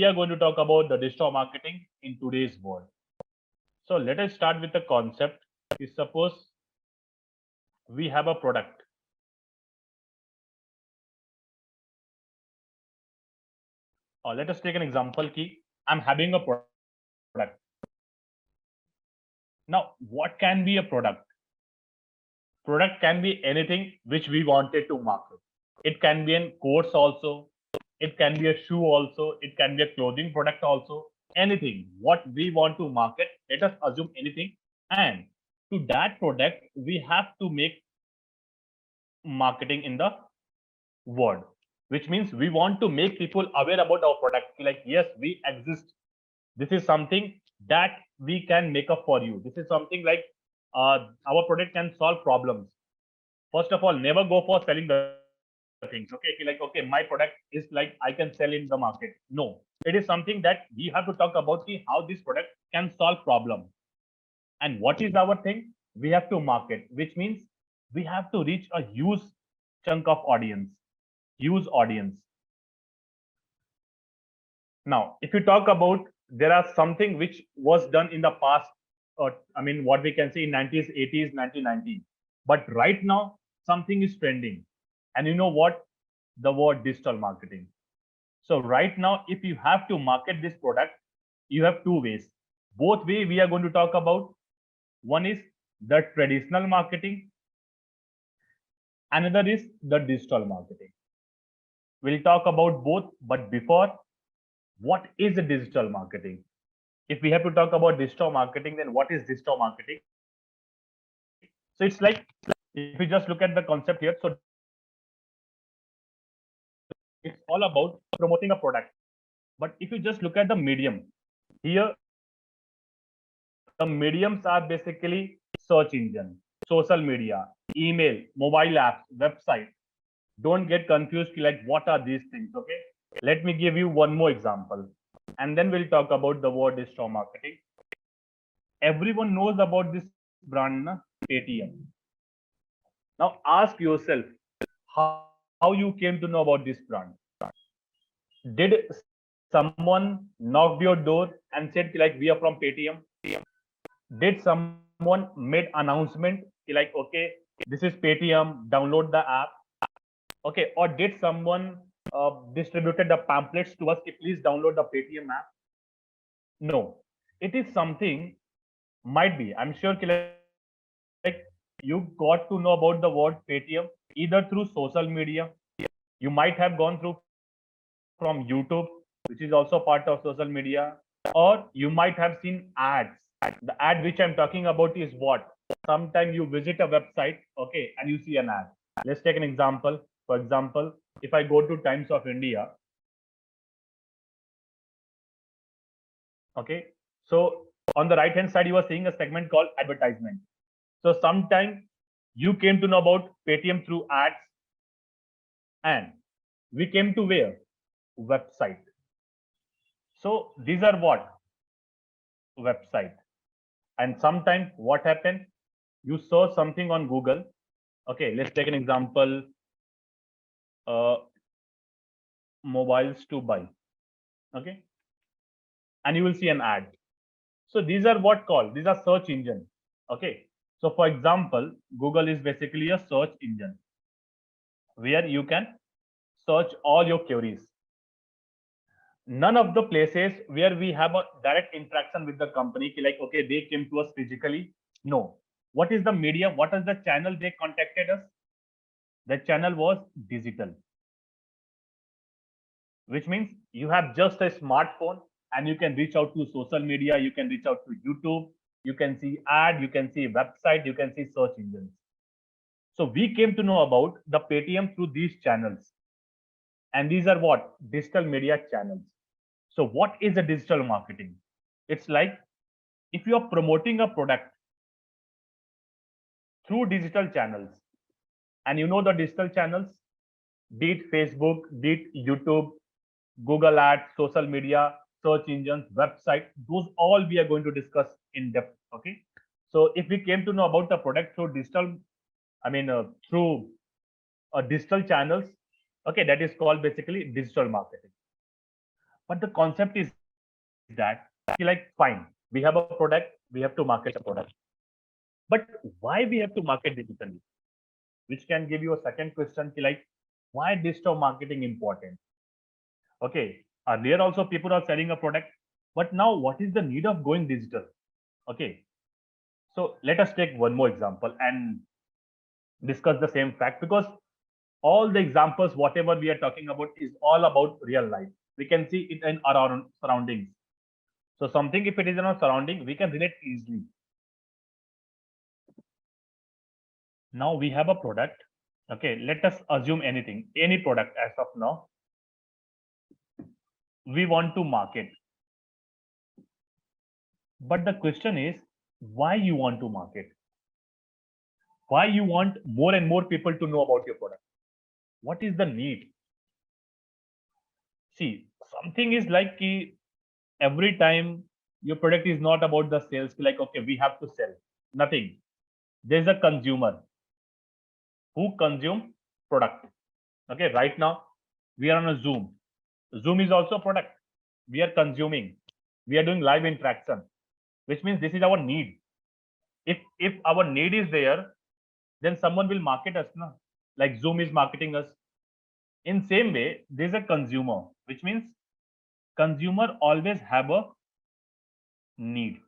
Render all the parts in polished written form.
we are going to talk about the digital marketing in today's world. So let us start with the concept. Is suppose we have a product. Or let us take an example. Key, I'm having a product. Now, what can be a product? Product can be anything which we wanted to market. It can be a course also. It can be a shoe also. It can be a clothing product also. Anything what we want to market, let us assume anything. And to that product, we have to make marketing in the word, which means we want to make people aware about our product. Like, yes, we exist. This is something that we can make up for you. This is something like our product can solve problems. First of all, never go for selling the things. Okay, like, okay, my product is like I can sell in the market. No, it is something that we have to talk about how this product can solve problem. And what is our thing? We have to market, which means we have to reach a huge chunk of audience, huge audience. Now, if you talk about, there are something which was done in the past, or I mean, what we can see in 90s, 80s, 1990s. But right now, something is trending. And you know what? The word digital marketing. So right now, if you have to market this product, you have two ways. Both way we are going to talk about. One is the traditional marketing. Another is the digital marketing. We'll talk about both, but before, what is the digital marketing? If we have to talk about digital marketing, then what is digital marketing? So it's like, if you just look at the concept here, so it's all about promoting a product. But if you just look at the medium, here, the mediums are basically search engine, social media, email, mobile apps, website. Don't get confused, like what are these things, okay? Let me give you one more example. And then we'll talk about the word digital marketing. Everyone knows about this brand, Paytm. Now ask yourself, how you came to know about this brand? Did someone knocked your door and said, like, we are from Paytm? Did someone made announcement like, okay, this is Paytm, download the app? Okay, or did someone distributed the pamphlets to us, please download the Paytm app? No, it is something, might be, I'm sure, like you got to know about the word Paytm either through social media. You might have gone through from YouTube, which is also part of social media, or you might have seen ads. The ad which I'm talking about is what? Sometimes you visit a website, okay, and you see an ad. Let's take an example. For example, if I go to Times of India, okay, so on the right hand side, you are seeing a segment called advertisement. So sometime you came to know about Paytm through ads, and we came to where? Website. So these are what? Website. And sometimes what happened? You search something on Google. Okay, let's take an example. Mobiles to buy. Okay, and you will see an ad. So these are what called? These are search engine. Okay. So for example, Google is basically a search engine where you can search all your queries. None of the places where we have a direct interaction with the company, like, okay, they came to us physically. No. What is the medium? What is the channel they contacted us? The channel was digital, which means you have just a smartphone and you can reach out to social media, you can reach out to YouTube, you can see ad, you can see website, you can see search engines. So we came to know about the Paytm through these channels. And these are what? Digital media channels. So what is a digital marketing? It's like if you are promoting a product through digital channels, and you know the digital channels, be it Facebook, be it YouTube, Google Ads, social media, search engines, website, those all we are going to discuss in depth. Okay. So if we came to know about the product through digital, through digital channels, okay, that is called basically digital marketing. But the concept is that, like, fine, we have a product, we have to market a product. But why we have to market digitally? Which can give you a second question, like, why digital marketing important? Okay, earlier also people are selling a product, but now what is the need of going digital? Okay, so let us take one more example and discuss the same fact, because all the examples, whatever we are talking about, is all about real life. We can see it in our surroundings. So something, if it is in our surrounding, we can relate easily. Now we have a product. Okay, let us assume anything, any product as of now. We want to market. But the question is, why you want to market? Why you want more and more people to know about your product? What is the need? See, something is like every time your product is not about the sales, like, okay, we have to sell. Nothing. There's a consumer who consume product. Okay, right now we are on a Zoom. Zoom is also a product. We are consuming. We are doing live interaction, which means this is our need. If our need is there, then someone will market us, no? Like Zoom is marketing us. In same way, there's a consumer, which means consumer always have a need,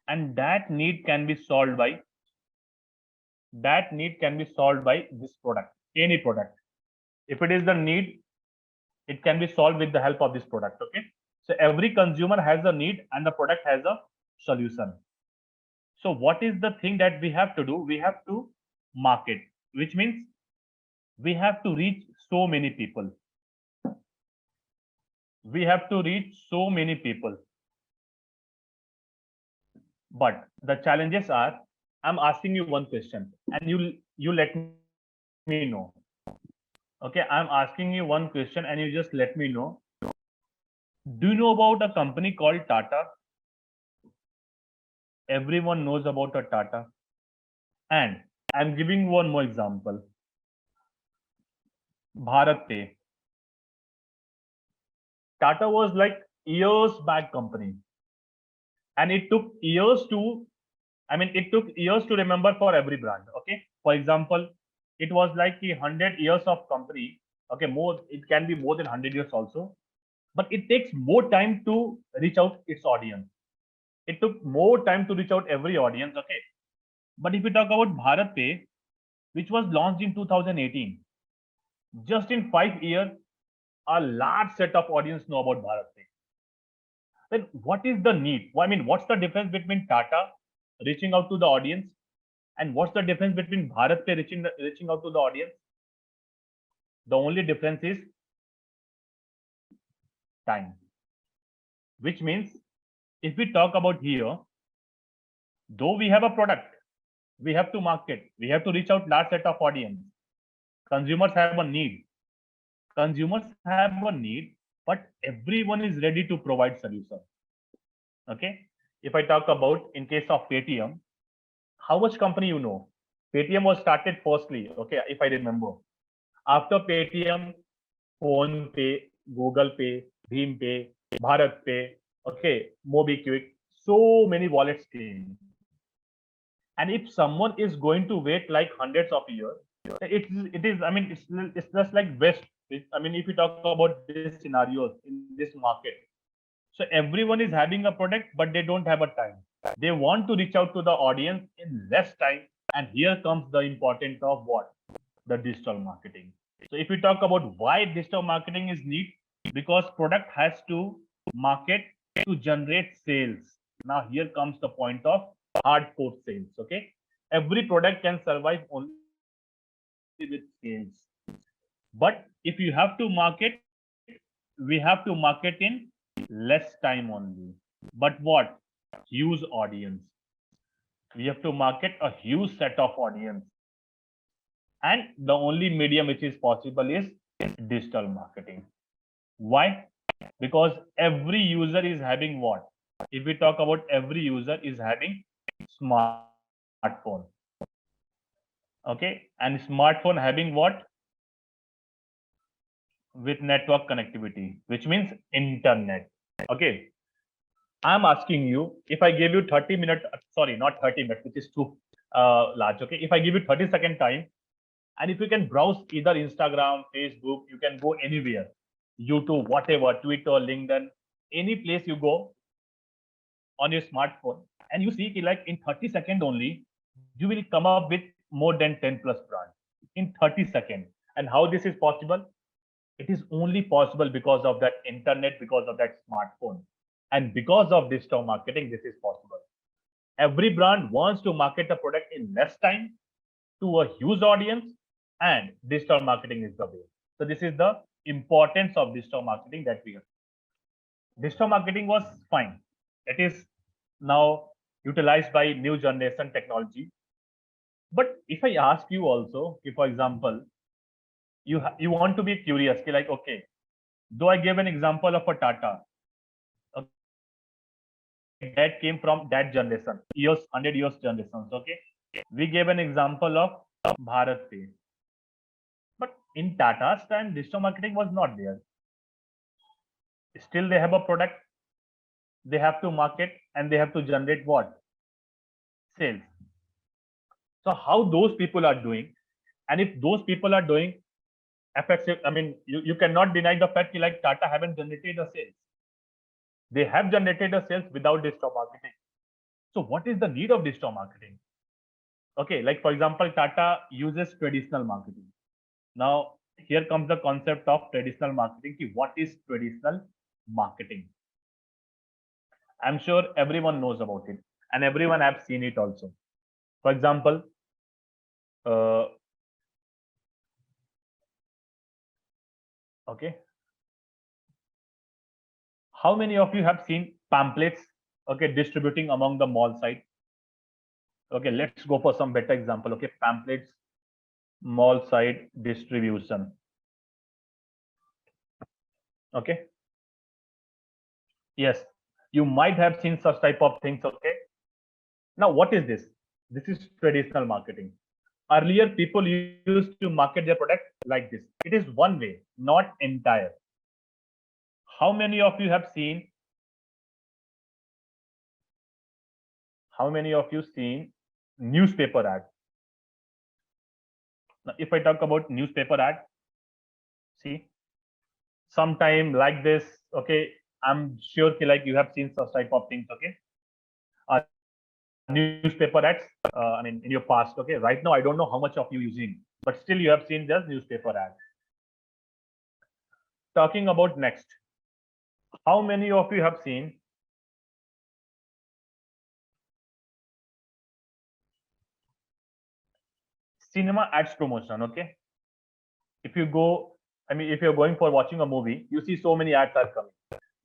and that need can be solved by this product, any product. If it is the need, it can be solved with the help of this product. Okay, so every consumer has a need and the product has a solution. So what is the thing that we have to do? We have to market, which means we have to reach so many people. We have to reach so many people. But the challenges are, I'm asking you one question and you let me know. Okay, I'm asking you one question and you just let me know. Do you know about a company called Tata? Everyone knows about a Tata. And I'm giving one more example. Bharat Pay. Tata was like years back company. And it took years to remember for every brand. Okay, for example, it was like 100 years of company. Okay, it can be more than 100 years also, but it takes more time to reach out its audience. It took more time to reach out every audience. Okay, but if we talk about Bharat Pay, which was launched in 2018, just in 5 years, a large set of audience know about Bharat Pay. Then what is the need? I mean, what's the difference between Tata reaching out to the audience and what's the difference between Bharat Pay reaching out to the audience? The only difference is time. Which means, if we talk about here, though we have a product, we have to market, we have to reach out large set of audience. Consumers have a need. But everyone is ready to provide solution. Okay. If I talk about in case of Paytm, how much company you know? Paytm was started firstly. Okay, if I remember. After Paytm, Phone Pay, Google Pay, Bheem Pay, Bharat Pay, okay, MobiKwik, so many wallets came. And if someone is going to wait like hundreds of years, it's just like West. If you talk about this scenarios in this market, so everyone is having a product, but they don't have a time. They want to reach out to the audience in less time. And here comes the importance of what? The digital marketing. So if we talk about why digital marketing is neat, because product has to market to generate sales. Now here comes the point of hardcore sales. Okay, every product can survive only with sales. But if you have to market, we have to market in less time only. But what? Huge audience. We have to market a huge set of audience. And the only medium which is possible is digital marketing. Why? Because every user is having what? If we talk about every user is having smartphone. Okay, and smartphone having what? with network connectivity, which means internet. Okay. I'm asking you, if I give you 30 minutes, sorry, not 30 minutes, which is too large. Okay. If I give you 30-second time, and if you can browse either Instagram, Facebook, you can go anywhere, YouTube, whatever, Twitter, LinkedIn, any place you go on your smartphone, and you see like in 30 seconds only, you will come up with more than 10 plus brands in 30 seconds. And how this is possible? It is only possible because of that internet, because of that smartphone. And because of digital marketing, this is possible. Every brand wants to market a product in less time to a huge audience, and digital marketing is the way. So this is the importance of digital marketing that we have. Digital marketing was fine. It is now utilized by new generation technology. But if I ask you also, if for example, you want to be curious, like, okay, though I gave an example of a Tata, okay, that came from that generation, years, 100 years generations, okay. We gave an example of Bharat Pay. But in Tata's time, digital marketing was not there. Still, they have a product, they have to market, and they have to generate what? Sales. So how those people are doing, and if those people are doing effective, I mean, you cannot deny the fact that like Tata haven't generated a sales. They have generated a sales without digital marketing. So what is the need of digital marketing? Okay, like for example, Tata uses traditional marketing. Now, here comes the concept of traditional marketing. What is traditional marketing? I'm sure everyone knows about it, and everyone have seen it also. For example, okay, how many of you have seen pamphlets, okay, distributing among the mall site? Okay, let's go for some better example. Okay, pamphlets, mall side distribution. Okay, yes, you might have seen such type of things. Okay, now what is this? This is traditional marketing. Earlier, people used to market their product like this. It is one way, not entire. How many of you have seen? How many of you seen newspaper ad? Now, if I talk about newspaper ad, see, sometime like this, okay, I'm sure like you have seen such type of things, okay. Newspaper ads, I mean, in your past, okay. Right now, I don't know how much of you using, but still you have seen just newspaper ad. Talking about next, how many of you have seen cinema ads promotion? Okay, if you go, I mean, if you're going for watching a movie, you see so many ads are coming.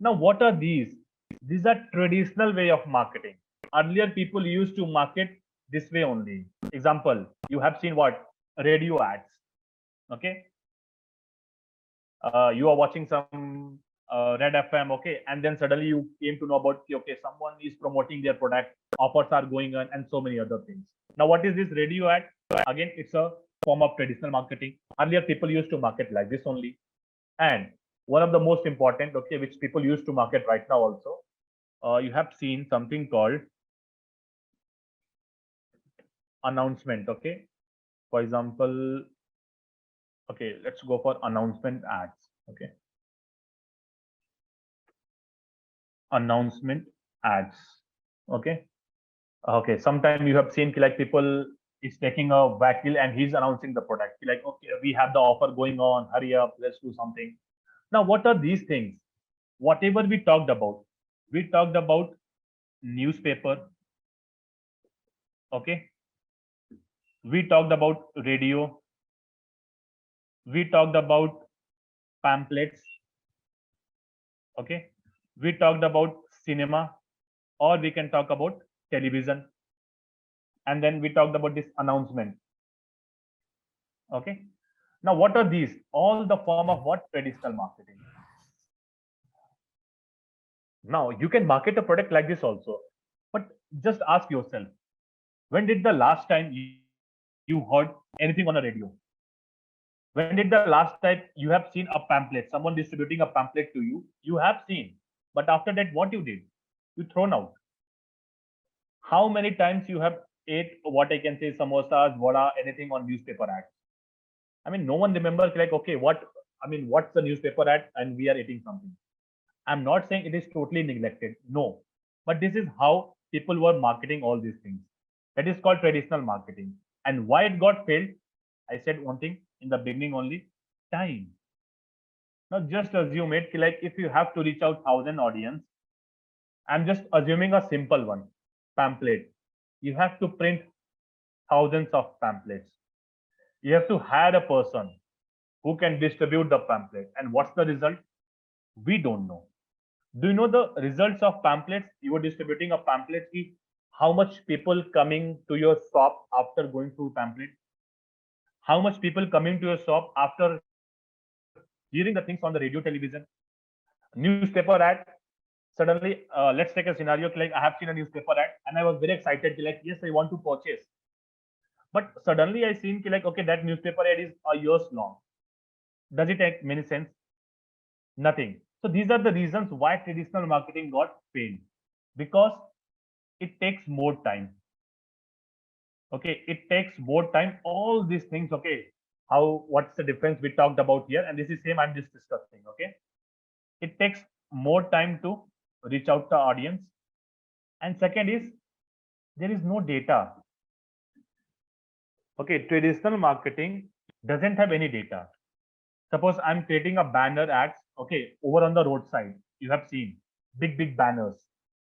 Now, what are these? These are traditional way of marketing. Earlier, people used to market this way only. Example, you have seen what? Radio ads. Okay. You are watching some Red FM, okay, and then suddenly you came to know about, okay, someone is promoting their product, offers are going on, and so many other things. Now, what is this radio ad? Again, it's a form of traditional marketing. Earlier, people used to market like this only. And one of the most important, okay, which people used to market right now also, you have seen something called announcement, okay. For example, okay, let's go for announcement ads, okay. Announcement ads, okay. Okay, sometime you have seen like people is taking a vehicle and he's announcing the product, like, okay, we have the offer going on, hurry up, let's do something. Now, what are these things? Whatever we talked about newspaper, okay, we talked about radio, we talked about pamphlets, okay, we talked about cinema, or we can talk about television, and then we talked about this announcement, okay. Now, what are these? All the form of what? Traditional marketing. Now, you can market a product like this also, but just ask yourself, when did the last time you heard anything on a radio? When did the last time you have seen a pamphlet, someone distributing a pamphlet to you? You have seen, but after that, what you did? You thrown out. How many times you have ate what I can say samosas, vada, anything on newspaper ads? I mean, no one remembers like, okay, what's the newspaper ad and we are eating something. I'm not saying it is totally neglected. No, but this is how people were marketing all these things. That is called traditional marketing. And why it got failed? I said one thing in the beginning only: time. Now just assume it like if you have to reach out 1,000 audience, I'm just assuming a simple one: pamphlet. You have to print thousands of pamphlets. You have to hire a person who can distribute the pamphlet. And what's the result? We don't know. Do you know the results of pamphlets? You were distributing a pamphlet. How much people coming to your shop after going through pamphlet? How much people coming to your shop after hearing the things on the radio, television, newspaper ad? Suddenly, let's take a scenario like I have seen a newspaper ad and I was very excited. Like, yes, I want to purchase. But suddenly I seen like, okay, that newspaper ad is a years long. Does it make many sense? Nothing. So these are the reasons why traditional marketing got failed, because it takes more time. Okay, it takes more time. All these things. Okay, what's the difference we talked about here? And this is same I'm just discussing. Okay, it takes more time to reach out to audience. And second is there is no data. Okay, traditional marketing doesn't have any data. Suppose I'm creating a banner ads, okay, over on the roadside. You have seen big banners,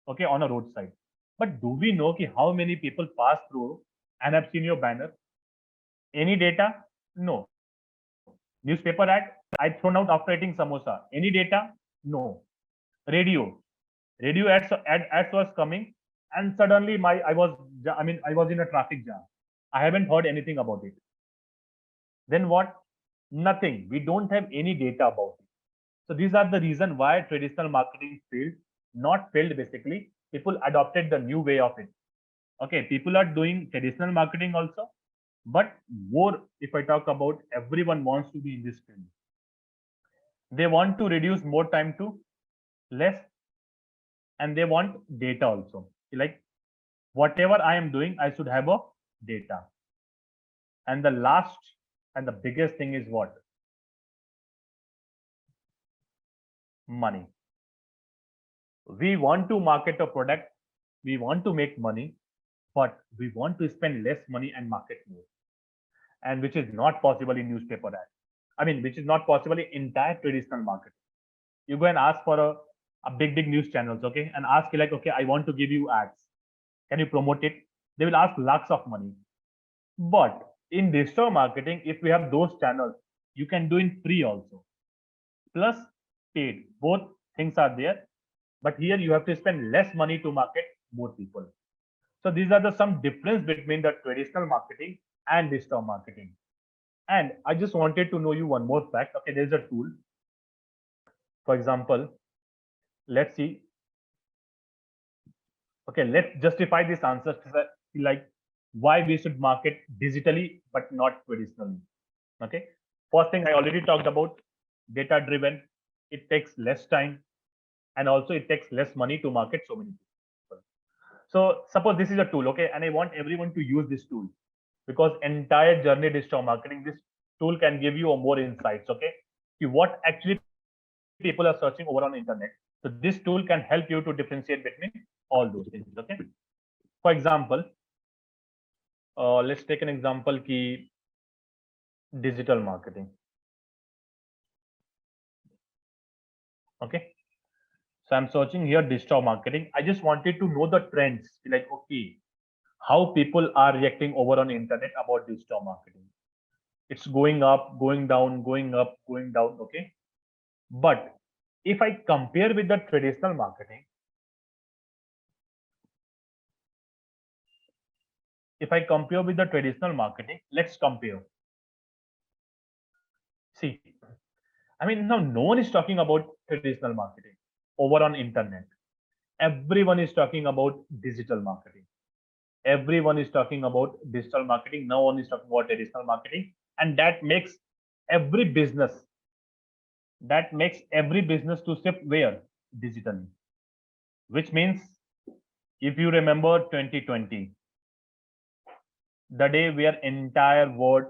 okay, on a roadside. But do we know how many people pass through and have seen your banner? Any data? No. Newspaper ad, I thrown out after eating samosa. Any data? No. Radio. Radio ads was coming, and suddenly I was in a traffic jam. I haven't heard anything about it. Then what? Nothing. We don't have any data about it. So these are the reason why traditional marketing failed. Not failed basically. People adopted the new way of it. Okay, people are doing traditional marketing also, but more if I talk about everyone wants to be in this field. They want to reduce more time to less, and they want data also. Like whatever I am doing, I should have a data. And the last and the biggest thing is what? Money. We want to market a product, we want to make money, but we want to spend less money and market more. And which is not possible in newspaper ad. I mean, which is not possible in entire traditional market. You go and ask for a big news channels, okay, and ask like, okay, I want to give you ads. Can you promote it? They will ask lakhs of money. But in digital marketing, if we have those channels, you can do in free also. Plus paid. Both things are there. But here you have to spend less money to market more people. So these are the some difference between the traditional marketing and digital marketing. And I just wanted to know you one more fact. Okay, there's a tool. For example, let's see. Okay, let's justify this answer like why we should market digitally but not traditionally. Okay, first thing I already talked about, data driven. It takes less time, and also it takes less money to market so many people. So suppose this is a tool, okay, and I want everyone to use this tool, because entire journey digital marketing, this tool can give you more insights. Okay, what actually people are searching over on internet. So this tool can help you to differentiate between all those things. Okay, for example, let's take an example key digital marketing. Okay, so I'm searching here digital marketing. I just wanted to know the trends, like, okay, how people are reacting over on internet about digital marketing. It's going up, going down, going up, going down. Okay, but if I compare with the traditional marketing, let's compare. See, I mean, now no one is talking about traditional marketing over on internet. Everyone is talking about digital marketing. Everyone is talking about digital marketing. No one is talking about traditional marketing, and that makes every business, that makes every business to shift where? Digitally. Which means, if you remember 2020, the day where entire world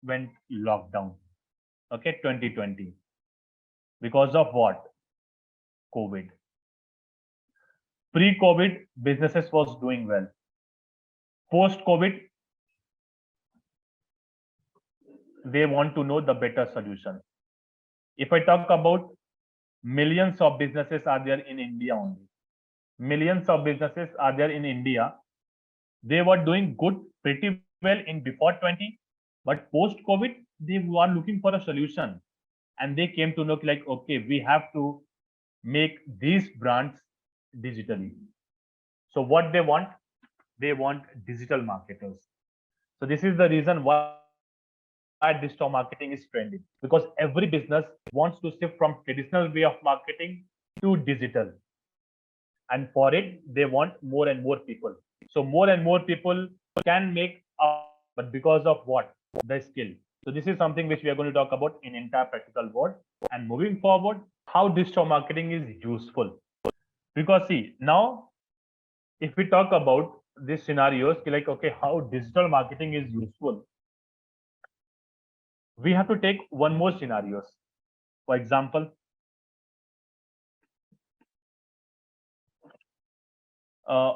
went lockdown. Okay, 2020. Because of what? COVID. Pre-COVID, businesses was doing well. Post-COVID, they want to know the better solution. If I talk about millions of businesses are there in India only. Millions of businesses are there in India. They were doing good, pretty well in before 20, but post-COVID, they were looking for a solution. And they came to know like, okay, we have to make these brands digitally. So what they want? They want digital marketers. So this is the reason why digital marketing is trending, because every business wants to shift from traditional way of marketing to digital. And for it, they want more and more people. So more and more people can make a but because of what? The skill. So this is something which we are going to talk about in entire practical word. And moving forward, how digital marketing is useful. Because see, now if we talk about these scenarios, like okay, how digital marketing is useful, we have to take one more scenarios. For example, uh,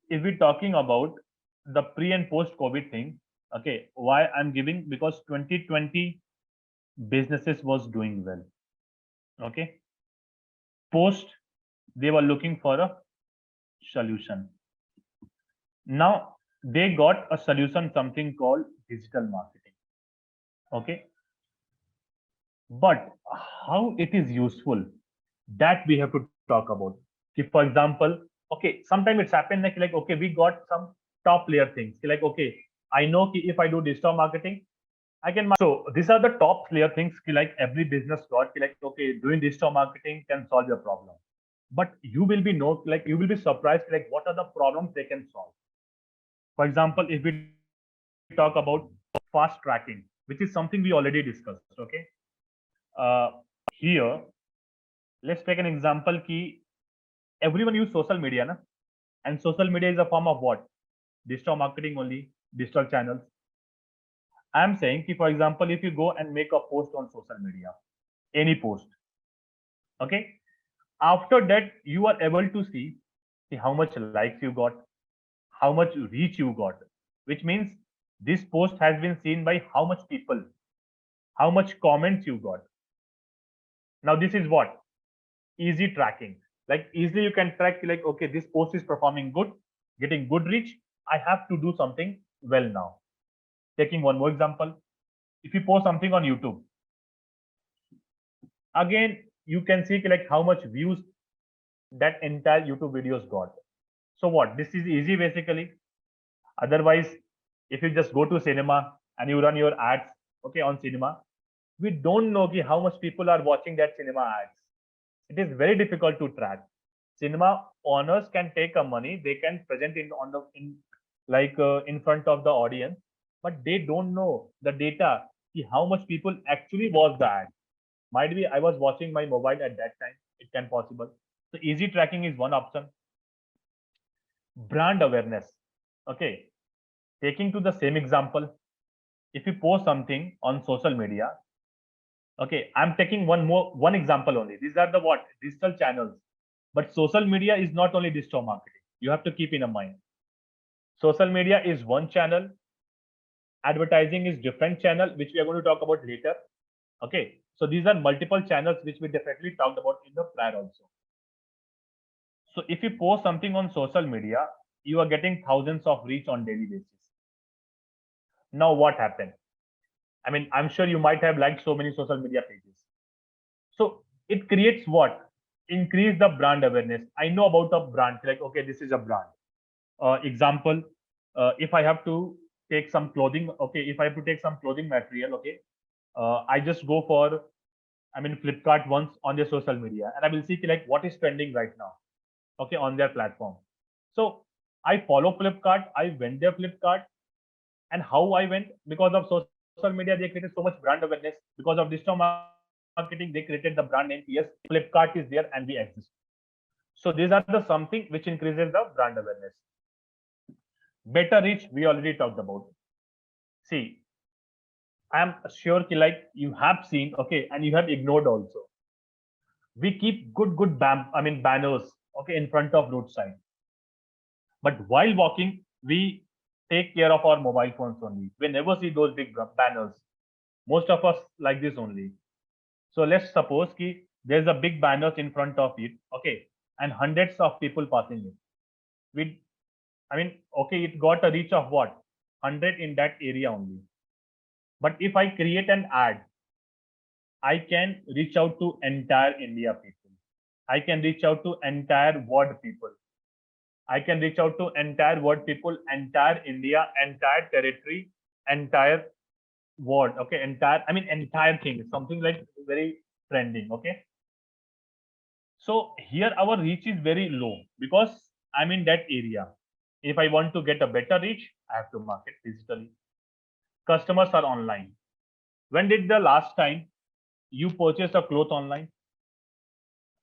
if we're talking about the pre and post COVID thing, okay, why I'm giving? Because 2020 businesses was doing well. Okay, post they were looking for a solution. Now they got a solution, something called digital marketing. Okay, but how it is useful, that we have to talk about. If, for example, okay, sometimes it's happened like okay, we got some top layer things. Like okay, I know if I do digital marketing, I can. So these are the top layer things. Like every business got. Like okay, doing digital marketing can solve your problem. But you will be you will be surprised. Like what are the problems they can solve? For example, if we talk about fast tracking, which is something we already discussed. Okay, uh, here let's take an example. Ki everyone use social media, na? And social media is a form of what? Digital marketing only, digital channels. I'm saying, ki, for example, if you go and make a post on social media, any post, okay, after that you are able to see how much likes you got, how much reach you got, which means this post has been seen by how much people, how much comments you got. Now this is what? Easy tracking. Like easily you can track like okay, this post is performing good, getting good reach. I have to do something well now. Taking one more example, if you post something on YouTube, again you can see like how much views that entire YouTube videos got. So what? This is easy basically. Otherwise, if you just go to cinema and you run your ads, okay, on cinema, we don't know how much people are watching that cinema ads. It is very difficult to track. Cinema owners can take a money, they can present in front of the audience, but they don't know the data, how much people actually watch the ad. Might be I was watching my mobile at that time. It can possible. So easy tracking is one option. Brand awareness. Okay, taking to the same example, if you post something on social media, okay, I'm taking one example only. These are the what? Digital channels. But social media is not only digital marketing. You have to keep in mind. Social media is one channel. Advertising is different channel, which we are going to talk about later. Okay. So these are multiple channels which we definitely talked about in the prior also. So if you post something on social media, you are getting thousands of reach on daily basis. Now what happened? I mean, I'm sure you might have liked so many social media pages. So it creates what? Increase the brand awareness. I know about a brand, like, okay, this is a brand. Example, if I have to take some clothing, okay, if I have to take some clothing material, okay, I just go for, I mean, Flipkart once on their social media and I will see like what is trending right now, okay, on their platform. So I follow Flipkart, I went there Flipkart, and how I went? Because of social media. media, they created so much brand awareness. Because of digital marketing, they created the brand name. Yes, Flipkart is there and we exist. So these are the something which increases the brand awareness. Better reach, we already talked about. See, I am sure like you have seen, okay, and you have ignored also. We keep good banners, okay, in front of roadside. But while walking, we take care of our mobile phones only. We never see those big banners. Most of us like this only. So let's suppose ki there's a big banner in front of it, okay, and hundreds of people passing it. We, okay, it got a reach of what? 100 in that area only. But if I create an ad, I can reach out to entire India people. I can reach out to entire world people. I can reach out to entire world people, entire India, entire territory, entire world. Okay, entire thing. Something like very trending. Okay. So here our reach is very low because I'm in that area. If I want to get a better reach, I have to market digitally. Customers are online. When did the last time you purchased a cloth online?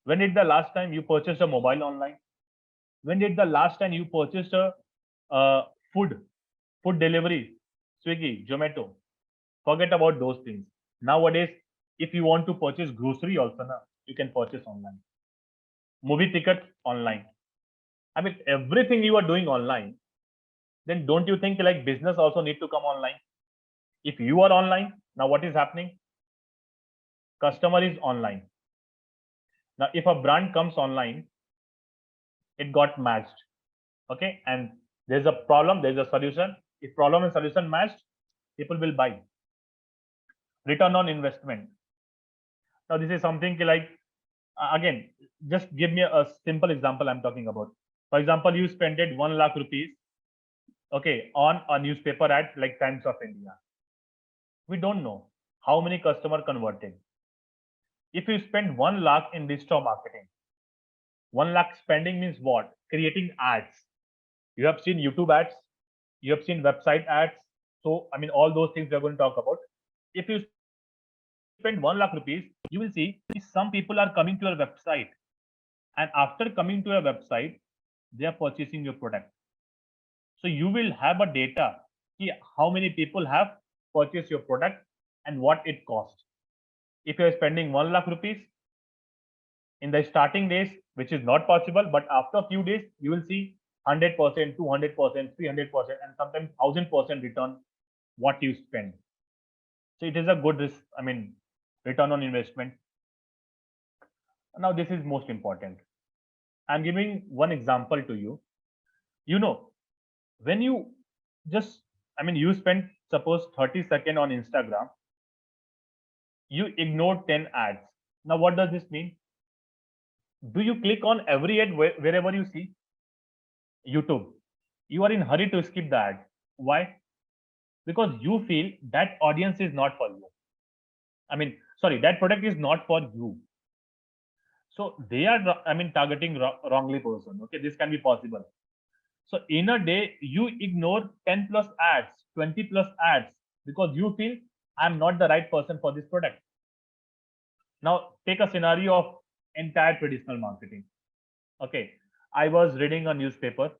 When did the last time you purchased a mobile online? When did the last time you purchased a food, food delivery, Swiggy, Zomato? Forget about those things. Nowadays, if you want to purchase grocery also, you can purchase online. Movie ticket online. I mean, everything you are doing online, then don't you think like business also need to come online? If you are online, now what is happening? Customer is online. Now, if a brand comes online, it got matched. Okay, and there's a problem, there's a solution. If problem and solution matched, people will buy. Return on investment. Now, this is something like again, just give me a simple example I'm talking about. For example, you spent 1 lakh rupees, okay, on a newspaper ad like Times of India. We don't know how many customer converted. If you spend 1 lakh in digital marketing, 1 lakh spending means what? Creating ads. You have seen YouTube ads, you have seen website ads. So, all those things we're going to talk about. If you spend 1 lakh rupees, you will see some people are coming to your website. And after coming to your website, they are purchasing your product. So you will have a data how many people have purchased your product and what it costs. If you are spending 1 lakh rupees in the starting days, which is not possible, but after a few days, you will see 100%, 200%, 300%, and sometimes 1000% return what you spend. So it is a good risk, return on investment. Now, this is most important. I'm giving one example to you. When you just, you spend suppose 30 seconds on Instagram, you ignore 10 ads. Now, what does this mean? Do you click on every ad wherever you see? YouTube. You are in hurry to skip the ad. Why? Because you feel that audience is not for you. That product is not for you. So they are, targeting wrongly person. Okay, this can be possible. So in a day, you ignore 10 plus ads, 20 plus ads because you feel I'm not the right person for this product. Now take a scenario of entire traditional marketing. Okay, I was reading a newspaper.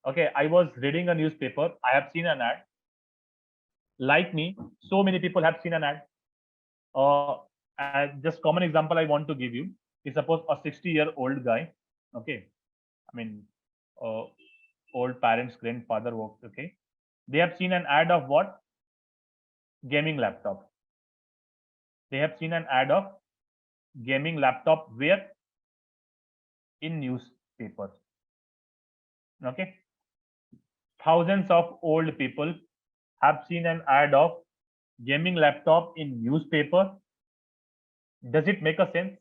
Okay, I was reading a newspaper. I have seen an ad. Like me, so many people have seen an ad. Just common example I want to give you is suppose a 60-year-old guy. Okay, old parents, grandfather work. Okay, they have seen an ad of what? Gaming laptop. They have seen an ad of gaming laptop where? In newspaper. Okay, thousands of old people have seen an ad of gaming laptop in newspaper. Does it make a sense?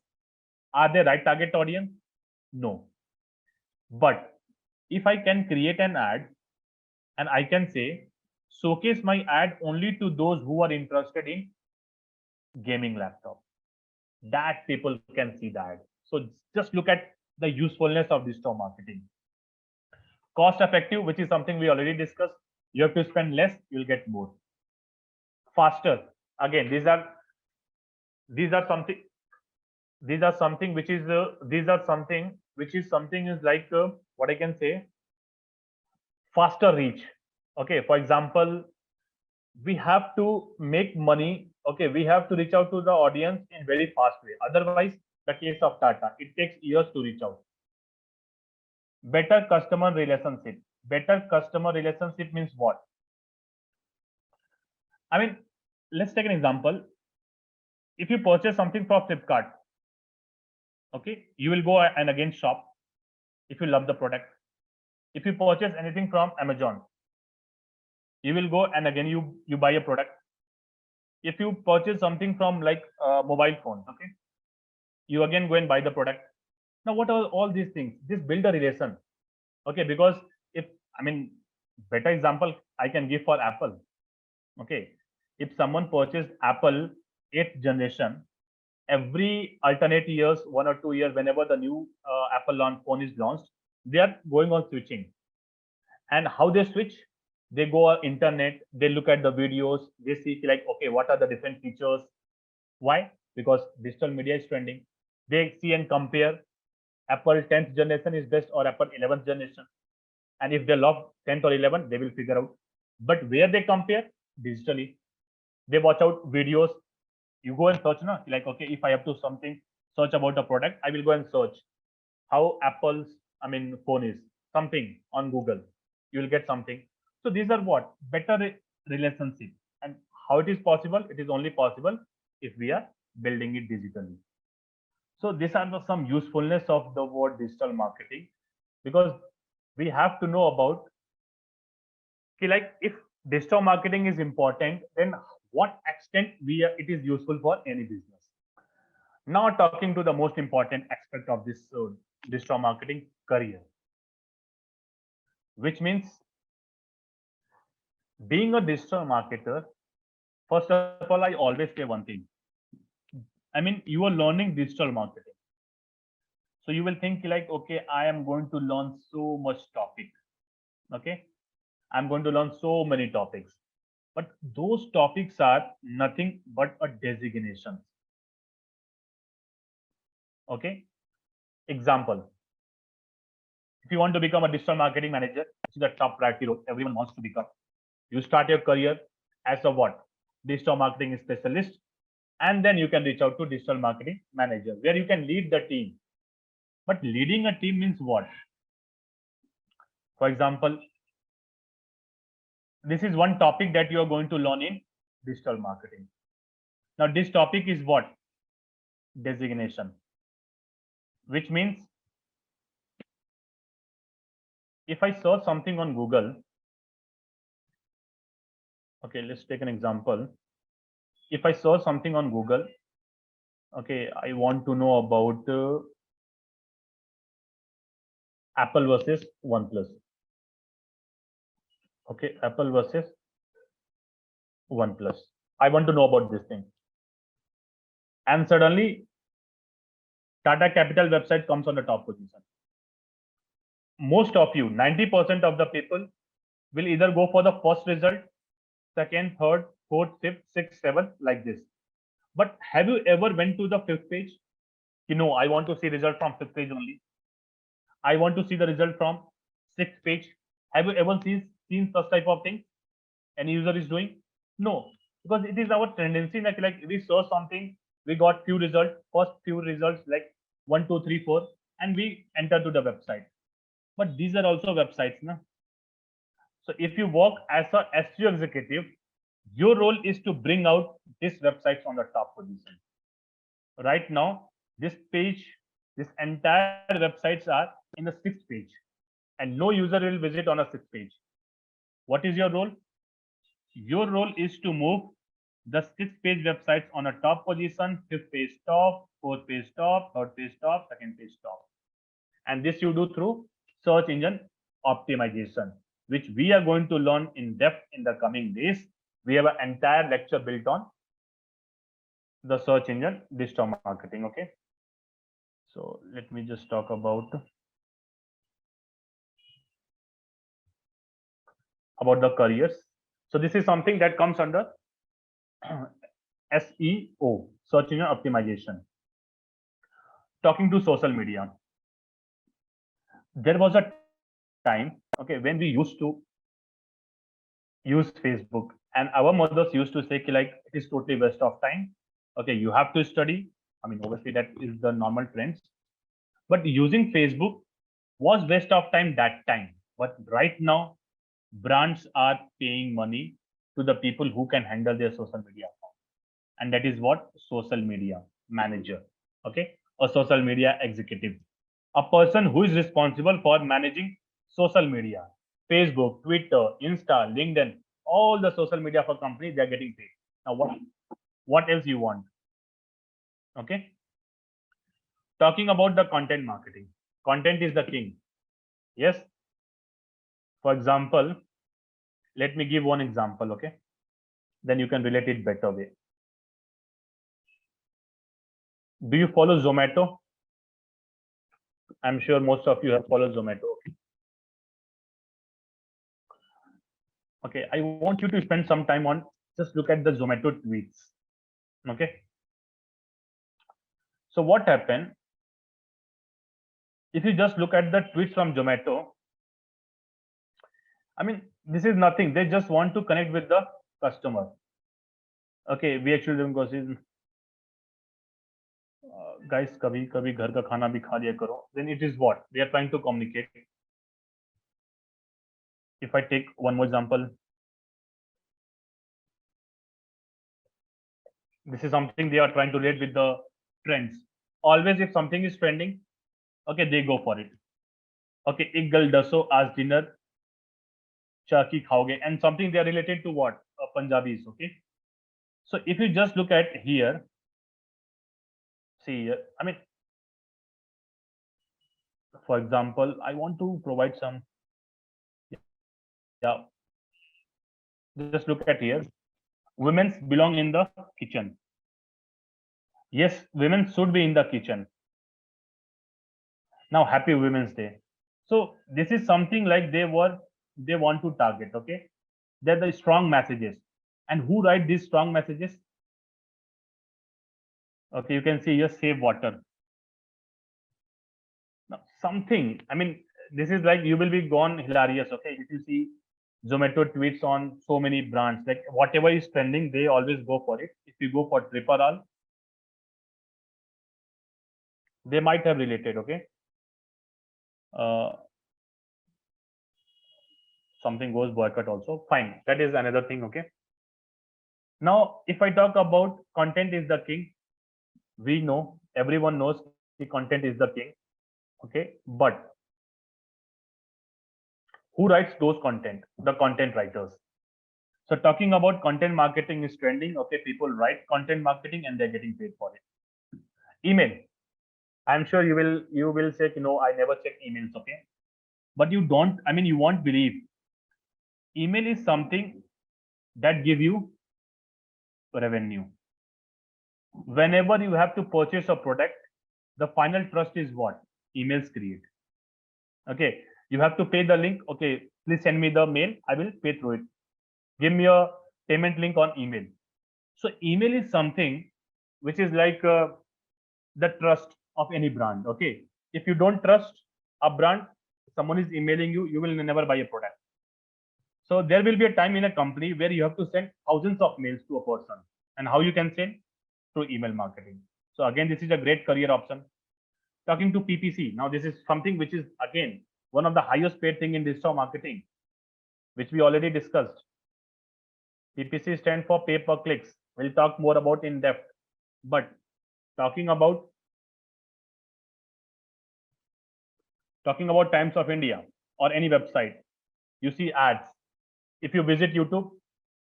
Are they right target audience? No. But if I can create an ad and I can say showcase my ad only to those who are interested in gaming laptop, that people can see the ad. So just look at the usefulness of digital marketing. Cost effective, which is something we already discussed. You have to spend less, you'll get more. faster. Again, these are something, which is something is like what I can say, faster reach. Okay, for example, we have to make money. Okay, we have to reach out to the audience in very fast way. Otherwise, the case of Tata, it takes years to reach out. Better customer relationship. Better customer relationship means what? I mean, let's take an example. If you purchase something from Flipkart, okay, you will go and again shop if you love the product. If you purchase anything from Amazon, you will go and again you buy a product. If you purchase something from like mobile phones, okay, you again go and buy the product. Now, what are all these things? This build a relation, okay, because if, I mean, better example I can give for Apple, okay, if someone purchased Apple 8th generation, every alternate years, 1 or 2 years, whenever the new Apple launch phone is launched, they are going on switching. And how they switch? They go on internet, they look at the videos, they see like, okay, what are the different features? Why? Because digital media is trending. They see and compare. Apple 10th generation is best or Apple 11th generation. And if they love 10th or 11th, they will figure out. But where they compare? Digitally. They watch out videos. You go and search, na? Like, okay, if I have to something, search about a product, I will go and search how Apple's, I mean, phone is. Something on Google. You will get something. So these are what? Better relationship. And how it is possible? It is only possible if we are building it digitally. So these are some usefulness of the word digital marketing, because we have to know about, like, if digital marketing is important, then what extent it is useful for any business. Now talking to the most important aspect of this digital marketing, career, which means being a digital marketer. First of all, I always say one thing. I mean, you are learning digital marketing. So you will think like, okay, I am going to learn so much topic. Okay. I'm going to learn so many topics. But those topics are nothing but a designation. Okay. Example. If you want to become a digital marketing manager, it's the top priority role everyone wants to become. You start your career as a what? Digital marketing specialist. And then you can reach out to digital marketing manager, where you can lead the team. But leading a team means what? For example, this is one topic that you are going to learn in digital marketing. Now, this topic is what? Designation, which means if I search something on Google, okay, let's take an example. If I search something on Google, okay, I want to know about Apple versus OnePlus. Okay, Apple versus OnePlus. I want to know about this thing. And suddenly, Tata Capital website comes on the top position. Most of you, 90% of the people, will either go for the first result, second, third, fourth, fifth, sixth, seventh, like this. But have you ever went to the fifth page? You know, I want to see result from fifth page only. I want to see the result from sixth page. Have you ever seen such type of thing? Any user is doing? No, because it is our tendency that like we saw something, we got few results, first few results like 1, 2, 3, 4, and we enter to the website. But these are also websites, na? So if you work as a SEO executive, your role is to bring out these websites on the top position. Right now, this page, this entire websites are in the sixth page, and no user will visit on a sixth page. What is your role? Your role is to move the sixth page websites on a top position, fifth page top, fourth page top, third page top, second page top. And this you do through search engine optimization, which we are going to learn in depth in the coming days. We have an entire lecture built on the search engine digital marketing. Okay. So let me just talk about the careers. So this is something that comes under SEO, search engine optimization. Talking to social media, there was a time, okay, when we used to use Facebook, and our mothers used to say like it is totally waste of time. Okay, you have to study. I mean, obviously that is the normal trends, but using Facebook was waste of time that time. But right now, brands are paying money to the people who can handle their social media account, and that is what social media manager. Okay, a social media executive, a person who is responsible for managing social media, Facebook, Twitter, Insta, LinkedIn, all the social media for companies, they are getting paid. Now what else you want? Okay, talking about the content marketing. Content is the king. Yes. For example, let me give one example, okay? Then you can relate it better way. Do you follow Zomato? I'm sure most of you have followed Zomato. Okay, I want you to spend some time on just look at the Zomato tweets. Okay. So what happened? If you just look at the tweets from Zomato, I mean, this is nothing. They just want to connect with the customer. Okay, we actually doing gossip. Guys, कभी कभी घर का खाना भी खा लिया करो. Then it is what they are trying to communicate. If I take one more example, this is something they are trying to relate with the trends. Always, if something is trending, okay, they go for it. Okay, एक girl does आज dinner चाकी खाओगे, and something they are related to what Punjabis. Okay, so if you just look at here, see here, I mean, for example, I want to provide some, yeah, just look at here. Women's belong in the kitchen. Yes, women should be in the kitchen. Now, happy Women's Day. So this is something like they want to target. Okay, they're the strong messages. And who write these strong messages? Okay, you can see here, save water. Now, something, I mean, this is like you will be gone hilarious. Okay, if you see Zomato tweets on so many brands, like whatever is trending, they always go for it. If you go for Triparal, they might have related. Okay, uh, something goes boycott also. Fine, that is another thing. Okay. Now, if I talk about content is the king, we know everyone knows the content is the king. Okay, but who writes those content? The content writers. So talking about content marketing is trending. Okay, people write content marketing and they're getting paid for it. Email. I'm sure you will say, I never check emails. Okay, but you don't. I mean, you won't believe. Email is something that give you revenue. Whenever you have to purchase a product, the final trust is what emails create. Okay, you have to pay the link. Okay, please send me the mail. I will pay through it. Give me a payment link on email. So email is something which is like the trust of any brand. Okay, if you don't trust a brand, someone is emailing you, you will never buy a product. So there will be a time in a company where you have to send thousands of mails to a person. And how you can send? Through email marketing. So again, this is a great career option. Talking to PPC. Now this is something which is again one of the highest paid thing in digital marketing, which we already discussed. PPC stand for pay per clicks. We'll talk more about in depth. But talking about Times of India or any website, you see ads. If you visit YouTube,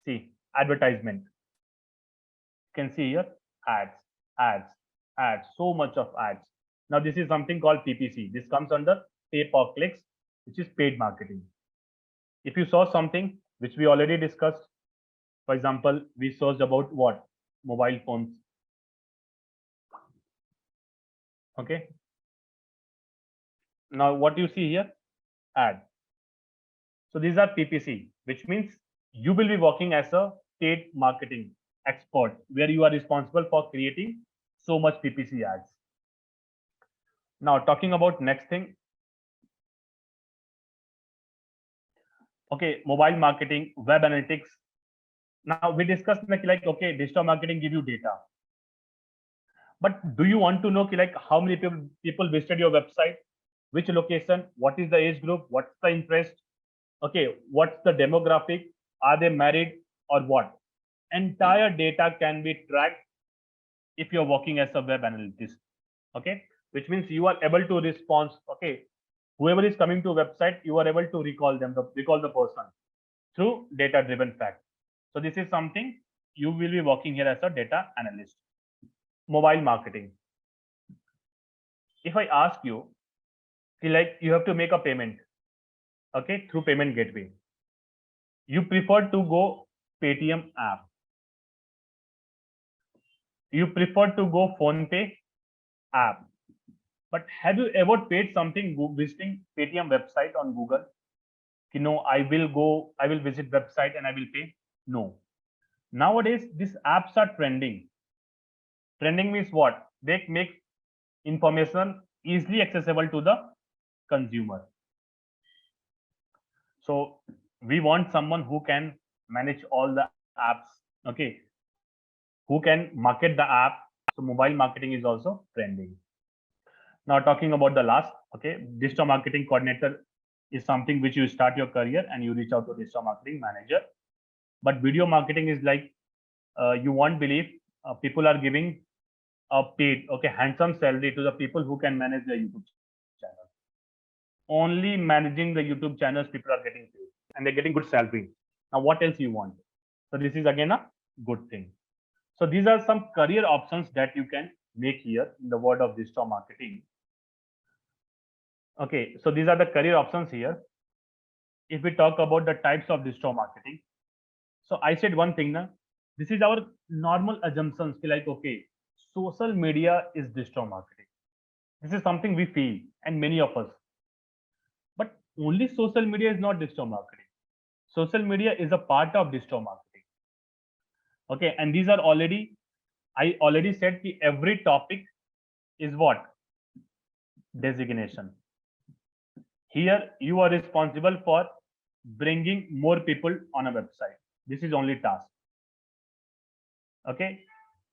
see advertisement. You can see here ads, ads, ads, so much of ads. Now this is something called PPC. This comes under pay per clicks, which is paid marketing. If you saw something which we already discussed, for example, we searched about what? Mobile phones. Okay. Now what you see here? Ad. So these are PPC, which means you will be working as a paid marketing. expert, where you are responsible for creating so much PPC ads. Now, talking about next thing. Okay, mobile marketing, web analytics. Now we discussed like okay, digital marketing give you data, but do you want to know like how many people visited your website, which location, what is the age group, what's the interest, okay, what's the demographic, are they married or what? Entire data can be tracked if you're working as a web analyst. Okay, which means you are able to respond. Okay, whoever is coming to a website, you are able to recall the person through data driven fact. So this is something you will be working here as a data analyst. Mobile marketing. If I ask you, like you have to make a payment, okay, through payment gateway, you prefer to go Paytm app, you prefer to go PhonePe app, but have you ever paid something visiting Paytm website on Google? You know, I will visit website and I will pay. No. Nowadays, these apps are trending. Trending means what? They make information easily accessible to the consumer. So we want someone who can manage all the apps, okay, who can market the app. So mobile marketing is also trending. Now talking about the last, okay, digital marketing coordinator is something which you start your career and you reach out to digital marketing manager. But video marketing is like you won't believe people are giving a paid, okay, handsome salary to the people who can manage their YouTube channel. Only managing the YouTube channels, people are getting paid and they're getting good salary. Now, what else you want? So this is again a good thing. So these are some career options that you can make here in the world of digital marketing. Okay, so these are the career options here. If we talk about the types of digital marketing, so I said one thing now. This is our normal assumptions. Like okay, social media is digital marketing. This is something we feel, and many of us. But only social media is not digital marketing. Social media is a part of digital marketing. Okay, and these are I already said that every topic is what? Designation. Here you are responsible for bringing more people on a website. This is only task. Okay,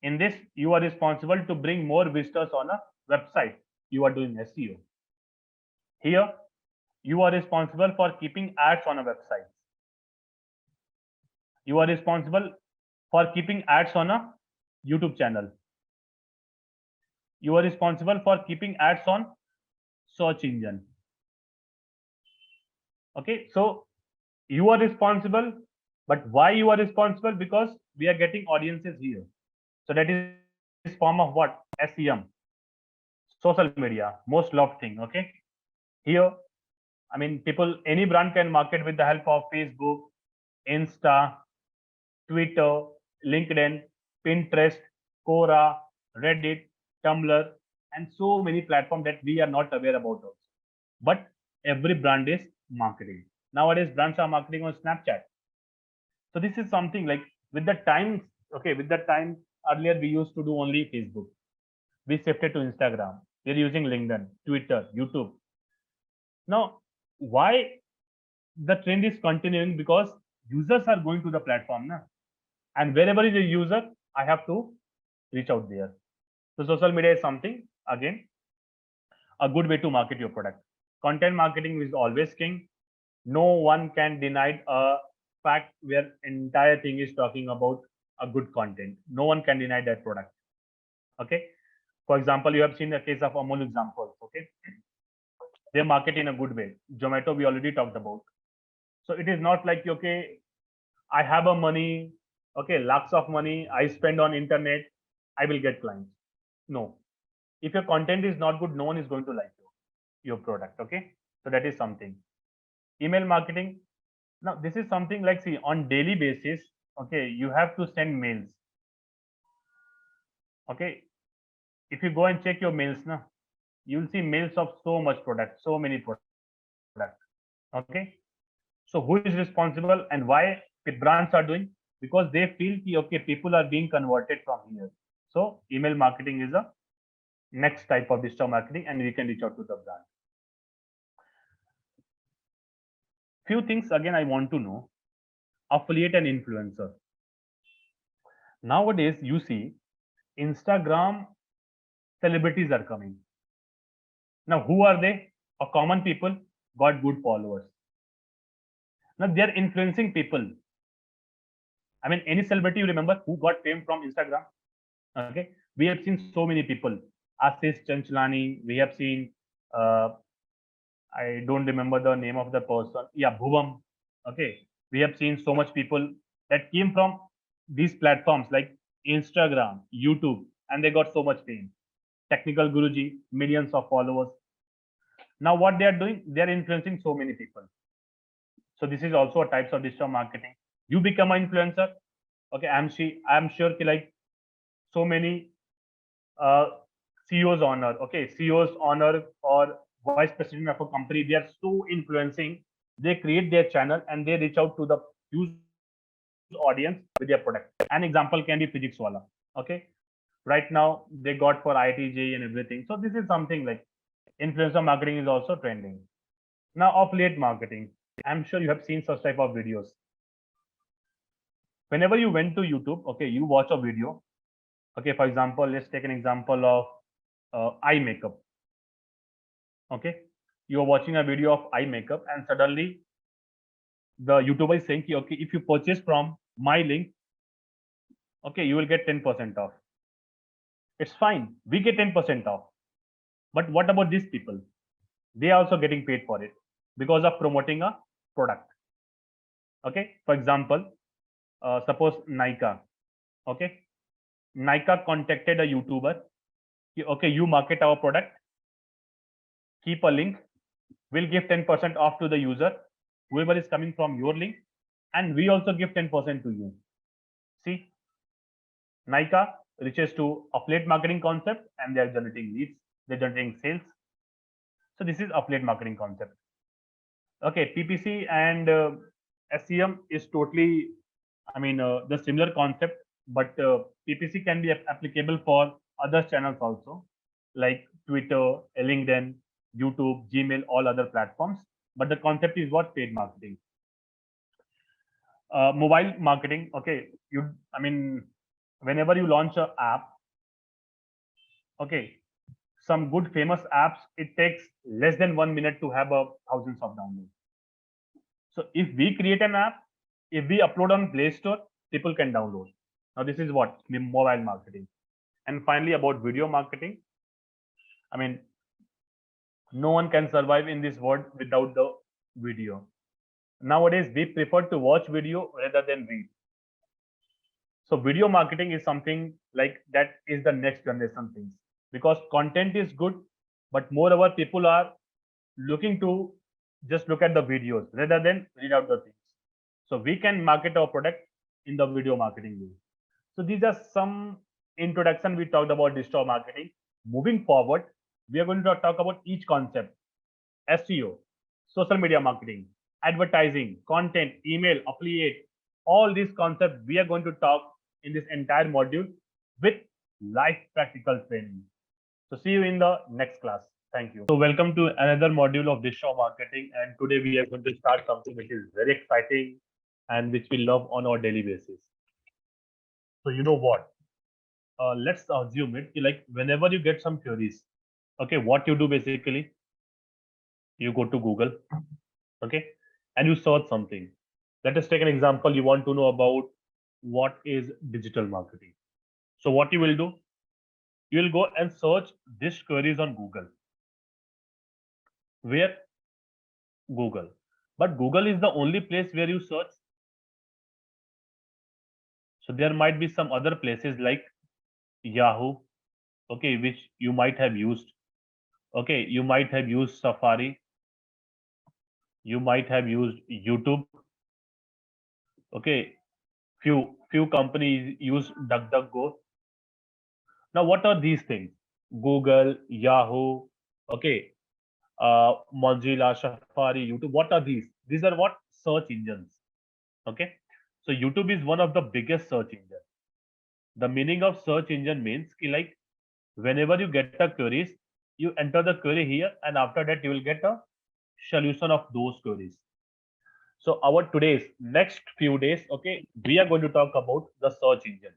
in this you are responsible to bring more visitors on a website. You are doing SEO. Here you are responsible for keeping ads on a website. You are responsible for keeping ads on a YouTube channel. You are responsible for keeping ads on search engine. Okay, so you are responsible, but why you are responsible? Because we are getting audiences here. So that is form of what? SEM, social media, most loved thing. Okay, here, I mean, people, any brand can market with the help of Facebook, Insta, Twitter, LinkedIn, Pinterest, Quora, Reddit, Tumblr, and so many platforms that we are not aware about also. But every brand is marketing. Nowadays, brands are marketing on Snapchat. So this is something like with the time, okay, with the time earlier we used to do only Facebook. We shifted to Instagram. We're using LinkedIn, Twitter, YouTube. Now, why the trend is continuing? Because users are going to the platform now. And wherever is a user, I have to reach out there. So social media is something, again, a good way to market your product. Content marketing is always king. No one can deny a fact where entire thing is talking about a good content. No one can deny that product. Okay. For example, you have seen the case of Amul example. Okay. They market in a good way. Zomato, we already talked about. So it is not like, okay, I have a money, okay, lakhs of money I spend on internet, I will get clients. No. If your content is not good, no one is going to like your product. Okay. So that is something. Email marketing. Now, this is something like, see, on daily basis, okay, you have to send mails. Okay. If you go and check your mails now, you will see mails of so much product, so many products. Okay. So who is responsible and why the brands are doing? because they feel ki, okay, people are being converted from here. So email marketing is a next type of digital marketing, and we can reach out to the brand. Few things again I want to know: affiliate and influencer. Nowadays, you see Instagram celebrities are coming. Now, who are they? A common people got good followers. Now they are influencing people. I mean, any celebrity you remember who got fame from Instagram? Okay, we have seen so many people. Ashish Chanchlani. We have seen. I don't remember the name of the person. Yeah, Bhuvam. Okay, we have seen so much people that came from these platforms like Instagram, YouTube, and they got so much fame. Technical Guruji, millions of followers. Now, what they are doing, they are influencing so many people. So this is also a types of digital marketing. You become an influencer. Okay, I'm sure ki like so many uh, CEOs honor. Okay, CEOs honor or vice president of a company. They are so influencing. They create their channel and they reach out to the huge audience with their product. An example can be physics wala. Okay, right now they got for IIT, JEE and everything. So this is something like influencer marketing is also trending. Now affiliate marketing. I'm sure you have seen such type of videos. Whenever you went to YouTube, okay, you watch a video. Okay, for example, let's take an example of eye makeup. Okay, you're watching a video of eye makeup and suddenly the YouTuber is saying, okay, if you purchase from my link, okay, you will get 10% off. It's fine. We get 10% off. But what about these people? They are also getting paid for it because of promoting a product. Okay, for example, suppose Nika. Okay, Nika contacted a YouTuber. Okay, you market our product, keep a link, we'll give 10% off to the user, whoever is coming from your link, and we also give 10% to you. See, Nika reaches to affiliate marketing concept and they are generating leads, they're generating sales. So this is affiliate marketing concept. Okay, PPC and SEM is totally, I mean, the similar concept, but PPC can be applicable for other channels also, like Twitter, LinkedIn, YouTube, Gmail, all other platforms. But the concept is what? Paid marketing. Mobile marketing. Okay, I mean, whenever you launch an app, okay, some good famous apps, it takes less than 1 minute to have thousands of downloads. So if we create an app, if we upload on Play Store, people can download. Now this is what? Mobile marketing. And finally, about video marketing. I mean, no one can survive in this world without the video. Nowadays, we prefer to watch video rather than read. So video marketing is something like that is the next generation things, because content is good, but moreover, people are looking to just look at the videos rather than read out the things. So we can market our product in the video marketing way. So these are some introduction we talked about digital marketing. Moving forward, we are going to talk about each concept: SEO, social media marketing, advertising, content, email, affiliate. All these concepts we are going to talk in this entire module with live practical training. So see you in the next class. Thank you. So welcome to another module of digital marketing, and today we are going to start something which is very exciting and which we love on our daily basis. So you know what? Let's assume it like whenever you get some queries, okay, what you do basically, you go to Google, okay, and you search something. Let us take an example. You want to know about what is digital marketing. So what you will do, you will go and search these queries on Google. Where? Google. But Google is the only place where you search. So there might be some other places like Yahoo, okay, which you might have used. Okay, you might have used Safari, you might have used YouTube. Okay, few companies use DuckDuckGo. Now, what are these things? Google, Yahoo, okay, Mozilla, Safari, YouTube. What are these? These are what? Search engines. Okay. So YouTube is one of the biggest search engine. The meaning of search engine means ki like whenever you get a queries, you enter the query here, and after that you will get a solution of those queries. So our today's next few days, okay, we are going to talk about the search engine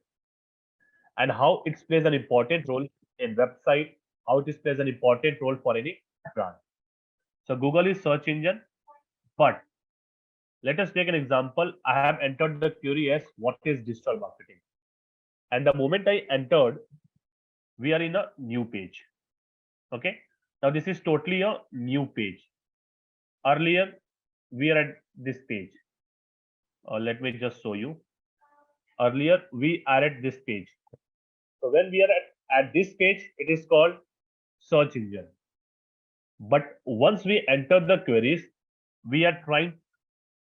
and how it plays an important role in website, how it plays an important role for any brand. So Google is search engine, but let us take an example. I have entered the query as what is digital marketing, and the moment I entered, we are in a new page. Okay, now this is totally a new page. Earlier we are at this page. Let me just show you. Earlier we are at this page. So when we are at this page, it is called search engine. But once we enter the queries, we are trying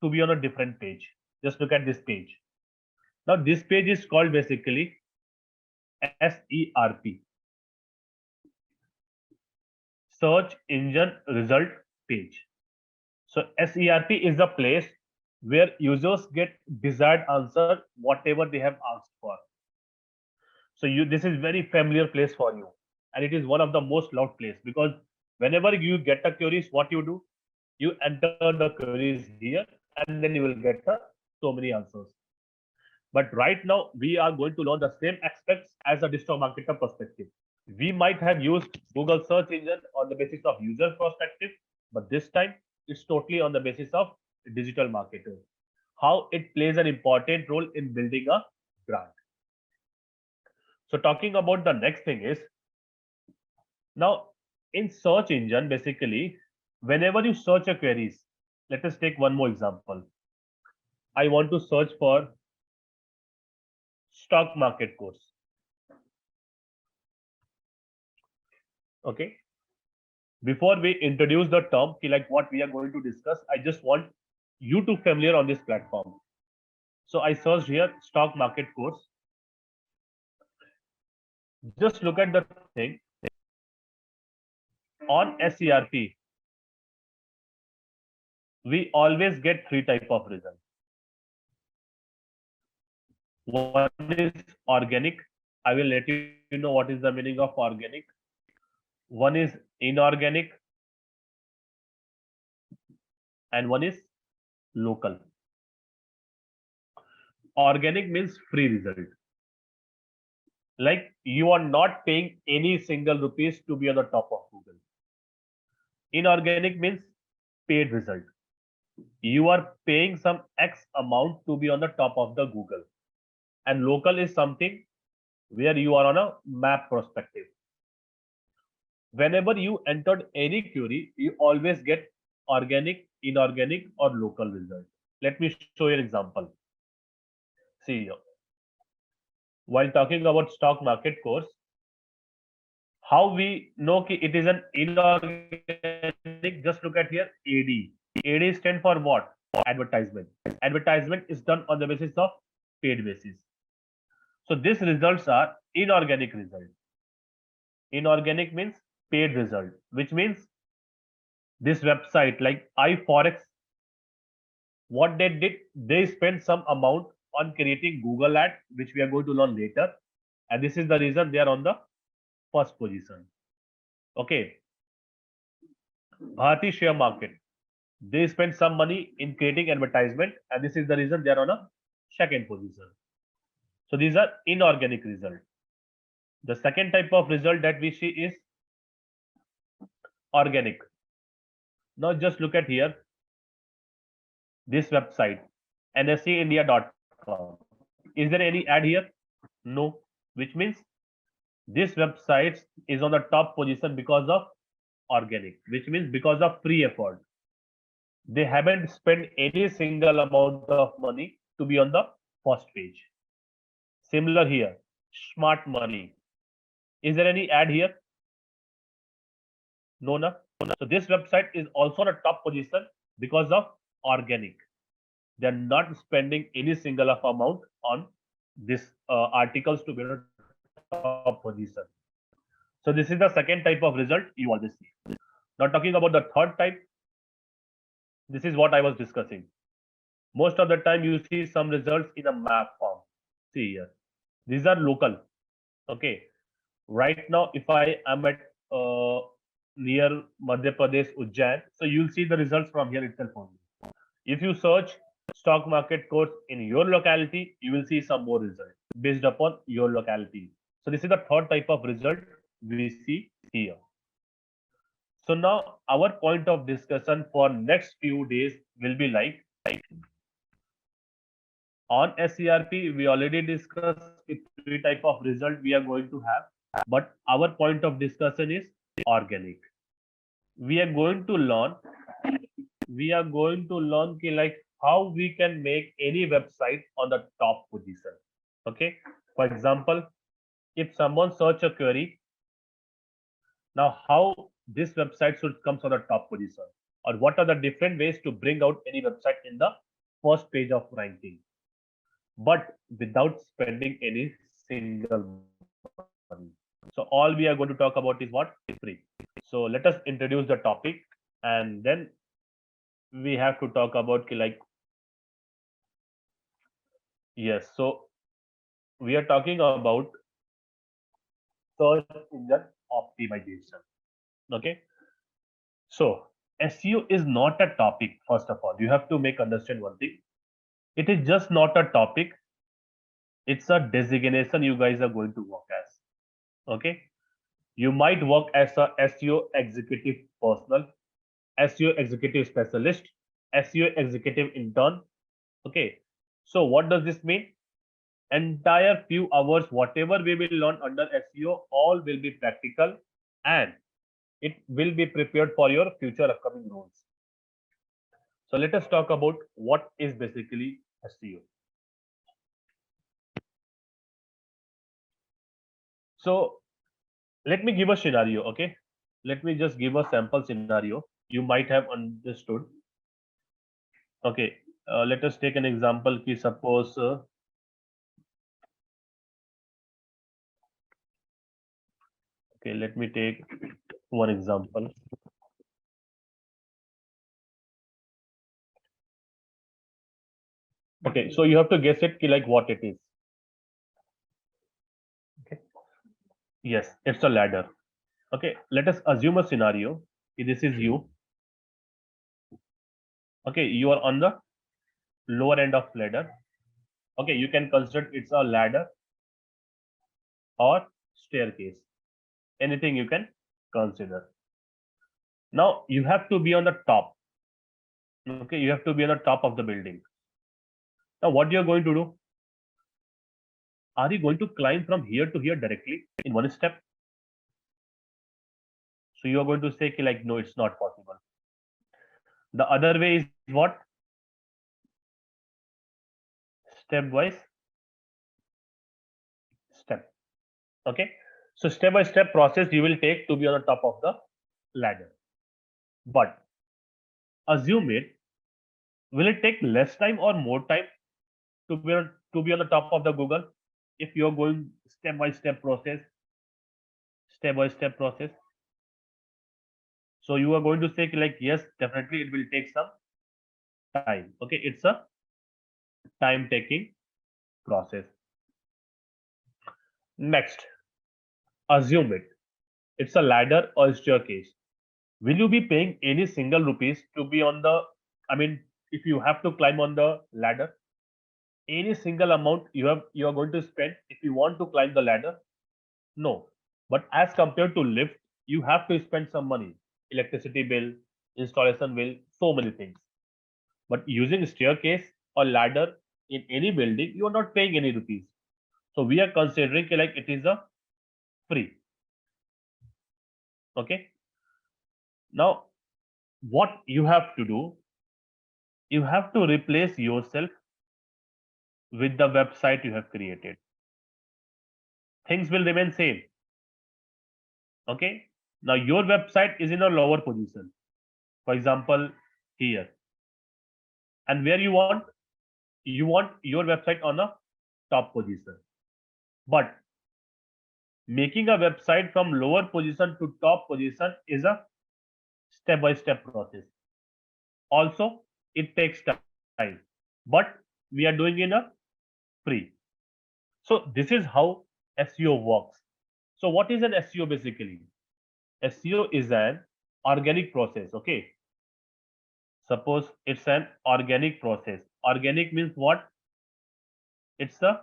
to be on a different page. Just look at this page. Now this page is called basically SERP, search engine result page. So SERP is the place where users get desired answer whatever they have asked for. So this is very familiar place for you, and it is one of the most loved place because whenever you get a queries, what you enter the queries here, and then you will get so many answers. But right now we are going to learn the same aspects as a digital marketer perspective. We might have used Google search engine on the basis of user perspective, but this time it's totally on the basis of digital marketer, how it plays an important role in building a brand. So talking about the next thing is, now in search engine, basically, whenever you search a queries, let us take one more example. I want to search for stock market course. Okay. Before we introduce the term, like what we are going to discuss, I just want you to familiar on this platform. So I searched here stock market course. Just look at the thing on SERP. We always get three type of results. One is organic. I will let you know what is the meaning of organic. One is inorganic, and one is local. Organic means free result. Like you are not paying any single rupees to be on the top of Google. Inorganic means paid result. You are paying some X amount to be on the top of the Google. And local is something where you are on a map perspective. Whenever you entered any query, you always get organic, inorganic, or local result. Let me show you an example. See here. While talking about stock market course, how we know it is an inorganic? Just look at here, AD. AD stand for what? Advertisement. Advertisement is done on the basis of paid basis. So these results are inorganic result. Inorganic means paid result, which means this website like iForex, what they did, they spent some amount on creating Google ad, which we are going to learn later. And this is the reason they are on the first position. Okay. Bharati share market, they spent some money in creating advertisement, and this is the reason they are on a second position. So these are inorganic result. The second type of result that we see is organic. Now just look at here, this website, nseindia.com. Is there any ad here? No, which means this website is on the top position because of organic, which means because of free effort. They haven't spent any single amount of money to be on the first page. Similar here, smart money. Is there any ad here? No, no. So this website is also on a top position because of organic. They're not spending any single of amount on this articles to be on a top position. So this is the second type of result you always see. Now talking about the third type, this is what I was discussing. Most of the time you see some results in a map form. See here, these are local. Okay, right now if I am at near Madhya Pradesh, Ujjain, so you'll see the results from here itself only. If you search stock market course in your locality, you will see some more results based upon your locality. So this is the third type of result we see here. So now our point of discussion for next few days will be like on SERP, we already discussed the three type of result we are going to have, but our point of discussion is organic. We are going to learn. We are going to learn like how we can make any website on the top position. Okay. For example, if someone search a query, now how this website should come on the top position, or what are the different ways to bring out any website in the first page of ranking, but without spending any single money. So all we are going to talk about is what? Free. So let us introduce the topic, and then we have to talk about like, yes. So we are talking about search engine optimization. Okay. So SEO is not a topic. First of all, you have to make understand one thing. It is just not a topic. It's a designation you guys are going to work as. Okay. You might work as a SEO executive personal, SEO executive specialist, SEO executive intern. Okay. So what does this mean? Entire few hours, whatever we will learn under SEO, all will be practical and it will be prepared for your future upcoming roles. So let us talk about what is basically SEO. So let me give a scenario. Okay. Let me just give a sample scenario. You might have understood. Okay. Let us take an example. Ki suppose okay, let me take one example. Okay, so you have to guess it like what it is. Okay. Yes, it's a ladder. Okay, let us assume a scenario. This is you. Okay, you are on the lower end of ladder. Okay, you can consider it's a ladder or staircase. Anything you can consider. Now you have to be on the top. Okay, you have to be on the top of the building. Now what you are going to do? Are you going to climb from here to here directly in one step? So you are going to say like no, it's not possible. The other way is what? Stepwise step. Okay, so step by step process you will take to be on the top of the ladder. But assume it, will it take less time or more time to be on the top of the Google if you're going step by step process? So you are going to say like yes, definitely it will take some time. Okay, it's a time taking process. Next, assume it's a ladder or staircase. Will you be paying any single rupees to be on the, I mean, if you have to climb on the ladder, any single amount you are going to spend if you want to climb the ladder? No. But as compared to lift, you have to spend some money. Electricity bill, installation bill, so many things. But using staircase or ladder in any building, you are not paying any rupees. So we are considering like it is a free. Okay. Now, what you have to do, you have to replace yourself with the website you have created. Things will remain same. Okay. Now your website is in a lower position. For example, here. And where you want your website on a top position. But making a website from lower position to top position is a step by step process. Also, it takes time. but we are doing in a free. So this is how SEO works. So what is an SEO basically? SEO is an organic process. Okay. Suppose it's an organic process. Organic means what? It's a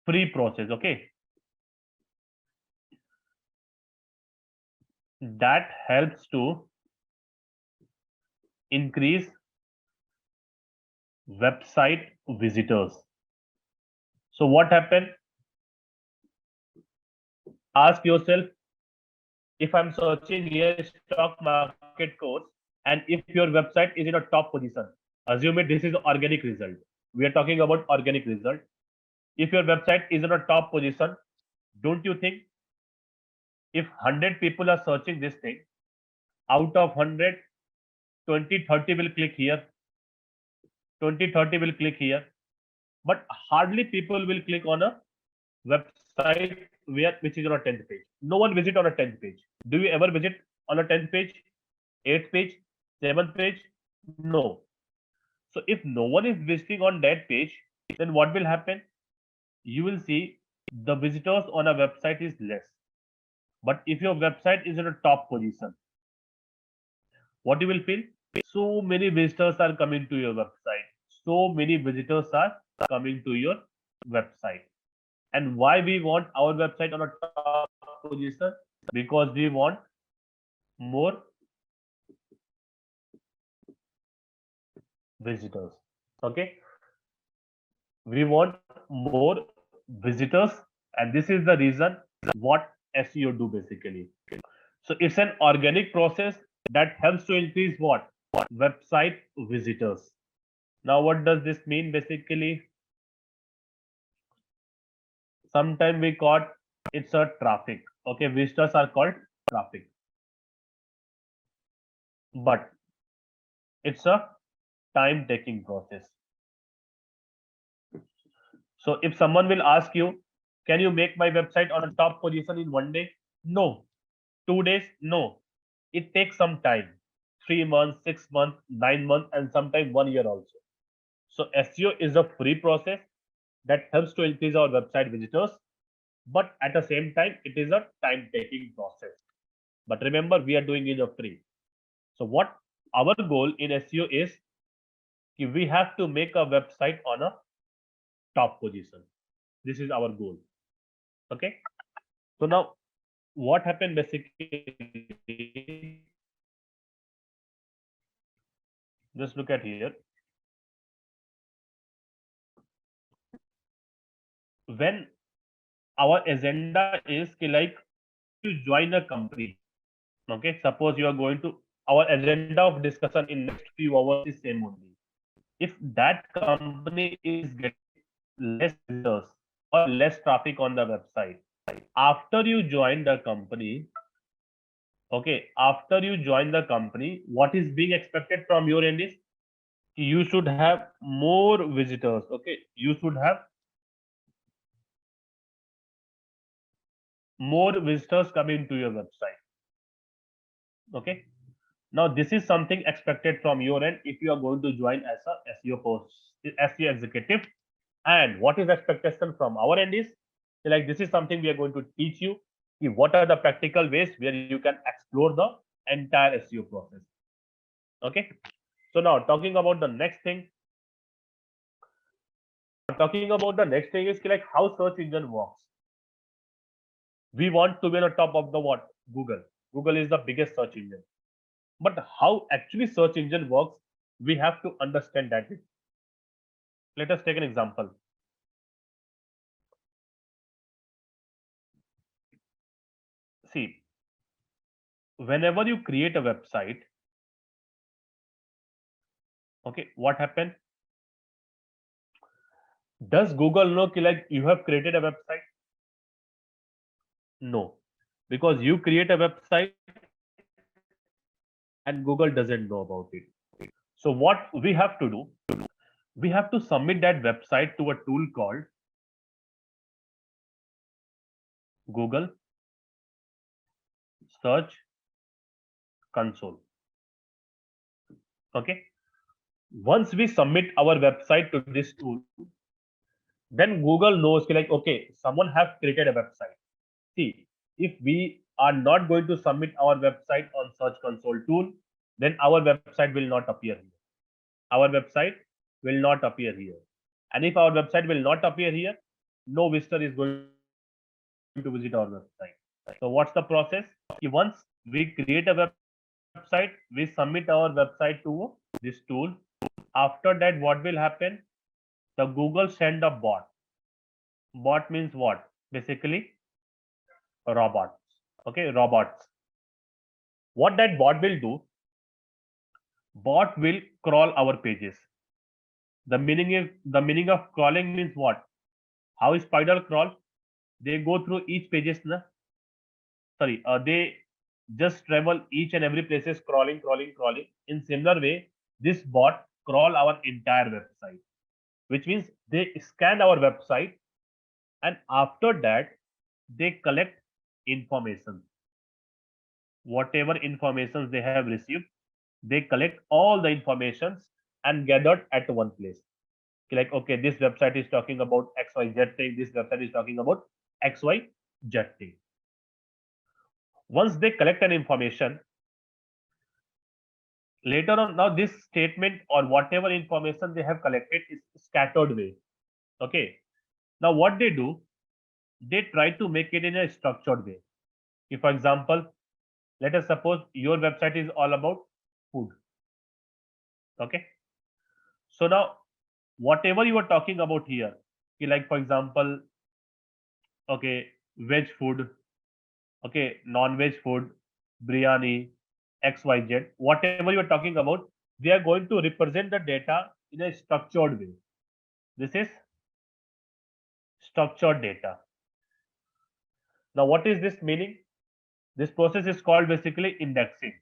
free process. Okay. That helps to increase website visitors. So what happened? Ask yourself, if I'm searching here stock market course and if your website is in a top position, assume it this is organic result. We are talking about organic result. If your website is in a top position, don't you think if 100 people are searching this thing, out of 100, 20, 30 will click here, 20, 30 will click here, but hardly people will click on a website where which is on a 10th page. No one visit on a 10th page. Do you ever visit on a 10th page, 8th page, 7th page? No. So if no one is visiting on that page, then what will happen? You will see the visitors on a website is less. But if your website is in a top position, what you will feel? So many visitors are coming to your website. So many visitors are coming to your website. And why we want our website on a top position? Because we want more visitors. Okay, we want more visitors, and this is the reason what SEO do basically. So it's an organic process that helps to increase what? Website visitors. Now, what does this mean basically? Sometimes we call it's a traffic. Okay, visitors are called traffic, but it's a time taking process. So if someone will ask you, can you make my website on a top position in 1 day? No. 2 days? No. It takes some time. 3 months, 6 months, 9 months, and sometimes 1 year also. So SEO is a free process that helps to increase our website visitors, but at the same time, it is a time taking process. But remember, we are doing it for free. So what our goal in SEO is, we have to make a website on a top position. This is our goal. Okay. So now what happened basically? Just look at here. When our agenda is like to join a company. Okay. Suppose you are going to, our agenda of discussion in next few hours is same only. If that company is getting less visitors or less traffic on the website, after you join the company, okay, after you join the company, what is being expected from your end is you should have more visitors. Okay, you should have more visitors coming to your website. Okay, now this is something expected from your end if you are going to join as a SEO post, SEO executive. And what is expectation from our end is like this is something we are going to teach you. What are the practical ways where you can explore the entire SEO process? Okay. So now talking about the next thing. Talking about the next thing is like how search engine works. We want to be on the top of the what? Google. Google is the biggest search engine. But how actually search engine works, we have to understand that. Let us take an example. See, whenever you create a website, okay, what happened? Does Google know like you have created a website? No, because you create a website and Google doesn't know about it. So what we have to do, we have to submit that website to a tool called Google Search Console. Okay. once we submit our website to this tool, then Google knows like, okay, someone have created a website. See, if we are not going to submit our website on Search Console tool, then our website will not appear here. Our website will not appear here. And if our website will not appear here, no visitor is going to visit our website. So what's the process? Once we create a website, we submit our website to this tool. After that, what will happen? The Google send a bot. Bot means what? Basically, robots. Okay, robots. What that bot will do? Bot will crawl our pages. The meaning of crawling means what? How is spider crawl? They go through each pages, na? Sorry, they just travel each and every places, crawling. In similar way, this bot crawl our entire website, which means they scan our website, and after that they collect information. Whatever informations they have received, they collect all the informations and gathered at one place. Like, okay, this website is talking about XYZ thing, this website is talking about XYZ thing. Once they collect an information, later on, now this statement or whatever information they have collected is scattered way. Okay. Now what they do, they try to make it in a structured way. If, for example, let us suppose your website is all about food. Okay. So now whatever you are talking about here, like for example, okay, veg food, okay, non-veg food, biryani, XYZ, whatever you are talking about, we are going to represent the data in a structured way. This is structured data. Now, what is this meaning? This process is called basically indexing.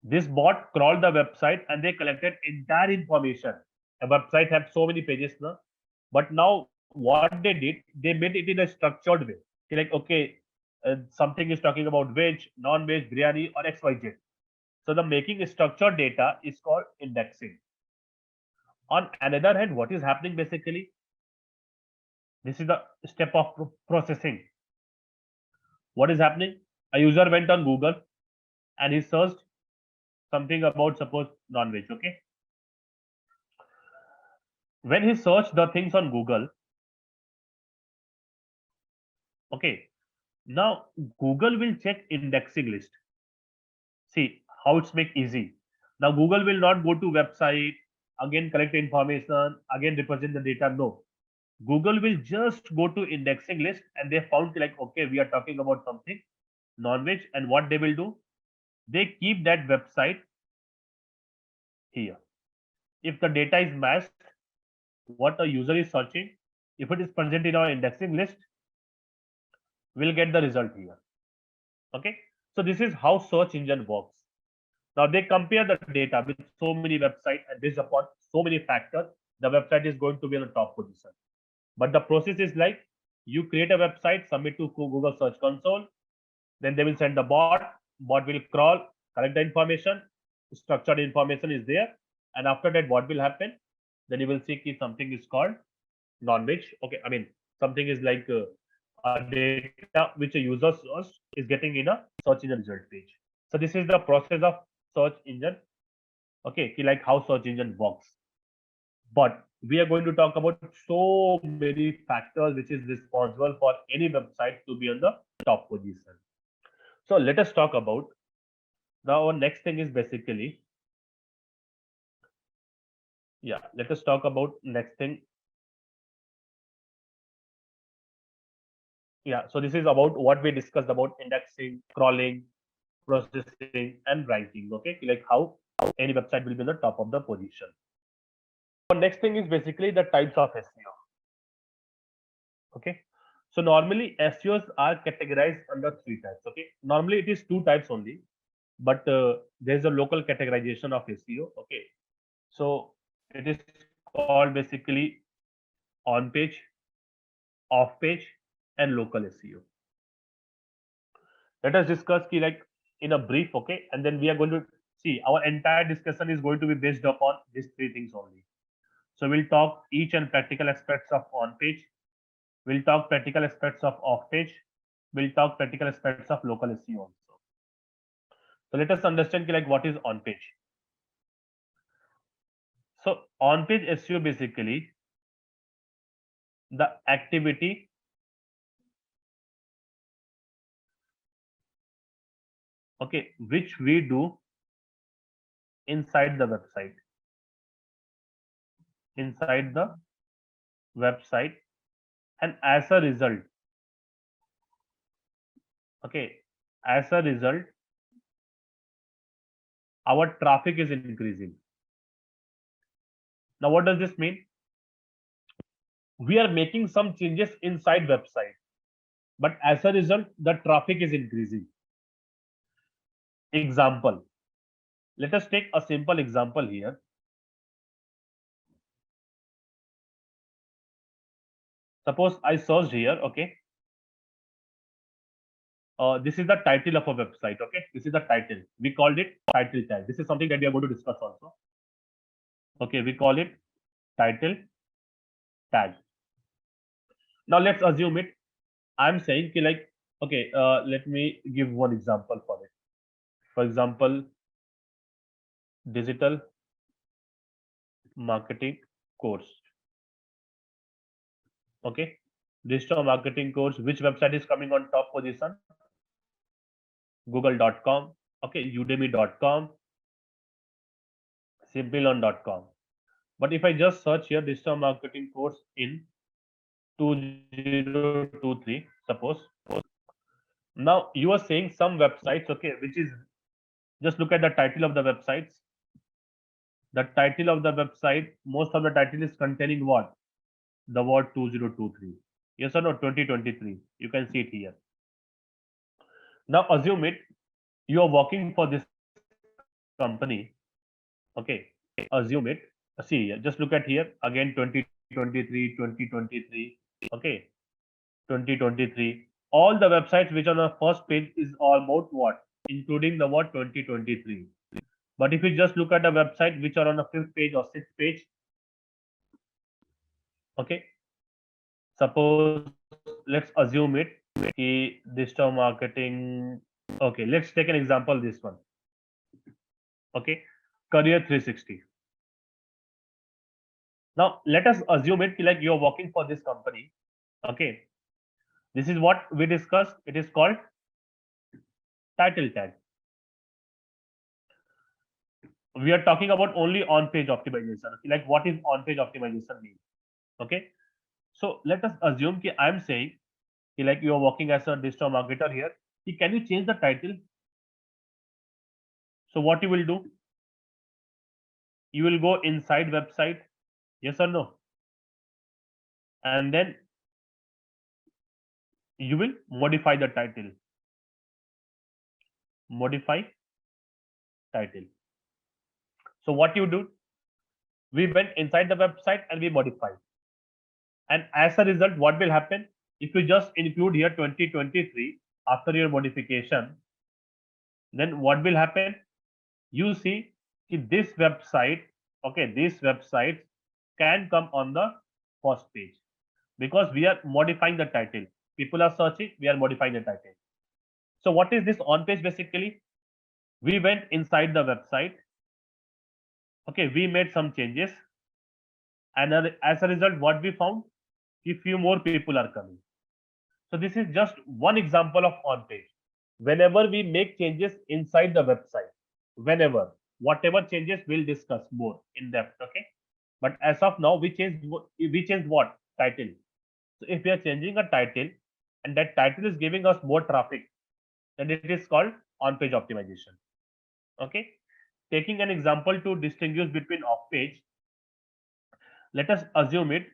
This bot crawled the website and they collected entire information. A website has so many pages now, but now what they did, they made it in a structured way. Like, okay, something is talking about veg, non-veg, biryani, or XYZ. So the making structured data is called indexing. On another hand, what is happening basically? This is the step of processing. What is happening? A user went on Google and he searched something about, suppose, non-veg. Okay. When he searched the things on Google, okay, now Google will check indexing list. See how it's make easy. Now Google will not go to website, again collect information, again represent the data. No. Google will just go to indexing list and they found like, okay, we are talking about something non-veg, and what they will do? They keep that website here. If the data is matched, what a user is searching, if it is present in our indexing list, we'll get the result here. Okay. So this is how search engine works. Now they compare the data with so many websites, and based upon so many factors, the website is going to be in the top position. But the process is like, you create a website, submit to Google Search Console, then they will send the bot. Bot will crawl, collect the information, structured information is there, and after that, what will happen? Then you will see if something is called non-veg. Okay, I mean something is like data which a user search is getting in a search engine result page. So this is the process of search engine. Okay, like how search engine works. But we are going to talk about so many factors which is responsible for any website to be on the top position. So let us talk about now. Our next thing is basically, yeah, let us talk about next thing. Yeah, so this is about what we discussed about indexing, crawling, processing, and ranking. Okay, like how any website will be on the top of the position. So next thing is basically the types of SEO. Okay, so normally SEOs are categorized under three types. Okay, normally it is two types only, but there's a local categorization of SEO. Okay, so it is called basically on page, off page, and local SEO. Let us discuss key like in a brief. Okay, and then we are going to See, our entire discussion is going to be based upon these three things only. So we'll talk each and practical aspects of on page. We'll talk practical aspects of off page. We'll talk practical aspects of local SEO also. So let us understand like what is on page. So on page SEO basically the activity which we do inside the website. Inside the website, and as a result, as a result, our traffic is increasing. Now, what does this mean? We are making some changes inside website, but as a result, the traffic is increasing. Example. Let us take a simple example here. Suppose I searched here, this is the title of a website, this is the title. We called it title tag. This is something that we are going to discuss also. We call it title tag. Now let's assume it. I'm saying like, let me give one example for it. For example, digital marketing course. Digital marketing course. Which website is coming on top position? Google.com. Udemy.com. Simplelearn.com. But if I just search here digital marketing course in 2023, suppose. Now you are saying some websites, which is, just look at the title of the websites. The title of the website, most of the title is containing what? The word 2023. Yes or no? 2023. You can see it here. Now assume it, you are working for this company. Assume it. See, just look at here again 2023, 2023. 2023. All the websites which are on the first page is all about what? Including the word 2023. But if you just look at the website which are on the 5th page or 6th page, suppose let's assume it digital marketing. Let's take an example, this one. Career 360. Now let us assume it like you're working for this company. This is what we discussed. It is called title tag. We are talking about only on-page optimization. Like what is on-page optimization mean? So let us assume that I'm saying like you are working as a digital marketer here. Can you change the title? So what you will do? You will go inside website, yes or no? And then you will modify the title. Modify title. So what you do? We went inside the website and we modified. And as a result, what will happen? If you just include here 2023 after your modification, then what will happen? You see this website, this website can come on the first page because we are modifying the title. People are searching, we are modifying the title. So what is this on page basically? We went inside the website. We made some changes. And as a result, what we found? A few more people are coming. So this is just one example of on page. Whenever we make changes inside the website, whatever changes we'll discuss more in depth. But as of now, we changed what? Title. So if we are changing a title and that title is giving us more traffic, then it is called on-page optimization. Taking an example to distinguish between off-page, let us assume it.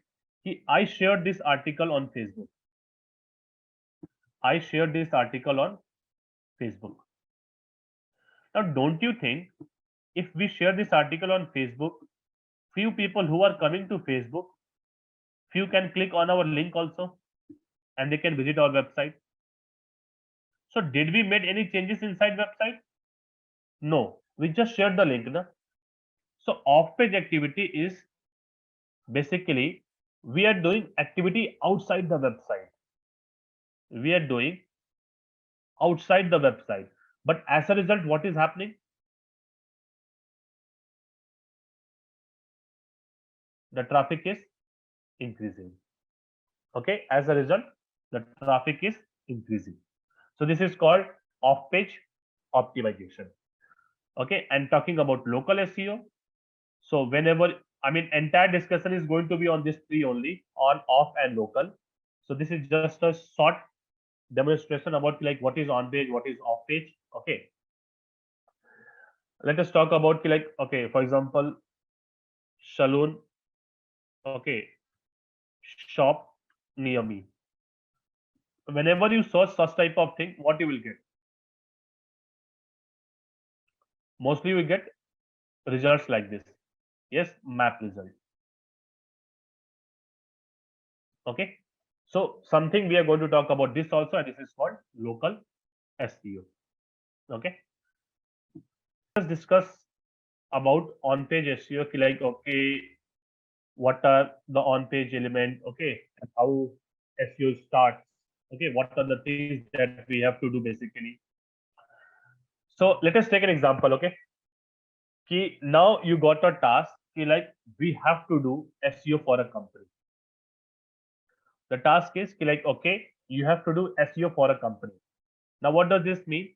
I shared this article on Facebook. I shared this article on Facebook. Now, don't you think if we share this article on Facebook, few people who are coming to Facebook, few can click on our link also and they can visit our website. So did we make any changes inside website? No. We just shared the link, na? So off-page activity is basically we are doing activity outside the website. We are doing outside the website, but as a result, what is happening? The traffic is increasing. Okay, as a result, the traffic is increasing. So this is called off-page optimization. Okay, and talking about local SEO. So whenever, I mean, entire discussion is going to be on this three only, on, off, and local. So this is just a short demonstration about like what is on page, what is off page. Okay, let us talk about like, okay, for example, saloon. Okay, shop near me. Whenever you search such type of thing, what you will get? Mostly we get results like this. Yes, map result. Okay, so something we are going to talk about this also, and this is called local SEO. Okay, let's discuss about on-page SEO. Like, okay, what are the on-page element? Okay, and how SEO starts. Okay, what are the things that we have to do basically? So let us take an example. Okay, now you got a task. Like we have to do SEO for a company. The task is like, okay, you have to do SEO for a company. Now, what does this mean?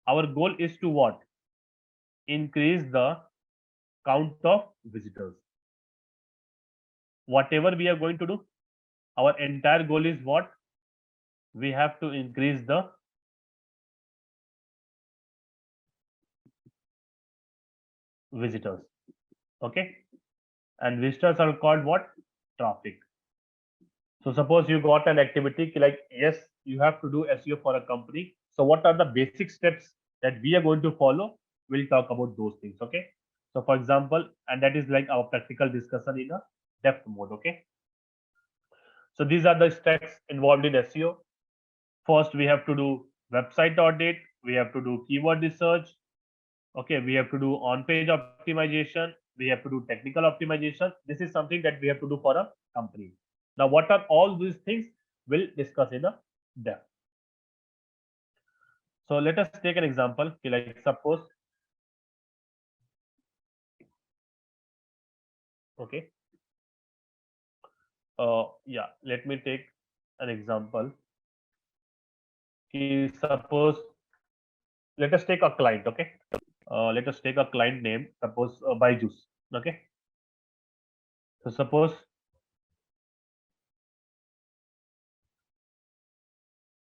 Our goal is to what? Increase the count of visitors. Whatever we are going to do, our entire goal is what? We have to increase the visitors. Okay, and visitors are called what? Traffic. So suppose you got an activity like, yes, you have to do SEO for a company. So what are the basic steps that we are going to follow? We'll talk about those things. Okay, so for example, and that is like our practical discussion in a depth mode. Okay, so these are the steps involved in SEO. First, we have to do website audit. We have to do keyword research. Okay, we have to do on-page optimization. We have to do technical optimization. This is something that we have to do for a company. Now, what are all these things? We'll discuss in a depth. So let us take an example. Like suppose, okay, yeah, let me take an example. Suppose, let us take a client. Okay, let us take a client name. Suppose Byju's. Okay, so suppose,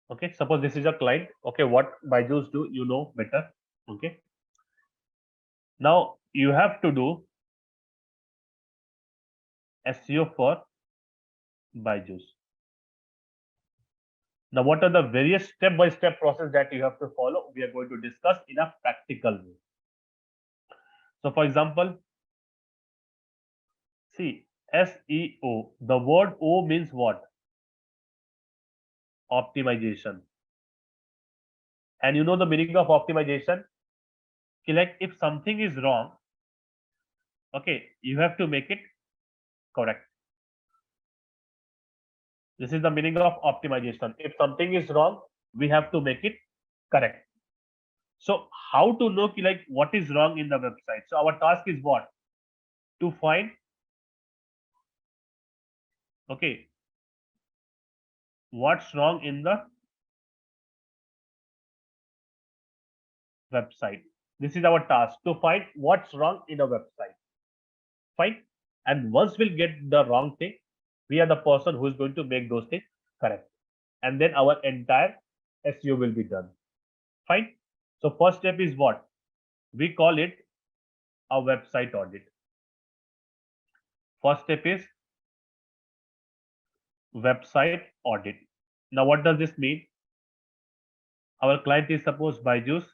okay, suppose this is a client. Okay, what Byju's do, you know better. Okay, now you have to do SEO for Byju's. Now, what are the various step-by-step process that you have to follow? We are going to discuss in a practical way. So, for example, see, SEO, the word O means what? Optimization. And you know the meaning of optimization? Like if something is wrong, okay, you have to make it correct. This is the meaning of optimization. If something is wrong, we have to make it correct. So how to know like what is wrong in the website? So our task is what? To find, okay, what's wrong in the website. This is our task, to find what's wrong in a website. Fine. And once we'll get the wrong thing, we are the person who is going to make those things correct. And then our entire SEO will be done. Fine. So first step is what? We call it a website audit. First step is website audit. Now, what does this mean? Our client is suppose Byju's.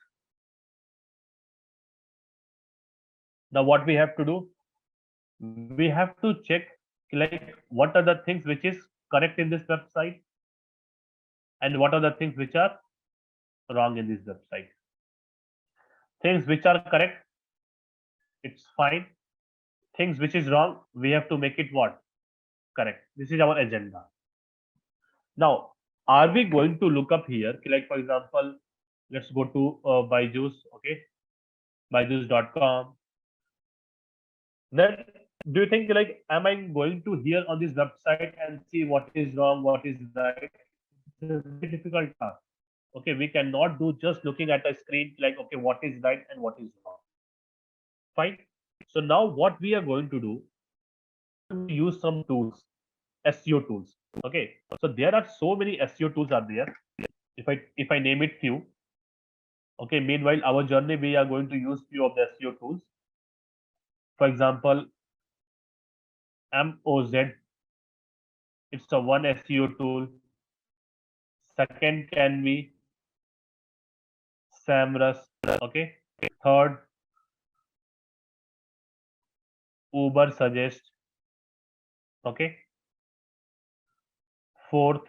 Now, what we have to do? We have to check like what are the things which is correct in this website and what are the things which are wrong in this website. Things which are correct, it's fine. Things which is wrong, we have to make it what? Correct. This is our agenda. Now, are we going to look up here? Like for example, let's go to Byju's, okay, Byju's.com. Then, do you think like, am I going to here on this website and see what is wrong, what is right? It's a very difficult task. Okay, we cannot do just looking at a screen like, okay, what is right and what is wrong. Fine. So now what we are going to do, use some tools, SEO tools. Okay, so there are so many SEO tools are there. If I name it few, okay. Meanwhile, our journey we are going to use few of the SEO tools. For example, MOZ, it's a one SEO tool. Second can be SEMrush, okay. Third, Uber Suggest, okay. Fourth,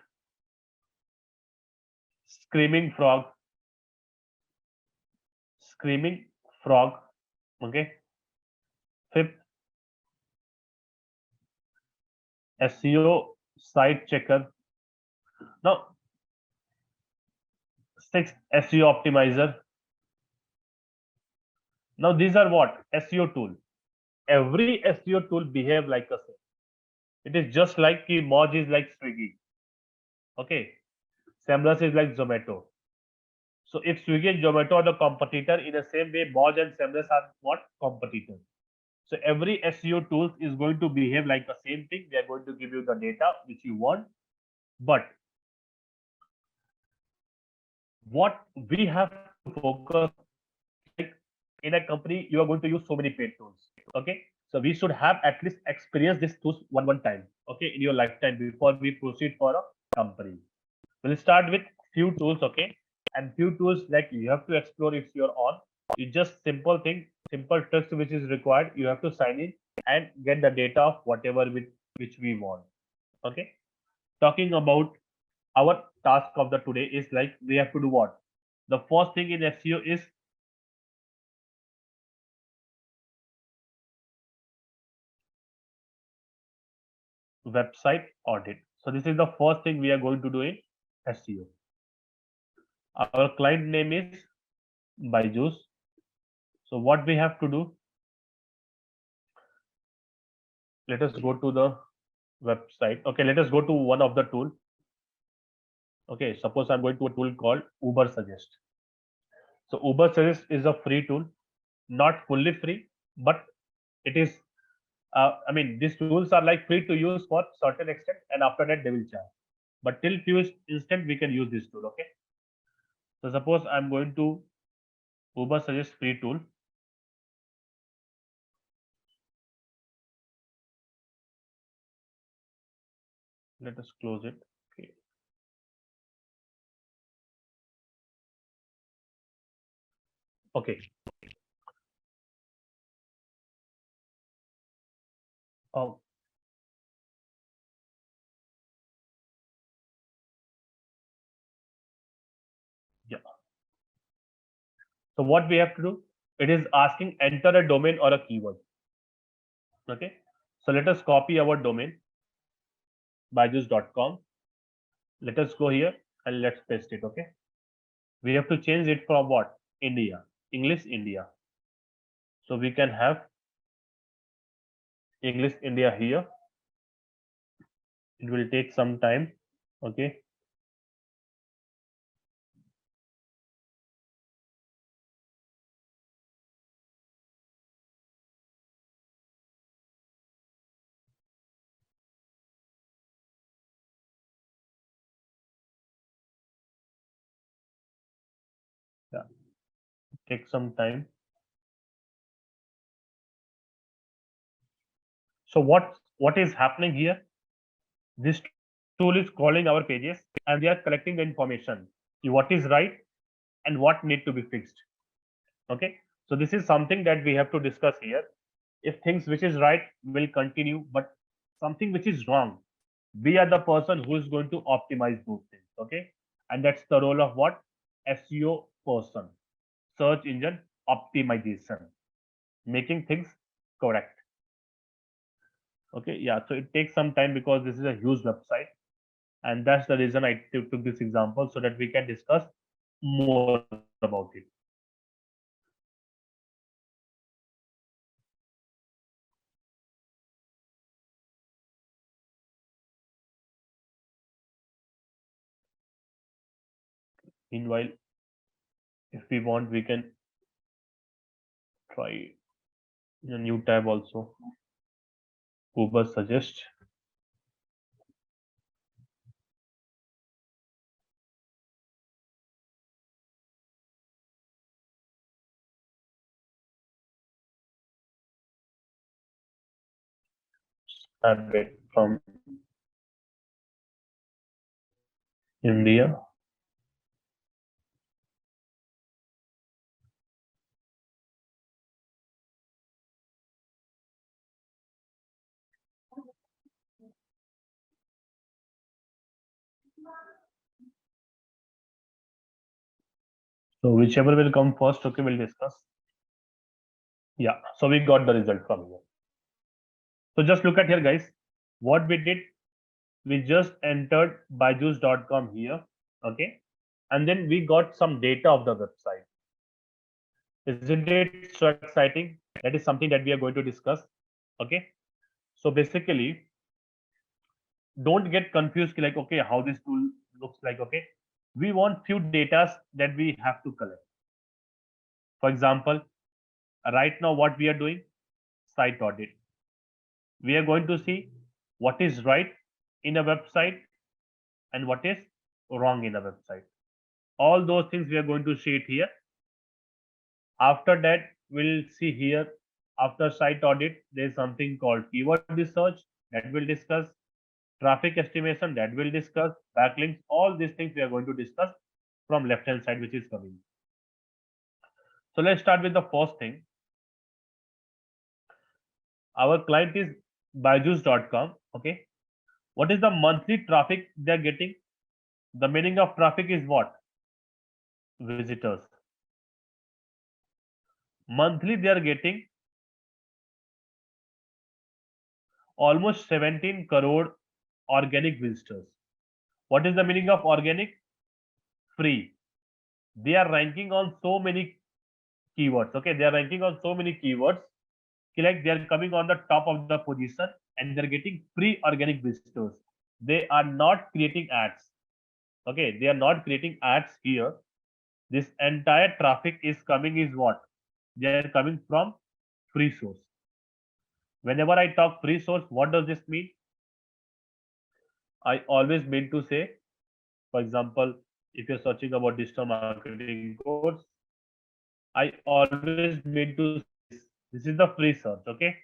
Screaming Frog, Screaming Frog, okay. Fifth, SEO Site Checker. Now, sixth, SEO Optimizer. Now, these are what? SEO tool. Every SEO tool behave like a same. It is just like Moj is like Swiggy. Okay. SEMrush is like Zomato. So if Swiggy and Zomato are the competitor, in the same way, Moj and SEMrush are what? Competitors. So every SEO tool is going to behave like the same thing. They are going to give you the data which you want. But what we have to focus, like in a company, you are going to use so many paid tools. Okay. So we should have at least experienced this tools one time. Okay, in your lifetime before we proceed for a company. We'll start with few tools, okay? And few tools like you have to explore if you're on. It's just simple thing, simple tricks which is required. You have to sign in and get the data of whatever which we want. Okay. Talking about our task of the today is like we have to do what? The first thing in SEO is website audit. So this is the first thing we are going to do in SEO. Our client name is Byju's. So what we have to do, let us go to the website. Okay, let us go to one of the tool. Okay, suppose I'm going to a tool called Uber Suggest. So Uber Suggest is a free tool, not fully free, but it is. I mean, these tools are like free to use for certain extent, and after that they will charge. But till few instant we can use this tool. Okay. So suppose I'm going to Uber Suggest free tool. Let us close it. Okay. Okay. Oh, yeah. So what we have to do? It is asking enter a domain or a keyword. Okay. So let us copy our domain, byju's.com. Let us go here and let's paste it. Okay. We have to change it from what? India, English India. So we can have English India here. It will take some time. Okay. Yeah. Take some time. So what is happening here? This tool is calling our pages and we are collecting the information. What is right and what need to be fixed. Okay. So this is something that we have to discuss here. If things which is right will continue, but something which is wrong, we are the person who is going to optimize those things. Okay. And that's the role of what? SEO person, search engine optimization, making things correct. Okay, yeah. So it takes some time because this is a huge website, and that's the reason I took this example so that we can discuss more about it. Meanwhile, if we want, we can try a new tab also. Uber suggest. Tablet from India. So whichever will come first, okay, we'll discuss. Yeah, so we got the result from here. So just look at here, guys. What we did, we just entered Byju's.com here, okay, and then we got some data of the website. Isn't it so exciting? That is something that we are going to discuss. Okay, so basically, don't get confused like, okay, how this tool looks like. Okay, we want few data that we have to collect. For example, right now what we are doing, site audit. We are going to see what is right in a website and what is wrong in a website. All those things we are going to see it here. After that, we'll see here, after site audit, there is something called keyword research that we'll discuss, traffic estimation that we'll discuss, backlinks, all these things we are going to discuss from left hand side, which is coming. So let's start with the first thing. Our client is Byju's.com. Okay. What is the monthly traffic they're getting? The meaning of traffic is what? Visitors. Monthly they are getting almost 17 crore organic visitors. What is the meaning of organic? Free. They are ranking on so many keywords. Okay, they are ranking on so many keywords. Like they are coming on the top of the position and they're getting free organic visitors. They are not creating ads. Okay, they are not creating ads here. This entire traffic is coming is what? They are coming from free source. Whenever I talk free source, what does this mean? I always mean to say, for example, if you're searching about digital marketing course, I always mean to say this is the free search. Okay,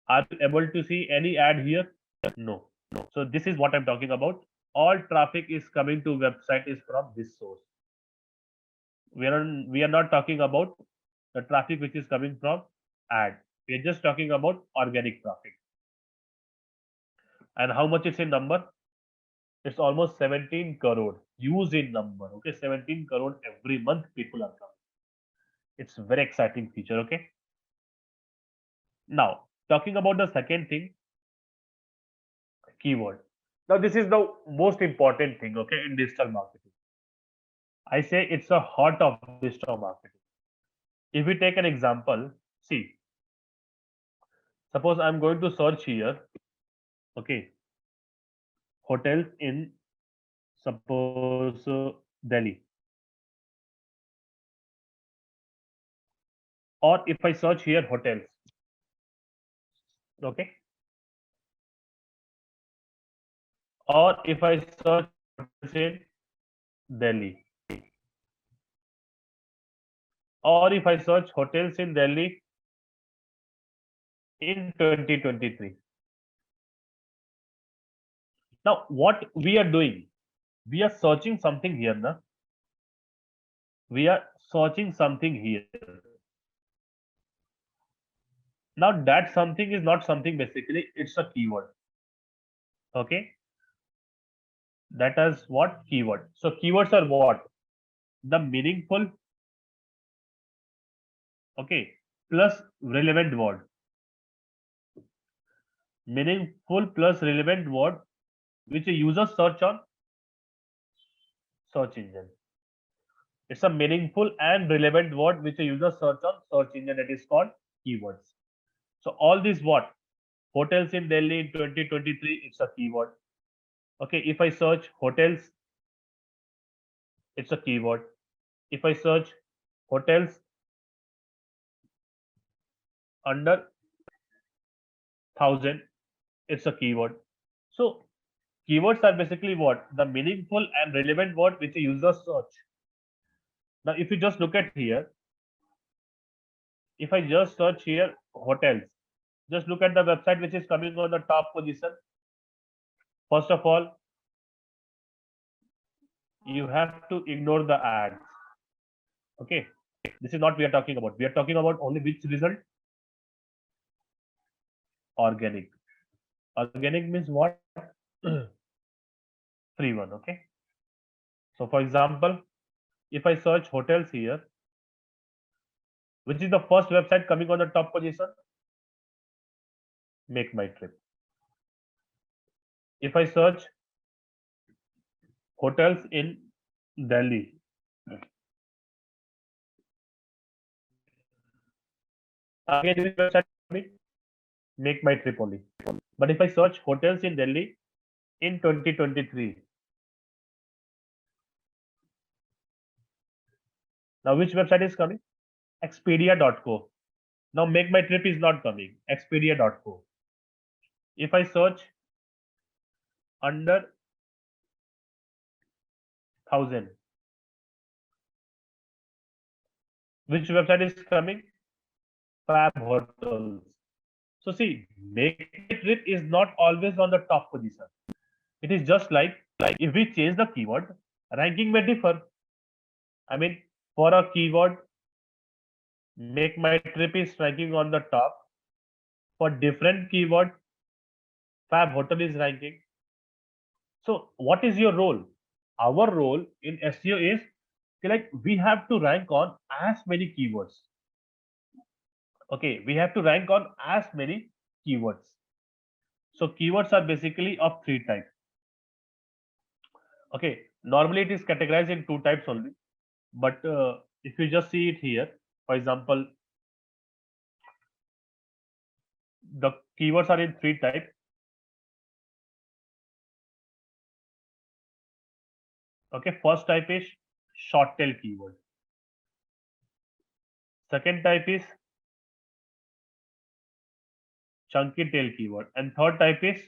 are you able to see any ad here? No. So this is what I'm talking about. All traffic is coming to website is from this source. We are not talking about the traffic which is coming from ad. We are just talking about organic traffic. And how much is in number? It's almost 17 crore used in number. Okay, 17 crore every month people are coming. It's very exciting feature. Okay. Now talking about the second thing, keyword. Now this is the most important thing. Okay, in digital marketing, I say it's a heart of digital marketing. If we take an example, see, suppose I'm going to search here. Okay, hotels in suppose Delhi, or if I search here hotels, okay, or if I search hotels in Delhi, or if I search hotels in Delhi in 2023. Now, what we are doing, we are searching something here, na? We are searching something here. Now, that something is not something basically, it's a keyword. Okay, that is what keyword. So, keywords are what? The meaningful Okay, plus relevant word. Meaningful plus relevant word which a user search on search engine. It's a meaningful and relevant word which a user search on search engine, that is called keywords. So all these what? Hotels in Delhi in 2023, it's a keyword. Okay, if I search hotels, it's a keyword. If I search hotels under 1,000, it's a keyword. So keywords are basically what? The meaningful and relevant word which a user search. Now, if you just look at here, if I just search here hotels, just look at the website which is coming on the top position. First of all, you have to ignore the ads. Okay, this is not we are talking about. We are talking about only which result? Organic. Organic means what? Free one. Okay. So, for example, if I search hotels here, which is the first website coming on the top position? Make My Trip. If I search hotels in Delhi, again which website coming? Make My Trip only. But if I search hotels in Delhi in 2023, now which website is coming? Expedia.co. Now Make My Trip is not coming. Expedia.co. If I search under 1,000, which website is coming? Fab Hotels. So see, Make My Trip is not always on the top position. It is just like if we change the keyword, ranking may differ. I mean, for a keyword, Make My Trip is ranking on the top. For different keyword, Fab Hotel is ranking. So what is your role? Our role in SEO is like we have to rank on as many keywords. Okay, we have to rank on as many keywords. So keywords are basically of three types. Okay, normally it is categorized in two types only. But if you just see it here, for example, the keywords are in three types. Okay, first type is short tail keyword. Second type is chunky tail keyword. And third type is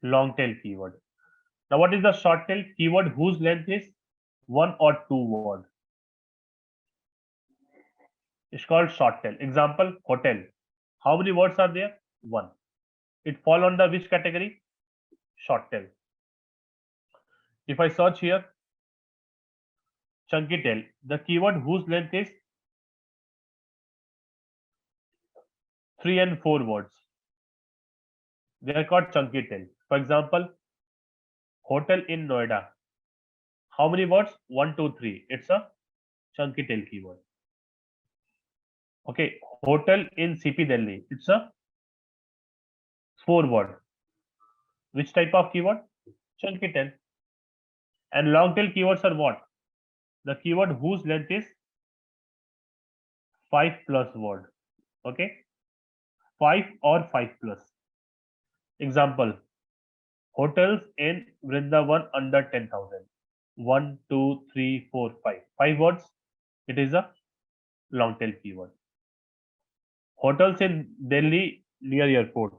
long tail keyword. Now, what is the short tail keyword whose length is one or two word? It's called short tail. Example, hotel. How many words are there? One. It fall under which category? Short tail. If I search here, chunky tail, the keyword whose length is 3 and 4 words. They are called chunky tail. For example, hotel in Noida. How many words? 1, 2, 3. It's a chunky tail keyword. Okay, hotel in CP Delhi. It's a 4 word. Which type of keyword? Chunky tail. And long tail keywords are what? The keyword whose length is 5 plus word. Okay, 5 or 5 plus. Example, hotels in Vrindavan under 10,000. 1, 2, 3, 4, 5. 5 words. It is a long tail keyword. Hotels in Delhi near airport.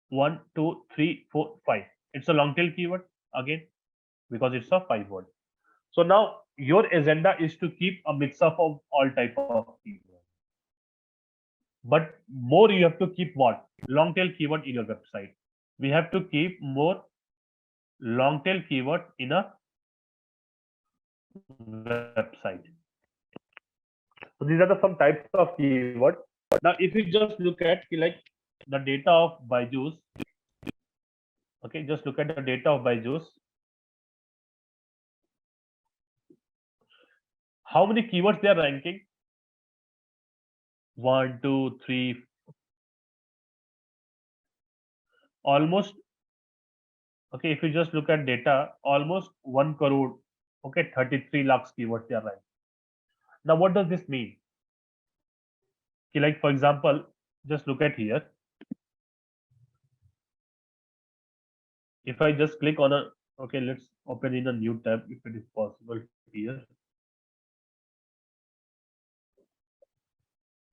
1, 2, 3, 4, 5. It's a long tail keyword again because it's a 5 word. So now your agenda is to keep a mix up of all type of keywords. But more you have to keep what? Long tail keyword in your website. We have to keep more long tail keyword in a website. So these are the some types of keyword. Now, if you just look at like the data of Byju's, okay, just look at the data of Byju's. how many keywords they are ranking? 1, 2, 3, almost. Okay, if you just look at data, almost 1 crore. Okay, 33 lakhs keywords they are ranking. Now, what does this mean? Okay, like for example, just look at here. If I just click on a, okay, let's open in a new tab if it is possible here.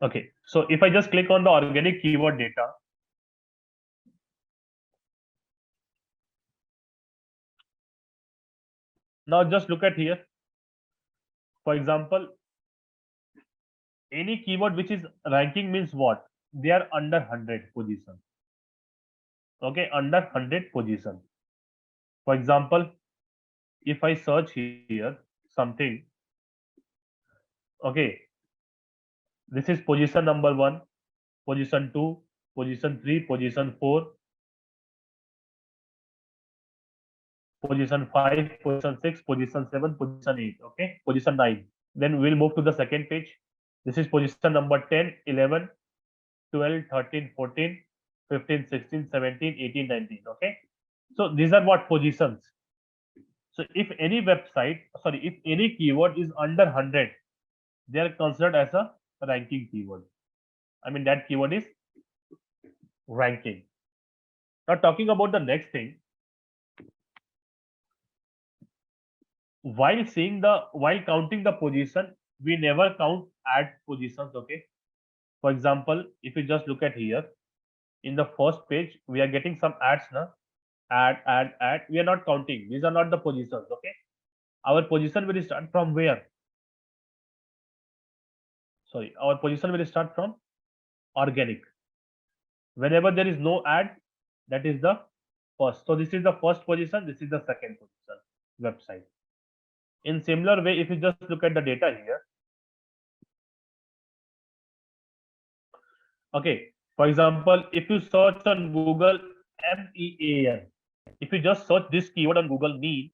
Okay, so if I just click on the organic keyword data, now just look at here. For example, any keyword which is ranking means what? They are under 100 position. Okay, under 100 position. For example, if I search here something, okay, this is position number 1, position 2, position 3, position 4, position 5, position 6, position 7, position 8, okay, position 9. Then we'll move to the second page. This is position number 10, 11, 12, 13, 14, 15, 16, 17, 18, 19, okay. So these are what positions. So if any website, sorry, if any keyword is under 100, they are considered as a ranking keyword. I mean, that keyword is ranking. Now talking about the next thing, while counting the position, we never count ad positions, okay. For example, if you just look at here, in the first page, we are getting some ads now. Ad. We are not counting. These are not the positions, okay. Our position will start from where? Sorry, our position will start from organic. Whenever there is no ad, that is the first. So this is the first position, this is the second position, website. In similar way, if you just look at the data here, okay, for example, if you search on Google MEAN, if you just search this keyword on Google mean,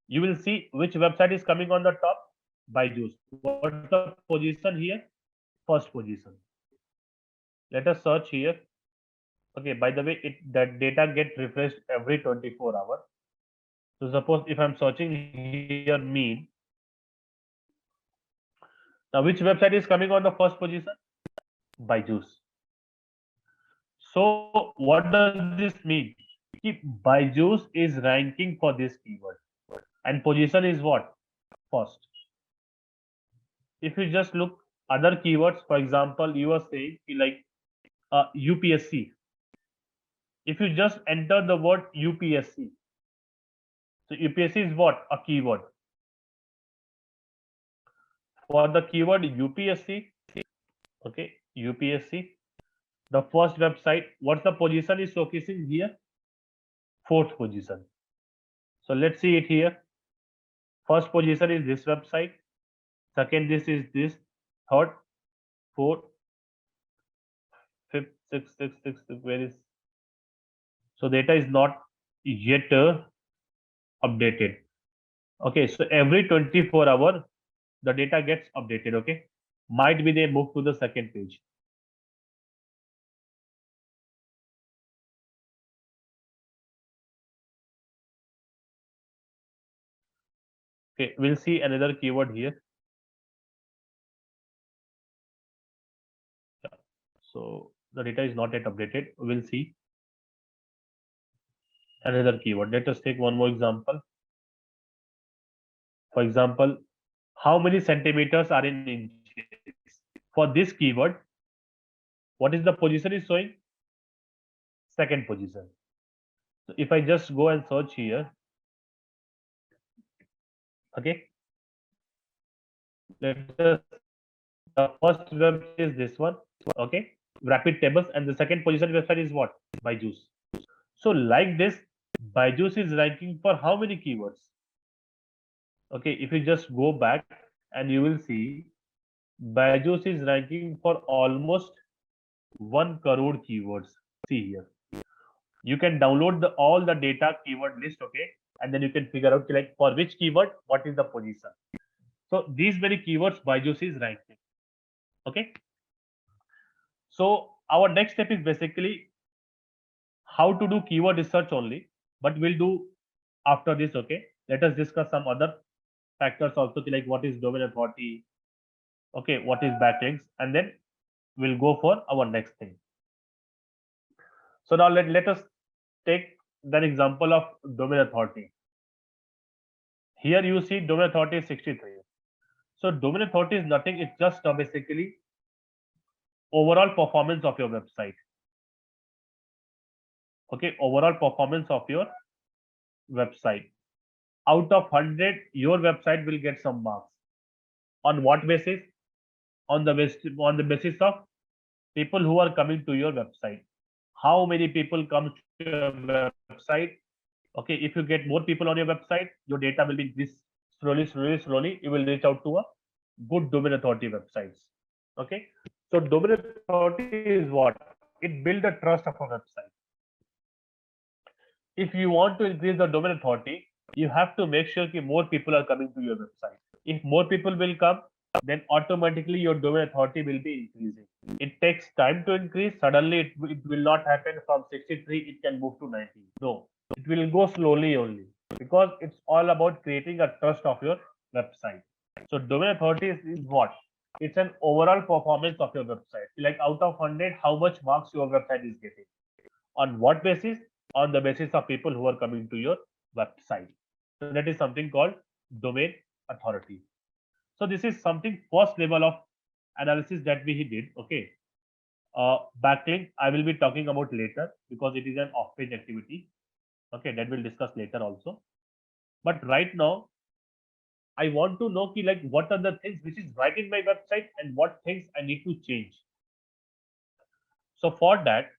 you will see which website is coming on the top. Byju's. What's the position here? First position. Let us search here. Okay, by the way, that data get refreshed every 24 hours. So suppose if I'm searching here mean, now which website is coming on the first position? Byju's. So what does this mean? Byju's is ranking for this keyword and position is what? First. If you just look other keywords, for example, you are saying like UPSC. If you just enter the word UPSC, so UPSC is what? A keyword. For the keyword UPSC, okay, UPSC, the first website, what's the position is showcasing here? Fourth position. So let's see it here. First position is this website. Second, this is this. Third, fourth, fifth, sixth. Where is? So data is not yet updated. Okay, so every 24 hours, the data gets updated. Okay, might be they move to the second page. Okay, we'll see another keyword here. Yeah. So the data is not yet updated. We'll see another keyword. Let us take one more example. For example, how many centimeters are in inches? For this keyword, what is the position is showing? Second position. So if I just go and search here, okay, let us, the first web is this one, okay, rapid tables, and the second position website is what? Byju's. So like this, Byju's is ranking for how many keywords? Okay, if you just go back and you will see Byju's is ranking for almost 1 crore keywords. See here. You can download all the data keyword list, okay, and then you can figure out like for which keyword what is the position. So these very keywords Byju's is ranking. Okay. So our next step is basically how to do keyword research only, but we'll do after this. Okay. Let us discuss some other factors also, like what is domain authority, okay, what is backlinks, and then we'll go for our next thing. So now let us take that example of domain authority. Here you see domain authority is 63. So domain authority is nothing, it's just basically overall performance of your website. Okay, overall performance of your website. Out of 100, your website will get some marks. On what basis? On the basis of people who are coming to your website. How many people come to your website? Okay, if you get more people on your website, your data will be increased slowly. You will reach out to a good domain authority websites. Okay, so domain authority is what? It builds the trust of a website. If you want to increase the domain authority, you have to make sure that more people are coming to your website. If more people will come, then automatically your domain authority will be increasing. It takes time to increase. Suddenly, it will not happen from 63, it can move to 90. No, it will go slowly only, because it's all about creating a trust of your website. So domain authority is what? It's an overall performance of your website. Like out of 100, how much marks your website is getting. On what basis? On the basis of people who are coming to your website. So that is something called domain authority. So this is something first level of analysis that we did. Okay. Backlink I will be talking about later, because it is an off-page activity. Okay, that we'll discuss later also. But right now, I want to know like what are the things which is right in my website and what things I need to change. So for that,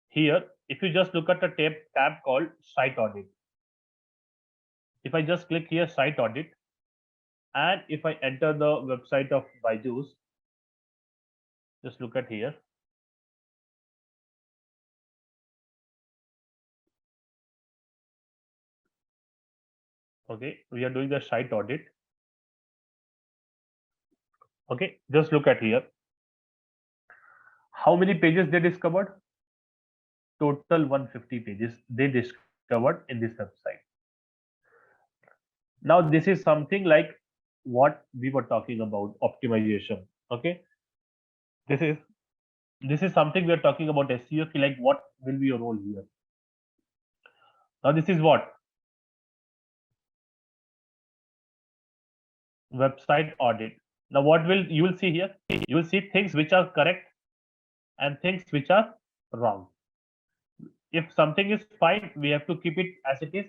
here, if you just look at the tab called Site Audit. If I just click here, Site Audit, and if I enter the website of Byju's, just look at here. Okay, we are doing the Site Audit. Okay, just look at here. How many pages they discovered? Total 150 pages they discovered in this website. Now this is something like what we were talking about, optimization. Okay, this is something we are talking about SEO. Like what will be your role here? Now this is what? Website audit. Now what will you will see here? You will see things which are correct and things which are wrong. If something is fine, we have to keep it as it is.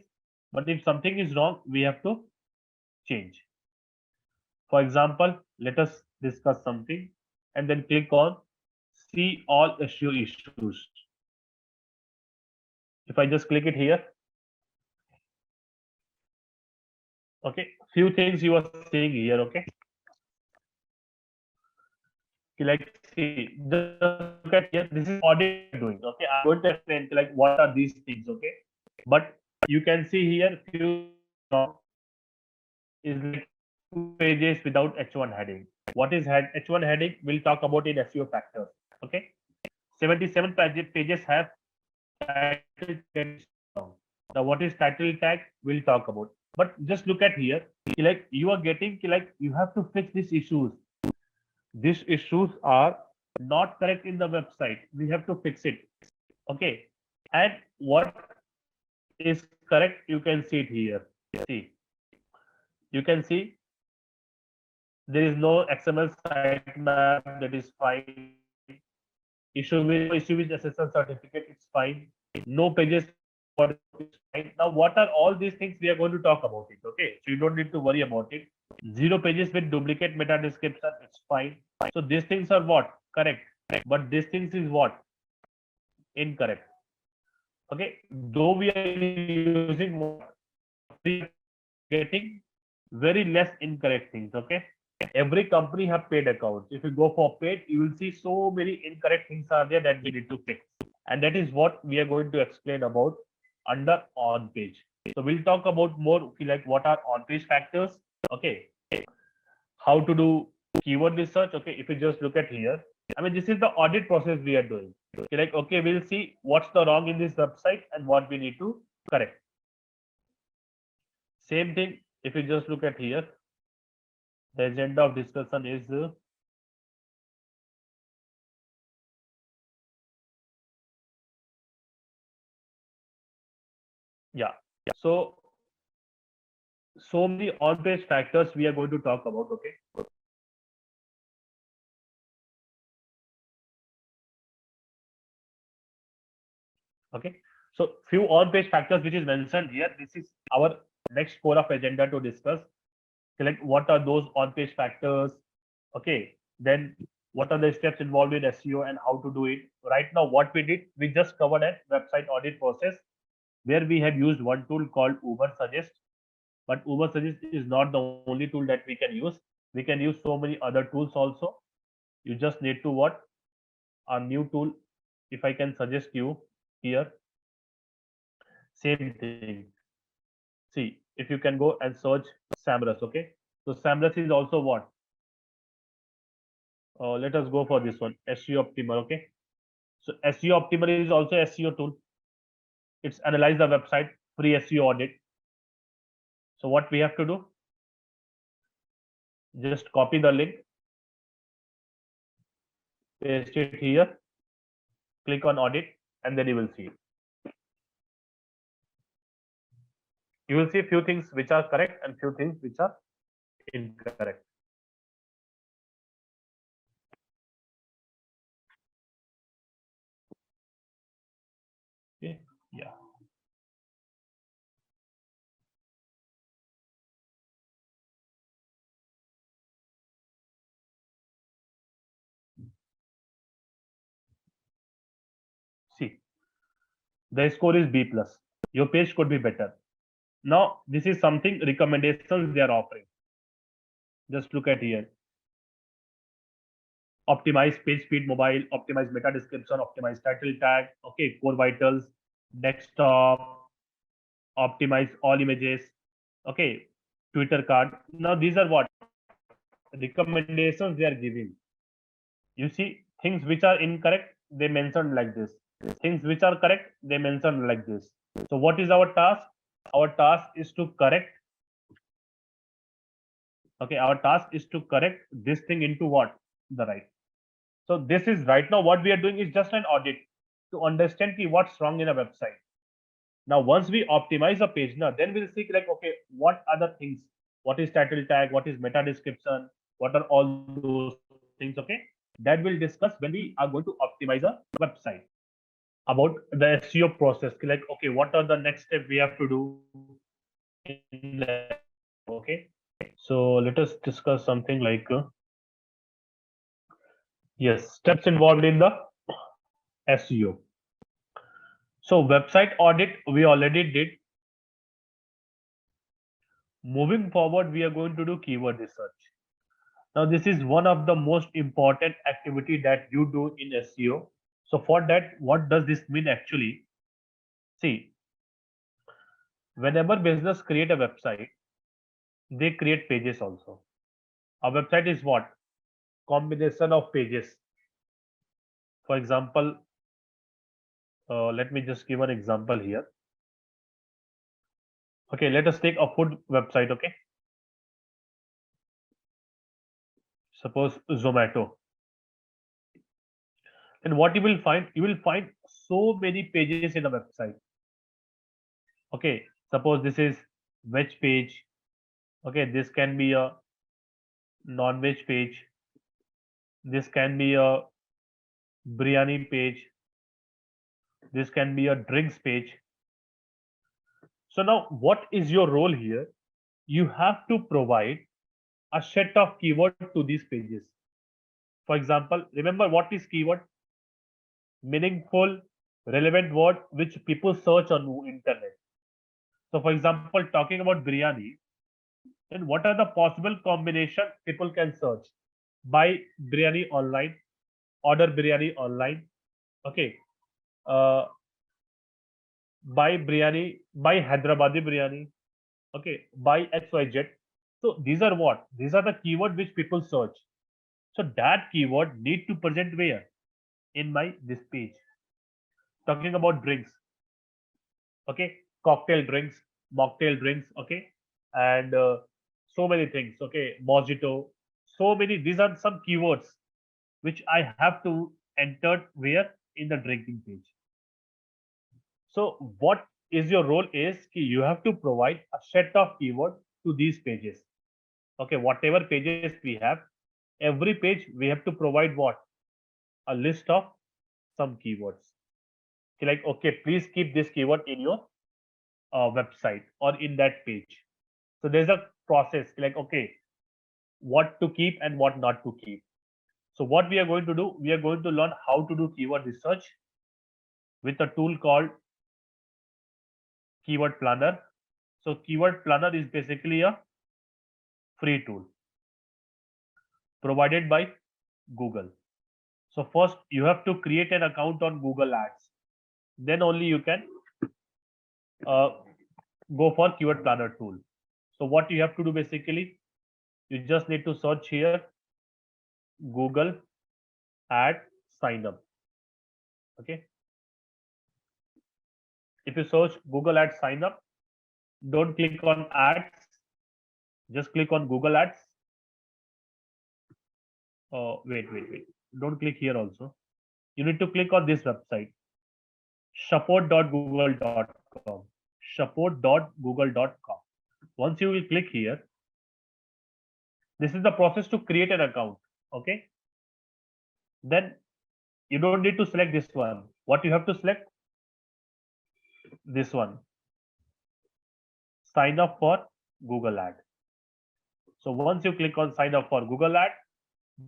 But if something is wrong, we have to change. For example, let us discuss something and then click on see all SEO issues. If I just click it here, okay, few things you are seeing here. Okay, like see, just look at here. This is audit doing. Okay, I'm going to explain like what are these things. Okay, but you can see here few is like 2 pages without H1 heading. What is H1 heading? We'll talk about in SEO factors. Okay, 77 pages have title text. Now, what is title tag? We'll talk about. But just look at here. Like you are getting like you have to fix these issues. These issues are not correct in the website. We have to fix it. Okay, and what is correct? You can see it here. See, you can see there is no XML sitemap, that is fine. Issue with SSL certificate, it's fine. No pages for it's fine. Now, what are all these things we are going to talk about it? Okay, so you don't need to worry about it. 0 pages with duplicate meta description, it's fine. So these things are what? Correct. But these things is what? Incorrect. Okay, though we are using more, we are getting very less incorrect things. Okay, every company have paid accounts. If you go for paid, you will see so many incorrect things are there that we need to fix, and that is what we are going to explain about under on page. So we'll talk about more like what are on page factors. Okay, how to do keyword research. Okay, if you just look at here, I mean, this is the audit process we are doing. Okay, like, okay, we'll see what's the wrong in this website and what we need to correct. Same thing, if you just look at here, the agenda of discussion is yeah. So many on-page factors we are going to talk about. Okay. Okay. So few on-page factors which is mentioned here. This is our next core of agenda to discuss. Like, what are those on-page factors? Okay. Then what are the steps involved in SEO and how to do it? Right now, what we did, we just covered a website audit process where we have used one tool called Uber Suggest. But Uber Suggest is not the only tool that we can use. We can use so many other tools also. You just need to what? A new tool. If I can suggest you here, same thing. See, if you can go and search Samras, okay? So Samras is also what? Let us go for this one, SEO Optimal, okay? So SEO Optimal is also SEO tool. It's analyze the website, free SEO audit. So what we have to do? Just copy the link, paste it here, click on audit, and then you will see. You will see a few things which are correct and few things which are incorrect. Okay. Yeah. See, the score is B plus. Your page could be better. Now, this is something recommendations they are offering. Just look at here. Optimize page speed mobile, optimize meta description, optimize title tag, okay, core vitals, desktop, optimize all images, okay, Twitter card. Now, these are what recommendations they are giving. You see, things which are incorrect, they mentioned like this. Things which are correct, they mentioned like this. So, what is our task? Our task is to correct. Okay, our task is to correct this thing into what? The right. So this is right now what we are doing is just an audit to understand what's wrong in a website. Now, once we optimize a page, now then we'll see like, okay, what are the things? What is title tag? What is meta description? What are all those things? Okay, that we'll discuss when we are going to optimize a website. About the SEO process, like, okay, what are the next step we have to do? Okay, so let us discuss something like yes, steps involved in the SEO. So website audit we already did. Moving forward, we are going to do keyword research. Now, this is one of the most important activity that you do in SEO. So for that, what does this mean actually? See, whenever business create a website, they create pages also. A website is what? Combination of pages. For example, let me just give an example here. Okay, let us take a food website. Okay, suppose Zomato. And what you will find so many pages in a website. Okay, suppose this is veg page. Okay, this can be a non-veg page. This can be a biryani page. This can be a drinks page. So now what is your role here? You have to provide a set of keyword to these pages. For example, remember what is keyword? Meaningful, relevant word which people search on internet. So for example, talking about biryani, then what are the possible combination people can search? Buy biryani online, order biryani online, okay, uh, buy biryani, buy Hyderabadi biryani, okay, buy XYZ. So these are what? These are the keyword which people search. So that keyword need to present where? In my this page. Talking about drinks, okay, cocktail drinks, mocktail drinks, okay, and so many things, okay, mojito, so many. These are some keywords which I have to enter where in the drinking page. So what is your role is ki you have to provide a set of keyword to these pages. Okay, whatever pages we have, every page we have to provide what? A list of some keywords. Like, okay, please keep this keyword in your website or in that page. So there's a process like, okay, what to keep and what not to keep. So what we are going to do, we are going to learn how to do keyword research with a tool called Keyword Planner. So Keyword Planner is basically a free tool provided by Google. So first you have to create an account on Google Ads. Then only you can uh, go for Keyword Planner tool. So what you have to do basically, you just need to search here Google Ad Sign Up. Okay. If you search Google Ads Sign Up, don't click on ads, just click on Google Ads. Wait. Don't click here also. You need to click on this website, support.google.com. Support.google.com. Once you will click here, this is the process to create an account. Okay. Then you don't need to select this one. What you have to select? This one. Sign up for Google Ad. So once you click on sign up for Google Ad,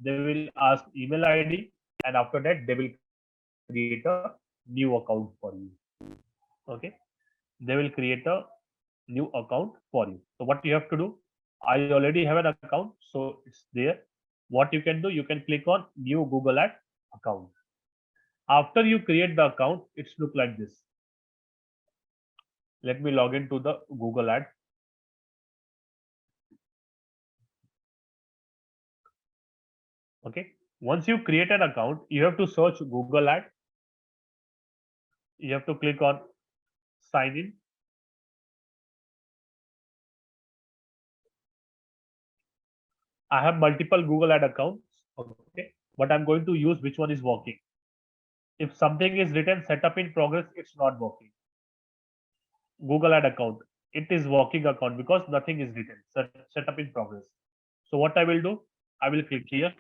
they will ask email ID, and after that they will create a new account for you. Okay, they will create a new account for you. So what you have to do, I already have an account, so it's there. What you can do, you can click on new Google Ad account. After you create the account, it's look like this. Let me log into the Google Ad. Okay, once you create an account, you have to search Google Ad. You have to click on sign in. I have multiple Google Ad accounts, okay, but I'm going to use which one is working. If something is written setup in progress, it's not working. Google Ad account, it is working account because nothing is written setup in progress. So what I will do, I will click here.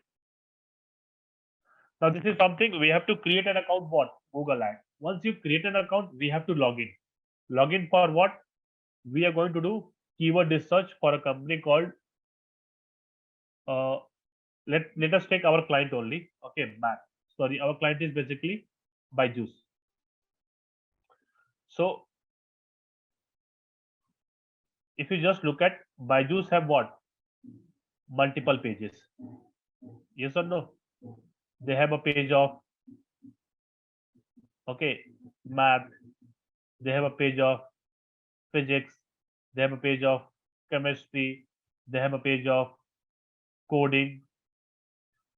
Now this is something we have to create an account. What? Google Ad. Once you create an account, we have to log in. Log in for what? We are going to do keyword research for a company called uh, let us take our client only. Okay, Mac. Sorry, our client is basically Byju's. So if you just look at Byju's have what? Multiple pages. Yes or no? They have a page of, okay, math. They have a page of physics. They have a page of chemistry. They have a page of coding.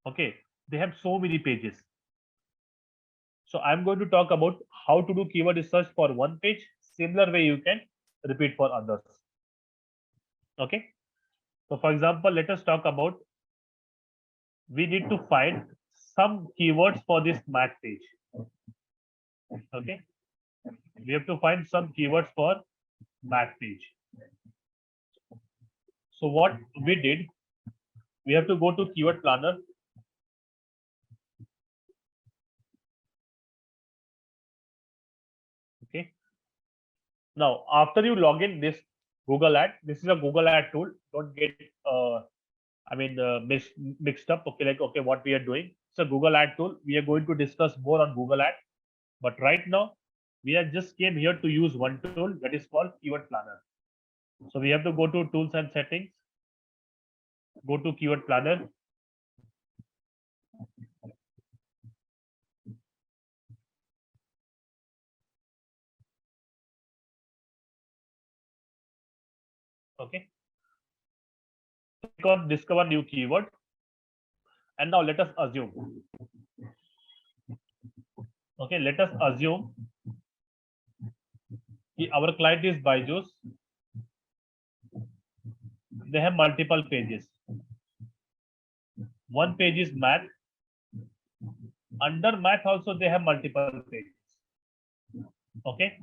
Okay, they have so many pages. So I'm going to talk about how to do keyword research for one page. Similar way you can repeat for others. Okay. So for example, let us talk about, we need to find some keywords for this math page. Okay. We have to find some keywords for math page. So what we did, we have to go to keyword planner. Okay. Now, after you log in this Google Ad, this is a Google Ad tool. Don't get, mixed up. Okay, like, okay, what we are doing. It's a Google Ad tool. We are going to discuss more on Google Ad. But right now, we are just came here to use one tool that is called Keyword Planner. So we have to go to Tools and Settings, go to Keyword Planner. Okay. on discover new keyword. And now let us assume. Okay, let us assume our client is Byju's. They have multiple pages. One page is math. Under math also they have multiple pages. Okay.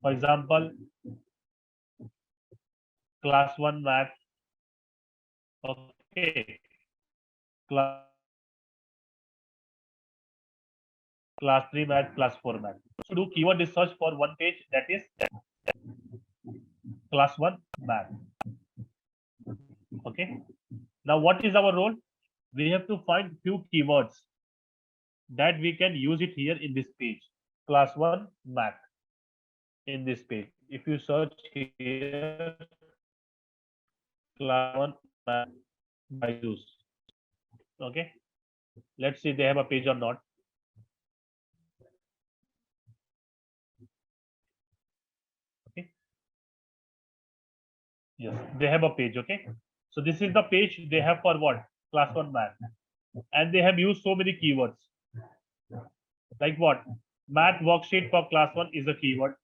For example, class 1 math. Okay. Class 3 math, class 4 math. So do keyword research for one page, that is class 1 math. Okay. Now what is our role? We have to find few keywords that we can use it here in this page. Class 1 math in this page. If you search here class 1 math Byju's. Okay. Let's see they have a page or not. Okay. Yes, they have a page. Okay. So this is the page they have for what? Class 1 math. And they have used so many keywords. Like what? Math worksheet for class 1 is a keyword.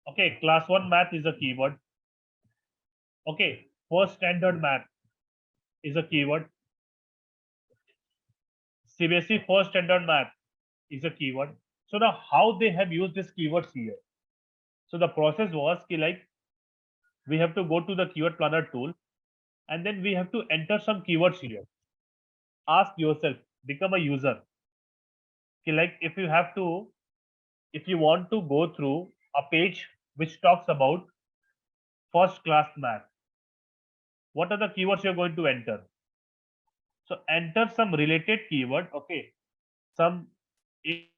Okay, class 1 math is a keyword. Okay, first standard math is a keyword. CBSE first standard math is a keyword. So now how they have used these keywords here? So the process was like we have to go to the keyword planner tool and then we have to enter some keywords here. Ask yourself, become a user. Like if you want to go through a page which talks about first class math, what are the keywords you're going to enter? So enter some related keyword. Okay, some 8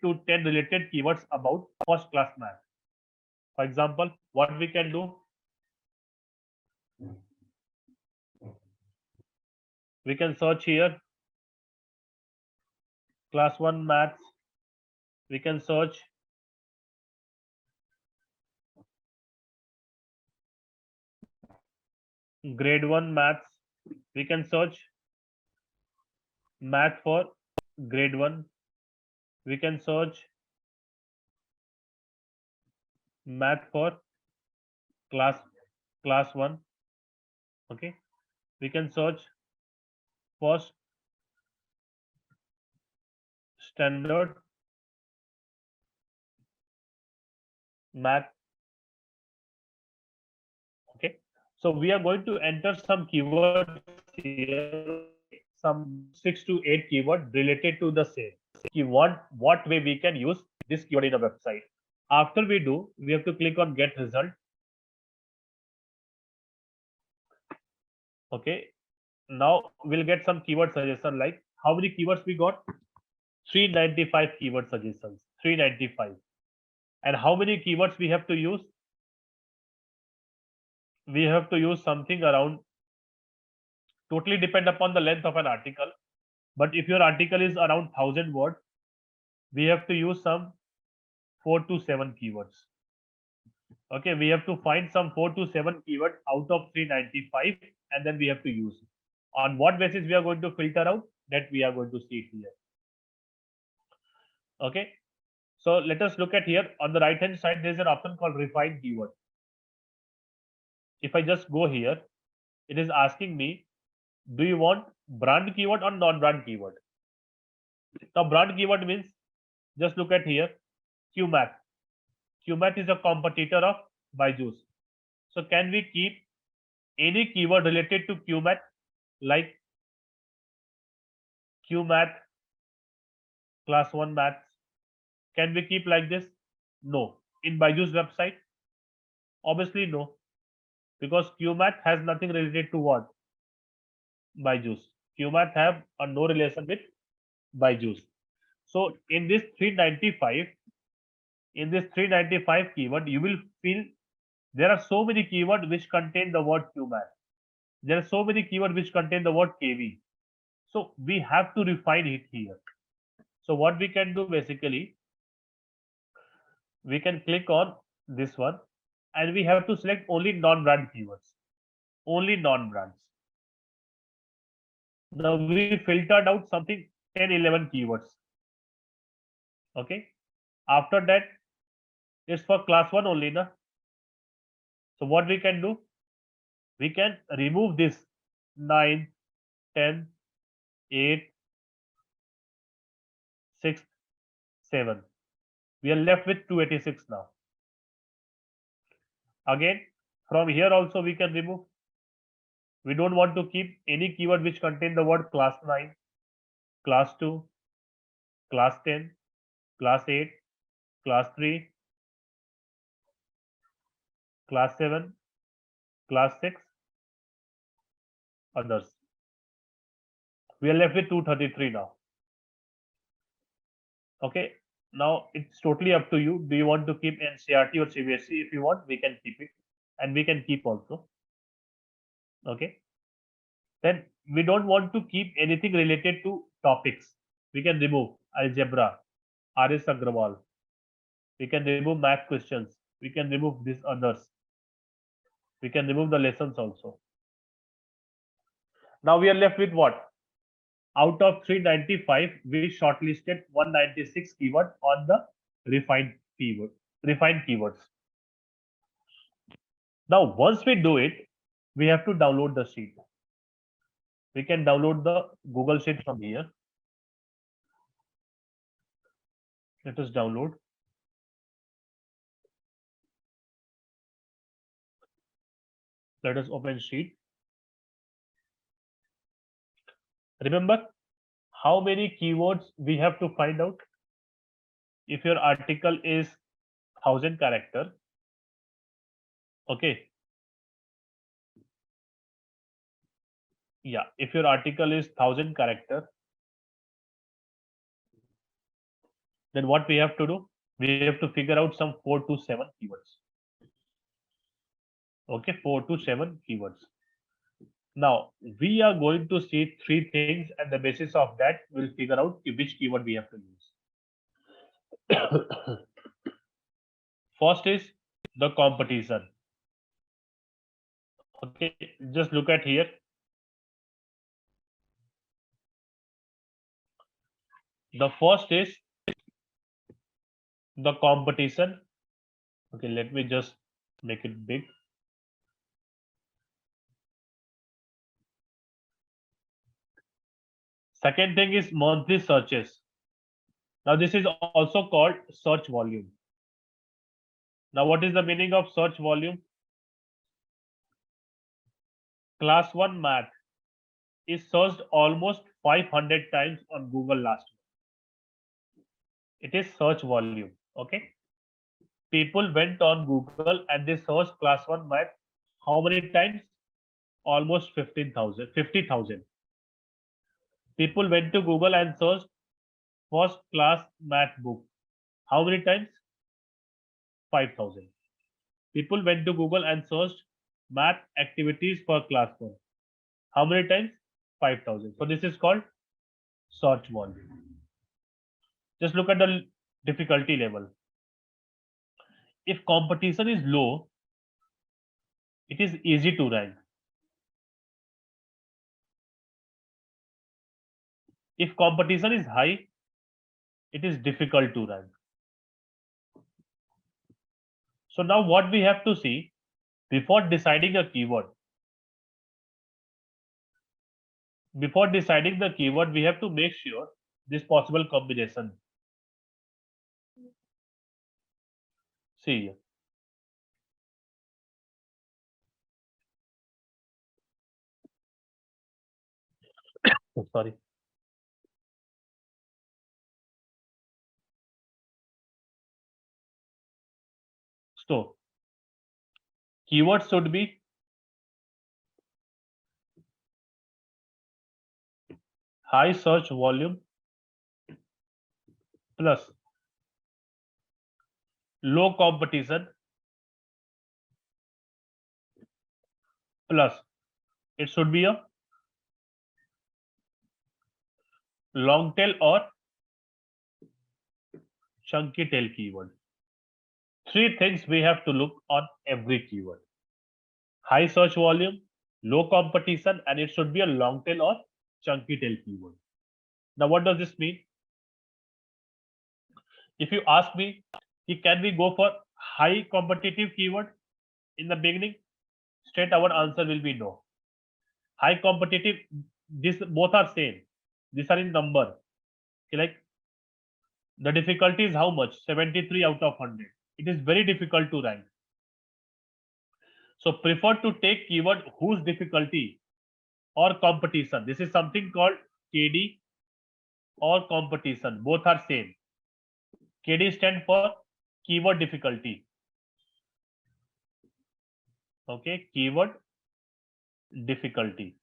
to 10 related keywords about first class math. For example, what we can do, we can search here class 1 maths. We can search grade 1 maths. We can search math for grade 1. We can search math for class 1. Okay, we can search first standard math. Okay, so we are going to enter some keywords here, some 6 to 8 keyword related to the same. What way we can use this keyword in a website. After we do, we have to click on get result. Okay, now we'll get some keyword suggestion, like how many keywords we got? 395 keyword suggestions. 395. And how many keywords we have to use? We have to use something around, totally depend upon the length of an article, but if your article is around 1000 words, we have to use some 4 to 7 keywords. Okay, we have to find some 4 to 7 keywords out of 395 and then we have to use. On what basis we are going to filter out, that we are going to see here. Okay, so let us look at here on the right hand side, there is an option called refine keyword. If I just go here, it is asking me, do you want brand keyword or non-brand keyword? Now brand keyword means, just look at here, QMath. QMath is a competitor of Byju's. So can we keep any keyword related to QMath, like QMath, class 1 maths? Can we keep like this? No. In Byju's website? Obviously no. Because QMath has nothing related to what? Byju's. QMath have a no relation with Byju's. So in this 395, keyword, you will feel there are so many keywords which contain the word QMath. There are so many keywords which contain the word KV. So we have to refine it here. So what we can do, basically, we can click on this one and we have to select only non-brand keywords. Only non-brands. Now we filtered out something 10, 11 keywords. Okay. After that, it's for class 1 only, na? So what we can do? We can remove this 9, 10, 8, 6, 7. We are left with 286 now. Again, from here also we can remove. We don't want to keep any keyword which contain the word class 9, class 2, class 10, class 8, class 3, class 7, class 6, others. We are left with 233 now. Okay. Now it's totally up to you. Do you want to keep NCRT or CBSE? If you want, we can keep it, and we can keep also. Okay. Then we don't want to keep anything related to topics. We can remove algebra, RS Agrawal. We can remove math questions. We can remove these others. We can remove the lessons also. Now we are left with what? Out of 395, we shortlisted 196 keyword on the refined keywords. Now, once we do it, we have to download the sheet. We can download the Google Sheet from here. Let us download. Let us open sheet. Remember how many keywords we have to find out? If your article is 1000 character, okay. Yeah, if your article is 1000 character, then what we have to do? We have to figure out some 4 to 7 keywords. Okay, 4 to 7 keywords. Now we are going to see 3 things, and the basis of that we'll figure out which keyword we have to use. First is the competition. Okay, just look at here. The first is the competition. Okay, let me just make it big. Second thing is monthly searches. Now this is also called search volume. Now what is the meaning of search volume? Class 1 math is searched almost 500 times on Google last month. It is search volume. Okay. People went on Google and they searched class 1 math how many times? Almost 50,000. People went to Google and searched first class math book. How many times? 5,000. People went to Google and searched math activities for class 1. How many times? 5,000. So this is called search volume. Just look at the difficulty level. If competition is low, it is easy to rank. If competition is high, it is difficult to rank. So now what we have to see before deciding a keyword. Before deciding the keyword, we have to make sure this possible combination. See here. Oh, sorry. So keyword should be high search volume plus low competition plus it should be a long tail or chunky tail keyword. 3 things we have to look on every keyword: high search volume, low competition, and it should be a long tail or chunky tail keyword. Now, what does this mean? If you ask me, can we go for high competitive keyword in the beginning? Straight our answer will be no. High competitive, this both are same. These are in number. Okay, like the difficulty is how much? 73 out of 100. It is very difficult to rank. So prefer to take keyword whose difficulty or competition. This is something called KD or competition. Both are same. KD stand for keyword difficulty. Okay, keyword difficulty.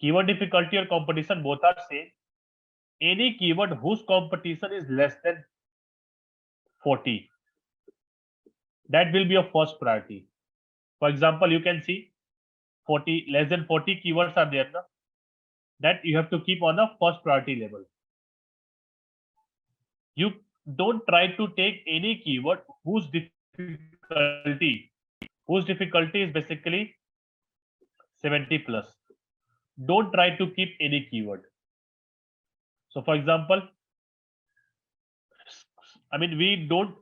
Keyword difficulty or competition both are same. Any keyword whose competition is less than 40, that will be your first priority. For example, you can see 40 less than 40 keywords are there now, that you have to keep on a first priority level. You don't try to take any keyword whose difficulty is basically 70 plus. Don't try to keep any keyword. So for example, I mean, we don't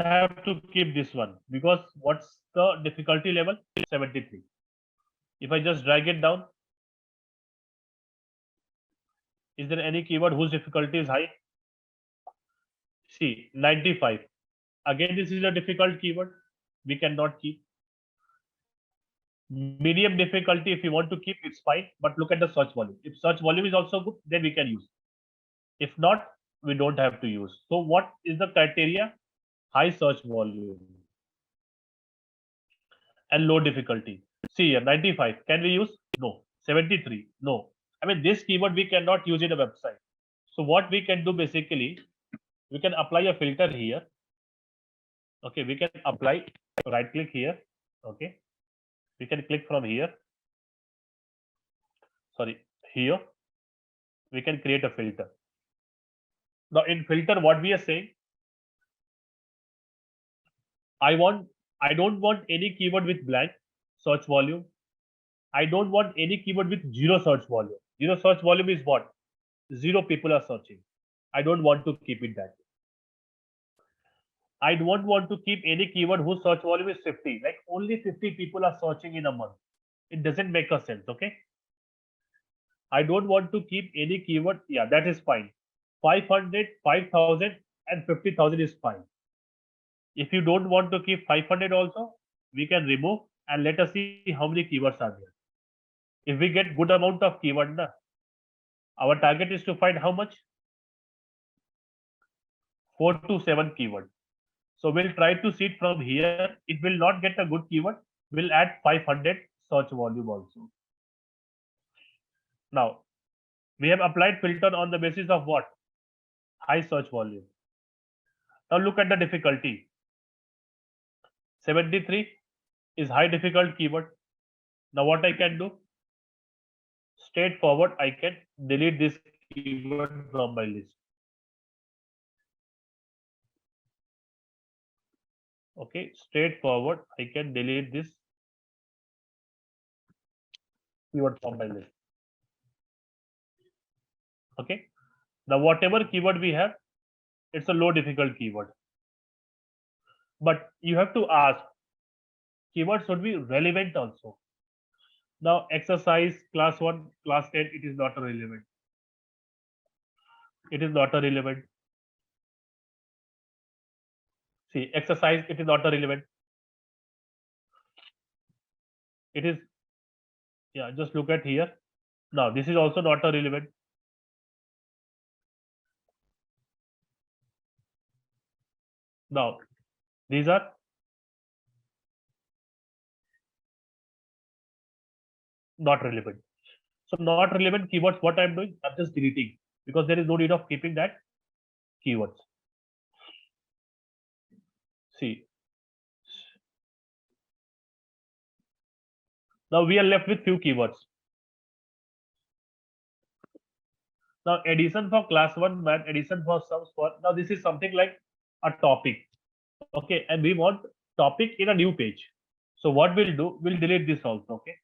have to keep this one, because what's the difficulty level? 73. If I just drag it down, is there any keyword whose difficulty is high? See, 95. Again, this is a difficult keyword. We cannot keep. Medium difficulty, if you want to keep, it's fine. But look at the search volume. If search volume is also good, then we can use. If not, we don't have to use. So what is the criteria? High search volume and low difficulty. See here, 95. Can we use? No. 73. No. I mean, this keyword we cannot use in a website. So what we can do basically, we can apply a filter here. Okay, we can apply, right click here. Okay, we can click from here. Sorry, here. We can create a filter. Now in filter, what we are saying, I don't want any keyword with blank search volume. I don't want any keyword with zero search volume. Zero search volume is what? Zero people are searching. I don't want to keep it that way. I don't want to keep any keyword whose search volume is 50. Like only 50 people are searching in a month. It doesn't make a sense. Okay. I don't want to keep any keyword. Yeah, that is fine. 500, 5,000 and 50,000 is fine. If you don't want to keep 500 also, we can remove and let us see how many keywords are there. If we get good amount of keyword, our target is to find how much? 4 to 7 keyword. So we'll try to see it from here. It will not get a good keyword. We'll add 500 search volume also. Now, we have applied filter on the basis of what? High search volume. Now look at the difficulty. 73 is high difficult keyword. Now what I can do? Straightforward, I can delete this keyword from my list. Okay, straightforward, I can delete this keyword from my list. Okay, now whatever keyword we have, it's a low difficult keyword. But you have to ask, keywords should be relevant also. Now, exercise, class 1, class 10, it is not relevant. It is not relevant. See, exercise, it is not relevant. It is, yeah, just look at here. Now, this is also not relevant. Now, these are not relevant. So, not relevant keywords, what I'm doing, I'm just deleting, because there is no need of keeping that keywords. See, now we are left with few keywords. Now, addition for class 1 math, addition for sums for, now this is something like a topic. Okay, and we want topic in a new page. So what we'll do, we'll delete this also. Okay,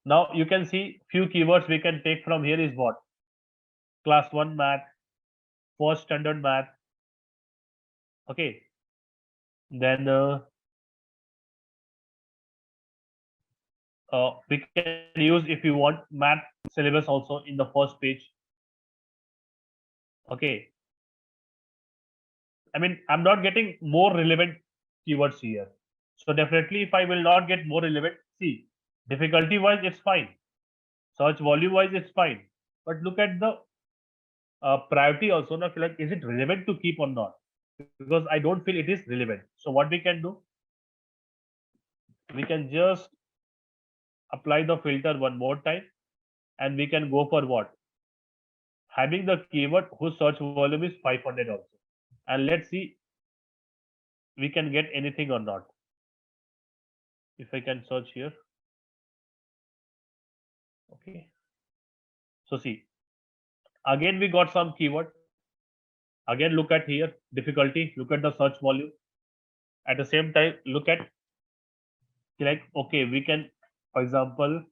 Now you can see few keywords we can take from here is what? Class 1 math, first standard math. Okay. Then we can use, if you want, math syllabus also in the first page. Okay. I mean, I'm not getting more relevant keywords here. So definitely if I will not get more relevant, see, difficulty wise, it's fine. Search volume wise, it's fine. But look at the priority also. Now, like, is it relevant to keep or not? Because I don't feel it is relevant. So what we can do? We can just apply the filter one more time, and we can go for what? Having the keyword whose search volume is 500 also. And let's see we can get anything or not. If I can search here. Okay. So see, again we got some keyword. Again, look at here, difficulty, look at the search volume. At the same time, look at, like, okay, we can, for example,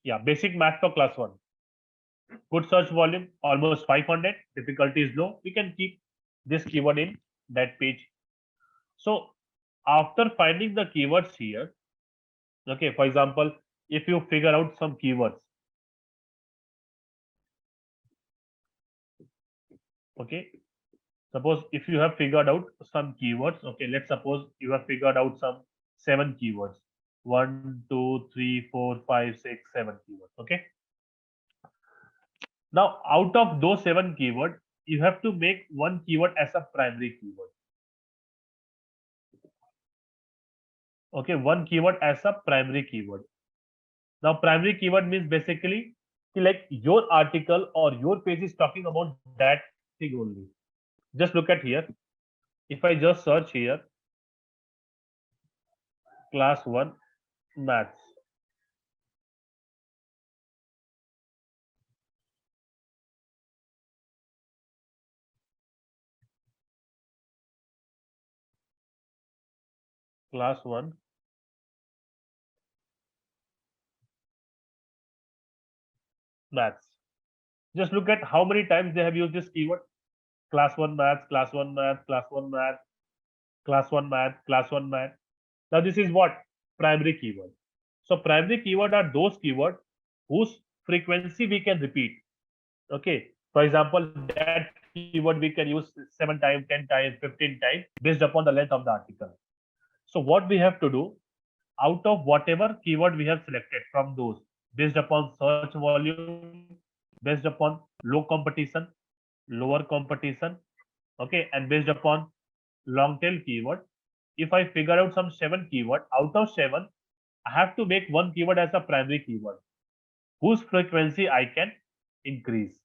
yeah, basic math for class 1. Good search volume, almost 500. Difficulty is low. We can keep this keyword in that page. So after finding the keywords here, okay, for example, if you figure out some keywords, okay, suppose if you have figured out some keywords, okay, let's suppose you have figured out some 7 keywords. 1, 2, 3, 4, 5, 6, 7 keywords. Okay. Now, out of those 7 keywords, you have to make one keyword as a primary keyword. Okay, one keyword as a primary keyword. Now, primary keyword means basically like your article or your page is talking about that thing only. Just look at here. If I just search here, class 1 maths. Class 1 maths. Just look at how many times they have used this keyword. Class 1 maths, class 1 math, class 1 math, class 1 math, class 1 math. Now this is what? Primary keyword. So primary keyword are those keywords whose frequency we can repeat. Okay. For example, that keyword we can use 7 times, 10 times, 15 times based upon the length of the article. So what we have to do, out of whatever keyword we have selected from those, based upon search volume, based upon low competition, lower competition, okay, and based upon long tail keyword, if I figure out some 7 keyword, out of 7, I have to make one keyword as a primary keyword whose frequency I can increase.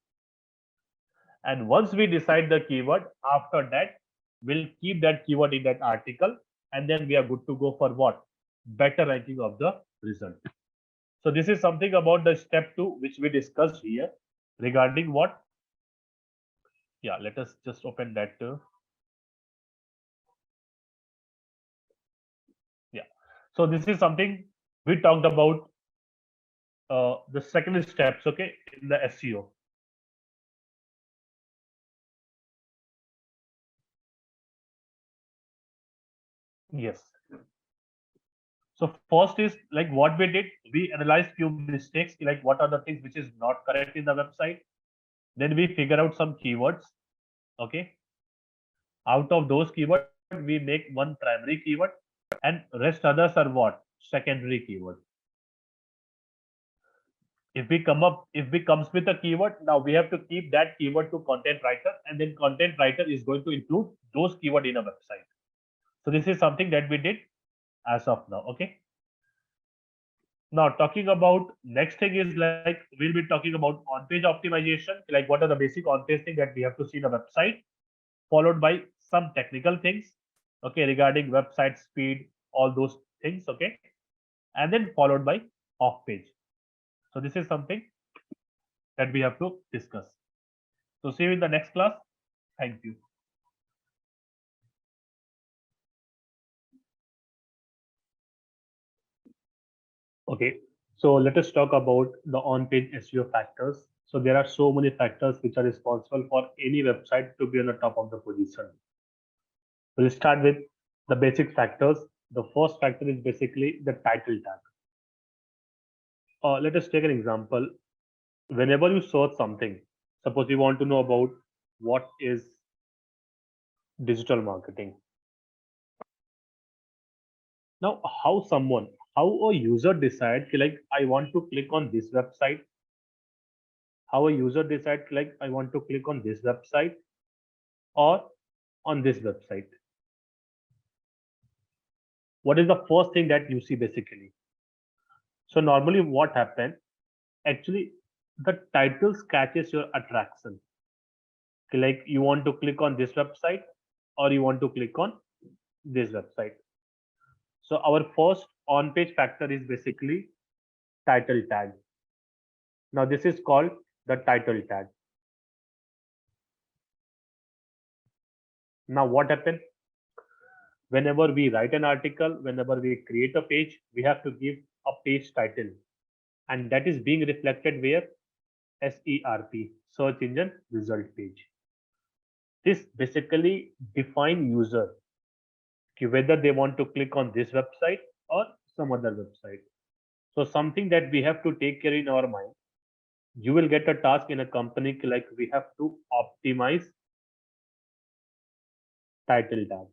And once we decide the keyword, after that, we'll keep that keyword in that article, and then we are good to go for what? Better ranking of the result. So this is something about the step 2, which we discussed here regarding what? Yeah, let us just open that. Yeah. So this is something we talked about the second steps, okay, in the SEO. Yes. So first is like what we did, we analyzed few mistakes, like what are the things which is not correct in the website. Then we figure out some keywords. Okay. Out of those keywords, we make one primary keyword, and rest others are what? Secondary keyword. If we comes with a keyword, now we have to keep that keyword to content writer, and then content writer is going to include those keyword in a website. So this is something that we did as of now. Okay. Now talking about next thing is like we'll be talking about on-page optimization, like what are the basic on-page things that we have to see in a website, followed by some technical things, okay, regarding website speed, all those things, okay, and then followed by off-page. So this is something that we have to discuss. So see you in the next class. Thank you. Okay, so let us talk about the on-page SEO factors. So there are so many factors which are responsible for any website to be on the top of the position. We'll start with the basic factors. The first factor is basically the title tag. Let us take an example. Whenever you search something, suppose you want to know about what is digital marketing. Now, how a user decide like I want to click on this website, how a user decide like I want to click on this website or on this website. What is the first thing that you see basically? So normally what happens? Actually, the titles catches your attraction. Like you want to click on this website or you want to click on this website. So our first on-page factor is basically title tag. Now this is called the title tag. Now what happens? Whenever we write an article, whenever we create a page, we have to give a page title. And that is being reflected where? SERP, search engine result page. This basically define user whether they want to click on this website or some other website. So something that we have to take care in our mind. You will get a task in a company like we have to optimize title tag.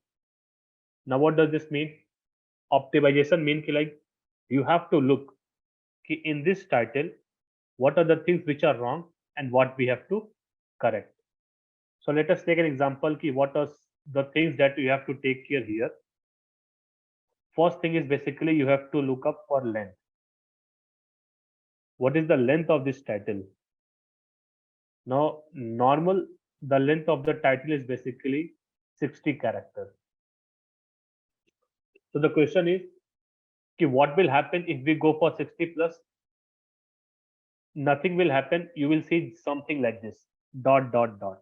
Now what does this mean? Optimization means like you have to look in this title what are the things which are wrong and what we have to correct. So let us take an example ki what are the things that you have to take care here. First thing is basically you have to look up for length. What is the length of this title? Now normal the length of the title is basically 60 characters. So the question is ki what will happen if we go for 60 plus? Nothing will happen. You will see something like this dot dot dot.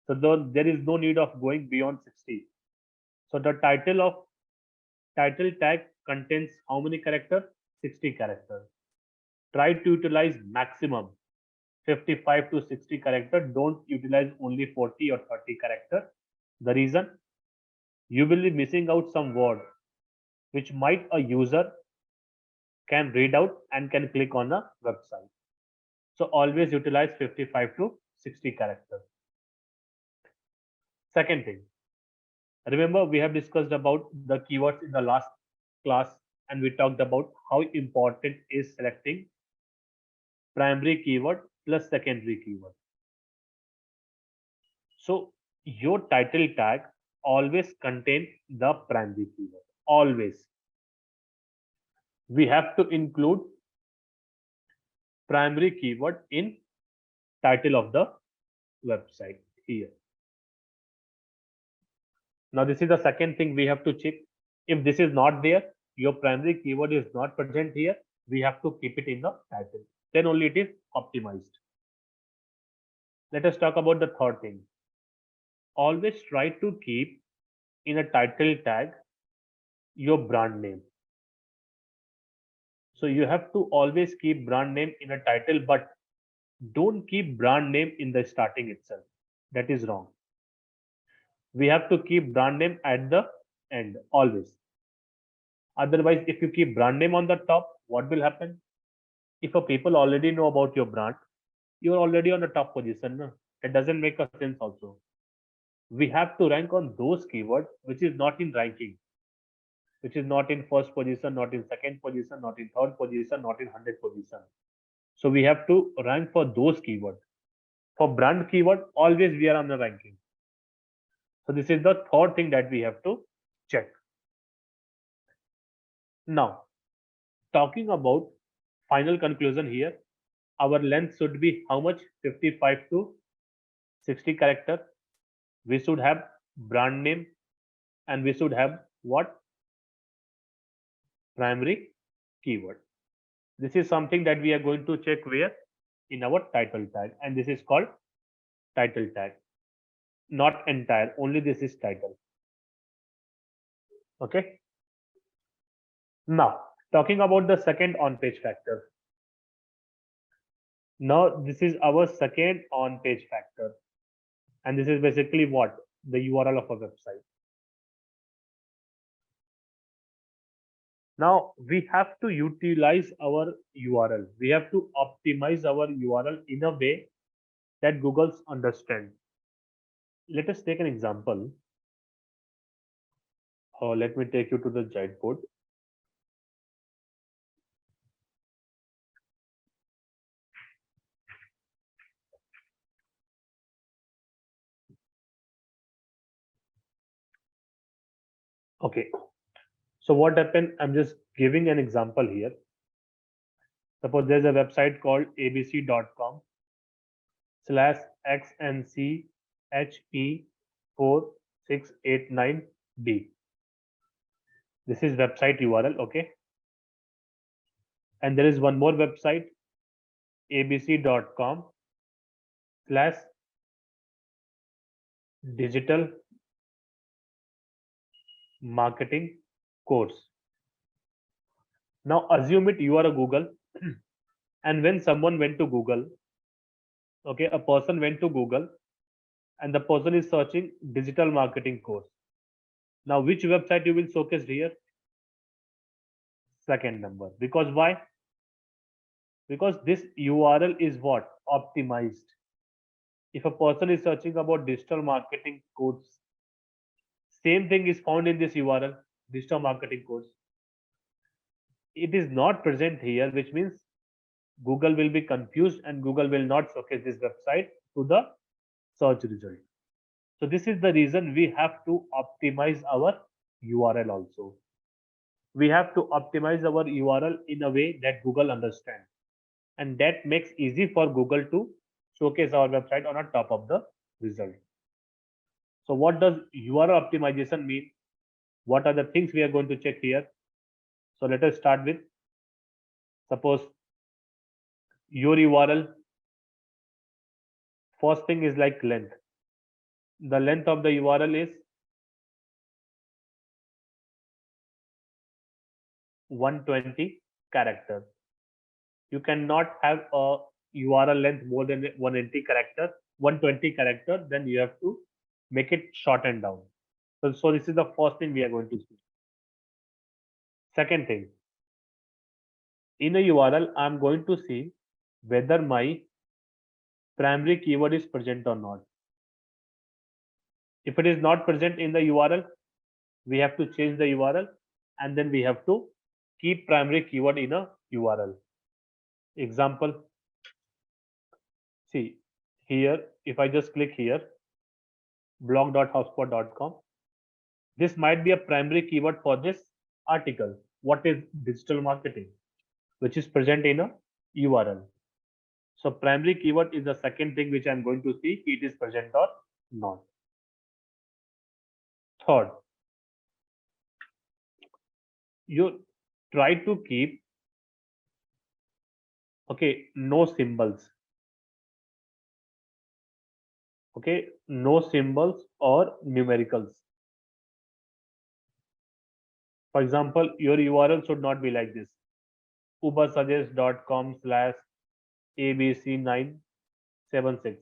So there is no need of going beyond 60. So the title tag contains how many characters? 60 characters. Try to utilize maximum 55 to 60 characters. Don't utilize only 40 or 30 characters. The reason? You will be missing out some word which might a user can read out and can click on a website. So always utilize 55 to 60 characters. Second thing, remember we have discussed about the keywords in the last class and we talked about how important is selecting primary keyword plus secondary keyword. So your title tag always contain the primary keyword. Always. We have to include primary keyword in title of the website here. Now this is the second thing we have to check. If this is not there, your primary keyword is not present here, we have to keep it in the title. Then only it is optimized. Let us talk about the third thing. Always try to keep in a title tag your brand name. So you have to always keep brand name in a title, but don't keep brand name in the starting itself. That is wrong. We have to keep brand name at the end always. Otherwise, if you keep brand name on the top, what will happen? If a people already know about your brand, you're already on the top position. No? It doesn't make a sense also. We have to rank on those keywords which is not in ranking, which is not in first position, not in second position, not in third position, not in 100 position. So we have to rank for those keywords. For brand keyword, always we are on the ranking. So this is the third thing that we have to check. Now, talking about final conclusion here, our length should be how much? 55 to 60 character. We should have brand name and we should have what? Primary keyword. This is something that we are going to check where? In our title tag, and this is called title tag. Not entire, only this is title. Okay. Now, Talking about the second on-page factor. Now, this is our second on-page factor. And this is basically what? The URL of a website. Now, we have to utilize our URL. We have to optimize our URL in a way that Google's understand. Let us take an example. Let me take you to the whiteboard. Okay. So what happened? I'm just giving an example here. Suppose there's a website called abc.com/xnche4689d. This is website URL, okay? And there is one more website, abc.com/digital marketing course. Now assume it you are a Google, and when someone went to Google, okay, a person went to Google, and the person is searching digital marketing course. Now, which website you will showcase here? Second number. Because why? Because this URL is what? Optimized. If a person is searching about digital marketing course, same thing is found in this URL, digital marketing course. It is not present here, which means Google will be confused and Google will not showcase this website to the search result. So this is the reason we have to optimize our URL also. We have to optimize our URL in a way that Google understands. And that makes easy for Google to showcase our website on the top of the result. So what does URL optimization mean? What are the things we are going to check here? So let us start with, suppose your URL, first thing is like length. The length of the URL is 120 characters. You cannot have a URL length more than 180 character, 120 character, then you have to make it shortened down. So this is the first thing we are going to see. Second thing, in a URL, I'm going to see whether my primary keyword is present or not. If it is not present in the URL, we have to change the URL, and then we have to keep primary keyword in a URL. Example, see here, if I just click here, blog.hotspot.com, this might be a primary keyword for this article. What is digital marketing, which is present in a URL. So primary keyword is the second thing which I'm going to see it is present or not. Third, you try to keep, okay, no symbols. Okay, no symbols or numericals. For example, your URL should not be like this, ubersuggest.com/abc976.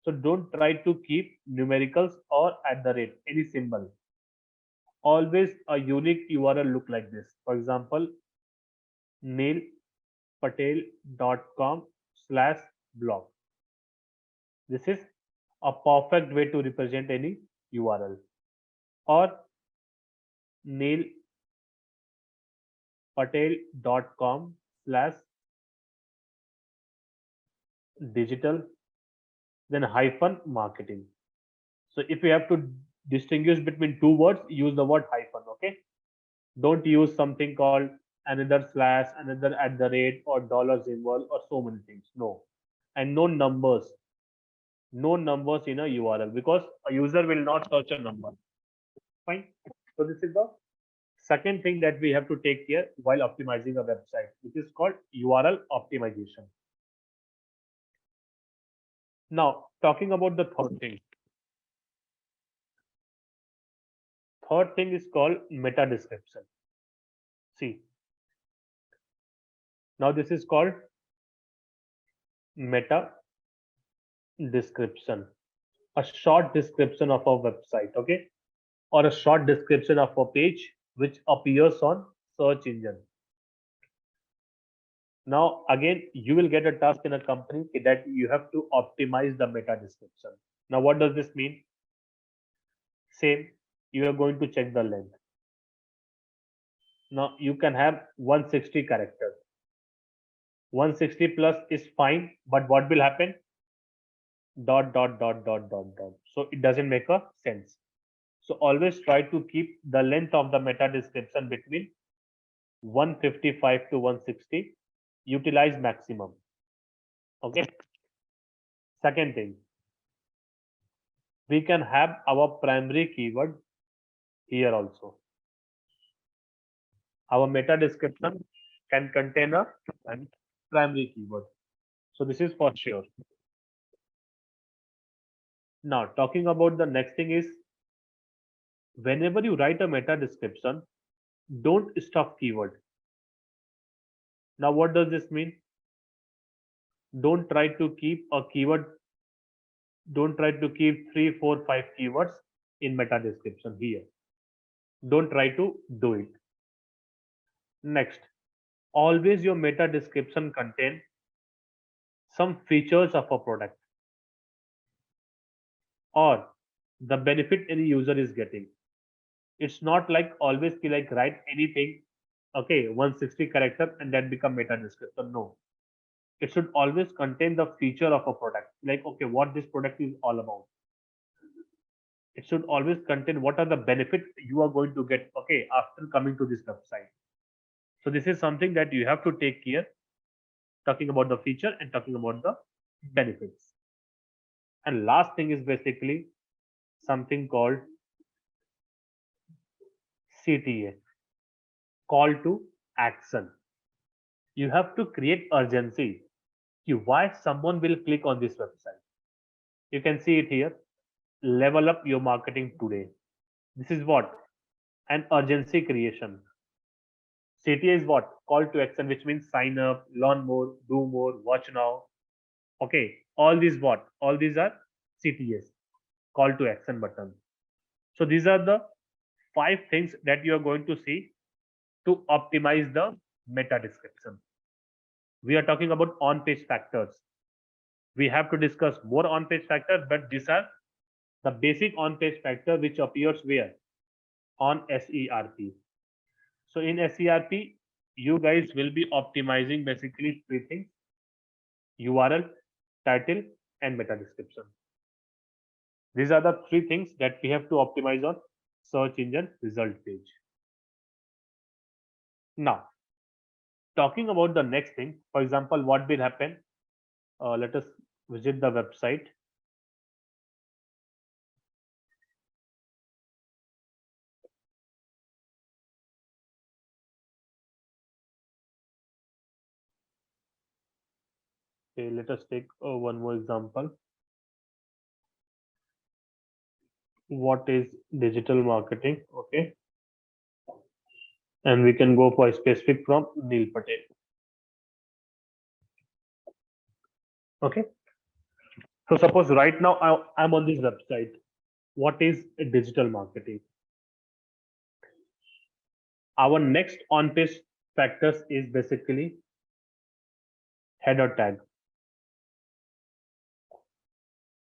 So don't try to keep numericals or at the rate, any symbol. Always a unique URL look like this. For example, neilpatel.com/blog. This is a perfect way to represent any URL. Or neilpatel.com/digital, then hyphen marketing. So if you have to distinguish between two words, use the word hyphen, okay? Don't use something called another slash, another at the rate, or dollar symbol, or so many things. No. And no numbers. No numbers in a URL because a user will not search a number. Fine. So this is the second thing that we have to take care while optimizing a website, which is called URL optimization. Now, talking about the third thing. Third thing is called meta description. See, Now this is called meta description, a short description of a website, okay, or a short description of a page which appears on search engine. Now again, you will get a task in a company that you have to optimize the meta description. Now what does this mean? Same, you are going to check the length. Now you can have 160 characters. 160 plus is fine, but what will happen? Dot dot dot dot dot dot. So it doesn't make a sense. So always try to keep the length of the meta description between 155 to 160. Utilize maximum. Okay. Second thing, we can have our primary keyword here also. Our meta description can contain a primary keyword. So this is for sure. Now talking about the next thing is, whenever you write a meta description, don't stuff keyword. Now what does this mean? Don't try to keep a keyword, don't try to keep 3, 4, 5 keywords in meta description here. Don't try to do it. Next, always your meta description contain some features of a product or the benefit any user is getting. It's not like always like write anything, okay, 160 character and then become meta description. No, it should always contain the feature of a product, like okay, what this product is all about. It should always contain what are the benefits you are going to get, okay, after coming to this website. So this is something that you have to take care, talking about the feature and talking about the benefits. And last thing is basically something called CTA, call to action. You have to create urgency. Why someone will click on this website? You can see it here. Level up your marketing today. This is what? An urgency creation. CTA is what? Call to action, which means sign up, learn more, do more, watch now. Okay. All these what? All these are CTAs, call to action button. So these are the 5 things that you are going to see to optimize the meta description. We are talking about on-page factors. We have to discuss more on-page factors, but these are the basic on-page factor which appears where? On SERP. So in SERP, you guys will be optimizing basically 3 things: URL, title, and meta description. These are the 3 things that we have to optimize on search engine result page. Now, talking about the next thing, for example, what will happen? Let us visit the website. Okay, let us take one more example. What is digital marketing? Okay, and we can go for a specific from Neil Patel. Okay, so suppose right now I'm on this website. What is digital marketing? Our next on-page factors is basically header tag.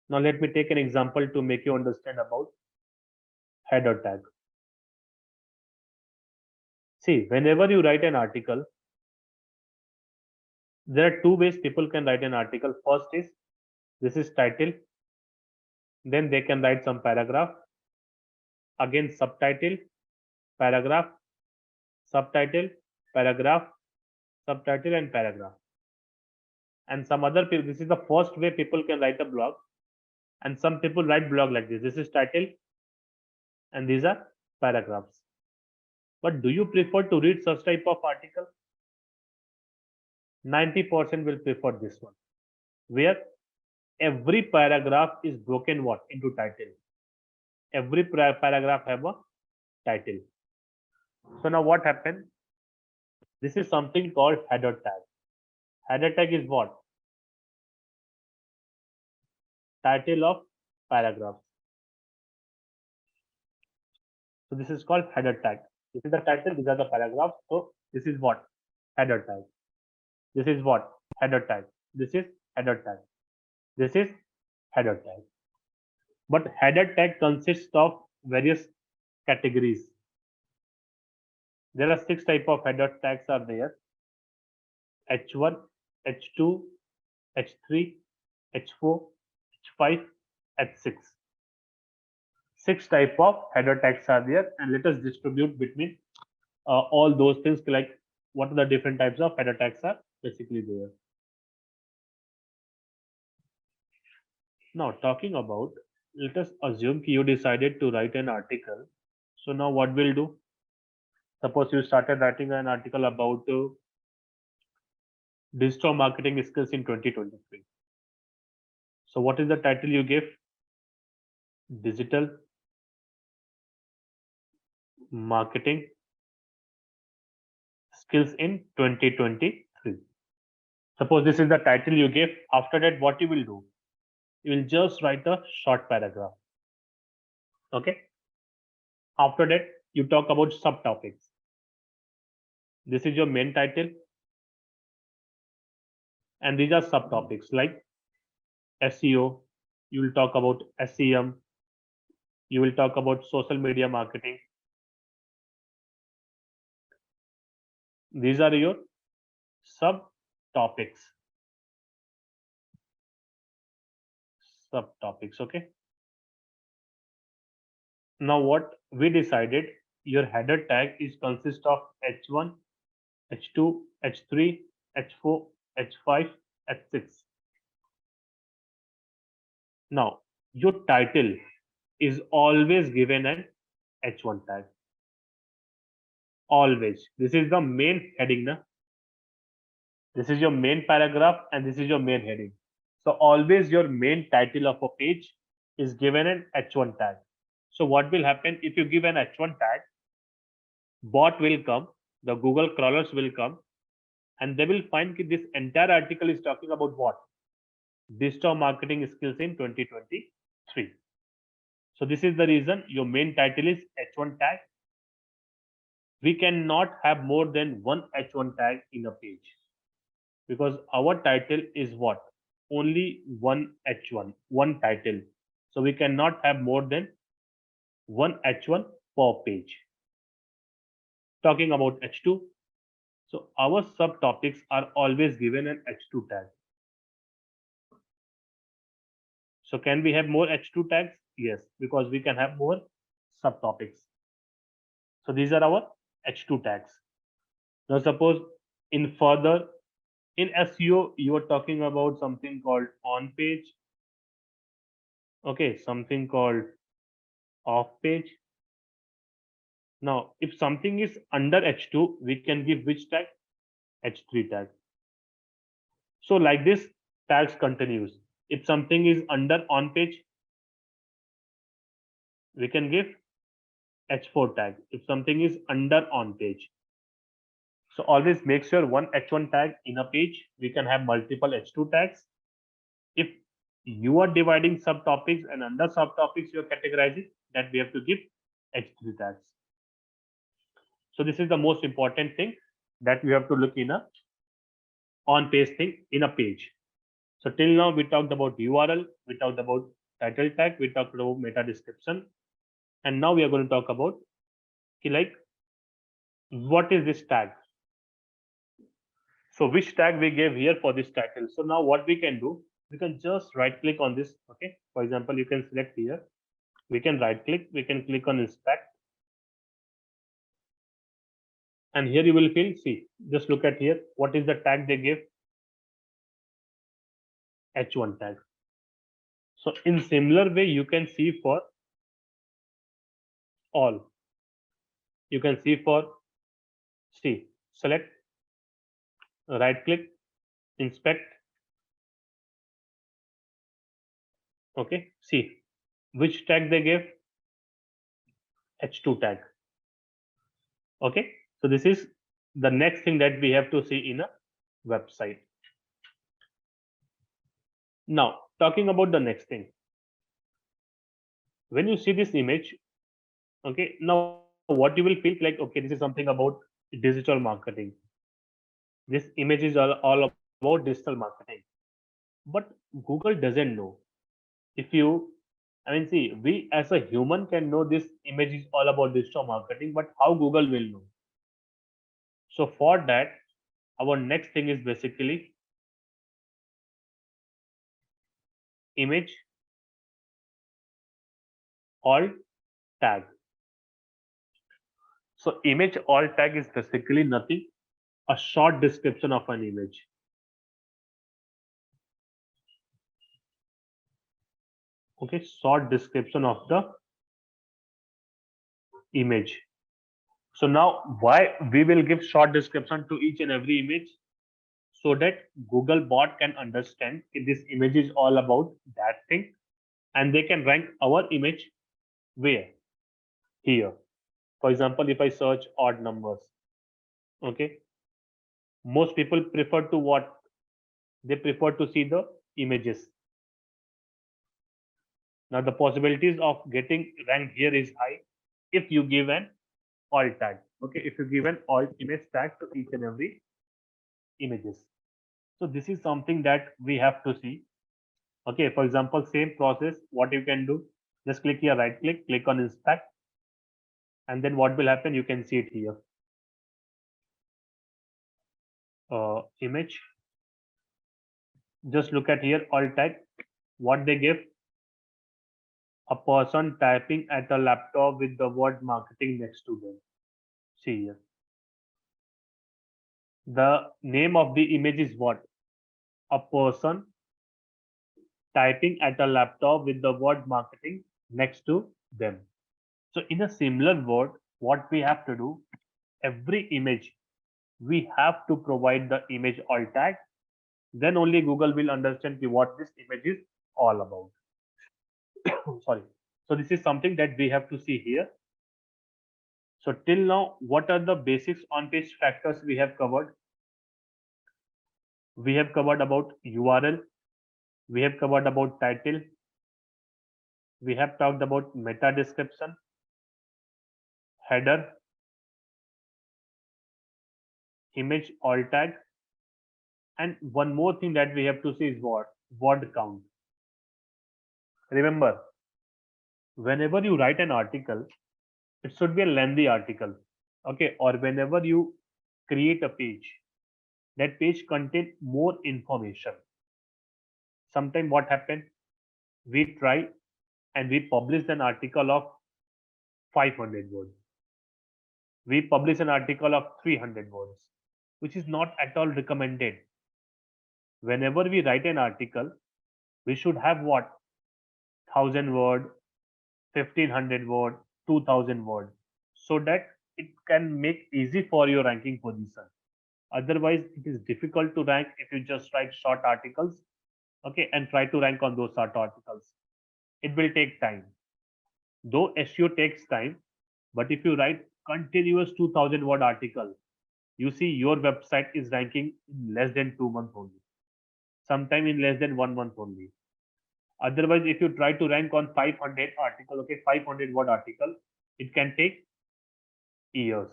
Now let me take an example to make you understand about header tag. See, whenever you write an article, there are 2 ways people can write an article. First is, this is title, then they can write some paragraph, again subtitle, paragraph, subtitle, paragraph, subtitle, and paragraph. And some other people, this is the first way people can write a blog. And some people write blog like this. This is title, and these are paragraphs. But do you prefer to read such type of article? 90% will prefer this one, where every paragraph is broken what? Into title. Every paragraph have a title. So now what happened? This is something called header tag. Header tag is what? Title of paragraph. So this is called header tag. This is the title, these are the paragraphs. So this is what? Header tag. This is what? Header tag. This is header tag. This is header tag. But header tag consists of various categories. There are 6 type of header tags are there. H1, H2, H3, H4, H5, H6. 6 type of header tags are there, and let us distribute between all those things, like what are the different types of header tags are basically there. Now talking about, let us assume you decided to write an article. So now what we'll do? Suppose you started writing an article about digital marketing skills in 2023. So what is the title you give? Digital marketing skills in 2023. Suppose this is the title you give. After that, what you will do? You will just write a short paragraph. Okay. After that, you talk about subtopics. This is your main title, and these are subtopics like SEO. You will talk about SEM. You will talk about social media marketing. These are your subtopics. Subtopics. Okay. Now what we decided, your header tag is consist of H1, H2, H3, H4, H5, H6. Now your title is always given an H1 tag. Always. This is the main heading. Na? This is your main paragraph and this is your main heading. So always your main title of a page is given an H1 tag. So what will happen if you give an H1 tag? Bot will come, the Google crawlers will come, and they will find that this entire article is talking about what? Digital marketing skills in 2023. So this is the reason your main title is H1 tag. We cannot have more than one H1 tag in a page because our title is what? Only one H1, one title. So we cannot have more than one H1 per page. Talking about H2. So our subtopics are always given an H2 tag. So can we have more H2 tags? Yes, because we can have more subtopics. So these are our H2 tags. Now suppose in SEO, you are talking about something called on page. Okay, something called off page. Now, if something is under H2, we can give which tag? H3 tag. So like this, tags continues. If something is under on page, we can give H4 tag. If something is under on page. So always make sure one H1 tag in a page, we can have multiple H2 tags. If you are dividing subtopics and under subtopics you are categorizing, that we have to give H3 tags. So this is the most important thing that we have to look in a on page thing in a page. So till now we talked about URL, we talked about title tag, we talked about meta description, and now we are going to talk about like what is this tag. So which tag we gave here for this title. So now what we can do, we can just right click on this. Okay, for example, you can select here, we can right click, we can click on inspect, and here you will feel, see, just look at here, what is the tag they give? H1 tag. So in similar way, you can see for all. You can see for, see, select, right click, inspect. Okay, see which tag they gave? H2 tag. Okay, so this is the next thing that we have to see in a website. Now, talking about the next thing. When you see this image, okay, now what you will feel like, okay, this is something about digital marketing. This image is all about digital marketing. But Google doesn't know. If you, I mean, see, we as a human can know this image is all about digital marketing, but how Google will know? So for that, our next thing is basically image alt tag. So image alt tag is basically nothing, a short description of an image. Okay, short description of the image. So now why we will give short description to each and every image, so that Google bot can understand if this image is all about that thing, and they can rank our image where? Here. For example, if I search odd numbers, okay, most people prefer to what? They prefer to see the images. Now the possibilities of getting ranked here is high if you give an alt tag. Okay, if you give an alt image tag to each and every images. So this is something that we have to see. Okay, for example, same process, what you can do, just click here, right click on inspect, and then what will happen, you can see it here. Image, just look at here, alt tag, what they give, a person typing at a laptop with the word marketing next to them. See here. The name of the image is what? A person typing at a laptop with the word marketing next to them. So in a similar word, what we have to do, every image, we have to provide the image alt tag. Then only Google will understand what this image is all about. Sorry. So this is something that we have to see here. So till now, what are the basics on-page factors we have covered? We have covered about URL. We have covered about title. We have talked about meta description, header, image alt tag, and one more thing that we have to see is what? Word count. Remember, whenever you write an article, it should be a lengthy article. Okay, or whenever you create a page, that page contain more information. Sometimes what happen, we try and we publish an article of 500 words. We publish an article of 300 words, which is not at all recommended. Whenever we write an article, we should have what? 1000 word, 1500 word, 2000 word, so that it can make easy for your ranking position. Otherwise, it is difficult to rank if you just write short articles, okay, and try to rank on those short articles. It will take time. Though SEO takes time, but if you write continuous 2000 word article, you see your website is ranking in less than 2 months only, sometime in less than 1 month only. Otherwise, if you try to rank on 500 article, okay, 500 word article, it can take years.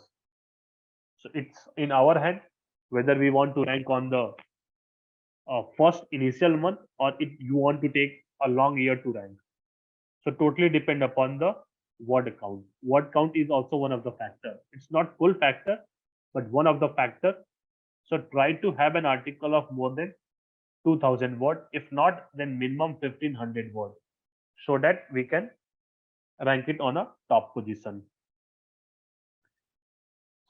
So it's in our hand whether we want to rank on the first initial month, or if you want to take a long year to rank. So totally depend upon the word count. Word count is also one of the factor. It's not full factor, but one of the factor. So try to have an article of more than 2000 word. If not, then minimum 1500 word, so that we can rank it on a top position.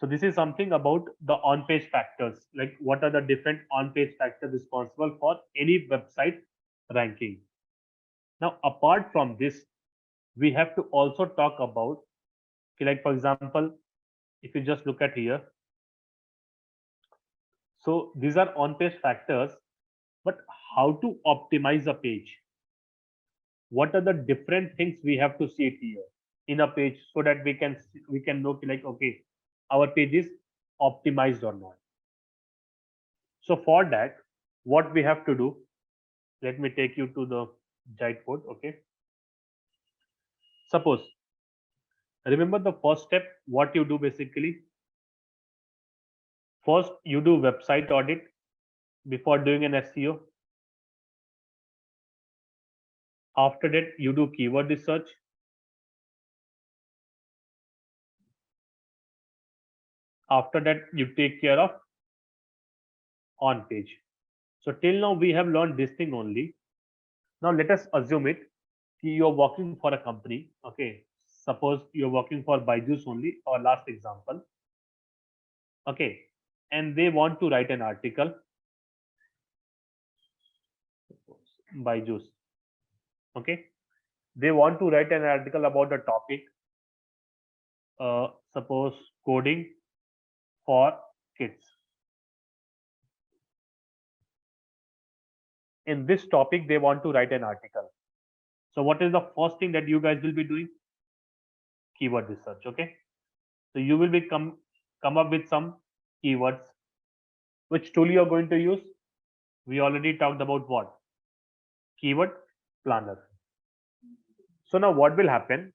So this is something about the on-page factors, like what are the different on-page factors responsible for any website ranking. Now, apart from this, we have to also talk about, okay, like for example, if you just look at here, so these are on-page factors, but how to optimize a page? What are the different things we have to see it here in a page, so that we can know like, okay, our page is optimized or not. So for that, what we have to do, Let me take you to the whiteboard. Okay. Suppose, remember the first step, what you do basically. First, you do website audit before doing an SEO. After that, you do keyword research. After that, you take care of on page. So till now we have learned this thing only. Now let us assume it. You're working for a company. Okay. Suppose you're working for Byju's only, or last example. Okay. And they want to write an article. Byju's. Okay. They want to write an article about the topic. Suppose coding for kids. In this topic, they want to write an article. So what is the first thing that you guys will be doing? Keyword research. Okay. So you will be come up with some keywords. Which tool you are going to use? We already talked about what? Keyword planner. So now what will happen?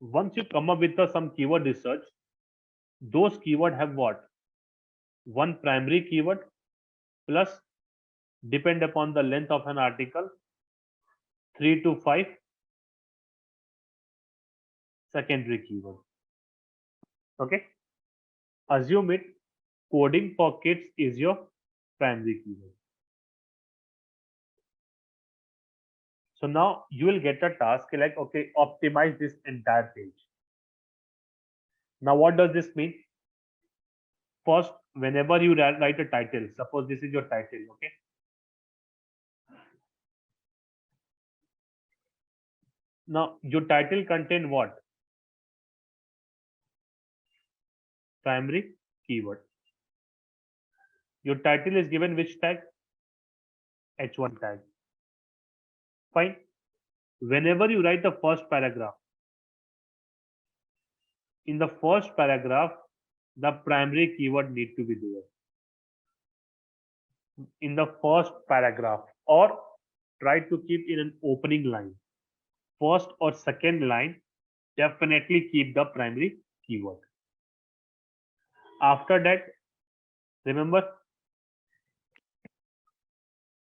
Once you come up with some keyword research, those keyword have what? One primary keyword plus, depend upon the length of an article, 3 to 5 secondary keyword. Okay. Assume it, coding for kids is your primary keyword. So now you will get a task like, okay, optimize this entire page. Now what does this mean? First, whenever you write a title, suppose this is your title. Okay. Now your title contain what? Primary keyword. Your title is given which tag? H1 tag. Fine. Whenever you write the first paragraph, in the first paragraph, the primary keyword need to be there. In the first paragraph, or try to keep in an opening line. First or second line, definitely keep the primary keyword. After that, remember,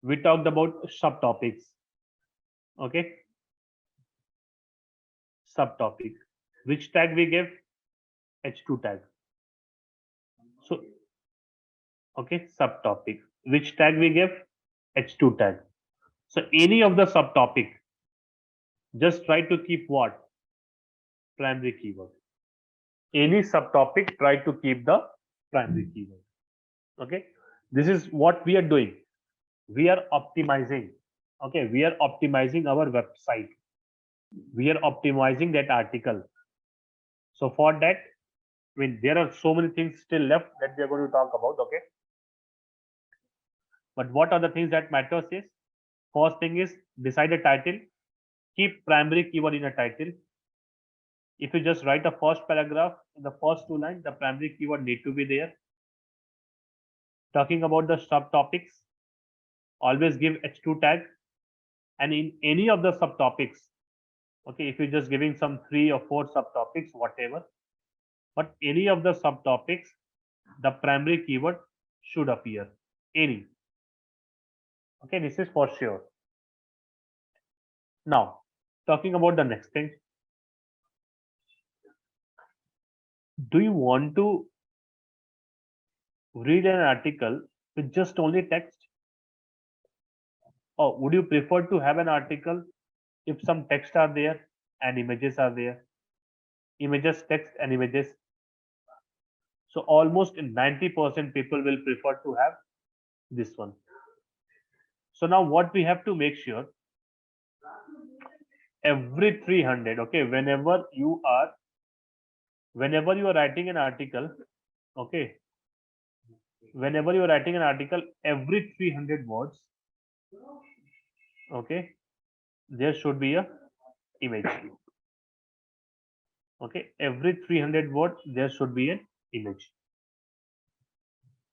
we talked about subtopics. Okay. Subtopic. Which tag we give? H2 tag. So, okay, subtopic. Which tag we give? H2 tag. So any of the subtopic, just try to keep what? Primary keyword. Any subtopic, try to keep the primary keyword. Okay. This is what we are doing. We are optimizing. Okay. We are optimizing our website. We are optimizing that article. So for that, I mean, there are so many things still left that we are going to talk about. Okay. But what are the things that matters is, first thing is decide a title. Keep primary keyword in a title. If you just write the first paragraph, in the first 2 lines, the primary keyword need to be there. Talking about the subtopics, always give H2 tag. And in any of the subtopics, okay, if you're just giving some 3 or 4 subtopics, whatever, but any of the subtopics, the primary keyword should appear. Any. Okay, this is for sure. Now, talking about the next thing. Do you want to read an article with just only text? Or would you prefer to have an article if some text are there and images are there? Images, text and images. So almost 90% people will prefer to have this one. So now what we have to make sure, every 300, okay, whenever you are writing an article, okay, whenever you are writing an article, every 300 words, okay, there should be a image. Okay, every 300 words there should be an image.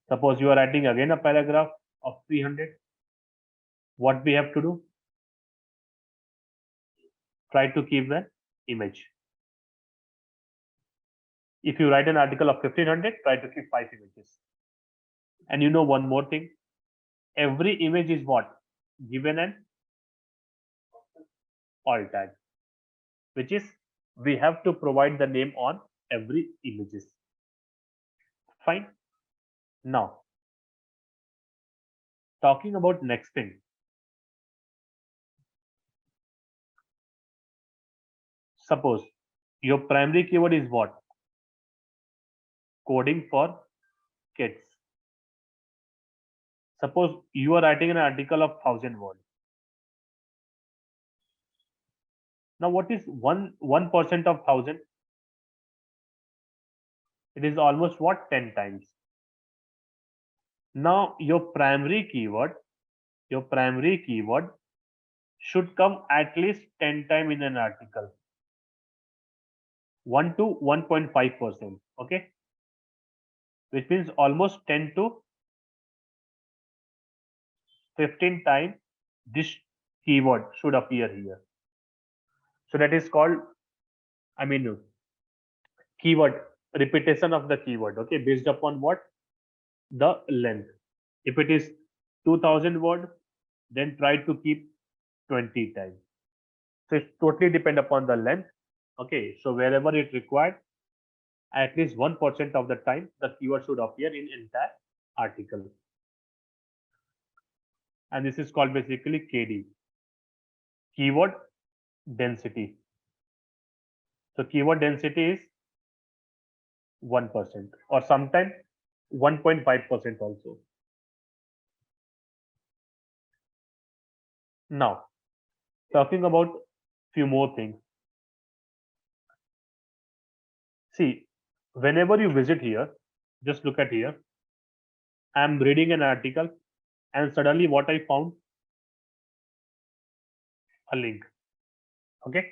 Suppose you are writing again a paragraph of 300, what we have to do? Try to keep an image. If you write an article of 1500, try to keep 5 images. And you know one more thing, every image is what? Given an alt tag, which is we have to provide the name on every images. Fine. Now, talking about next thing. Suppose your primary keyword is what? Coding for kids. Suppose you are writing an article of 1000 words. Now, what is 1% of 1000? It is almost what? 10 times. Now, your primary keyword should come at least 10 times in an article. 1 to 1.5%. Okay. Which means almost 10 to 15 times this keyword should appear here. So that is called, keyword, repetition of the keyword. Okay, based upon what? The length. If it is 2000 word, then try to keep 20 times. So it totally depend upon the length. Okay, so wherever it required, at least 1% of the time the keyword should appear in entire article. And this is called basically KD, keyword density. So keyword density is 1% or sometimes 1.5% also. Now, talking about few more things. See, whenever you visit here, just look at here. I'm reading an article and suddenly what I found? A link. Okay.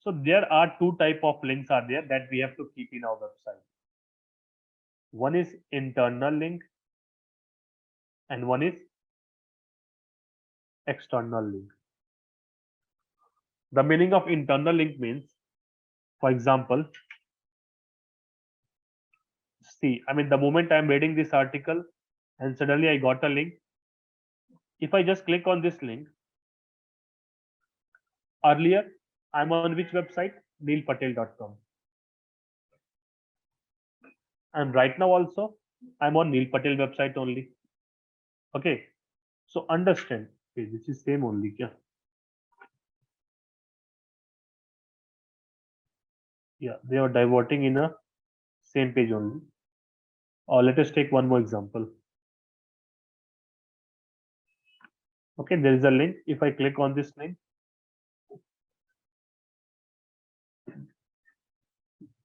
So there are two type of links are there that we have to keep in our website. One is internal link and one is external link. The meaning of internal link means, for example, see, the moment I'm reading this article and suddenly I got a link. If I just click on this link, earlier I'm on which website? neilpatel.com. And right now also I'm on Neil Patel website only. Okay. So understand. Okay, this is same only. Yeah. Yeah, they are diverting in a same page only. Or let us take one more example. Okay, there is a link. If I click on this link,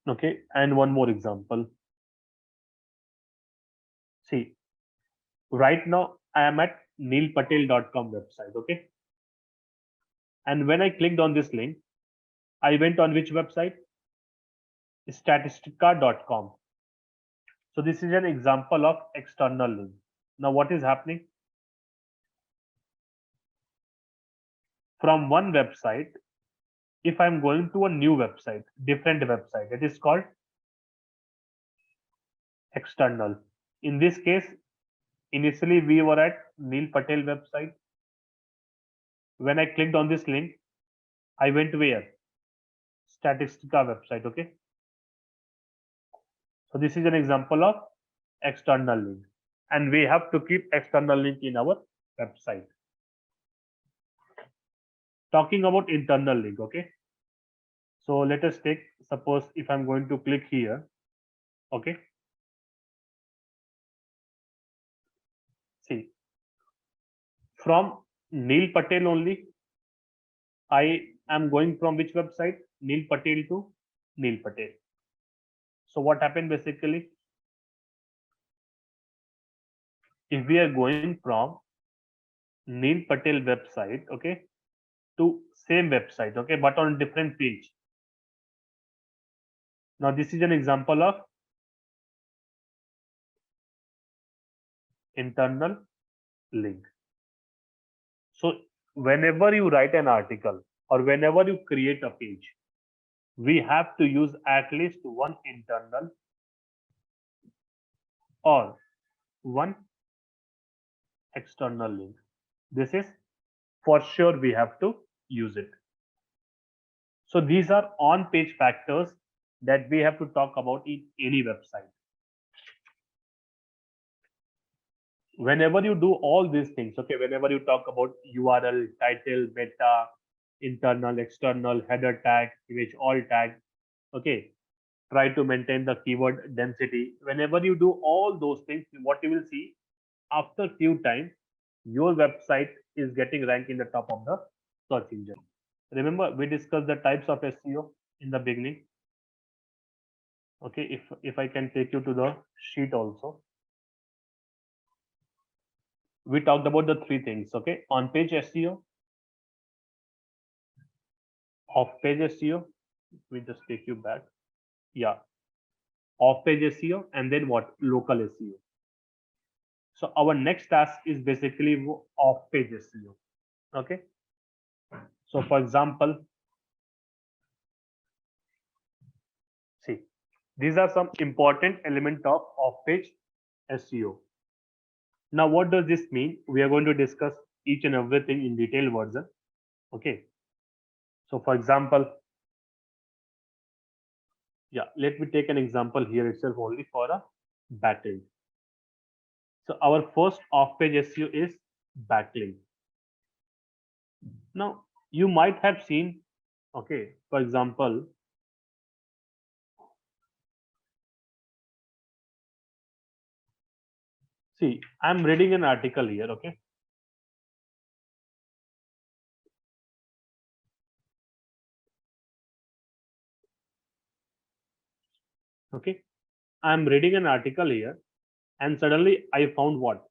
okay, and one more example. See, right now I am at neilpatel.com website. Okay, and when I clicked on this link, I went on which website? Statistica.com. So this is an example of external link. Now what is happening? From one website, if I'm going to a new website, different website, it is called external. In this case, initially we were at Neil Patel website. When I clicked on this link, I went where? Statistica website. Okay. So this is an example of external link, and we have to keep external link in our website. Talking about internal link. Okay. So let us take, suppose if I'm going to click here. Okay. See, from Neil Patel only, I am going from which website? Neil Patel to Neil Patel. So what happened basically? If we are going from Neil Patel website, okay, to same website, okay, but on different page. Now this is an example of internal link. So whenever you write an article or whenever you create a page, we have to use at least one internal or one external link. This is for sure we have to use it. So these are on-page factors that we have to talk about in any website. Whenever you do all these things, okay, whenever you talk about URL, title, meta, internal, external, header tag, image alt tag, okay, try to maintain the keyword density. Whenever you do all those things, what you will see after few times, your website is getting ranked in the top of the search engine. Remember, we discussed the types of SEO in the beginning. Okay, if I can take you to the sheet also. We talked about the three things, okay? On-page SEO, off-page SEO. We just take you back. Yeah, off-page SEO, and then what? Local SEO. So our next task is basically off-page SEO. Okay. So for example, see, these are some important element of off-page SEO. Now, what does this mean? We are going to discuss each and everything in detailed version. Okay. So for example, yeah, let me take an example here itself only for a backlink. So our first off-page SEO is backlink. Now, you might have seen, okay, for example, see, I'm reading an article here, okay? Okay, I'm reading an article here, and suddenly I found what?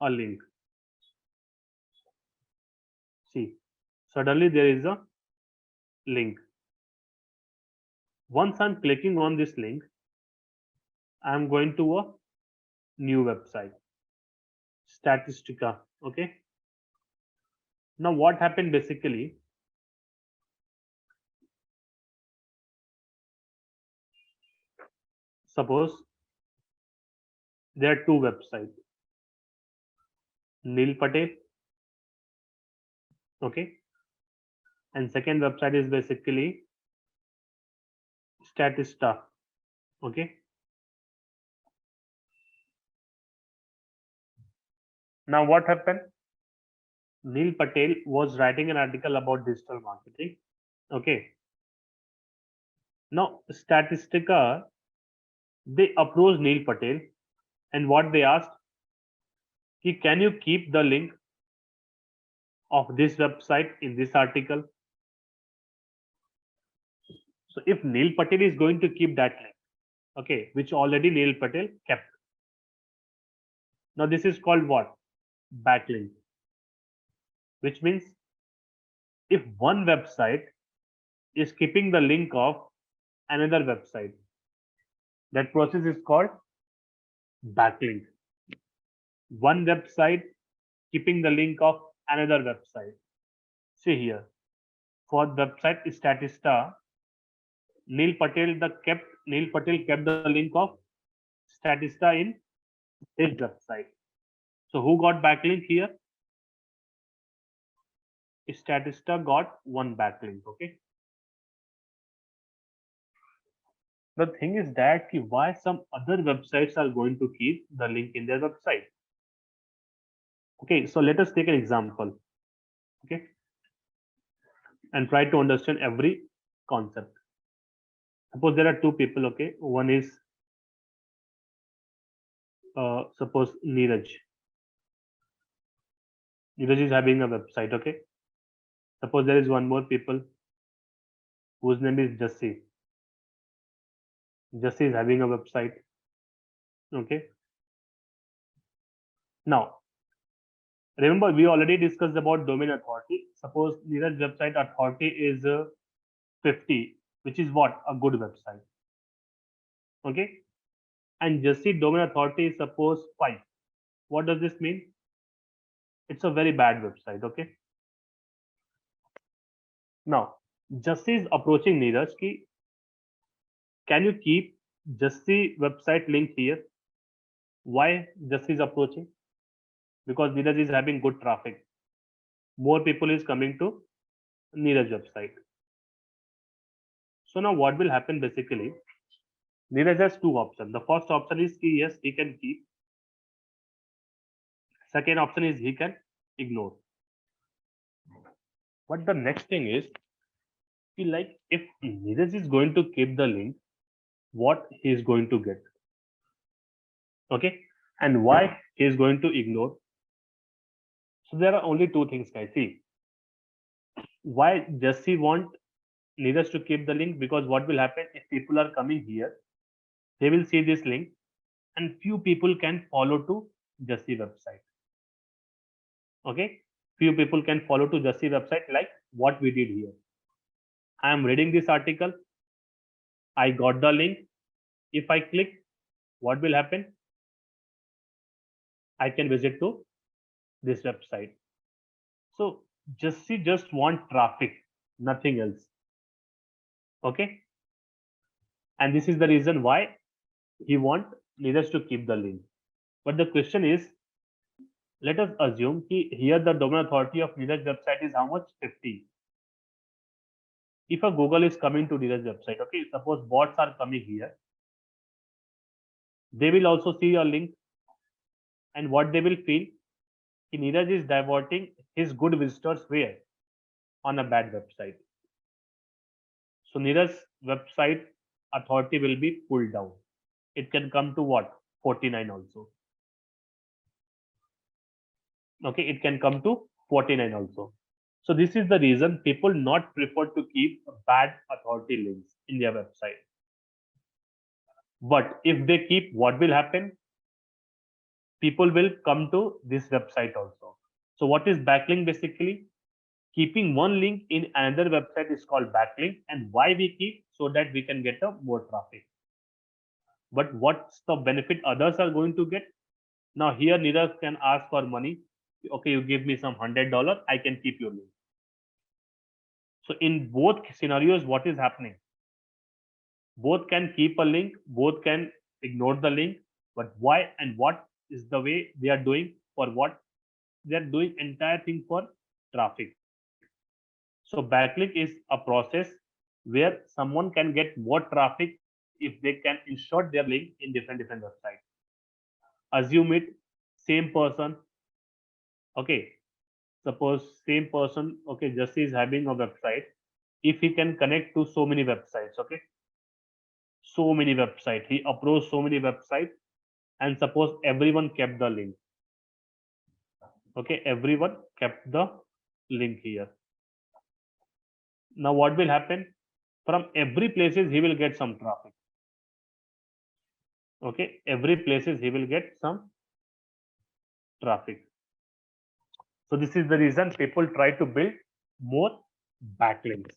A link. See, suddenly there is a link. Once I'm clicking on this link, I'm going to a new website, Statistica. Okay. Now, what happened basically? Suppose there are two websites, Neil Patel, okay, and second website is basically Statista, okay. Now, what happened? Neil Patel was writing an article about digital marketing, okay. Now, Statistica, they approached Neil Patel, and what they asked, can you keep the link of this website in this article? So if Neil Patel is going to keep that link, okay, which already Neil Patel kept. Now this is called what? Backlink, which means if one website is keeping the link of another website, that process is called backlink. One website keeping the link of another website. See here, for website Statista, Neil Patel kept the link of Statista in his website. So who got backlink here? Statista got one backlink. Okay. The thing is that why some other websites are going to keep the link in their website. Okay, so let us take an example. Okay, and try to understand every concept. Suppose there are two people. Okay, one is suppose Neeraj. Neeraj is having a website. Okay, suppose there is one more people whose name is Jassi. Jassi is having a website. Okay. Now, remember we already discussed about domain authority. Suppose Neeraj website authority is 50, which is what? A good website. Okay. And Jassi domain authority is suppose 5. What does this mean? It's a very bad website. Okay. Now, Jussi is approaching Neeraj ki, can you keep Jussi website link here? Why Jussi is approaching? Because Neeraj is having good traffic. More people is coming to Neeraj website. So now what will happen basically? Neeraj has two options. The first option is ki, yes, he can keep. Second option is he can ignore. But the next thing is, like if Neeraj is going to keep the link, what he is going to get? Okay, and why he is going to ignore? So there are only two things, guys. See, why Jussi want Neeraj to keep the link? Because what will happen if people are coming here, they will see this link, and few people can follow to Jussi website. Okay, few people can follow to Jussi website, like what we did here. I am reading this article. I got the link. If I click, what will happen? I can visit to this website. So Jussi just want traffic, nothing else. Okay, and this is the reason why he want Neeraj to keep the link. But the question is, let us assume कि here the domain authority of Neeraj website is how much? 50. If a Google is coming to Neeraj website, okay, suppose bots are coming here, they will also see a link, and what they will feel, Neeraj is diverting his good visitors where? On a bad website. So Neeraj's website authority will be pulled down. It can come to what? 49 also. Okay, it can come to 49 also. So this is the reason people not prefer to keep bad authority links in their website. But if they keep, what will happen? People will come to this website also. So what is backlink basically? Keeping one link in another website is called backlink. And why we keep? So that we can get a more traffic. But what's the benefit others are going to get? Now here Neeraj can ask for money. Okay, you give me some $100, I can keep your link. So in both scenarios, what is happening? Both can keep a link, both can ignore the link. But why and what is the way they are doing? For what? They are doing entire thing for traffic. So backlink is a process where someone can get more traffic if they can insert their link in different websites. Assume it, same person. Okay, suppose same person. Okay, Jussi is having a website. If he can connect to so many websites, okay, so many websites, he approached so many websites, and suppose everyone kept the link. Okay, everyone kept the link here. Now what will happen? From every places he will get some traffic. Okay, every places he will get some traffic. So this is the reason people try to build more backlinks.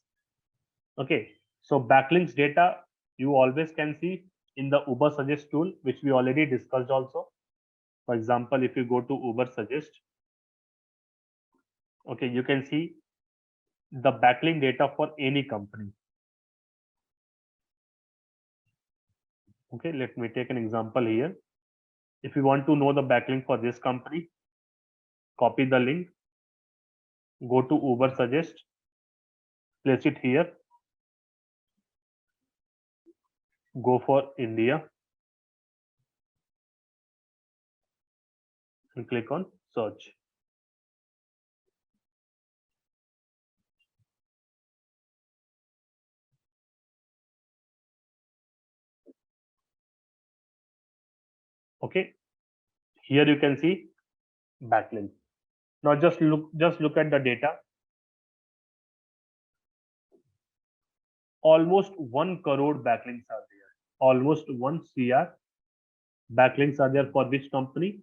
Okay, so backlinks data you always can see in the Uber Suggest tool, which we already discussed also. For example, if you go to Uber Suggest, okay, you can see the backlink data for any company. Okay, let me take an example here. If you want to know the backlink for this company, copy the link, go to Uber Suggest, place it here, go for India, and click on search. Okay, here you can see backlink. Now just look at the data. Almost 1 crore backlinks are there. Almost 1 CR backlinks are there for which company?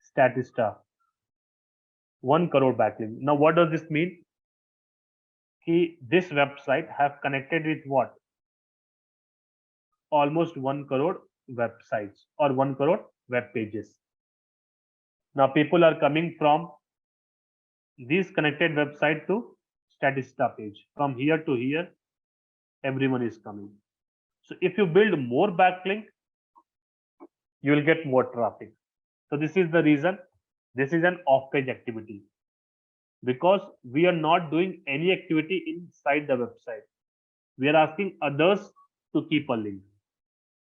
Statista. 1 crore backlink. Now what does this mean? This website have connected with what? Almost 1 crore websites or 1 crore web pages. Now people are coming from this connected website to Statista page. From here to here, everyone is coming. So if you build more backlink, you will get more traffic. So this is the reason this is an off-page activity, because we are not doing any activity inside the website. We are asking others to keep a link.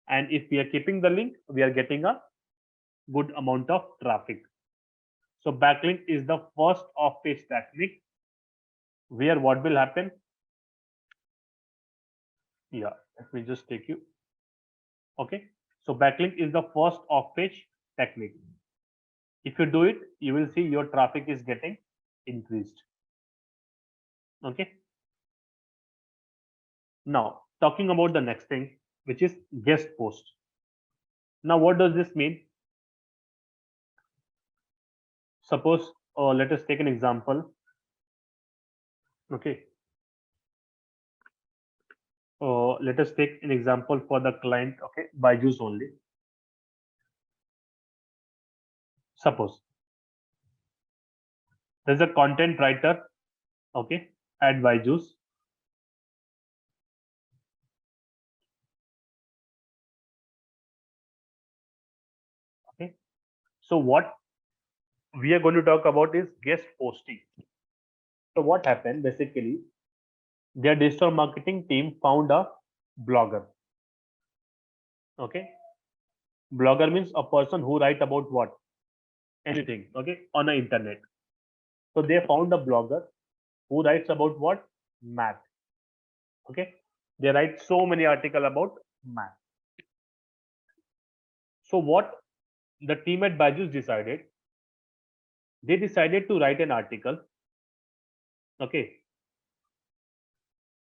And if we are keeping the link, we are getting a good amount of traffic. So backlink is the first off-page technique where what will happen? Yeah, let me just take you. Okay. So backlink is the first off-page technique. If you do it, you will see your traffic is getting increased. Okay. Now, talking about the next thing, which is guest post. Now, what does this mean? Suppose, let us take an example. Okay. Let us take an example for the client. Okay, Byju's only. Suppose there's a content writer. Okay, at Byju's. Okay. So what we are going to talk about is guest posting. So what happened basically? Their digital marketing team found a blogger. Okay, blogger means a person who write about what? Anything. Okay, on the internet. So they found a blogger who writes about what? Math. Okay, they write so many articles about math. So what the team at Byju's decided? They decided to write an article. Okay,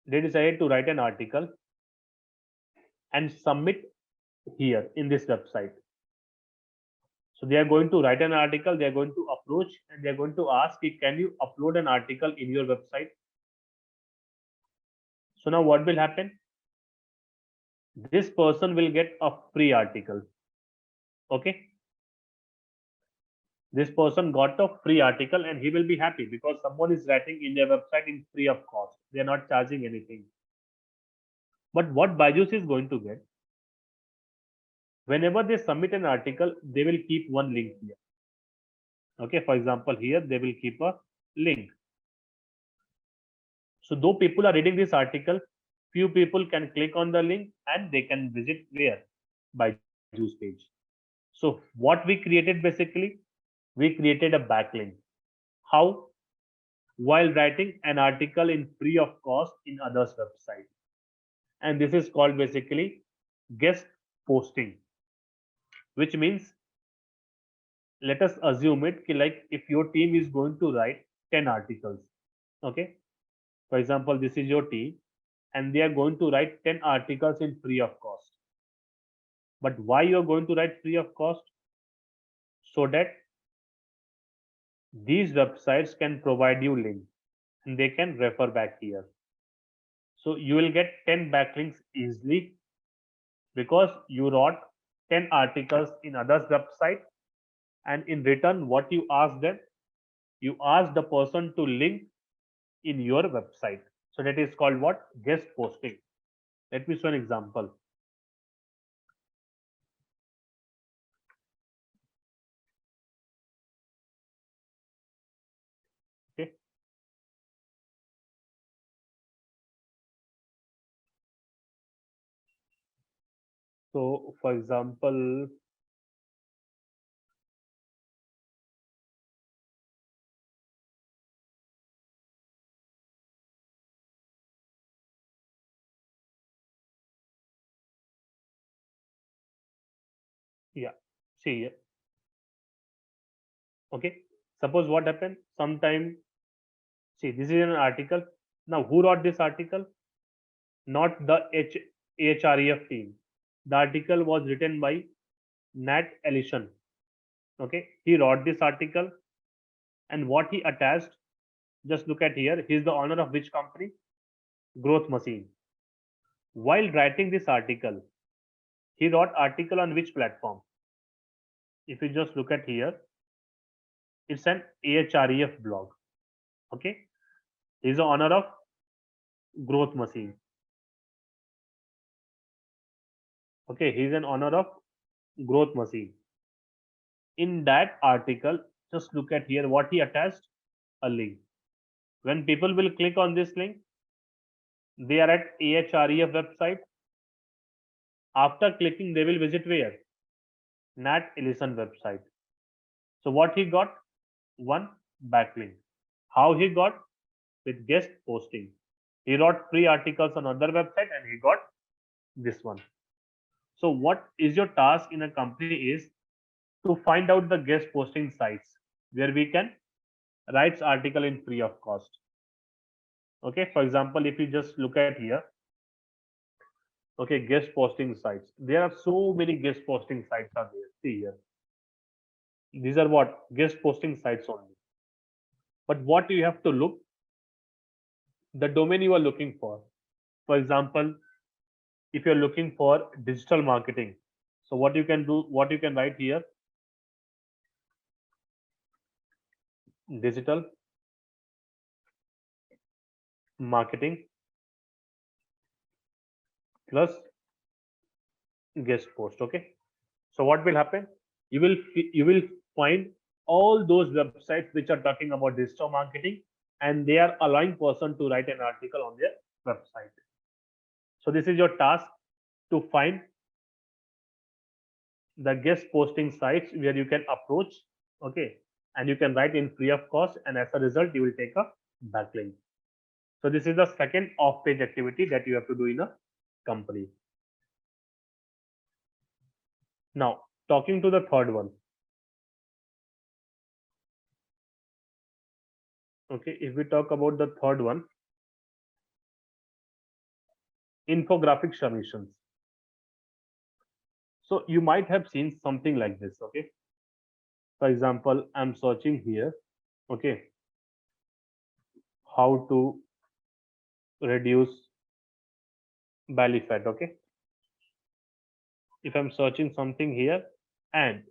they decided to write an article and submit here in this website. So they are going to write an article, they are going to approach, and they are going to ask, can you upload an article in your website? So now what will happen? This person will get a free article. Okay. This person got a free article and he will be happy because someone is writing in their website in free of cost. They are not charging anything. But what Byju's is going to get, whenever they submit an article, they will keep one link here. Okay, for example, here they will keep a link. So though people are reading this article, few people can click on the link and they can visit where? Byju's page. So what we created basically, we created a backlink. How? While writing an article in free of cost in others' website. And this is called basically guest posting, which means, let us assume it like if your team is going to write 10 articles. Okay. For example, this is your team and they are going to write 10 articles in free of cost. But why you are going to write free of cost? So that these websites can provide you links and they can refer back here. So you will get 10 backlinks easily because you wrote 10 articles in others website, and in return what you ask them, you ask the person to link in your website. So that is called what? Guest posting. Let me show an example. Okay. So for example, yeah, see here. Okay. Suppose what happened? Sometime, see, this is an article. Now, who wrote this article? Not the HREF team. The article was written by Nat Ellison. Okay. He wrote this article, and what he attached, just look at here. He is the owner of which company? Growth Machine. While writing this article, he wrote article on which platform? If you just look at here, it's an AHREF blog. Okay, he's the owner of growth machine. Okay, he's an owner of growth machine. In that article, just look at here what he attached, a link. When people will click on this link, they are at AHREF website. After clicking, they will visit where? Nat Ellison website. So what he got? One backlink. How he got? With guest posting. He wrote free articles on other website and he got this one. So what is your task in a company is to find out the guest posting sites where we can write article in free of cost. Okay, for example, if you just look at here, okay, guest posting sites. There are so many guest posting sites are there. See here. These are what? Guest posting sites only. But what you have to look, the domain you are looking for. For example, if you're looking for digital marketing, so what you can do, what you can write here, digital marketing plus guest post. Okay, so what will happen? You will find all those websites which are talking about digital marketing, and they are allowing person to write an article on their website. So this is your task, to find the guest posting sites where you can approach. Okay, and you can write in free of cost, and as a result you will take a backlink. So this is the second off page activity that you have to do in a company. Now talking to the third one. Okay, if we talk about the third one, infographic submissions. So you might have seen something like this. Okay, for example, I'm searching here. Okay, how to reduce belly fat. Okay, if I'm searching something here, and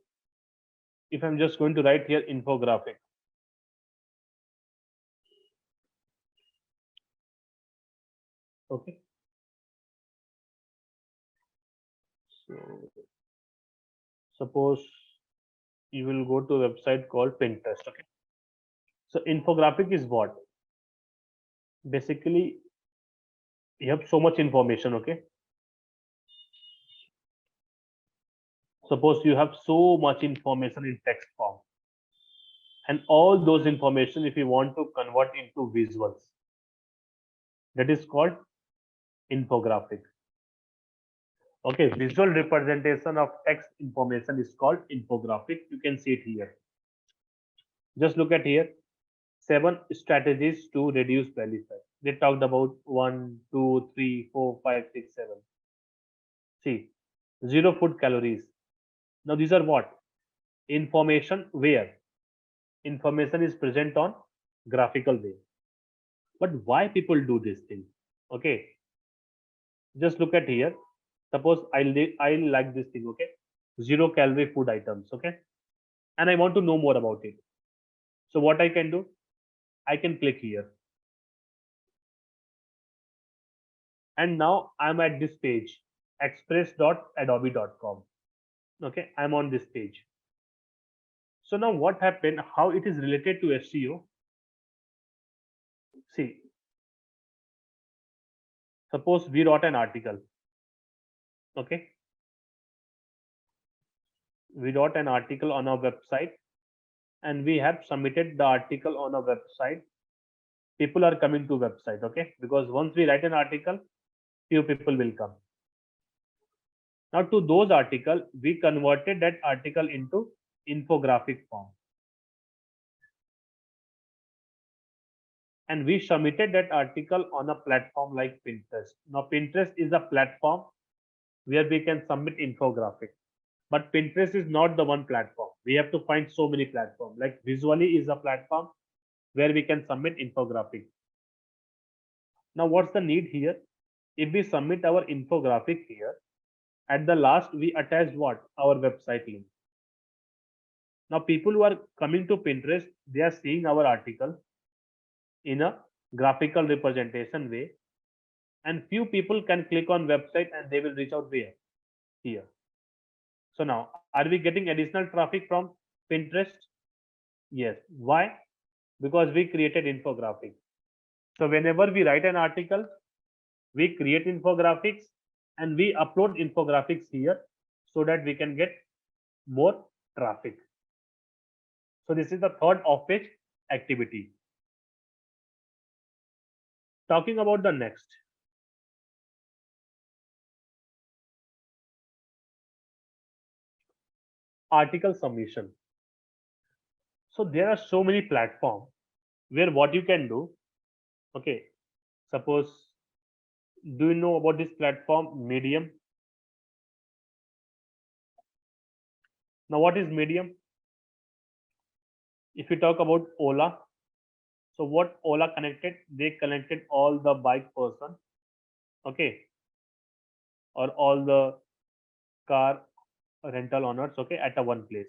if I'm just going to write here infographic. Okay, so suppose you will go to a website called Pinterest. Okay, so infographic is what? Basically, you have so much information. Okay, suppose you have so much information in text form, and all those information, if you want to convert into visuals, that is called infographic. Okay, visual representation of text information is called infographic. You can see it here. Just look at here. 7 strategies to reduce belly fat. They talked about 1, 2, 3, 4, 5, 6, 7. See, 0 food calories. Now these are what? Information where? Information is present on graphical way. But why people do this thing? Okay, just look at here. Suppose I like this thing. Okay, 0 calorie food items. Okay, and I want to know more about it. So what I can do? I can click here, and now I'm at this page, express.adobe.com. Okay, I'm on this page. So now what happened? How it is related to SEO? See, suppose we wrote an article. Okay, we wrote an article on our website, and we have submitted the article on our website. People are coming to website. Okay, because once we write an article, few people will come. Now to those article, we converted that article into infographic form, and we submitted that article on a platform like Pinterest. Now Pinterest is a platform where we can submit infographic, but Pinterest is not the one platform. We have to find so many platforms. Like Visually is a platform where we can submit infographic. Now what's the need here? If we submit our infographic here, at the last we attached what? Our website link. Now people who are coming to Pinterest, they are seeing our article, in a graphical representation way, and few people can click on website and they will reach out where? Here. So now, are we getting additional traffic from Pinterest? Yes. Why? Because we created infographics. So whenever we write an article, we create infographics and we upload infographics here so that we can get more traffic. So this is the third off-page activity. Talking about the next. Article submission. So there are so many platforms where what you can do. Okay, suppose, do you know about this platform Medium? Now what is Medium? If you talk about Ola, so what Ola connected? They connected all the bike person, okay, or all the car rental owners, okay, at a one place.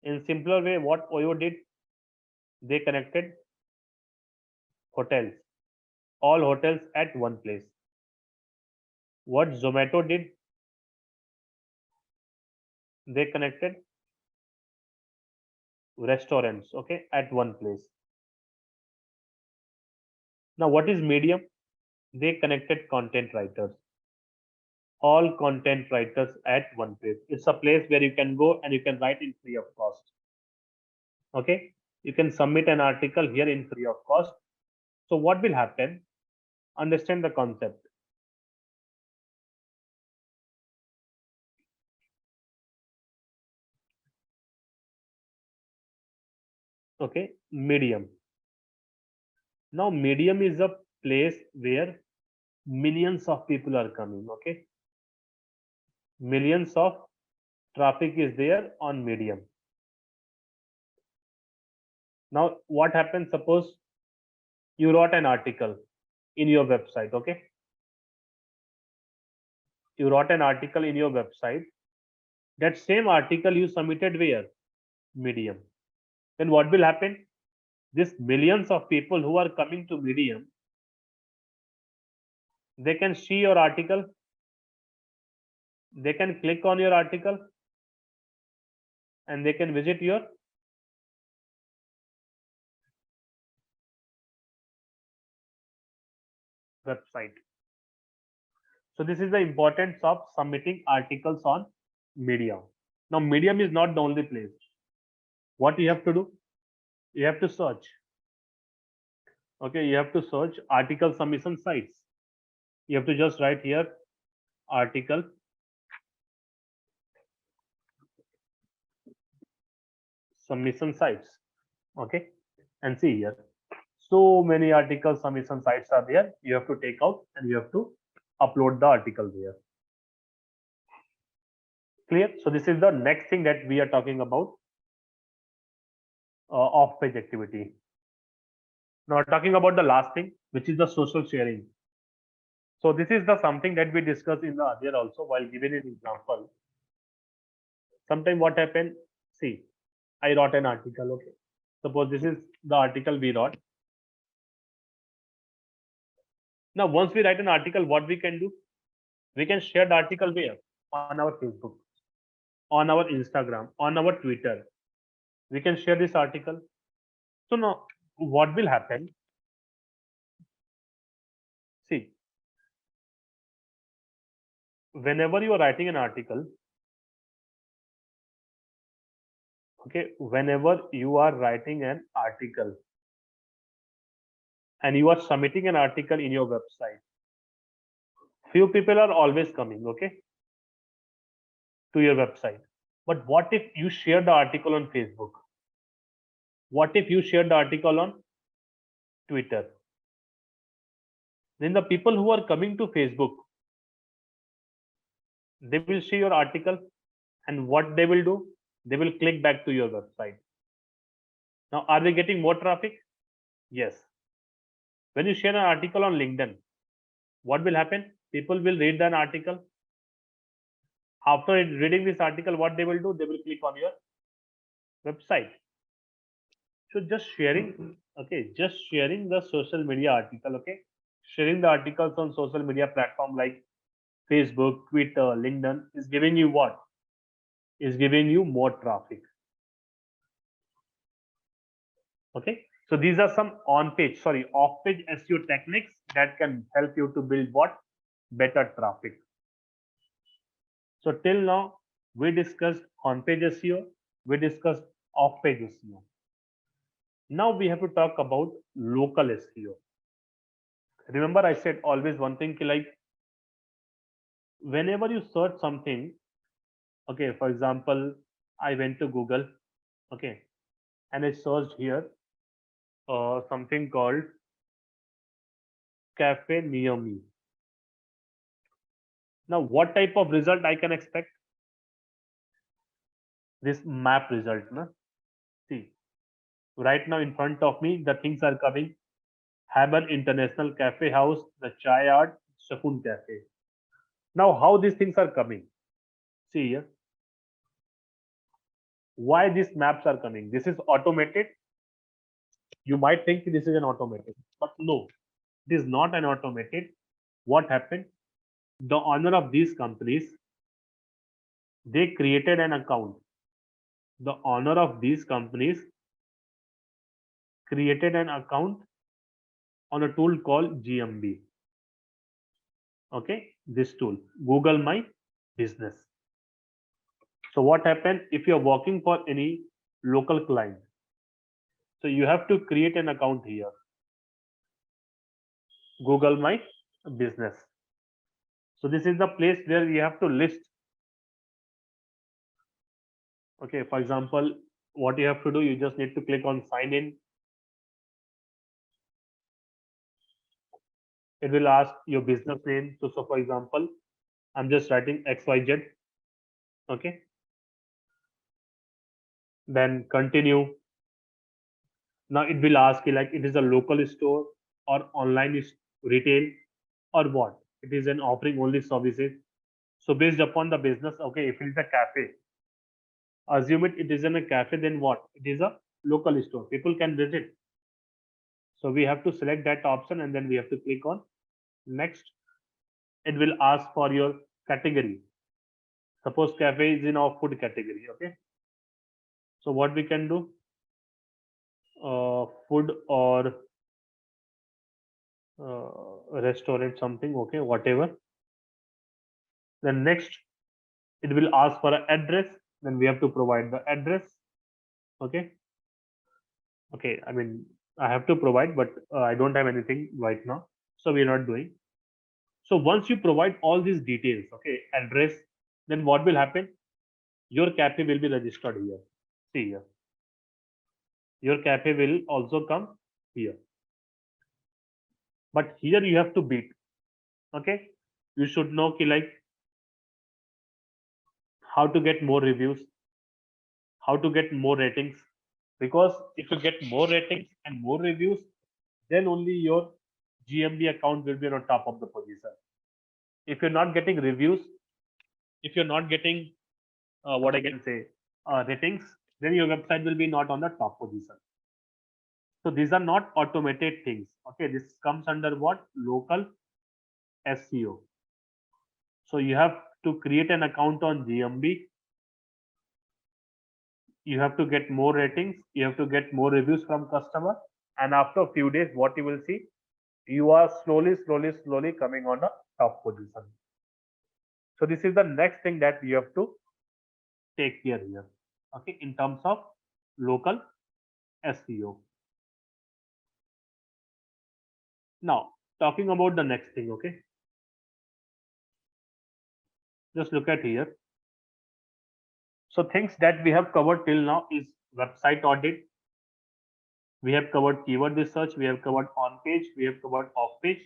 In simpler way, what Oyo did, they connected hotels, all hotels at one place. What Zomato did, they connected restaurants, okay, at one place. Now what is Medium? They connected content writers, all content writers at one place. It's a place where you can go and you can write in free of cost. Okay, you can submit an article here in free of cost. So what will happen? Understand the concept. Okay, Medium. Now Medium is a place where millions of people are coming. Okay, millions of traffic is there on Medium. Now what happens? Suppose you wrote an article in your website. Okay, you wrote an article in your website. That same article you submitted where? Medium. Then what will happen? These millions of people who are coming to Medium, they can see your article, they can click on your article, and they can visit your website. So this is the importance of submitting articles on Medium. Now Medium is not the only place. What you have to do? You have to search. Okay, you have to search article submission sites. You have to just write here article submission sites. Okay, and see here, so many article submission sites are there. You have to take out and you have to upload the article there. Clear? So this is the next thing that we are talking about, off-page activity. Now talking about the last thing, which is the social sharing. So this is the something that we discussed in the earlier also while giving an example. Sometime what happened? See, I wrote an article. Okay, suppose this is the article we wrote. Now once we write an article, what we can do? We can share the article where? On our Facebook, on our Instagram, on our Twitter. We can share this article. So now what will happen? See, whenever you are writing an article, okay, whenever you are writing an article and you are submitting an article in your website, few people are always coming, okay, to your website. But what if you share the article on Facebook? What if you share the article on Twitter? Then the people who are coming to Facebook, they will see your article, and what they will do? They will click back to your website. Now, are we getting more traffic? Yes. When you share an article on LinkedIn, what will happen? People will read an article. After reading this article, what they will do? They will click on your website. So just sharing Okay, just sharing the social media article. Okay, sharing the articles on social media platform like Facebook, Twitter, LinkedIn is giving you what? Is giving you more traffic. Okay, so these are some off-page SEO techniques that can help you to build what? Better traffic. So till now, we discussed on-page SEO, we discussed off-page SEO. Now we have to talk about local SEO. Remember, I said always one thing like whenever you search something, okay, for example, I went to Google, okay, and I searched here something called cafe near me. Now, what type of result I can expect? This map result, na? See, right now in front of me, the things are coming. Haber International Cafe House, the Chai Art, Shakun Cafe. Now, how these things are coming? See here. Why these maps are coming? This is automated. You might think this is an automated, but no, it is not an automated. What happened? The owner of these companies, they created an account. The owner of these companies created an account on a tool called GMB. Okay, this tool, Google My Business. So what happened if you're working for any local client? So you have to create an account here, Google My Business. So this is the place where you have to list. Okay, for example, what you have to do, you just need to click on sign in. It will ask your business name. So for example, I'm just writing XYZ. Okay, then continue. Now it will ask you like it is a local store or online is retail or what. It is an offering only services. So based upon the business, okay, if it is a cafe, assume it isn't a cafe, then what? It is a local store. People can visit. So we have to select that option and then we have to click on next. It will ask for your category. Suppose cafe is in our food category. Okay. So what we can do? Food or restaurant something. Okay, whatever. Then next, it will ask for an address. Then we have to provide the address. Okay. Okay. I mean, I have to provide, but I don't have anything right now, so we are not doing. So once you provide all these details, okay, address, then what will happen? Your cafe will be registered here. See here. Your cafe will also come here. But here you have to beat. Okay. You should know like how to get more reviews, how to get more ratings. Because if you get more ratings and more reviews, then only your GMB account will be on top of the position. If you're not getting reviews, if you're not getting what I can say ratings, then your website will be not on the top position. So these are not automated things. Okay, this comes under what? Local SEO. So you have to create an account on GMB. You have to get more ratings. You have to get more reviews from customer. And after a few days, what you will see, you are slowly coming on a top position. So this is the next thing that you have to take care here. Okay, in terms of local SEO. Now, talking about the next thing, okay. Just look at here. So things that we have covered till now is website audit. We have covered keyword research. We have covered on page. We have covered off page.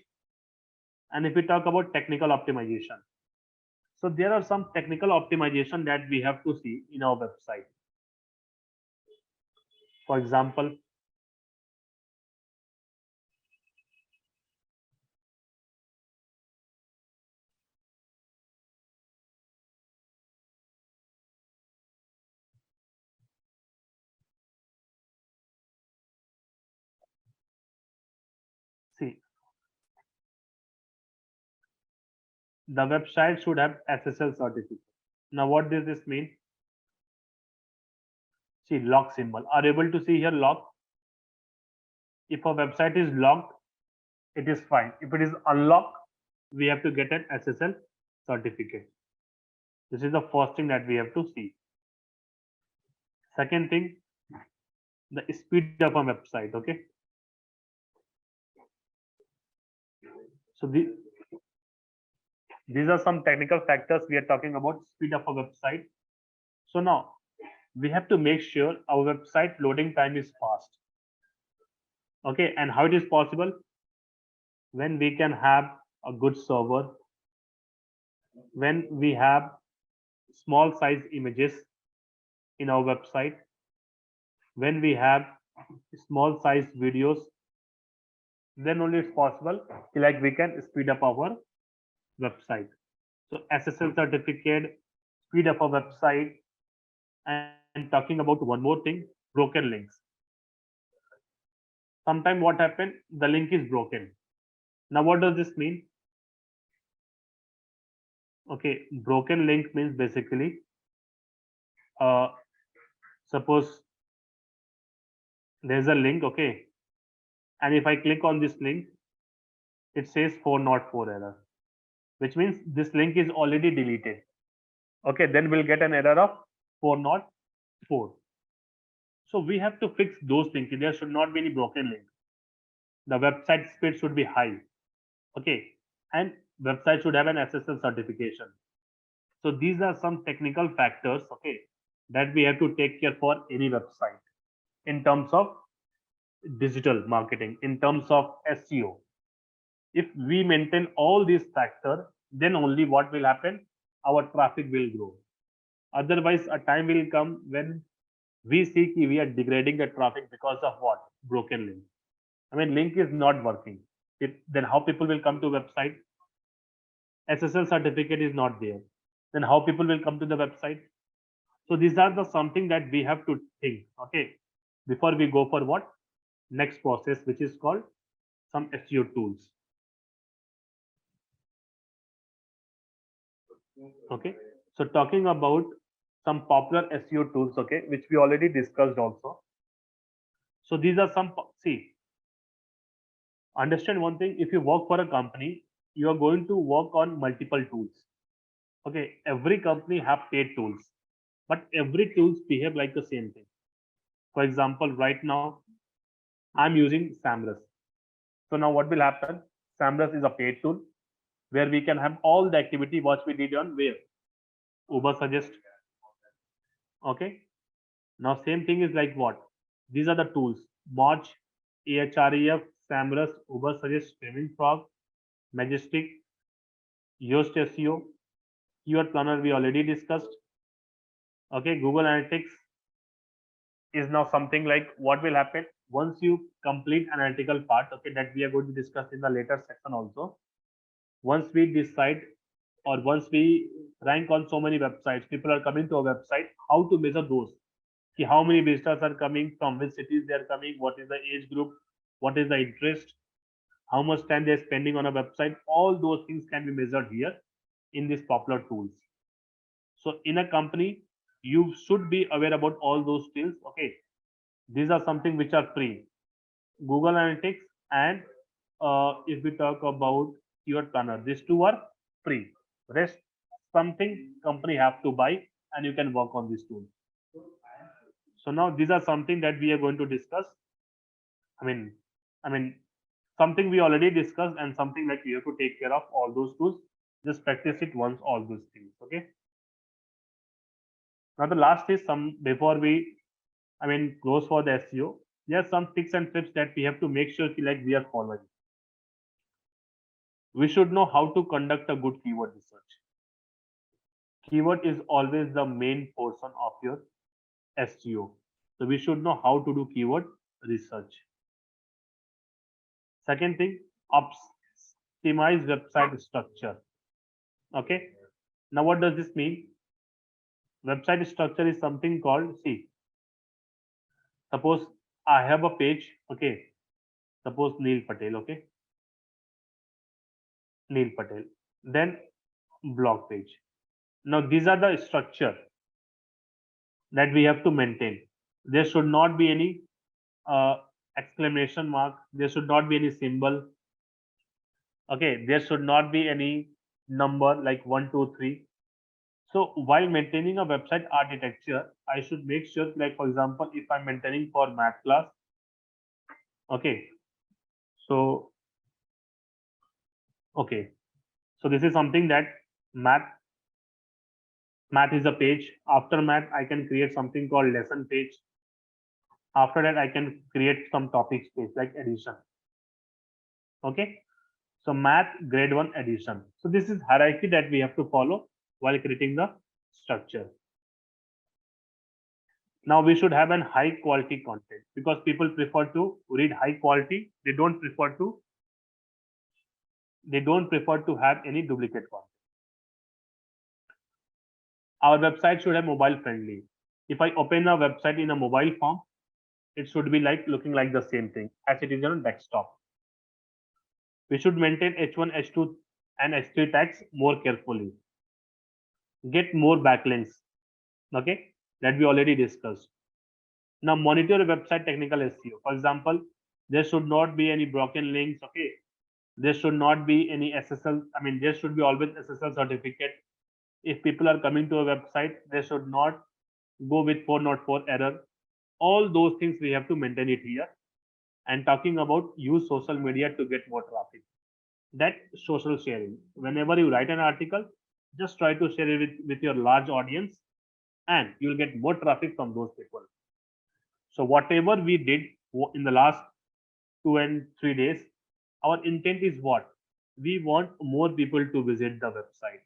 And if we talk about technical optimization, so there are some technical optimization that we have to see in our website. For example, the website should have SSL certificate. Now, what does this mean? See, lock symbol. Are you able to see here lock? If a website is locked, it is fine. If it is unlocked, we have to get an SSL certificate. This is the first thing that we have to see. Second thing, the speed of a website. Okay. So these are some technical factors we are talking about speed of a website. So now we have to make sure our website loading time is fast. Okay, and how it is possible? When we can have a good server, when we have small size images in our website, when we have small size videos, then only it's possible like we can speed up our website. So SSL certificate, speed up our website, and talking about one more thing, broken links. Sometimes what happened, the link is broken. Now what does this mean? Okay, broken link means basically suppose there's a link, okay, and if I click on this link, it says 404 error, which means this link is already deleted. Okay, then we'll get an error of 404. So we have to fix those things. There should not be any broken link. The website speed should be high. Okay, and website should have an SSL certification. So these are some technical factors, okay, that we have to take care for any website in terms of digital marketing, in terms of SEO. If we maintain all these factors, then only what will happen? Our traffic will grow. Otherwise, a time will come when we see we are degrading the traffic because of what? Broken link. I mean, link is not working. Then how people will come to website? SSL certificate is not there. Then how people will come to the website? So these are the something that we have to think. Okay, before we go for what next process, which is called some SEO tools. Okay, so talking about some popular SEO tools, okay, which we already discussed also. So these are some, see, understand one thing, if you work for a company, you are going to work on multiple tools. Okay, every company have paid tools, but every tools behave like the same thing. For example, right now I'm using SAMRUS. So now what will happen? SAMRUS is a paid tool where we can have all the activity what we did on where Uber suggest. Okay, now same thing is like what? These are the tools: March, Ahref, SAMRUS, Uber suggest, Streaming Frog, Majestic, Yoast SEO, Keyword Planner we already discussed. Okay, Google Analytics is now something like what will happen once you complete analytical part. Okay, that we are going to discuss in the later section also. Once we decide or once we rank on so many websites, people are coming to a website, how to measure those? How many visitors are coming, from which cities they are coming, what is the age group, what is the interest, how much time they are spending on a website. All those things can be measured here in these popular tools. So in a company, you should be aware about all those tools. Okay, these are something which are free: Google Analytics and if we talk about Keyword Planner, these two are free. Rest something company have to buy, and you can work on this tool. So now these are something that we are going to discuss. I mean, something we already discussed and something like you have to take care of all those tools. Just practice it once, all those things. Okay. Now the last is some before we, close for the SEO. There are some tips and tips that we have to make sure like we are following. We should know how to conduct a good keyword research. Keyword is always the main portion of your SEO. So we should know how to do keyword research. Second thing, optimize website structure. Okay. Now what does this mean? Website structure is something called, see, suppose I have a page, okay. Suppose Neil Patel, okay. Neil Patel. Then blog page. Now these are the structure that we have to maintain. There should not be any exclamation mark. There should not be any symbol. Okay, there should not be any number like 1, 2, 3. So while maintaining a website architecture, I should make sure, like for example, if I'm maintaining for math class, okay, so okay, so this is something that math is a page. After math, I can create something called lesson page. After that, I can create some topics page like addition. Okay, so math grade 1 addition. So this is hierarchy that we have to follow while creating the structure. Now we should have an high quality content because people prefer to read high quality. They don't prefer to have any duplicate content. Our website should have mobile friendly. If I open a website in a mobile form, it should be like looking like the same thing as it is on desktop. We should maintain H1, H2 and H3 tags more carefully. Get more backlinks. Okay, that we already discussed. Now monitor your website technical SEO. For example, there should not be any broken links. Okay, there should not be any SSL. I mean, there should be always SSL certificate. If people are coming to a website, they should not go with 404 error. All those things we have to maintain it here. And talking about use social media to get more traffic. That social sharing. Whenever you write an article, just try to share it with your large audience and you'll get more traffic from those people. So whatever we did in the last 2 and 3 days, our intent is what? We want more people to visit the website.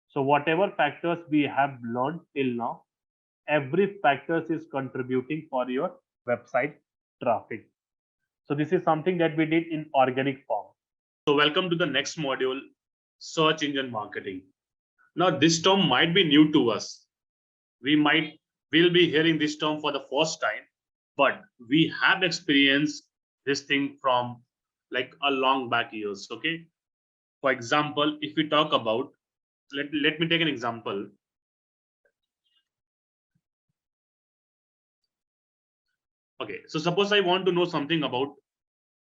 So whatever factors we have learned till now, every factors is contributing for your website traffic. So this is something that we did in organic form. So welcome to the next module, search engine marketing. Now this term might be new to us. We'll be hearing this term for the first time, but we have experienced this thing from like a long back years. Okay. For example, if we talk about, let me take an example. Okay, so suppose I want to know something about,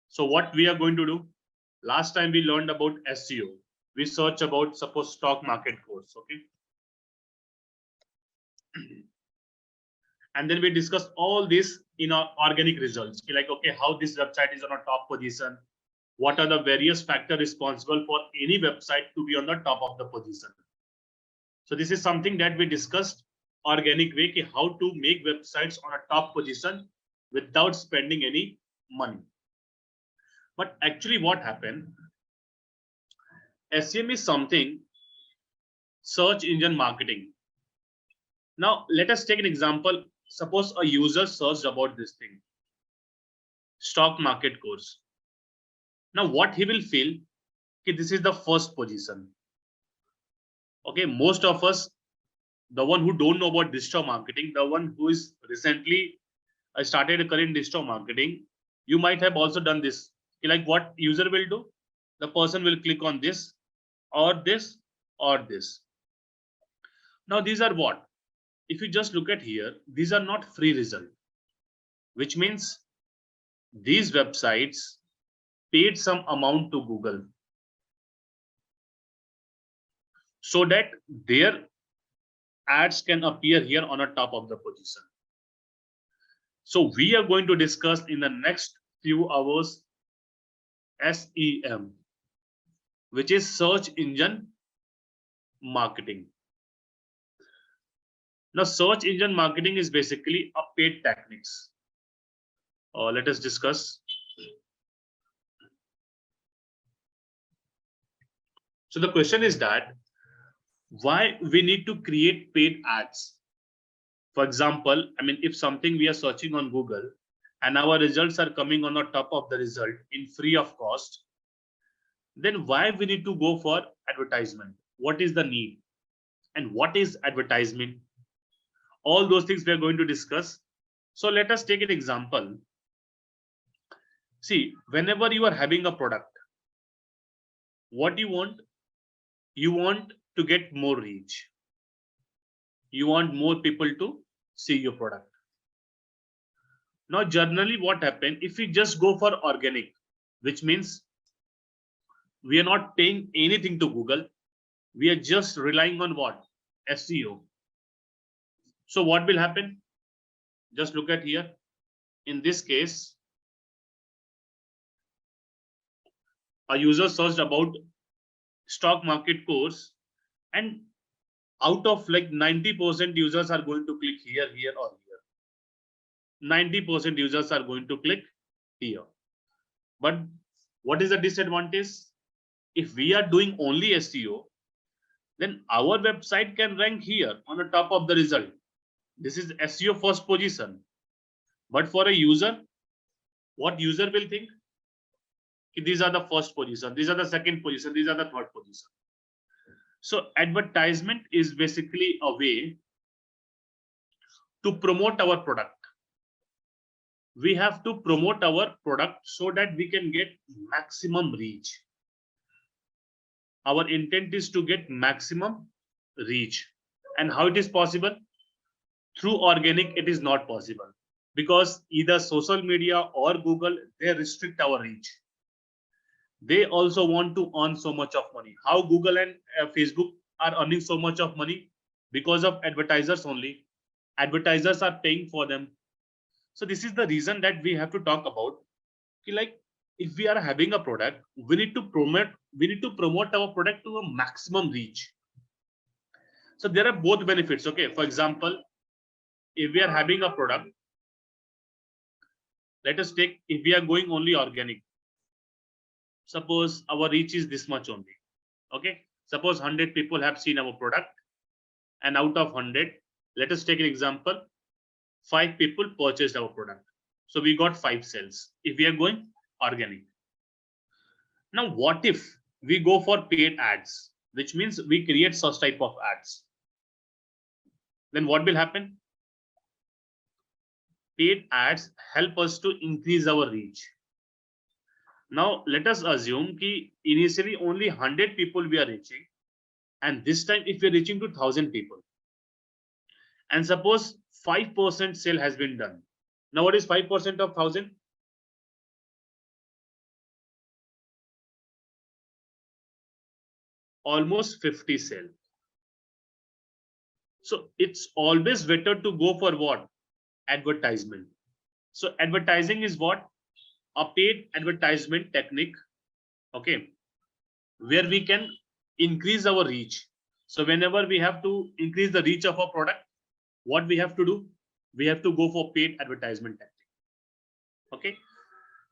so what we are going to do, last time we learned about SEO. We search about, suppose, stock market course. Okay. And then we discuss all this in our organic results. Like, okay, how this website is on a top position. What are the various factors responsible for any website to be on the top of the position? So this is something that we discussed organic way, how to make websites on a top position without spending any money. But actually what happened, SEM is something, search engine marketing. Now let us take an example. Suppose a user searched about this thing, stock market course. Now what he will feel, this is the first position. Okay, most of us, the one who don't know about digital marketing, the one who is recently started a career in digital marketing, you might have also done this. Like what user will do, the person will click on this or this or this. Now these are what? If you just look at here, these are not free results, which means these websites paid some amount to Google so that their ads can appear here on the top of the position. So we are going to discuss in the next few hours SEM, which is search engine marketing. Now search engine marketing is basically a paid techniques. Let us discuss. So the question is that why we need to create paid ads. For example, I mean, if something we are searching on Google and our results are coming on the top of the result in free of cost, then why we need to go for advertisement? What is the need? And what is advertisement? All those things we are going to discuss. So let us take an example. See, whenever you are having a product, what you want to get more reach. You want more people to see your product. Now, generally what happens if we just go for organic, which means we are not paying anything to Google. We are just relying on what? SEO. So what will happen? Just look at here. In this case, a user searched about stock market course, and out of like 90% users are going to click here, here, or here. 90% users are going to click here. But what is the disadvantage? If we are doing only SEO, then our website can rank here on the top of the result. This is SEO first position. But for a user, what user will think? These are the first position, these are the second position, these are the third position. So advertisement is basically a way to promote our product. We have to promote our product so that we can get maximum reach. Our intent is to get maximum reach. And how it is possible? Through organic, it is not possible, because either social media or Google, they restrict our reach. They also want to earn so much of money. How Google and Facebook are earning so much of money? Because of advertisers only. Advertisers are paying for them. So this is the reason that we have to talk about, like, if we are having a product, we need to promote our product to a maximum reach. So there are both benefits. Okay, for example, if we are having a product, let us take, if we are going only organic, suppose our reach is this much only. Okay, suppose 100 people have seen our product, and out of 100, let us take an example, 5 people purchased our product. So we got 5 sales if we are going organic. Now, what if we go for paid ads, which means we create such type of ads? Then what will happen? Paid ads help us to increase our reach. Now, let us assume that initially only 100 people we are reaching, and this time if we are reaching to 1,000 people, and suppose 5% sale has been done. Now, what is 5% of 1,000? Almost 50 sale. So it's always better to go for what? Advertisement. So advertising is what? A paid advertisement technique, okay, where we can increase our reach. So whenever we have to increase the reach of our product, what we have to do? We have to go for paid advertisement technique. Okay,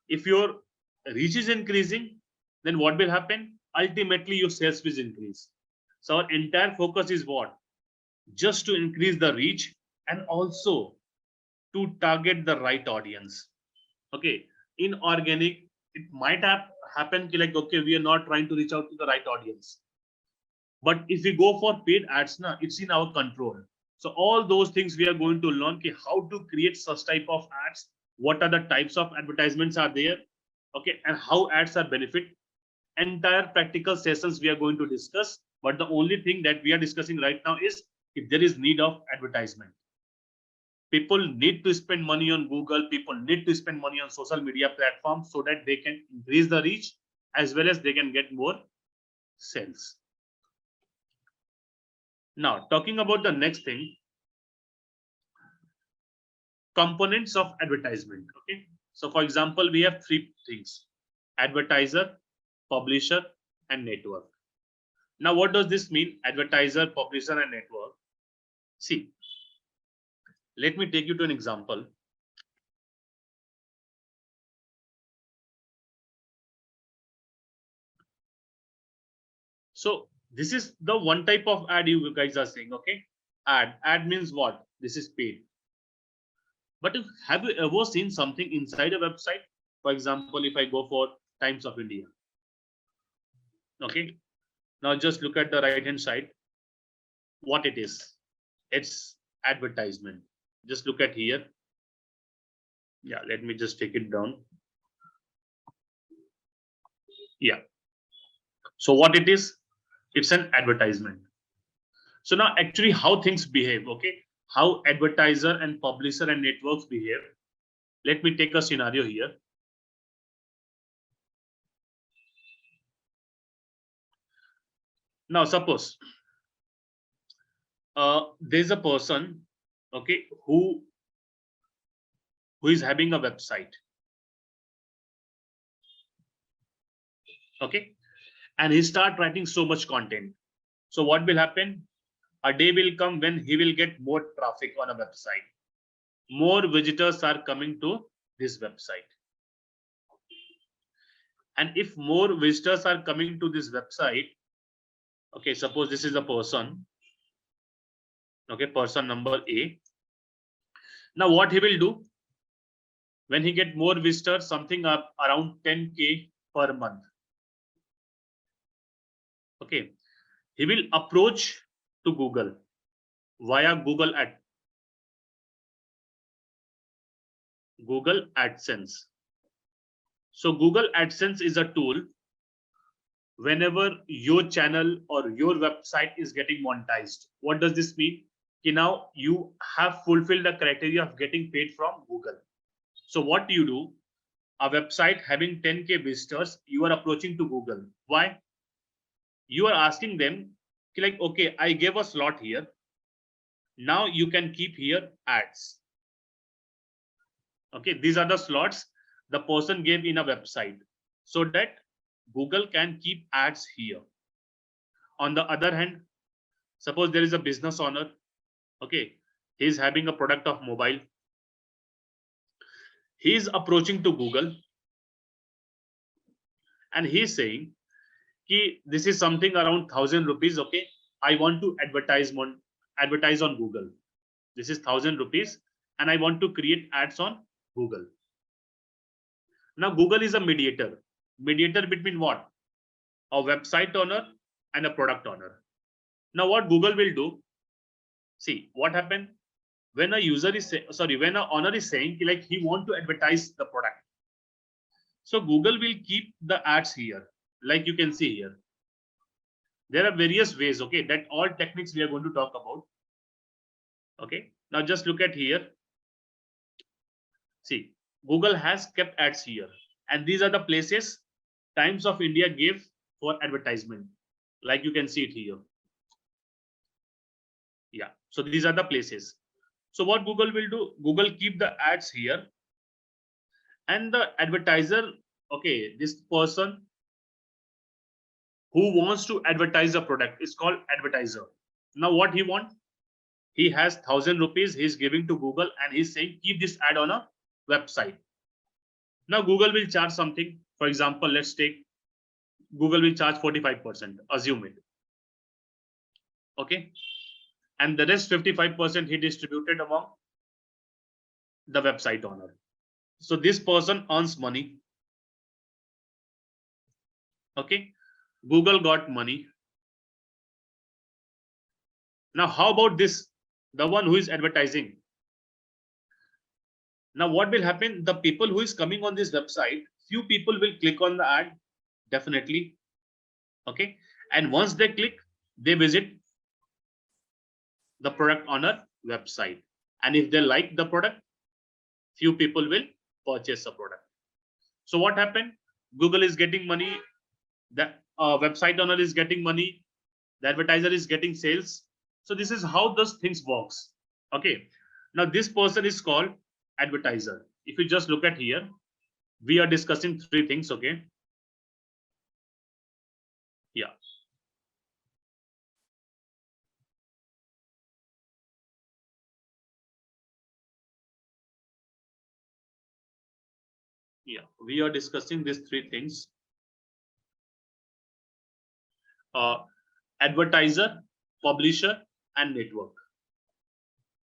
if your reach is increasing, then what will happen? Ultimately, your sales will increase. So our entire focus is what? Just to increase the reach and also to target the right audience. Okay, in organic, it might have happened like, okay, we are not trying to reach out to the right audience. But if we go for paid ads, it's in our control. So all those things we are going to learn, how to create such type of ads, what are the types of advertisements are there, okay, and how ads are benefit. Entire practical sessions we are going to discuss. But the only thing that we are discussing right now is if there is need of advertisement. People need to spend money on Google. People need to spend money on social media platforms so that they can increase the reach as well as they can get more sales. Now, talking about the next thing, components of advertisement. Okay, so for example, we have 3 things: advertiser, publisher, and network. Now, what does this mean? Advertiser, publisher, and network. See, let me take you to an example. So this is the one type of ad you guys are saying. Okay, ad means what? This is paid. But have you ever seen something inside a website? For example, if I go for Times of India. Okay, now just look at the right hand side. What it is? It's advertisement. Just look at here. Yeah, let me just take it down. Yeah. So what it is? It's an advertisement. So now actually how things behave, okay? How advertiser and publisher and networks behave. Let me take a scenario here. Now suppose there's a person, okay, who is having a website, okay, and he start writing so much content. So what will happen? A day will come when he will get more traffic on a website. More visitors are coming to this website. And if more visitors are coming to this website, okay, suppose this is a person, okay, person number A. Now what he will do? When he get more visitors, something up around 10K per month. Okay, he will approach to Google via Google AdSense. So Google AdSense is a tool whenever your channel or your website is getting monetized. What does this mean? Okay, now you have fulfilled the criteria of getting paid from Google. So what do you do? A website having 10K visitors, you are approaching to Google. Why? You are asking them, like, okay, I gave a slot here. Now you can keep here ads. Okay, these are the slots the person gave in a website so that Google can keep ads here. On the other hand, suppose there is a business owner, okay, he is having a product of mobile. He is approaching to Google and he is saying, this is something around 1,000 rupees, okay, I want to advertise on Google. This is 1,000 rupees and I want to create ads on Google. Now Google is a mediator between what? A website owner and a product owner. Now what Google will do, see what happened when a user is when an owner is saying like he want to advertise the product. So Google will keep the ads here, like you can see here. There are various ways, okay, that all techniques we are going to talk about. Okay, now just look at here. See, Google has kept ads here, and these are the places Times of India gave for advertisement, like you can see it here. Yeah, so these are the places. So what Google will do, Google keep the ads here, and the advertiser, okay, this person who wants to advertise a product is called advertiser. Now what he want? He has 1,000 rupees he's giving to Google and he's saying keep this ad on a website. Now Google will charge something. For example, let's take Google will charge 45%, assume it. Okay, and the rest 55% he distributed among the website owner. So this person earns money. Okay, Google got money. Now how about this, the one who is advertising? Now what will happen? The people who is coming on this website, few people will click on the ad, definitely. Okay, and once they click, they visit the product owner website, and if they like the product, few people will purchase the product. So what happened? Google is getting money, the website owner is getting money, the advertiser is getting sales. So this is how those things works. Okay, now this person is called advertiser. If you just look at here, we are discussing three things. Okay, yeah, we are discussing these three things. Advertiser, publisher, and network.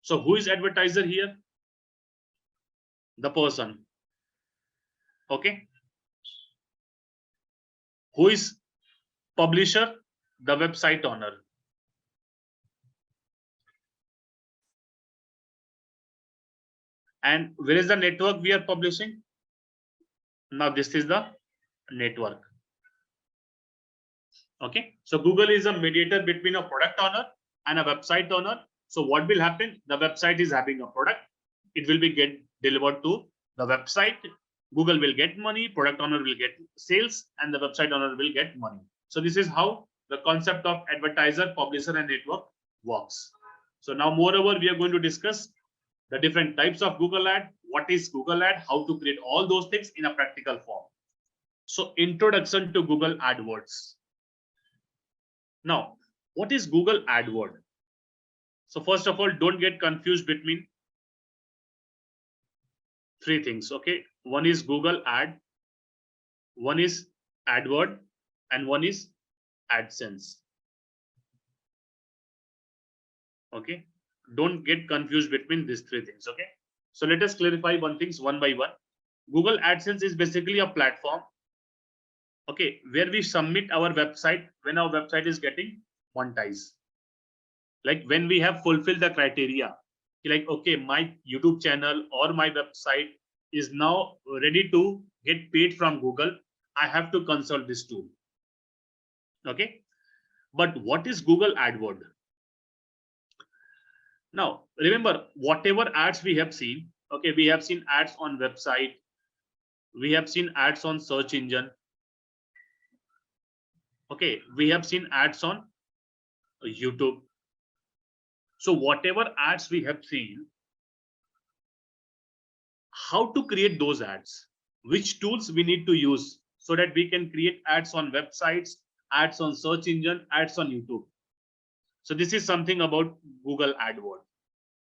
So who is advertiser here? The person. Okay, who is publisher? The website owner. And where is the network we are publishing? Now this is the network. Okay, so Google is a mediator between a product owner and a website owner. So what will happen? The website is having a product. It will be get delivered to the website. Google will get money, product owner will get sales, and the website owner will get money. So this is how the concept of advertiser, publisher, and network works. So now moreover, we are going to discuss the different types of Google ad, what is Google ad, how to create all those things in a practical form. So introduction to Google AdWords. Now, what is Google AdWord? So first of all, don't get confused between three things. Okay, one is Google Ad, one is AdWord, and one is AdSense. Okay, don't get confused between these three things. Okay, so let us clarify one things one by one. Google AdSense is basically a platform, okay, where we submit our website when our website is getting monetized. Like when we have fulfilled the criteria, like, okay, my YouTube channel or my website is now ready to get paid from Google, I have to consult this tool. Okay, but what is Google AdWord? Now remember, whatever ads we have seen, okay, we have seen ads on website, we have seen ads on search engine, okay, we have seen ads on YouTube. So whatever ads we have seen, how to create those ads, which tools we need to use so that we can create ads on websites, ads on search engine, ads on YouTube. So this is something about Google AdWord.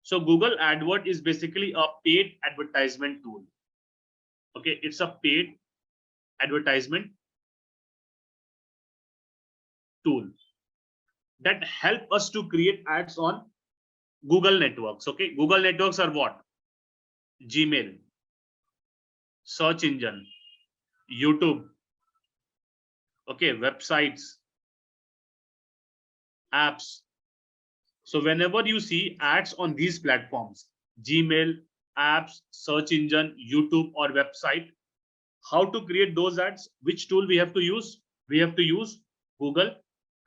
So Google AdWord is basically a paid advertisement tool. Okay, it's a paid advertisement tool that help us to create ads on Google networks. Okay, Google networks are what? Gmail, search engine, YouTube, okay, websites, apps. So whenever you see ads on these platforms, Gmail, apps, search engine, YouTube, or website, how to create those ads? Which tool we have to use? We have to use Google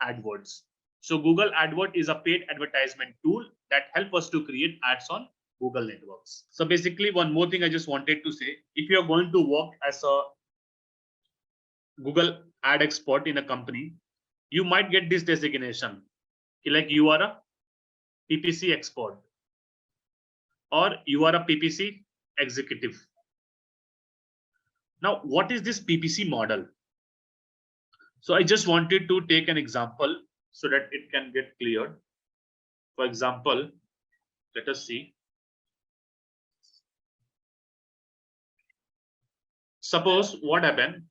AdWords. So Google AdWord is a paid advertisement tool that help us to create ads on Google networks. So basically, one more thing I just wanted to say, if you are going to work as a Google ad expert in a company, you might get this designation, like you are a PPC expert or you are a PPC executive. Now, what is this PPC model? So I just wanted to take an example so that it can get cleared. For example, let us see. Suppose what happened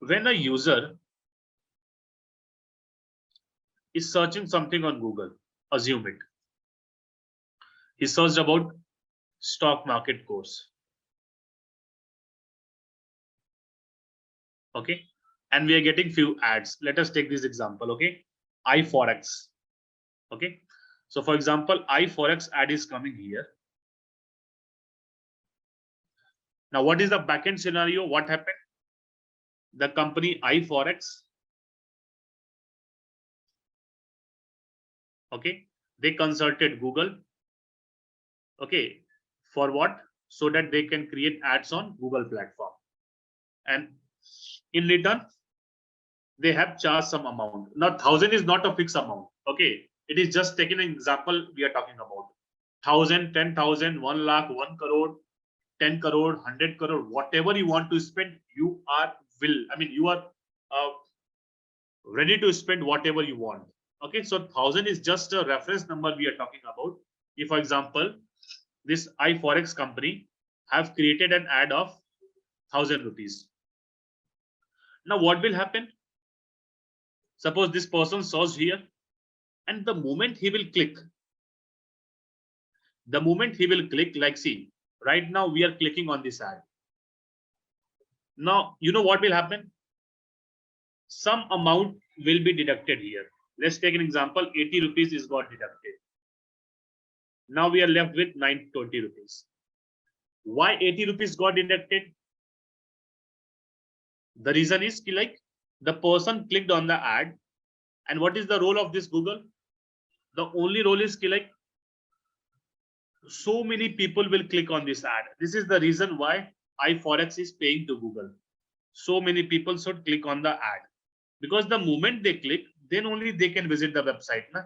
when a user is searching something on Google, assume it. He searched about stock market course. Okay, and we are getting few ads. Let us take this example. Okay, iForex. Okay, so for example, iForex ad is coming here. Now, what is the backend scenario? What happened? The company iForex, okay, they consulted Google, okay, for what? So that they can create ads on Google platform, and in return they have charged some amount. Now 1,000 is not a fixed amount. Okay, it is just taking an example we are talking about. 1,000, 10,000, 1 lakh, 1 crore, 10 crore, 100 crore, whatever you want to spend, you are you are ready to spend whatever you want. Okay, so 1,000 is just a reference number we are talking about. If, for example, this iForex company have created an ad of 1,000 rupees. Now, what will happen? Suppose this person searched here, and the moment he will click, like, see, right now we are clicking on this ad. Now, you know what will happen? Some amount will be deducted here. Let's take an example, 80 rupees is got deducted. Now we are left with 920 rupees. Why 80 rupees got deducted? The reason is like the person clicked on the ad And what is the role of this Google? The only role is like so many people will click on this ad. This is the reason why iForex is paying to Google. So many people should click on the ad, because the moment they click, then only they can visit the website. Na?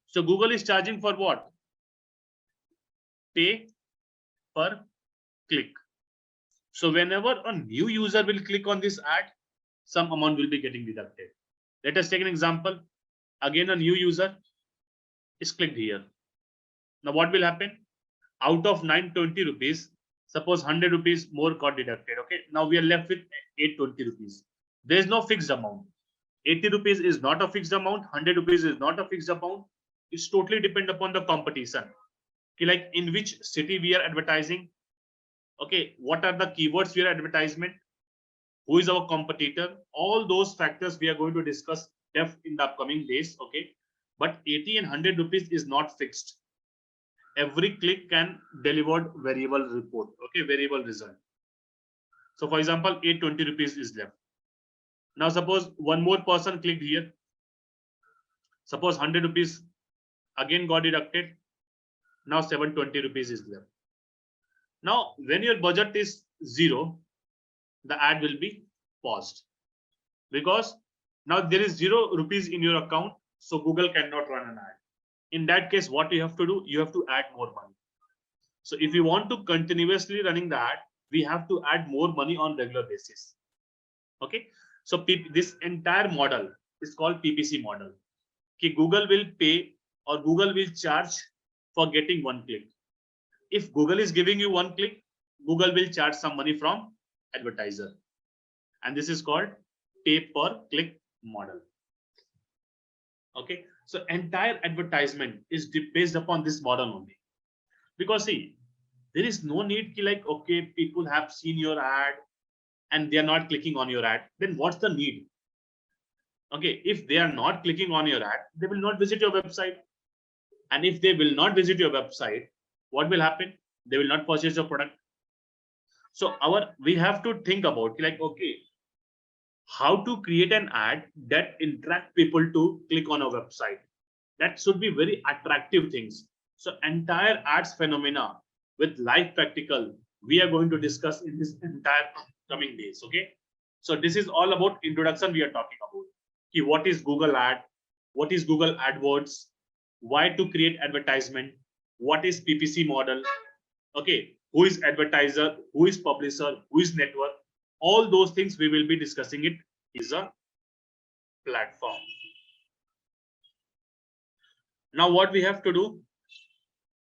So Google is charging for what? Pay per click. So whenever a new user will click on this ad, some amount will be getting deducted. Let us take an example. Again, a new user is clicked here. Now what will happen? Out of 920 rupees, suppose 100 rupees more got deducted. Okay. Now we are left with 820 rupees. There is no fixed amount. 80 rupees is not a fixed amount. 100 rupees is not a fixed amount. It's totally depend upon the competition. Okay, like in which city we are advertising. Okay, what are the keywords we are advertisement? Who is our competitor? All those factors we are going to discuss depth in the upcoming days. Okay, but 80 and 100 rupees is not fixed. Every click can deliver variable report. Okay, variable result. So for example, 820 rupees is left. Now suppose one more person clicked here. Suppose 100 rupees again got deducted. Now 720 rupees is left. Now when your budget is 0, the ad will be paused, because now there is 0 rupees in your account, so Google cannot run an ad. In that case, what you have to do, you have to add more money. So if you want to continuously running the ad, we have to add more money on regular basis. Okay, so this entire model is called PPC model. Okay, Google will pay or Google will charge for getting one click. If Google is giving you one click, Google will charge some money from advertiser, and this is called pay per click model. Okay, so entire advertisement is based upon this model only, because see, there is no need to like, okay, people have seen your ad and they are not clicking on your ad, then what's the need? Okay, if they are not clicking on your ad, they will not visit your website, and if they will not visit your website, what will happen? They will not purchase your product. So we have to think about like, okay, how to create an ad that attract people to click on a website. That should be very attractive things. So entire ads phenomena with live practical, we are going to discuss in this entire coming days. Okay, so this is all about introduction. We are talking about what is Google ad, what is Google AdWords, why to create advertisement, what is PPC model. Okay, who is advertiser, who is publisher, who is network. All those things we will be discussing it is a platform. Now what we have to do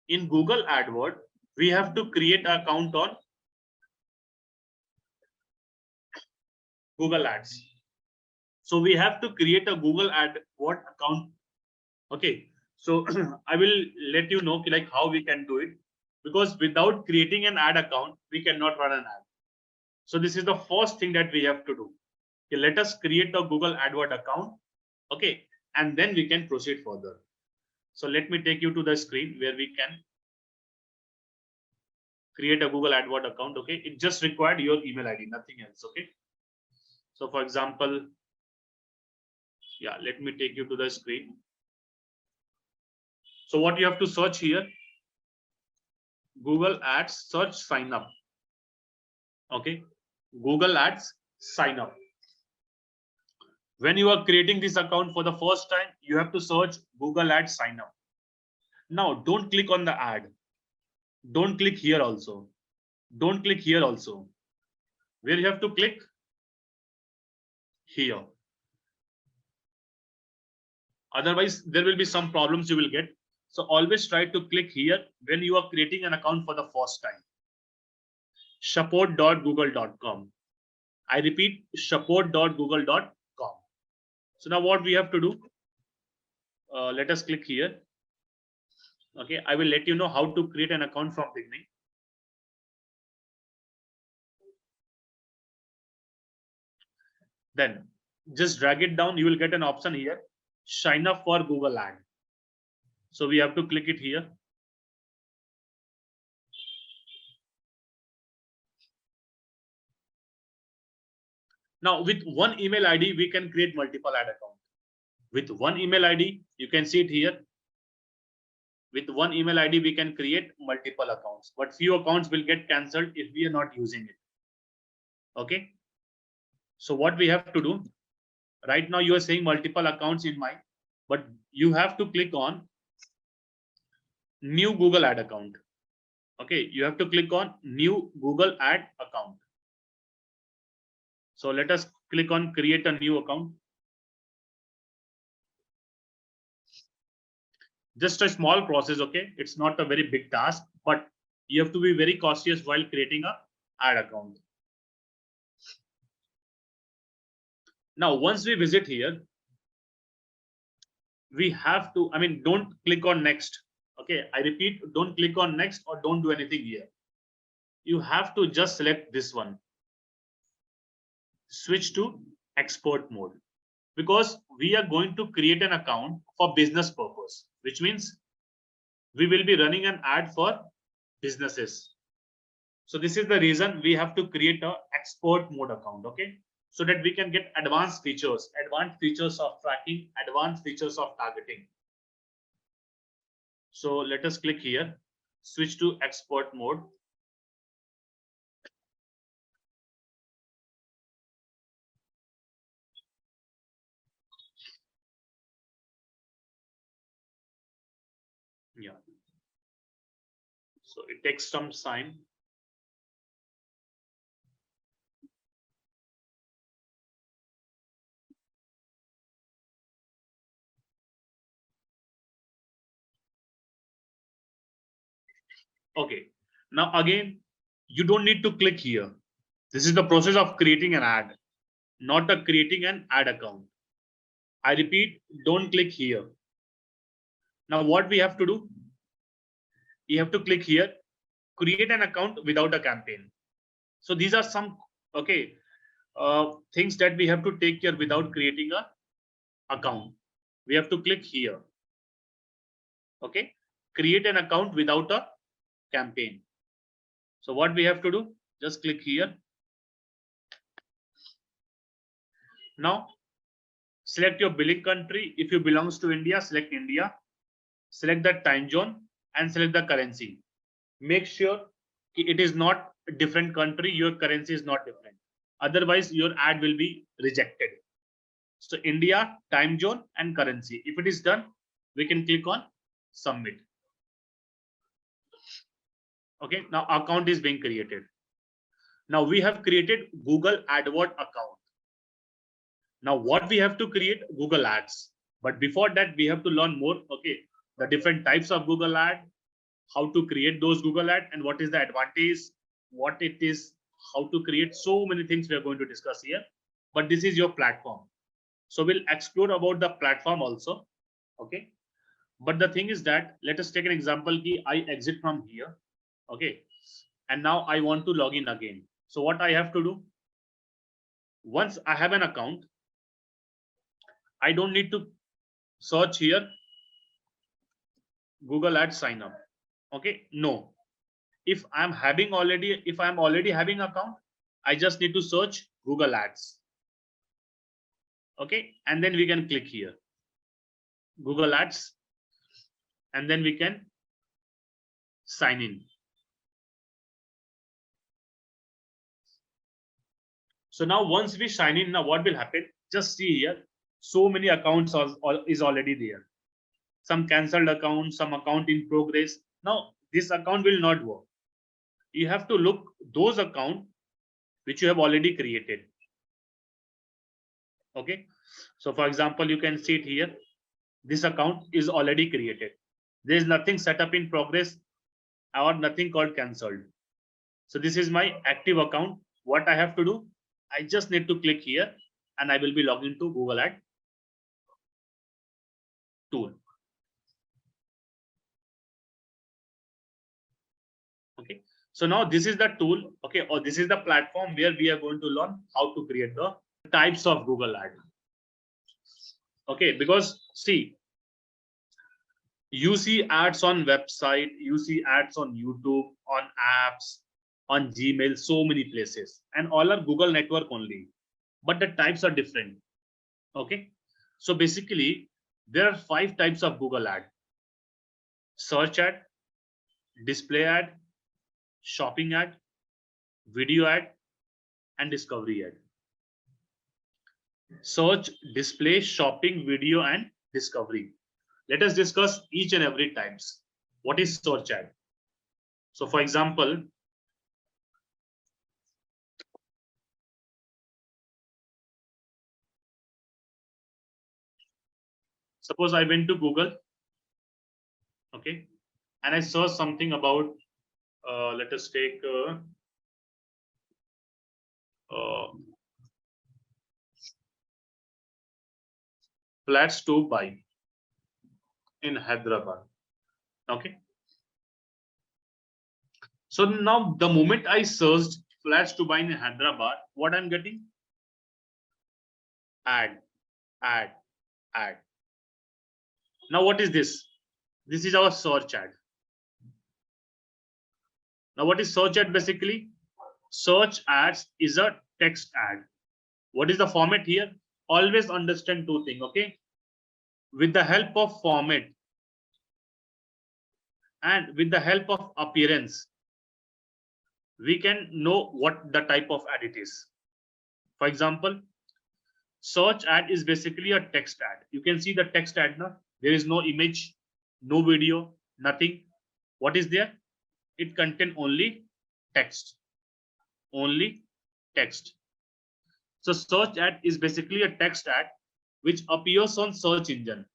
in Google AdWord, we have to create an account on Google Ads. So we have to create a Google AdWord account. Okay, so I will let you know like how we can do it, because without creating an ad account, we cannot run an ad. So this is the first thing that we have to do. Okay, let us create a Google AdWord account. Okay, and then we can proceed further. So let me take you to the screen where we can create a Google AdWord account. Okay, it just required your email ID, nothing else. Okay, so for example, yeah, let me take you to the screen. So what you have to search here, Google Ads search sign up. Okay, Google Ads sign up. When you are creating this account for the first time, you have to search Google Ads sign up. Now don't click on the ad. Don't click here also. Don't click here also. Where you have to click? Here. Otherwise, there will be some problems you will get. So always try to click here when you are creating an account for the first time. support.google.com. I repeat, support.google.com. So now what we have to do? Let us click here. Okay, I will let you know how to create an account from beginning. Then just drag it down. You will get an option here. Sign up for Google Ad. So we have to click it here. Now with one email ID, we can create multiple ad accounts. With one email ID, you can see it here. With one email ID, we can create multiple accounts, but few accounts will get cancelled if we are not using it. Okay. So what we have to do right now, you are saying multiple accounts in mind, but you have to click on new Google ad account. Okay. You have to click on new Google ad account. So let us click on create a new account. Just a small process. Okay. It's not a very big task, but you have to be very cautious while creating a ad account. Now, once we visit here, we have to, don't click on next. Okay. I repeat, don't click on next or don't do anything here. You have to just select this one. Switch to export mode, because we are going to create an account for business purpose, which means we will be running an ad for businesses. So this is the reason we have to create a export mode account. Okay. So that we can get advanced features of tracking, advanced features of targeting. So let us click here, switch to export mode. Yeah. So it takes some time. Okay. Now again, you don't need to click here. This is the process of creating an ad, not a creating an ad account. I repeat, don't click here. Now what we have to do? You have to click here, create an account without a campaign. So these are some things that we have to take care without creating a account. We have to click here. Okay, create an account without a campaign. So what we have to do? Just click here. Now select your billing country. If you belongs to India, select India. Select the time zone and select the currency. Make sure it is not a different country, your currency is not different. Otherwise, your ad will be rejected. So India, time zone and currency. If it is done, we can click on submit. Okay, now account is being created. Now we have created Google AdWord account. Now what we have to create? Google Ads. But before that, we have to learn more. Okay, the different types of Google ad, how to create those Google ad, and what is the advantage, what it is, how to create. So many things we are going to discuss here. But this is your platform. So we'll explore about the platform also. Okay. But the thing is that, let us take an example. I exit from here. Okay. And now I want to log in again. So what I have to do? Once I have an account, I don't need to search here Google Ads sign up. Okay. No. If I'm already having account, I just need to search Google Ads. Okay. And then we can click here, Google Ads, and then we can sign in. So now once we sign in, now what will happen? Just see here, so many accounts is already there. Some cancelled accounts, some account in progress. Now this account will not work. You have to look those accounts which you have already created. Okay. So for example, you can see it here. This account is already created. There is nothing set up in progress or nothing called cancelled. So this is my active account. What I have to do? I just need to click here and I will be logged into Google Ad tool. Okay. So now this is the tool. Okay. Or this is the platform where we are going to learn how to create the types of Google Ad. Okay. Because see, you see ads on website, you see ads on YouTube, on apps, on Gmail, so many places, and all are Google network only, but the types are different. Okay. So basically, there are 5 types of Google ad: search ad, display ad, shopping ad, video ad, and discovery ad. Search, display, shopping, video, and discovery. Let us discuss each and every types. What is search ad? So for example, suppose I went to Google, okay, and I saw something about, let us take flats to buy in Hyderabad. Okay. So now the moment I searched flats to buy in Hyderabad, what I'm getting? Ad, ad, ad. Now what is this? This is our search ad. Now what is search ad basically? Search ads is a text ad. What is the format here? Always understand 2 things, okay? With the help of format and with the help of appearance, we can know what the type of ad it is. For example, search ad is basically a text ad. You can see the text ad now. There is no image, no video, nothing. What is there? It contains only text. Only text. So search ad is basically a text ad which appears on search engine.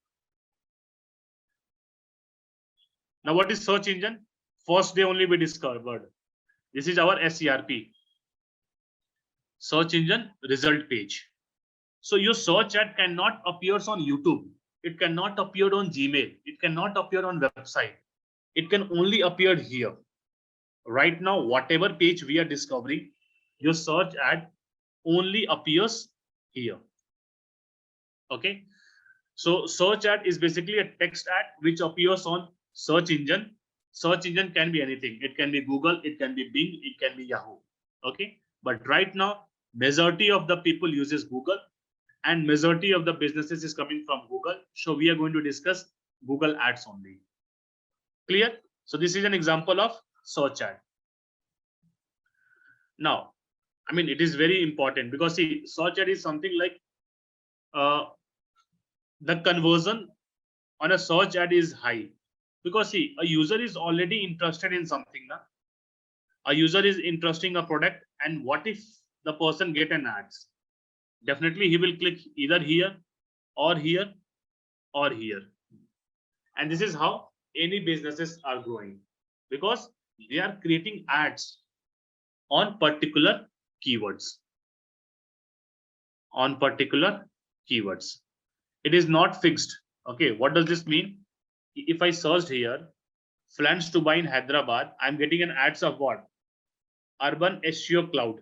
Now what is search engine? First day only we discovered. This is our SERP. Search engine result page. So your search ad cannot appear on YouTube. It cannot appear on Gmail. It cannot appear on website. It can only appear here. Right now, whatever page we are discovering, your search ad only appears here. Okay. So search ad is basically a text ad which appears on search engine. Search engine can be anything. It can be Google, it can be Bing, it can be Yahoo. Okay. But right now, majority of the people uses Google and majority of the businesses is coming from Google. So we are going to discuss Google ads only. Clear? So this is an example of search ad. Now, I mean, it is very important because see, search ad is something like the conversion on a search ad is high because see, a user is already interested in something. Na? A user is interested in a product, and what if the person get an ads? Definitely he will click either here or here or here. And this is how any businesses are growing because they are creating ads on particular keywords. On particular keywords. It is not fixed. Okay, what does this mean? If I searched here, flats to buy in Hyderabad, I'm getting an ads of what? Urban SEO cloud.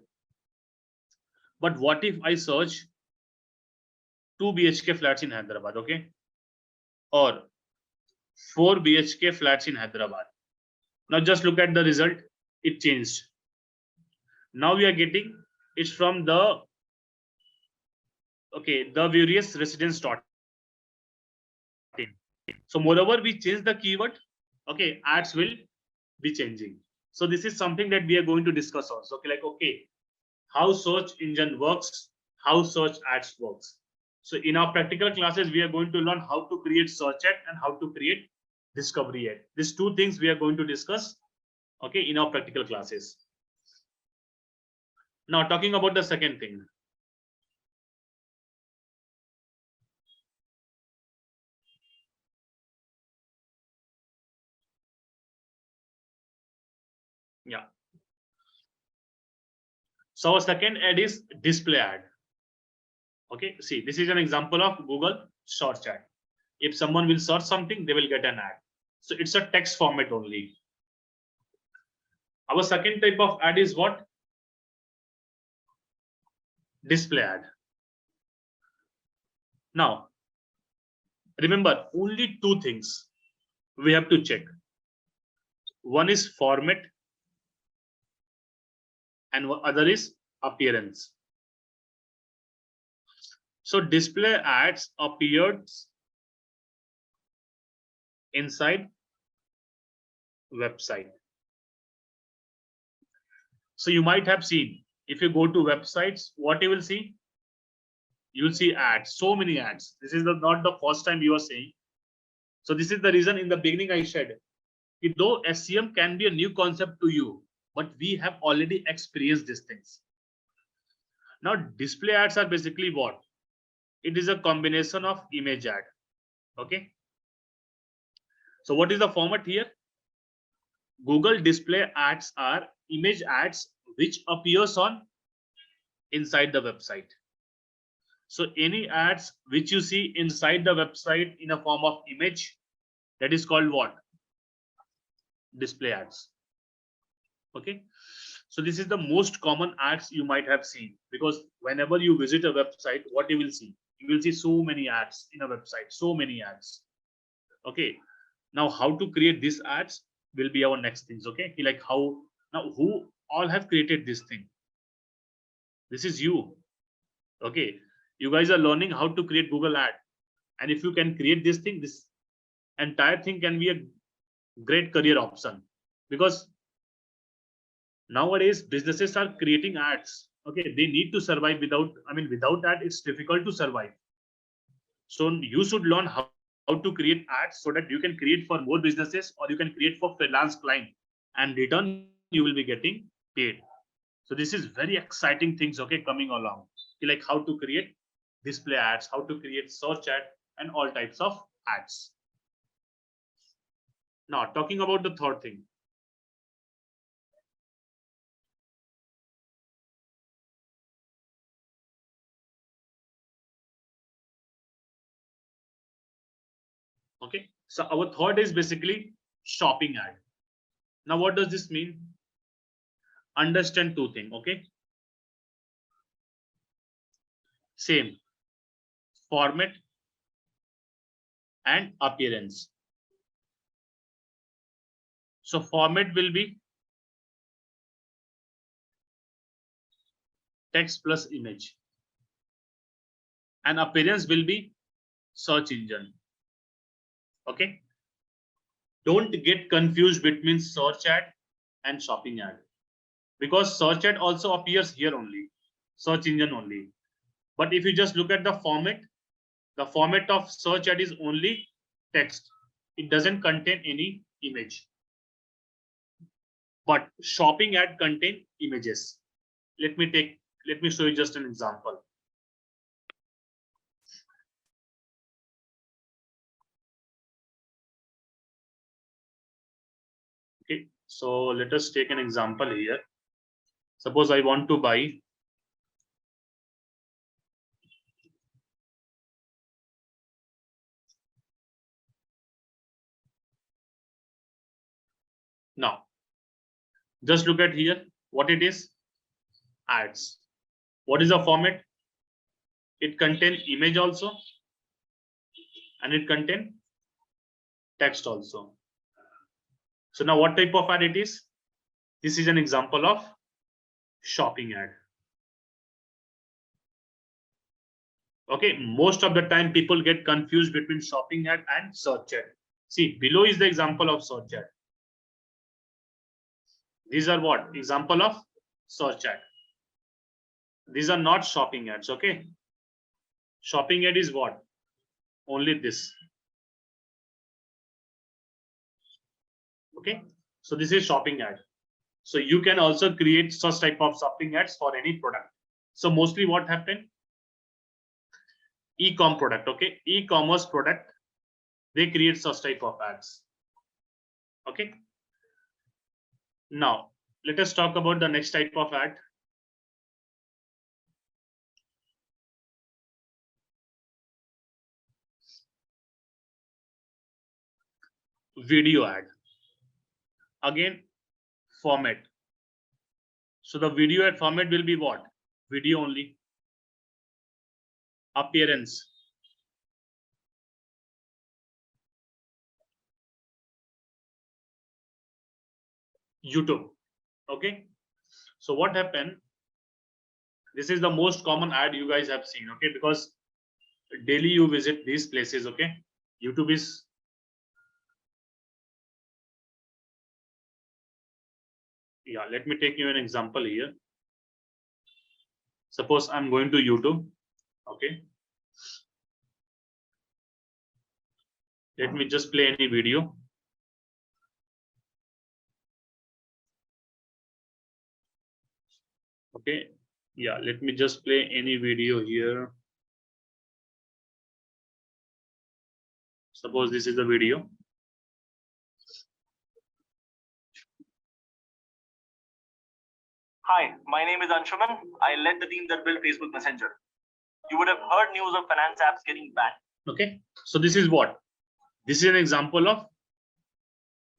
But what if I search 2 BHK flats in Hyderabad, okay? Or 4 BHK flats in Hyderabad. Now just look at the result. It changed. Now we are getting it's from the various residence dot in. So moreover, we change the keyword. Okay, ads will be changing. So this is something that we are going to discuss also. Okay, like how search engine works, how search ads works. So in our practical classes, we are going to learn how to create search ad and how to create discovery ad. These 2 things we are going to discuss, okay, in our practical classes. Now talking about the second thing. Yeah. So our second ad is display ad. Okay, see, this is an example of Google search ad. If someone will search something, they will get an ad. So it's a text format only. Our second type of ad is what? Display ad. Now, remember, only 2 things we have to check. One is format and other is appearance. So display ads appeared inside website. So you might have seen, if you go to websites, what you will see? You will see ads, so many ads. This is not the first time you are saying. So this is the reason in the beginning I said, though SEM can be a new concept to you, but we have already experienced these things. Now display ads are basically what? It is a combination of image ad. Okay. So what is the format here? Google display ads are image ads which appears on inside the website. So any ads which you see inside the website in a form of image, that is called what? Display ads. Okay. So this is the most common ads you might have seen, because whenever you visit a website, what you will see? You will see so many ads in a website, so many ads. Okay. Now how to create these ads will be our next things. Okay. Like how, now who all have created this thing? This is you. Okay. You guys are learning how to create Google ad. And if you can create this thing, this entire thing can be a great career option, because nowadays businesses are creating ads. Okay, they need to survive. Without ad it's difficult to survive. So you should learn how to create ads so that you can create for more businesses, or you can create for freelance client, and return you will be getting paid. So this is very exciting things, okay, coming along, like how to create display ads, how to create search ad, and all types of ads. Now talking about the third thing. Okay, so our third is basically shopping ad. Now what does this mean? Understand two things. Okay, same format and appearance. So format will be text plus image, and appearance will be search engine. Okay, don't get confused between search ad and shopping ad, because search ad also appears here only, search engine only. But if you just look at the format of search ad is only text. It doesn't contain any image. But shopping ad contain images. Let me show you just an example. Okay, so let us take an example here. Suppose I want to buy now. Just look at here what it is. Ads. What is the format? It contains image also, and it contains text also. So now what type of ad it is? This is an example of shopping ad. Okay, most of the time people get confused between shopping ad and search ad. See, below is the example of search ad. These are what? Example of search ad. These are not shopping ads. Okay, shopping ad is what? Only this. Okay, so this is shopping ad. So you can also create such type of shopping ads for any product. So mostly what happened? E-com product. Okay, e-commerce product, they create such type of ads. Okay, now let us talk about the next type of ad. Video ad. Again, format. So the video ad format will be what? Video only. Appearance. YouTube. Okay, so what happened? This is the most common ad you guys have seen. Okay, because daily you visit these places. Okay, YouTube is let me take you an example here. Suppose I'm going to YouTube. Okay, let me just play any video. Okay, let me just play any video here. Suppose this is the video. Hi, my name is Anshuman. I led the team that built Facebook Messenger. You would have heard news of finance apps getting banned. Okay, so this is what? This is an example of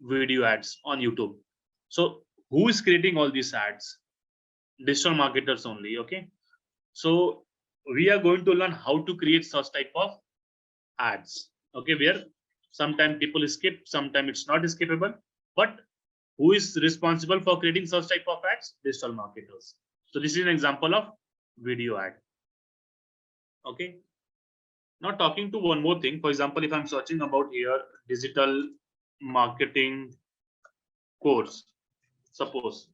video ads on YouTube. So who is creating all these ads? Digital marketers only. Okay, so we are going to learn how to create such type of ads. Okay, where sometimes people skip, sometimes it's not skippable, but who is responsible for creating such type of ads? Digital marketers. So this is an example of video ad. Okay, now talking to one more thing. For example, if I'm searching about here digital marketing course, suppose,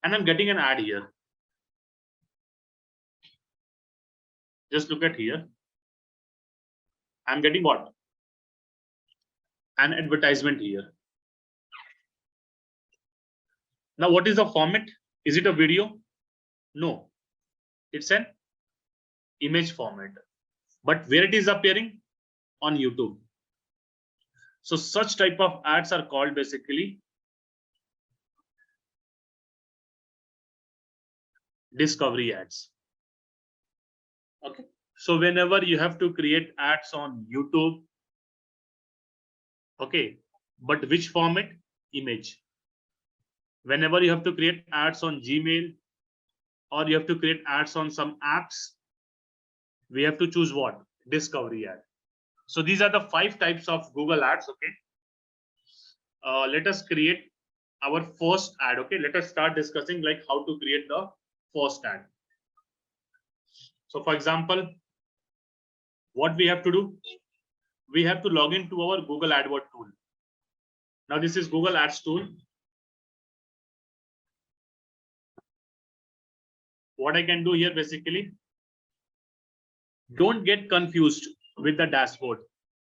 and I'm getting an ad here. Just look at here. I'm getting what? An advertisement here. Now, what is the format? Is it a video? No, it's an image format. But where it is appearing? On YouTube. So such type of ads are called basically discovery ads. Okay, so whenever you have to create ads on YouTube, okay, but which format? Image. Whenever you have to create ads on Gmail, or you have to create ads on some apps, we have to choose what? Discovery ad. So these are the 5 types of Google ads. Okay, let us create our first ad. Okay, let us start discussing like how to create the first ad. So for example, what we have to do? We have to log into our Google AdWord tool. Now this is Google Ads tool. What I can do here basically, don't get confused with the dashboard.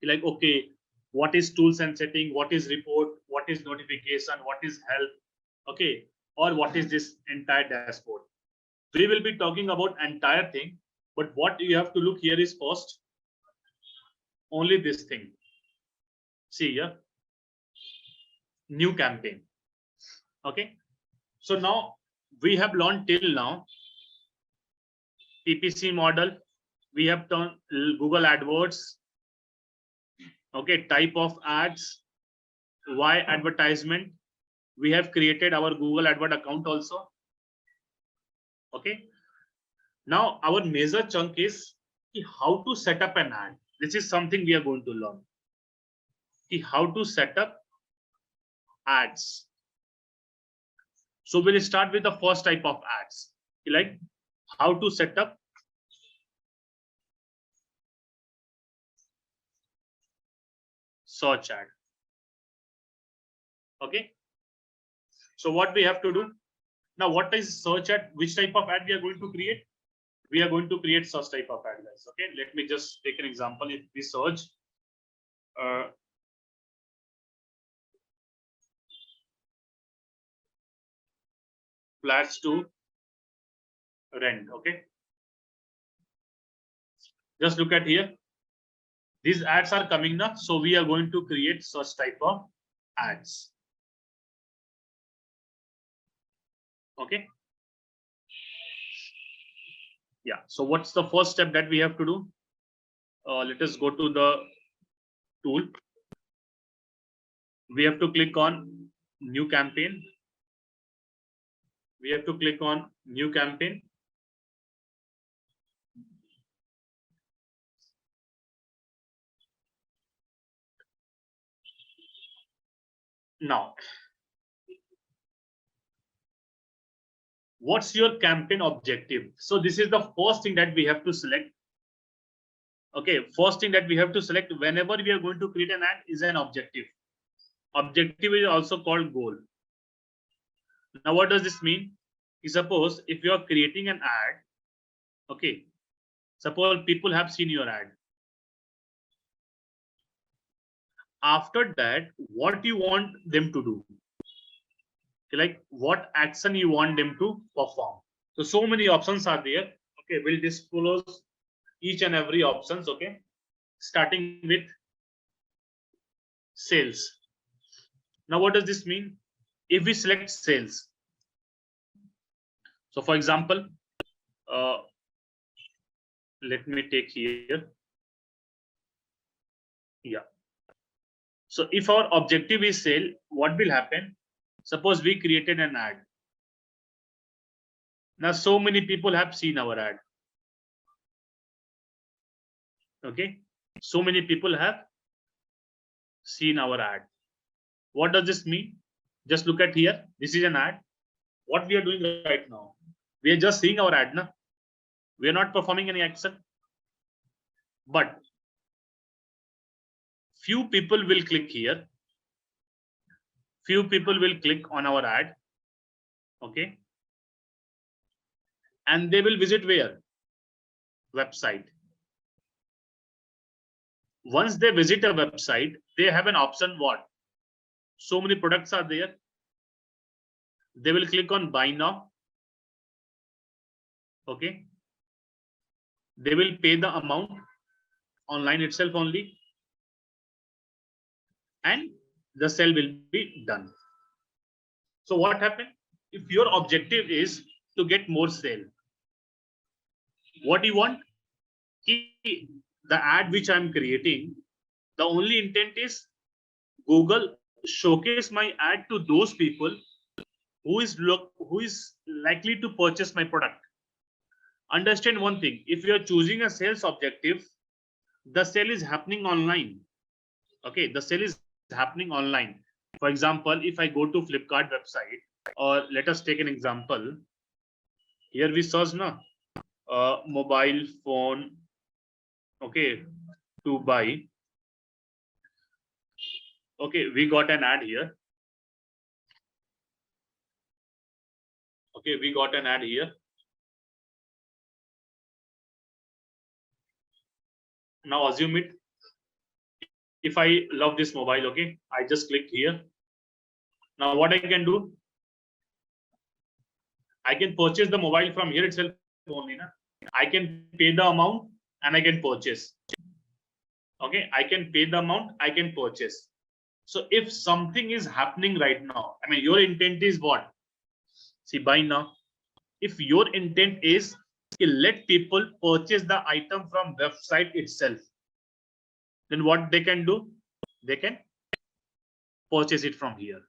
Like, okay, what is tools and setting? What is report? What is notification? What is help? Okay, or what is this entire dashboard? We will be talking about entire thing, but what you have to look here is first only this thing. See here, new campaign. Okay, so now we have learned till now PPC model, we have done Google AdWords. Okay, type of ads, why advertisement. We have created our Google AdWord account also. Okay, now our major chunk is how to set up an ad. This is something we are going to learn. How to set up ads. So we'll start with the first type of ads, like how to set up search ad. Okay, so what we have to do now, what is search ad? Which type of ad we are going to create? We are going to create such type of ad, guys. Okay, let me just take an example. If we search flats to rent. Okay, just look at here. These ads are coming now, so we are going to create such type of ads. Okay, yeah, so what's the first step that we have to do? Let us go to the tool. We have to click on new campaign. We have to click on new campaign. Now, What's your campaign objective? So this is the first thing that we have to select. Okay, first thing that we have to select whenever we are going to create an ad is an objective. Objective is also called goal. Now, what does this mean? Suppose if you are creating an ad, okay, suppose people have seen your ad. After that, what you want them to do? Like what action you want them to perform. So many options are there. Okay, we'll disclose each and every options. Okay, starting with sales. Now, what does this mean? If we select sales, so for example, let me take here. Yeah. So if our objective is sale, what will happen? Suppose we created an ad. Now, so many people have seen our ad. Okay. So many people have seen our ad. What does this mean? Just look at here. This is an ad. What we are doing right now? We are just seeing our ad. Na? We are not performing any action. But few people will click here. Few people will click on our ad. Okay. And they will visit where? Website. Once they visit a website, they have an option what? So many products are there. They will click on buy now. Okay. They will pay the amount online itself only. And the sale will be done. So what happened? If your objective is to get more sale, what you want? The ad which I'm creating, the only intent is Google showcase my ad to those people who is likely to purchase my product. Understand one thing, if you are choosing a sales objective, the sale is happening online. Okay, the sale is happening online. For example, if I go to Flipkart website, or let us take an example. Here we search now mobile phone, okay, to buy. Okay, we got an ad here. Okay, we got an ad here. Now assume it. If I love this mobile, okay, I just click here. Now what I can do? I can purchase the mobile from here itself only. Na? I can pay the amount and I can purchase. Okay, I can pay the amount, I can purchase. So if something is happening right now, I mean, your intent is what? See, buy now. If your intent is to let people purchase the item from website itself, then what they can do? They can purchase it from here.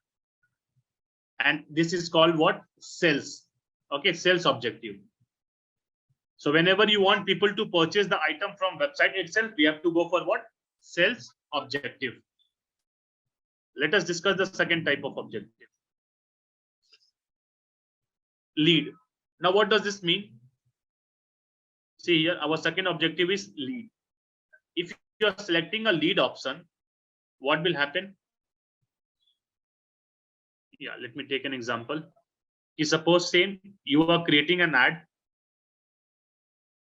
And this is called what? Sales. Okay, sales objective. So whenever you want people to purchase the item from website itself, we have to go for what? Sales objective. Let us discuss the second type of objective. Lead. Now what does this mean? See here, our second objective is lead. If you are selecting a lead option, what will happen? Yeah, let me take an example. Suppose same, you are creating an ad.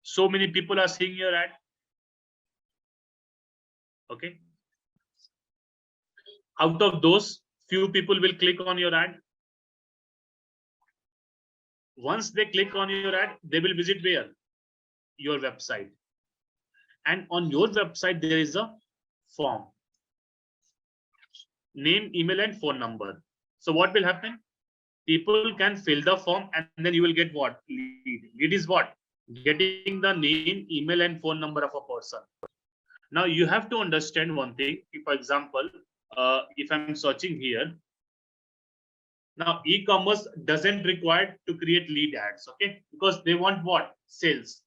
So many people are seeing your ad. Okay. Out of those, few people will click on your ad. Once they click on your ad, they will visit where? Your website. And on your website, there is a form. Name, email, and phone number. So what will happen? People can fill the form and then you will get what? Lead. Lead is what? Getting the name, email, and phone number of a person. Now you have to understand one thing. If, for example, if I'm searching here, now e-commerce doesn't require to create lead ads, okay? Because they want what? Sales.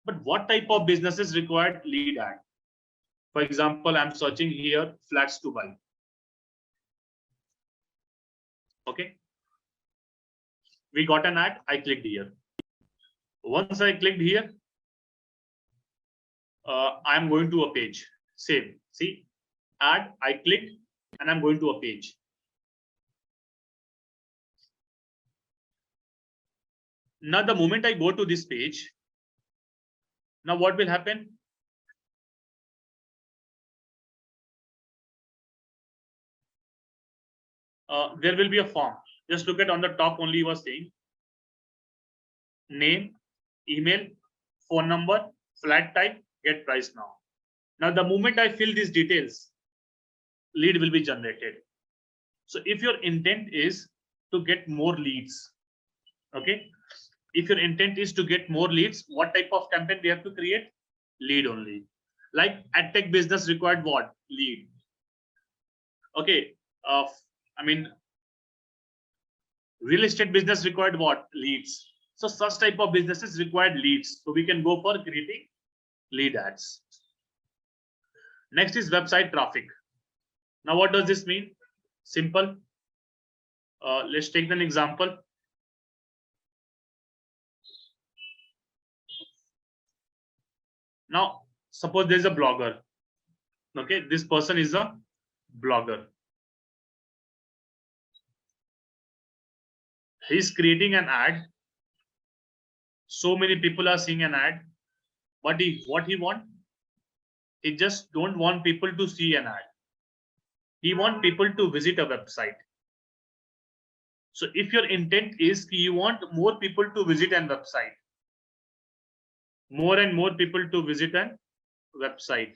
But what type of businesses require lead ad? For example, I'm searching here flats to buy. Okay. We got an ad. I clicked here. Once I clicked here, I'm going to a page. Same. See, ad. I clicked, and I'm going to a page. Now, the moment I go to this page, now what will happen? There will be a form. Just look at on the top only was saying name, email, phone number, flat type, get price now. Now, the moment I fill these details, lead will be generated. So if your intent is to get more leads, okay, if your intent is to get more leads, what type of campaign we have to create? Lead only. Like AdTech business required what? Lead. Okay. I mean, real estate business required what? Leads. So such type of businesses required leads. So we can go for creating lead ads. Next is website traffic. Now, what does this mean? Simple. Let's take an example. Now, suppose there's a blogger. Okay, this person is a blogger. He's creating an ad. So many people are seeing an ad. But what he want? He just don't want people to see an ad. He want people to visit a website. So if your intent is you want more people to visit an website, more and more people to visit a website.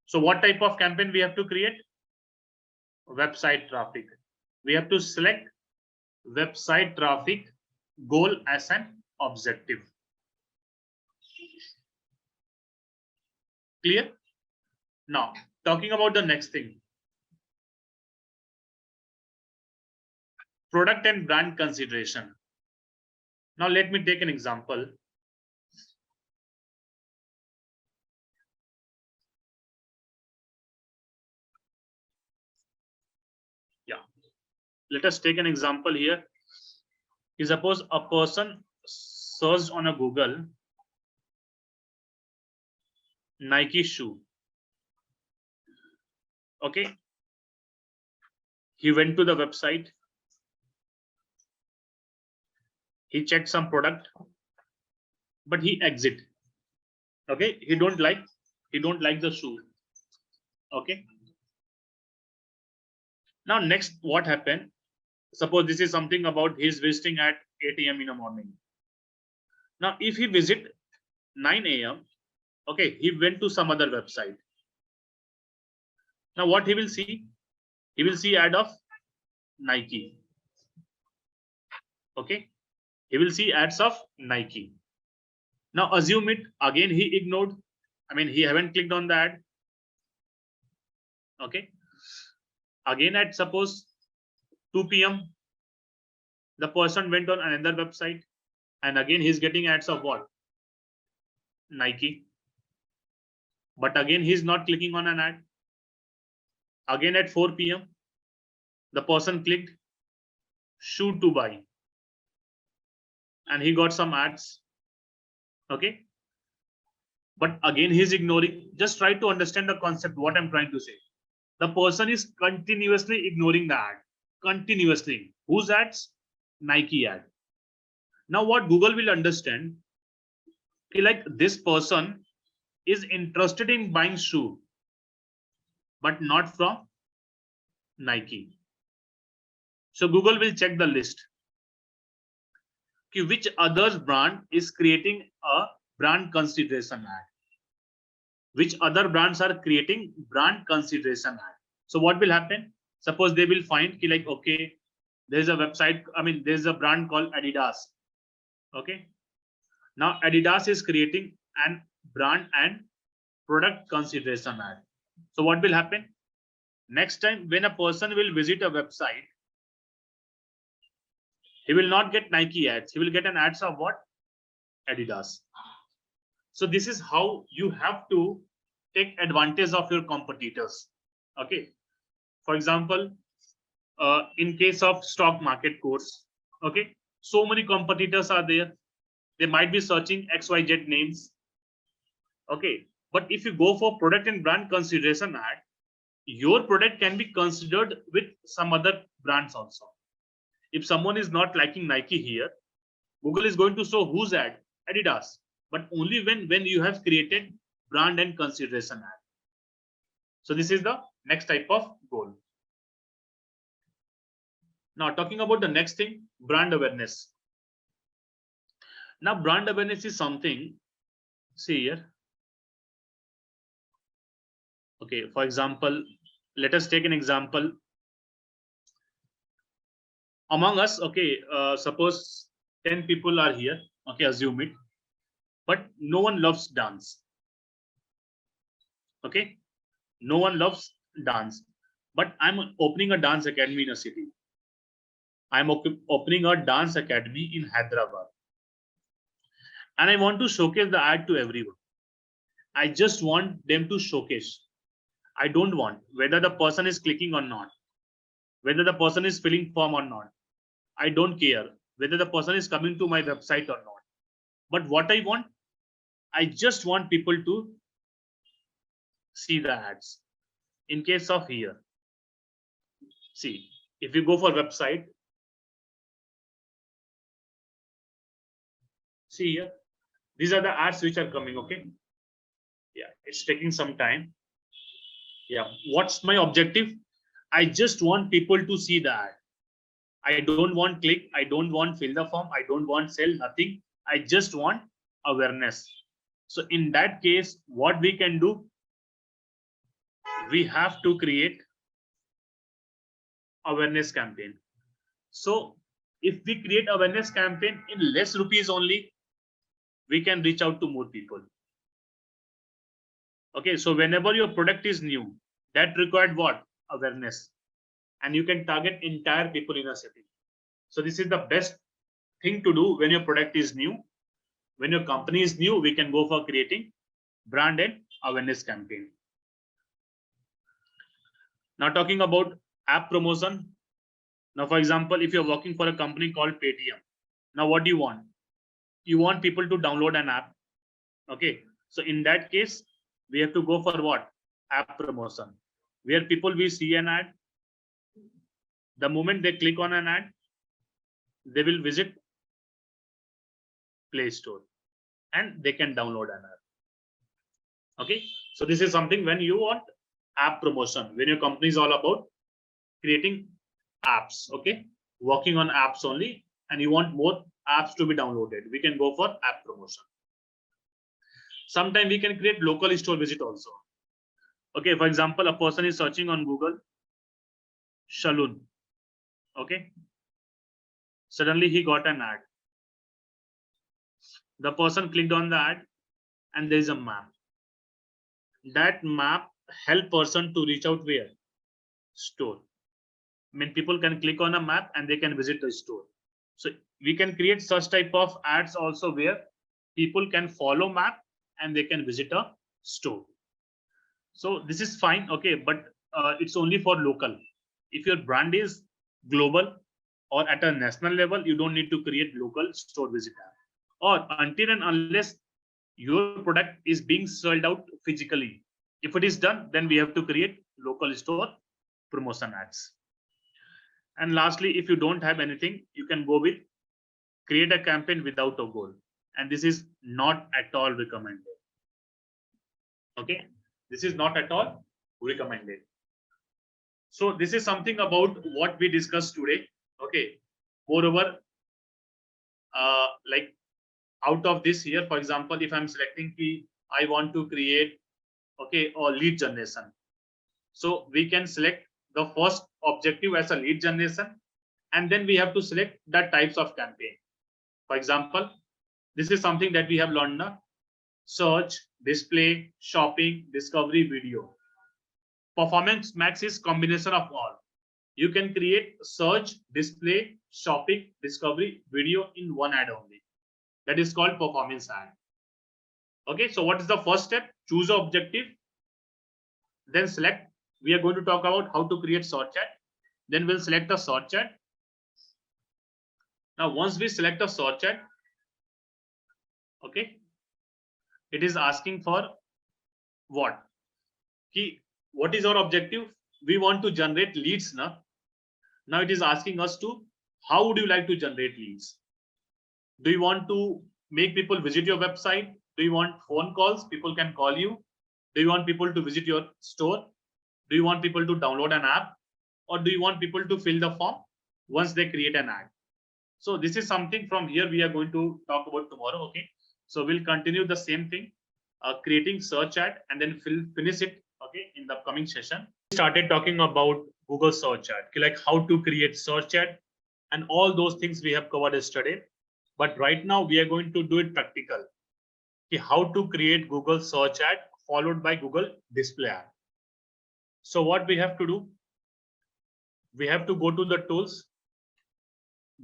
So what type of campaign we have to create? Website traffic. We have to select website traffic goal as an objective. Clear? Now, talking about the next thing. Product and brand consideration. Now, let me take an example. Yeah. Let us take an example here. Suppose a person searched on a Google Nike shoe. Okay. He went to the website. He checked some product, but he exit. Okay. He don't like the shoe. Okay. Now, next, what happened? Suppose this is something about he's visiting at 8 a.m. in the morning. Now, if he visit 9 a.m., okay, he went to some other website. Now, what he will see? He will see ad of Nike. Okay, he will see ads of Nike. Now, assume it again. He ignored. I mean, he haven't clicked on the ad. Okay. Again, at suppose 2 p.m., the person went on another website, and again he's getting ads of what? Nike. But again, he's not clicking on an ad. Again, at 4 p.m., the person clicked shoe to buy, and he got some ads. Okay. But again, he's ignoring. Just try to understand the concept, what I'm trying to say. The person is continuously ignoring the ad. Continuously. Whose ads? Nike ad. Now, what Google will understand, like this person is interested in buying shoe, but not from Nike. So Google will check the list. Which other brand is creating a brand consideration ad? Which other brands are creating brand consideration ad? So what will happen? Suppose they will find like, okay, there's a website. I mean, there's a brand called Adidas. Okay. Now Adidas is creating an brand and product consideration ad. So what will happen? Next time when a person will visit a website, he will not get Nike ads. He will get an ads of what? Adidas. So this is how you have to take advantage of your competitors. Okay. For example, in case of stock market course, okay, so many competitors are there. They might be searching XYZ names. Okay, but if you go for product and brand consideration ad, your product can be considered with some other brands also. If someone is not liking Nike here, Google is going to show whose ad? Adidas, but only when you have created brand and consideration ad. So this is the next type of goal. Now talking about the next thing, brand awareness. Now brand awareness is something, see here. Okay, for example, let us take an example. Among us, okay, suppose 10 people are here, okay, assume it, but no one loves dance. Okay, no one loves dance, but I'm opening a dance academy in a city. I'm opening a dance academy in Hyderabad, and I want to showcase the ad to everyone. I just want them to showcase. I don't want whether the person is clicking or not, whether the person is filling form or not. I don't care whether the person is coming to my website or not. But what I want, I just want people to see the ads. In case of here, see, if you go for website, see here, these are the ads which are coming. Okay, yeah, it's taking some time. Yeah, what's my objective? I just want people to see the ad. I don't want click, I don't want fill the form, I don't want sell, nothing. I just want awareness. So in that case, what we can do, we have to create awareness campaign. So if we create awareness campaign in less rupees only, we can reach out to more people. Okay, so whenever your product is new, that required what? Awareness. And you can target entire people in a city. So this is the best thing to do when your product is new. When your company is new, we can go for creating brand and awareness campaign. Now talking about app promotion. Now, for example, if you're working for a company called Paytm, now what do you want? You want people to download an app. Okay, so in that case, we have to go for what? App promotion, where people will see an ad. The moment they click on an ad, they will visit Play Store and they can download an app. Okay, so this is something when you want app promotion, when your company is all about creating apps, okay, working on apps only, and you want more apps to be downloaded, we can go for app promotion. Sometimes we can create local store visit also. Okay, for example, a person is searching on Google saloon. Okay, suddenly he got an ad. The person clicked on the ad and there is a map. That map help person to reach out where? Store. I mean, people can click on a map and they can visit the store. So we can create such type of ads also where people can follow map and they can visit a store. So this is fine, okay, but it's only for local. If your brand is global or at a national level, you don't need to create local store visit app. Or until and unless your product is being sold out physically. If it is done, then we have to create local store promotion ads. And lastly, if you don't have anything, you can go with create a campaign without a goal. And this is not at all recommended. Okay, this is not at all recommended. So this is something about what we discussed today. Okay, moreover, like out of this here, for example, if I'm selecting key, I want to create, okay, or lead generation. So we can select the first objective as a lead generation, and then we have to select the types of campaign. For example, this is something that we have learned now: search, display, shopping, discovery, video. Performance max is combination of all. You can create search, display, shopping, discovery, video in one ad only. That is called performance ad. Okay, so what is the first step? Choose an objective, then select. We are going to talk about how to create search ad. Then we'll select a search ad. Now, once we select a search ad, okay, it is asking for what? What is our objective? We want to generate leads now. Now it is asking us to, how would you like to generate leads? Do you want to make people visit your website? Do you want phone calls? People can call you. Do you want people to visit your store? Do you want people to download an app? Or do you want people to fill the form once they create an ad? So this is something from here we are going to talk about tomorrow. Okay. So we'll continue the same thing, creating search ad and then finish it. Okay, in the upcoming session. We started talking about Google search ad, like how to create search ad and all those things we have covered yesterday. But right now we are going to do it practical. Okay, how to create Google search ad followed by Google display ad. So what we have to do? We have to go to the tools,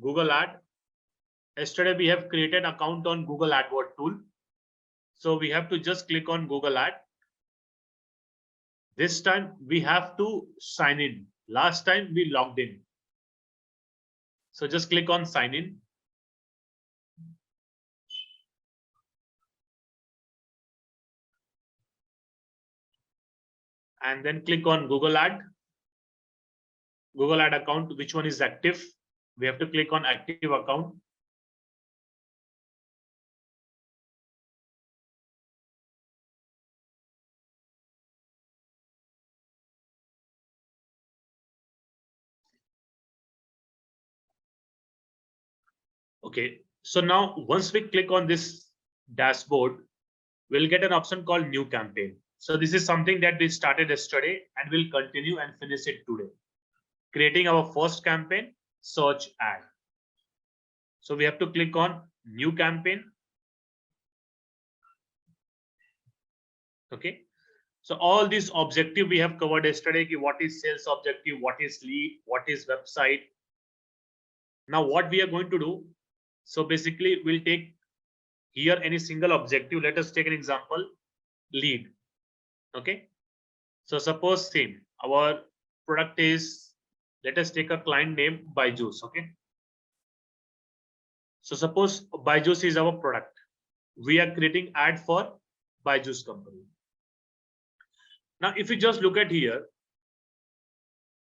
Google ad. Yesterday we have created an account on Google AdWord tool. So we have to just click on Google ad. This time we have to sign in. Last time we logged in. So just click on sign in. And then click on Google ad. Google ad account, which one is active? We have to click on active account. Okay, so now once we click on this dashboard, we'll get an option called new campaign. So this is something that we started yesterday and we'll continue and finish it today. Creating our first campaign, search ad. So we have to click on new campaign. Okay, so all these objective we have covered yesterday. What is sales objective, what is lead, what is website. Now what we are going to do, so basically we'll take here any single objective. Let us take an example, lead. Okay, so suppose same, our product is, let us take a client name Byju's. Okay, so suppose Byju's is our product. We are creating ad for Byju's company. Now if you just look at here,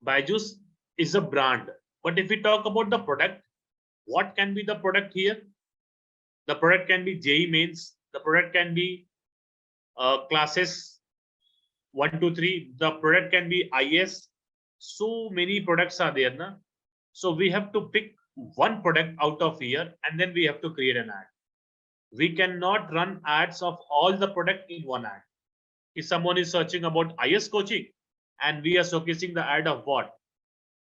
Byju's is a brand, but if we talk about the product, what can be the product here? The product can be JEE mains. The product can be classes 1, 2, 3. The product can be IS. So many products are there, na? So we have to pick one product out of here and then we have to create an ad. We cannot run ads of all the product in one ad. If someone is searching about IS coaching and we are showcasing the ad of what?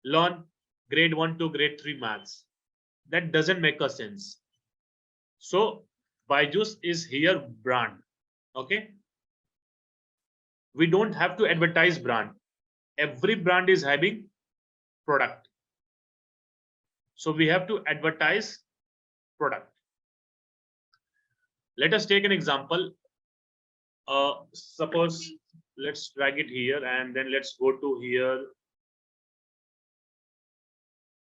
Learn grade 1 to grade 3 maths. That doesn't make a sense. So Byju's is here brand. Okay. We don't have to advertise brand. Every brand is having product. So we have to advertise product. Let us take an example. Suppose let's drag it here and then let's go to here.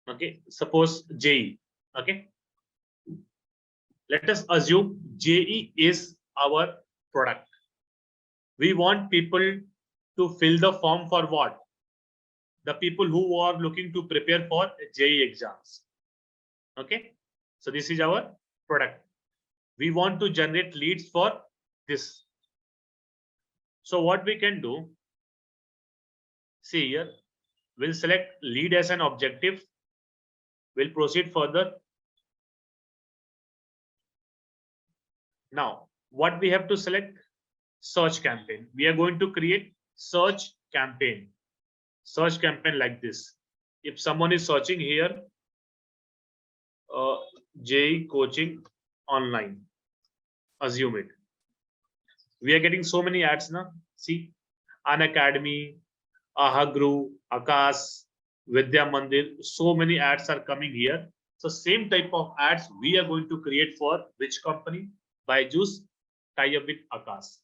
Okay, suppose JEE. Okay, let us assume JEE is our product. We want people to fill the form for what? The people who are looking to prepare for JEE exams. Okay, so this is our product. We want to generate leads for this. So what we can do, see here, we'll select lead as an objective. We'll proceed further. Now, what we have to select? Search campaign. We are going to create search campaign. Search campaign like this. If someone is searching here, JEE coaching online, assume it. We are getting so many ads now. See, An Academy, Ahagru, Akash, Vidya Mandir, so many ads are coming here. So same type of ads we are going to create for which company? Byju's, tie up with Akash.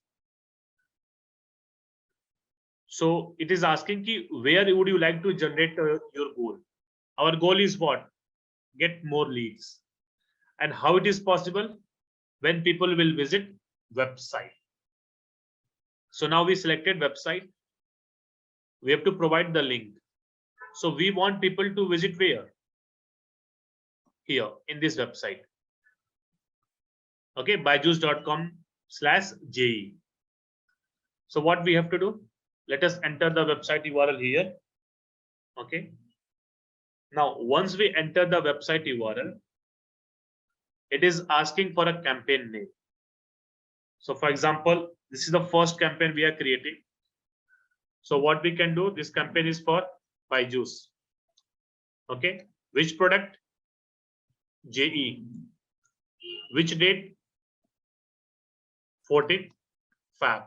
So it is asking ki, where would you like to generate your goal? Our goal is what? Get more leads. And how it is possible? When people will visit website. So now we selected website. We have to provide the link. So we want people to visit where? Here in this website. Okay, byju's.com/JE. So what we have to do? Let us enter the website URL here. Okay. Now, once we enter the website URL, it is asking for a campaign name. So for example, this is the first campaign we are creating. So what we can do, this campaign is for Byju's. Okay. Which product? JE. Which date? 14th Feb.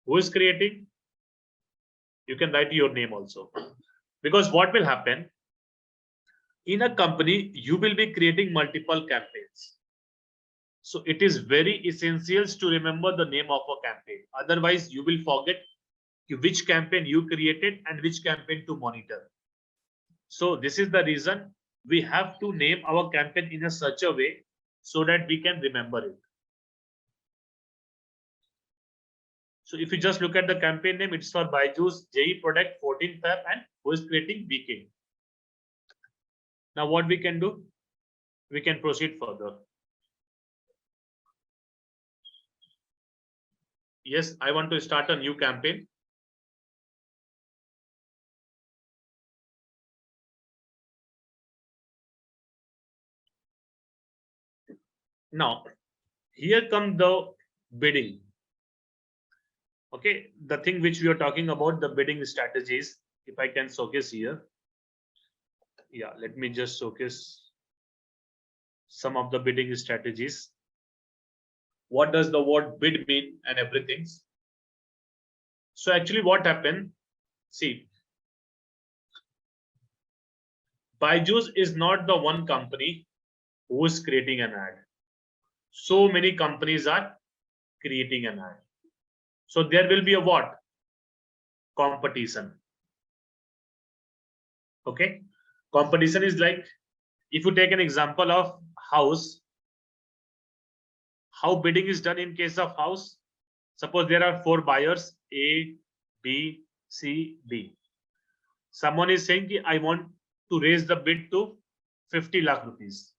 Who is creating? You can write your name also. Because what will happen? In a company, you will be creating multiple campaigns. So it is very essential to remember the name of a campaign. Otherwise, you will forget which campaign you created and which campaign to monitor. So this is the reason we have to name our campaign in a such a way so that we can remember it. So if you just look at the campaign name, it's for Byju's JE product 14 Feb and who is creating BK. Now what we can do? We can proceed further. Yes, I want to start a new campaign. Now, here comes the bidding. Okay, the thing which we are talking about, the bidding strategies. If I can showcase here. Yeah, let me just showcase some of the bidding strategies. What does the word bid mean and everything? So actually what happened? See, Byju's is not the one company who is creating an ad. So many companies are creating an ad. So there will be a what? Competition. Okay. Competition is like, if you take an example of house, how bidding is done in case of house. Suppose there are 4 buyers, A, B, C, D. Someone is saying, I want to raise the bid to 50 lakh rupees.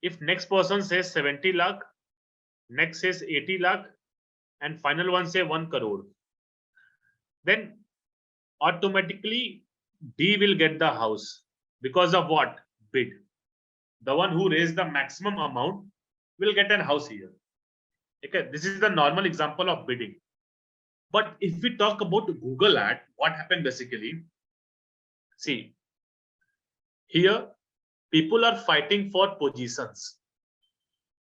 If next person says 70 lakh, next says 80 lakh, and final one say 1 crore, then automatically D will get the house because of what? Bid. The one who raised the maximum amount will get a house here. Okay, this is the normal example of bidding. But if we talk about Google ad, what happened basically? See, here people are fighting for positions.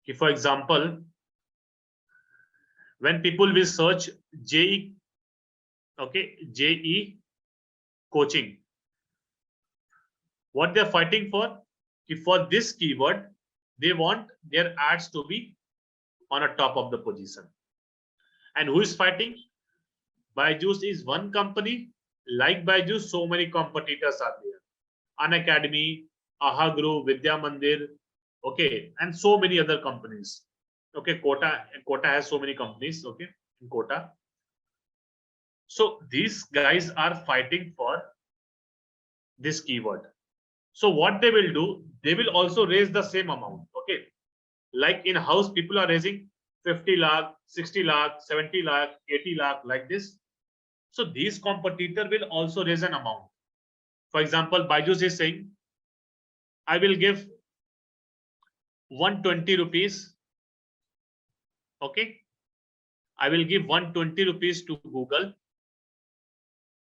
If, for example, when people will search JE, okay, JE coaching, what they're fighting for? If for this keyword, they want their ads to be on a top of the position. And who is fighting? Byju's is one company. Like Byju's, so many competitors are there. Unacademy, Aha Guru, Vidya Mandir, okay, and so many other companies. Okay, Kota has so many companies, okay, in Kota. So these guys are fighting for this keyword. So what they will do, they will also raise the same amount, okay. Like in house, people are raising 50 lakh, 60 lakh, 70 lakh, 80 lakh, like this. So these competitor will also raise an amount. For example, Byju's is saying, I will give 120 rupees. Okay. I will give 120 rupees to Google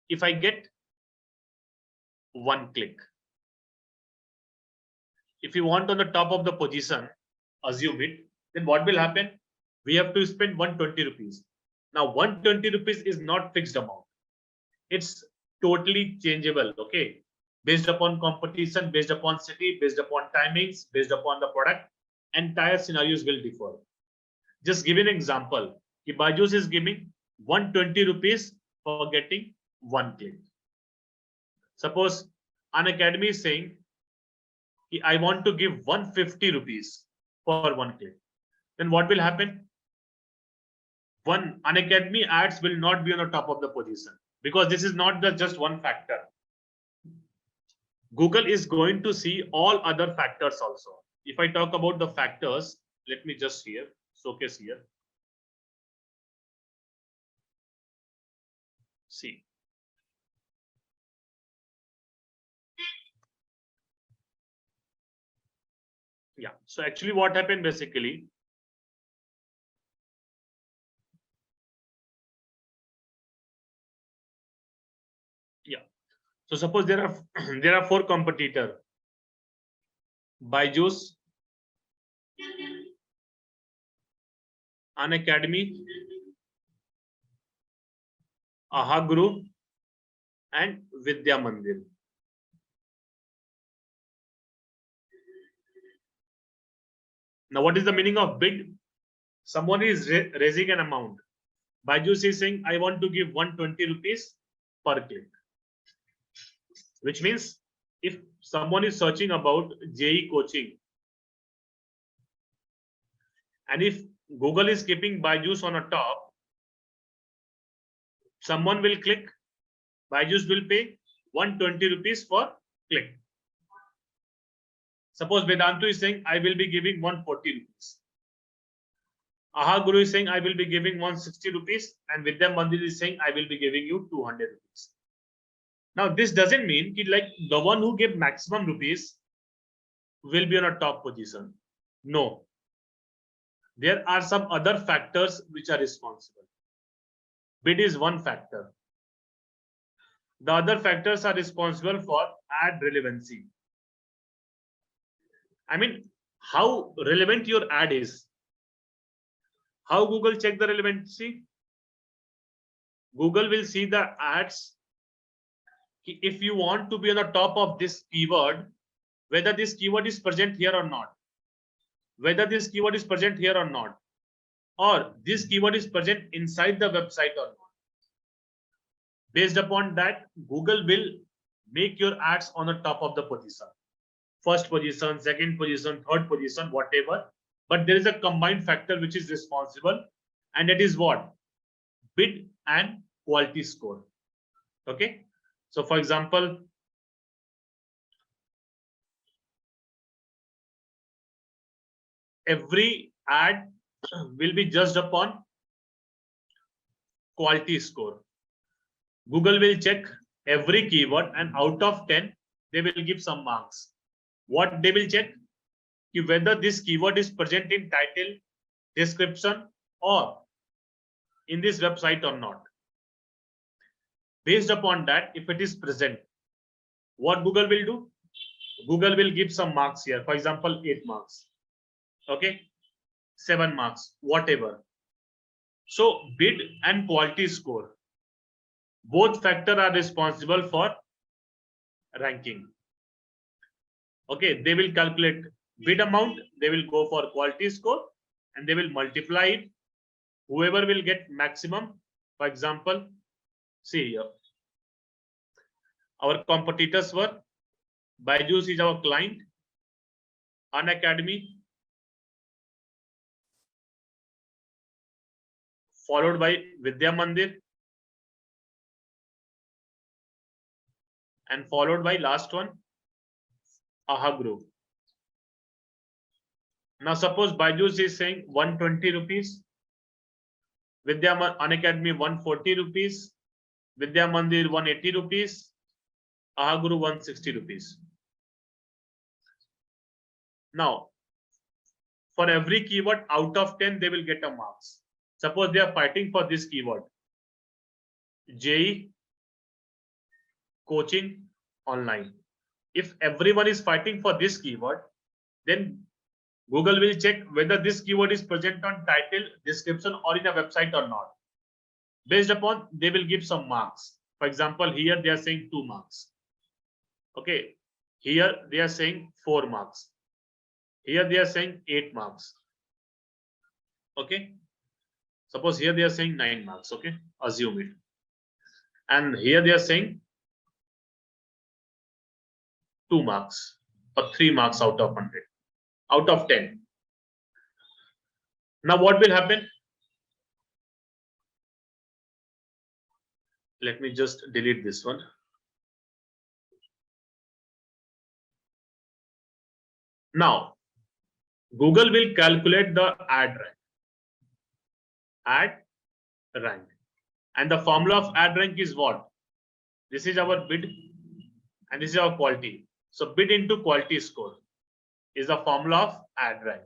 if I get 1 click. If you want on the top of the position, assume it, then what will happen? We have to spend 120 rupees. Now 120 rupees is not fixed amount. It's totally changeable, okay? Based upon competition, based upon city, based upon timings, based upon the product, entire scenarios will differ. Just give an example. If Byju's is giving 120 rupees for getting 1 click. Suppose an academy is saying, I want to give 150 rupees for 1 click. Then what will happen? An academy ads will not be on the top of the position, because this is not just one factor. Google is going to see all other factors also. If I talk about the factors, let me just showcase here. See. Yeah, so actually what happened basically, yeah. So suppose there are 4 competitors. Byju's, Unacademy, Ahaguru, and Vidya Mandir. Now, what is the meaning of bid? Someone is raising an amount. Byju's is saying, I want to give 120 rupees per click. Which means if someone is searching about JEE coaching, and if Google is keeping Byju's on a top, someone will click, Byju's will pay 120 rupees per click. Suppose Vedantu is saying, I will be giving 140 rupees. Ahaguru is saying, I will be giving 160 rupees. And Vidya Mandir is saying, I will be giving you 200 rupees. Now, this doesn't mean that like the one who gave maximum rupees will be on a top position. No. There are some other factors which are responsible. Bid is one factor. The other factors are responsible for ad relevancy. I mean, how relevant your ad is. How Google check the relevancy? Google will see the ads. If you want to be on the top of this keyword, whether this keyword is present here or not, whether this keyword is present here or not, or this keyword is present inside the website or not. Based upon that, Google will make your ads on the top of the position. First position, second position, third position, whatever. But there is a combined factor which is responsible, and that is what? Bid and quality score. Okay. So for example, every ad will be judged upon quality score. Google will check every keyword, and out of 10, they will give some marks. What they will check? Whether this keyword is present in title, description, or in this website or not. Based upon that, if it is present, what Google will do? Google will give some marks here. For example, 8 marks. Okay, 7 marks, whatever. So bid and quality score, both factors are responsible for ranking. Okay, they will calculate bid amount, they will go for quality score, and they will multiply it. Whoever will get maximum, for example, see here, our competitors were Byju's is our client, Unacademy, followed by Vidya Mandir, and followed by last one, Ahaguru. Now suppose Byju's is saying 120 rupees, Vidya Unacademy 140 rupees, Vidya Mandir 180 rupees, Ahaguru 160 rupees. Now, for every keyword out of 10, they will get a marks. Suppose they are fighting for this keyword, JEE coaching online. If everyone is fighting for this keyword, then Google will check whether this keyword is present on title, description, or in a website or not. Based upon, they will give some marks. For example, here they are saying 2 marks. Okay, here they are saying 4 marks. Here they are saying 8 marks. Okay, suppose here they are saying 9 marks. Okay, assume it. And here they are saying 2 marks or 3 marks out of 100, out of 10. Now what will happen? Let me just delete this one. Now, Google will calculate the ad rank. And the formula of ad rank is what? This is our bid and this is our quality. So bid into quality score is the formula of ad rank.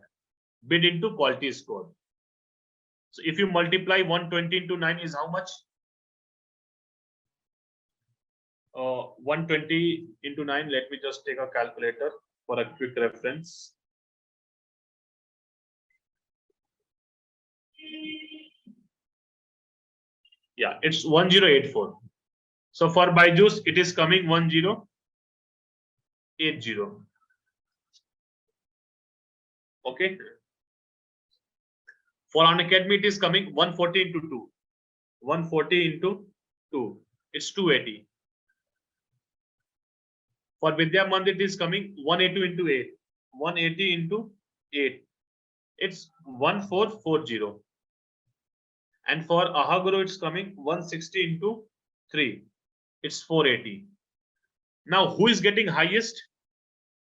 Bid into quality score. So if you multiply 120 into 9 is how much? 120 into 9. Let me just take a calculator for a quick reference. Yeah, it's 1084. So for Byju's, it is coming 1080. Okay. For Unacademy, it is coming 140 into 2. 140 into 2. It's 280. For Vidya Mandir, it is coming 180 into 8. 180 into 8. It's 1440. And for Ahaguru, it's coming 160 into 3. It's 480. Now, who is getting highest?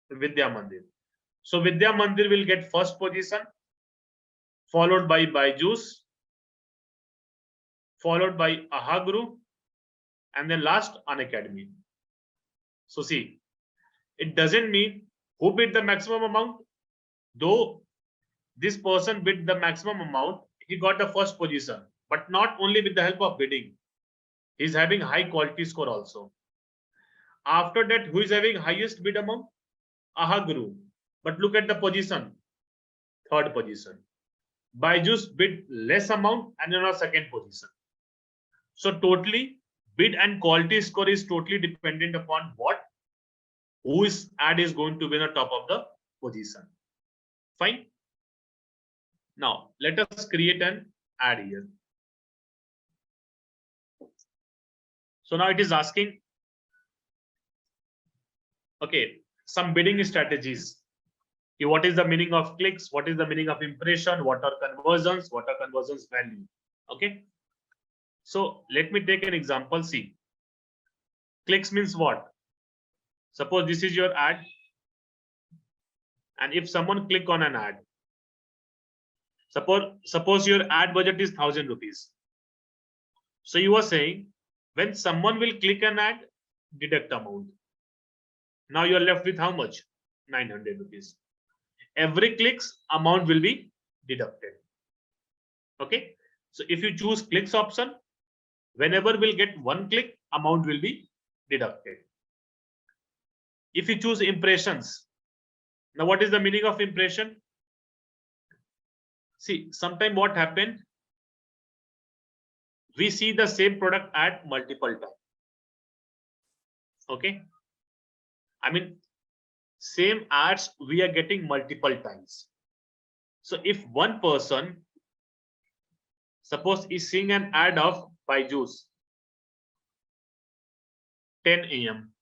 Vidya Mandir. So Vidya Mandir will get first position, followed by Byju's, followed by Ahaguru, and then last Unacademy. So see, it doesn't mean who bid the maximum amount. Though this person bid the maximum amount, he got the first position, but not only with the help of bidding. He's having high quality score also. After that, who is having highest bid amount? Ahaguru. But look at the position, third position. Byju's bid less amount and in a second position. So totally, bid and quality score is totally dependent upon what? Whose ad is going to be the top of the position. Fine. Now, let us create an ad here. So now it is asking, okay, some bidding strategies. What is the meaning of clicks? What is the meaning of impression? What are conversions? What are conversions value? Okay. So let me take an example. See, clicks means what? Suppose this is your ad. And if someone click on an ad, suppose your ad budget is 1000 rupees. So you are saying when someone will click an ad, deduct amount. Now you are left with how much? 900 rupees. Every clicks amount will be deducted. Okay. So if you choose clicks option, whenever we'll get one click, amount will be deducted. If you choose impressions, now what is the meaning of impression? See, sometime what happened? We see the same product ad multiple times. Okay. I mean, same ads we are getting multiple times. So if one person, suppose is seeing an ad of Byju's 10 AM.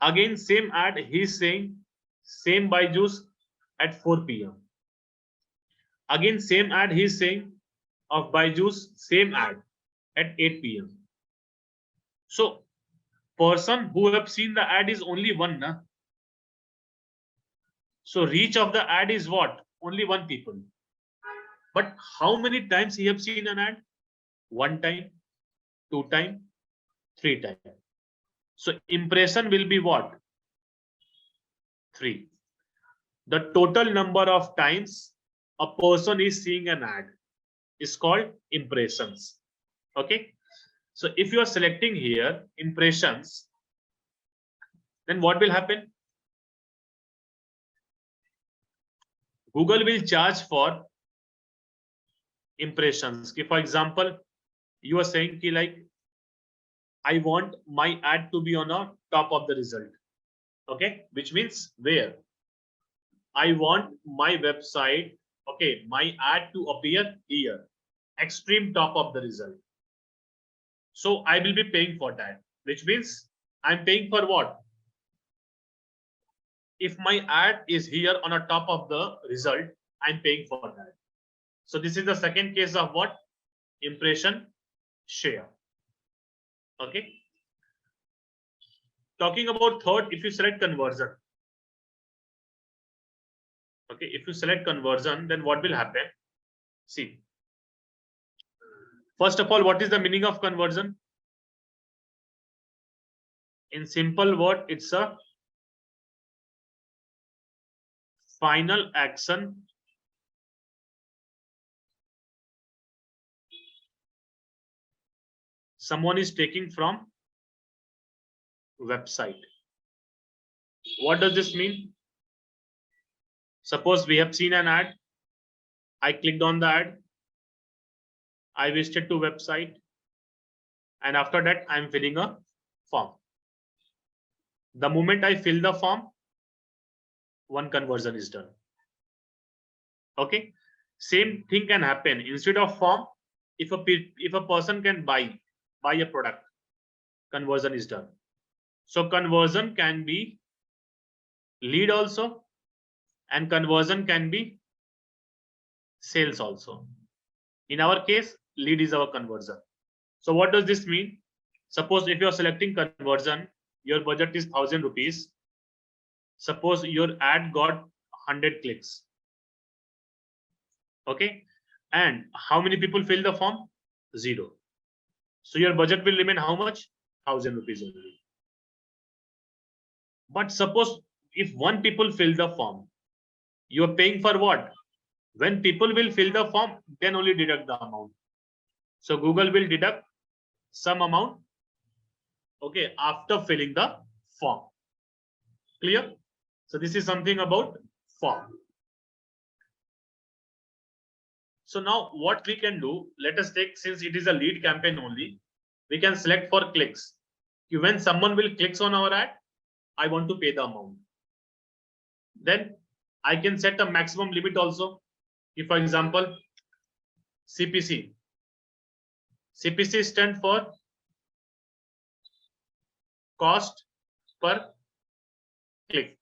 Again, same ad he's saying same Byju's at 4 PM. Again, same ad he's saying of Byju's same ad at 8 PM. So person who have seen the ad is only one, na? So reach of the ad is what? Only one people. But how many times he have seen an ad? 1 time, 2 time, 3 time. So impression will be what? 3. The total number of times a person is seeing an ad is called impressions. Okay. So if you are selecting here impressions, then what will happen? Google will charge for impressions. If, for example, you are saying ki like, I want my ad to be on a top of the result. Okay, which means where? I want my website, okay, my ad to appear here, extreme top of the result. So I will be paying for that, which means I'm paying for what? If my ad is here on the top of the result, I'm paying for that. So this is the second case of what? Impression share. Okay. Talking about third, if you select conversion. Okay, if you select conversion, then what will happen? See, first of all, what is the meaning of conversion? In simple word, it's a final action someone is taking from website. What does this mean? Suppose we have seen an ad. I clicked on the ad. I visited to website. And after that, I'm filling a form. The moment I fill the form, one conversion is done. Okay. Same thing can happen. Instead of form, if a person can buy a product, conversion is done. So conversion can be lead also, and conversion can be sales also. In our case, lead is our conversion. So what does this mean? Suppose if you are selecting conversion, your budget is 1,000 rupees. Suppose your ad got 100 clicks. Okay. And how many people fill the form? 0. So your budget will remain how much? 1,000 rupees only. But suppose if 1 people fill the form, you are paying for what? When people will fill the form, then only deduct the amount. So Google will deduct some amount, okay, after filling the form. Clear? So this is something about form. So now what we can do, let us take, since it is a lead campaign only, we can select for clicks. When someone will clicks on our ad, I want to pay the amount. Then I can set a maximum limit also. If, for example, CPC stands for cost per click.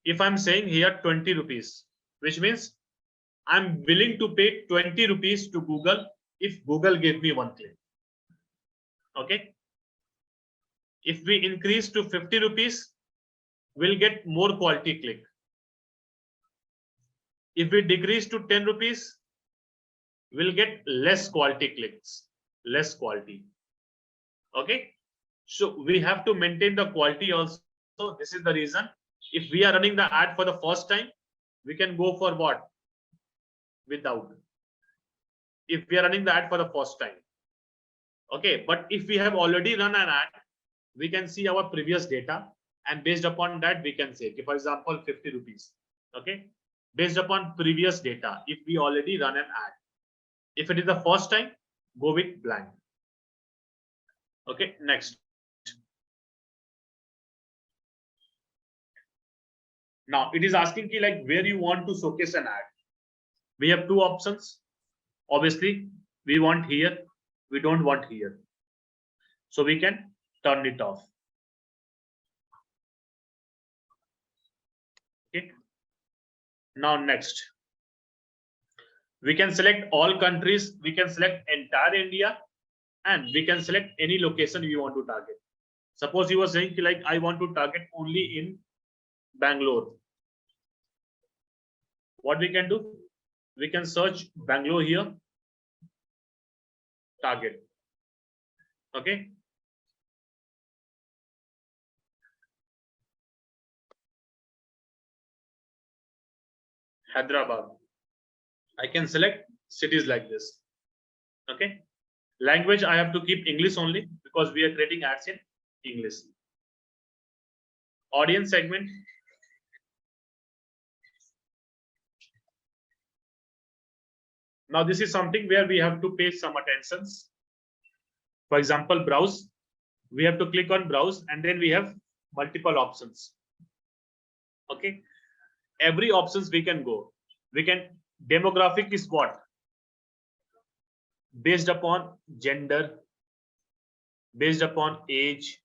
If I'm saying here 20 rupees, which means I'm willing to pay 20 rupees to Google if Google gave me 1 click. Okay. If we increase to 50 rupees, we'll get more quality click. If we decrease to 10 rupees, we'll get less quality clicks, less quality. Okay. So we have to maintain the quality also. So this is the reason. If we are running the ad for the first time, we can go for what? Without. If we are running the ad for the first time. Okay. But if we have already run an ad, we can see our previous data, and based upon that, we can say, for example, 50 rupees. Okay. Based upon previous data, if we already run an ad, if it is the first time, go with blank. Okay. Next. Now it is asking you like where you want to showcase an ad. We have 2 options. Obviously, we want here, we don't want here. So we can turn it off. Okay. Now next, we can select all countries, we can select entire India, and we can select any location we want to target. Suppose you were saying like I want to target only in Bangalore. What we can do? We can search Bangalore here, target. Okay. Hyderabad. I can select cities like this. Okay. Language, I have to keep English only because we are creating ads in English. Audience segment. Now this is something where we have to pay some attentions. For example, browse. We have to click on browse, and then we have multiple options. Okay. Every options we can go. We can, demographic is what? based upon gender, based upon age,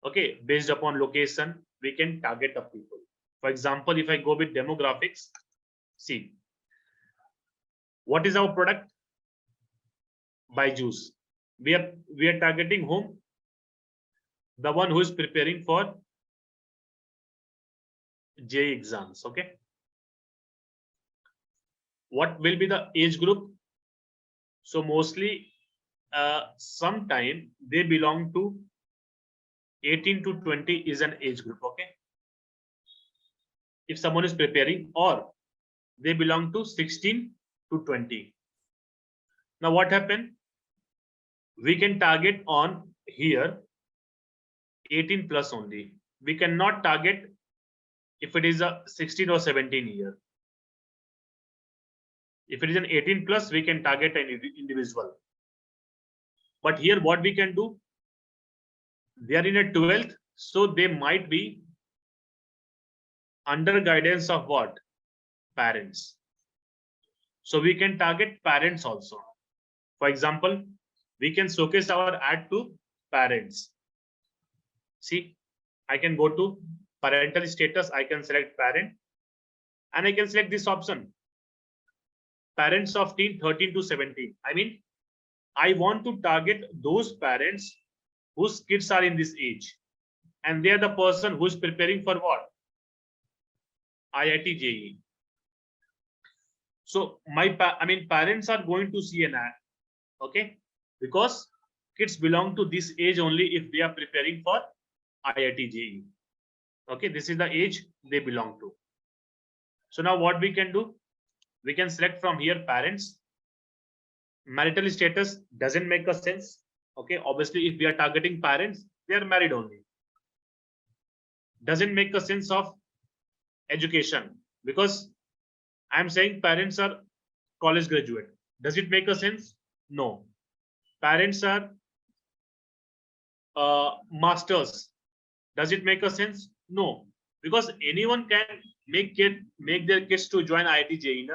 okay, based upon location, we can target the people. For example, if I go with demographics, see, what is our product? Byju's. We are targeting whom? The one who is preparing for JEE exams. Okay. What will be the age group? So mostly, sometime they belong to 18 to 20 is an age group. Okay. If someone is preparing, or they belong to 16 to 20. Now what happened? We can target on here 18 plus only. We cannot target if it is a 16 or 17 year. If it is an 18 plus, we can target an individual. But here what we can do, they are in a 12th, so they might be under guidance of what? Parents. So we can target parents also. For example, we can showcase our ad to parents. See, I can go to parental status, I can select parent, and I can select this option, parents of teen 13 to 17. I mean, I want to target those parents whose kids are in this age, and they are the person who is preparing for what? IIT JEE. So parents are going to see an ad, okay, because kids belong to this age only if they are preparing for IIT JEE. Okay, this is the age they belong to. So now what we can do, we can select from here parents. Marital status doesn't make a sense. Okay, obviously if we are targeting parents, they are married only. Doesn't make a sense of education, because I'm saying parents are college graduate. Does it make a sense? No. Parents are masters. Does it make a sense? No, because anyone can make their kids to join IIT JEE.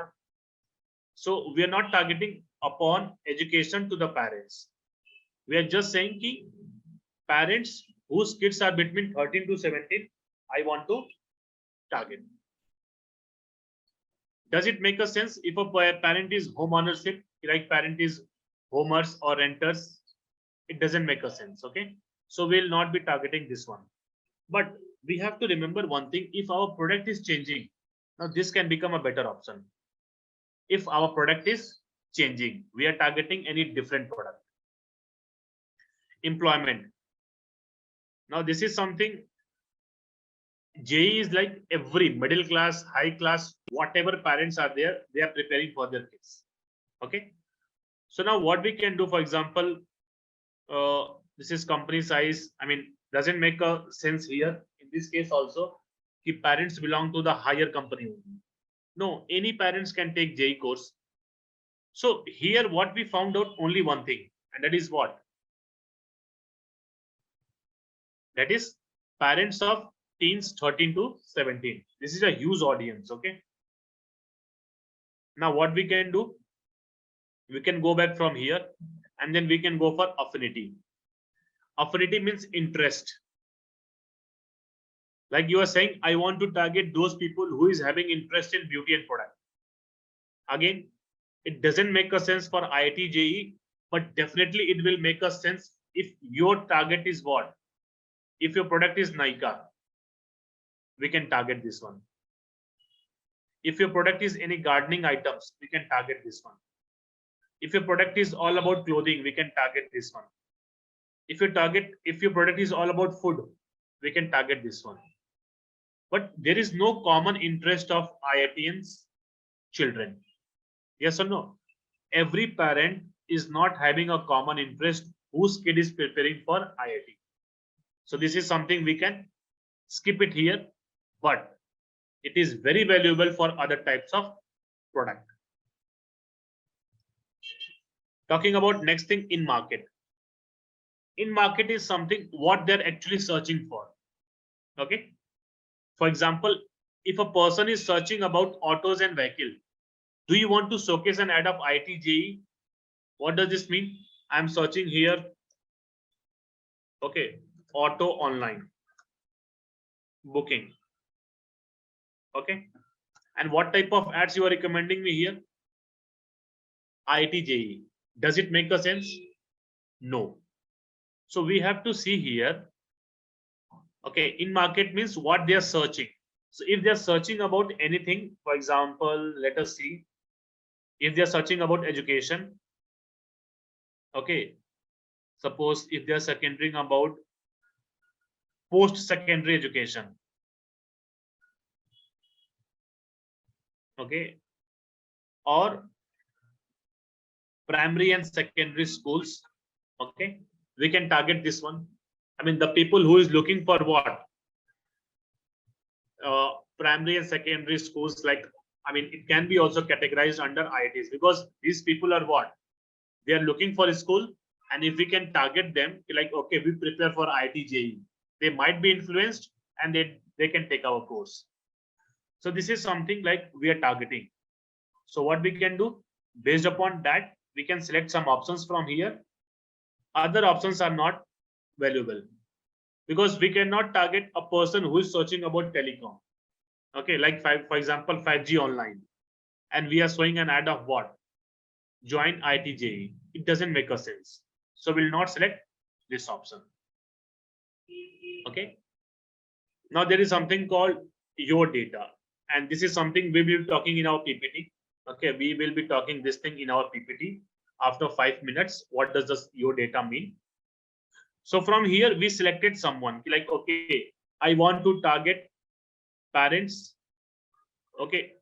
So we are not targeting upon education to the parents. We are just saying ki parents whose kids are between 13 to 17, I want to target. Does it make a sense if a parent is home ownership, like parent is homers or renters? It doesn't make a sense. Okay, so we'll not be targeting this one. But we have to remember one thing, if our product is changing, now this can become a better option. If our product is changing, we are targeting any different product. Employment. Now this is something, JEE is like every middle class, high class, whatever parents are there, they are preparing for their kids. Okay. So now what we can do, for example, this is company size. I mean, doesn't make a sense here. In this case also, if parents belong to the higher company only. No, any parents can take JEE course. So here what we found out, only one thing, and that is what? That is parents of teens 13 to 17. This is a huge audience. Okay. Now what we can do, we can go back from here and then we can go for affinity. Affinity means interest. Like you are saying, I want to target those people who is having interest in beauty and product. Again, it doesn't make a sense for IIT JEE, but definitely it will make a sense if your target is what? If your product is Nykaa, we can target this one. If your product is any gardening items, we can target this one. If your product is all about clothing, we can target this one. If your product is all about food, we can target this one. But there is no common interest of IITians children. Yes or no? Every parent is not having a common interest whose kid is preparing for IIT. So this is something we can skip it here, but it is very valuable for other types of product. Talking about next thing, in market. In market is something what they're actually searching for. Okay. For example, if a person is searching about autos and vehicle, do you want to showcase an ad of IIT JEE? What does this mean? I'm searching here. Okay, auto online booking. Okay, and what type of ads you are recommending me here? IIT-JEE. Does it make a sense? No. So we have to see here. Okay, in market means what they are searching. So if they are searching about anything, for example, let us see. If they are searching about education, okay, suppose if they are secondary about post-secondary education, okay, or primary and secondary schools, okay, we can target this one. I mean, the people who is looking for what? Primary and secondary schools, like, I mean, it can be also categorized under IITs, because these people are what? They are looking for a school, and if we can target them, like, okay, we prepare for IIT-JEE, they might be influenced and they can take our course. So this is something like we are targeting. So what we can do, based upon that, we can select some options from here. Other options are not valuable, because we cannot target a person who is searching about telecom. Okay, like for example, 5G online, and we are showing an ad of what? Join IIT-JEE. It doesn't make a sense. So we'll not select this option. Okay. Now there is something called your data, and this is something we will be talking in our PPT. Okay, we will be talking this thing in our PPT after 5 minutes. What does this your data mean? So from here we selected someone, like, okay, I want to target parents, okay,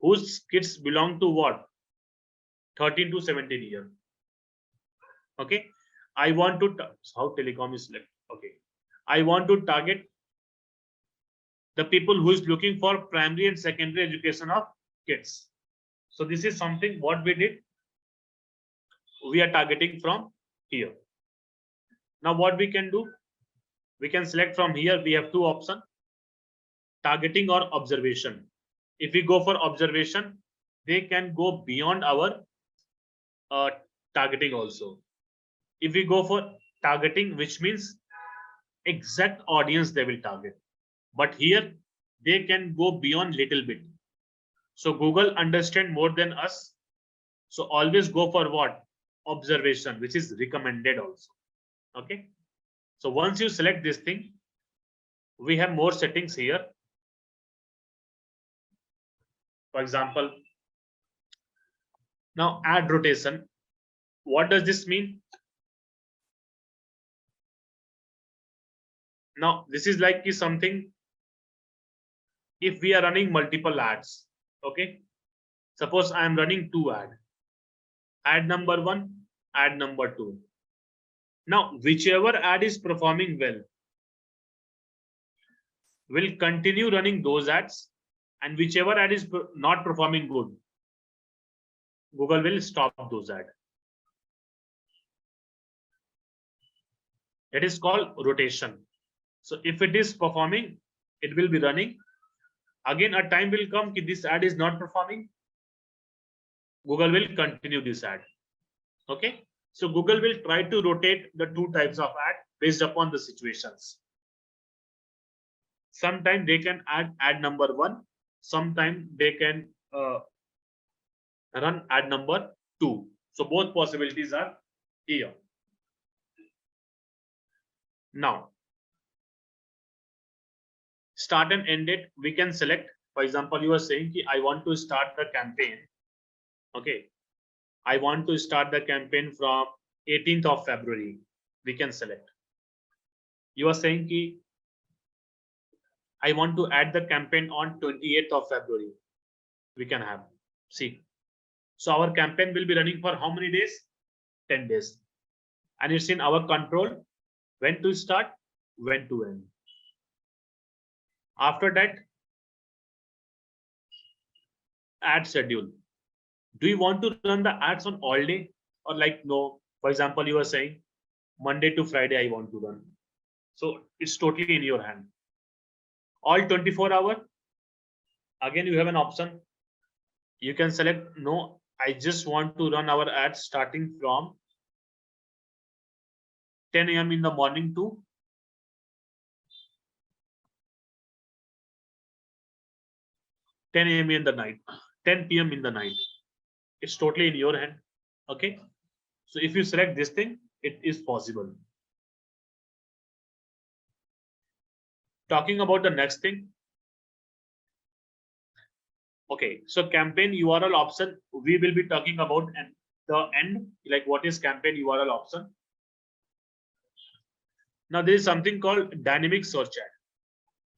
whose kids belong to what? 13 to 17 years. Okay, I want to how telecom is selected. Okay, I want to target the people who is looking for primary and secondary education of kids. So this is something what we did. We are targeting from here. Now what we can do, we can select from here. We have two options, targeting or observation. If we go for observation, they can go beyond our targeting also. If we go for targeting, which means exact audience they will target, but here they can go beyond little bit. So Google understand more than us. So always go for what? Observation, which is recommended also. Okay. So once you select this thing, we have more settings here. For example, now ad rotation. What does this mean? Now this is like something, if we are running multiple ads, okay, suppose I am running two ads, ad number 1, ad number 2. Now whichever ad is performing well, will continue running those ads, and whichever ad is not performing good, Google will stop those ads. That is called rotation. So if it is performing, it will be running. Again, a time will come that this ad is not performing, Google will continue this ad. Okay, so Google will try to rotate the two types of ad based upon the situations. Sometimes they can add ad number 1, sometimes they can run ad number 2. So both possibilities are here. Now start and end date we can select. For example, you are saying I want to start the campaign. Okay, I want to start the campaign from 18th of February. We can select. You are saying I want to add the campaign on 28th of February. We can have. See. So our campaign will be running for how many days? 10 days. And it's in our control when to start, when to end. After that, ad schedule. Do you want to run the ads on all day, or like no? For example, you are saying Monday to Friday I want to run. So it's totally in your hand. All 24 hours. Again, you have an option. You can select no, I just want to run our ads starting from 10 a.m. in the morning to 10 a.m. in the night, 10 p.m. in the night. It's totally in your hand. Okay. So if you select this thing, it is possible. Talking about the next thing. Okay, so campaign URL option we will be talking about at the end, like what is campaign URL option. Now there is something called dynamic search ad.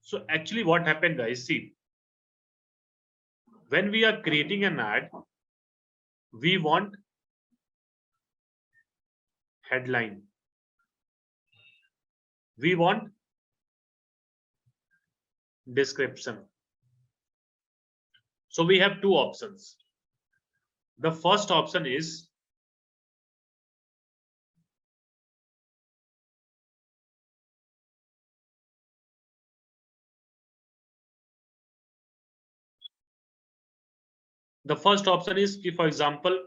So actually what happened, guys, see, when we are creating an ad, we want headline, we want description. So we have two options. The first option is if, for example,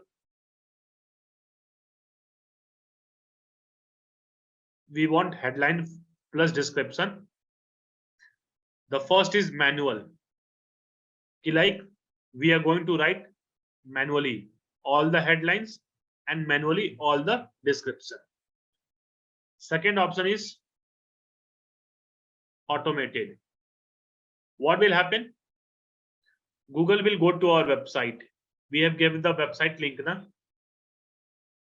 we want headline plus description. The first is manual. Like we are going to write manually all the headlines and manually all the description. Second option is automated. What will happen? Google will go to our website. We have given the website link now.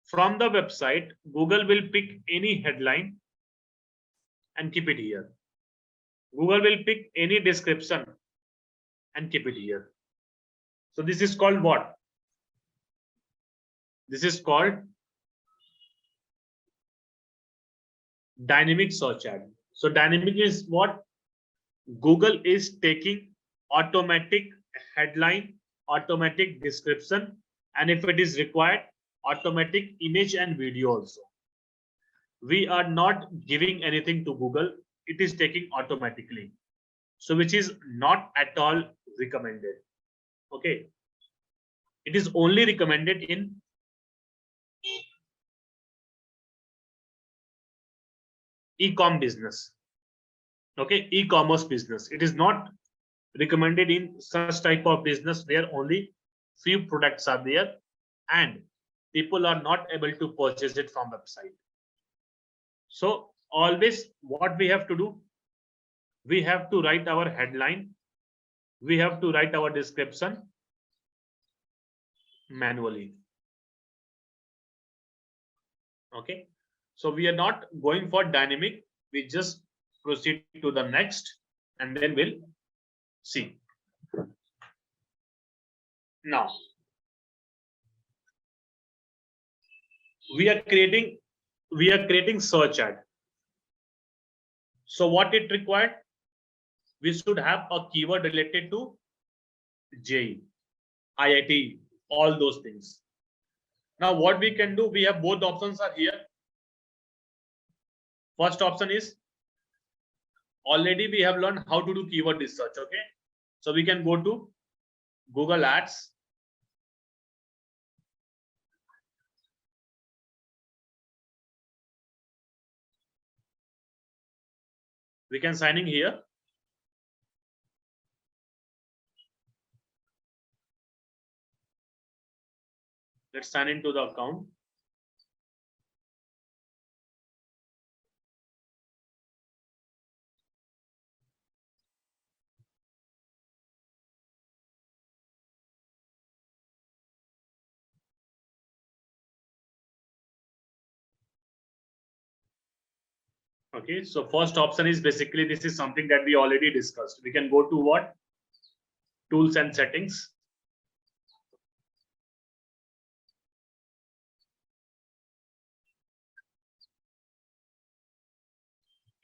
From the website, Google will pick any headline and keep it here. Google will pick any description and keep it here. So this is called what? This is called dynamic search ad. So dynamic is what? Google is taking automatic headline, automatic description, and if it is required, automatic image and video also. We are not giving anything to Google. It is taking automatically. So which is not at all recommended. Okay. It is only recommended in e-com business. Okay, e-commerce business. It is not recommended in such type of business where only few products are there and people are not able to purchase it from website. So always what we have to do, we have to write our headline, we have to write our description manually. Okay, so we are not going for dynamic, we just proceed to the next and then we'll see. Now we are creating search ad. So what it required? We should have a keyword related to JEE, IIT, all those things. Now what we can do, we have both options are here. First option is, already we have learned how to do keyword research. Okay, so we can go to Google Ads. We can sign in here. Let's sign into the account. Okay, so first option is basically, this is something that we already discussed. We can go to what? Tools and settings.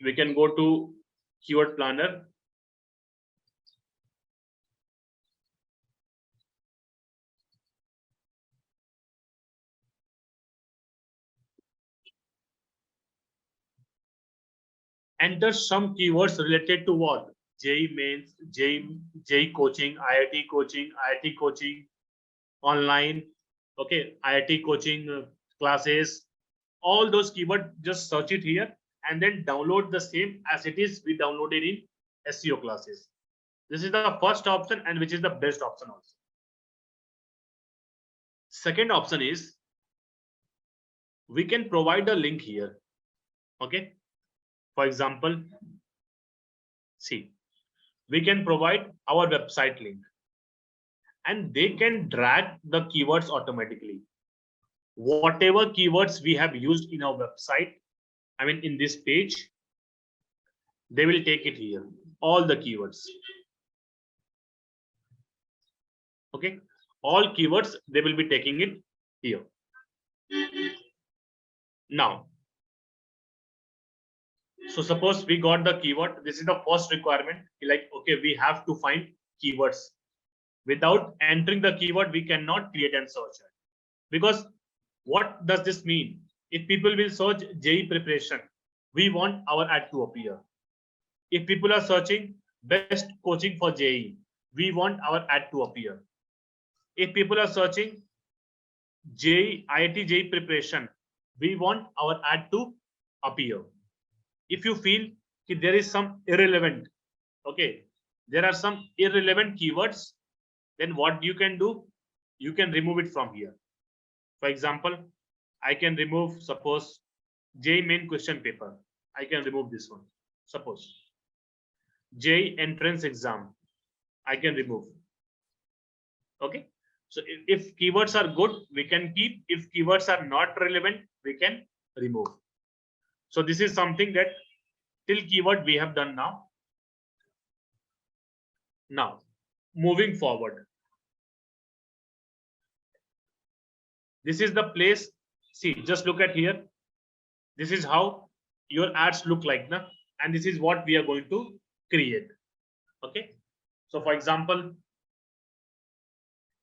We can go to keyword planner. Enter some keywords related to what? JEE mains, JEE coaching, IIT coaching, online, Okay, IIT coaching classes, all those keywords, just search it here and then download the same as it is we downloaded in SEO classes. This is the first option and which is the best option also. Second option is we can provide a link here. Okay, for example, see, we can provide our website link and they can drag the keywords automatically. Whatever keywords we have used in our website, I mean in this page, they will take it here, all the keywords. Okay, all keywords, they will be taking it here. Now, so suppose we got the keyword, this is the first requirement, like, okay, we have to find keywords. Without entering the keyword, we cannot create and search it. Because what does this mean? If people will search JEE preparation, we want our ad to appear. If people are searching best coaching for JEE, we want our ad to appear. If people are searching JEE, IIT JEE preparation, we want our ad to appear. If you feel that there is some irrelevant, okay, there are some irrelevant keywords, then what you can do, you can remove it from here. For example, I can remove, suppose, JEE main question paper. I can remove this one. Suppose JEE entrance exam, I can remove. Okay, so if keywords are good, we can keep. If keywords are not relevant, we can remove. So this is something that till keyword we have done now. Now, moving forward, this is the place. See, just look at here. This is how your ads look like now, and this is what we are going to create. Okay, so for example,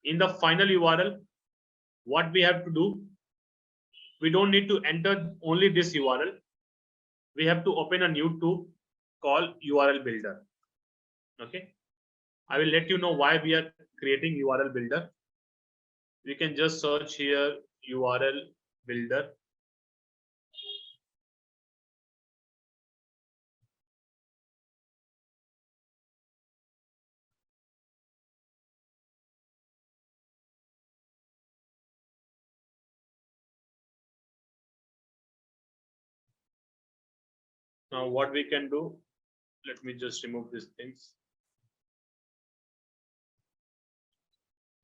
in the final URL, what we have to do, we don't need to enter only this URL. We have to open a new tool called URL builder. Okay, I will let you know why we are creating URL builder. We can just search here URL builder. Now what we can do, let me just remove these things.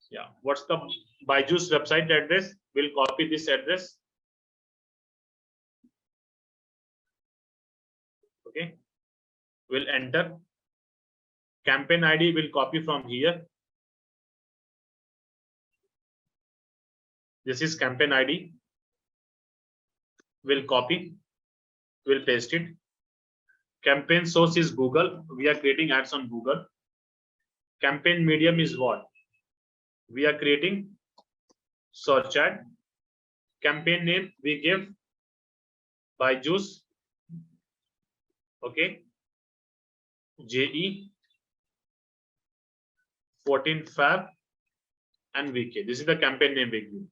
Yeah, what's the Byju's website address? We'll copy this address. Okay, we'll enter. Campaign ID will copy from here. This is campaign ID. We'll copy. We'll paste it. Campaign source is Google. We are creating ads on Google. Campaign medium is what? We are creating search ad. Campaign name we give Byju's. Okay. JE 14 Fab and VK. This is the campaign name we give.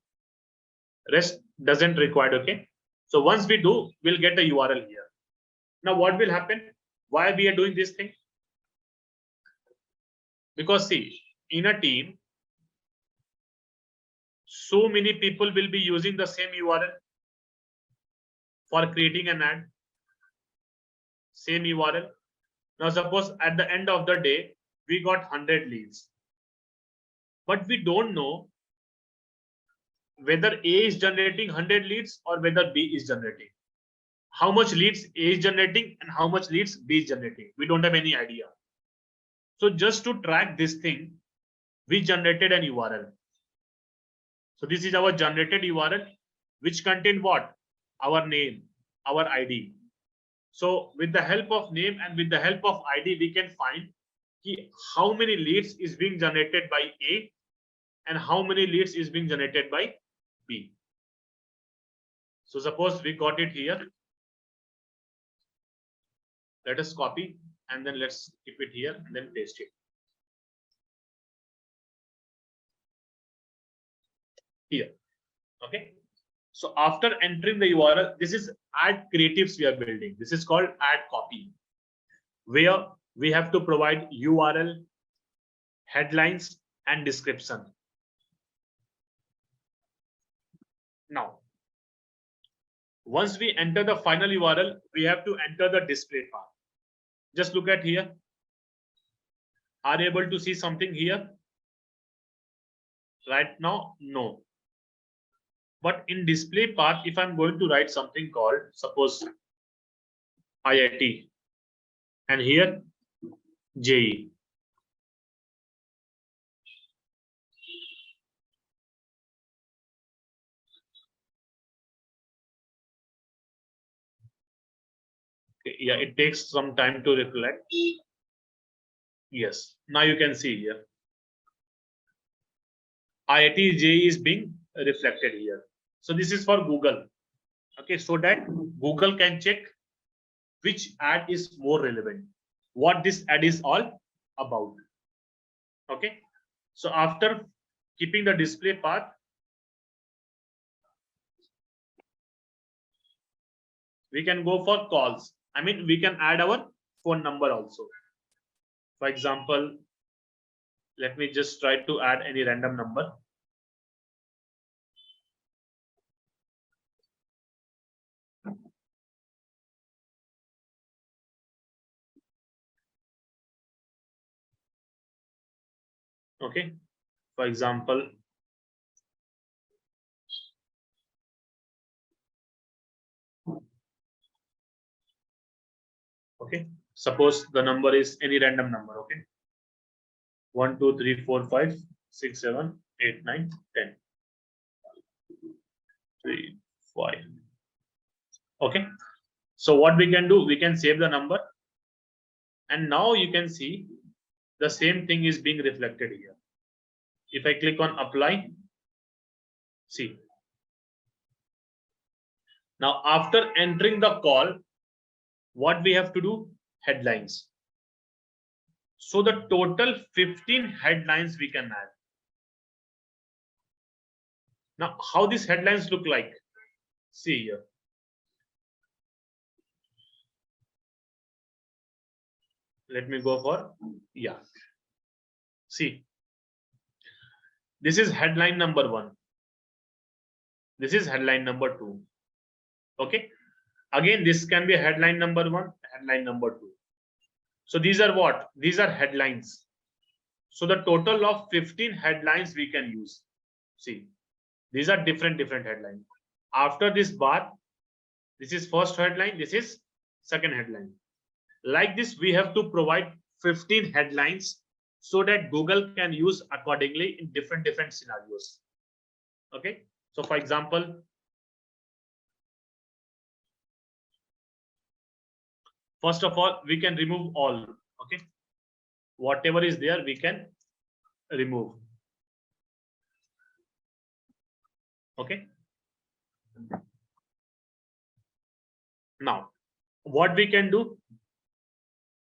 Rest doesn't required. Okay. So once we do, we'll get a URL here. Now what will happen? Why we are doing this thing? Because see, in a team, so many people will be using the same URL for creating an ad. Same URL. Now suppose at the end of the day, we got 100 leads. But we don't know whether A is generating 100 leads or whether B is generating. How much leads A is generating and how much leads B is generating. We don't have any idea. So just to track this thing, we generated an URL. So this is our generated URL, which contain what? Our name, our ID. So with the help of name and with the help of ID, we can find how many leads is being generated by A and how many leads is being generated by B. So suppose we got it here. Let us copy and then let's keep it here and then paste it. Here. Okay. So after entering the URL, this is ad creatives we are building. This is called ad copy, where we have to provide URL, headlines, and description. Now, once we enter the final URL, we have to enter the display path. Just look at here. Are you able to see something here? Right now, no. But in display path, if I'm going to write something called, suppose IIT, and here JE. Okay, yeah, it takes some time to reflect. Yes, now you can see here. IIT JE is being reflected here. So this is for Google. Okay, so that Google can check which ad is more relevant, what this ad is all about. Okay, so after keeping the display path, we can go for calls. I mean, we can add our phone number also. For example, let me just try to add any random number. Okay, for example, okay, suppose the number is any random number. Okay, 1 2 3 4 5 6 7 8 9 10 3 5. Okay, so what we can do, we can save the number, and now you can see the same thing is being reflected here. If I click on apply, see, now after entering the call, what we have to do? Headlines. So the total 15 headlines we can add. Now, how these headlines look like? See here. Let me go for, yeah. See, this is headline number 1. This is headline number 2. Okay. Again, this can be headline number 1, headline number 2. So these are what? These are headlines. So the total of 15 headlines we can use. See, these are different headlines. After this bar, this is first headline, this is second headline. Like this, we have to provide 15 headlines so that Google can use accordingly in different scenarios. Okay, so for example, first of all, we can remove all. Okay, whatever is there, we can remove. Okay, now what we can do,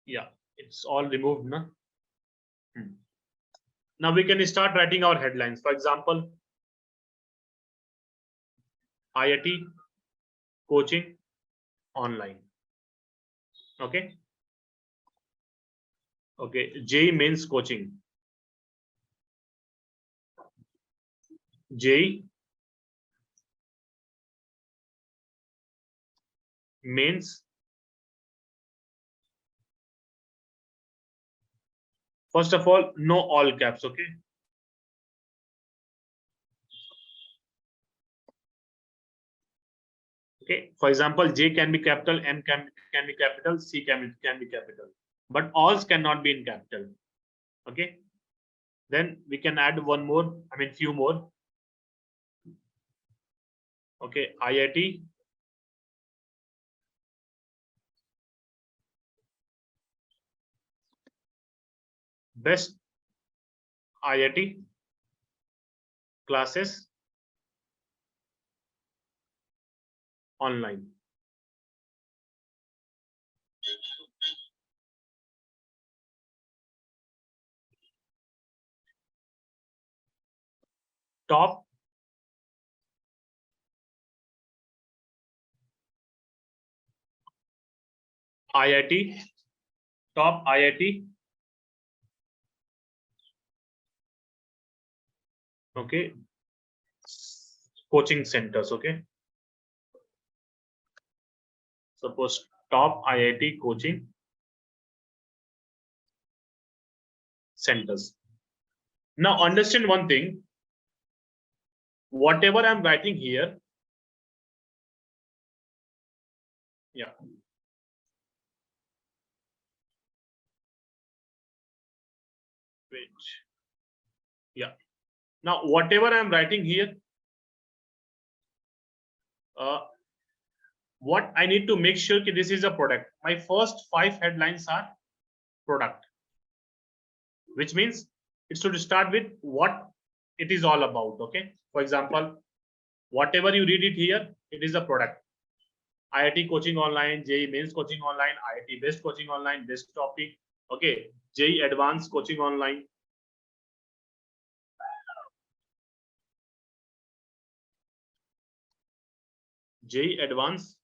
yeah, it's all removed now. Now we can start writing our headlines. For example, IIT coaching online. Okay, okay, JEE mains coaching, JEE mains. First of all, no all caps. Okay, okay, for example, J can be capital, M can be capital, C can be capital, but alls cannot be in capital. Okay, then we can add one more, I mean few more. Okay, IIT best IIT classes online. Top IIT, top IIT. Okay. Coaching centers. Okay. Suppose top IIT coaching centers. Now understand one thing. Whatever I'm writing here, yeah. Wait. Yeah. Now whatever I'm writing here, what I need to make sure that this is a product. My first 5 headlines are product, which means it should start with what it is all about. Okay. For example, whatever you read it here, it is a product. IIT coaching online, JEE mains coaching online, IIT best coaching online, best topic. Okay. JEE advanced coaching online. JEE advanced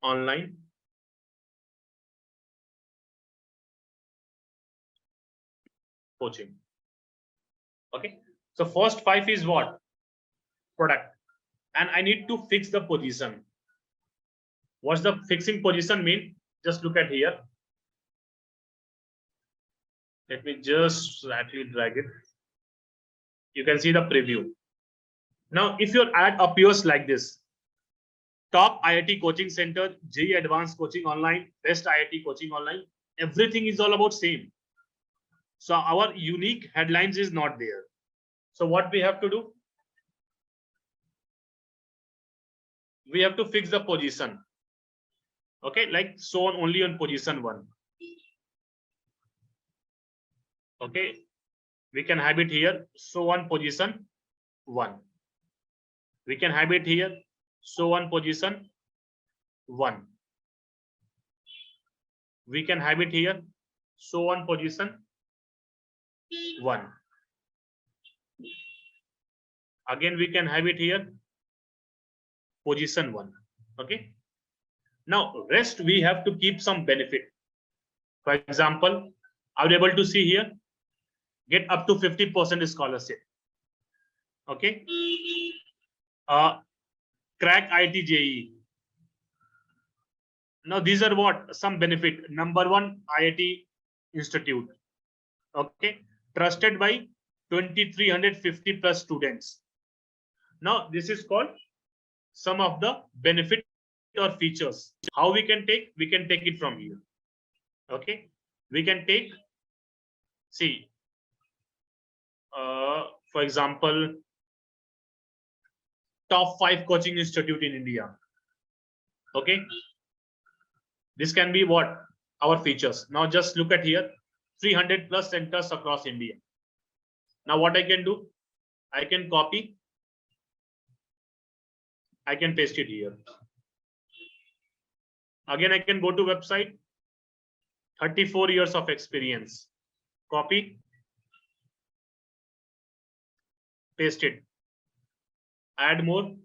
online coaching. Okay. So first 5 is what? Product. And I need to fix the position. What's the fixing position mean? Just look at here. Let me just actually drag it. You can see the preview. Now, if your ad appears like this, top IIT coaching center, JEE advanced coaching online, best IIT coaching online, everything is all about same. So our unique headlines is not there. So what we have to do? We have to fix the position. Okay, like shown only on position 1. Okay, we can have it here, show on position 1. We can have it here, show on position 1. We can have it here, show on position 1. Again, we can have it here, position 1. Okay. Now, rest we have to keep some benefit. For example, are you able to see here? Get up to 50% scholarship. Okay. Crack IT JEE. Now, these are what? Some benefit. Number 1, IIT Institute. Okay. Trusted by 2,350 plus students. Now, this is called some of the benefit or features. How we can take? We can take it from here. Okay. We can take, see, for example, top 5 coaching institute in India. Okay. This can be what? Our features. Now just look at here, 300 plus centers across India. Now what I can do? I can copy. I can paste it here. Again, I can go to website, 34 years of experience. Copy. Paste it. Add more.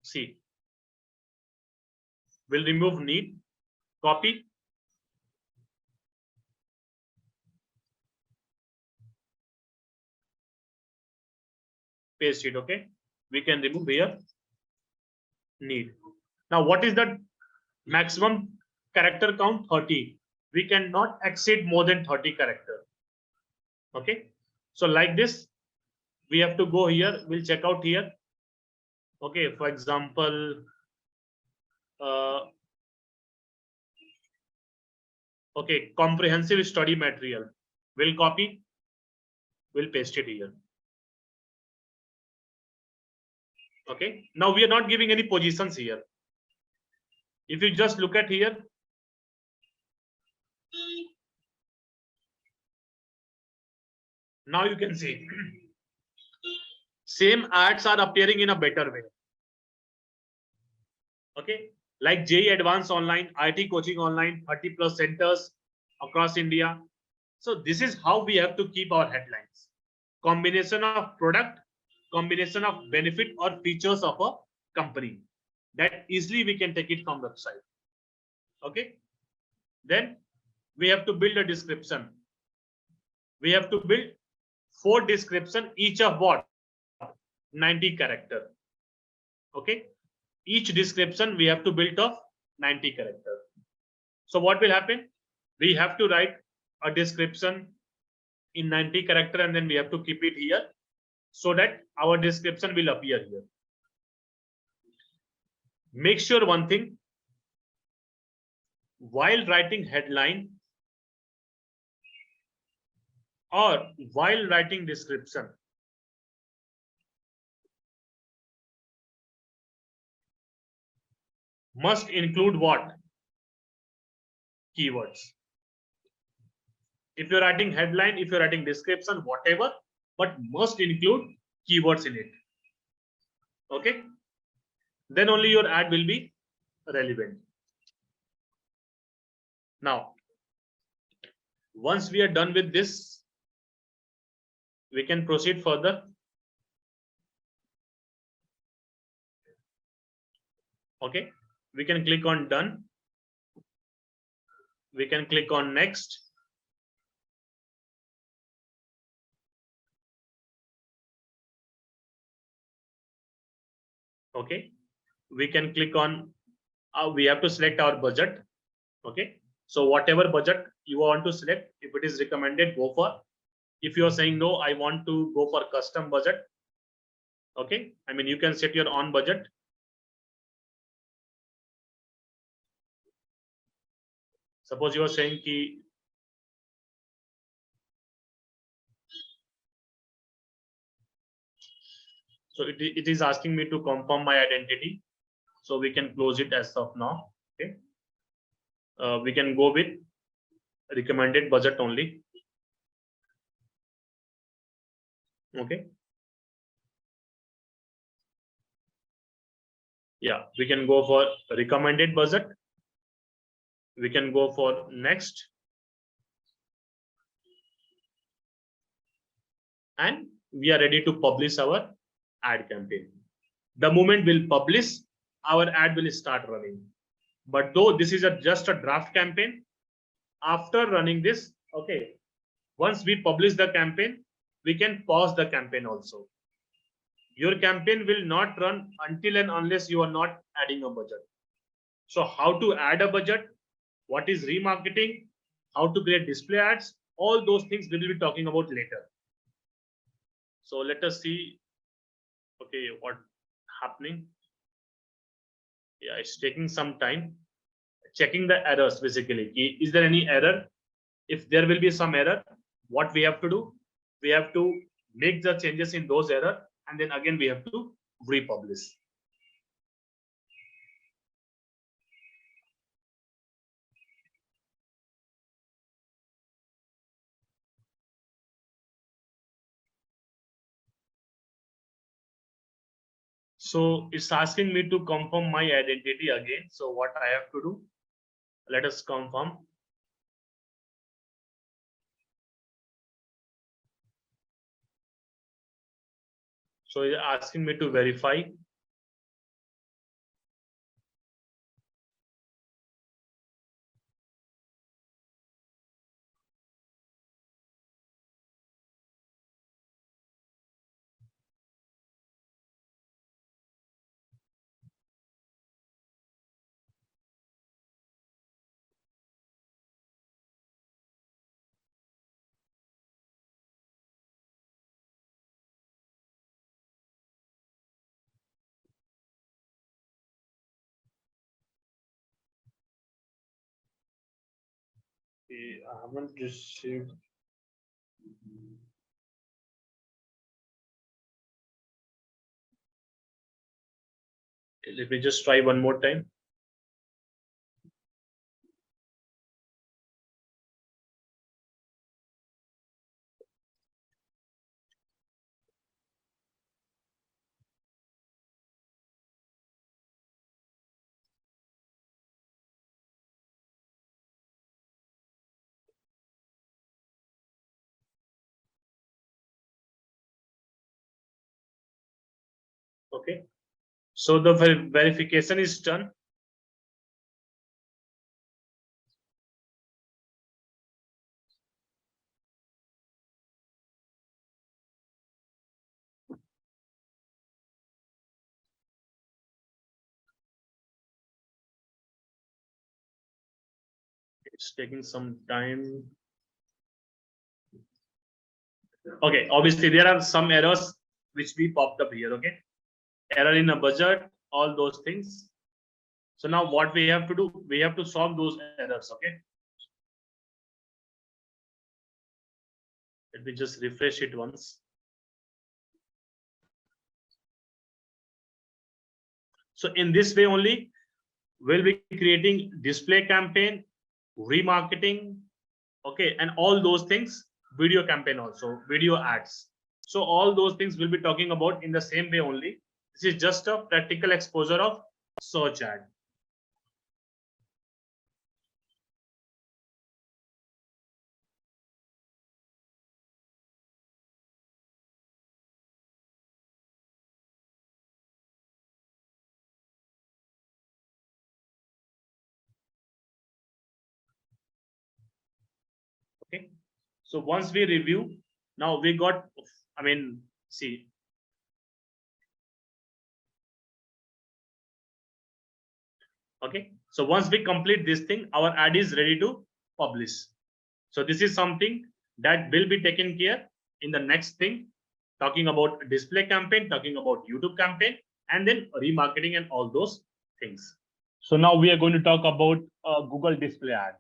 See. We'll remove need. Copy. Paste it. Okay. We can remove here need. Now, what is the maximum character count? 30. We cannot exceed more than 30 character. Okay. So like this, we have to go here. We'll check out here. Okay. For example, okay, comprehensive study material. We'll copy. We'll paste it here. Okay. Now we are not giving any positions here. If you just look at here, now you can see same ads are appearing in a better way. Okay. Like JEE Advanced Online, IT Coaching Online, 30 plus centers across India. So this is how we have to keep our headlines. Combination of product, combination of benefit or features of a company. That easily we can take it from website. Okay. Then we have to build a description. We have to build 4 description, each of what? 90 character. Okay. Each description we have to build of 90 character. So what will happen? We have to write a description in 90 character and then we have to keep it here so that our description will appear here. Make sure one thing, while writing headline or while writing description, must include what? Keywords. If you're writing headline, if you're writing description, whatever, but must include keywords in it. Okay. Then only your ad will be relevant. Now, once we are done with this, we can proceed further. Okay. We can click on done. We can click on next. Okay. We can click on, we have to select our budget. Okay. So whatever budget you want to select, if it is recommended, go for. If you are saying no, I want to go for custom budget. Okay. I mean, you can set your own budget. Suppose you are saying ki so it is asking me to confirm my identity. So we can close it as of now. Okay. We can go with recommended budget only. Okay. Yeah, we can go for recommended budget. We can go for next. And we are ready to publish our ad campaign. The moment we'll publish, our ad will start running. But though this is just a draft campaign, after running this, okay, once we publish the campaign, we can pause the campaign also. Your campaign will not run until and unless you are not adding a budget. So how to add a budget, what is remarketing, how to create display ads, all those things we will be talking about later. So let us see, okay, what happening. Yeah, it's taking some time. Checking the errors basically. Is there any error? If there will be some error, what we have to do? We have to make the changes in those errors and then again we have to republish. So it's asking me to confirm my identity again. So what I have to do? Let us confirm. So it's asking me to verify. I haven't received. Let me just try one more time. Okay. So the verification is done. It's taking some time. Okay, obviously there are some errors which we popped up here. Okay, error in a budget, all those things. So now what we have to do, we have to solve those errors. Okay, let me just refresh it once. So in this way only, we'll be creating display campaign, remarketing, okay, and all those things, video campaign also, video ads. So all those things we'll be talking about in the same way only. This is just a practical exposure of search ad. Okay, so once we review, now we got, I mean, see, okay, so once we complete this thing, our ad is ready to publish. So this is something that will be taken care in the next thing, talking about display campaign, talking about YouTube campaign, and then remarketing and all those things. So now we are going to talk about Google display ad.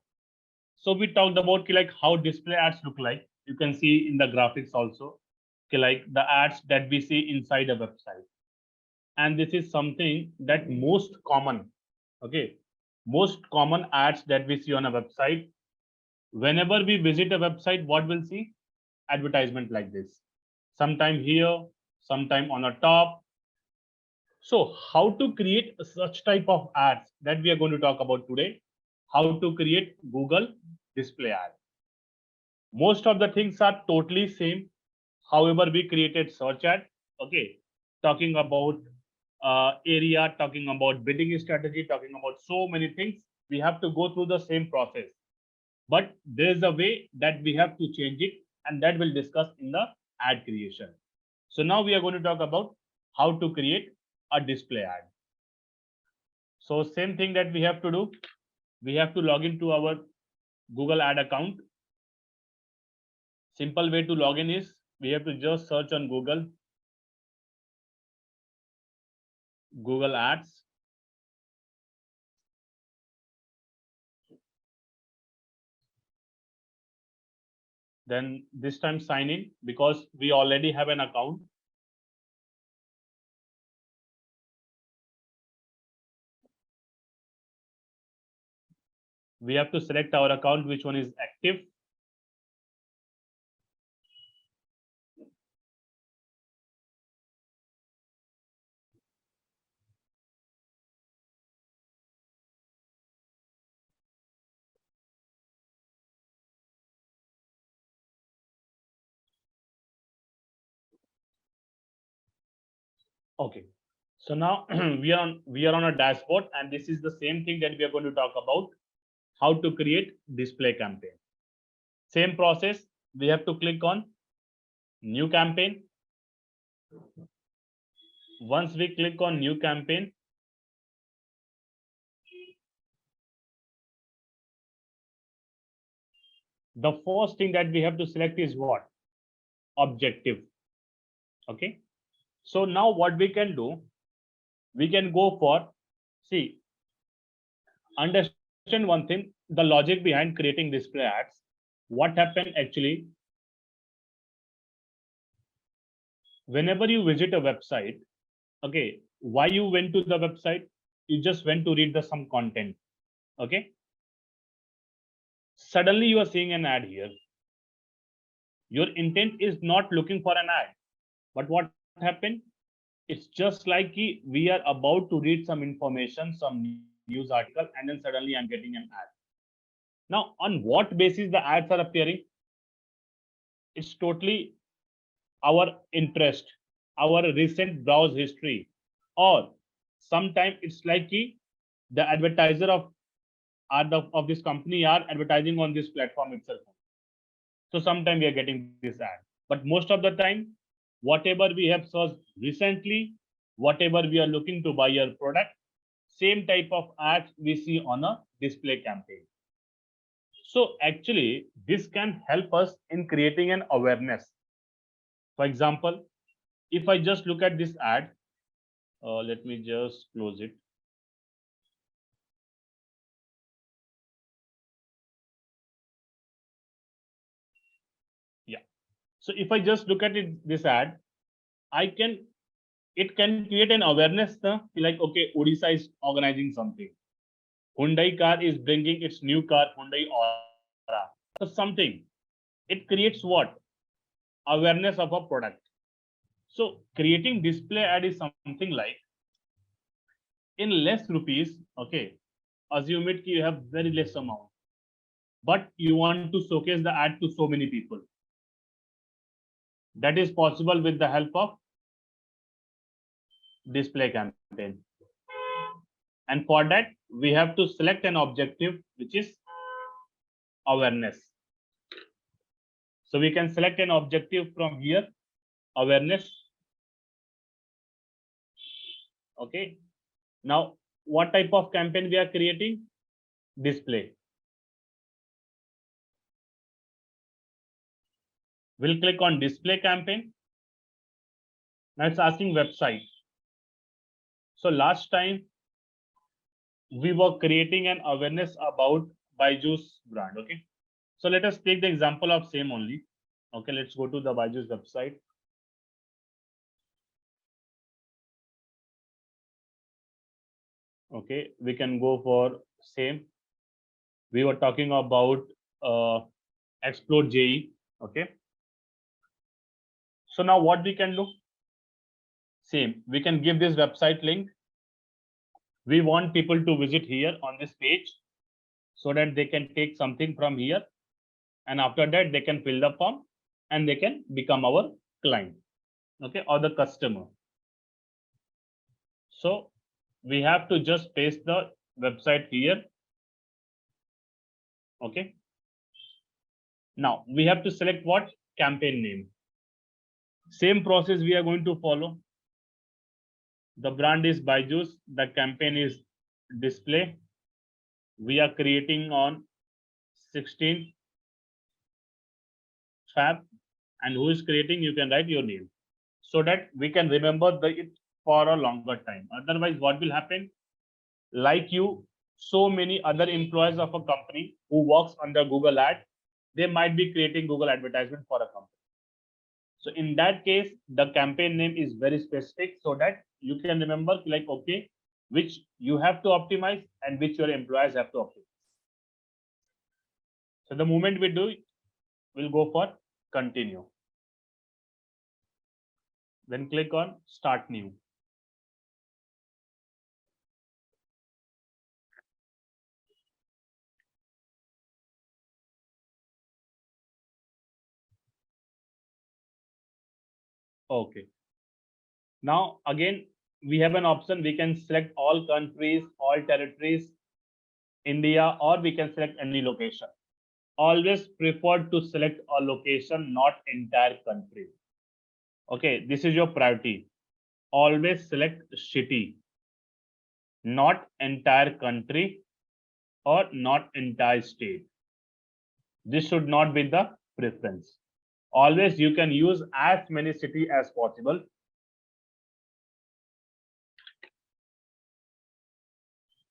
So we talked about like how display ads look like. You can see in the graphics also, like the ads that we see inside a website. And this is something that most common, okay, most common ads that we see on a website. Whenever we visit a website, what we'll see? Advertisement like this. Sometime here, sometime on a top. So how to create such type of ads that we are going to talk about today? How to create Google display ad. Most of the things are totally same. However, we created search ad. Okay, talking about area, talking about bidding strategy, talking about so many things. We have to go through the same process, but there is a way that we have to change it, and that we'll discuss in the ad creation. So now we are going to talk about how to create a display ad. So same thing that we have to do. We have to log into our Google ad account. Simple way to log in is we have to just search on Google Ads. Then this time sign in, because we already have an account. We have to select our account, which one is active. Okay, so now we are on a dashboard, and this is the same thing that we are going to talk about, how to create display campaign. Same process. We have to click on new campaign. Once we click on new campaign, the first thing that we have to select is what? Objective. Okay, so now what we can do, we can go for, see, understand one thing, the logic behind creating display ads. What happened actually, whenever you visit a website, okay, why you went to the website? You just went to read some content. Okay, suddenly you are seeing an ad here. Your intent is not looking for an ad, but what happened? It's just like we are about to read some information, some news article, and then suddenly I'm getting an ad. Now, on what basis the ads are appearing? It's totally our interest, our recent browse history, or sometimes it's like the advertiser of this company are advertising on this platform itself. So sometimes we are getting this ad, but most of the time, whatever we have searched recently, whatever we are looking to buy your product, same type of ads we see on a display campaign. So actually, this can help us in creating an awareness. For example, if I just look at this ad, let me just close it. Yeah. So if I just look at this ad, it can create an awareness, like, okay, Odisha is organizing something. Hyundai car is bringing its new car, Hyundai Aura. So something, it creates what? Awareness of a product. So creating display ad is something like, in less rupees, okay, assume it you have very less amount, but you want to showcase the ad to so many people. That is possible with the help of display campaign. And for that, we have to select an objective, which is awareness. So we can select an objective from here, awareness. Okay. Now, what type of campaign we are creating? Display. We'll click on display campaign. Now it's asking website. So last time we were creating an awareness about Byju's brand. Okay. So let us take the example of same only. Okay, let's go to the Byju's website. Okay, we can go for same. We were talking about explore JE. Okay. So now what we can do? Same. We can give this website link. We want people to visit here on this page so that they can take something from here. And after that, they can fill the form and they can become our client. Okay, or the customer. So we have to just paste the website here. Okay. Now we have to select what? Campaign name. Same process we are going to follow. The brand is Byju's. The campaign is display. We are creating on 16th Feb. And who is creating? You can write your name so that we can remember it for a longer time. Otherwise, what will happen? Like you, so many other employees of a company who works under Google Ad, they might be creating Google advertisement for a company. So in that case, the campaign name is very specific so that you can remember, like, okay, which you have to optimize and which your employees have to optimize. So the moment we do it, we'll go for continue. Then click on start new. Okay. Now again, we have an option. We can select all countries, all territories, India, or we can select any location. Always prefer to select a location, not entire country. Okay, this is your priority. Always select city, not entire country or not entire state. This should not be the preference. Always you can use as many cities as possible.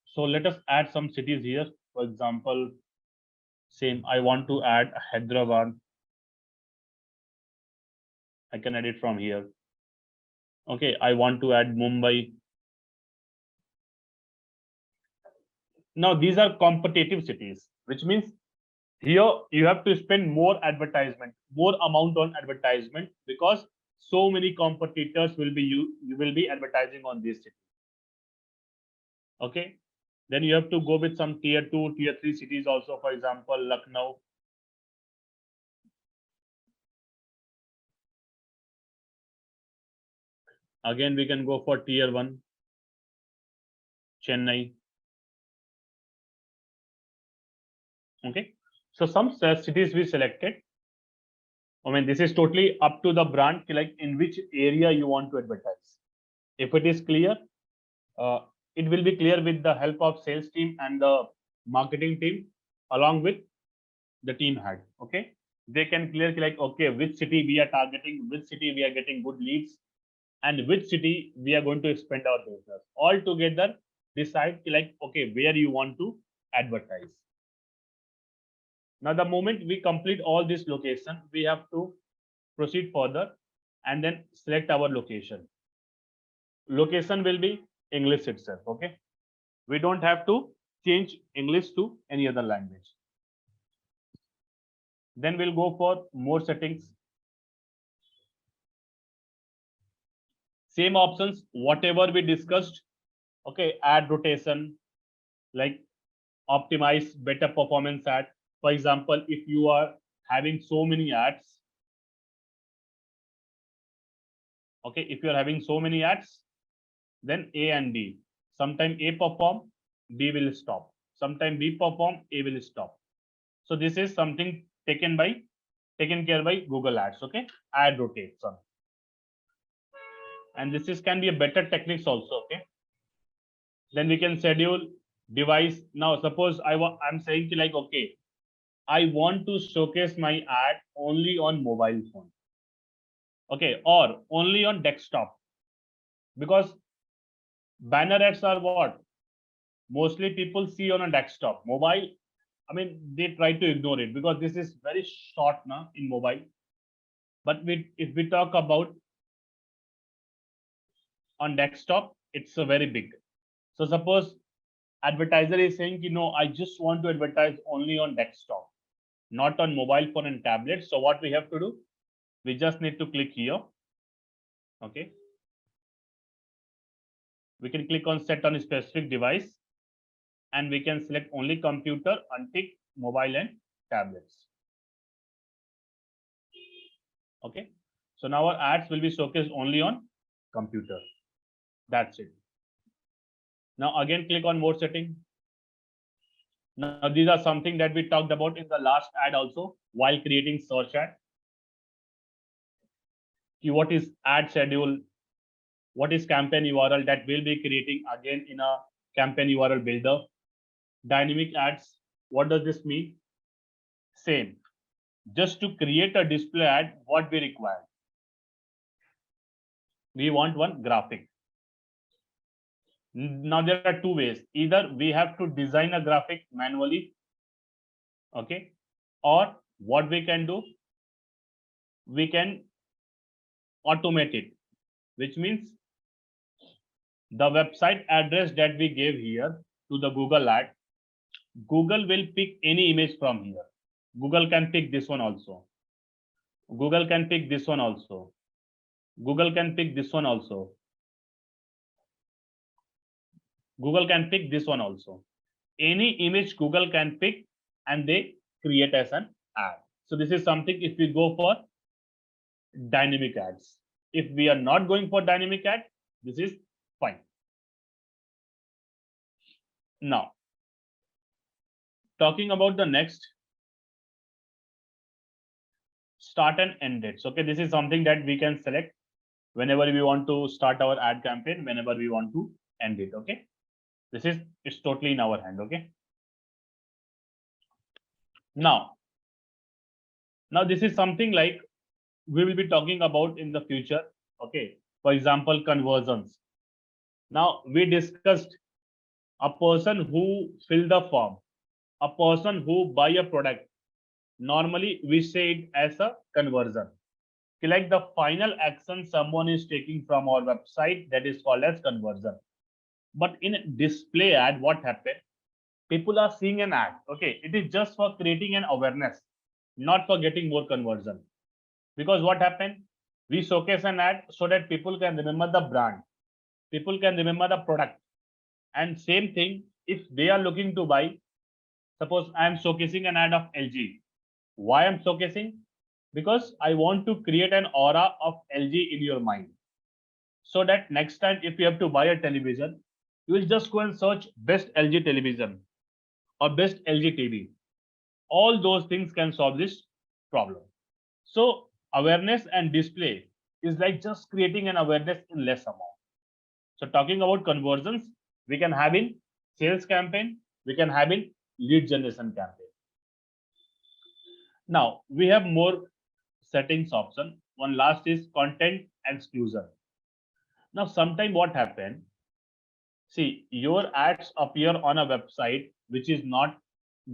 So let us add some cities here. For example, same, I want to add Hyderabad. I can add it from here. Okay, I want to add Mumbai. Now these are competitive cities, which means here you have to spend more advertisement, more amount on advertisement, because so many competitors will be you will be advertising on this city. Okay, then you have to go with some tier 2, tier 3 cities also. For example, Lucknow. Again, we can go for tier 1. Chennai. Okay, so some cities we selected. I mean, this is totally up to the brand, like in which area you want to advertise. If it is clear, uh, it will be clear with the help of sales team and the marketing team along with the team head. Okay, they can clearly like, okay, which city we are targeting, which city we are getting good leads, and which city we are going to expand our business. All together decide like, okay, where you want to advertise. Now the moment we complete all this location, we have to proceed further and then select our location. Location will be English itself. Okay, we don't have to change English to any other language. Then we'll go for more settings. Same options, whatever we discussed. Okay, add rotation, like optimize better performance ad. For example, if you are having so many ads, okay, if you are having so many ads, then A and D. Sometime A perform, B will stop. Sometime B perform, A will stop. So this is something taken care by Google Ads. Okay, ad rotation, and this is can be a better techniques also. Okay, then we can schedule device. Now suppose I'm saying like, okay, I want to showcase my ad only on mobile phone. Okay, or only on desktop, because banner ads are what mostly people see on a desktop. Mobile, I mean, they try to ignore it because this is very short now in mobile. But if we talk about on desktop, it's a very big. So suppose advertiser is saying, I just want to advertise only on desktop, not on mobile phone and tablet. So what we have to do, we just need to click here. Okay, we can click on set on a specific device, and we can select only computer, untick mobile and tablets. Okay, so now our ads will be showcased only on computer. That's it. Now again click on more setting. Now these are something that we talked about in the last ad also while creating search ad. What is ad schedule, what is campaign URL that we'll be creating again in a campaign URL builder. Dynamic ads, what does this mean? Same, just to create a display ad, what we require, we want one graphic. Now there are two ways, either we have to design a graphic manually, okay, or what we can do, we can automate it, which means the website address that we gave here to the Google ad, Google will pick any image from here. Google can pick this one also. Google can pick this one also. Google can pick this one also. Google can pick this one also. Any image Google can pick and they create as an ad. So this is something if we go for dynamic ads. If we are not going for dynamic ad, this is fine. Now, talking about the next, start and end dates. Okay, this is something that we can select whenever we want to start our ad campaign, whenever we want to end it. Okay, it's totally in our hand. Okay, now this is something like we will be talking about in the future. Okay, for example, conversions. Now we discussed a person who fill the form, a person who buy a product. Normally we say it as a conversion, like the final action someone is taking from our website, that is called as conversion. But in display ad, what happened, people are seeing an ad, okay, it is just for creating an awareness, not for getting more conversion. Because what happened, we showcase an ad so that people can remember the brand, people can remember the product. And same thing, if they are looking to buy, suppose I am showcasing an ad of LG. Why I'm showcasing? Because I want to create an aura of LG in your mind, so that next time if you have to buy a television, You will just go and search best LG television or best LG TV. All those things can solve this problem. So awareness and display is like just creating an awareness in less amount. So talking about conversions, we can have in sales campaign, we can have in lead generation campaign. Now we have more settings option. One last is content exclusion. Now sometime what happened, see, your ads appear on a website which is not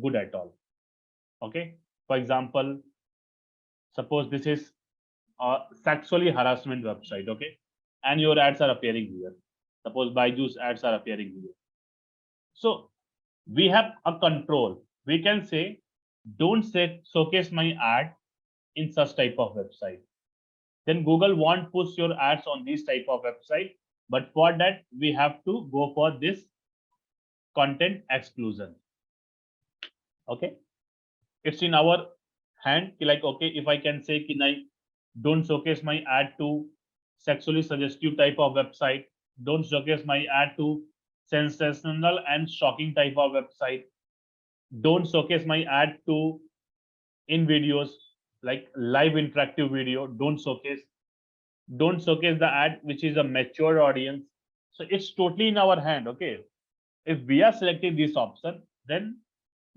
good at all. Okay, for example, suppose this is a sexually harassment website, okay, and your ads are appearing here. Suppose Byju's ads are appearing here. So we have a control. We can say, don't say showcase my ad in such type of website. Then Google won't push your ads on this type of website. But for that, we have to go for this content exclusion. Okay, it's in our hand. Like, okay, if I can say, can I don't showcase my ad to sexually suggestive type of website, don't showcase my ad to sensational and shocking type of website, don't showcase my ad to in videos like live interactive video, don't showcase the ad which is a mature audience. So it's totally in our hand. Okay, if we are selecting this option, then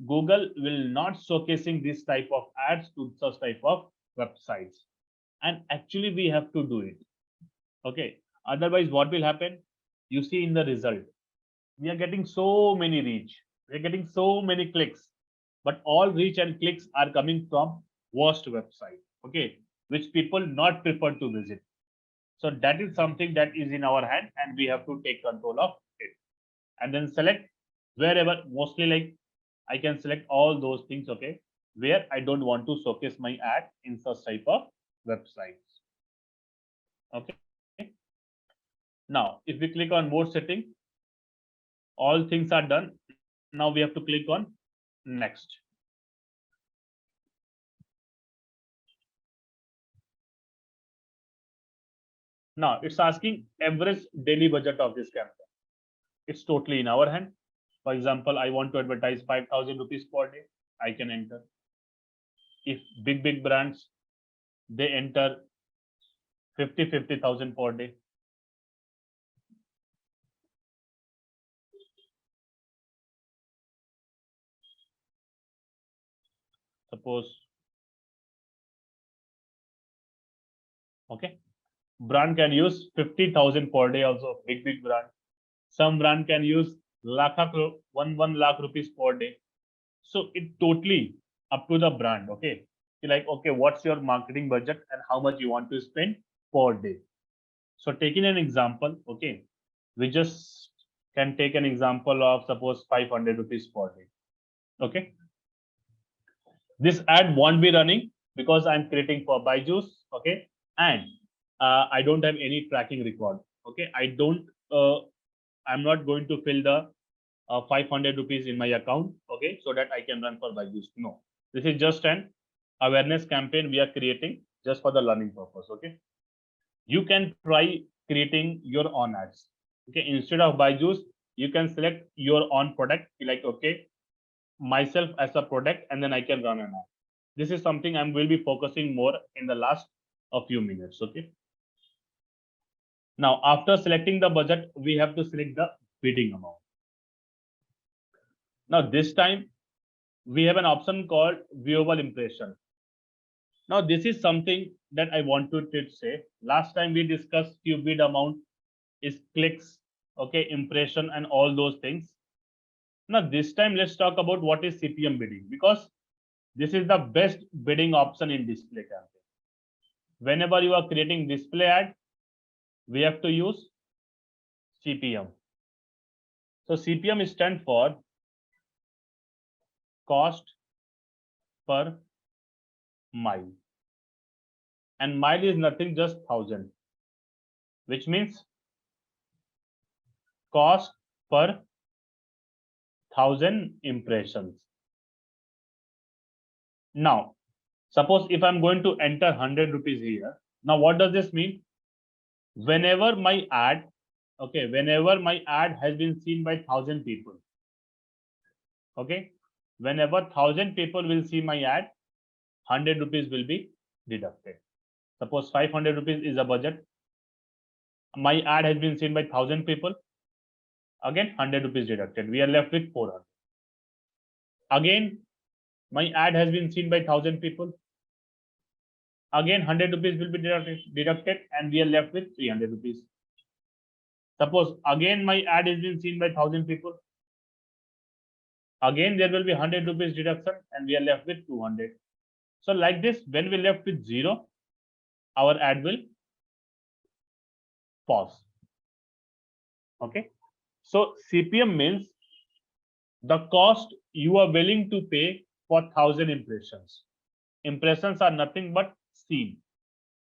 Google will not showcasing this type of ads to such type of websites, and actually we have to do it. Okay, otherwise what will happen, you see in the result, we are getting so many reach, we are getting so many clicks, but all reach and clicks are coming from worst website, okay, which people not prefer to visit. So that is something that is in our hand, and we have to take control of it, and then select wherever. Mostly like I can select all those things, okay, where I don't want to showcase my ad in such type of websites. Okay, now if we click on more setting, all things are done. Now we have to click on next. Now it's asking average daily budget of this campaign. It's totally in our hand. For example, I want to advertise 5,000 rupees per day. I can enter. If big brands, they enter 50,000 per day. Suppose, okay, brand can use 50,000 per day also, big brand. Some brand can use one lakh rupees per day. So it totally up to the brand. Okay, you're like, okay, what's your marketing budget and how much you want to spend per day? So taking an example, okay, we just can take an example of suppose 500 rupees per day. Okay, this ad won't be running because I'm creating for Byju's. Okay, and I don't have any tracking record. Okay, I'm not going to fill the 500 rupees in my account, okay, so that I can run for Byju's. No, this is just an awareness campaign we are creating just for the learning purpose. Okay, you can try creating your own ads. Okay, instead of Byju's, you can select your own product. Like, okay, myself as a product, and then I can run an ad. This is something I will be focusing more in the last a few minutes. Okay, now after selecting the budget, we have to select the bidding amount. Now this time we have an option called viewable impression. Now this is something that I want to say. Last time we discussed few bid amount is clicks, okay, impression and all those things. Now this time let's talk about what is CPM bidding, because this is the best bidding option in display campaign. Whenever you are creating display ad, we have to use CPM. So CPM stands for cost per mile, and mile is nothing, just 1,000, which means cost per 1,000 impressions. Now suppose if I'm going to enter 100 rupees here, now what does this mean? Whenever my ad, Okay, whenever my ad has been seen by 1,000 people, okay, whenever 1,000 people will see my ad, 100 rupees will be deducted. Suppose 500 rupees is a budget. My ad has been seen by 1,000 people. Again, 100 rupees deducted. We are left with 400. Again, my ad has been seen by 1,000 people. Again, 100 rupees will be deducted, and we are left with 300 rupees. Suppose again my ad has been seen by 1,000 people. Again, there will be 100 rupees deduction, and we are left with 200. So like this, when we left with 0, our ad will pause. Okay. So CPM means the cost you are willing to pay for 1,000 impressions. Impressions are nothing but seen.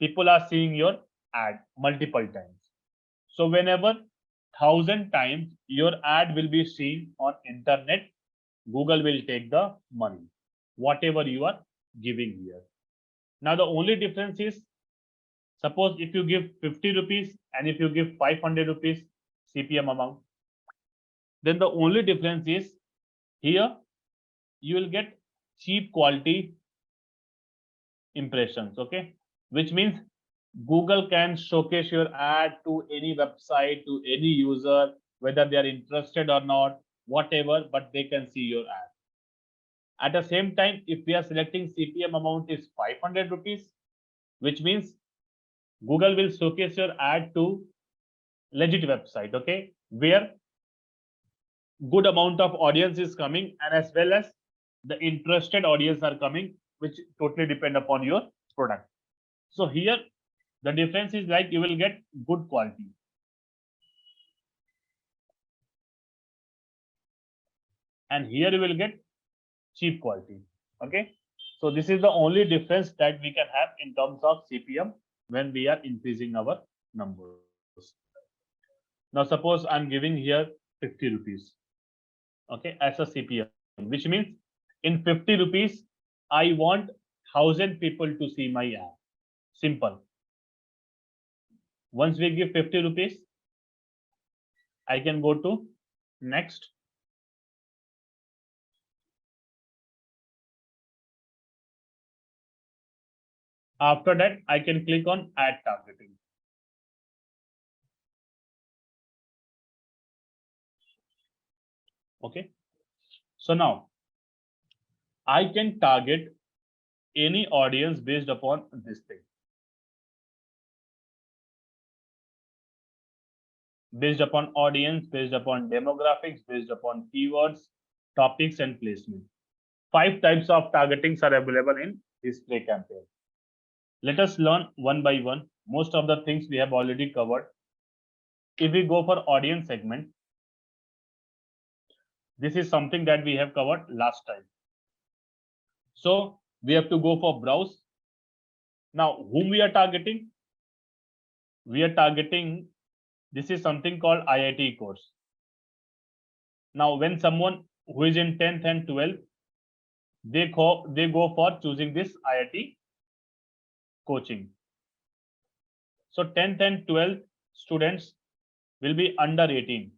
People are seeing your ad multiple times. So whenever 1,000 times your ad will be seen on internet, Google will take the money, whatever you are giving here. Now the only difference is, suppose if you give 50 rupees and if you give 500 rupees CPM amount, then the only difference is here you will get cheap quality impressions. Okay, which means Google can showcase your ad to any website, to any user, whether they are interested or not, whatever, but they can see your ad. At the same time, if we are selecting CPM amount is 500 rupees, which means Google will showcase your ad to legit website, okay, where good amount of audience is coming, and as well as the interested audience are coming, which totally depend upon your product. So here the difference is like you will get good quality. And here you will get cheap quality. Okay. So this is the only difference that we can have in terms of CPM when we are increasing our numbers. Now suppose I'm giving here 50 rupees. Okay, as a CPM, which means in 50 rupees, I want 1,000 people to see my ad. Simple. Once we give 50 rupees, I can go to next. After that, I can click on ad targeting. Okay. So now I can target any audience based upon this thing. Based upon audience, based upon demographics, based upon keywords, topics, and placement. 5 types of targetings are available in display campaign. Let us learn one by one. Most of the things we have already covered. If we go for audience segment, this is something that we have covered last time. So we have to go for browse. Now, whom we are targeting? We are targeting, this is something called IIT course. Now, when someone who is in 10th and 12th, they go for choosing this IIT coaching. So 10th and 12th students will be under 18.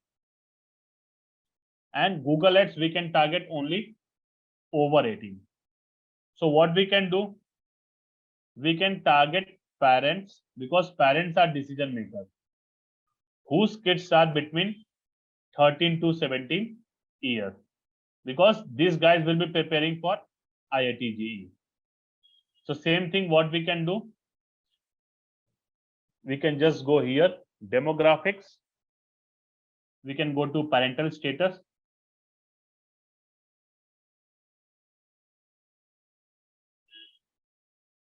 And Google Ads, we can target only over 18. So what we can do? We can target parents, because parents are decision makers whose kids are between 13 to 17 years, because these guys will be preparing for IIT JEE. So same thing, what we can do? We can just go here, demographics. We can go to parental status.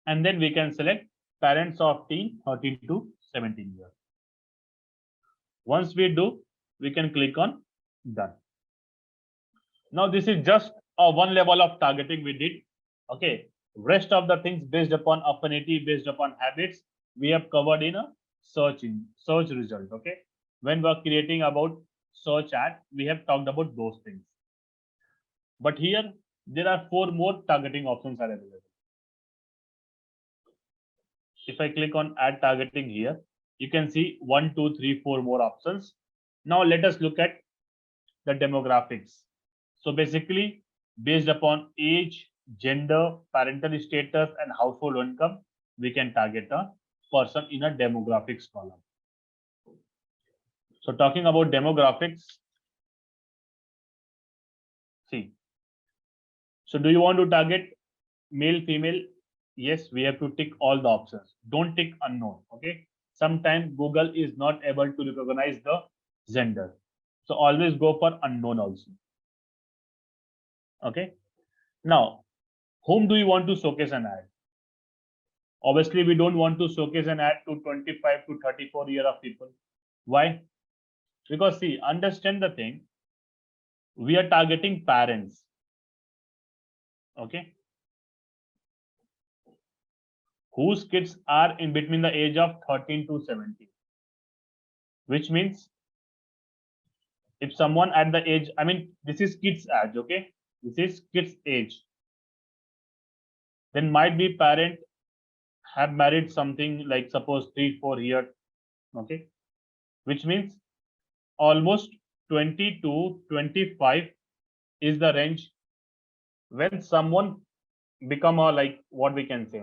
And then we can select parents of teen 13 to 17 years. Once we do, we can click on done. Now this is just one level of targeting we did. Okay, rest of the things based upon affinity, based upon habits, we have covered in a search result. Okay, when we're creating about search ad, we have talked about those things. But here there are 4 more targeting options are available. If I click on ad targeting here, you can see 1, 2, 3, 4 more options Now let us look at the demographics. So basically, based upon age, gender, parental status, and household income, we can target a person in a demographics column. So talking about demographics, see. So do you want to target male, female? Yes, we have to tick all the options. Don't tick unknown. Okay. Sometimes Google is not able to recognize the gender. So always go for unknown also. Okay. Now, whom do you want to showcase an ad? Obviously, we don't want to showcase an ad to 25 to 34-year of people. Why? Because see, understand the thing. We are targeting parents. Okay. Whose kids are in between the age of 13 to 17. Which means if someone at the age, I mean, this is kids age, okay? This is kids age. Then might be parent have married something like suppose 3-4 years, okay? Which means almost 20 to 25 is the range when someone become a like what we can say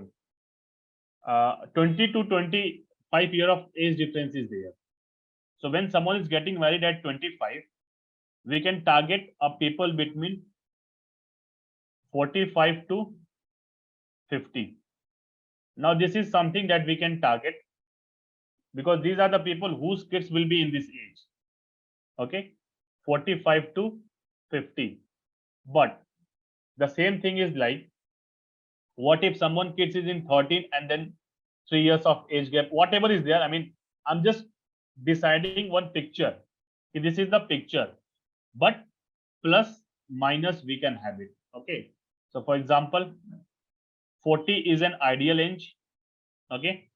20 to 25 year of age difference is there. So when someone is getting married at 25, we can target a people between 45 to 50. Now this is something that we can target because these are the people whose kids will be in this age. Okay, 45 to 50. But the same thing is like, what if someone kids is in 13 and then 3 years of age gap, whatever is there. I mean, I'm just deciding one picture. This is the picture, but plus minus we can have it. Okay, so for example, 40 is an ideal age. Okay,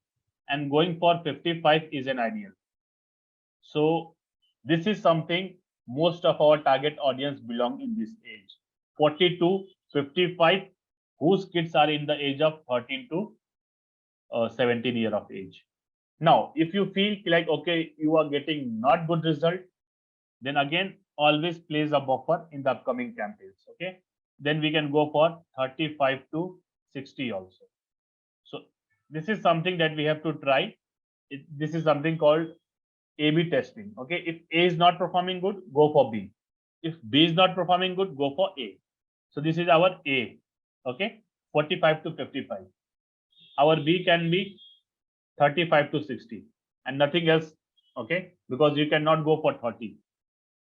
and going for 55 is an ideal. So this is something most of our target audience belong in this age, 40 to 55, whose kids are in the age of 13 to 17 year of age. Now, if you feel like, okay, you are getting not good result, then again, always place a buffer in the upcoming campaigns. Okay, then we can go for 35 to 60 also. So this is something that we have to try. This is something called A/B testing. Okay, if A is not performing good, go for B. If B is not performing good, go for A. So this is our A. Okay, 45 to 55. Our B can be 35 to 60 and nothing else. Okay, because you cannot go for 30.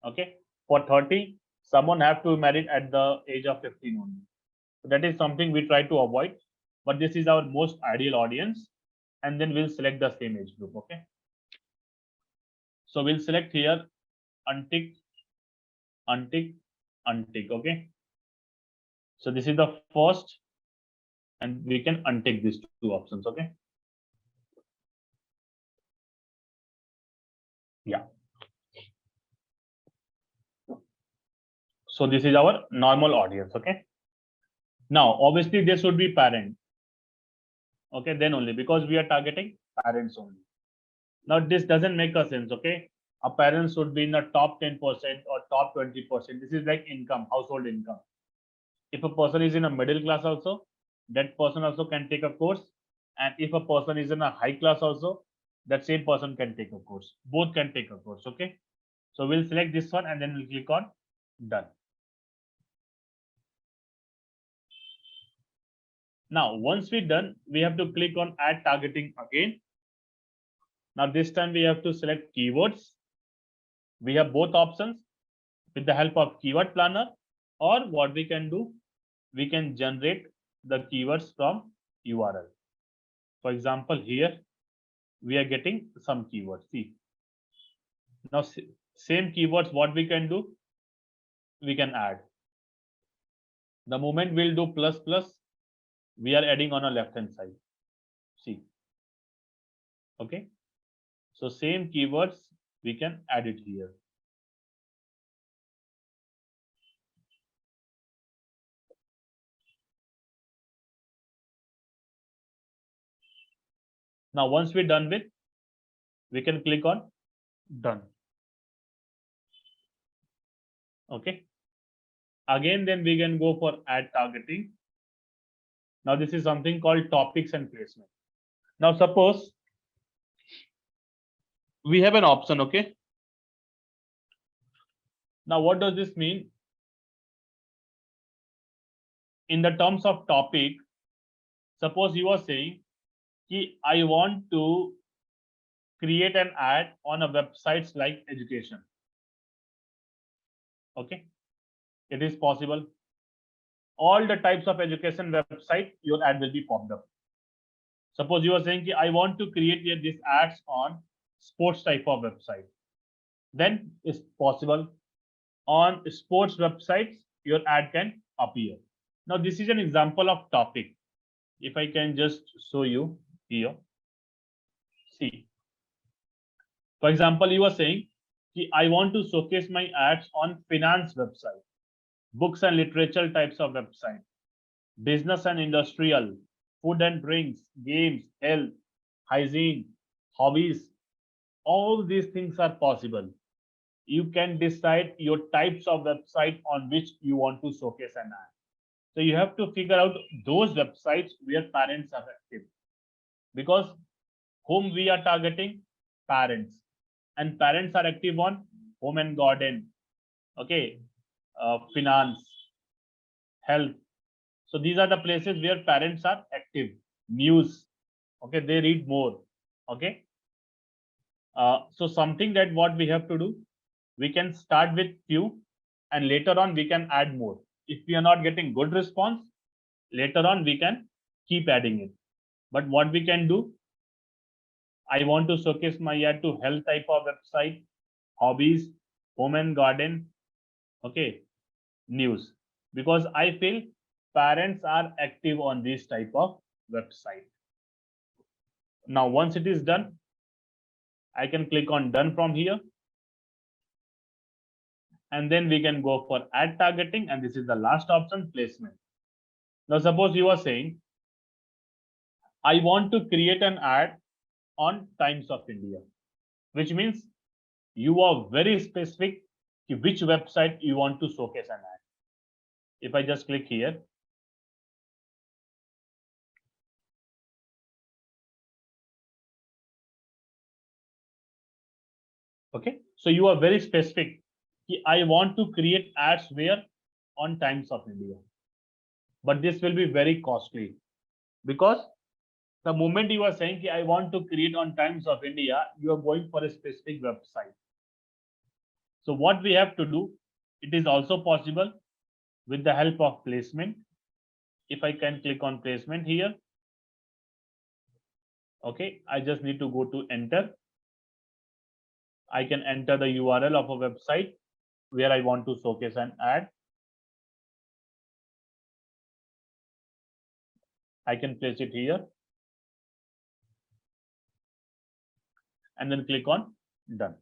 Okay, for 30, someone have to marry at the age of 15 only. So that is something we try to avoid. But this is our most ideal audience, and then we'll select the same age group. Okay. So we'll select here untick, untick, untick. Okay. So this is the first, and we can untick these two options. Okay. Yeah. So this is our normal audience. Okay. Now, obviously, this should be parent. Okay, then only because we are targeting parents only. Now, this doesn't make a sense. Okay, a parent should be in the top 10% or top 20%. This is like income, household income. If a person is in a middle class also, that person also can take a course. And if a person is in a high class also, that same person can take a course. Both can take a course. Okay, so we'll select this one and then we'll click on done. Now, once we're done, we have to click on add targeting again. Now, this time we have to select keywords. We have both options with the help of keyword planner, or what we can do, we can generate the keywords from URL. For example, here we are getting some keywords. See, now same keywords, what we can do, we can add. The moment we'll do plus plus, we are adding on a left hand side. See, okay. So same keywords, we can add it here. Now, once we're done with, we can click on done. Okay. Again, then we can go for ad targeting. Now this is something called topics and placement. Now suppose we have an option. Okay. Now what does this mean? In the terms of topic, suppose you are saying कि I want to create an ad on a websites like education. Okay, it is possible. All the types of education website, your ad will be popped up. Suppose you are saying I want to create this ads on sports type of website, then it's possible. On sports websites, your ad can appear. Now this is an example of topic. If I can just show you here, see. For example, you are saying I want to showcase my ads on finance website, books and literature types of website, business and industrial, food and drinks, games, health, hygiene, hobbies. All these things are possible. You can decide your types of website on which you want to showcase an ad. So you have to figure out those websites where parents are active, because whom we are targeting, parents, and parents are active on home and garden, okay, finance, health. So these are the places where parents are active. News, okay, they read more. Okay, so something that what we have to do, we can start with few and later on we can add more. If we are not getting good response, later on we can keep adding it. But what we can do, I want to showcase my ad to health type of website, hobbies, home and garden, okay, news, because I feel parents are active on this type of website. Now once it is done, I can click on done from here, and then we can go for ad targeting, and this is the last option, placement. Now suppose you are saying I want to create an ad on Times of India, which means you are very specific to which website you want to showcase an ad. If I just click here, okay, so you are very specific. I want to create ads where on Times of India, but this will be very costly, because the moment you are saying I want to create on Times of India, you are going for a specific website. So what we have to do, it is also possible with the help of placement. If I can click on placement here, okay, I just need to go to enter. I can enter the URL of a website where I want to showcase an ad. I can place it here and then click on done.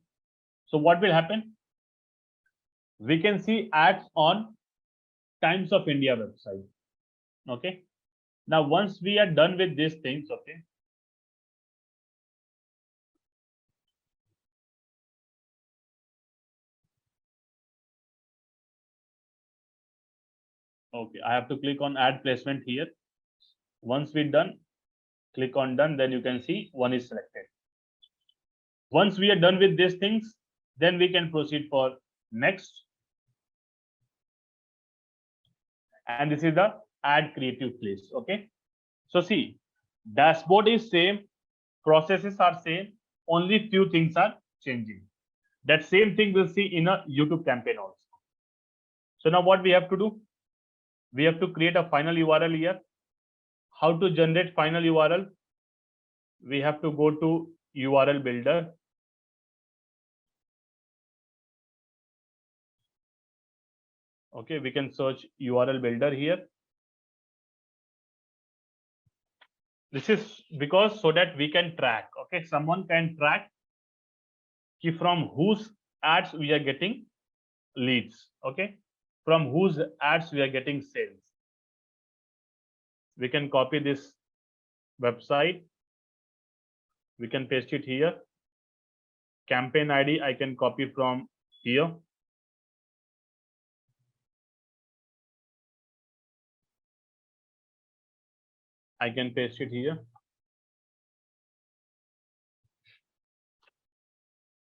So what will happen? We can see ads on Times of India website. Okay. Now once we are done with these things, okay, okay, I have to click on add placement here. Once we're done, click on done, then you can see one is selected. Once we are done with these things, then we can proceed for next. And this is the add creative place. Okay, so see, dashboard is same, processes are same, only few things are changing. That same thing we'll see in a YouTube campaign also. So now what we have to do, we have to create a final URL here. How to generate final URL? We have to go to URL builder. Okay, we can search URL builder here. This is because so that we can track. Okay, someone can track from whose ads we are getting leads. Okay, from whose ads we are getting sales. We can copy this website. We can paste it here. Campaign ID I can copy from here. I can paste it here.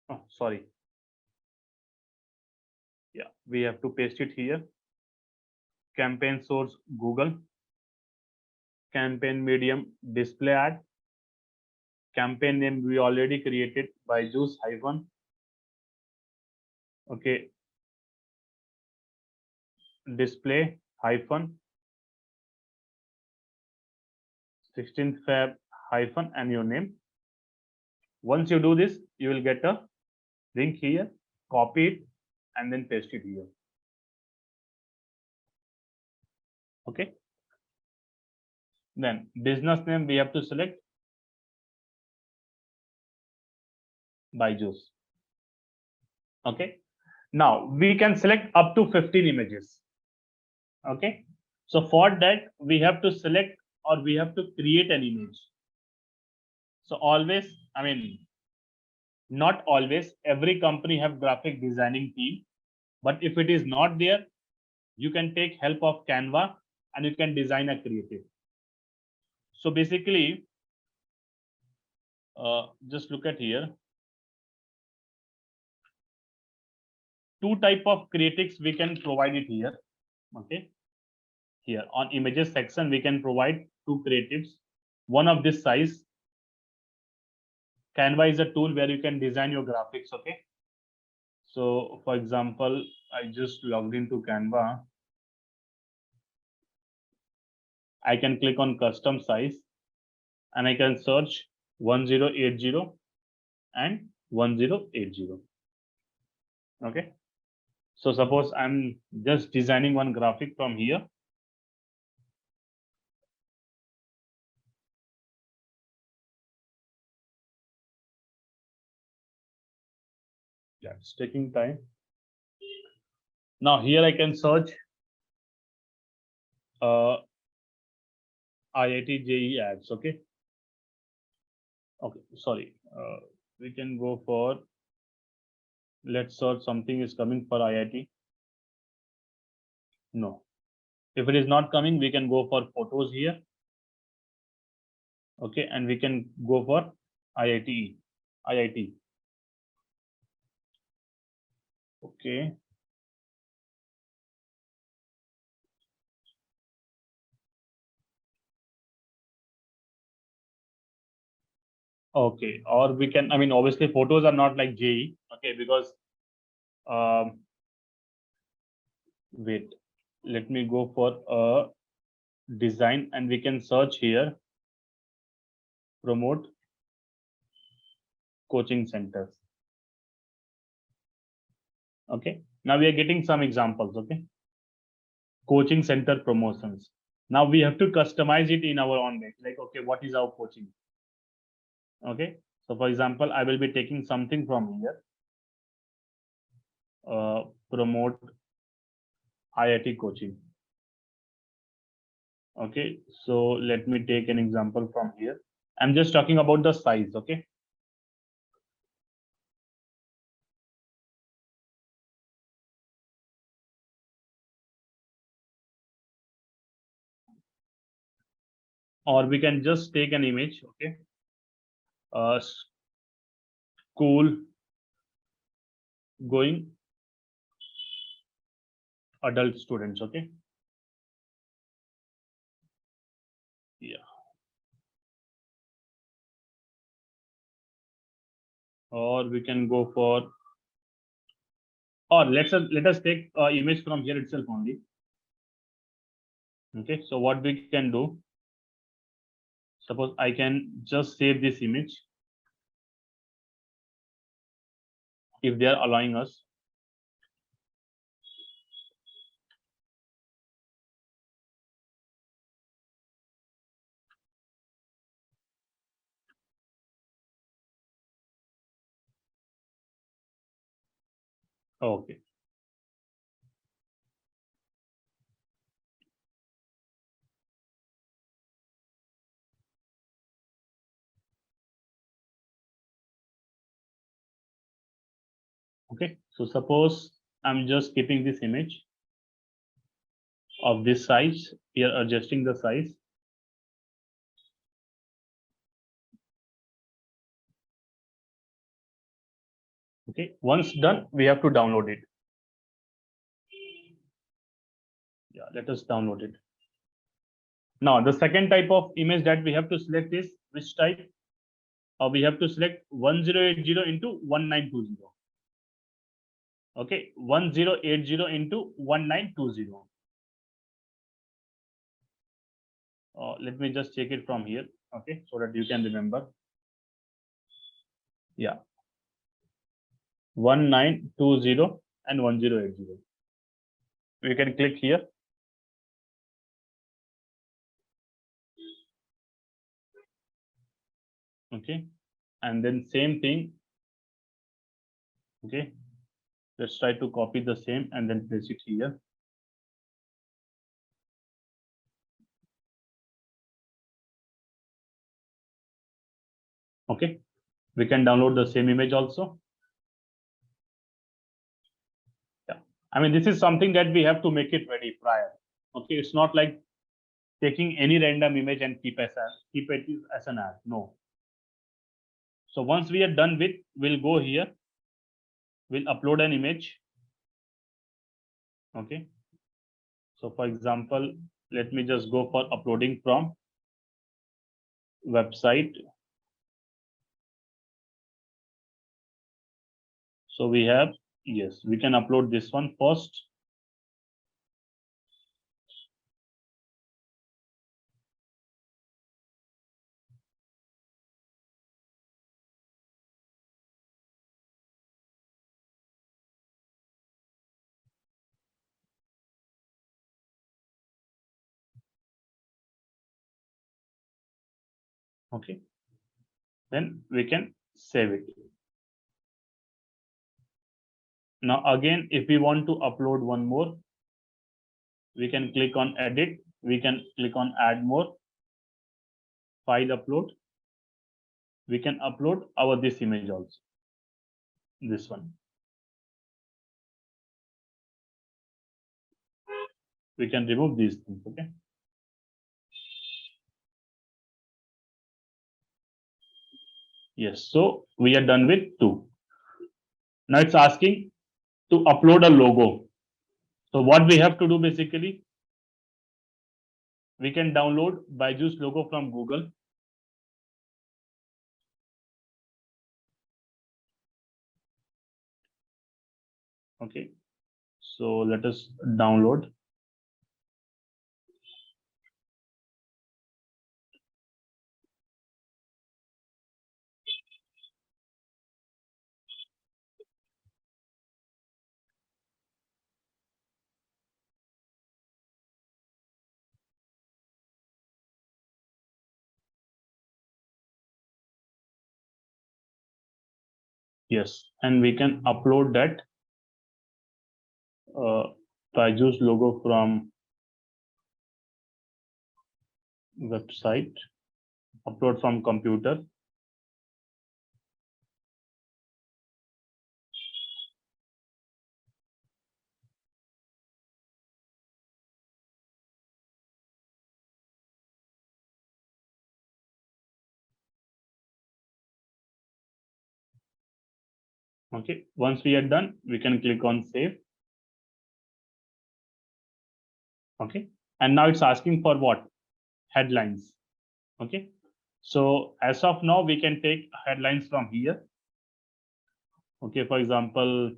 Oh, sorry. Yeah, we have to paste it here. Campaign source Google. Campaign medium display ad. Campaign name we already created by juice hyphen. Okay. Display hyphen 16th Feb hyphen and your name. Once you do this, you will get a link here, copy it and then paste it here. Okay. Then business name we have to select Byju's. Okay. Now we can select up to 15 images. Okay. So for that we have to select or we have to create an image. So always, I mean, not always, every company have graphic designing team, but if it is not there, you can take help of Canva and you can design a creative. So basically, just look at here. Two type of creatives we can provide it here. Okay. Here on images section, we can provide two creatives. One of this size. Canva is a tool where you can design your graphics. Okay. So for example, I just logged into Canva. I can click on custom size and I can search 1080 and 1080. Okay. So suppose I'm just designing one graphic from here. Yeah, it's taking time. Now here I can search IIT JEE ads. Okay. Okay. Sorry. We can go for, let's search something is coming for IIT. No. If it is not coming, we can go for photos here. Okay. And we can go for IIT. Okay. Okay. Or we can, I mean, obviously photos are not like JE. Okay. Because, wait, let me go for a design and we can search here, promote coaching centers. Okay. Now we are getting some examples. Okay. Coaching center promotions. Now we have to customize it in our own way. Like, okay, what is our coaching? Okay. So for example, I will be taking something from here. Promote IIT coaching. Okay. So let me take an example from here. I'm just talking about the size. Okay. Or we can just take an image. Okay. School going adult students. Okay. Yeah. Or we can go for, or let us take image from here itself only. Okay. So what we can do, suppose I can just save this image if they are allowing us. Okay. Okay. So suppose I'm just keeping this image of this size. We are adjusting the size. Okay, once done, we have to download it. Yeah, let us download it. Now, the second type of image that we have to select is which type? We have to select 1080 into 1920. Okay, 1080 into 1920. Let me just check it from here. Okay, so that you can remember. Yeah, 1920 and 1080. We can click here. Okay, and then same thing. Okay, let's try to copy the same and then place it here. Okay, we can download the same image also. Yeah, I mean, this is something that we have to make it ready prior. Okay, it's not like taking any random image and keep it as an ad. No. So once we are done with, we'll go here. We'll upload an image. Okay. So for example, let me just go for uploading from website. So we have, yes, we can upload this one first. Okay. Then we can save it. Now again, if we want to upload one more, we can click on edit. We can click on add more, file upload. We can upload our this image also, this one. We can remove these things. Okay. Yes, so we are done with 2. Now it's asking to upload a logo. So what we have to do basically, we can download Byju's logo from Google. Okay, so let us download. Yes, and we can upload that Byju's logo from website, upload from computer. Okay, once we are done, we can click on save. Okay, and now it's asking for what? Headlines. Okay, so as of now, we can take headlines from here. Okay, for example,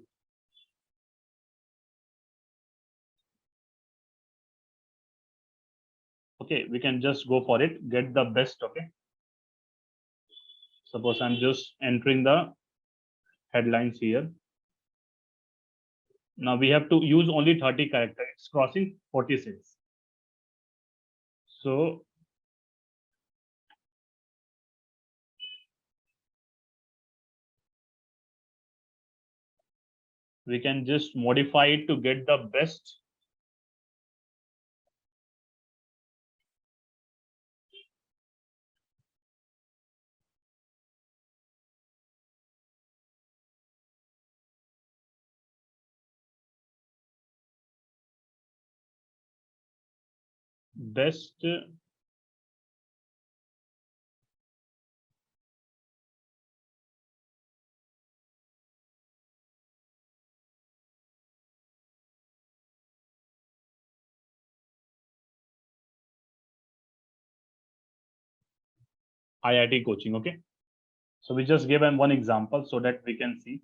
okay, we can just go for it, get the best. Okay, suppose I'm just entering the headlines here. Now we have to use only 30 characters. It's crossing 46. So we can just modify it to get the best. Best IIT coaching. Okay, so we just gave one example so that we can see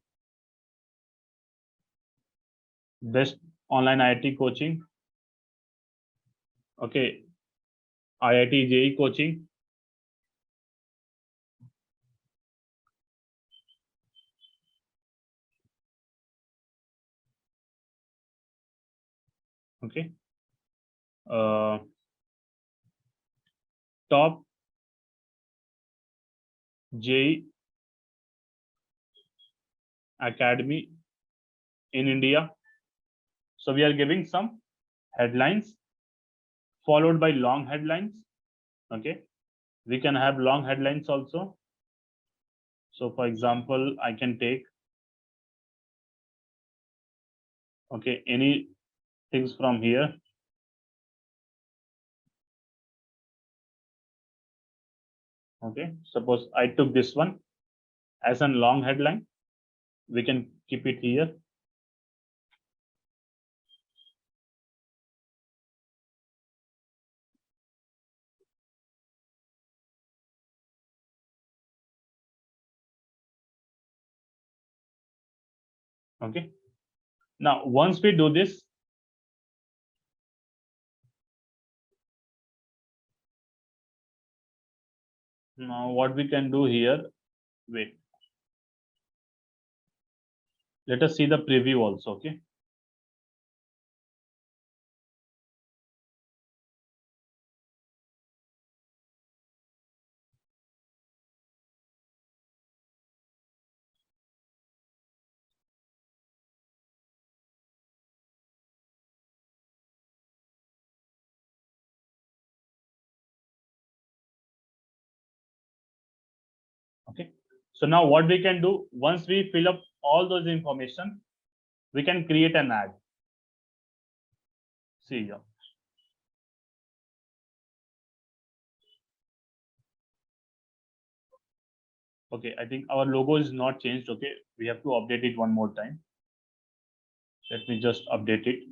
best online IIT coaching. Okay, IIT JEE coaching. Okay, top JEE Academy in India. So we are giving some headlines followed by long headlines. Okay, we can have long headlines also. So for example, I can take, okay, any things from here. Okay, suppose I took this one as a long headline. We can keep it here. Okay, now once we do this, now what we can do here, wait, let us see the preview also. Okay, okay, so now what we can do, once we fill up all those information, we can create an ad. See here. Okay, I think our logo is not changed. Okay, we have to update it one more time. Let me just update it.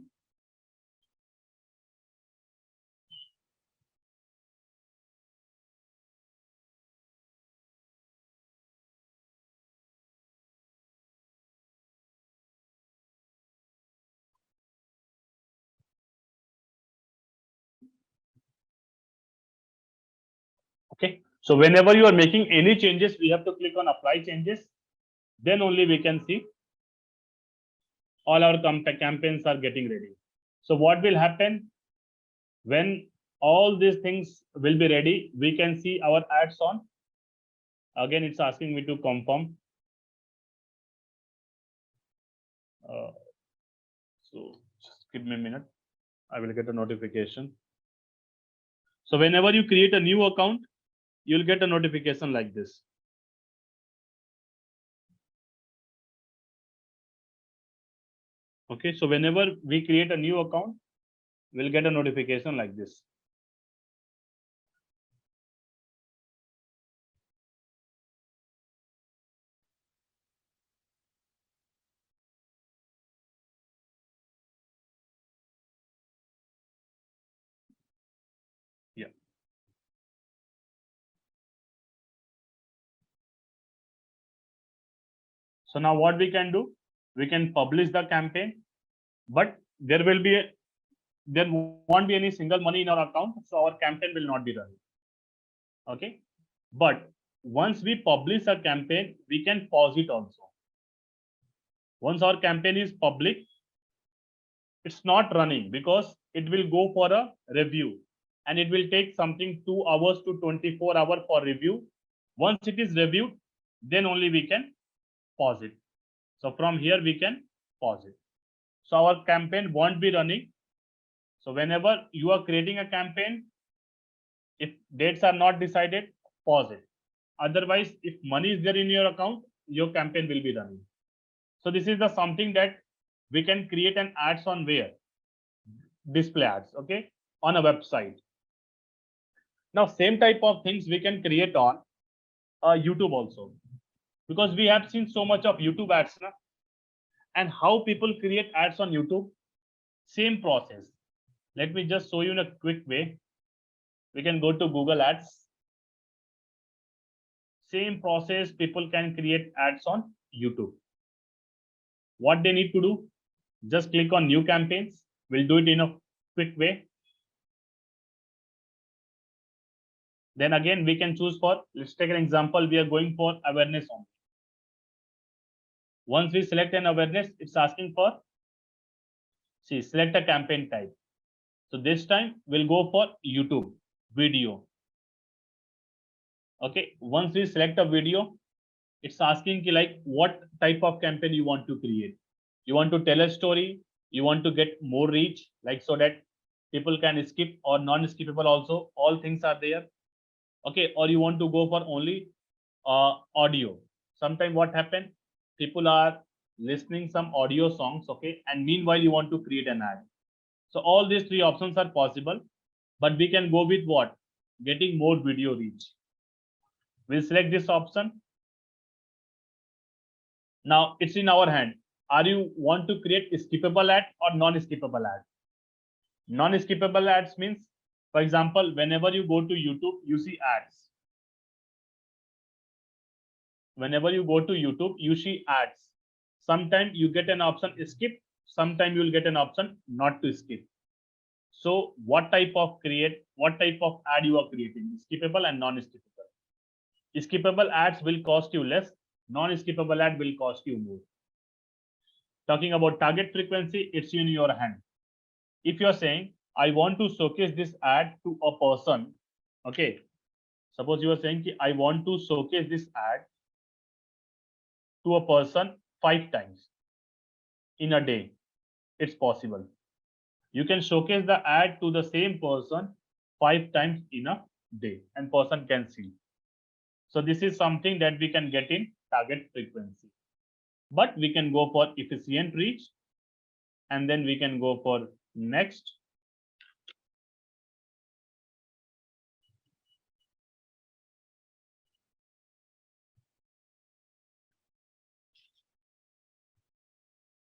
Okay, so whenever you are making any changes, we have to click on apply changes. Then only we can see all our campaigns are getting ready. So what will happen when all these things will be ready? We can see our ads on. Again, it's asking me to confirm. So just give me a minute. I will get a notification. So whenever you create a new account, you'll get a notification like this. Okay, so whenever we create a new account, we'll get a notification like this. Yeah. So now what we can do, we can publish the campaign, but there won't be any single money in our account, so our campaign will not be running. Okay, but once we publish a campaign, we can pause it also. Once our campaign is public, it's not running because it will go for a review, and it will take something 2 hours to 24 hours for review. Once it is reviewed, then only we can pause it. So from here we can pause it. So our campaign won't be running. So whenever you are creating a campaign, if dates are not decided, pause it. Otherwise, if money is there in your account, your campaign will be running. So this is the something that we can create an ads on where? Display ads, okay, on a website. Now same type of things we can create on YouTube also, because we have seen so much of YouTube ads now, and how people create ads on YouTube. Same process. Let me just show you in a quick way. We can go to Google Ads. Same process, people can create ads on YouTube. What they need to do, just click on new campaigns. We'll do it in a quick way. Then again, we can choose for, let's take an example. We are going for awareness only. Once we select an awareness, it's asking for, see, select a campaign type. So this time we'll go for YouTube video. Okay, once we select a video, it's asking like what type of campaign you want to create. You want to tell a story, you want to get more reach, like so that people can skip or non-skippable also, all things are there. Okay, or you want to go for only audio. Sometimes what happen, people are listening some audio songs, okay, and meanwhile you want to create an ad. So all these three options are possible, but we can go with what? Getting more video reach. We'll select this option. Now it's in our hand. Are you want to create a skippable ad or non-skippable ad? Non-skippable ads means, for example, whenever you go to YouTube, you see ads. Whenever you go to YouTube, you see ads. Sometimes you get an option skip, sometimes you will get an option not to skip. So what type of ad you are creating? Skippable and non-skippable. Skippable ads will cost you less, non-skippable ad will cost you more. Talking about target frequency, it's in your hand. If you're saying, I want to showcase this ad to a person, okay, suppose you are saying, I want to showcase this ad to a person 5 times in a day, it's possible. You can showcase the ad to the same person 5 times in a day and person can see. So this is something that we can get in target frequency. But we can go for efficient reach, and then we can go for next.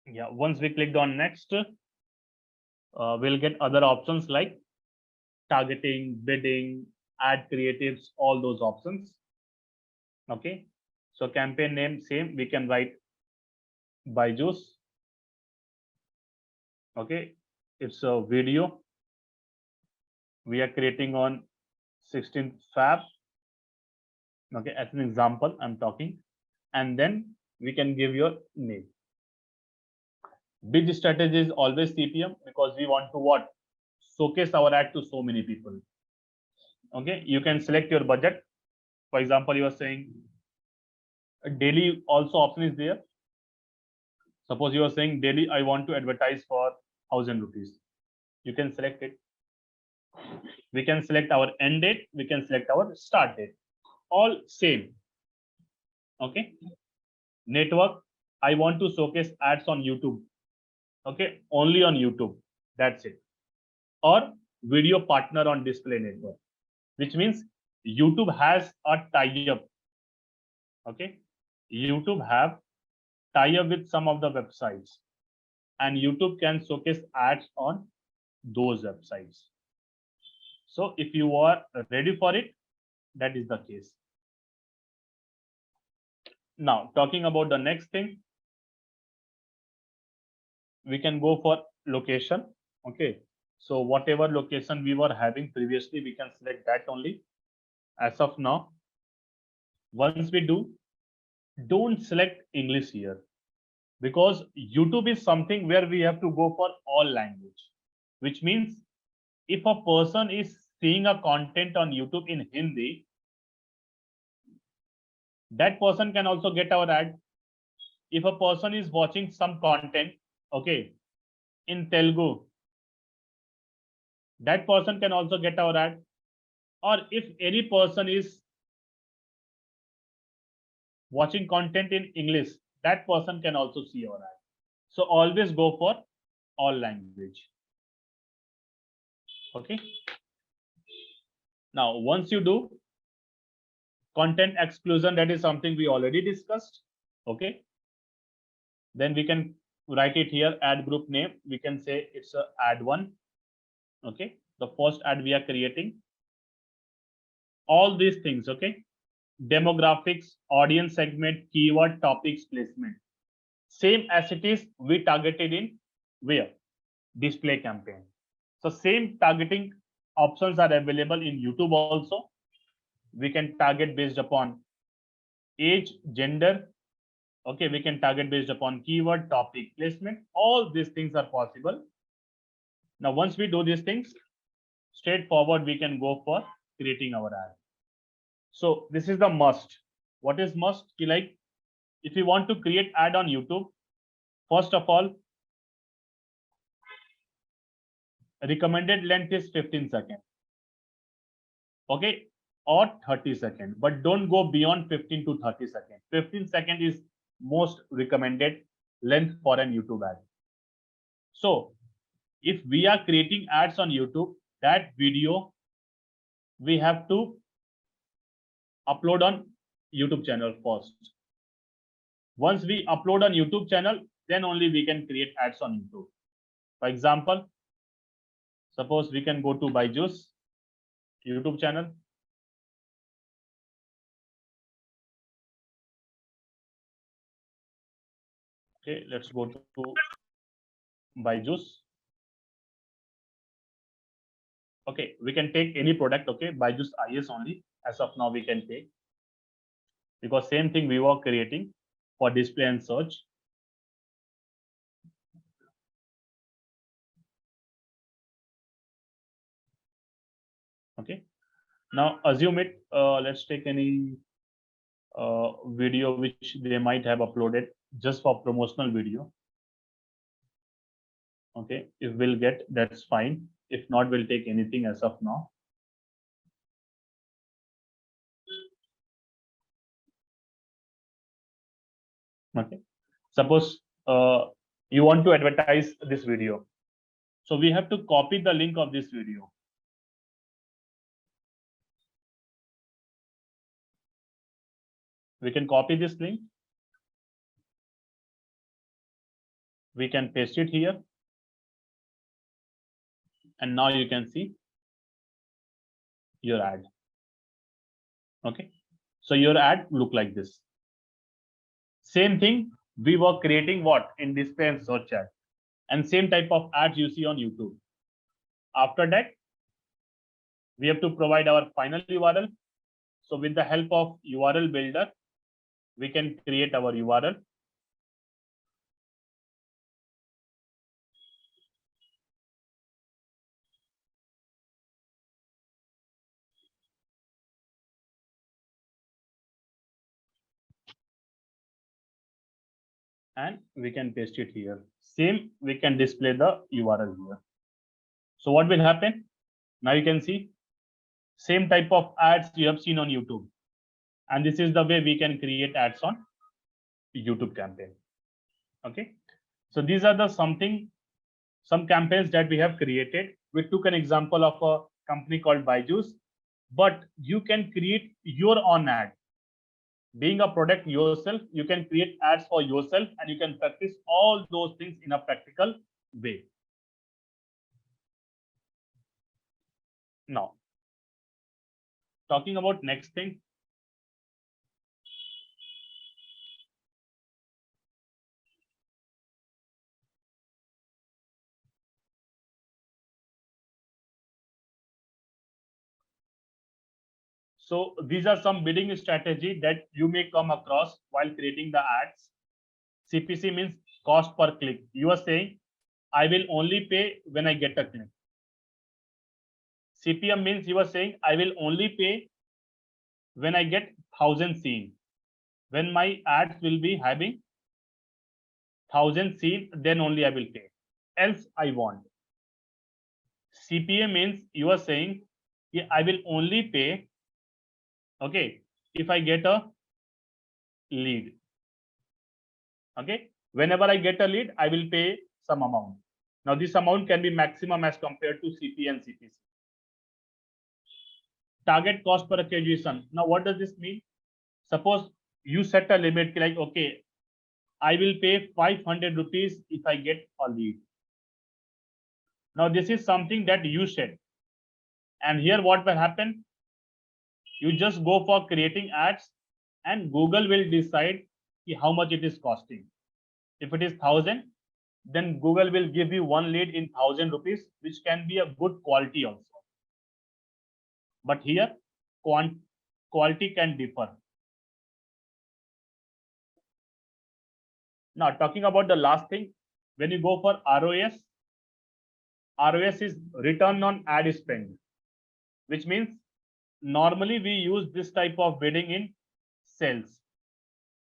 Yeah, once we clicked on next, we'll get other options like targeting, bidding, ad creatives, all those options. Okay, so campaign name same, we can write Byju's. Okay, it's a video we are creating on 16th Feb. Okay, as an example, I'm talking, and then we can give your name. Big strategy is always CPM because we want to what? Showcase our ad to so many people. Okay, you can select your budget. For example, you are saying daily also option is there. Suppose you are saying daily I want to advertise for 1,000 rupees. You can select it. We can select our end date. We can select our start date. All same. Okay. Network. I want to showcase ads on YouTube. Okay, only on YouTube. That's it. Or video partner on display network, which means YouTube has a tie-up. Okay, YouTube have tie-up with some of the websites, and YouTube can showcase ads on those websites. So if you are ready for it, that is the case. Now talking about the next thing, we can go for location. Okay, so whatever location we were having previously, we can select that only. As of now, once we do, don't select English here, because YouTube is something where we have to go for all language, which means if a person is seeing a content on YouTube in Hindi, that person can also get our ad. If a person is watching some content, okay, in Telugu, that person can also get our ad. Or if any person is watching content in English, that person can also see our ad. So always go for all language. Okay. Now, once you do content exclusion, that is something we already discussed. Okay. Then we can write it here, ad group name. We can say it's a ad one. Okay. The first ad we are creating. All these things. Okay. demographics, audience segment, keyword, topics, placement. Same as it is we targeted in where? Display campaign. So same targeting options are available in YouTube also. We can target based upon age, gender. Okay, we can target based upon keyword, topic, placement. All these things are possible. Now, once we do these things, straightforward, we can go for creating our ad. So this is the must. What is must? Like, if you want to create ad on YouTube, first of all, recommended length is 15 seconds. Okay, or 30 seconds, but don't go beyond 15 to 30 seconds. 15 seconds is most recommended length for an YouTube ad. So if we are creating ads on YouTube, that video we have to upload on YouTube channel first. Once we upload on YouTube channel, then only we can create ads on YouTube. For example, suppose we can go to Byju's YouTube channel. Okay, let's go to Byju's. Okay, we can take any product. Okay, Byju's IS only. As of now, we can take, because same thing we were creating for display and search. Okay, now assume it. Let's take any video which they might have uploaded just for promotional video. Okay, if we'll get, that's fine. If not, we'll take anything as of now. Okay, suppose you want to advertise this video, so we have to copy the link of this video. We can copy this link. We can paste it here. And now you can see your ad. Okay, so your ad look like this. Same thing we were creating what in display and search ad, and same type of ads you see on YouTube. After that, we have to provide our final URL. So with the help of URL builder, we can create our URL. And we can paste it here. Same, we can display the URL here. So what will happen? Now you can see same type of ads you have seen on YouTube. And this is the way we can create ads on YouTube campaign. Okay, so these are the some campaigns that we have created. We took an example of a company called Byju's, but you can create your own ad. Being a product yourself, you can create ads for yourself, and you can practice all those things in a practical way. Now, talking about next thing. So these are some bidding strategy that you may come across while creating the ads. CPC means cost per click. You are saying, I will only pay when I get a click. CPM means you are saying, I will only pay when I get 1,000 seen. When my ads will be having 1,000 seen, then only I will pay. Else I won't. CPA means you are saying, yeah, I will only pay, okay, if I get a lead. Okay, whenever I get a lead, I will pay some amount. Now this amount can be maximum as compared to CPA and CPC. Target cost per acquisition. Now what does this mean? Suppose you set a limit like, okay, I will pay 500 rupees if I get a lead. Now this is something that you said. And here what will happen? You just go for creating ads and Google will decide how much it is costing. If it is 1,000, then Google will give you one lead in 1,000 rupees, which can be a good quality also. But here, quality can differ. Now, talking about the last thing, when you go for ROS, ROS is return on ad spend, which means normally we use this type of bidding in sales.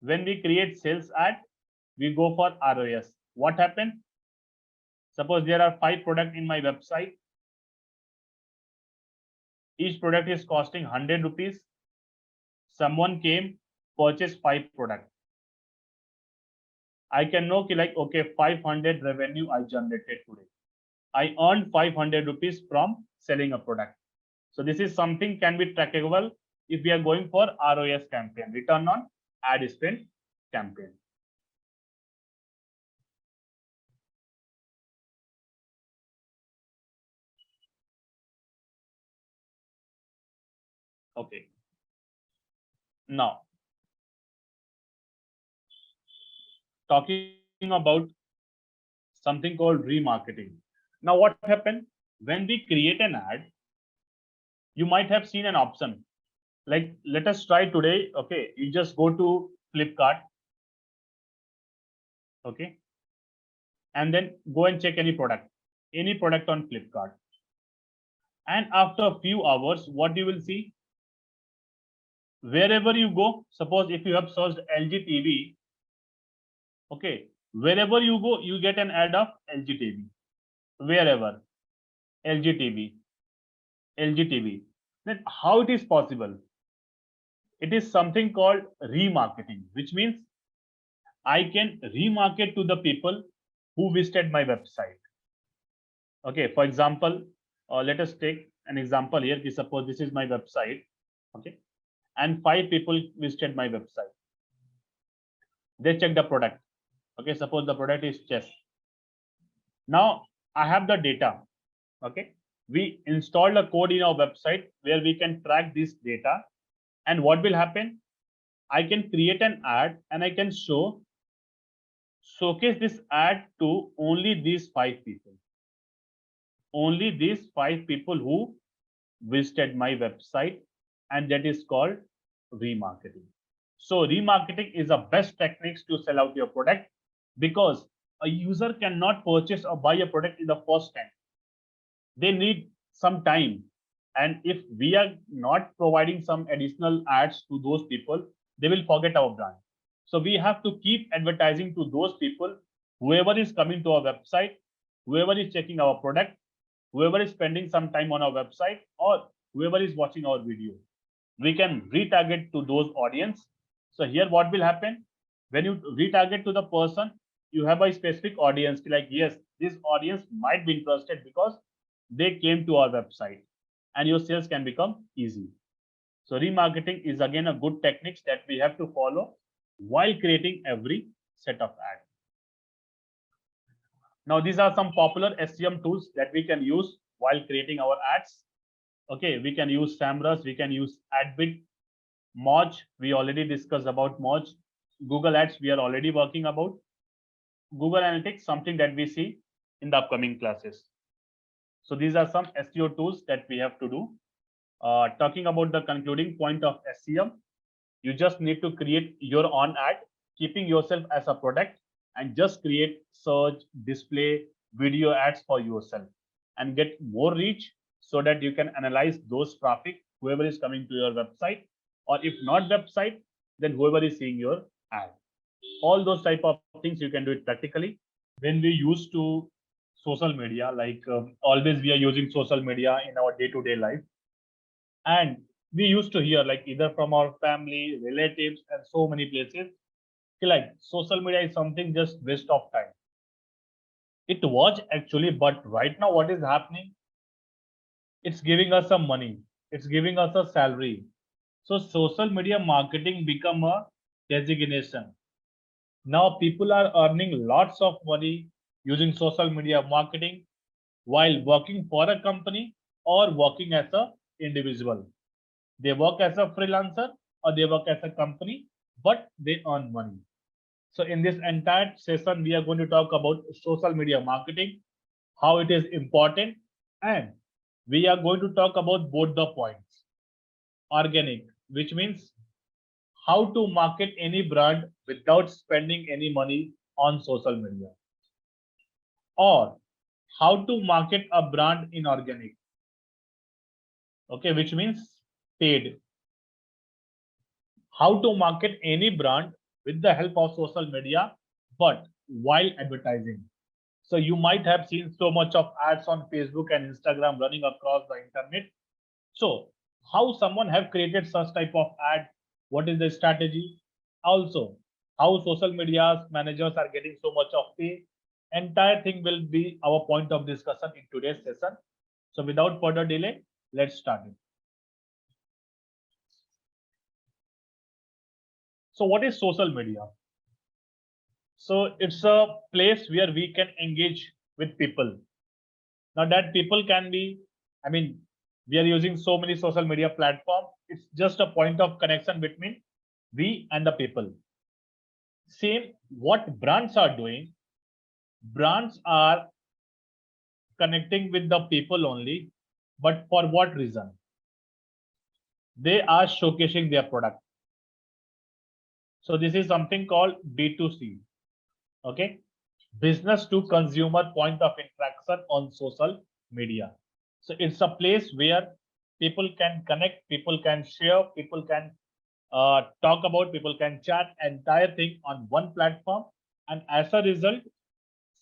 When we create sales ad, we go for ROS. What happened? Suppose there are 5 products in my website. Each product is costing 100 rupees. Someone came, purchased 5 products. I can know like, okay, 500 revenue I generated today. I earned 500 rupees from selling a product. So this is something can be trackable if we are going for ROS campaign, return on ad spend campaign. Okay. Now, talking about something called remarketing. Now, what happened when we create an ad? You might have seen an option like, let us try today. Okay, you just go to Flipkart. Okay, and then go and check any product on Flipkart. And after a few hours, what you will see? Wherever you go, suppose if you have searched LG TV, okay, wherever you go, you get an ad of LG TV. Wherever, LG TV, LG TV. Then how it is possible? It is something called remarketing, which means I can remarket to the people who visited my website. Okay, for example, let us take an example here. Suppose this is my website, okay, and 5 people visited my website. They checked the product. Okay, suppose the product is chess. Now I have the data. Okay, we installed a code in our website where we can track this data. And what will happen? I can create an ad and I can showcase this ad to only these 5 people. Only these 5 people who visited my website, and that is called remarketing. So remarketing is the best techniques to sell out your product, because a user cannot purchase or buy a product in the first time. They need some time. And if we are not providing some additional ads to those people, they will forget our brand. So we have to keep advertising to those people, whoever is coming to our website, whoever is checking our product, whoever is spending some time on our website, or whoever is watching our video. We can retarget to those audience. So here what will happen? When you retarget to the person, you have a specific audience, like, yes, this audience might be interested because they came to our website, and your sales can become easy. So remarketing is again a good techniques that we have to follow while creating every set of ads. Now, these are some popular SEM tools that we can use while creating our ads. Okay, we can use SEMrush, we can use AdBid, Moz, we already discussed about Moz. Google Ads, we are already working about. Google Analytics, something that we see in the upcoming classes. So these are some SEO tools that we have to do. Talking about the concluding point of SEM, you just need to create your own ad, keeping yourself as a product, and just create search, display, video ads for yourself and get more reach, so that you can analyze those traffic, whoever is coming to your website, or if not website, then whoever is seeing your ad. All those type of things you can do it practically. When we used to social media, like always we are using social media in our day-to-day life, and we used to hear, like, either from our family, relatives, and so many places, like social media is something just waste of time. It was actually, but right now what is happening? It's giving us some money, it's giving us a salary. So social media marketing become a designation. Now people are earning lots of money using social media marketing while working for a company or working as an individual. They work as a freelancer or they work as a company, but they earn money. So in this entire session, we are going to talk about social media marketing, how it is important, and we are going to talk about both the points. Organic, which means how to market any brand without spending any money on social media, or how to market a brand in organic, okay, which means paid. How to market any brand with the help of social media, but while advertising. So you might have seen so much of ads on Facebook and Instagram running across the internet. So how someone have created such type of ad? What is the strategy? Also, how social media managers are getting so much of pay? Entire thing will be our point of discussion in today's session. So without further delay, let's start it. So what is social media? So it's a place where we can engage with people. Now that people can be, I mean, we are using so many social media platforms. It's just a point of connection between we and the people. Same what brands are doing. Brands are connecting with the people only, but for what reason? They are showcasing their product. So this is something called B2C. Okay, business to consumer point of interaction on social media. So it's a place where people can connect, people can share, people can talk about, people can chat, entire thing on one platform. And as a result,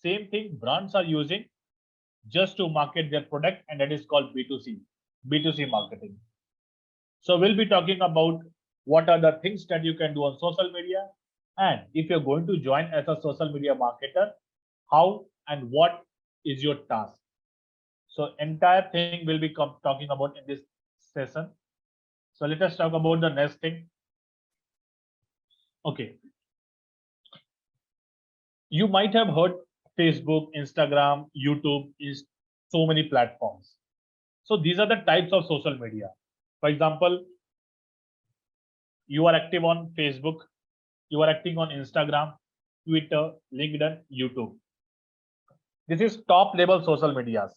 same thing brands are using just to market their product, and that is called B2C marketing. So we'll be talking about what are the things that you can do on social media, and if you're going to join as a social media marketer, how and what is your task. So entire thing will be talking about in this session. So let us talk about the next thing. Okay. You might have heard Facebook, Instagram, YouTube is so many platforms. So these are the types of social media. For example, you are active on Facebook, you are active on Instagram, Twitter, LinkedIn, YouTube. This is top level social medias.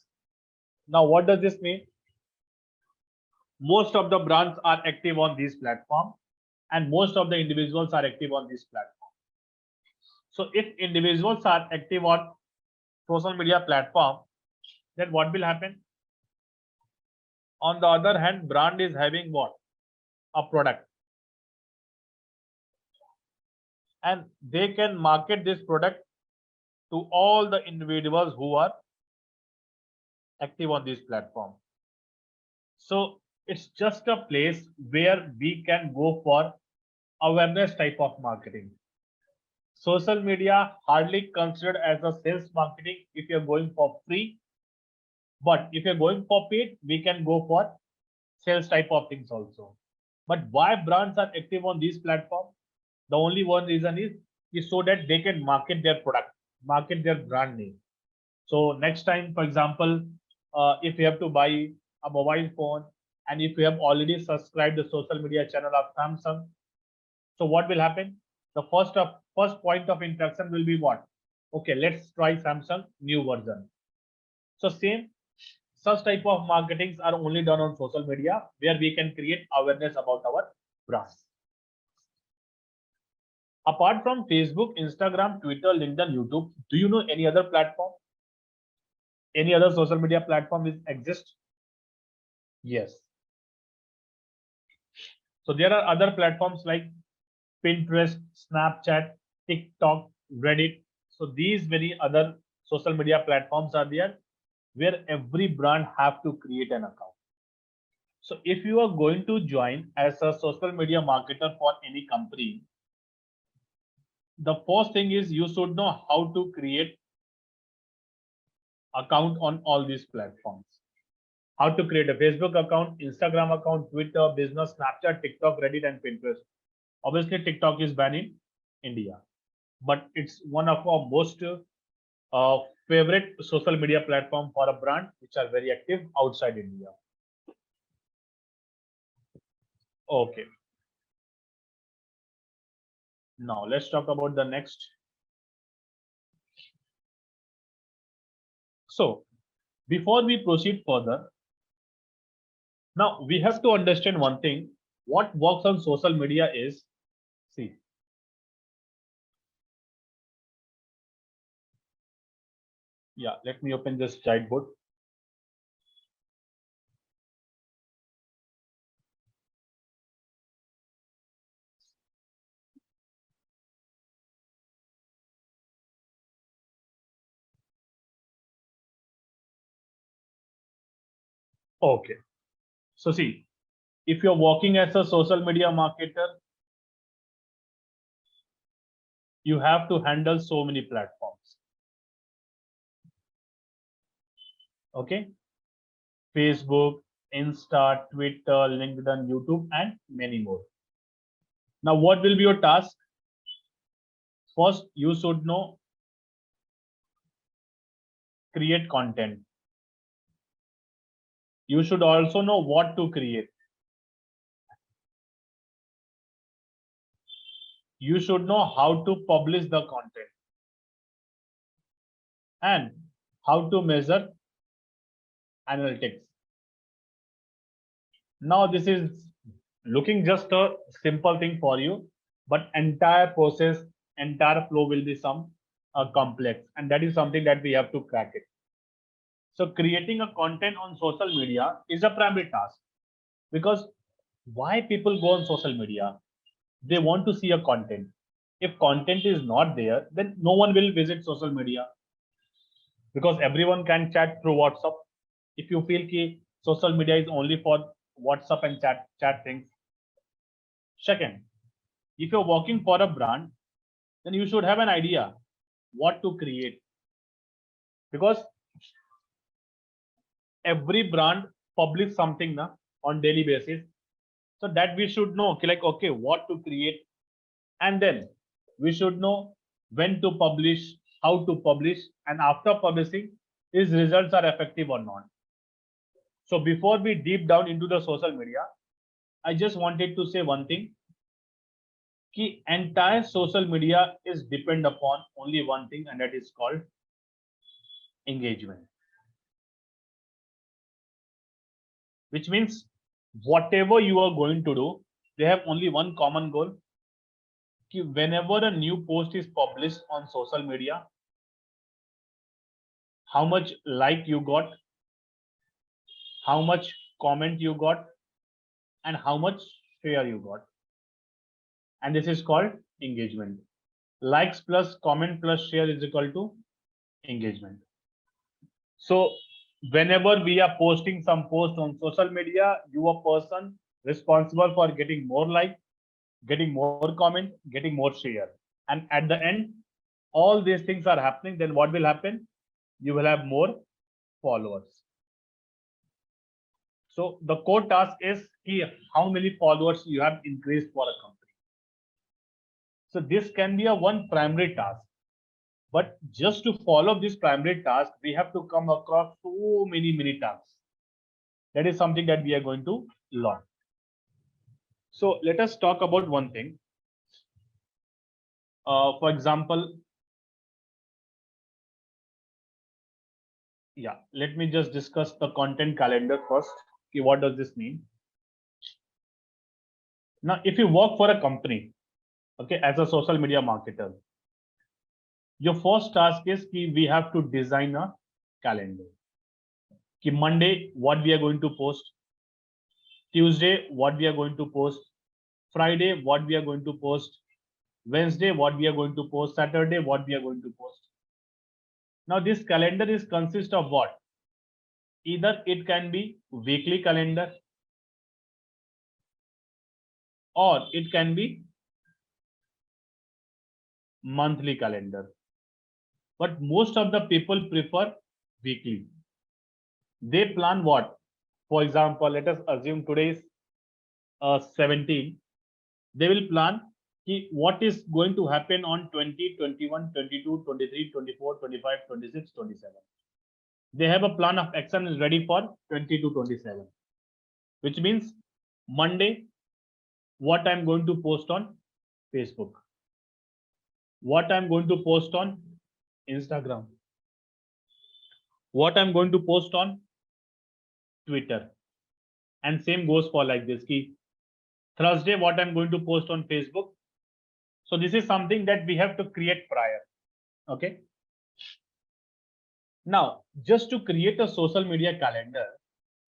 Now, what does this mean? Most of the brands are active on these platforms, and most of the individuals are active on this platform. So if individuals are active on social media platform, then what will happen? On the other hand, brand is having what? A product. And they can market this product to all the individuals who are active on this platform. So it's just a place where we can go for awareness type of marketing. Social media hardly considered as a sales marketing if you're going for free, but if you're going for paid, we can go for sales type of things also. But why brands are active on these platforms? The only one reason is so that they can market their product, market their brand name. So next time, for example, if you have to buy a mobile phone, and if you have already subscribed the social media channel of Samsung, so what will happen? The first point of interaction will be what? Okay, let's try Samsung new version. So same such type of marketings are only done on social media where we can create awareness about our brand. Apart from Facebook, Instagram, Twitter, LinkedIn, YouTube, do you know any other platform? Any other social media platform exist? Yes. So there are other platforms like Pinterest, Snapchat, TikTok, Reddit. So these many other social media platforms are there where every brand have to create an account. So if you are going to join as a social media marketer for any company, the first thing is you should know how to create account on all these platforms. How to create a Facebook account, Instagram account, Twitter, business, Snapchat, TikTok, Reddit, and Pinterest. Obviously, TikTok is banned in India, but it's one of our most favorite social media platform for a brand which are very active outside India. Okay. Now let's talk about the next. So before we proceed further, now we have to understand one thing. What works on social media is, see, yeah, let me open this chatbot. Okay. So see, if you're working as a social media marketer, you have to handle so many platforms. Okay. Facebook, Insta, Twitter, LinkedIn, YouTube, and many more. Now, what will be your task? First, you should know create content. You should also know what to create. You should know how to publish the content and how to measure analytics. Now, this is looking just a simple thing for you, but entire process, entire flow will be some complex, and that is something that we have to crack it. So creating a content on social media is a primary task, because why people go on social media? They want to see a content. If content is not there, then no one will visit social media, because everyone can chat through WhatsApp. If you feel ki social media is only for WhatsApp and chat things. Second, if you're working for a brand, then you should have an idea what to create, because every brand publish something na, on daily basis, so that we should know like, okay, what to create, and then we should know when to publish, how to publish, and after publishing, his results are effective or not. So before we deep down into the social media, I just wanted to say one thing, ki entire social media is depend upon only one thing, and that is called engagement. Which means whatever you are going to do, they have only one common goal, ki whenever a new post is published on social media, how much like you got, how much comment you got, and how much share you got. And this is called engagement. Likes plus comment plus share is equal to engagement. So whenever we are posting some post on social media, you are person responsible for getting more like, getting more comment, getting more share. And at the end, all these things are happening, then what will happen? You will have more followers. So the core task is how many followers you have increased for a company. So this can be a one primary task. But just to follow this primary task, we have to come across so many tasks. That is something that we are going to learn. So let us talk about one thing. For example, yeah, let me just discuss the content calendar first. Okay, what does this mean? Now, if you work for a company, okay, as a social media marketer, your first task is we have to design a calendar. Monday, what we are going to post. Tuesday, what we are going to post. Friday, what we are going to post. Wednesday, what we are going to post. Saturday, what we are going to post. Now, this calendar is consist of what? Either it can be weekly calendar, or it can be monthly calendar. But most of the people prefer weekly. They plan what? For example, let us assume today is 17. They will plan what is going to happen on 20, 21, 22, 23, 24, 25, 26, 27. They have a plan of action is ready for 20 to 27, which means Monday what I'm going to post on Facebook, what I'm going to post on Instagram, what I'm going to post on Twitter. And same goes for like this key Thursday, what I'm going to post on Facebook. So this is something that we have to create prior. Okay. Now, just to create a social media calendar,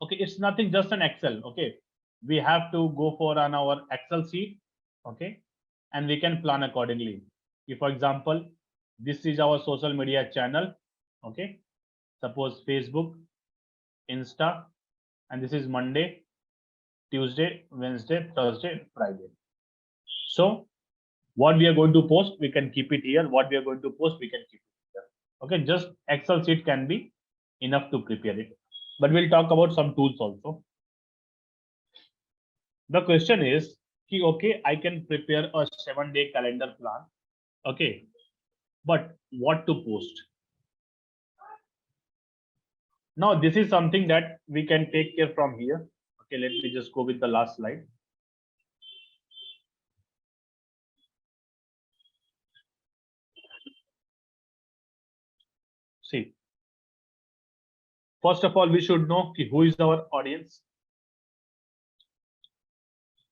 okay, it's nothing, just an Excel. Okay, we have to go for on our Excel sheet. Okay, and we can plan accordingly. If, for example, this is our social media channel. Okay, suppose Facebook, Insta, and this is Monday, Tuesday, Wednesday, Thursday, Friday. So what we are going to post, we can keep it here. What we are going to post, we can keep it here. Okay, just Excel sheet can be enough to prepare it. But we'll talk about some tools also. The question is, okay, I can prepare a 7-day calendar plan. Okay, but what to post? Now, this is something that we can take care from here. Okay, let me just go with the last slide. See, first of all, we should know who is our audience.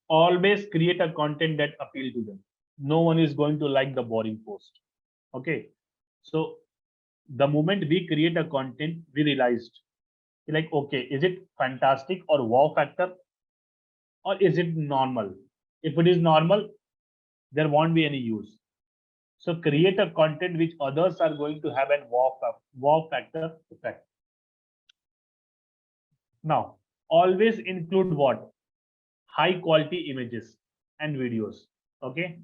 Always create a content that appeal to them. No one is going to like the boring post. Okay, so the moment we create a content, we realized like, okay, is it fantastic or wow factor, or is it normal? If it is normal, there won't be any use. So create a content which others are going to have a wow factor effect. Now, always include what? High quality images and videos. Okay,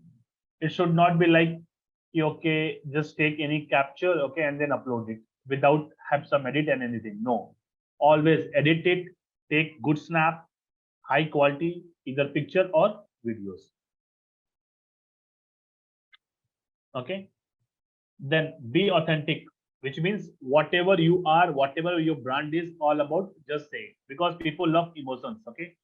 it should not be like, okay, just take any capture, okay, and then upload it without have some edit and anything. No, always edit it, take good snap, high quality, either picture or videos. Okay, then be authentic, which means whatever you are, whatever your brand is all about, just say it, because people love emotions. Okay,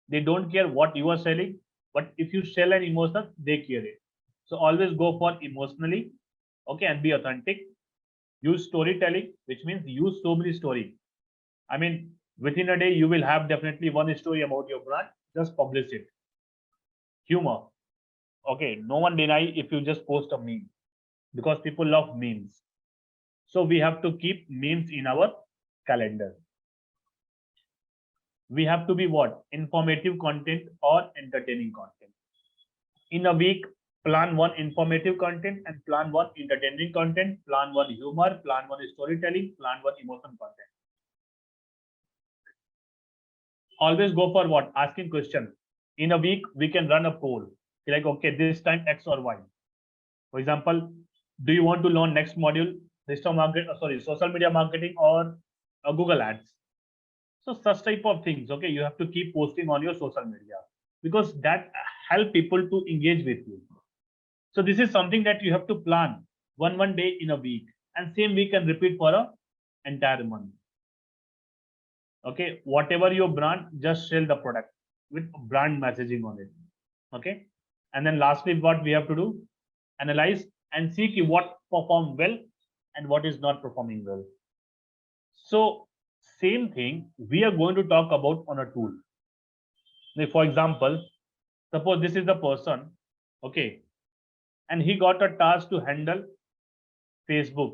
they don't care what you are selling, but if you sell an emotion, they care it. So always go for emotionally, okay, and be authentic. Use storytelling, which means use so many story. I mean, within a day, you will have definitely one story about your brand. Just publish it. Humor. Okay, no one deny if you just post a meme, because people love memes. So we have to keep memes in our calendar. We have to be what? Informative content or entertaining content. In a week, plan one informative content and plan one entertaining content, plan one humor, plan one storytelling, plan one emotion content. Always go for what? Asking question. In a week, we can run a poll. Like, okay, this time X or Y. For example, do you want to learn next module, social media marketing or Google Ads? So such type of things, okay, you have to keep posting on your social media, because that help people to engage with you. So this is something that you have to plan one day in a week, and same we can repeat for a entire month. Okay, whatever your brand, just sell the product with brand messaging on it. Okay, and then lastly, what we have to do, analyze and see what perform well and what is not performing well. So same thing we are going to talk about on a tool. Like, for example, suppose this is the person, okay, and he got a task to handle Facebook,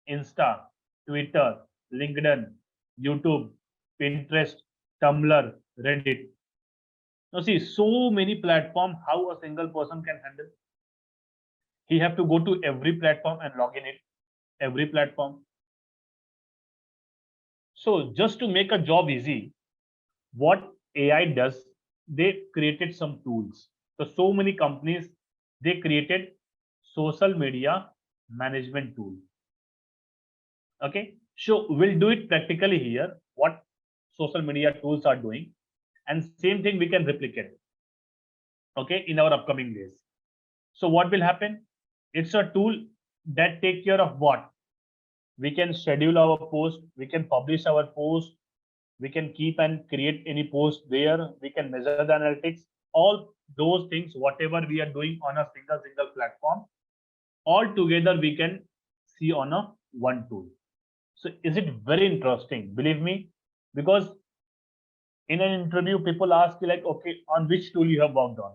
Insta, Twitter, LinkedIn, YouTube, Pinterest, Tumblr, Reddit. Now see, so many platforms, how a single person can handle. He have to go to every platform and log in it, every platform. So just to make a job easy, what AI does, they created some tools. So many companies, they created social media management tool. Okay, so we'll do it practically here, what social media tools are doing, and same thing we can replicate, okay, in our upcoming days. So what will happen? It's a tool that take care of what? We can schedule our post, we can publish our post, we can keep and create any post there, we can measure the analytics, all those things, whatever we are doing on a single platform, all together we can see on a one tool. So is it very interesting? Believe me, because in an interview, people ask you like, okay, on which tool you have worked on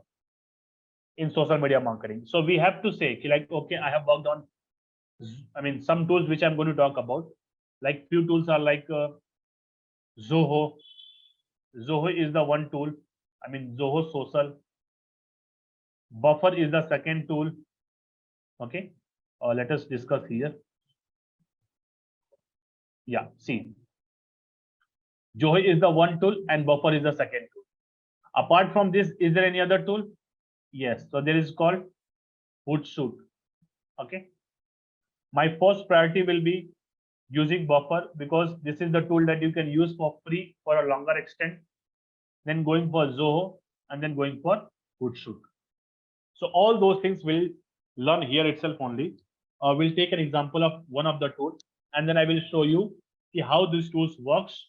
in social media marketing. So we have to say like, okay, I have worked on, I mean, some tools which I'm going to talk about. Like few tools are like Zoho. Zoho is the one tool. I mean, Zoho Social. Buffer is the second tool. Okay. Let us discuss here. Yeah, see. Zoho is the one tool and Buffer is the second tool. Apart from this, is there any other tool? Yes. So there is called Hootsuite. Okay. My first priority will be using Buffer because this is the tool that you can use for free for a longer extent. Then going for Zoho and then going for Hootsuite. So all those things will learn here itself only. We'll take an example of one of the tools and then I will show you how these tools works.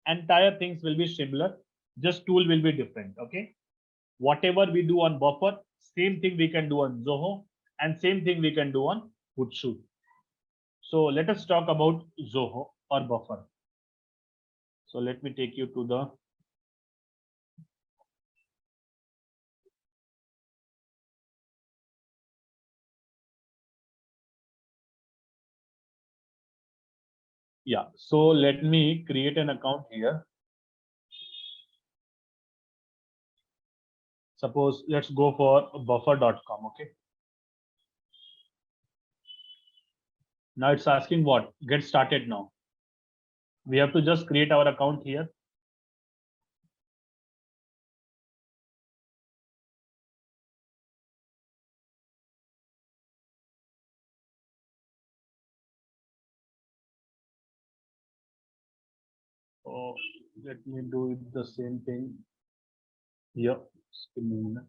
Entire things will be similar, just tool will be different. Okay, whatever we do on Buffer, same thing we can do on Zoho and same thing we can do on Hootsuite. So let us talk about Zoho or Buffer. So let me take you to the so let me create an account here. Suppose let's go for buffer.com. Okay, now it's asking what? Get started now. We have to just create our account here. Oh, let me do it the same thing here. Just give me a minute.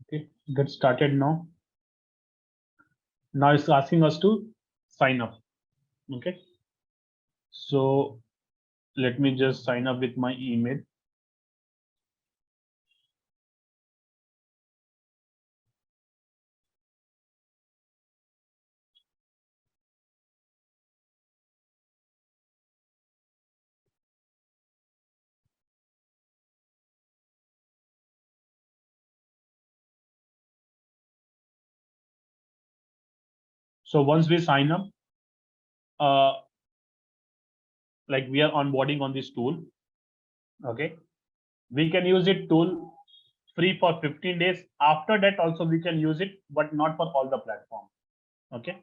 Okay, get started now. Now it's asking us to sign up. Okay, so let me just sign up with my email. So once we sign up, like we are onboarding on this tool. Okay, we can use it tool free for 15 days. After that also we can use it, but not for all the platform. Okay,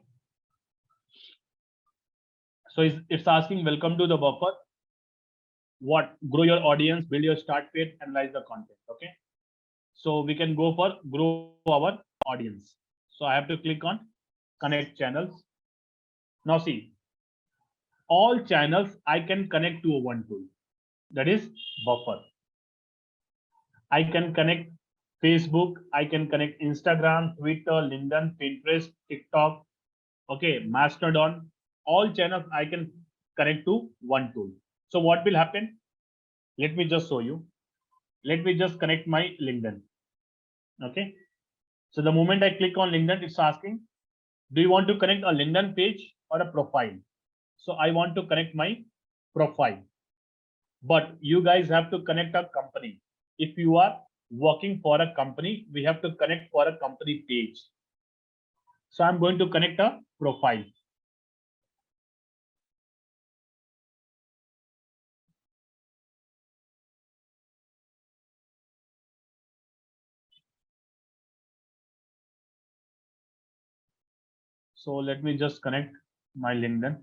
so it's asking welcome to the Buffer. What? Grow your audience, build your start page, analyze the content. Okay, so we can go for grow our audience. So I have to click on connect channels. Now see, all channels I can connect to one tool, that is Buffer. I can connect Facebook, I can connect Instagram, Twitter, LinkedIn, Pinterest, TikTok, okay, Mastodon. All channels I can connect to one tool. So what will happen? Let me just show you. Let me just connect my LinkedIn. Okay. So the moment I click on LinkedIn, it's asking, do you want to connect a LinkedIn page or a profile? So I want to connect my profile. But you guys have to connect a company. If you are working for a company, we have to connect for a company page. So I'm going to connect a profile. So let me just connect my LinkedIn.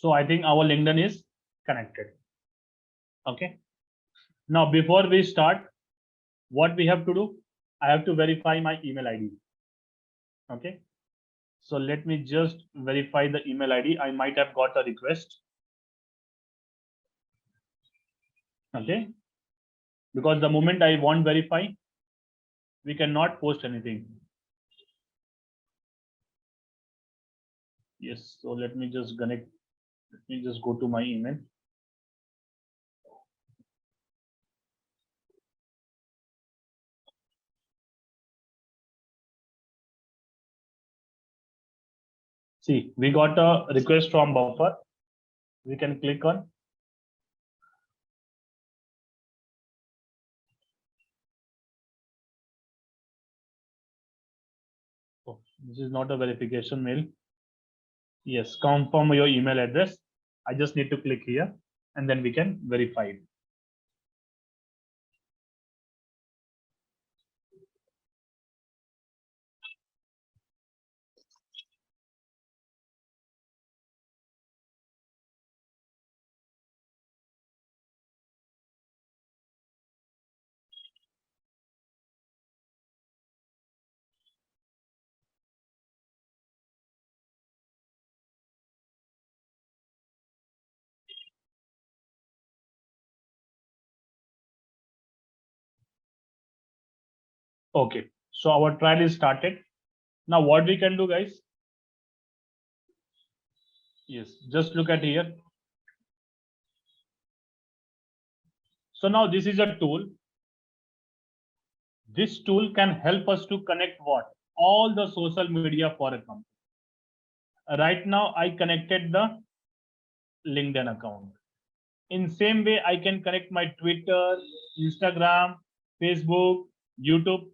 So I think our LinkedIn is connected. Okay. Now, before we start, what we have to do, I have to verify my email ID. Okay. So let me just verify the email ID. I might have got a request. Okay. Because the moment I want verify, we cannot post anything. Yes. So let me just connect. Let me just go to my email. See, we got a request from Buffer. We can click on. Oh, this is not a verification mail. Yes, confirm your email address. I just need to click here and then we can verify it. Okay, so our trial is started. Now what we can do, guys? Yes, just look at here. So now this is a tool. This tool can help us to connect what? All the social media for a company. Right now, I connected the LinkedIn account. In same way, I can connect my Twitter, Instagram, Facebook, YouTube,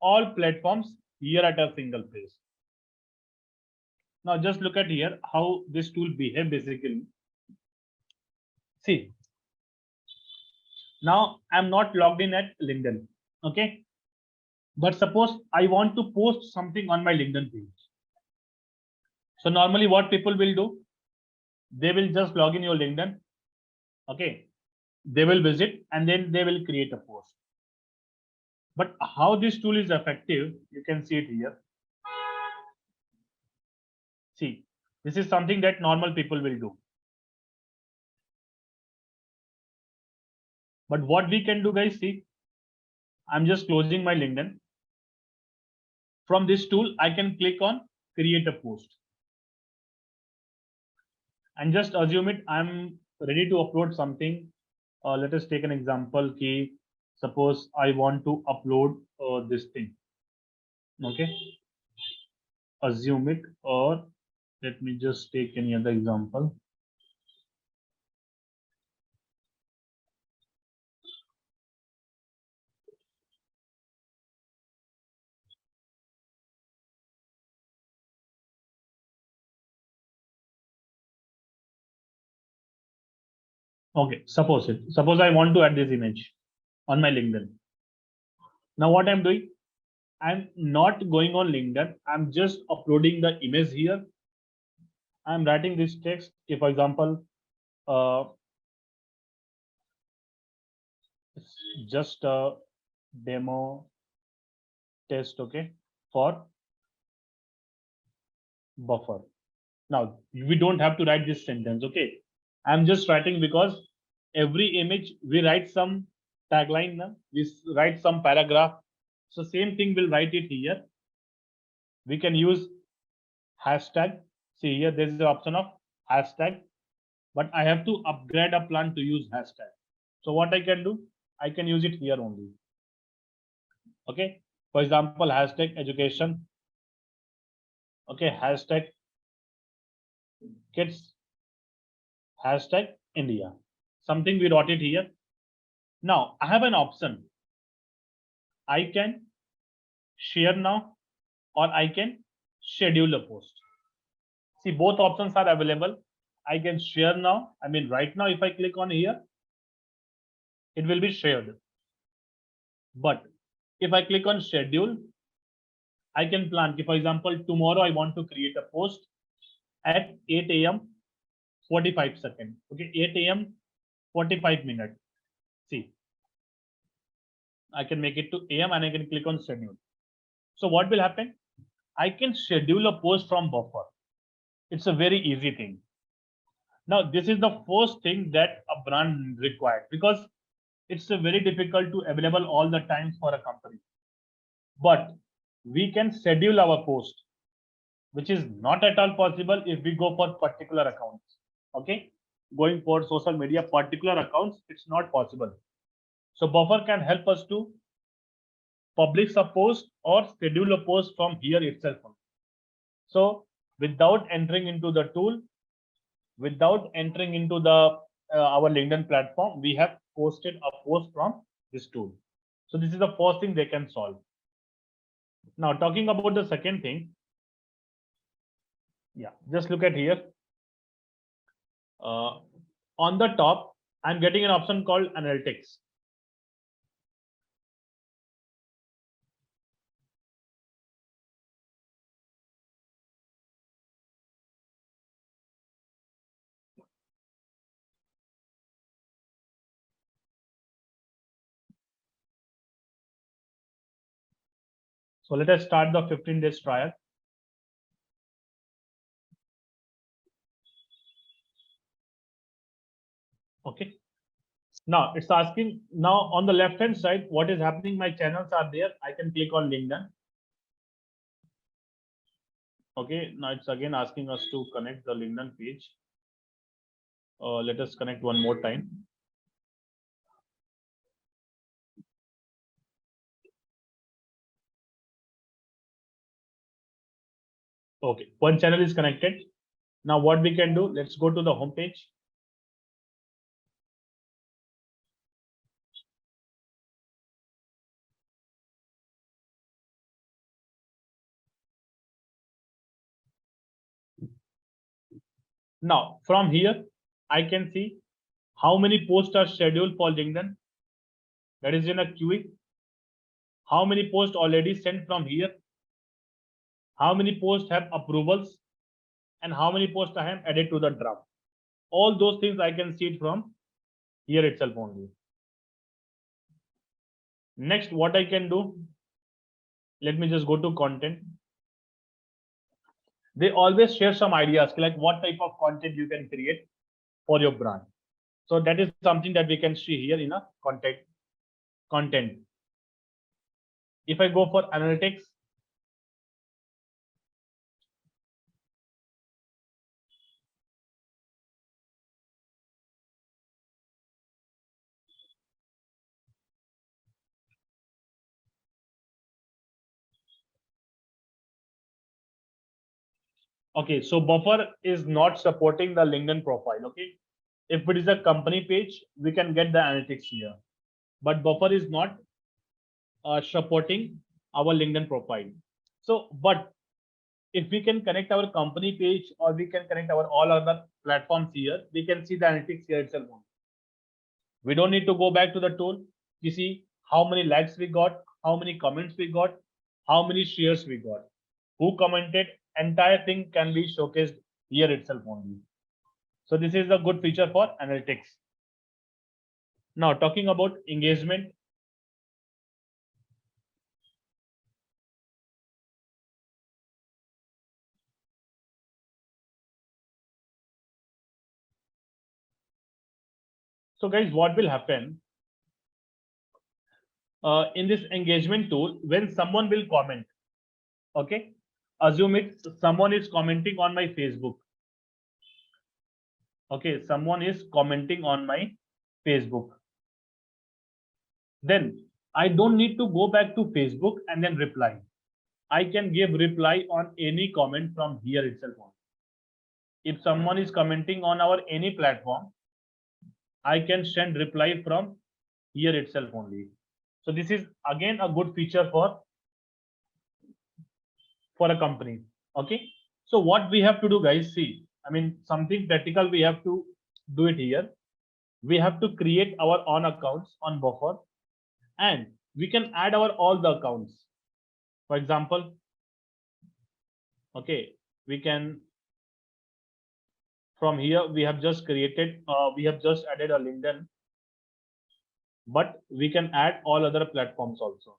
all platforms here at a single place. Now just look at here how this tool behave basically. See, now I'm not logged in at LinkedIn. Okay. But suppose I want to post something on my LinkedIn page. So normally what people will do, they will just log in your LinkedIn. Okay. They will visit and then they will create a post. But how this tool is effective, you can see it here. See, this is something that normal people will do. But what we can do, guys, see, I'm just closing my LinkedIn. From this tool, I can click on create a post. And just assume it, I'm ready to upload something. Let us take an example. Key, suppose I want to upload this thing. Okay. Assume it, or let me just take any other example. Okay, suppose I want to add this image on my LinkedIn. Now what I'm doing, I'm not going on LinkedIn. I'm just uploading the image here. I'm writing this text. Okay, for example, it's just a demo test, okay, for Buffer. Now we don't have to write this sentence, okay. I'm just writing because every image we write some tagline, we write some paragraph. So same thing, we'll write it here. We can use hashtag. See here, there's the option of hashtag, but I have to upgrade a plan to use hashtag. So what I can do, I can use it here only. Okay. For example, hashtag education. Okay, hashtag kids, hashtag India. Something we wrote it here. Now I have an option. I can share now or I can schedule a post. See, both options are available. I can share now. I mean, right now, if I click on here, it will be shared. But if I click on schedule, I can plan. For example, tomorrow I want to create a post at 8 a.m. 45 seconds. Okay, 8 a.m. 45 minutes. See, I can make it to AM and I can click on schedule. So what will happen? I can schedule a post from buffer. It's a very easy thing. Now, this is the first thing that a brand requires because it's a very difficult to available all the times for a company. But we can schedule our post, which is not at all possible if we go for particular accounts. Okay, going for social media particular accounts, it's not possible. So buffer can help us to publish a post or schedule a post from here itself. So without entering into the tool, without entering into the our LinkedIn platform, we have posted a post from this tool. So this is the first thing they can solve. Now talking about the second thing, yeah, just look at here. On the top, I'm getting an option called analytics. So let us start the 15 days trial. Okay. Now it's asking now on the left hand side, what is happening? My channels are there. I can click on LinkedIn. Okay. Now it's again asking us to connect the LinkedIn page. Let us connect one more time. Okay. One channel is connected. Now what we can do? Let's go to the home page. Now from here, I can see how many posts are scheduled for LinkedIn. That is in a queue. How many posts already sent from here? How many posts have approvals? And how many posts I have added to the draft? All those things I can see it from here itself only. Next, what I can do? Let me just go to content. They always share some ideas like what type of content you can create for your brand. So that is something that we can see here in a content. If I go for analytics, okay, so buffer is not supporting the LinkedIn profile. Okay, if it is a company page, we can get the analytics here, but buffer is not supporting our LinkedIn profile. So, but if we can connect our company page or we can connect our all other platforms here, we can see the analytics here itself. We don't need to go back to the tool. You see how many likes we got, how many comments we got, how many shares we got, who commented. Entire thing can be showcased here itself only. So this is a good feature for analytics. Now talking about engagement. So guys, what will happen in this engagement tool when someone will comment? Okay, assume it someone is commenting on my Facebook. Okay, someone is commenting on my Facebook. Then I don't need to go back to Facebook and then reply. I can give reply on any comment from here itself. If someone is commenting on our any platform, I can send reply from here itself only. So this is again a good feature for a company. Okay, so what we have to do, guys, see, I mean something practical we have to do it here. We have to create our own accounts on buffer and we can add our all the accounts. For example, okay, we can From here, we have just created, we have just added a LinkedIn, but we can add all other platforms also.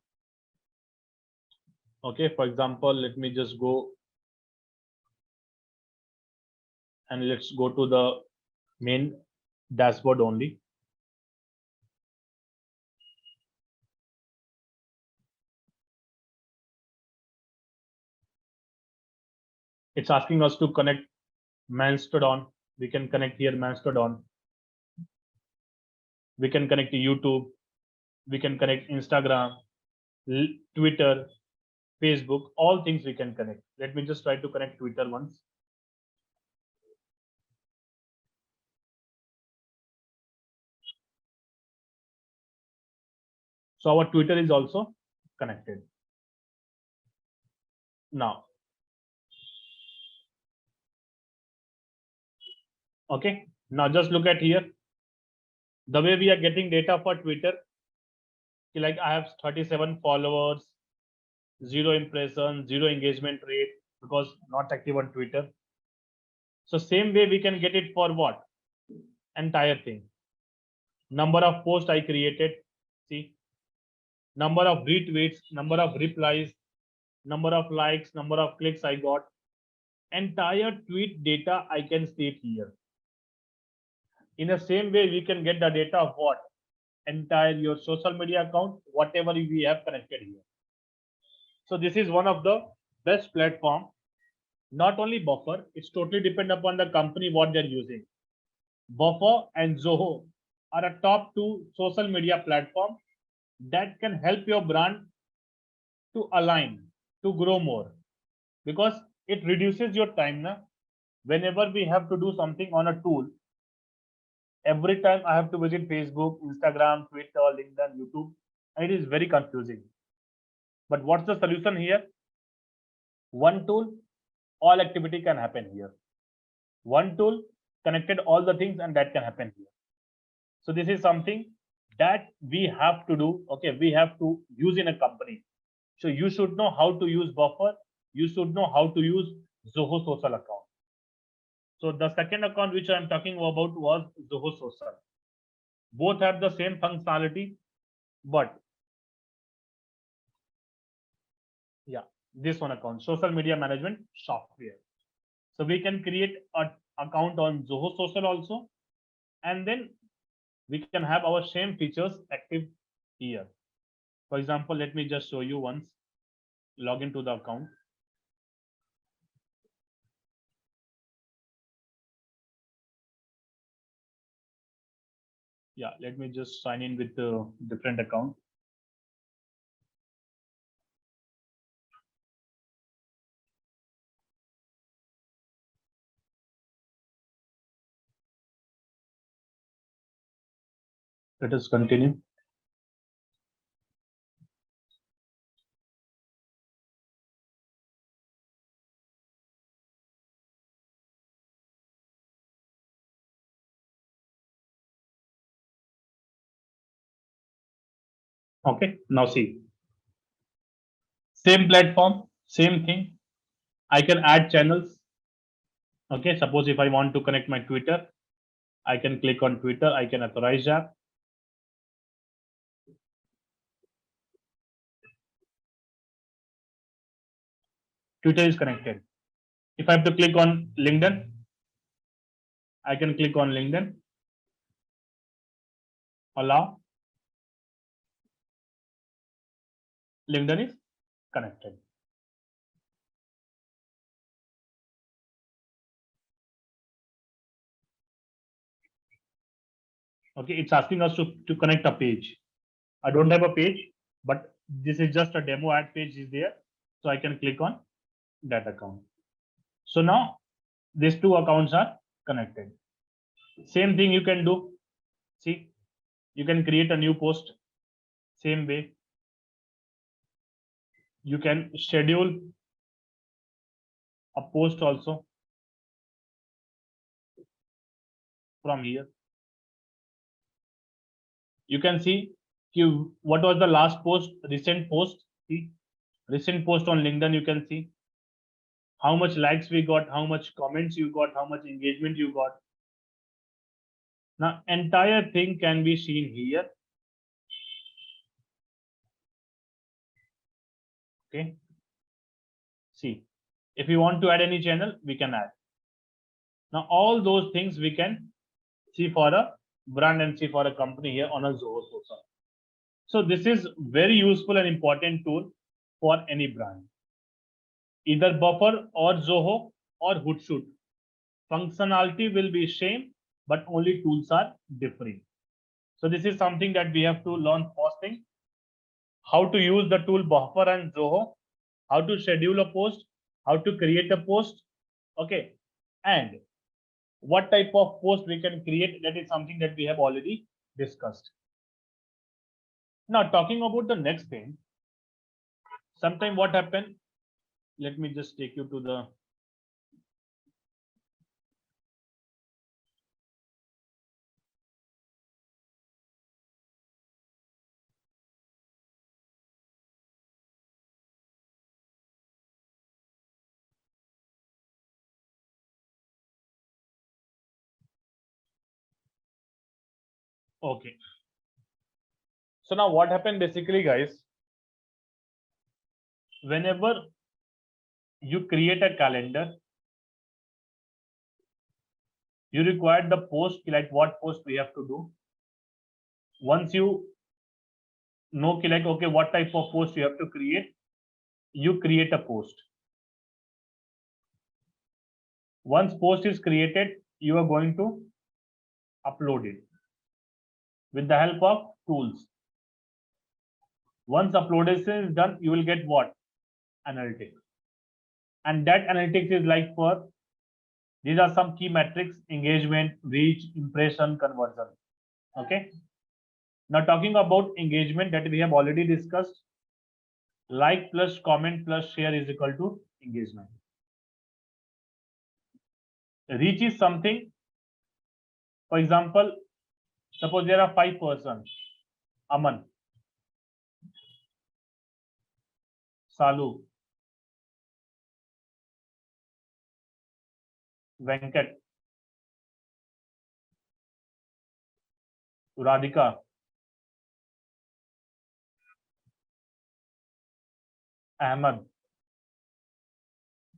Okay, for example, let me just go and let's go to the main dashboard only. It's asking us to connect Mastodon. We can connect here Mastodon. We can connect to YouTube. We can connect Instagram, Twitter, Facebook, all things we can connect. Let me just try to connect Twitter once. So our Twitter is also connected. Now, okay, now just look at here. The way we are getting data for Twitter, like I have 37 followers, 0 impressions, 0 engagement rate because not active on Twitter. So same way we can get it for what? Entire thing. Number of posts I created, see, number of retweets, number of replies, number of likes, number of clicks I got. Entire tweet data I can see it here. In the same way, we can get the data of what? Entire your social media account, whatever we have connected here. So this is one of the best platform. Not only Buffer, it's totally depend upon the company what they're using. Buffer and Zoho are a top 2 social media platform that can help your brand to align, to grow more, because it reduces your time. Na? Whenever we have to do something on a tool, every time I have to visit Facebook, Instagram, Twitter, LinkedIn, YouTube, and it is very confusing. But what's the solution here? One tool, all activity can happen here. One tool connected all the things, and that can happen here. So this is something that we have to do. Okay, we have to use in a company. So you should know how to use Buffer. You should know how to use Zoho Social account. So the second account which I'm talking about was Zoho Social. Both have the same functionality, but yeah, this one account, social media management software. So we can create an account on Zoho Social also, and then we can have our same features active here. For example, let me just show you once. Log into the account. Yeah, let me just sign in with the different account. Let us continue. Okay, now see. Same platform, same thing. I can add channels. Okay, suppose if I want to connect my Twitter, I can click on Twitter. I can authorize that. Twitter is connected. If I have to click on LinkedIn, I can click on LinkedIn. Allow. LinkedIn is connected. Okay, it's asking us to connect a page. I don't have a page, but this is just a demo ad page is there. So I can click on that account. So now these 2 accounts are connected. Same thing you can do. See, you can create a new post. Same way. You can schedule a post also from here. You can see what was the last post, recent post. See, recent post on LinkedIn, you can see how much likes we got, how much comments you got, how much engagement you got. Now, entire thing can be seen here. Okay. See, if you want to add any channel, we can add. Now, all those things we can see for a brand and see for a company here on a Zoho social. So this is very useful and important tool for any brand. Either Buffer or Zoho or Hootsuite. Functionality will be same, but only tools are different. So this is something that we have to learn first thing. How to use the tool Buffer and Zoho, how to schedule a post, how to create a post, okay, and what type of post we can create. That is something that we have already discussed. Now, talking about the next thing, sometime what happened, let me just take you to the okay. So now what happened basically, guys, whenever you create a calendar, you require the post, like what post we have to do. Once you know, like, okay, what type of post you have to create, you create a post. Once post is created, you are going to upload it with the help of tools. Once uploadation is done, you will get what? Analytics. And that analytics is like for, these are some key metrics: engagement, reach, impression, conversion. Okay. Now talking about engagement, that we have already discussed. Like plus comment plus share is equal to engagement. Reach is something, for example, suppose there are 5 persons: Aman, Salu, Venkat, Radhika, Ahmed.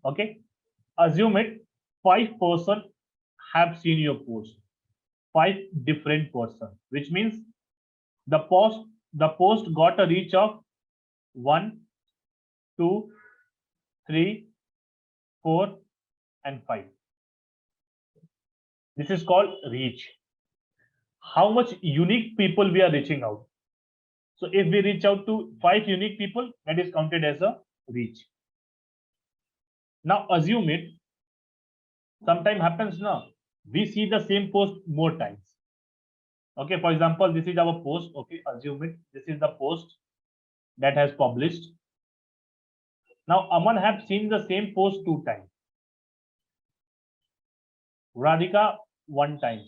Okay, assume it 5 persons have seen your post, 5 different persons, which means the post got a reach of 1, 2, 3, 4, and 5. This is called reach. How much unique people we are reaching out? So if we reach out to 5 unique people, that is counted as a reach. Now assume it, sometime happens now, we see the same post more times. Okay, for example, this is our post. Okay, assume it, this is the post that has published. Now Aman have seen the same post 2 times, Radhika 1 time,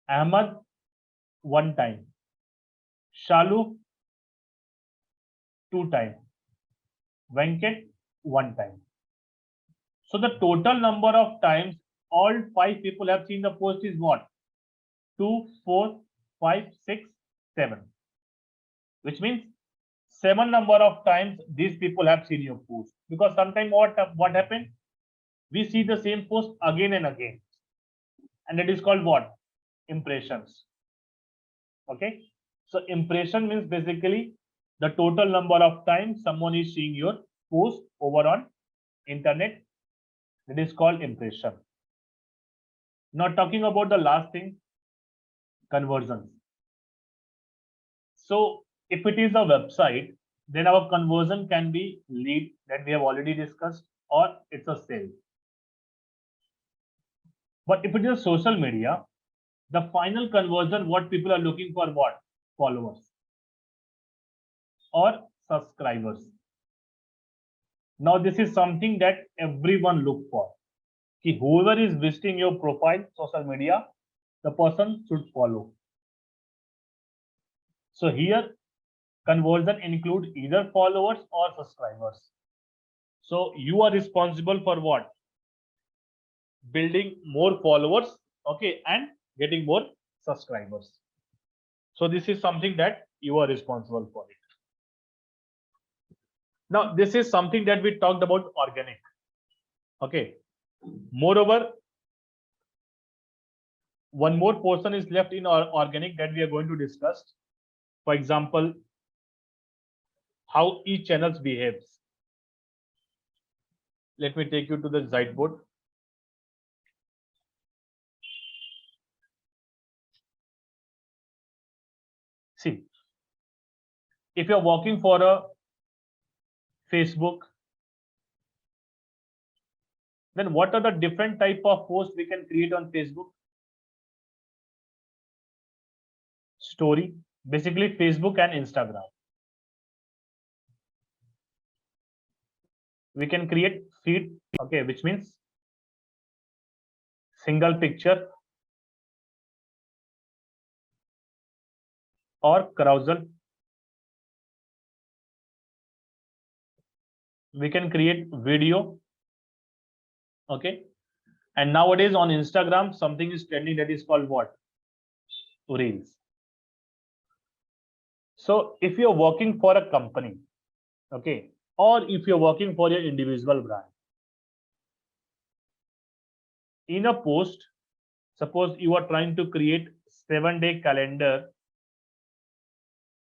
Ahmad 1 time, Shalu 2 times, Venkat 1 time. So the total number of times all 5 people have seen the post is what? 2, 4, 5, 6, 7. Which means 7 number of times these people have seen your post. Because sometimes what happened? We see the same post again and again. And it is called what? Impressions. Okay. So impression means basically the total number of times someone is seeing your post over on internet. It is called impression. Now talking about the last thing, conversions. So if it is a website, then our conversion can be lead, that we have already discussed, or it's a sale. But if it is a social media, the final conversion, what people are looking for, what? Followers or subscribers. Now this is something that everyone look for. Whoever is visiting your profile, social media, the person should follow. So here conversion include either followers or subscribers. So you are responsible for what? Building more followers, okay, and getting more subscribers. So this is something that you are responsible for it. Now, this is something that we talked about organic. Okay. Moreover, one more portion is left in our organic that we are going to discuss. For example, how each channel behaves. Let me take you to the whiteboard. See, if you're working for a Facebook, then what are the different type of posts we can create on Facebook? Story, basically Facebook and Instagram. We can create feed, okay, which means single picture or carousel. We can create video, okay, and nowadays on Instagram something is trending that is called what? Reels. So if you're working for a company, okay, or if you're working for your individual brand, in a post, suppose you are trying to create 7-day calendar,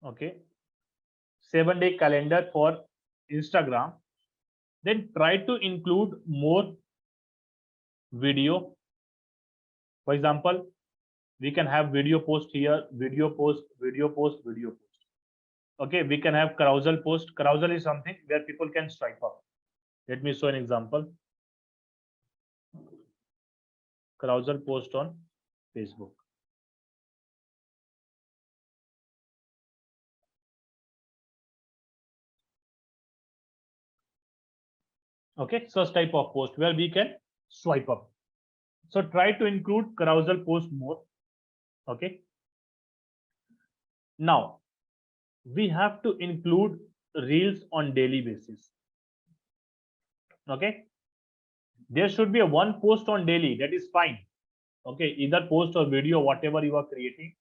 okay, 7-day calendar for Instagram, then try to include more video. For example, we can have video post here, video post, video post, video post. Okay, we can have carousel post. Carousel is something where people can swipe up. Let me show an example. Carousel post on Facebook. Okay, such type of post where we can swipe up. So try to include carousel post more. Okay. Now we have to include reels on daily basis. Okay. There should be a one post on daily. That is fine. Okay, either post or video, whatever you are creating,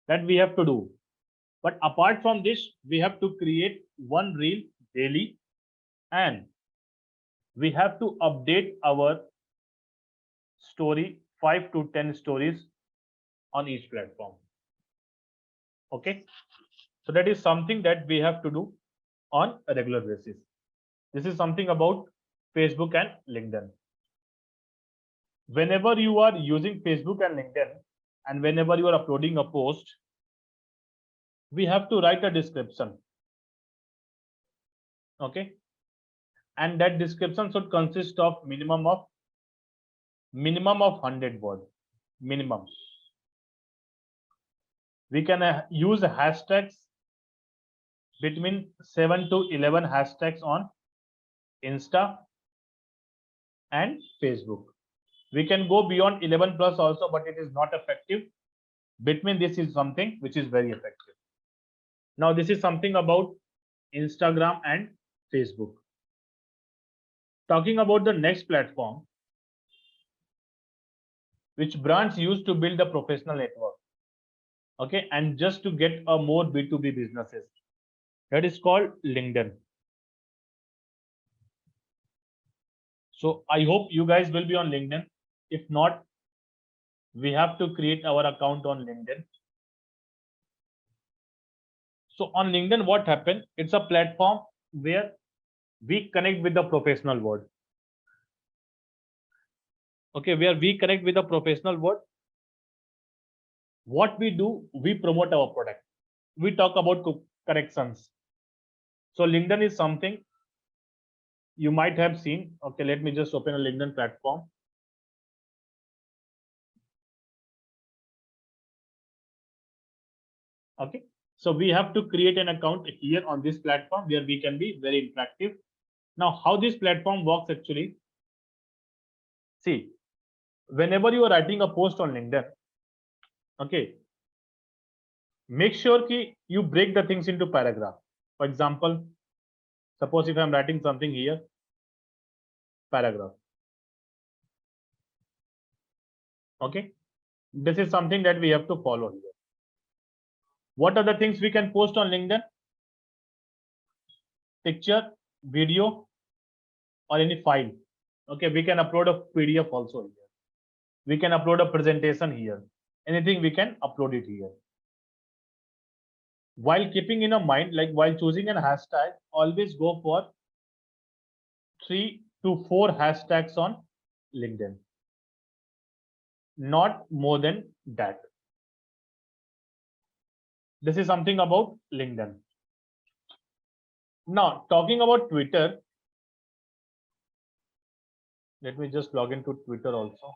that we have to do. But apart from this, we have to create one reel daily, and we have to update our story 5 to 10 stories on each platform. Okay, so that is something that we have to do on a regular basis. This is something about Facebook and LinkedIn. Whenever you are using Facebook and LinkedIn, and whenever you are uploading a post, we have to write a description. Okay, and that description should consist of minimum of 100 words. Minimum. We can use hashtags between 7 to 11 hashtags on Insta and Facebook. We can go beyond 11 plus also, but it is not effective. Between this is something which is very effective. Now this is something about Instagram and Facebook. Talking about the next platform, which brands use to build a professional network. Okay, and just to get a more B2B businesses, that is called LinkedIn. So I hope you guys will be on LinkedIn. If not, we have to create our account on LinkedIn. So on LinkedIn, what happened? It's a platform where we connect with the professional world. Okay, where we connect with the professional world. What we do, we promote our product. We talk about corrections. So LinkedIn is something you might have seen. Okay, let me just open a LinkedIn platform. Okay, so we have to create an account here on this platform where we can be very interactive. Now, how this platform works actually? See, whenever you are writing a post on LinkedIn, okay, make sure that you break the things into paragraph. For example, suppose if I'm writing something here, paragraph. Okay, this is something that we have to follow here. What are the things we can post on LinkedIn? Picture, video, or any file. Okay, we can upload a PDF also here. We can upload a presentation here. Anything we can upload it here. While keeping in a mind, like while choosing a hashtag, always go for 3 to 4 hashtags on LinkedIn. Not more than that. This is something about LinkedIn. Now, talking about Twitter, let me just log into Twitter also.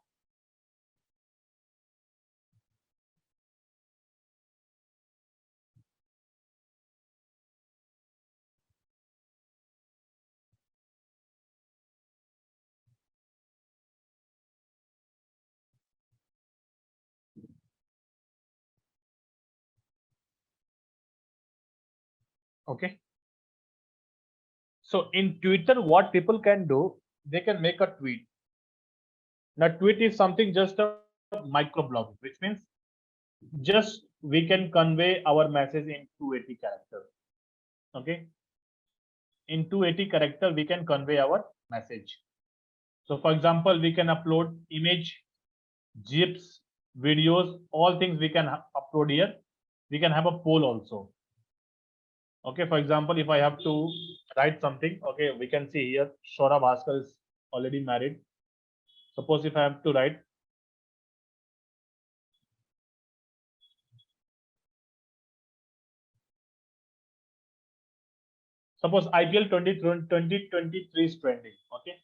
Okay. So in Twitter, what people can do, they can make a tweet. Now, tweet is something just a microblog, which means just we can convey our message in 280 characters. Okay. In 280 character, we can convey our message. So for example, we can upload image, GIFs, videos, all things we can upload here. We can have a poll also. Okay, for example, if I have to write something, okay, we can see here, Shora Bhaskar is already married. Suppose if I have to write, suppose IPL 2023 is trending, okay.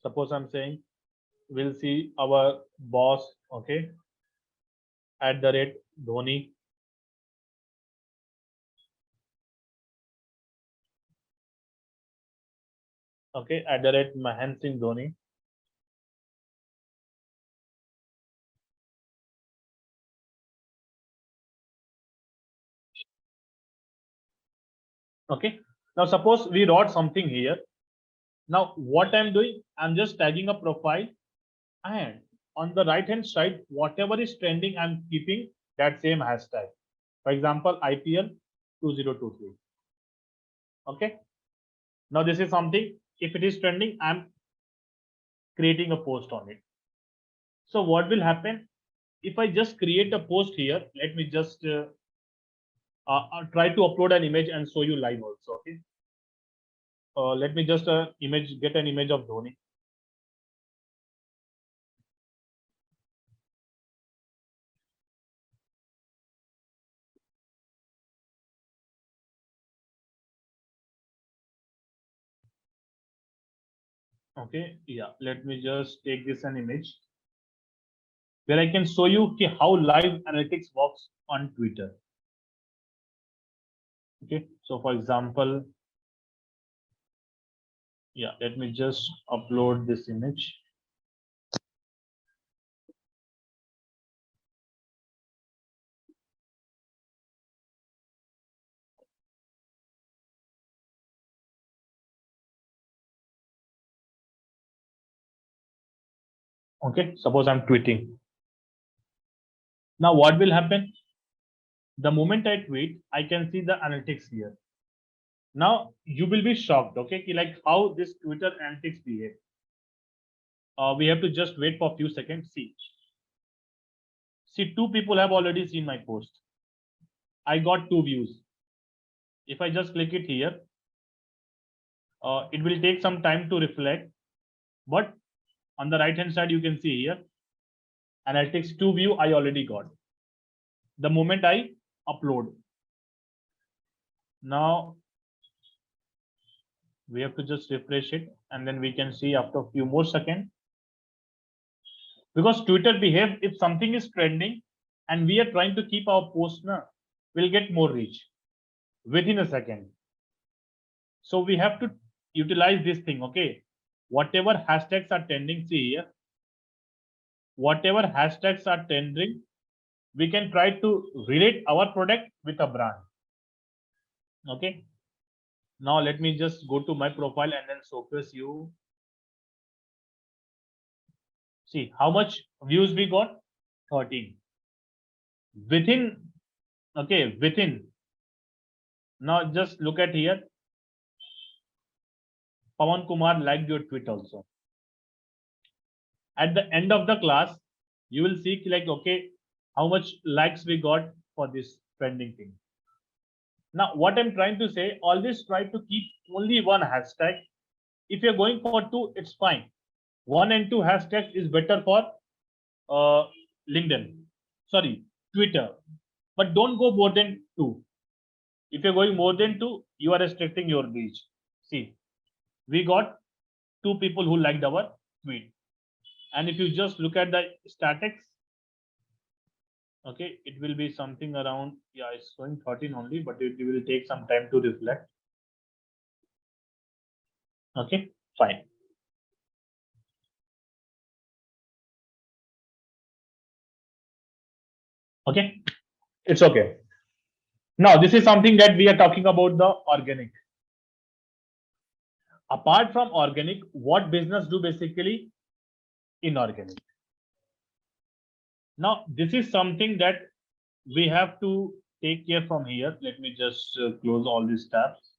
Suppose I'm saying, we'll see our boss, okay, @ Dhoni. Okay, @ Mahendra Singh Dhoni. Okay, now suppose we wrote something here. Now what I'm doing, I'm just tagging a profile, and on the right hand side, whatever is trending, I'm keeping that same hashtag. For example, IPL 2023. Okay, now this is something, if it is trending, I'm creating a post on it. So what will happen if I just create a post here? Let me just I'll try to upload an image and show you live also. Okay, let me just get an image of Dhoni. Okay, yeah, let me just take this an image where I can show you how live analytics works on Twitter. Okay, so for example, yeah, let me just upload this image. Okay, suppose I'm tweeting. Now what will happen? The moment I tweet, I can see the analytics here. Now you will be shocked, okay, like how this Twitter analytics behave. We have to just wait for a few seconds. See, 2 people have already seen my post. I got 2 views. If I just click it here, it will take some time to reflect, but on the right hand side, you can see here, analytics 2 view I already got the moment I upload. Now we have to just refresh it, and then we can see after a few more seconds, because Twitter behaves, if something is trending and we are trying to keep our post, we'll get more reach within a second. So we have to utilize this thing. Okay, whatever hashtags are trending, see here, whatever hashtags are trending, we can try to relate our product with a brand. Okay, Now let me just go to my profile and then showcase you. See how much views we got, 13. Within, okay, within. Now just look at here. Pawan Kumar liked your tweet also. At the end of the class, you will see like, okay, how much likes we got for this trending thing. Now, what I'm trying to say, always try to keep only one hashtag. If you're going for two, it's fine. 1 and 2 hashtags is better for LinkedIn, sorry, Twitter. But don't go more than 2. If you're going more than 2, you are restricting your reach. See, we got 2 people who liked our tweet. And if you just look at the statistics, okay, it will be something around, yeah, it's showing 13 only, but it will take some time to reflect. Okay, fine. Okay, it's okay. Now, this is something that we are talking about, the organic. Apart from organic, what business do basically? Inorganic. Now, this is something that we have to take care from here. Let me just close all these tabs.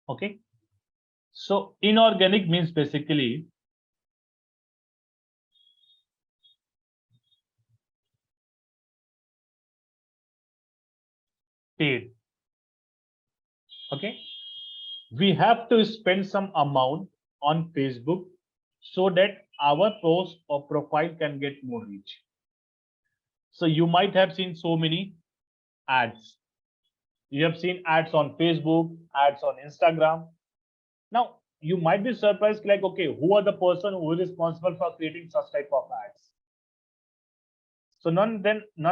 Okay. So inorganic means basically paid. Okay. We have to spend some amount on Facebook so that our post or profile can get more reach. So you might have seen so many ads. You have seen ads on Facebook, ads on Instagram. Now you might be surprised, like, okay, who are the person who is responsible for creating such type of ads? So none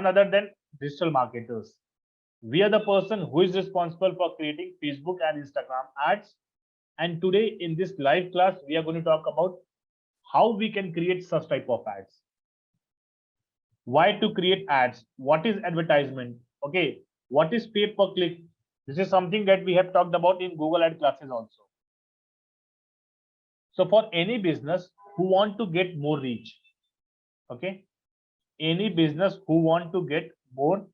other than digital marketers. We are the person who is responsible for creating Facebook and Instagram ads. And today in this live class, we are going to talk about how we can create such type of ads. Why to create ads? What is advertisement? Okay, what is pay per click? This is something that we have talked about in Google Ad classes also. So for any business who want to get more reach, okay, any business who want to get more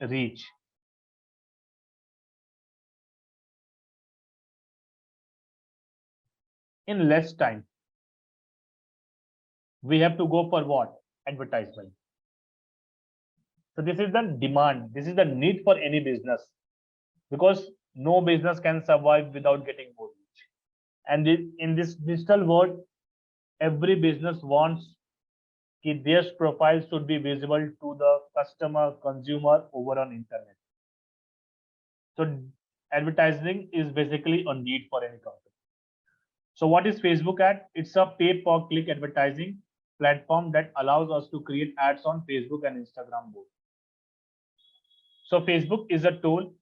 reach, in less time, we have to go for what? Advertisement. So this is the demand, this is the need for any business, because no business can survive without getting more reach. And in this digital world, every business wants that their profile should be visible to the customer, consumer over on internet. So advertising is basically a need for any company. So what is Facebook ad? It's a pay per click advertising platform that allows us to create ads on Facebook and Instagram both. So Facebook is a tool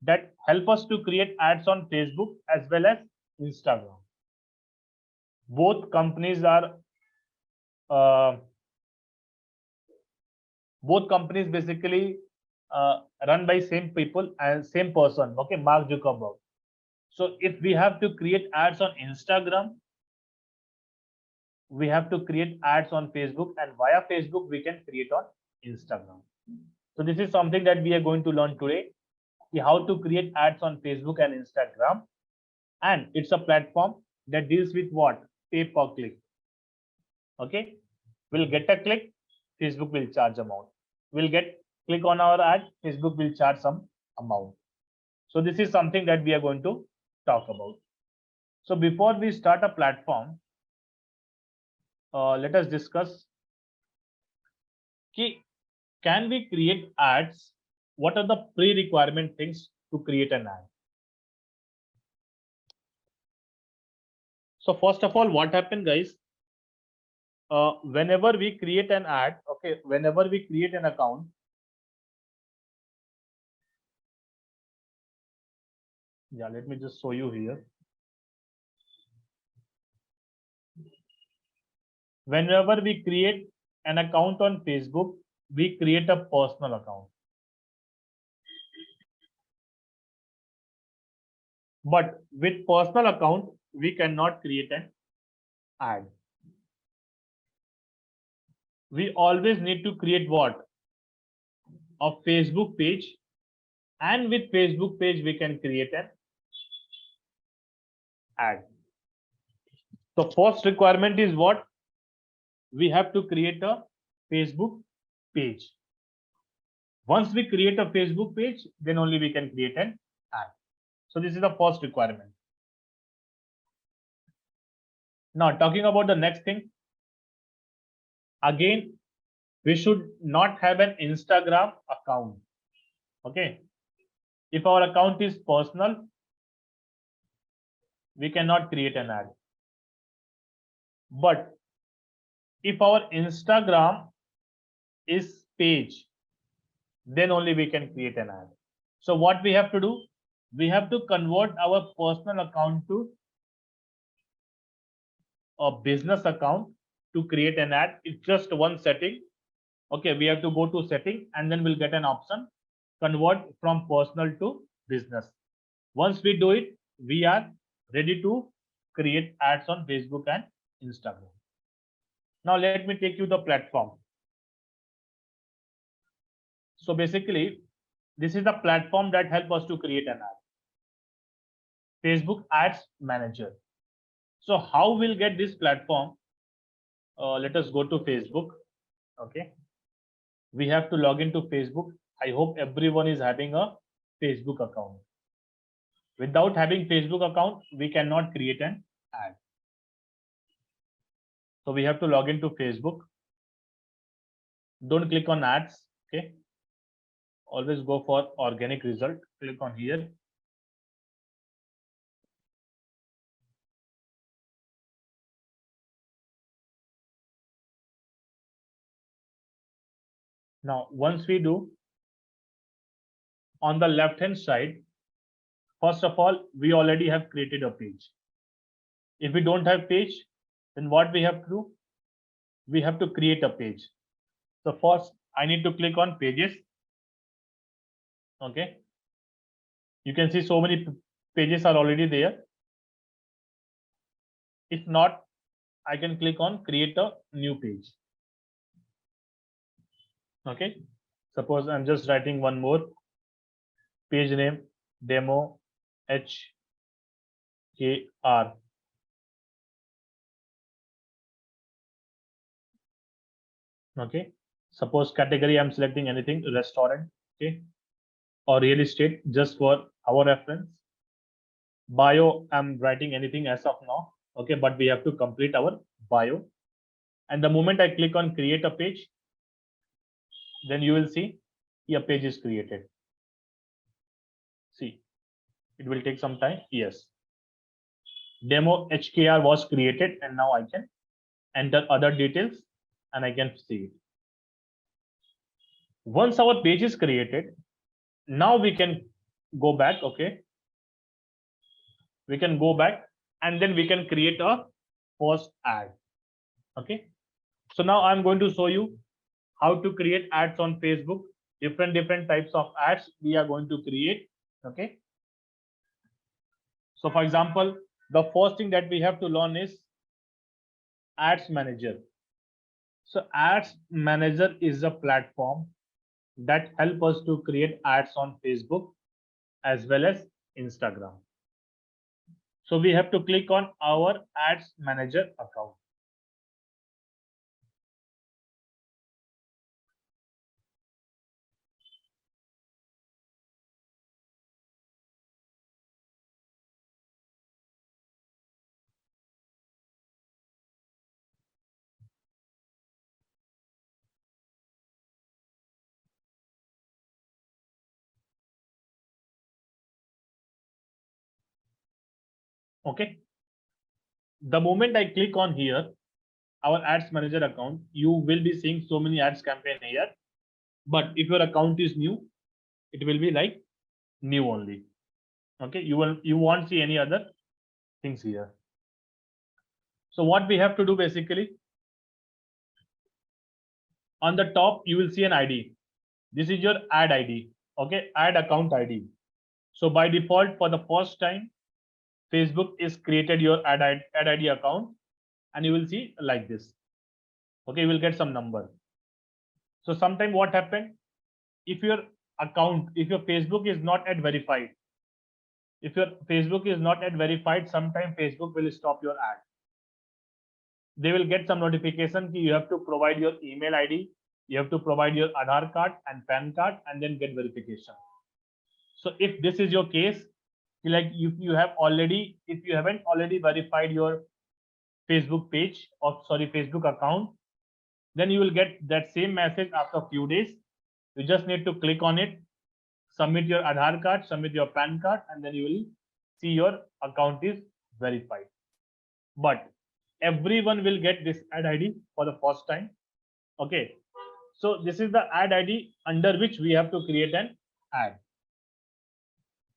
that help us to create ads on Facebook as well as Instagram. Both companies are basically run by same people and same person. Okay, Mark Zuckerberg. So if we have to create ads on Instagram, we have to create ads on Facebook, and via Facebook we can create on Instagram. So this is something that we are going to learn today, how to create ads on Facebook and Instagram. And it's a platform that deals with what? Pay per click. Okay, we'll get a click, Facebook will charge amount. We'll get click on our ad, Facebook will charge some amount. So this is something that we are going to talk about. So before we start a platform, let us discuss, can we create ads? What are the pre-requirement things to create an ad? So first of all, what happened, guys? Whenever we create an ad, okay, whenever we create an account, Yeah, let me just show you here. Whenever we create an account on Facebook, we create a personal account. But with personal account, we cannot create an ad. We always need to create what? A Facebook page, and with Facebook page, we can create an ad. So first requirement is what? We have to create a Facebook page. Once we create a Facebook page, then only we can create an ad. So this is the first requirement. Now talking about the next thing. Again, we should not have an Instagram account. Okay. If our account is personal, we cannot create an ad. But if our Instagram is page, then only we can create an ad. So what we have to do? We have to convert our personal account to a business account to create an ad. It's just one setting. Okay, we have to go to setting and then we'll get an option, convert from personal to business. Once we do it, we are ready to create ads on Facebook and Instagram. Now let me take you the platform. So basically, this is the platform that helps us to create an ad. Facebook Ads Manager. So how we'll get this platform? Let us go to Facebook. Okay. We have to log into Facebook. I hope everyone is having a Facebook account. Without having Facebook account, we cannot create an ad. So we have to log into Facebook. Don't click on ads. Okay. Always go for organic result. Click on here. Now, once we do, on the left hand side, first of all, we already have created a page. If we don't have page, then what we have to do? We have to create a page. So first, I need to click on pages. Okay. You can see so many pages are already there. If not, I can click on create a new page. Okay. Suppose I'm just writing one more page name, demo HKR. Okay. Suppose category I'm selecting anything, restaurant, okay, or real estate, just for our reference. Bio, I'm writing anything as of now. Okay, but we have to complete our bio. And the moment I click on create a page, then you will see a page is created. See, it will take some time. Yes. Demo HKR was created, and now I can enter other details and I can see it. Once our page is created, now we can go back. Okay. We can go back and then we can create a post ad. Okay. So now I'm going to show you how to create ads on Facebook. Different types of ads we are going to create. Okay. So for example, the first thing that we have to learn is Ads Manager. So Ads Manager is a platform that helps us to create ads on Facebook as well as Instagram. So we have to click on our Ads Manager account. Okay. The moment I click on here, our Ads Manager account, you will be seeing so many ads campaign here. But if your account is new, it will be like new only. Okay, you won't see any other things here. So what we have to do basically, on the top you will see an ID. This is your ad ID. Okay, ad account ID. So by default, for the first time, Facebook is created your ad ID account, and you will see like this. Okay, you will get some number. So sometime what happened, if your account, if your Facebook is not at verified, sometime Facebook will stop your ad. They will get some notification that you have to provide your email ID, you have to provide your Aadhaar card and PAN card, and then get verification. So if this is your case, like if you haven't already verified your Facebook page, or sorry, Facebook account, then you will get that same message after a few days. You just need to click on it, submit your Aadhaar card, submit your PAN card, and then you will see your account is verified. But everyone will get this ad ID for the first time. Okay, so this is the ad ID under which we have to create an ad.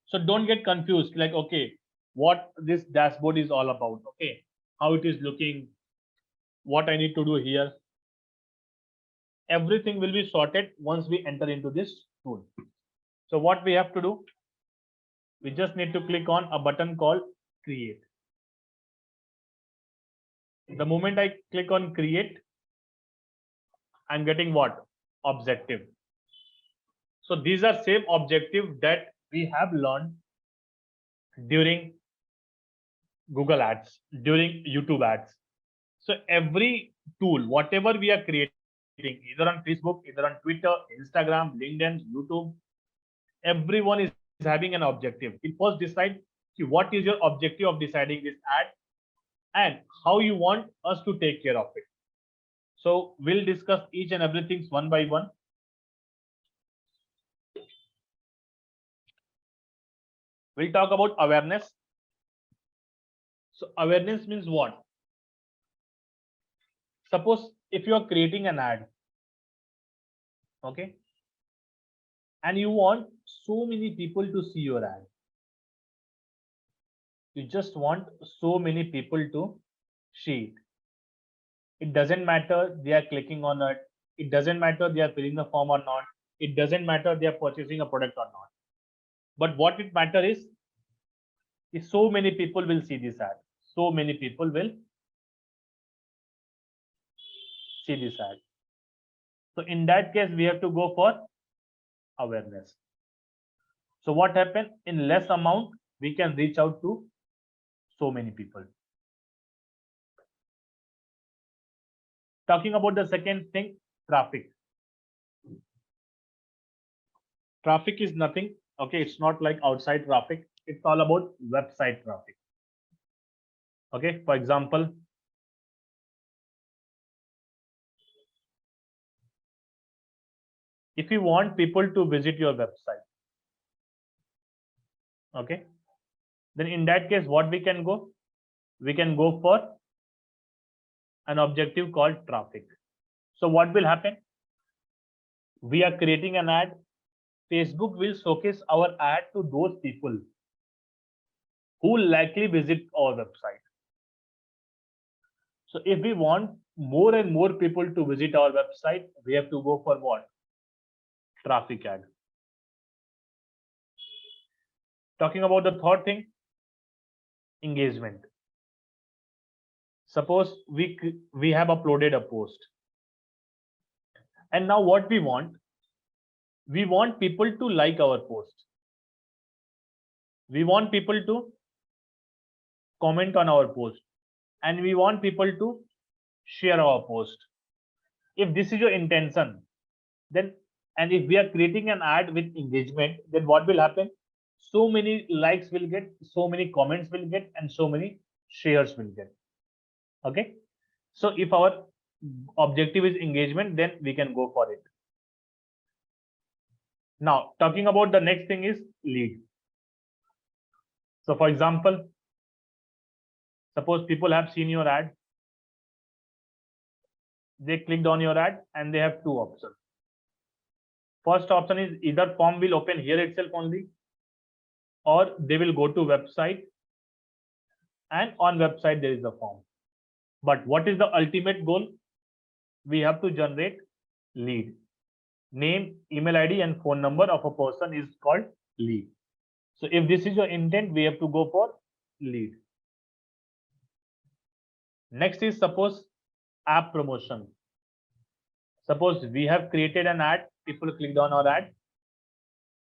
So don't get confused, like, okay, what this dashboard is all about, okay, how it is looking, what I need to do here. Everything will be sorted once we enter into this tool. So what we have to do, we just need to click on a button called create. The moment I click on create, I'm getting what? Objective. So these are same objective that we have learned during Google ads, during YouTube ads. So every tool, whatever we are creating, either on Facebook, either on Twitter, Instagram, LinkedIn, YouTube, everyone is having an objective. You first decide what is your objective of deciding this ad and how you want us to take care of it. So we'll discuss each and everything one by one. We'll talk about awareness. So awareness means what? Suppose if you are creating an ad, okay, and you want so many people to see your ad. You just want so many people to see it. It doesn't matter they are clicking on it. It doesn't matter they are filling the form or not. It doesn't matter they are purchasing a product or not. But what it matters is so many people will see this ad. So many people will see this ad. So in that case, we have to go for awareness. So what happened? In less amount, we can reach out to so many people. Talking about the second thing, traffic. Traffic is nothing. Okay, it's not like outside traffic. It's all about website traffic. Okay, for example, if you want people to visit your website, okay, then in that case, what we can go? We can go for an objective called traffic. So what will happen? We are creating an ad. Facebook will showcase our ad to those people who will likely visit our website. So if we want more and more people to visit our website, we have to go for what? Traffic ad. Talking about the third thing, engagement. Suppose we have uploaded a post, and now what we want people to like our post. We want people to comment on our post, and we want people to share our post. If this is your intention, then, and if we are creating an ad with engagement, then what will happen? So many likes will get, so many comments will get, and so many shares will get. Okay, so if our objective is engagement, then we can go for it. Now talking about the next thing is lead. So for example, suppose people have seen your ad, they clicked on your ad, and they have two options. First option is either form will open here itself only, or they will go to website, and on website there is a form. But what is the ultimate goal? We have to generate lead. Name, email ID, and phone number of a person is called lead. So if this is your intent, we have to go for lead. Next is suppose app promotion. Suppose we have created an ad, people clicked on our ad.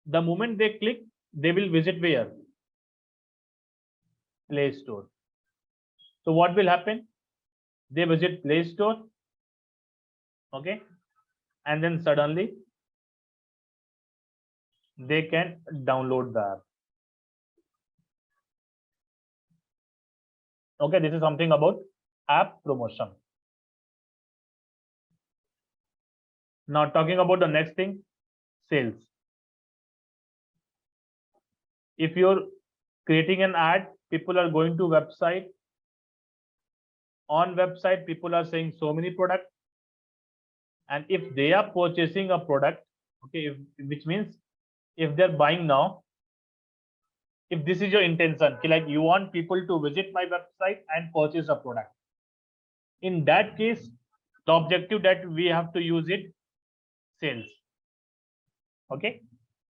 The moment they click, they will visit where? Play Store. So what will happen? They visit Play Store, okay, and then suddenly they can download the app. Okay, this is something about app promotion. Now talking about the next thing, sales. If you're creating an ad, people are going to website. On website, people are saying so many products. And if they are purchasing a product, okay, which means if they're buying now, if this is your intention, like you want people to visit my website and purchase a product, in that case, the objective that we have to use it, sales. Okay,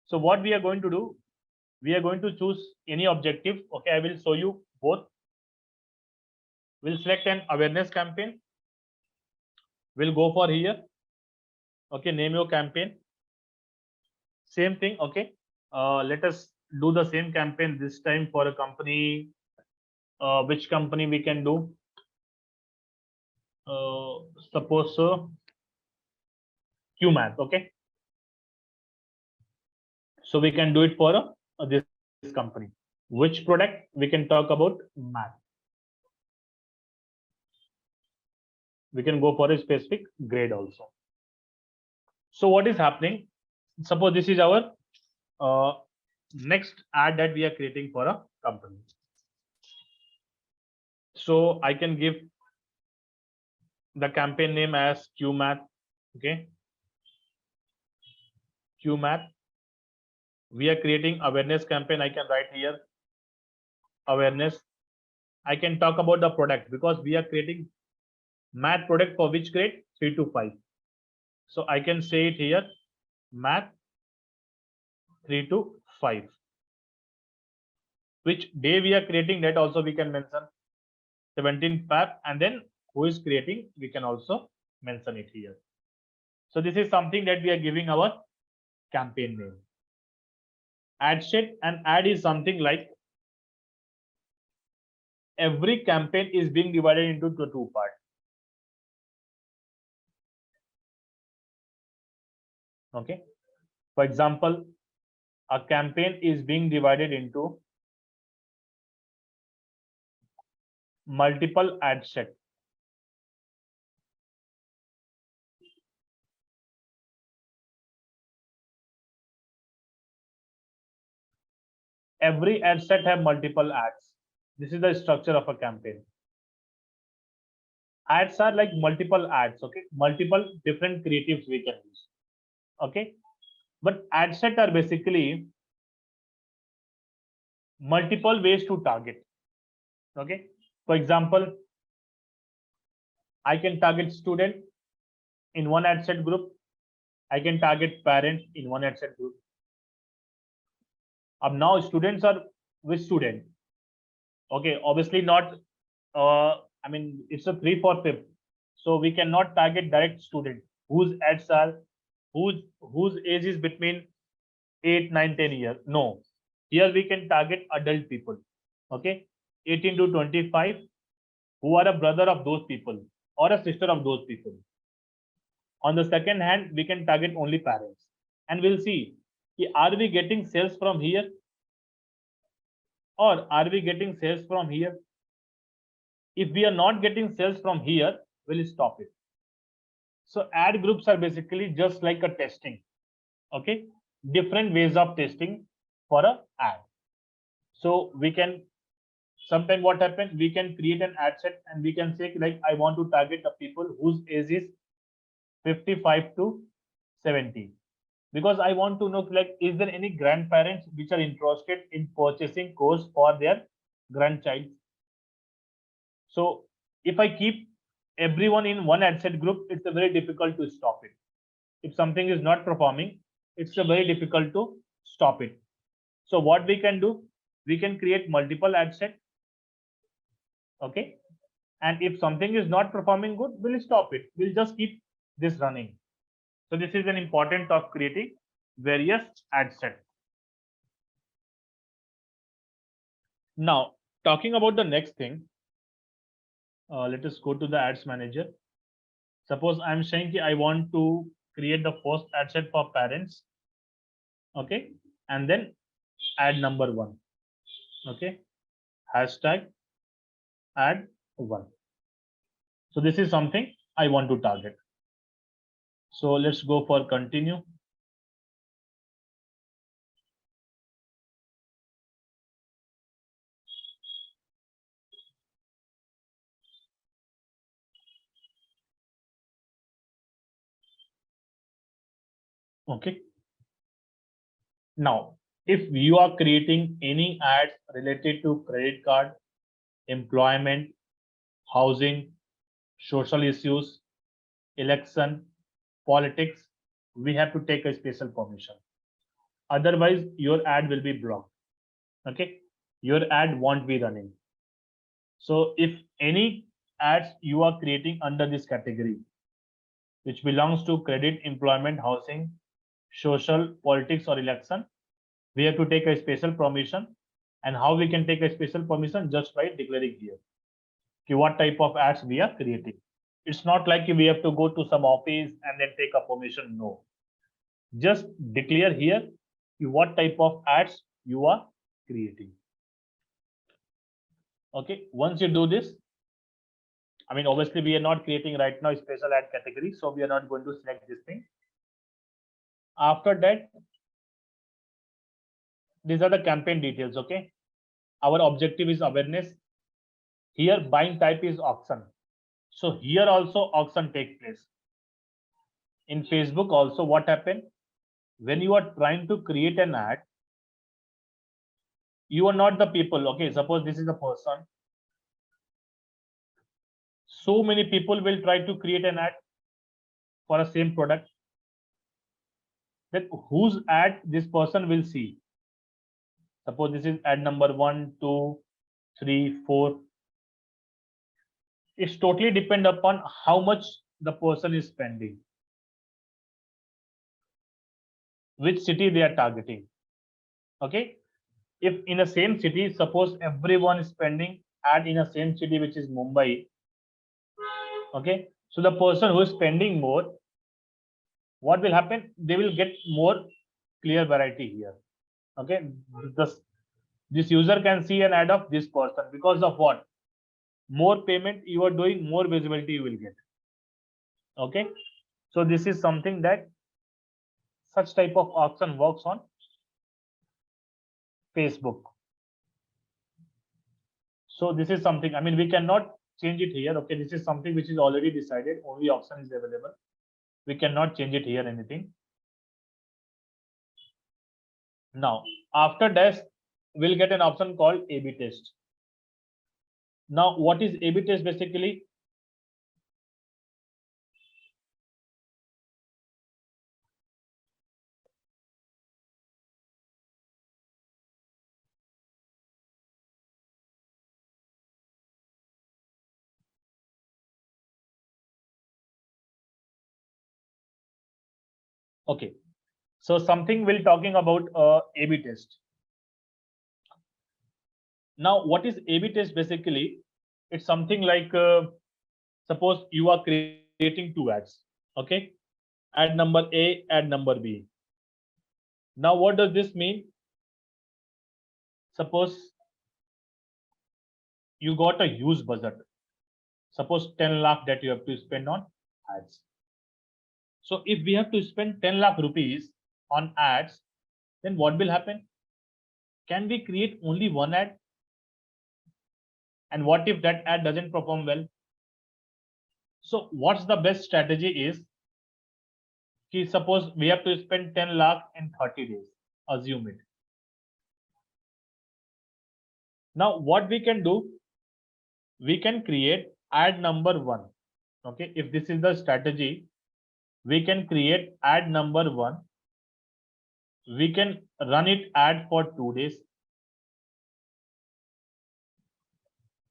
so what we are going to do, we are going to choose any objective. Okay, I will show you both. We'll select an awareness campaign. We'll go for here. Okay, name your campaign. Same thing. Okay, let us do the same campaign this time for a company. Which company we can do? Suppose QMath. Okay, so we can do it for this company. Which product? We can talk about math. We can go for a specific grade also. So what is happening? Suppose this is our next ad that we are creating for a company. So I can give the campaign name as QMath. Okay, QMath. We are creating awareness campaign. I can write here awareness. I can talk about the product because we are creating math product for which grade? 3 to 5. So I can say it here, math 3 to 5. Which day we are creating, that also we can mention 17th Feb, and then who is creating, we can also mention it here. So this is something that we are giving our campaign name. Ad set, and ad is something like every campaign is being divided into two parts. Okay, for example, a campaign is being divided into multiple ad set. Every ad set have multiple ads. This is the structure of a campaign. Ads are like multiple ads. Okay, multiple different creatives we can use. Okay, but ad set are basically multiple ways to target. Okay, for example, I can target student in one ad set group. I can target parent in one ad set group. Now students are with student. Okay, obviously not. I mean, it's a 3 4 5. So we cannot target direct student whose ads are whose age is between 8, 9, 10 years. No, here we can target adult people. Okay, 18 to 25, who are a brother of those people or a sister of those people. On the second hand, we can target only parents, and we'll see, are we getting sales from here or are we getting sales from here? If we are not getting sales from here, we'll stop it. So ad groups are basically just like a testing. Okay, different ways of testing for a ad. So we can, sometimes what happens, we can create an ad set and we can say like, I want to target the people whose age is 55 to 70. because I want to know, like, is there any grandparents which are interested in purchasing course for their grandchild? So if I keep everyone in one ad set group, it's a very difficult to stop it. If something is not performing, it's a very difficult to stop it. So what we can do, we can create multiple ad set. Okay. And if something is not performing good, we'll stop it. We'll just keep this running. So this is an important of creating various ad set. Now, talking about the next thing, let us go to the ads manager. Suppose I'm saying I want to create the first ad set for parents. Okay. And then ad number 1. Okay. Hashtag ad 1. So this is something I want to target. So let's go for continue. Okay. Now, if you are creating any ads related to credit card, employment, housing, social issues, election, politics, we have to take a special permission. Otherwise, your ad will be blocked. Okay. Your ad won't be running. So if any ads you are creating under this category, which belongs to credit, employment, housing, social, politics, or election, we have to take a special permission. And how we can take a special permission? Just by declaring here what type of ads we are creating. It's not like we have to go to some office and then take a permission. No, just declare here what type of ads you are creating. Okay, once you do this, I mean, obviously we are not creating right now a special ad category, so we are not going to select this thing. After that, these are the campaign details. Okay, our objective is awareness. Here buying type is auction. So here also auction takes place. In Facebook also, what happened? When you are trying to create an ad, you are not the people. Okay, suppose this is a person. So many people will try to create an ad for a same product. Then whose ad this person will see? Suppose this is ad number 1, 2, 3, 4. It's totally depend upon how much the person is spending, which city they are targeting. Okay, if in the same city, suppose everyone is spending ad in the same city, which is Mumbai. Okay, so the person who is spending more, what will happen? They will get more clear variety here. Okay, this user can see an ad of this person because of what? More payment you are doing, more visibility you will get. Okay, so this is something that such type of auction works on Facebook. So this is something, I mean, we cannot change it here. Okay, this is something which is already decided, only auction is available. We cannot change it here anything. Now after that, we'll get an option called A/B test. Now what is A/B test basically? Okay, so something we're talking about A/B test. Now what is A/B test basically? It's something like suppose you are creating 2 ads. Okay, ad number A, ad number B. Now what does this mean? Suppose you got a huge budget. Suppose 10 lakh that you have to spend on ads. So if we have to spend 10 lakh rupees on ads, then what will happen? Can we create only one ad? And what if that ad doesn't perform well? So what's the best strategy is, Suppose we have to spend 10 lakh in 30 days. Assume it. Now, what we can do, we can create ad number 1. Okay, if this is the strategy, we can create ad number 1. We can run it ad for 2 days.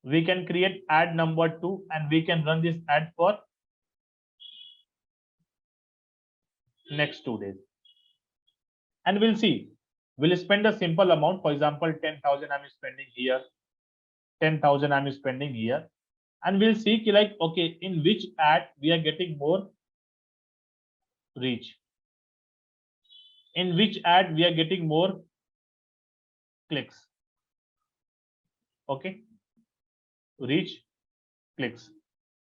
We can create ad number 2 and we can run this ad for next 2 days. And we'll see. We'll spend a simple amount. For example, 10,000 I'm spending here. 10,000 I'm spending here. And we'll see like, okay, in which ad we are getting more reach. In which ad we are getting more clicks. Okay. Reach, clicks.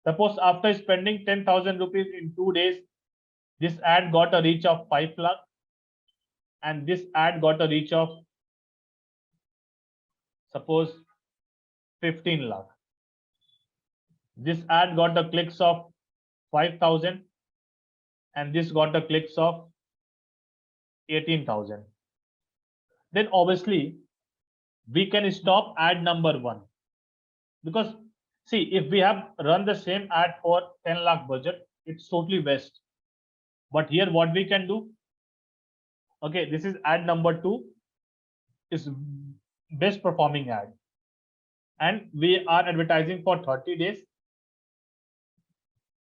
Suppose after spending 10,000 rupees in 2 days, this ad got a reach of 5 lakh and this ad got a reach of suppose 15 lakh. This ad got a clicks of 5,000 and this got a clicks of 18,000. Then obviously we can stop ad number 1 because see, if we have run the same ad for 10 lakh budget, it's totally waste. But here what we can do, okay, this is ad number 2, is best performing ad and we are advertising for 30 days.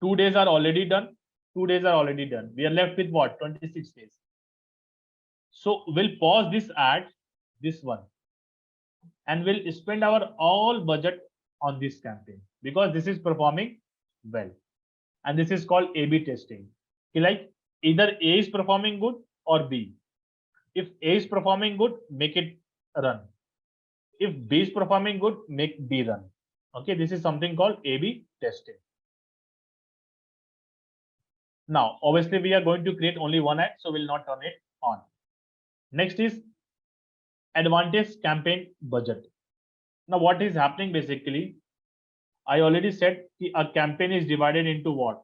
2 days are already done. 2 days are already done. We are left with what? 26 days. So we'll pause this ad, this one, and we'll spend our all budget on this campaign because this is performing well. And this is called A/B testing. Like either A is performing good or B. If A is performing good, make it run. If B is performing good, make B run. Okay, this is something called A/B testing. Now, obviously, we are going to create only one ad, so we'll not turn it on. Next is advantage campaign budget. Now, what is happening basically? I already said a campaign is divided into what?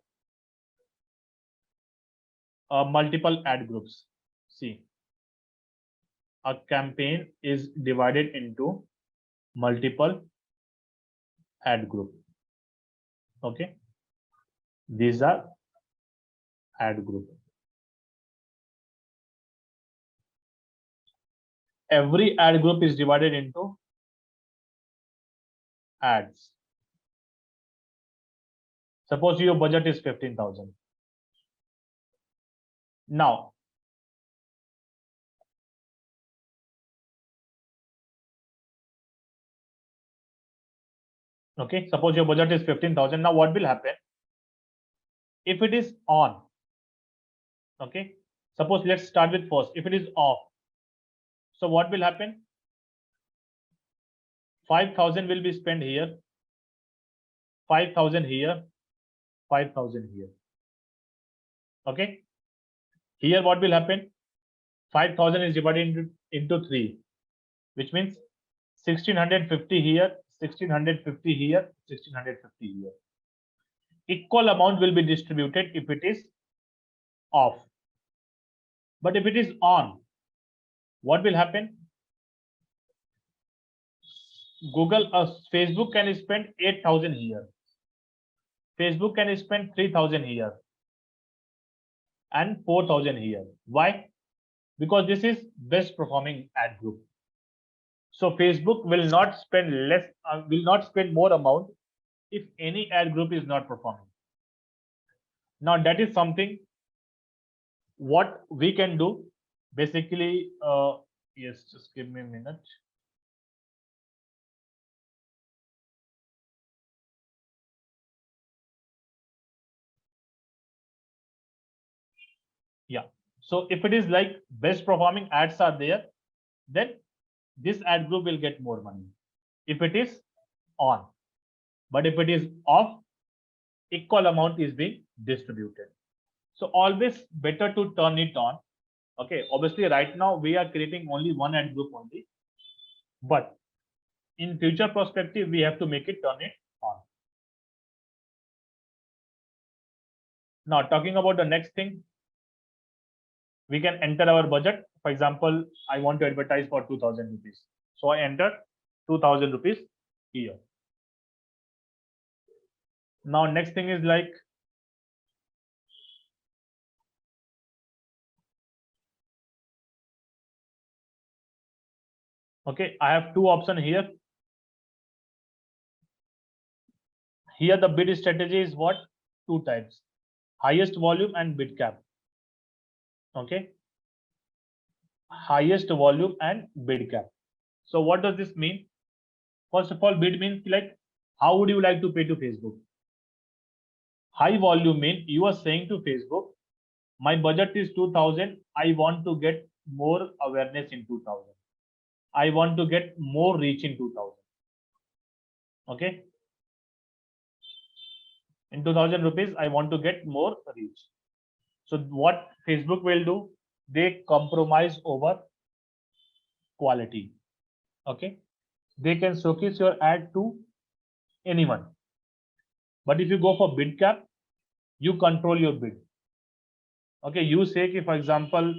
Multiple ad groups. See, a campaign is divided into multiple ad group. Okay, these are ad group. Every ad group is divided into ads. Suppose your budget is 15,000. Now, okay, suppose your budget is 15,000. Now, what will happen? If it is on, okay, suppose let's start with first. If it is off, so what will happen? 5,000 will be spent here, 5,000 here, 5,000 here. Okay, here what will happen? 5,000 is divided into 3, which means 1,650 here, 1,650 here, 1,650 here. Equal amount will be distributed if it is off. But if it is on, what will happen? Facebook can spend 8,000 here. Facebook can spend 3,000 here and 4,000 here. Why? Because this is best performing ad group. So Facebook will not spend less, will not spend more amount if any ad group is not performing. Now that is something what we can do. Basically, yes, just give me a minute. Yeah. So if it is like best performing ads are there, then this ad group will get more money if it is on. But if it is off, equal amount is being distributed. So always better to turn it on. Okay, obviously right now we are creating only one ad group only, but in future perspective we have to make it turn it on. Now talking about the next thing, We can enter our budget. For example, I want to advertise for 2000 rupees. So I enter 2000 rupees here. Now, next thing is like, okay, I have two options here. Here the bid strategy is what? Two types, highest volume and bid cap. Okay, highest volume and bid cap. So what does this mean? First of all, bid means like how would you like to pay to Facebook? High volume means you are saying to Facebook, my budget is 2000. I want to get more awareness in 2000. I want to get more reach in 2000. Okay. In 2000 rupees, I want to get more reach. So what Facebook will do, they compromise over quality. Okay. They can showcase your ad to anyone. But if you go for bid cap, you control your bid. Okay. You say, for example,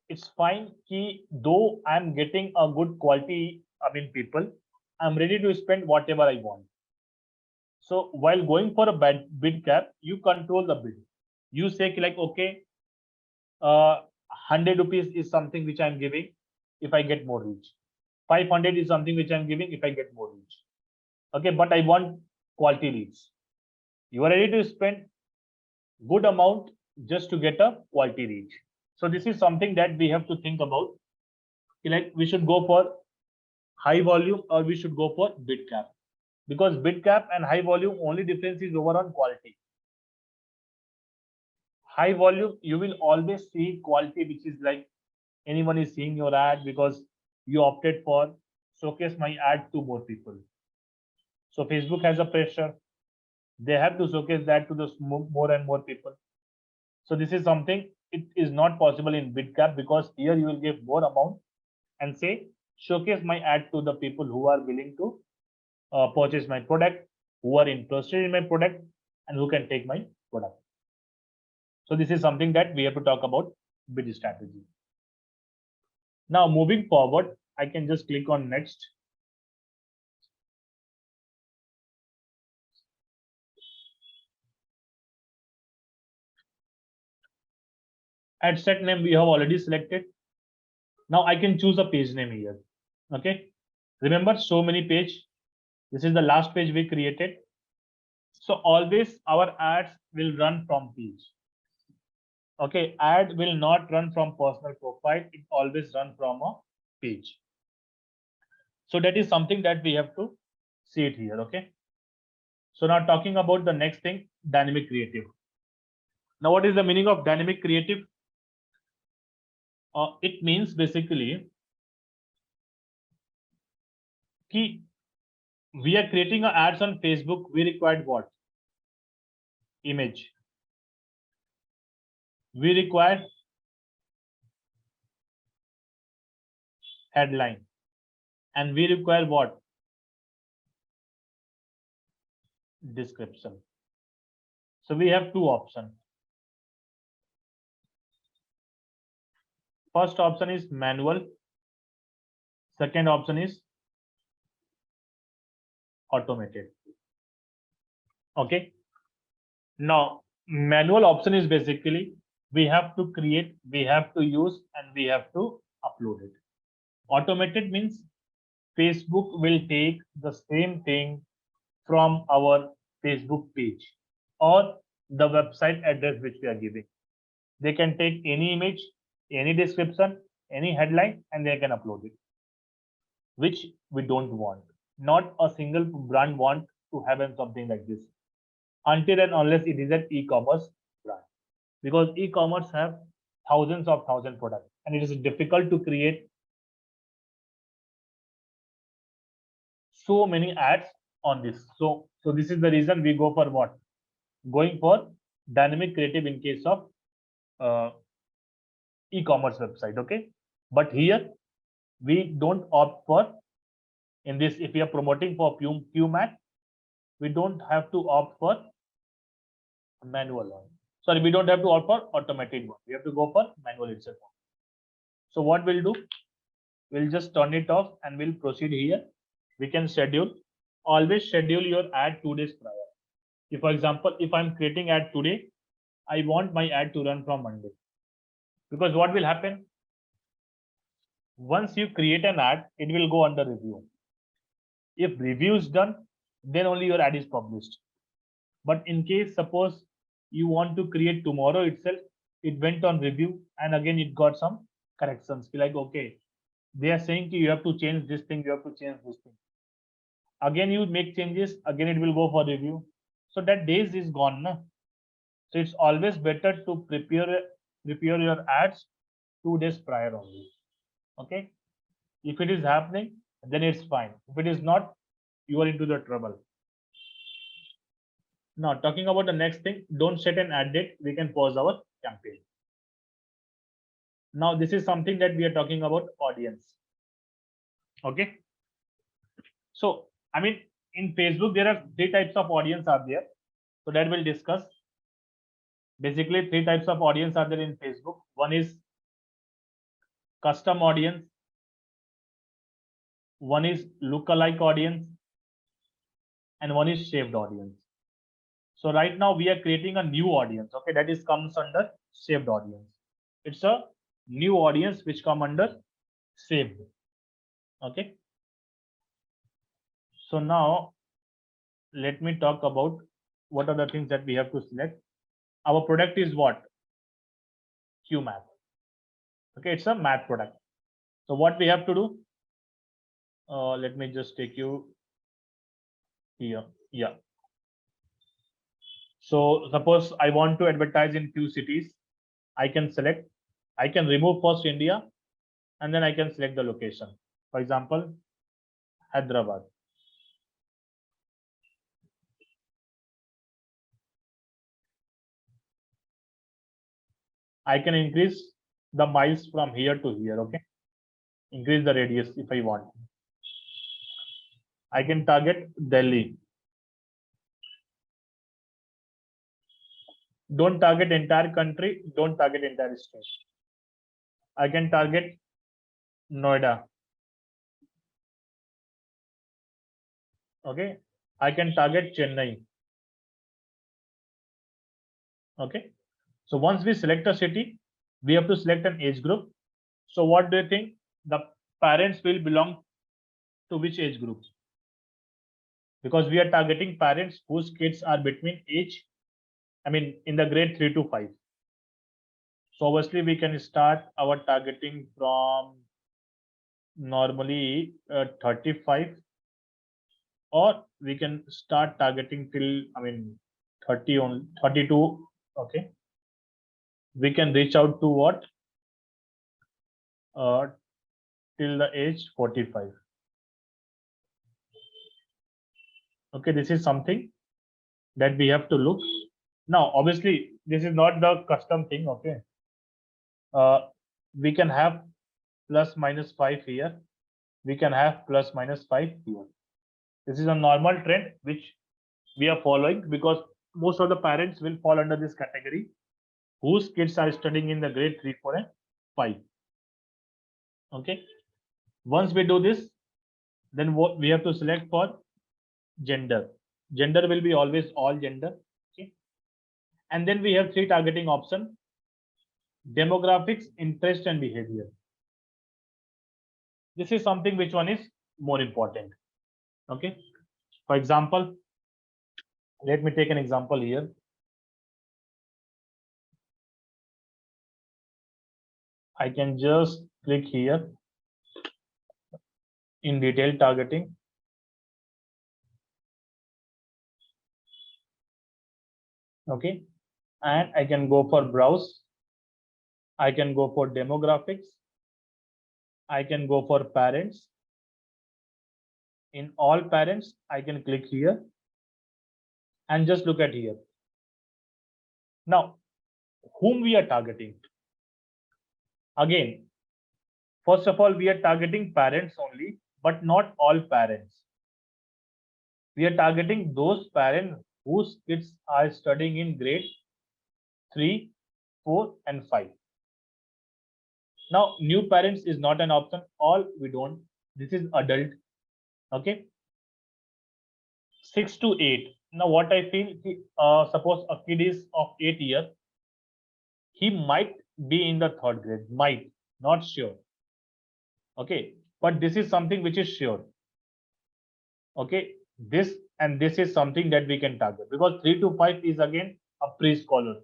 it's fine ki though I'm getting a good quality, people, I'm ready to spend whatever I want. So while going for a bid cap, you control the bid. You say like, okay, 100 rupees is something which I'm giving if I get more reach. 500 is something which I'm giving if I get more reach. Okay, but I want quality leads. You are ready to spend good amount just to get a quality reach. So this is something that we have to think about. Like we should go for high volume or we should go for bid cap, because bid cap and high volume only difference is over on quality. High volume, you will always see quality, which is like anyone is seeing your ad because you opted for showcase my ad to more people. So Facebook has a pressure. They have to showcase that to the more and more people. So this is something, it is not possible in bid cap, because here you will give more amount and say showcase my ad to the people who are willing to purchase my product, who are interested in my product, and who can take my product. So this is something that we have to talk about bid strategy. Now moving forward, I can just click on next. Ad set name we have already selected. Now I can choose a page name here. Okay. Remember, so many page. This is the last page we created. So always our ads will run from page. Okay, ad will not run from personal profile. It always run from a page. So that is something that we have to see it here. Okay. So now talking about the next thing, dynamic creative. Now what is the meaning of dynamic creative? It means basically key we are creating ads on Facebook. We required what? Image. We require headline, and we require what? Description. So we have two options. First option is manual. Second option is automated. Okay. Now manual option is basically we have to create, we have to use, and we have to upload it. Automated means Facebook will take the same thing from our Facebook page or the website address which we are giving. They can take any image, any description, any headline, and they can upload it, which we don't want. Not a single brand want to have something like this until and unless it is an e-commerce brand, because e-commerce have thousands products, and it is difficult to create so many ads on this. So this is the reason we go for what? Going for dynamic creative in case of e-commerce website. Okay, but here we don't opt for, in this, if we are promoting for QMAT, we don't have to opt for manual one. Sorry, we don't have to opt for automated one. We have to go for manual itself. So what we'll do, we'll just turn it off and we'll proceed here. We can schedule. Always schedule your ad 2 days prior. If, for example, if I'm creating ad today, I want my ad to run from Monday. Because what will happen? Once you create an ad, it will go under review. If review is done, then only your ad is published. But in case, suppose you want to create tomorrow itself, it went on review and again it got some corrections. Like, okay, they are saying you have to change this thing, you have to change this thing. Again, you make changes, again it will go for review. So that days is gone. Na? So it's always better to prepare your ads 2 days prior only. Okay. If it is happening, then it's fine. If it is not, you are into the trouble. Now, talking about the next thing, don't set an ad date. We can pause our campaign. Now, this is something that we are talking about audience. Okay. So, I mean, in Facebook, there are 3 types of audience are there. So that we'll discuss. Basically, 3 types of audience are there in Facebook. One is custom audience. One is lookalike audience. And one is saved audience. So right now we are creating a new audience. Okay, that is comes under saved audience. It's a new audience which come under saved. Okay. So now let me talk about what are the things that we have to select. Our product is what? QMath. Okay, it's a math product. So what we have to do? Let me just take you here. Yeah. So suppose I want to advertise in few cities. I can select. I can remove first India, and then I can select the location. For example, Hyderabad. I can increase the miles from here to here. Okay, increase the radius if I want. I can target Delhi. Don't target entire country. Don't target entire state. I can target Noida. Okay, I can target Chennai. Okay, so once we select a city, we have to select an age group. So what do you think? The parents will belong to which age group? Because we are targeting parents whose kids are between age, I mean, in the grade 3 to 5. So obviously we can start our targeting from normally 35, or we can start targeting till, I mean, 30 on 32. Okay, we can reach out to what? Till the age 45. Okay, this is something that we have to look. Now, obviously, this is not the custom thing. Okay, we can have plus minus 5 here. We can have plus minus 5 here. This is a normal trend which we are following because most of the parents will fall under this category whose kids are studying in the grade 3, 4, and 5. Okay. Once we do this, then what we have to select for gender. Gender will be always all gender. Okay. And then we have 3 targeting options: demographics, interest, and behavior. This is something which one is more important. Okay. For example, let me take an example here. I can just click here in detail targeting. Okay. And I can go for browse. I can go for demographics. I can go for parents. In all parents, I can click here and just look at here. Now, whom we are targeting? Again, first of all, we are targeting parents only, but not all parents. We are targeting those parents whose kids are studying in grade 3, 4, and 5. Now, new parents is not an option. All we don't. This is adult. Okay. 6 to 8. Now, what I feel, suppose a kid is of 8 years, he might be in the 3rd grade. Might, not sure. Okay. But this is something which is sure. Okay. This and this is something that we can target, because 3 to 5 is again a pre-scholar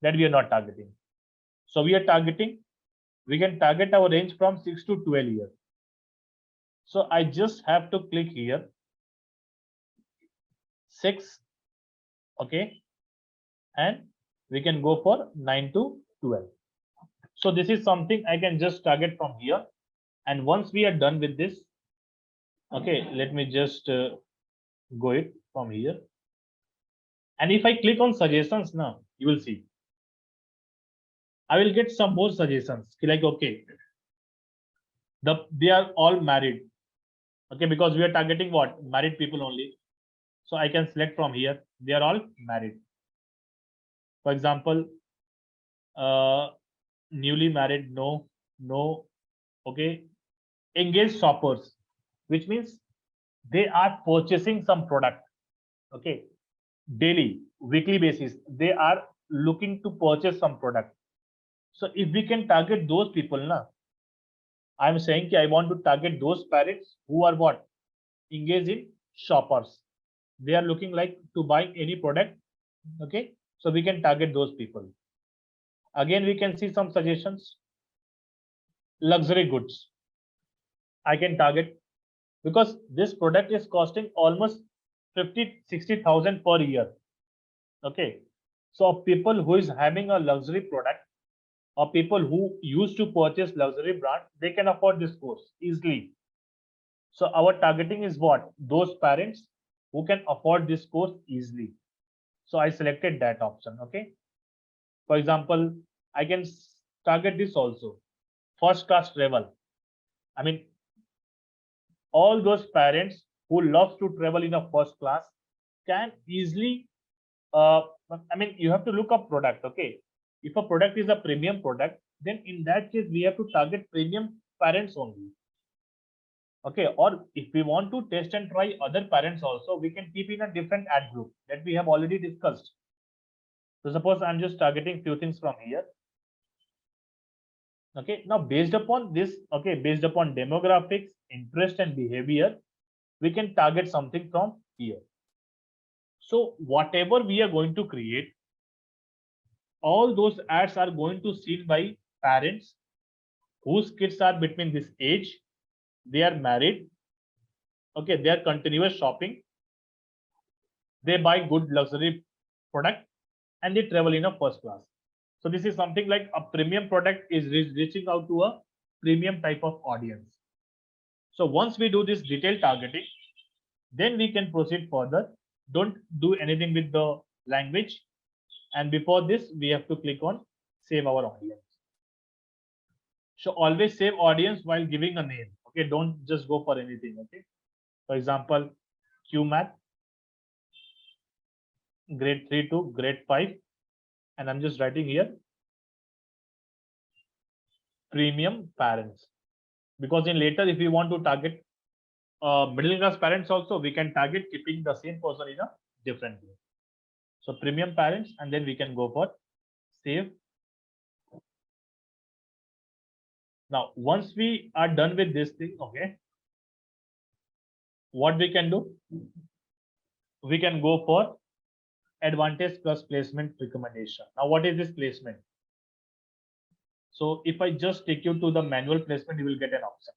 that we are not targeting. So we are targeting, we can target our range from 6 to 12 years. So I just have to click here, 6, okay, and we can go for 9 to 12. So this is something I can just target from here. And once we are done with this, okay, let me just go it from here. And if I click on suggestions now, you will see I will get some more suggestions. Like, okay, they are all married. Okay, because we are targeting what? Married people only. So I can select from here. They are all married. For example, newly married, no. Okay, engaged shoppers, which means they are purchasing some product. Okay, daily, weekly basis, they are looking to purchase some product. So if we can target those people, na, I'm saying I want to target those parents who are what? Engaged in shoppers. They are looking like to buy any product. Okay, so we can target those people. Again, we can see some suggestions. Luxury goods. I can target because this product is costing almost 50-60,000 per year. Okay, so people who is having a luxury product or people who used to purchase luxury brand, they can afford this course easily. So our targeting is what? Those parents who can afford this course easily. So I selected that option. Okay, for example, I can target this also, first class travel. I mean, all those parents who loves to travel in a first class can easily I mean, you have to look up product. Okay, if a product is a premium product, then in that case we have to target premium parents only. Okay, or if we want to test and try other parents also, we can keep in a different ad group that we have already discussed. So suppose I'm just targeting few things from here. Okay, now based upon this, okay, based upon demographics, interest and behavior, we can target something from here. So whatever we are going to create, all those ads are going to seen by parents whose kids are between this age, they are married, okay, they are continuous shopping, they buy good luxury product, and they travel in a first class. So this is something like a premium product is reaching out to a premium type of audience. So once we do this detailed targeting, then we can proceed further. Don't do anything with the language. And before this, we have to click on save our audience. So always save audience while giving a name. Okay, don't just go for anything. Okay, for example, QMath, grade 3 to grade 5, and I'm just writing here premium parents, because in later if we want to target middle class parents also, we can target keeping the same person in a different way. So premium parents, and then we can go for save. Now once we are done with this thing, okay, what we can do, we can go for advantage plus placement recommendation. Now what is this placement? So if I just take you to the manual placement, you will get an option.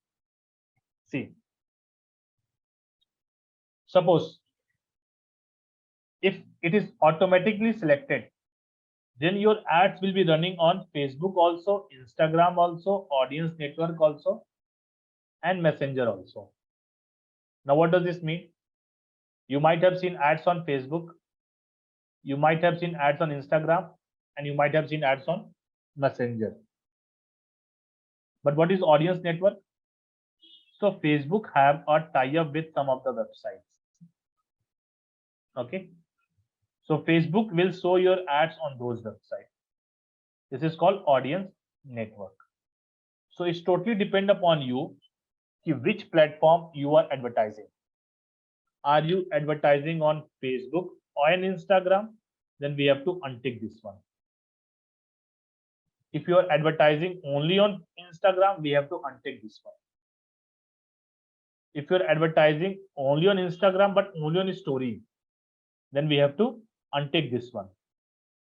See, suppose if it is automatically selected, then your ads will be running on Facebook also, Instagram also, audience network also, and Messenger also. Now what does this mean? You might have seen ads on Facebook, you might have seen ads on Instagram, and you might have seen ads on Messenger. But what is audience network? So Facebook have a tie-up with some of the websites. Okay, so Facebook will show your ads on those websites. This is called audience network. So it's totally depend upon you which platform you are advertising. Are you advertising on Facebook or on Instagram? Then we have to untick this one. If you are advertising only on Instagram, we have to untick this one. If you're advertising only on Instagram but only on a story, then we have to untick this one.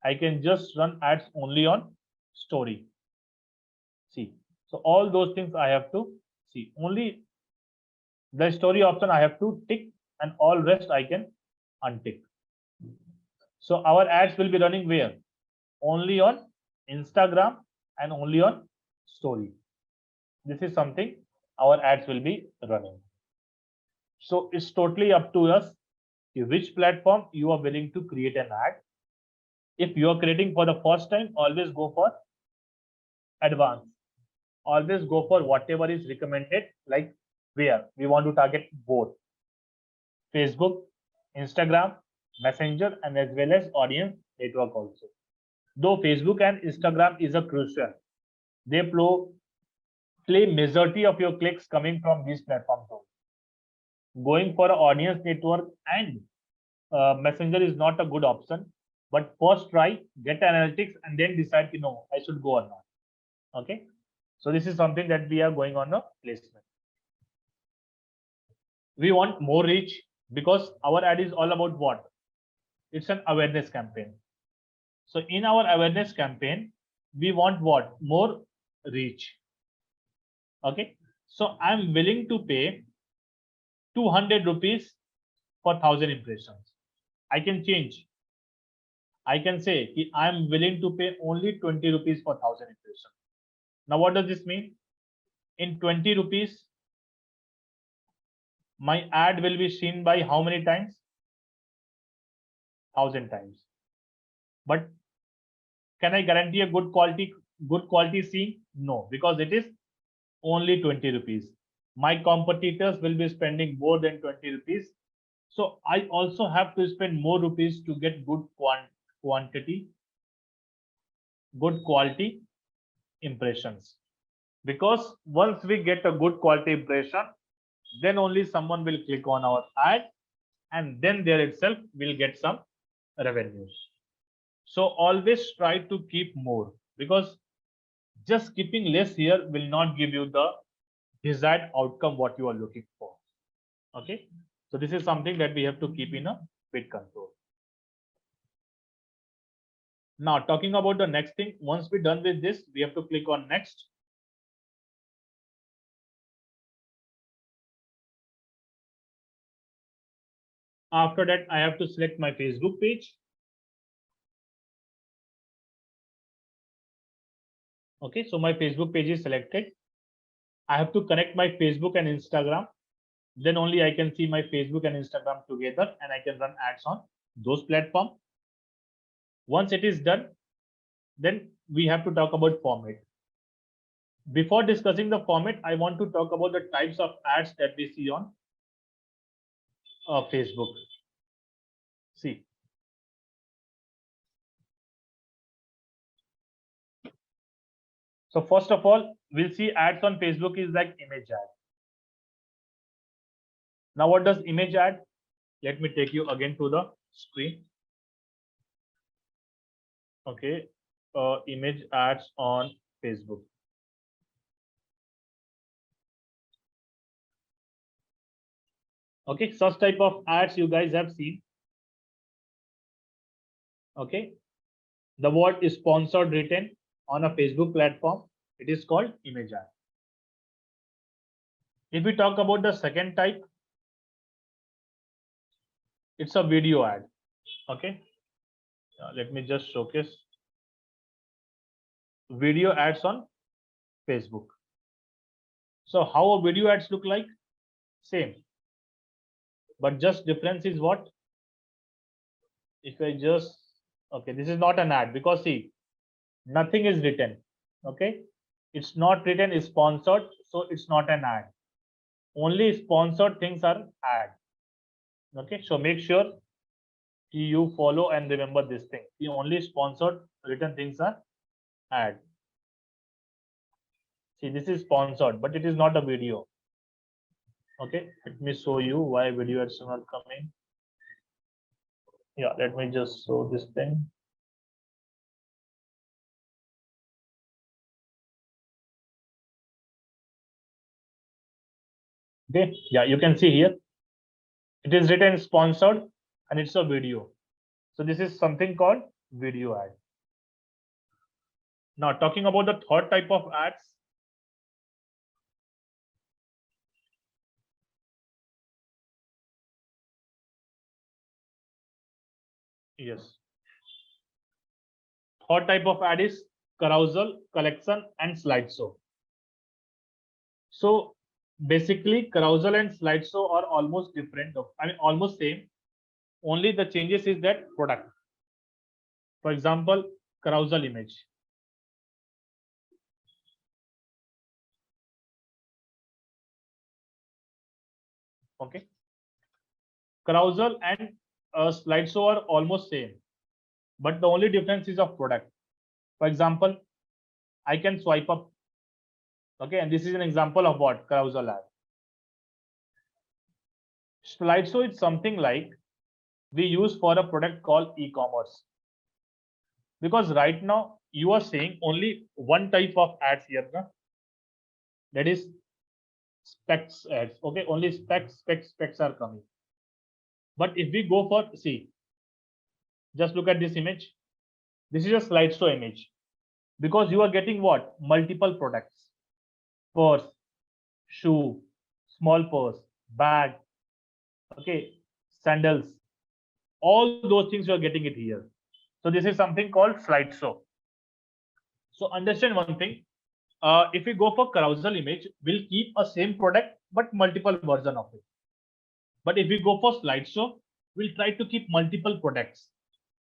I can just run ads only on story. See, so all those things I have to see. Only the story option I have to tick, and all rest I can untick. So our ads will be running where? Only on Instagram and only on story. This is something our ads will be running. So it's totally up to us which platform you are willing to create an ad. If you are creating for the first time, always go for advanced. Always go for whatever is recommended, like where we want to target both Facebook, Instagram, Messenger, and as well as audience network also. Though Facebook and Instagram is a crucial, they play majority of your clicks coming from these platforms. Going for an audience network and Messenger is not a good option. But first try, get analytics, and then decide, no, I should go or not. Okay. So this is something that we are going on a placement. We want more reach because our ad is all about what? It's an awareness campaign. So in our awareness campaign, we want what? More reach. Okay. So I'm willing to pay 200 rupees for 1000 impressions. I can change. I can say I'm willing to pay only 20 rupees for 1000 impressions. Now, what does this mean? In 20 rupees, my ad will be seen by how many times? 1000 times. But can I guarantee a good quality seeing? No, because it is only 20 rupees. My competitors will be spending more than 20 rupees. So I also have to spend more rupees to get good quality impressions. Because once we get a good quality impression, then only someone will click on our ad, and then there itself will get some revenue. So always try to keep more, because just keeping less here will not give you the desired outcome what you are looking for. Okay, so this is something that we have to keep in a bid control. Now talking about the next thing, once we're done with this, we have to click on next. After that, I have to select my Facebook page. Okay, so my Facebook page is selected. I have to connect my Facebook and Instagram. Then only I can see my Facebook and Instagram together, and I can run ads on those platforms. Once it is done, then we have to talk about format. Before discussing the format, I want to talk about the types of ads that we see on Facebook. See. So first of all, we'll see ads on Facebook is like image ad. Now, what does image ad? Let me take you again to the screen. Okay, image ads on Facebook. Okay, such type of ads you guys have seen. Okay, the word is sponsored written on a Facebook platform. It is called image ad. If we talk about the second type, it's a video ad. Okay, let me just showcase video ads on Facebook. So how a video ads look like? Same, but just difference is what? If I just, okay, this is not an ad, because see, nothing is written. Okay, it's not written, is sponsored, so it's not an ad. Only sponsored things are ad. Okay, so make sure you follow and remember this thing. The only sponsored written things are ad. See, this is sponsored, but it is not a video. Okay, let me show you why video ads are not coming. Yeah, let me just show this thing. Okay, yeah, you can see here. It is written sponsored and it's a video. So this is something called video ad. Now talking about the third type of ads. Yes. Third type of ad is carousel, collection, and slideshow. So basically, carousel and slideshow are almost different. I mean, almost same. Only the changes is that product. For example, carousel image. Okay. Carousel and slideshow are almost same, but the only difference is of product. For example, I can swipe up. Okay, and this is an example of what carousel ad. Slideshow is something like we use for a product called e-commerce. Because right now you are saying only one type of ads here, na? That is specs ads. Okay, only specs are coming. But if we go for, see, just look at this image. This is a slideshow image because you are getting what? Multiple products: purse, shoe, small purse, bag, okay, sandals. All those things you are getting it here. So this is something called slideshow. So understand one thing. If we go for carousel image, we'll keep a same product but multiple version of it. But if we go for slideshow, we'll try to keep multiple products,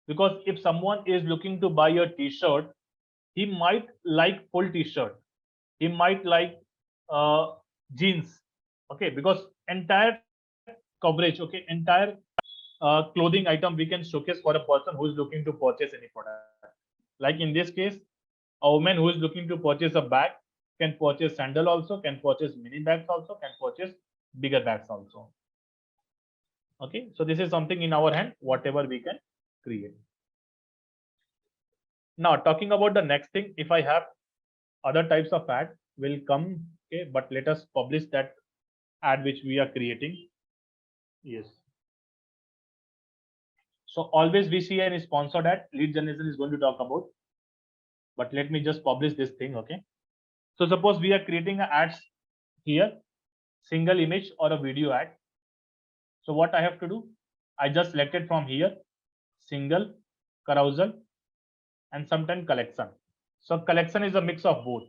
because if someone is looking to buy a t-shirt, he might like full t-shirt, he might like jeans, okay, because entire coverage, okay, entire clothing item we can showcase for a person who is looking to purchase any product. Like in this case, a woman who is looking to purchase a bag can purchase sandal also, can purchase mini bags also, can purchase bigger bags also. Okay, so this is something in our hand, whatever we can create. Now talking about the next thing, if I have other types of ad will come, okay, but let us publish that ad which we are creating. Yes. So always we see any sponsored ad, lead generation is going to talk about, but let me just publish this thing. Okay, so suppose we are creating ads here, single image or a video ad. So what I have to do, I just select it from here, single, carousel, and sometimes collection. So collection is a mix of both.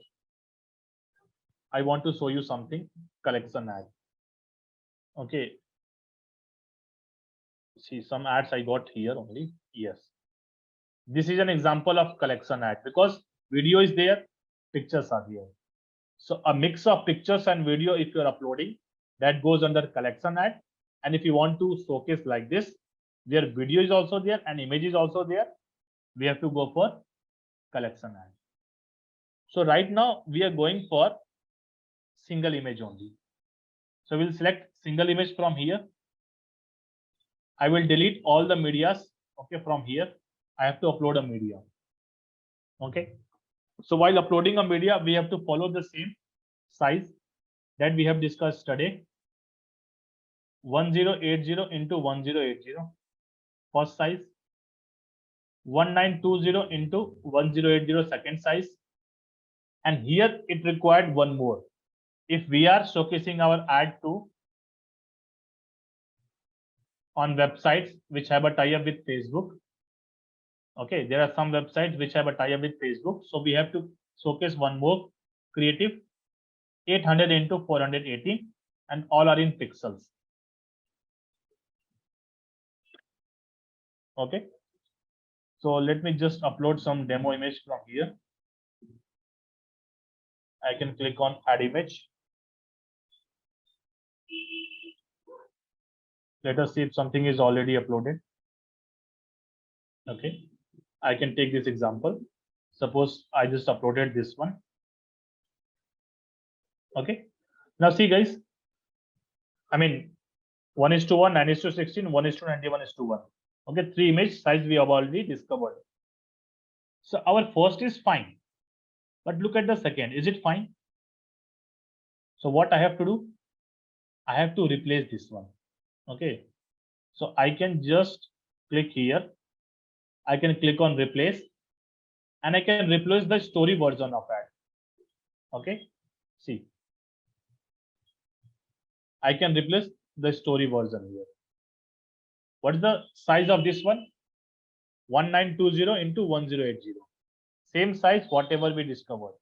I want to show you something, collection ad. Okay, see some ads I got here only. Yes, this is an example of collection ad because video is there, pictures are here. So a mix of pictures and video, if you're uploading, that goes under collection ad. And if you want to showcase like this, where video is also there and image is also there, we have to go for collection ad. So right now we are going for single image only. So we'll select single image from here. I will delete all the medias. Okay, from here I have to upload a media. Okay, so while uploading a media, we have to follow the same size that we have discussed today. 1080 into 1080 first size, 1920 into 1080 second size, and here it required one more. If we are showcasing our ad to on websites which have a tie-up with Facebook, okay, there are some websites which have a tie-up with Facebook, so we have to showcase one more creative, 800 into 480, and all are in pixels. Okay, so let me just upload some demo image from here. I can click on add image. Let us see if something is already uploaded. Okay, I can take this example. Suppose I just uploaded this one. Okay. Now see guys, I mean 1:1, 9:16, 1:90, 1:1. Okay, 3 image size we have already discovered. So our first is fine, but look at the second. Is it fine? So what I have to do? I have to replace this one. Okay, so I can just click here. I can click on replace, and I can replace the story version of ad. Okay, see, I can replace the story version here. What is the size of this one? 1920 into 1080. Same size, whatever we discovered.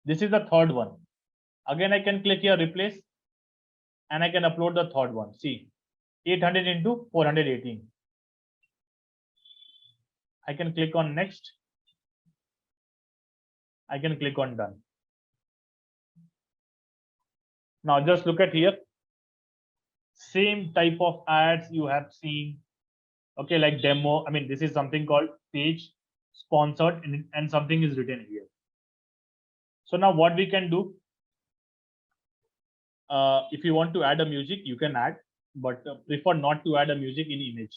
This is the third one. Again, I can click here replace, and I can upload the third one. See, 800 into 418. I can click on next. I can click on done. Now just look at here. Same type of ads you have seen. Okay, like demo. I mean, this is something called page sponsored, and something is written here. So now what we can do, if you want to add a music, you can add, but prefer not to add a music in image.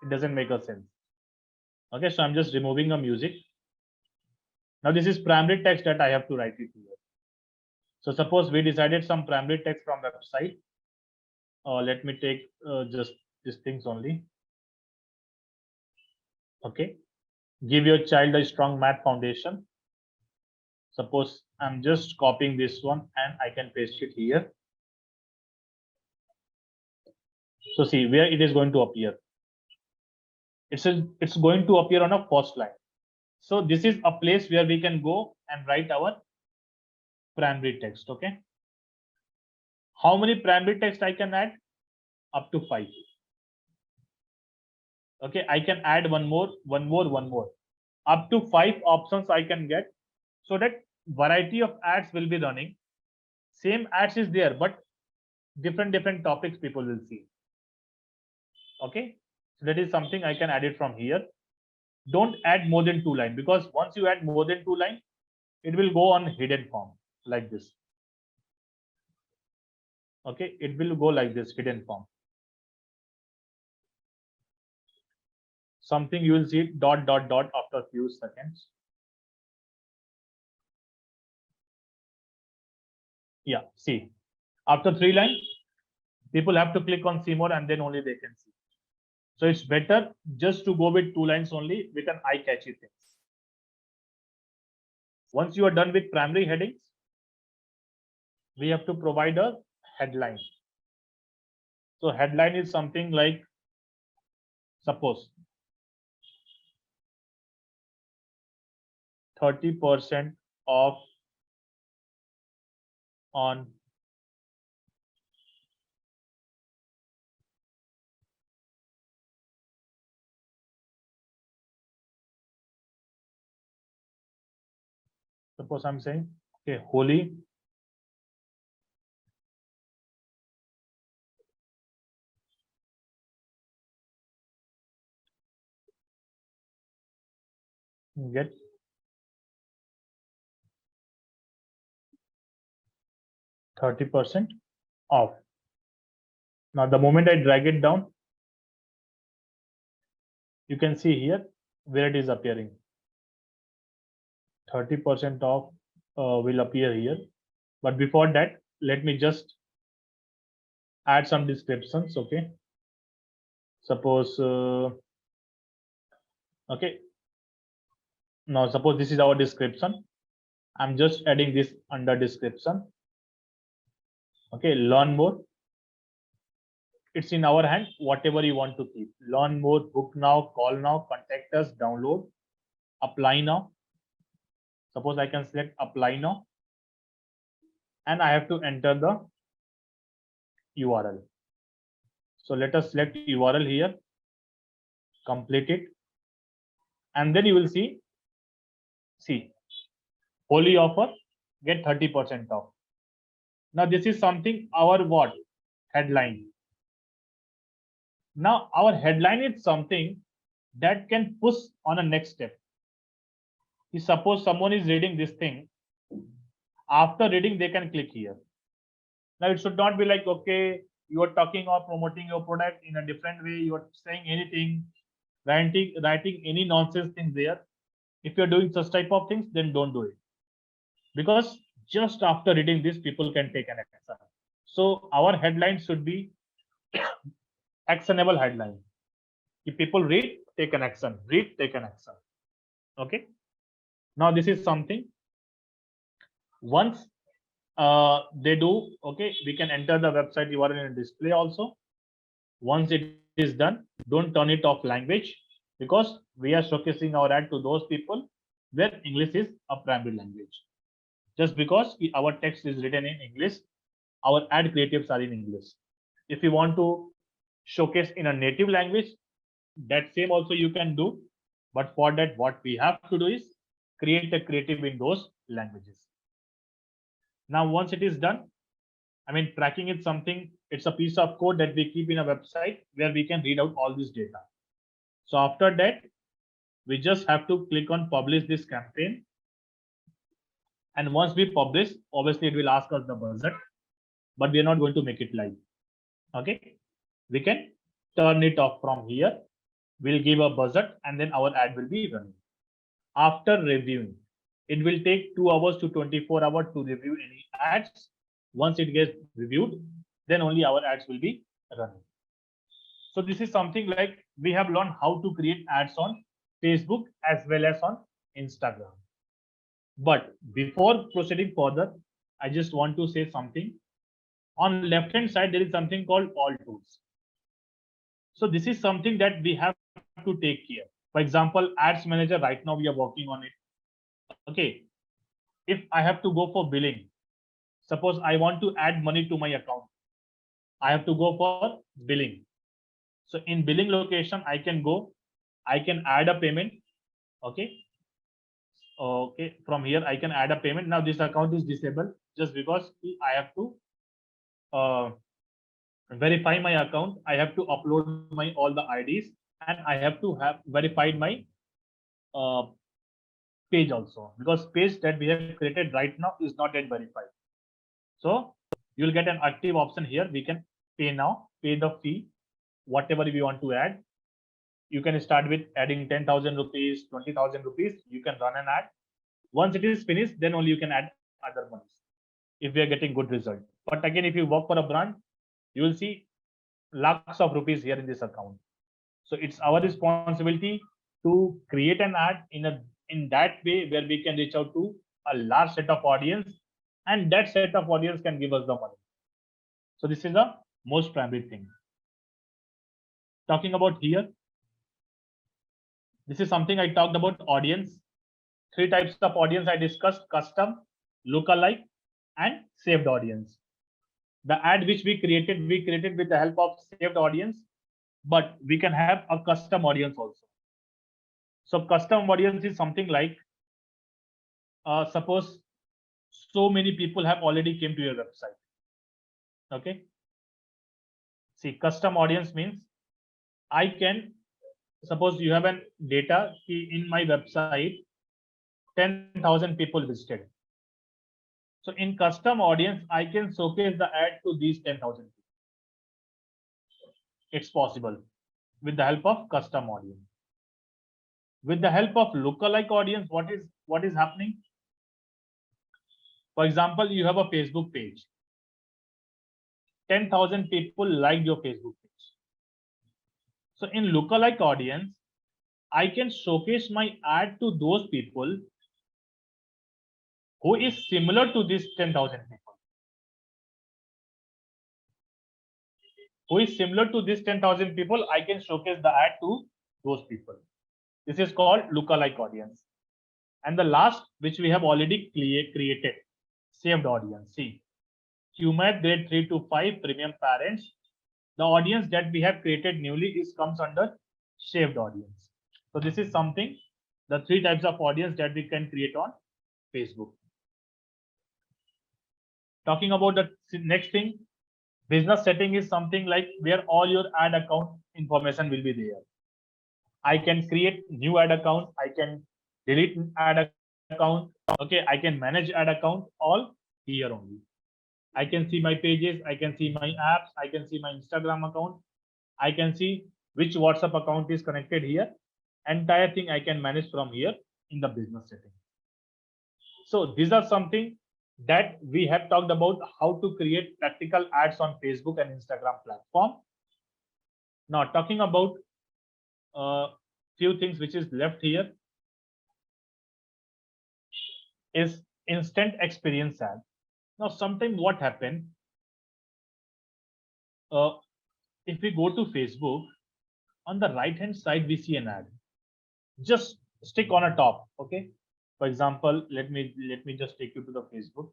It doesn't make a sense. Okay, so I'm just removing a music. Now this is primary text that I have to write it here. So suppose we decided some primary text from website. Let me take just these things only. Okay, give your child a strong math foundation. Suppose I'm just copying this one and I can paste it here. So see where it is going to appear. It says it's going to appear on a first line. So this is a place where we can go and write our primary text. Okay. How many primary text I can add? Up to 5. Okay, I can add one more. Up to 5 options I can get, so that variety of ads will be running. Same ads is there, but different topics people will see. Okay, so that is something I can add it from here. Don't add more than 2 lines, because once you add more than 2 lines, it will go on hidden form like this. Okay, it will go like this, hidden form. Something you will see dot after a few seconds. Yeah, see, after 3 lines, people have to click on see more and then only they can see. So it's better just to go with 2 lines only with an eye-catchy things. Once you are done with primary headings, we have to provide a headline. So headline is something like, suppose 30% off on suppose I'm saying, okay, Holi get 30% off. Now the moment I drag it down, you can see here where it is appearing. 30% off will appear here. But before that, let me just add some descriptions. Okay, suppose okay, now suppose this is our description. I'm just adding this under description. Okay, learn more. It's in our hand, whatever you want to keep. Learn more, book now, call now, contact us, download, apply now. Suppose I can select apply now, and I have to enter the URL. So let us select URL here, complete it, and then you will see Holi offer, get 30% off. Now this is something our what? Headline. Now our headline is something that can push on a next step. Suppose someone is reading this thing. After reading, they can click here. Now it should not be like, okay, you are talking or promoting your product in a different way. You are saying anything, writing any nonsense things there. If you're doing such type of things, then don't do it. Because just after reading this, people can take an action. So our headline should be actionable headline. If people read, take an action. Read, take an action. Okay. Now this is something. Once they do, okay, we can enter the website URL in display also. Once it is done, don't turn it off language, because we are showcasing our ad to those people where English is a primary language. Just because our text is written in English, our ad creatives are in English. If you want to showcase in a native language, that same also you can do. But for that, what we have to do is create a creative in those languages. Now, once it is done, I mean, tracking is something, it's a piece of code that we keep in a website where we can read out all this data. So after that, we just have to click on publish this campaign. And once we publish, obviously it will ask us the budget, but we are not going to make it live. Okay. We can turn it off from here. We'll give a budget and then our ad will be running. After reviewing, it will take 2 hours to 24 hours to review any ads. Once it gets reviewed, then only our ads will be running. So this is something like we have learned how to create ads on Facebook as well as on Instagram. But before proceeding further, I just want to say something. On left hand side, there is something called all tools. So this is something that we have to take care. For example, ads manager, right now we are working on it. Okay. If I have to go for billing, suppose I want to add money to my account, I have to go for billing. So in billing location, I can go, I can add a payment. Okay. Okay. From here, I can add a payment. Now this account is disabled just because I have to verify my account. I have to upload my all the IDs and I have to have verified my page also, because page that we have created right now is not yet verified. So you'll get an active option here. We can pay now, pay the fee, whatever we want to add. You can start with adding 10,000 rupees, 20,000 rupees. You can run an ad. Once it is finished, then only you can add other monies if we are getting good result. But again, if you work for a brand, you will see lakhs of rupees here in this account. So it's our responsibility to create an ad in that way where we can reach out to a large set of audience, and that set of audience can give us the money. So this is the most primary thing. Talking about here, this is something I talked about audience. 3 types of audience I discussed: custom, lookalike, and saved audience. The ad which we created with the help of saved audience, but we can have a custom audience also. So custom audience is something like, suppose so many people have already came to your website. Okay. See, custom audience means I can, suppose you have an data in my website, 10,000 people visited. So in custom audience, I can showcase the ad to these 10,000 people. It's possible with the help of custom audience. With the help of lookalike audience, what is happening? For example, you have a Facebook page. 10,000 people liked your Facebook page. So in lookalike audience, I can showcase my ad to those people who is similar to this 10,000 people. Who is similar to this 10,000 people, I can showcase the ad to those people. This is called lookalike audience. And the last, which we have already created, saved audience. See, QMath grade 3 to 5 premium parents. The audience that we have created newly comes under saved audience. So this is something, the 3 types of audience that we can create on Facebook. Talking about the next thing, business setting is something like where all your ad account information will be there. I can create new ad account. I can delete ad account. Okay, I can manage ad account all here only. I can see my pages, I can see my apps, I can see my Instagram account, I can see which WhatsApp account is connected here. Entire thing I can manage from here in the business setting. So these are something that we have talked about how to create practical ads on Facebook and Instagram platform. Now talking about few things which is left here is instant experience ad. Now sometimes what happen, if we go to Facebook, on the right hand side we see an ad. Just stick on a top. Okay, for example, let me just take you to the Facebook.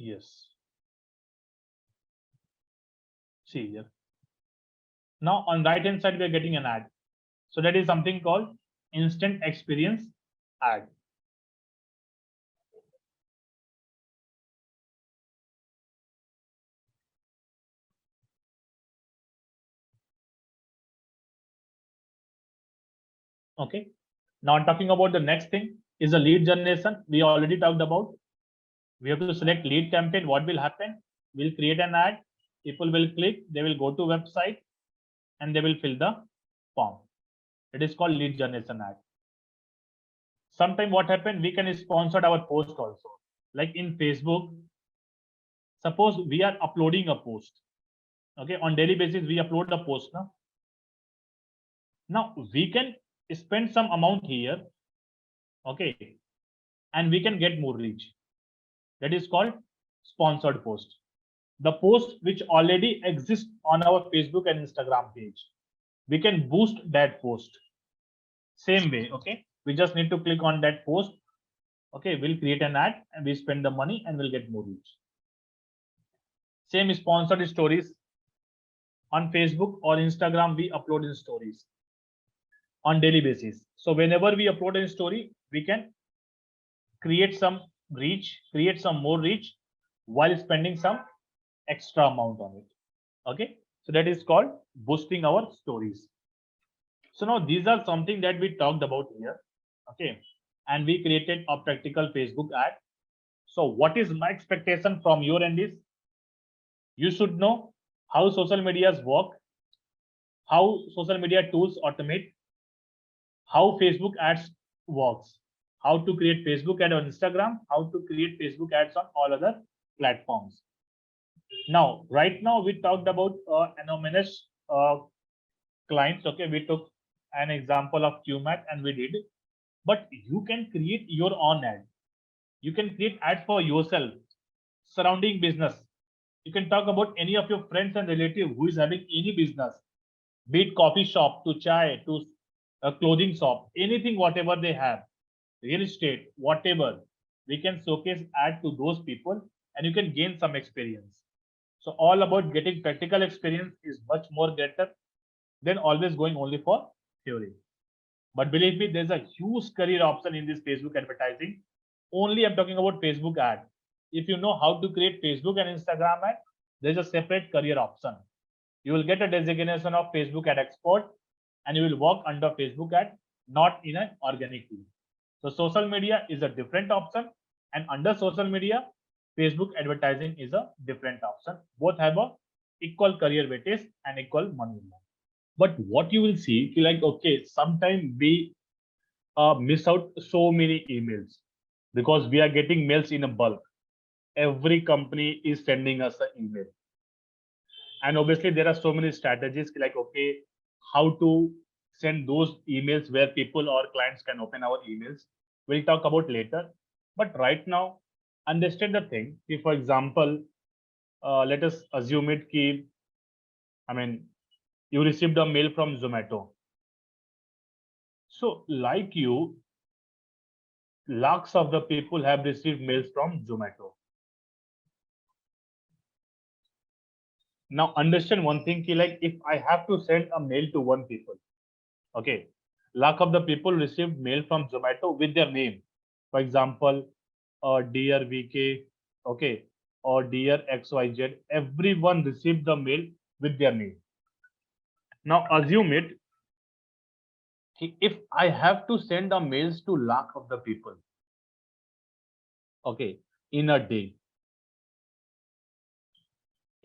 Yes, see here. Now on right hand side we are getting an ad. So that is something called instant experience ad. Okay, now I'm talking about the next thing is the lead generation. We already talked about. We have to select lead campaign. What will happen? We'll create an ad. People will click. They will go to website and they will fill the form. It is called lead generation ad. Sometime what happened? We can sponsor our post also. Like in Facebook, suppose we are uploading a post. Okay, on daily basis we upload the post now. Now we can spend some amount here. Okay, and we can get more reach. That is called sponsored post. The post which already exists on our Facebook and Instagram page, we can boost that post. Same way, okay, we just need to click on that post. Okay, we'll create an ad and we spend the money and we'll get more reach. Same sponsored stories on Facebook or Instagram, we upload in stories on daily basis. So whenever we upload a story, we can create some reach, create some more reach while spending some extra amount on it. Okay, so that is called boosting our stories. So now these are something that we talked about here. Okay, and we created a practical Facebook ad. So what is my expectation from your end is you should know how social medias work, how social media tools automate, how Facebook ads works, how to create Facebook ad on Instagram, how to create Facebook ads on all other platforms. Now, right now we talked about anonymous clients. Okay, we took an example of QMAT and we did, but you can create your own ad. You can create ads for yourself surrounding business. You can talk about any of your friends and relatives who is having any business, be it coffee shop to chai to a clothing shop, anything, whatever they have, real estate, whatever, we can showcase ad to those people and you can gain some experience. So all about getting practical experience is much more better than always going only for theory. But believe me, there's a huge career option in this Facebook advertising. Only I'm talking about Facebook ad. If you know how to create Facebook and Instagram ad, there's a separate career option. You will get a designation of Facebook ad expert and you will work under Facebook ad, not in an organic team. So social media is a different option, and under social media, Facebook advertising is a different option. Both have a equal career weightage and equal money. But what you will see, like, okay, sometimes we miss out so many emails because we are getting mails in a bulk. Every company is sending us an email. And obviously there are so many strategies like, okay, how to send those emails where people or clients can open our emails. We'll talk about later. But right now, understand the thing. If, for example, let us assume it, you received a mail from Zomato. So like you, lakhs of the people have received mails from Zomato. Now understand one thing, like if I have to send a mail to one people, okay, lakh of the people received mail from Zomato with their name. For example, dear VK, okay, or dear XYZ, everyone received the mail with their name. Now assume it, if I have to send a mails to lakh of the people, okay, in a day,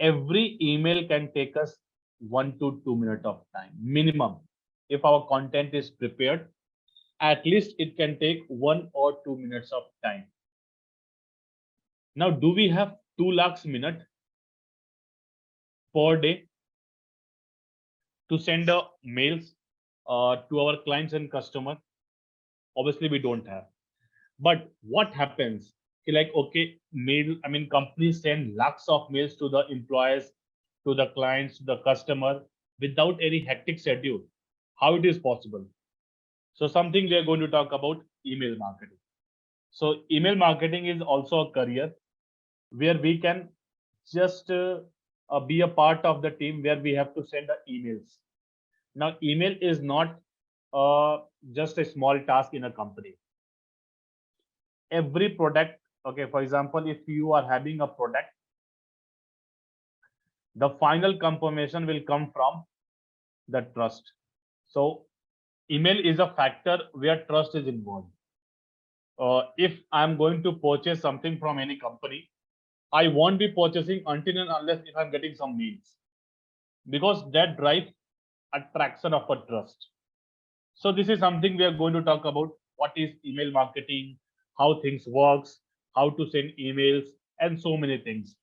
every email can take us 1 to 2 minutes of time minimum. If our content is prepared, at least it can take 1 or 2 minutes of time. Now, do we have 2 lakhs minute per day to send mails to our clients and customer? Obviously, we don't have. But what happens? Like, okay, mail, I mean, companies send lakhs of mails to the employees, to the clients, to the customer without any hectic schedule. How it is possible? So something we are going to talk about email marketing. So email marketing is also a career where we can just be a part of the team where we have to send the emails. Now, email is not just a small task in a company. Every product, okay, for example, if you are having a product, the final confirmation will come from the trust. So email is a factor where trust is involved. If I'm going to purchase something from any company, I won't be purchasing until and unless if I'm getting some mails, because that drives attraction of a trust. So this is something we are going to talk about. What is email marketing, how things works, how to send emails, and so many things.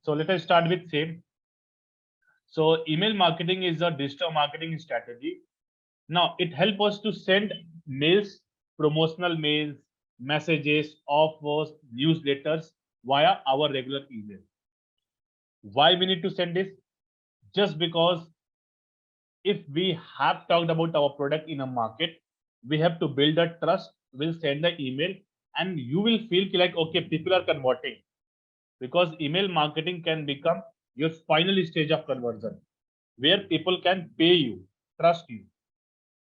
So let us start with same. So email marketing is a digital marketing strategy. Now it helps us to send mails, promotional mails, messages, offers, newsletters via our regular email. Why we need to send this? Just because if we have talked about our product in a market, we have to build a trust. We'll send the email and you will feel like, okay, people are converting, because email marketing can become your final stage of conversion where people can pay you, trust you.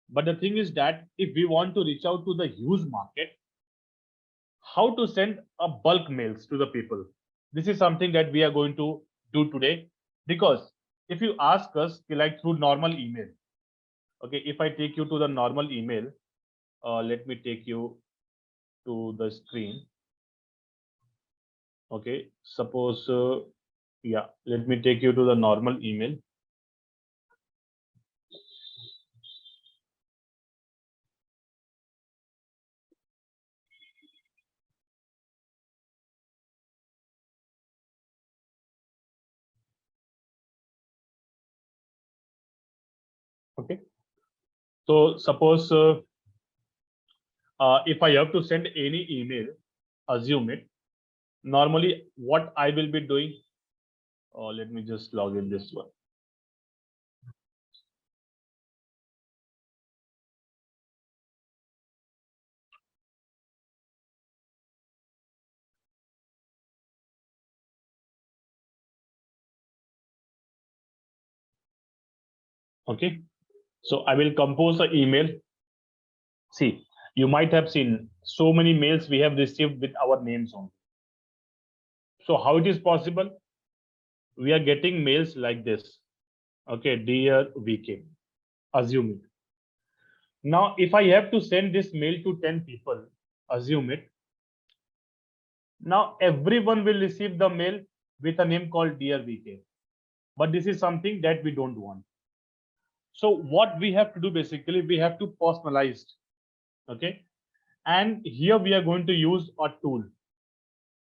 But the thing is that if we want to reach out to the huge market, how to send a bulk mails to the people? This is something that we are going to do today, because if you ask us like through normal email, okay, if I take you to the normal email, let me take you to the screen. Okay, suppose, yeah, let me take you to the normal email. Okay, so suppose if I have to send any email, assume it. Normally, what I will be doing, let me just log in this one. Okay, so I will compose the email. See, you might have seen so many mails we have received with our names on. So how it is possible? We are getting mails like this. Okay, dear VK, assume it. Now, if I have to send this mail to 10 people, assume it. Now, everyone will receive the mail with a name called Dear VK. But this is something that we don't want. So what we have to do, basically, we have to personalize. Okay. And here we are going to use a tool.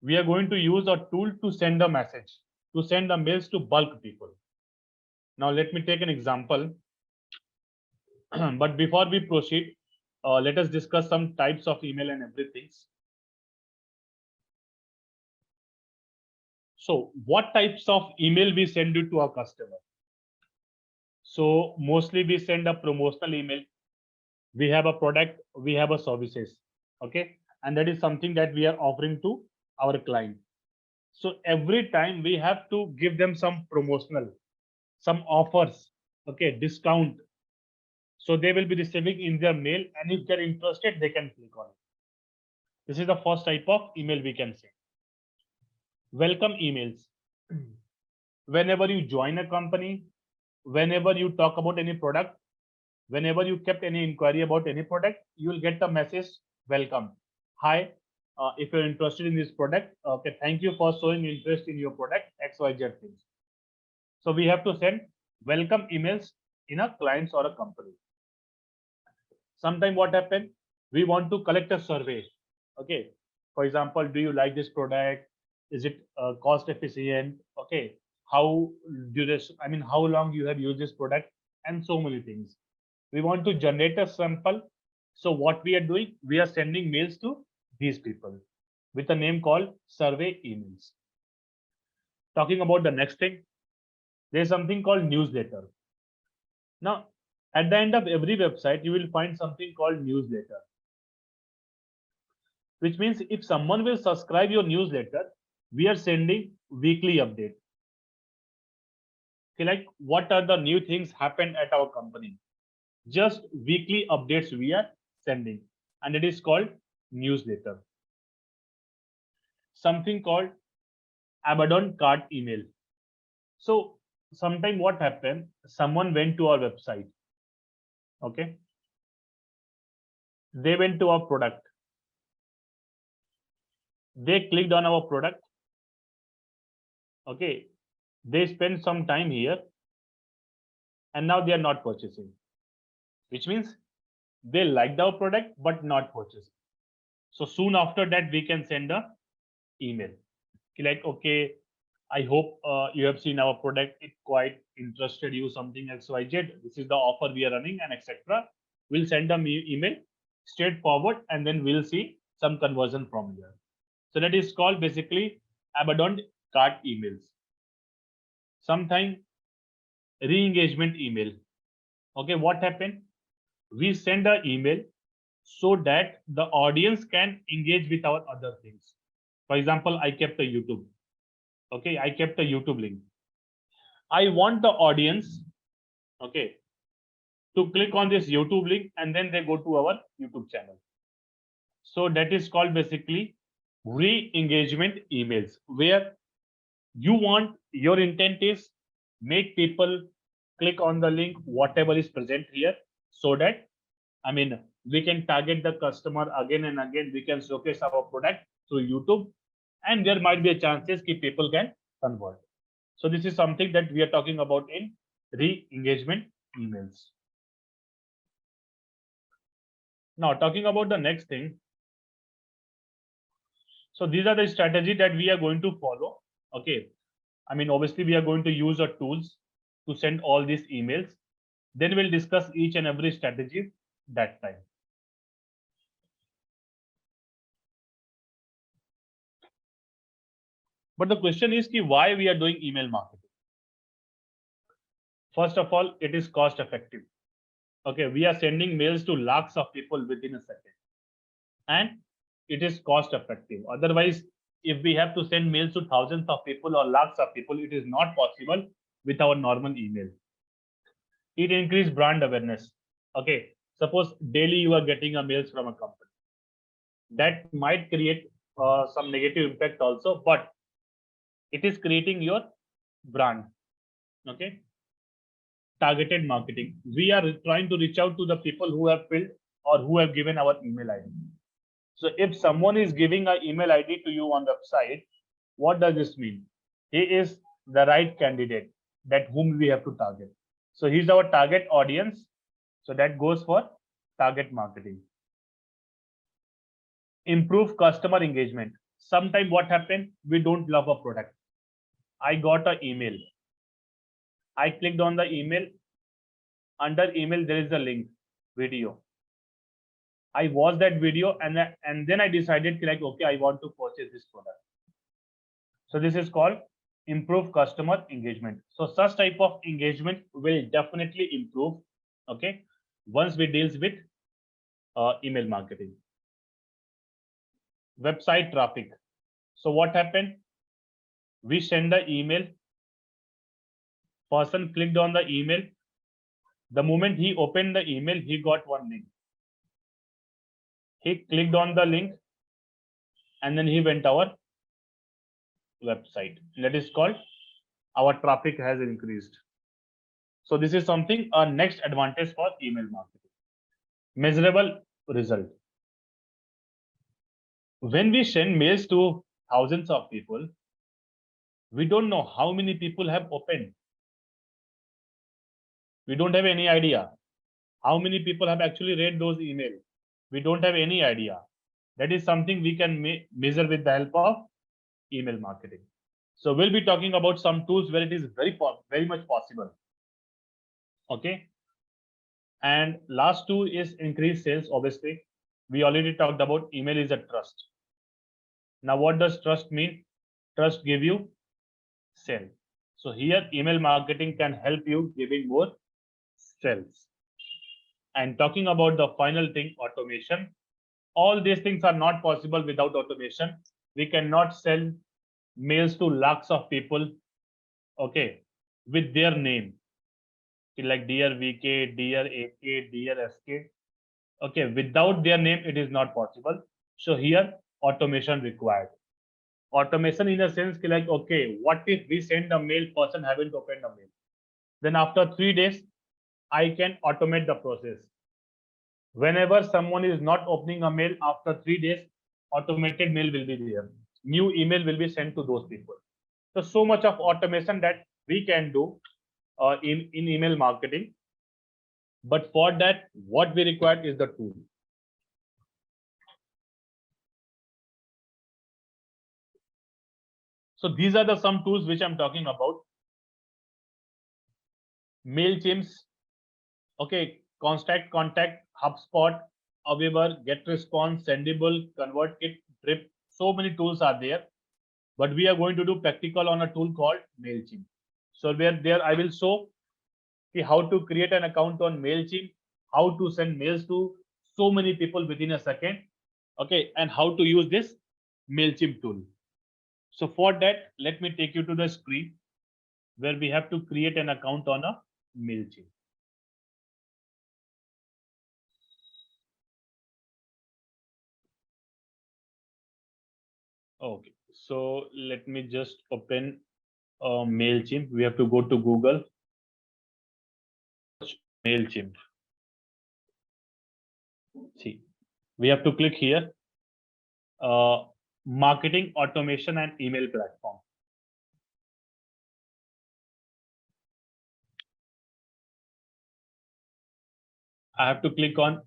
We are going to use a tool to send a message, to send the mails to bulk people. Now, let me take an example. But before we proceed, let us discuss some types of email and everything. So what types of email we send it to our customer? So mostly we send a promotional email. We have a product, we have a services. Okay. And that is something that we are offering to our client. So every time we have to give them some promotional, some offers, okay, discount. So they will be receiving in their mail, and if they're interested, they can click on it. This is the first type of email we can say. Welcome emails. Whenever you join a company, whenever you talk about any product, whenever you kept any inquiry about any product, you will get the message, welcome. Hi, if you're interested in this product, okay, thank you for showing interest in your product, XYZ things. So we have to send welcome emails in a clients or a company. Sometime what happened, we want to collect a survey. Okay, for example, do you like this product? Is it cost efficient? Okay, how how long you have used this product, and so many things. We want to generate a sample. So what we are doing, we are sending mails to these people with a name called survey emails. Talking about the next thing, there's something called newsletter. Now, at the end of every website, you will find something called newsletter, which means if someone will subscribe your newsletter, we are sending weekly update. Okay, like what are the new things happened at our company? Just weekly updates we are sending, and it is called newsletter. Something called abandoned cart email. So sometime what happened, someone went to our website. Okay, they went to our product, they clicked on our product. Okay, they spent some time here, and now they are not purchasing, which means they liked our product but not purchasing. So soon after that, we can send a email like, okay, I hope you have seen our product, it quite interested you, something XYZ, this is the offer we are running, and etc. We'll send them email straightforward, and then we'll see some conversion from here. So that is called basically abandoned cart emails. Sometime re-engagement email. Okay, what happened? We send an email so that the audience can engage with our other things. For example, I kept a YouTube. Okay, I kept a YouTube link. I want the audience, okay, to click on this YouTube link, and then they go to our YouTube channel. So that is called basically re-engagement emails, where you want, your intent is make people click on the link, whatever is present here, so that we can target the customer again and again. We can showcase our product through YouTube, and there might be a chances that people can convert. So this is something that we are talking about in re-engagement emails. Now talking about the next thing. So these are the strategy that we are going to follow. Okay, obviously we are going to use our tools to send all these emails. Then we'll discuss each and every strategy that time. But the question is why we are doing email marketing? First of all, it is cost effective. Okay, we are sending mails to lakhs of people within a second, and it is cost effective. Otherwise, if we have to send mails to thousands of people or lakhs of people, it is not possible with our normal email. It increases brand awareness. Okay, suppose daily you are getting a mails from a company, that might create some negative impact also, but it is creating your brand. Okay, targeted marketing. We are trying to reach out to the people who have filled or who have given our email ID. So if someone is giving an email ID to you on the website, what does this mean? He is the right candidate that whom we have to target. So he's our target audience. So that goes for target marketing. Improve customer engagement. Sometimes what happened, we don't love a product. I got an email. I clicked on the email. Under email, there is a link, video. I watched that video, and then I decided like, okay, I want to purchase this product. So this is called improve customer engagement. So such type of engagement will definitely improve. Okay, once we deals with email marketing. Website traffic. So what happened? We send the email. Person clicked on the email. The moment he opened the email, he got one link. He clicked on the link and then he went our website. That is called our traffic has increased. So this is something our next advantage for email marketing. Measurable result. When we send mails to thousands of people, we don't know how many people have opened. We don't have any idea how many people have actually read those emails. We don't have any idea. That is something we can measure with the help of email marketing. So we'll be talking about some tools where it is very much possible. Okay. And last two is increase sales. Obviously, we already talked about email is a trust. Now, what does trust mean? Trust give you sale. So here, email marketing can help you giving more sales. And talking about the final thing, automation. All these things are not possible without automation. We cannot send mails to lakhs of people, okay, with their name, like dear VK, dear AK, dear SK. Okay, without their name, it is not possible. So here, automation required. Automation in a sense, like, okay, what if we send a mail, person haven't opened a mail? Then after 3 days, I can automate the process. Whenever someone is not opening a mail after 3 days, automated mail will be there. New email will be sent to those people. So much of automation that we can do in email marketing. But for that, what we require is the tool. So these are the some tools which I'm talking about. MailChimp, okay, contact, HubSpot, Aweber, GetResponse, Sendable, ConvertKit, Drip. So many tools are there, but we are going to do practical on a tool called MailChimp. So where there I will show how to create an account on MailChimp, how to send mails to so many people within a second, okay, and how to use this MailChimp tool. So for that, let me take you to the screen where we have to create an account on a MailChimp. Okay, so let me just open MailChimp. We have to go to Google. MailChimp. See, we have to click here. Marketing, automation, and email platform. I have to click on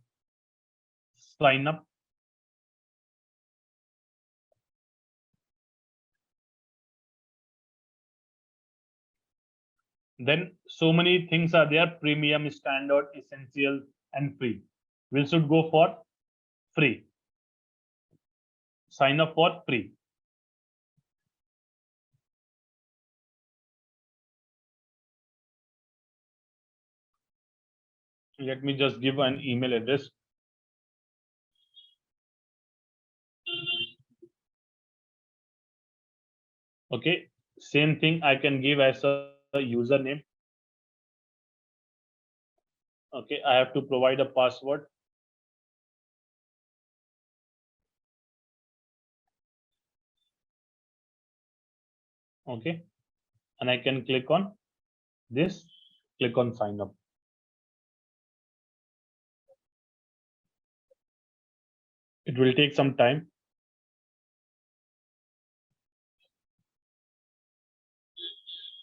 sign up. Then so many things are there: premium, standard, essential, and free. We should go for free. Sign up for free. Let me just give an email address. Okay, same thing I can give as a username. Okay, I have to provide a password. Okay, and I can click on this, click on sign up. It will take some time.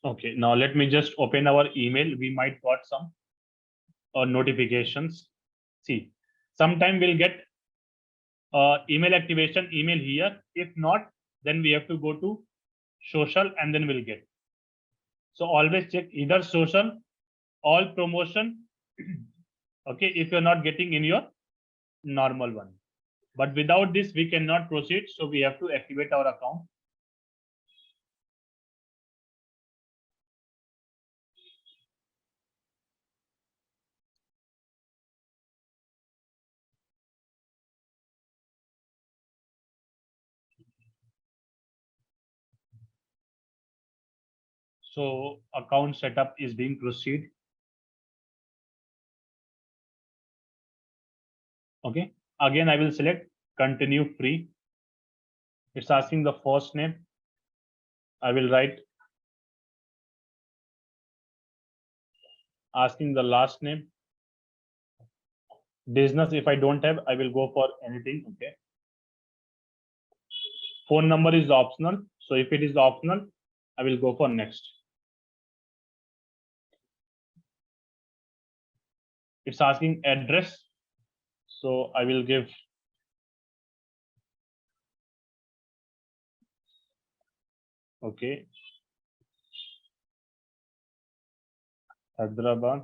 Okay, now let me just open our email. We might got some notifications. See, sometime we'll get email activation email here. If not, then we have to go to social and then we'll get. So always check either social, all promotion. Okay, if you're not getting in your normal one. But without this, we cannot proceed. So we have to activate our account. So account setup is being proceed. Okay. Again, I will select continue free. It's asking the first name. I will write asking the last name. Business, if I don't have, I will go for anything. Okay. Phone number is optional. So if it is optional, I will go for next. It's asking address. So I will give okay. Hyderabad.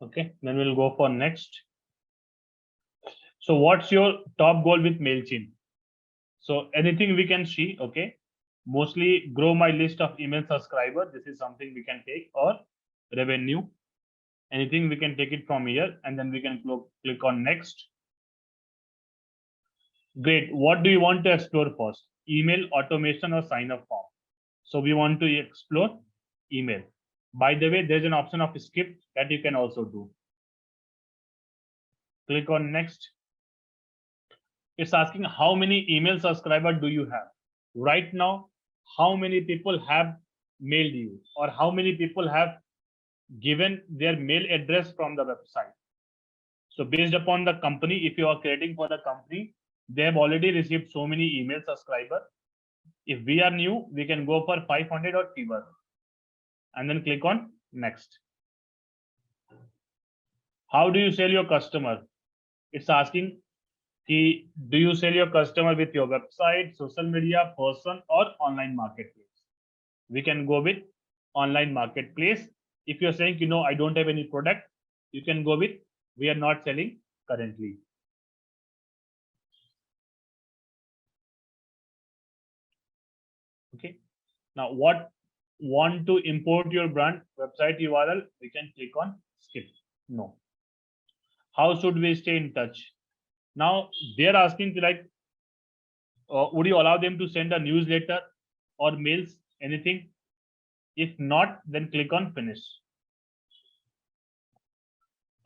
Okay, then we'll go for next. So what's your top goal with MailChimp? So anything we can see, okay. Mostly grow my list of email subscribers. This is something we can take, or revenue. Anything we can take it from here, and then we can click on next. Great. What do you want to explore first? Email, automation, or sign up form? So we want to explore email. By the way, there's an option of skip that you can also do. Click on next. It's asking how many email subscribers do you have? Right now, how many people have mailed you, or how many people have given their mail address from the website? So based upon the company, if you are creating for the company, they have already received so many email subscribers. If we are new, we can go for 500 or fewer, and then click on next. How do you sell your customer? It's asking, do you sell your customer with your website, social media, person, or online marketplace? We can go with online marketplace. If you're saying, I don't have any product, you can go with we are not selling currently. Okay. Now, want to import your brand website URL? We can click on skip. No. How should we stay in touch? Now they're asking like, would you allow them to send a newsletter or mails, anything? If not, then click on finish.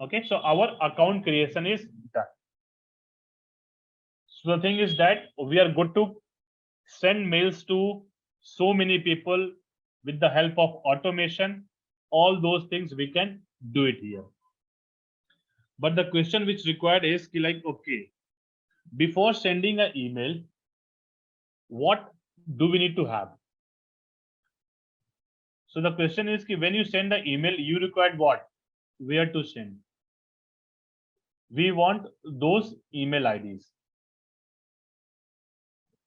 Okay, so our account creation is done. So the thing is that we are good to send mails to so many people with the help of automation. All those things we can do it here. But the question which required is like, okay, before sending an email, what do we need to have? So the question is, when you send an email, you require what? Where to send? We want those email IDs.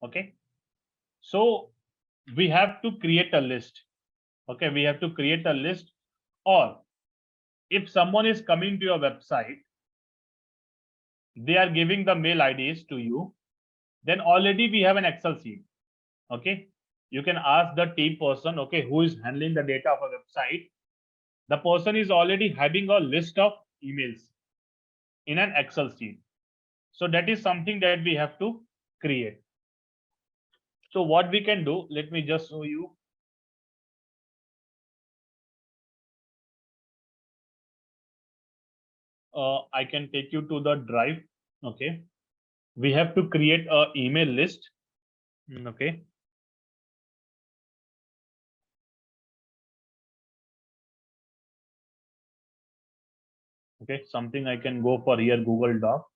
Okay. So we have to create a list. Okay, we have to create a list, or if someone is coming to your website, they are giving the mail IDs to you, then already we have an Excel sheet. Okay, you can ask the team person, okay, who is handling the data of a website. The person is already having a list of emails in an Excel sheet. So that is something that we have to create. So what we can do, let me just show you. I can take you to the drive. Okay, we have to create a email list. Okay, okay, something I can go for here, Google Doc.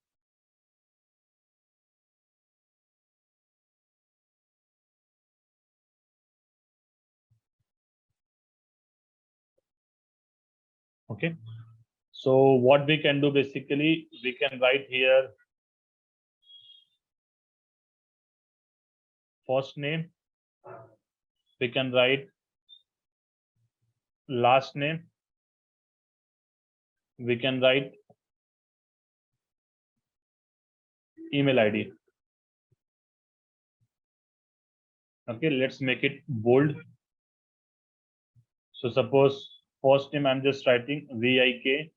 Okay, so what we can do, basically we can write here first name, we can write last name, we can write email ID. Okay, let's make it bold. So suppose first name I'm just writing VIK,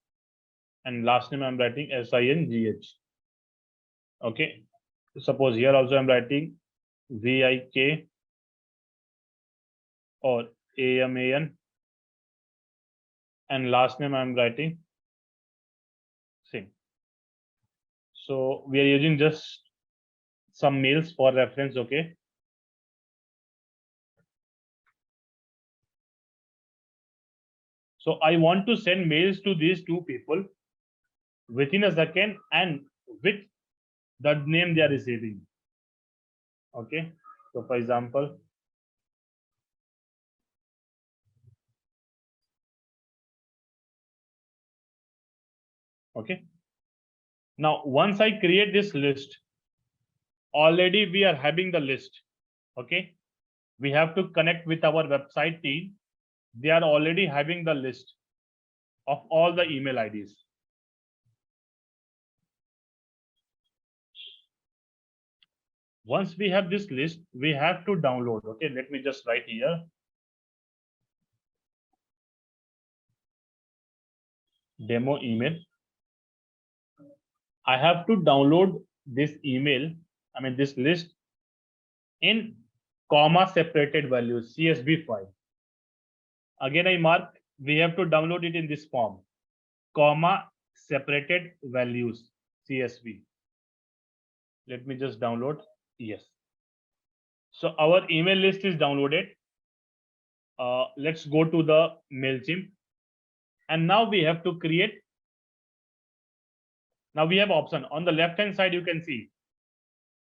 and last name I'm writing SINGH. Okay, Suppose here also I'm writing VIK or AMAN, and last name I'm writing same. So we are using just some mails for reference. Okay. So I want to send mails to these two people within a second and with the name they are receiving. Okay. So for example, okay. Now, once I create this list, already we are having the list. Okay. We have to connect with our website team. They are already having the list of all the email IDs. Once we have this list, we have to download. Okay, let me just write here. Demo email. I have to download this email, this list in comma separated values, CSV file. Again, I mark, we have to download it in this form, comma separated values, CSV. Let me just download. Yes. So our email list is downloaded. Let's go to the MailChimp. And now we have to create. Now we have option on the left hand side. You can see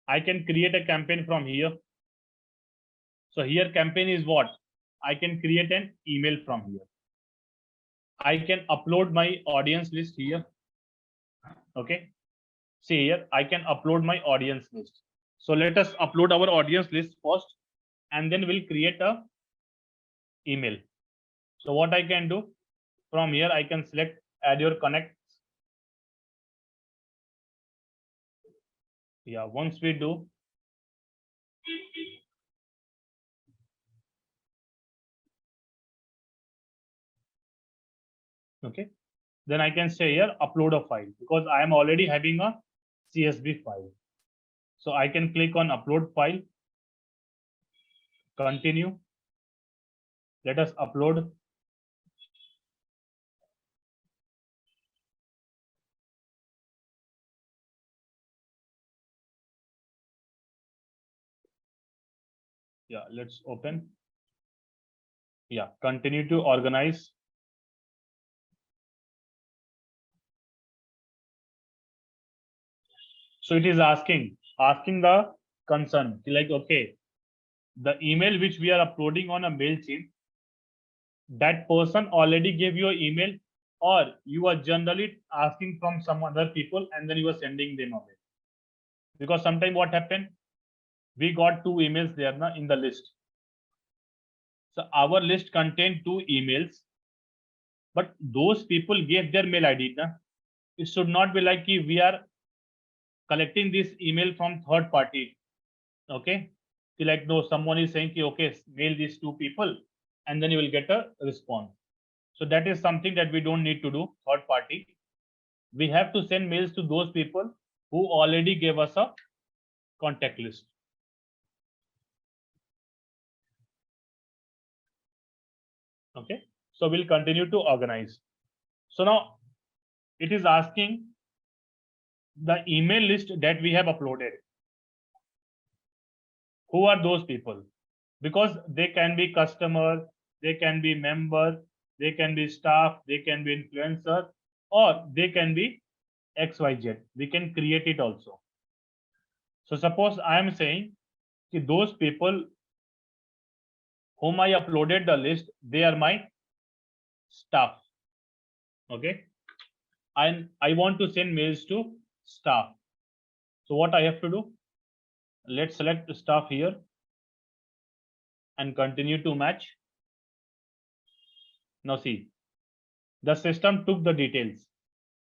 I can create a campaign from here. So here campaign is what? I can create an email from here. I can upload my audience list here. Okay. See here, I can upload my audience list. So let us upload our audience list first, and then we'll create a email. So what I can do from here, I can select add your connects. Yeah, once we do, okay, then I can say here upload a file because I am already having a CSV file. So I can click on upload file, continue. Let us upload. Yeah, let's open. Yeah, continue to organize. So it is asking the concern, like, okay, the email which we are uploading on a MailChimp, that person already gave you an email, or you are generally asking from some other people and then you are sending them away. Because sometimes what happened, we got two emails there na, in the list. So our list contained two emails, but those people gave their mail ID. Na? It should not be like we are collecting this email from third party. Okay. Like, no, someone is saying, okay, mail these two people and then you will get a response. So that is something that we don't need to do, third party. We have to send mails to those people who already gave us a contact list. Okay. So we'll continue to organize. So now it is asking the email list that we have uploaded. Who are those people? Because they can be customer, they can be member, they can be staff, they can be influencer, or they can be XYZ. We can create it also. So suppose I am saying that those people whom I uploaded the list, they are my staff. Okay. And I want to send mails to staff. So what I have to do? Let's select staff here and continue to match. Now see, the system took the details: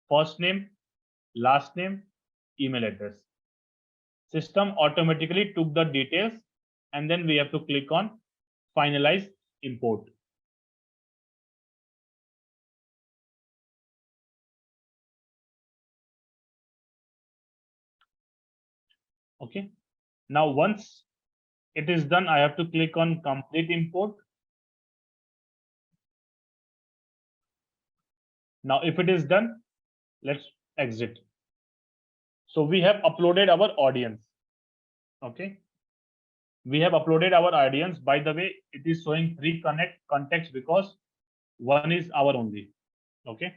first name, last name, email address. System automatically took the details, and then we have to click on finalize import. Okay. Now, once it is done, I have to click on complete import. Now, if it is done, let's exit. So we have uploaded our audience. Okay. We have uploaded our audience. By the way, it is showing 3 contacts because one is our only. Okay.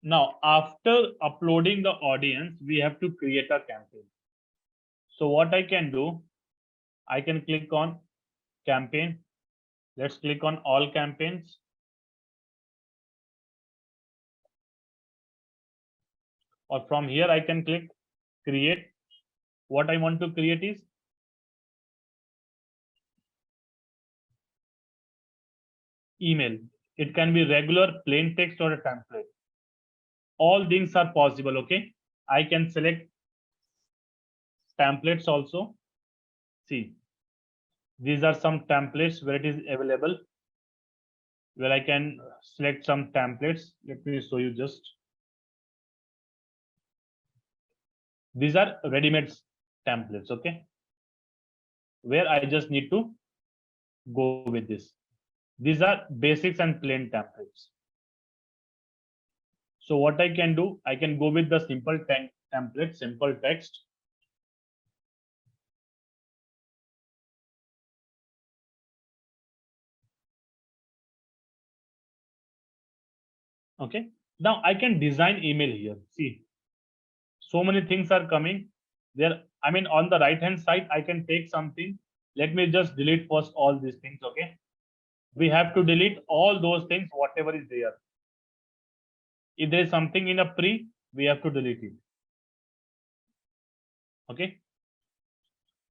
Now, after uploading the audience, we have to create a campaign. So what I can do, I can click on campaign. Let's click on all campaigns. Or from here, I can click create. What I want to create is email. It can be regular, plain text, or a template. All things are possible. Okay. I can select templates also. See, these are some templates where it is available, where I can select some templates. Let me show you just. These are ready-made templates. Okay. Where I just need to go with this. These are basics and plain templates. So what I can do, I can go with the simple template, simple text. Okay. Now I can design email here. See, so many things are coming there. I mean, on the right hand side, I can take something. Let me just delete first all these things. Okay. We have to delete all those things, whatever is there. If there is something in a pre, we have to delete it. Okay.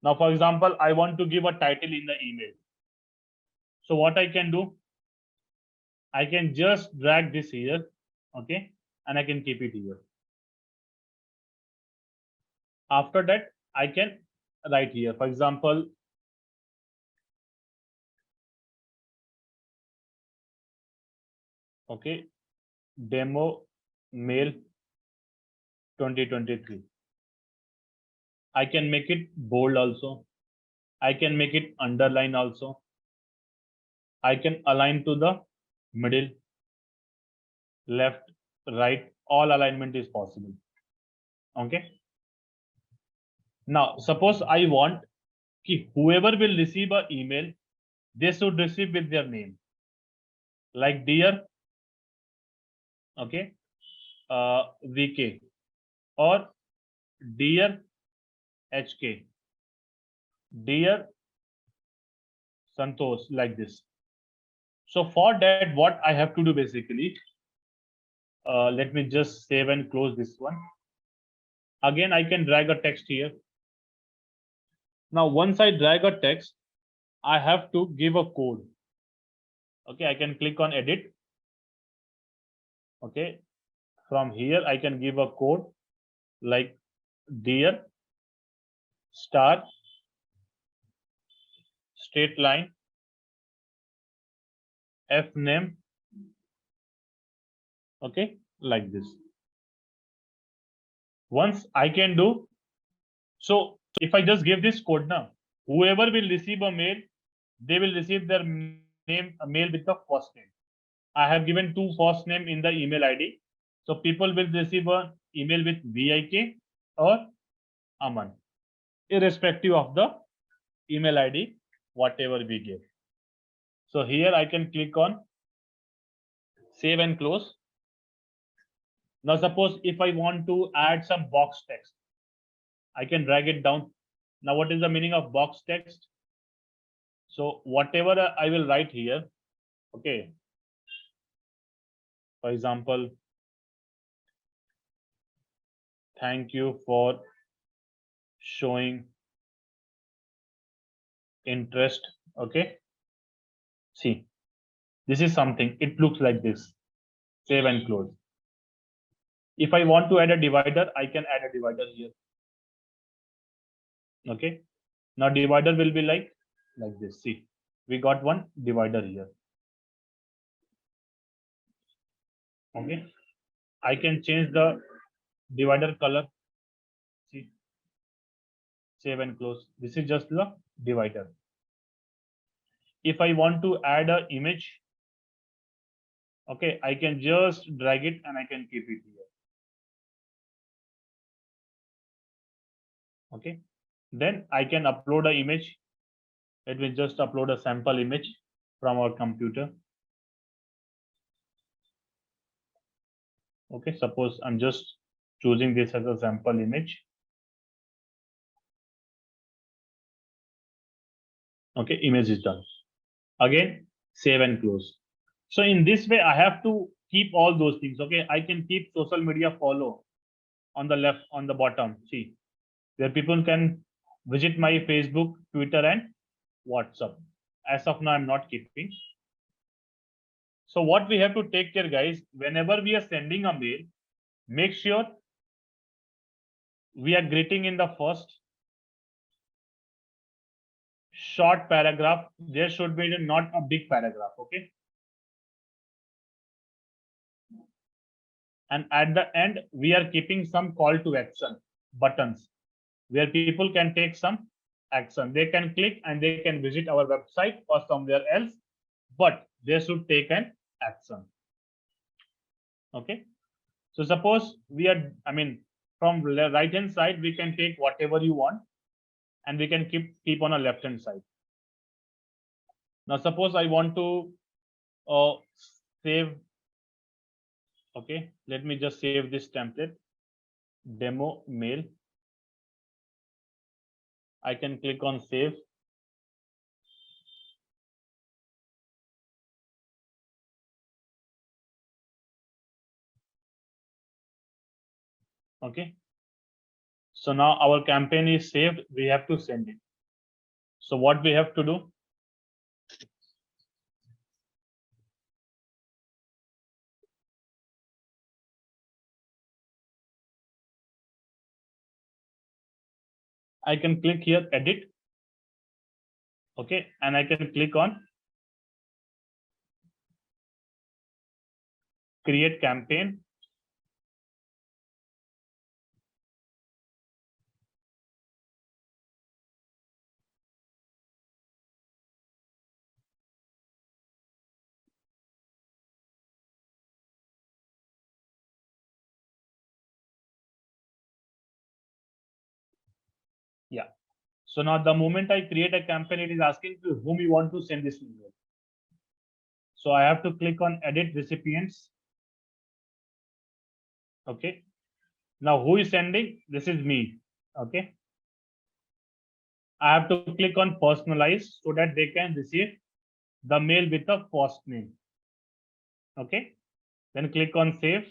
Now, for example, I want to give a title in the email. So what I can do, I can just drag this here. Okay. And I can keep it here. After that, I can write here. For example, okay, demo mail 2023. I can make it bold also. I can make it underline also. I can align to the middle, left, right. All alignment is possible. Okay. Now, suppose I want ki whoever will receive an email, they should receive with their name. Like dear, okay, VK, or dear HK, dear Santosh, like this. So for that, what I have to do basically, let me just save and close this one. Again, I can drag a text here. Now, once I drag a text, I have to give a code. Okay, I can click on edit. Okay, from here, I can give a code like dear star straight line F name. Okay, like this. Once I can do, so if I just give this code now, whoever will receive a mail, they will receive their name, a mail with the first name. I have given 2 first name in the email ID. So people will receive an email with VIK or Aman, irrespective of the email ID, whatever we give. So here I can click on save and close. Now suppose if I want to add some box text, I can drag it down. Now what is the meaning of box text? So whatever I will write here, okay. For example, thank you for showing interest. Okay. See, this is something. It looks like this. Save and close. If I want to add a divider, I can add a divider here. Okay. Now divider will be like this. See, we got one divider here. Okay. I can change the divider color. save and close. This is just the divider. If I want to add an image, okay, I can just drag it and I can keep it here. Okay, then I can upload an image. Let me just upload a sample image from our computer. Okay, suppose I'm just choosing this as a sample image. Okay, image is done. Again, save and close. So in this way, I have to keep all those things. Okay, I can keep social media follow on the left, on the bottom. See, where people can visit my Facebook, Twitter, and WhatsApp. As of now, I'm not keeping. So what we have to take care, guys, whenever we are sending a mail, make sure we are greeting in the first short paragraph. There should be not a big paragraph. Okay. And at the end, we are keeping some call to action buttons where people can take some action. They can click and they can visit our website or somewhere else, but they should take an action. Okay. So suppose we are, from right hand side, we can take whatever you want and we can keep on a left hand side. Now, suppose I want to save. Okay, let me just save this template, demo mail. I can click on save. Okay. So now our campaign is saved. We have to send it. So what we have to do? I can click here, edit. Okay, and I can click on create campaign. Yeah. So now the moment I create a campaign, it is asking to whom you want to send this email. So I have to click on edit recipients. Okay. Now who is sending? This is me. Okay. I have to click on personalize so that they can receive the mail with the first name. Okay. Then click on save.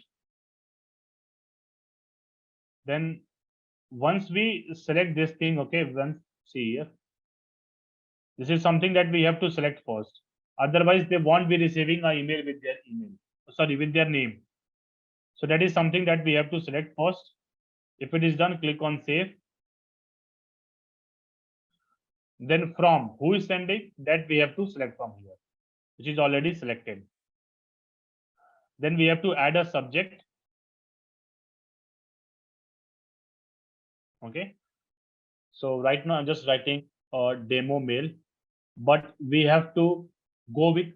Then once we select this thing, okay, once see here, this is something that we have to select first. Otherwise, they won't be receiving an email with their email. Sorry, with their name. So that is something that we have to select first. If it is done, click on save. Then from who is sending, that we have to select from here, which is already selected. Then we have to add a subject. Okay. So right now I'm just writing a demo mail, but we have to go with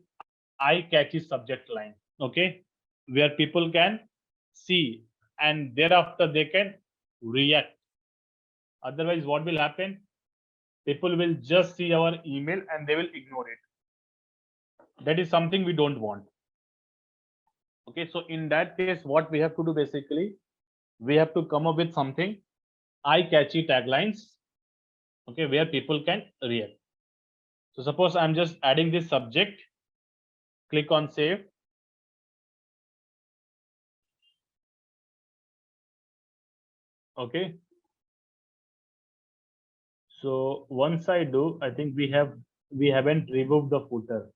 eye-catchy subject line. Okay, where people can see and thereafter they can react. Otherwise, what will happen? People will just see our email and they will ignore it. That is something we don't want. Okay, so in that case, what we have to do basically, we have to come up with something eye-catchy taglines. Okay, where people can react. So suppose I'm just adding this subject. Click on save. Okay. So once I do, I think we haven't removed the footer.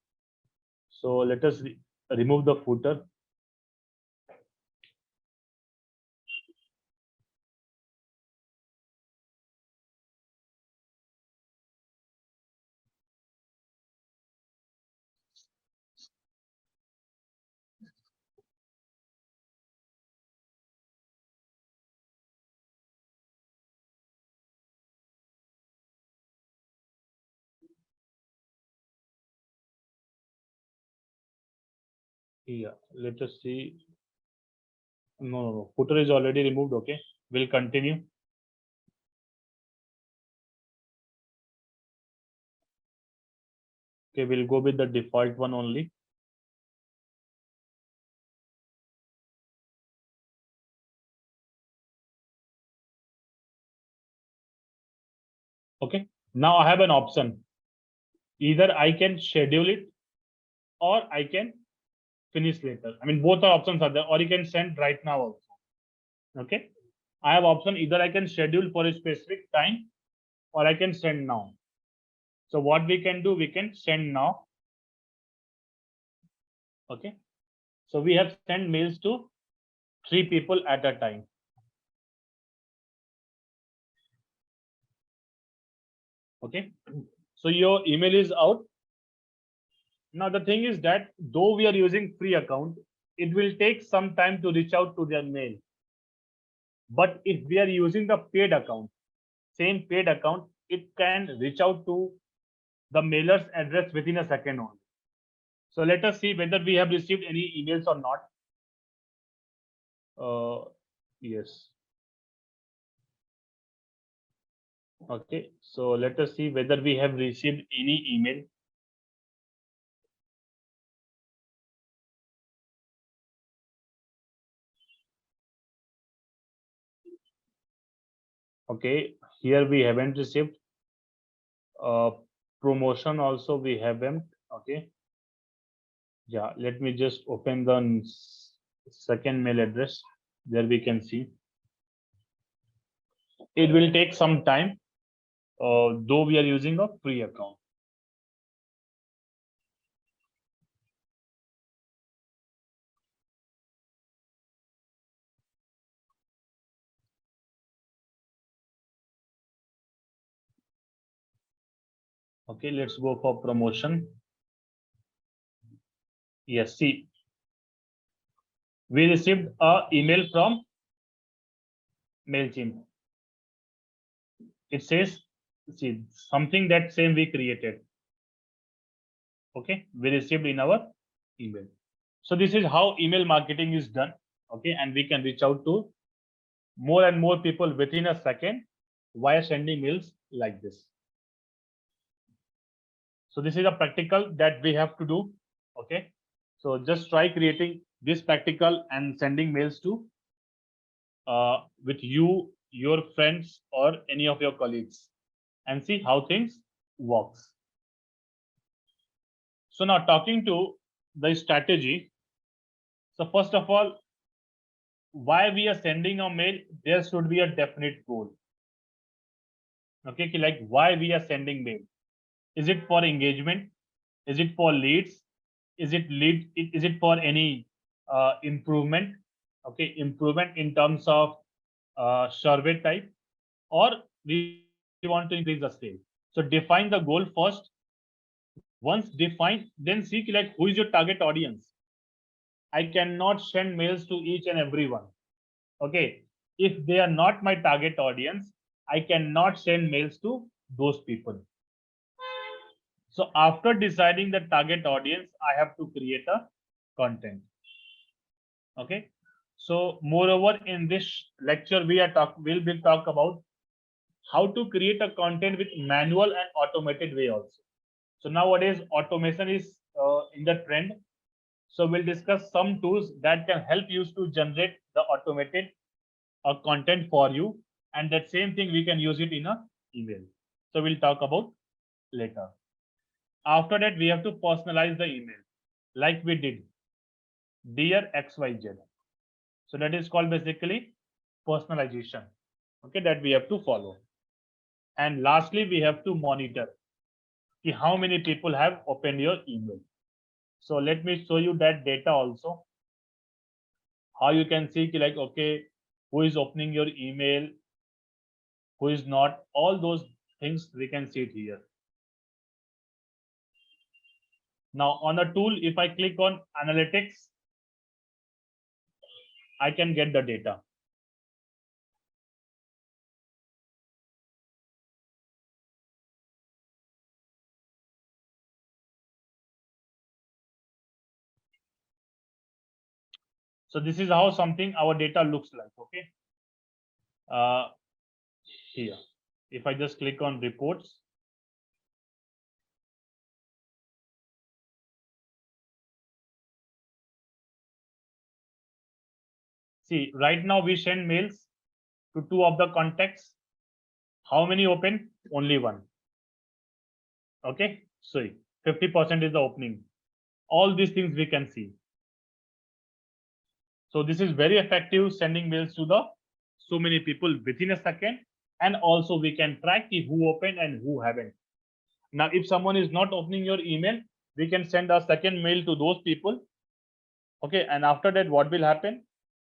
So let us remove the footer. Yeah, let us see. No, footer is already removed. Okay, we'll continue. Okay, we'll go with the default one only. Okay, now I have an option. Either I can schedule it or I can finish later. I mean, both are options are there, or you can send right now also. Okay, I have option either I can schedule for a specific time or I can send now. So what we can do, we can send now. Okay, so we have sent mails to 3 people at a time. Okay, so your email is out. Now the thing is that though we are using free account, it will take some time to reach out to their mail. But if we are using the paid account, same paid account, it can reach out to the mailer's address within a second only. So let us see whether we have received any emails or not. Yes. Okay, so let us see whether we have received any email. Okay, here we haven't received. Promotion also we haven't. Okay. Yeah, let me just open the second mail address. There we can see. It will take some time, though we are using a free account. Okay, let's go for promotion. Yes, see, we received a email from MailChimp. It says, see, something that same we created. Okay, we received in our email. So this is how email marketing is done. Okay, and we can reach out to more and more people within a second via sending mails like this. So this is a practical that we have to do. Okay, so just try creating this practical and sending mails to with you, your friends, or any of your colleagues, and see how things works. So now talking to the strategy. So first of all, why we are sending a mail, there should be a definite goal. Okay, like why we are sending mail. Is it for engagement? Is it for leads? Is it for any improvement? Okay, improvement in terms of survey type, or we want to increase the sale. So define the goal first. Once defined, then see like who is your target audience. I cannot send mails to each and everyone. Okay, if they are not my target audience, I cannot send mails to those people. So after deciding the target audience, I have to create a content. Okay. So moreover, in this lecture, we'll be talk about how to create a content with manual and automated way also. So nowadays automation is in the trend. So we'll discuss some tools that can help you to generate the automated content for you, and that same thing we can use it in a email. So we'll talk about later. After that, we have to personalize the email like we did. Dear XYZ. So that is called basically personalization. Okay, that we have to follow. And lastly, we have to monitor how many people have opened your email. So let me show you that data also. How you can see like, okay, who is opening your email, who is not, all those things we can see it here. Now on a tool, if I click on analytics, I can get the data. So this is how something our data looks like. Okay. Here, if I just click on reports, see, right now we send mails to 2 of the contacts. How many open? Only 1. Okay, so 50% is the opening. All these things we can see. So this is very effective, sending mails to the so many people within a second, and also we can track who opened and who haven't. Now, if someone is not opening your email, we can send a second mail to those people. Okay, and after that, what will happen?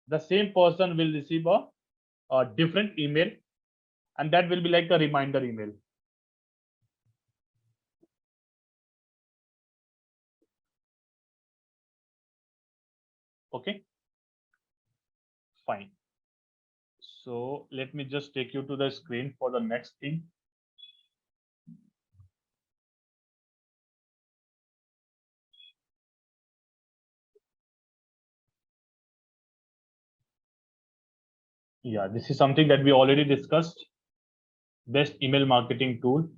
The same person will receive a different email, and that will be like a reminder email. Okay, fine. So let me just take you to the screen for the next thing. Yeah, this is something that we already discussed. Best email marketing tool.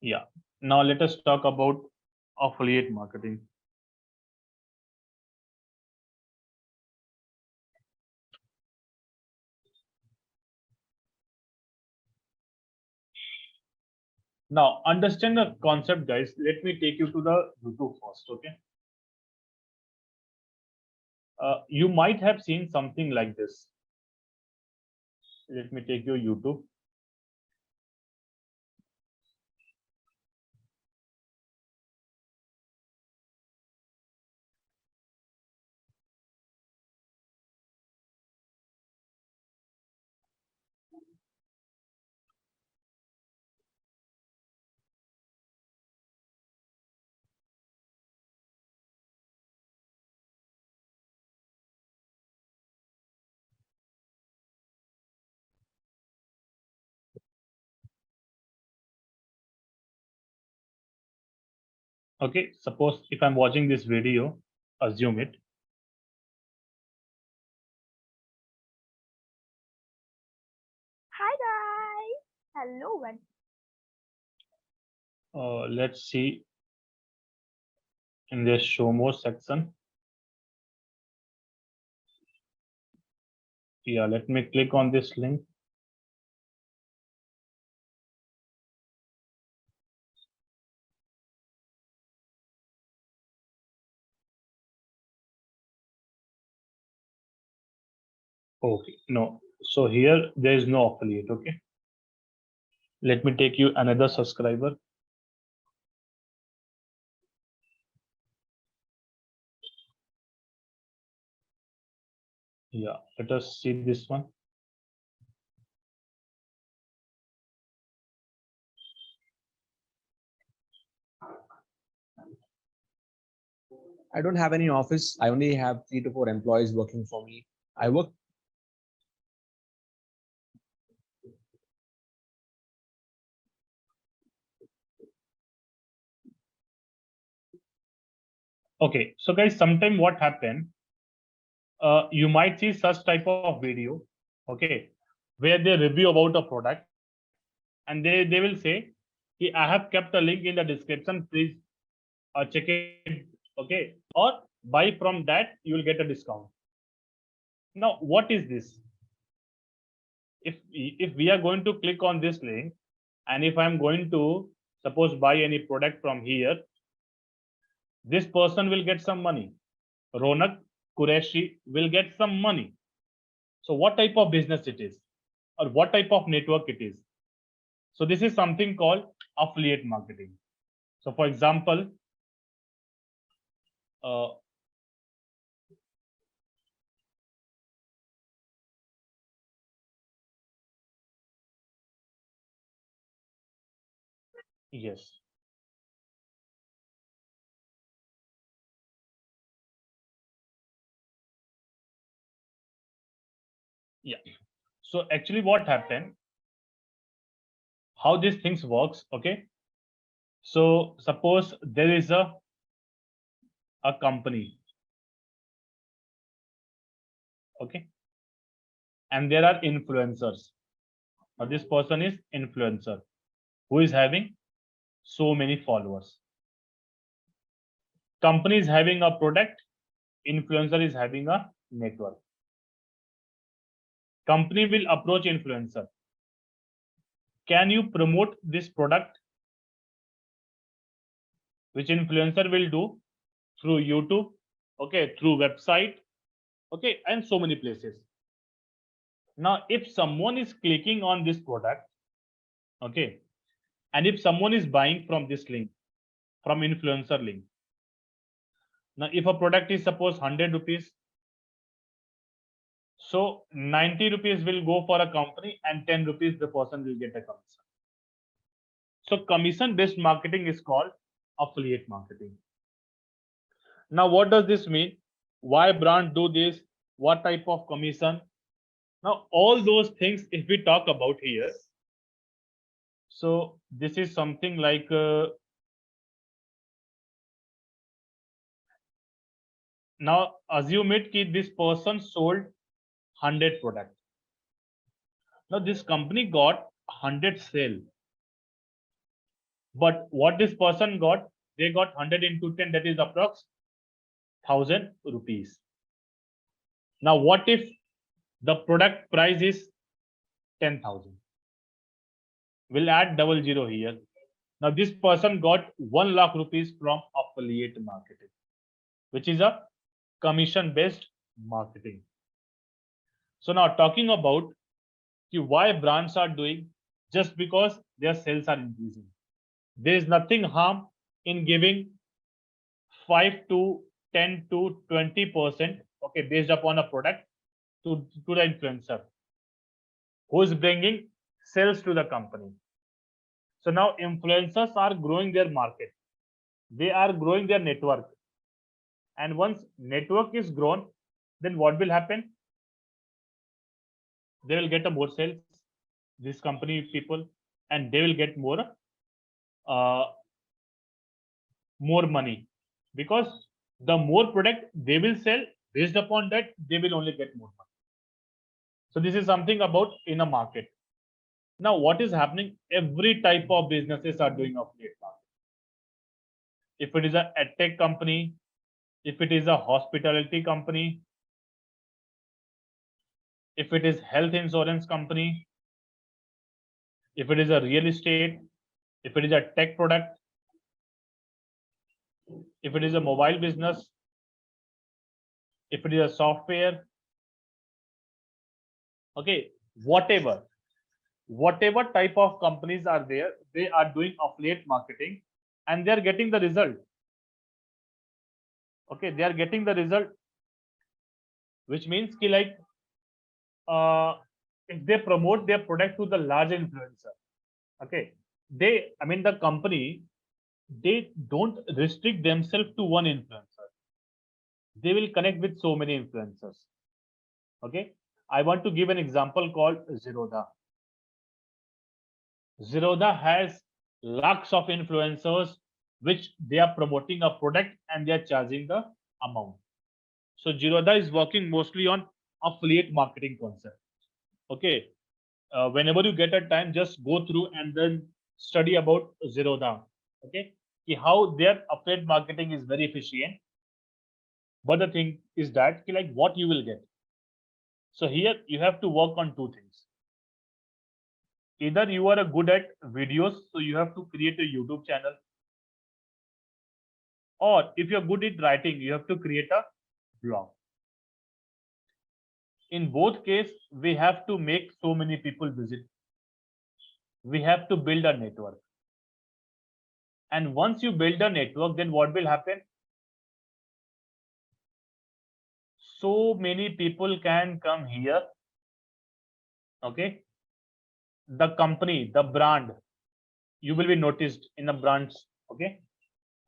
Yeah. Now let us talk about affiliate marketing. Now understand the concept, guys. Let me take you to the YouTube first. Okay. You might have seen something like this. Let me take your YouTube. Okay, suppose if I'm watching this video, assume it. Hi guys. Hello. Let's see in this show more section. Yeah, let me click on this link. Okay, no. So here there is no affiliate. Okay. Let me take you another subscriber. Yeah, let us see this one. I don't have any office. I only have 3 to 4 employees working for me. I work. Okay, so guys, sometime what happened? You might see such type of video, okay, where they review about a product, and they will say, I have kept a link in the description. Please check it, okay, or buy from that, you will get a discount. Now, what is this? If we are going to click on this link, and if I'm going to suppose buy any product from here, this person will get some money. Ronak Qureshi will get some money. So what type of business it is, or what type of network it is? So this is something called affiliate marketing. So for example, yes. Yeah. So actually what happened, how these things works, okay? So suppose there is a a company. Okay. And there are influencers. Now this person is influencer who is having so many followers. Company is having a product, influencer is having a network. Company will approach influencer. Can you promote this product? Which influencer will do through YouTube, okay, through website, okay, and so many places. Now, if someone is clicking on this product, okay, and if someone is buying from this link, from influencer link, now if a product is suppose 100 rupees, so 90 rupees will go for a company and 10 rupees the person will get a commission. So commission based marketing is called affiliate marketing. Now, what does this mean? Why brand do this? What type of commission? Now, all those things, if we talk about here, so this is something like now assume it that this person sold 100 products. Now this company got 100 sale, but what this person got, they got 100 into 10, that is approx 1000 rupees. Now what if the product price is 10,000? We'll add 00 here. Now this person got 1 lakh rupees from affiliate marketing, which is a commission based marketing. So now talking about why brands are doing, just because their sales are increasing. There is nothing harm in giving 5 to 10 to 20%, okay, based upon a product to the influencer who is bringing sales to the company. So now influencers are growing their market. They are growing their network. And once network is grown, then what will happen? They will get a more sales, this company people, and they will get more money, because the more product they will sell, based upon that they will only get more money. So this is something about in a market. Now what is happening? Every type of businesses are doing affiliate marketing. If it is a edtech company, if it is a hospitality company, if it is health insurance company, if it is a real estate, if it is a tech product, if it is a mobile business, if it is a software, okay, whatever type of companies are there, they are doing affiliate marketing and they are getting the result. Okay, they are getting the result, which means ki like if they promote their product to the large influencer, okay, the company, they don't restrict themselves to one influencer. They will connect with so many influencers. Okay, I want to give an example called Zerodha. Zerodha has lakhs of influencers which they are promoting a product and they are charging the amount. So Zerodha is working mostly on affiliate marketing concept. Okay, whenever you get a time, just go through and then study about Zerodha. Okay, how their affiliate marketing is very efficient. But the thing is that like what you will get. So here you have to work on two things. Either you are good at videos, so you have to create a YouTube channel, or if you're good at writing, you have to create a blog. In both cases, we have to make so many people visit. We have to build a network. And once you build a network, then what will happen? So many people can come here. Okay. The company, the brand, you will be noticed in the brands. Okay.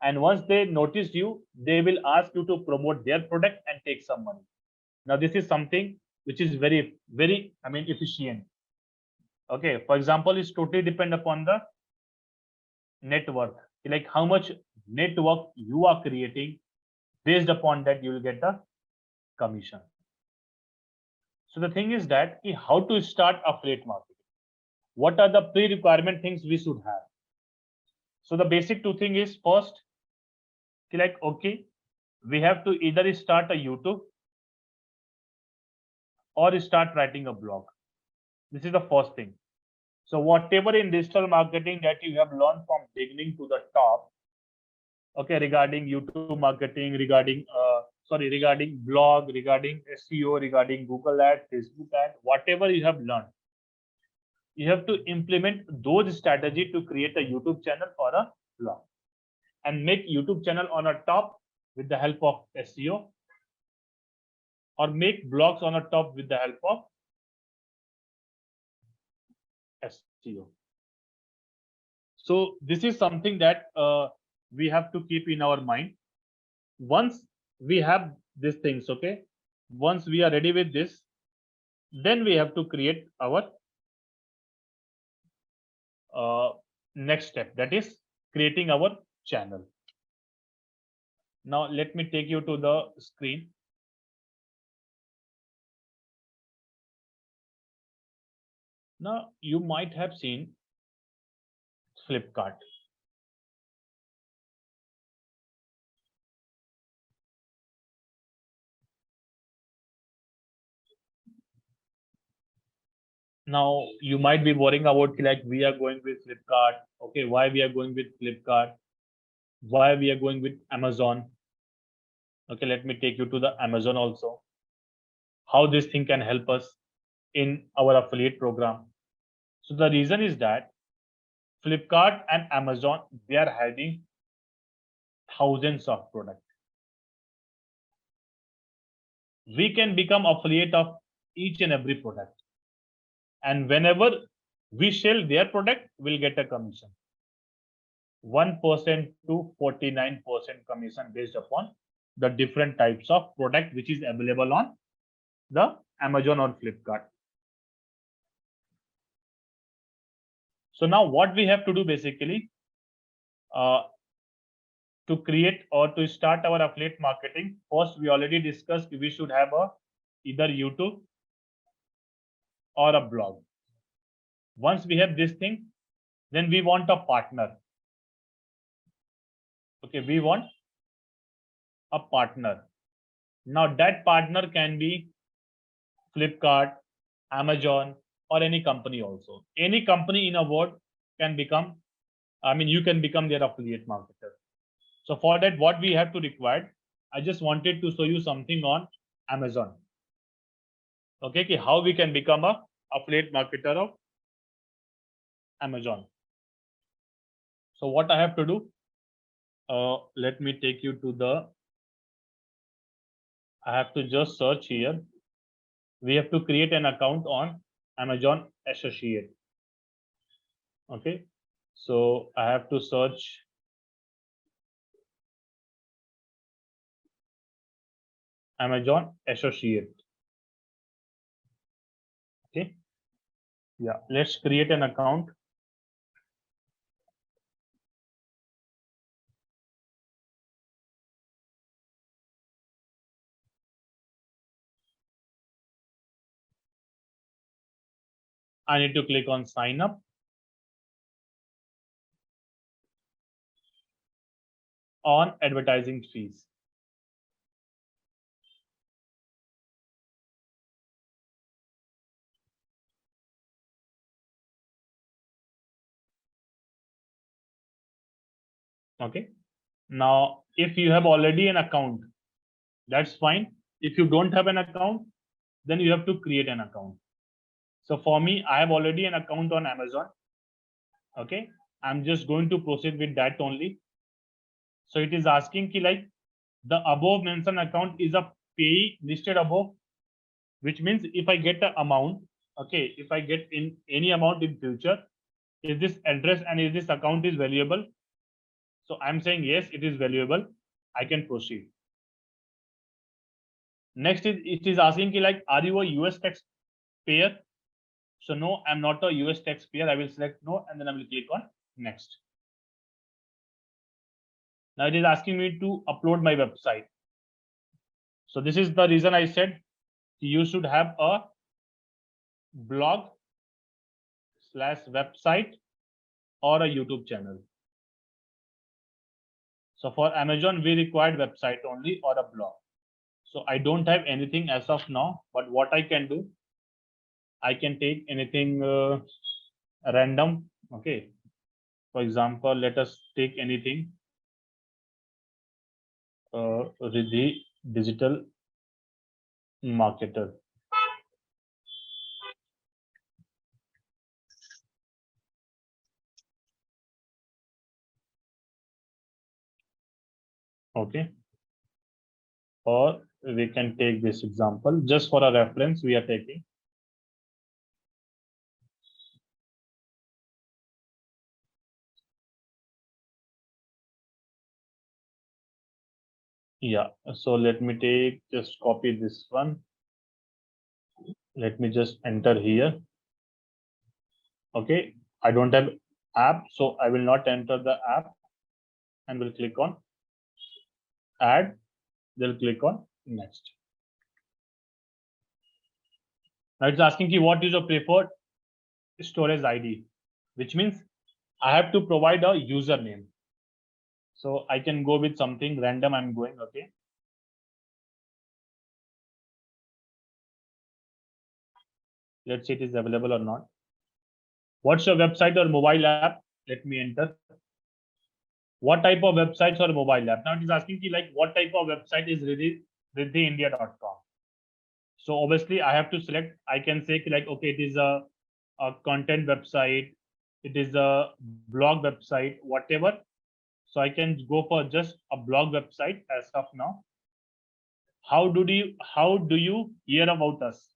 And once they notice you, they will ask you to promote their product and take some money. Now, this is something which is very, very, efficient. Okay. For example, it's totally depend upon the network, like how much network you are creating, Based upon that, you will get the commission. So the thing is that how to start affiliate marketing. What are the pre-requirement things we should have? So the basic two thing is first, like, okay, we have to either start a YouTube or start writing a blog. This is the first thing. So whatever in digital marketing that you have learned from beginning to the top, okay, regarding YouTube marketing, regarding blog, regarding SEO, regarding Google ad, Facebook ad, whatever you have learned, you have to implement those strategy to create a YouTube channel or a blog, and make YouTube channel on a top with the help of SEO, or make blogs on a top with the help of SEO. So this is something that we have to keep in our mind. Once we have these things, okay, once we are ready with this, then we have to create our next step, that is creating our channel. Now let me take you to the screen. Now you might have seen Flipkart. Now you might be worrying about, like, we are going with Flipkart. Okay, why we are going with Flipkart? Why we are going with Amazon? Okay, let me take you to the Amazon also. How this thing can help us in our affiliate program. So the reason is that Flipkart and Amazon, they are having thousands of products. We can become affiliate of each and every product, and whenever we sell their product, we'll get a commission, 1% to 49% commission based upon the different types of product which is available on the Amazon or Flipkart. So now what we have to do basically, to create or to start our affiliate marketing, first we already discussed we should have either YouTube or a blog. Once we have this thing, then we want a partner. Okay, we want a partner. Now that partner can be Flipkart, Amazon, or any company also. Any company in a world can become, you can become their affiliate marketer. So for that, what we have to require, I just wanted to show you something on Amazon. Okay, how we can become a affiliate marketer of Amazon. So what I have to do, let me take you to the, I have to just search here. We have to create an account on Amazon Associate. Okay, so I have to search Amazon Associate. Okay, yeah, let's create an account. I need to click on sign up. On advertising fees. Okay. Now, if you have already an account, that's fine. If you don't have an account, then you have to create an account. So for me, I have already an account on Amazon. Okay. I'm just going to proceed with that only. So it is asking like the above mentioned account is a payee listed above, which means if I get the amount, okay, if I get in any amount in future, is this address and is this account is valuable? So I'm saying yes, it is valuable. I can proceed. Next is it is asking like, are you a US taxpayer? So no, I'm not a US taxpayer. I will select no, and then I will click on next. Now it is asking me to upload my website. So this is the reason I said you should have a blog/website or a YouTube channel. So for Amazon, we required website only or a blog. So I don't have anything as of now, but what I can do, I can take anything random. Okay. For example, let us take anything. The digital marketer. Okay. Or we can take this example just for a reference. We are taking. Yeah. So let me take, just copy this one. Let me just enter here. Okay. I don't have app, so I will not enter the app and will click on add. They'll click on next. Now it's asking you what is your preferred storage ID, which means I have to provide a username. So I can go with something random. I'm going, okay. Let's see it is available or not. What's your website or mobile app? Let me enter. What type of websites or mobile app? Now it is asking you like what type of website is riddhiindia.com. So obviously I have to select. I can say like, okay, it is a content website, it is a blog website, whatever. So I can go for just a blog website as of now. How do you hear about us?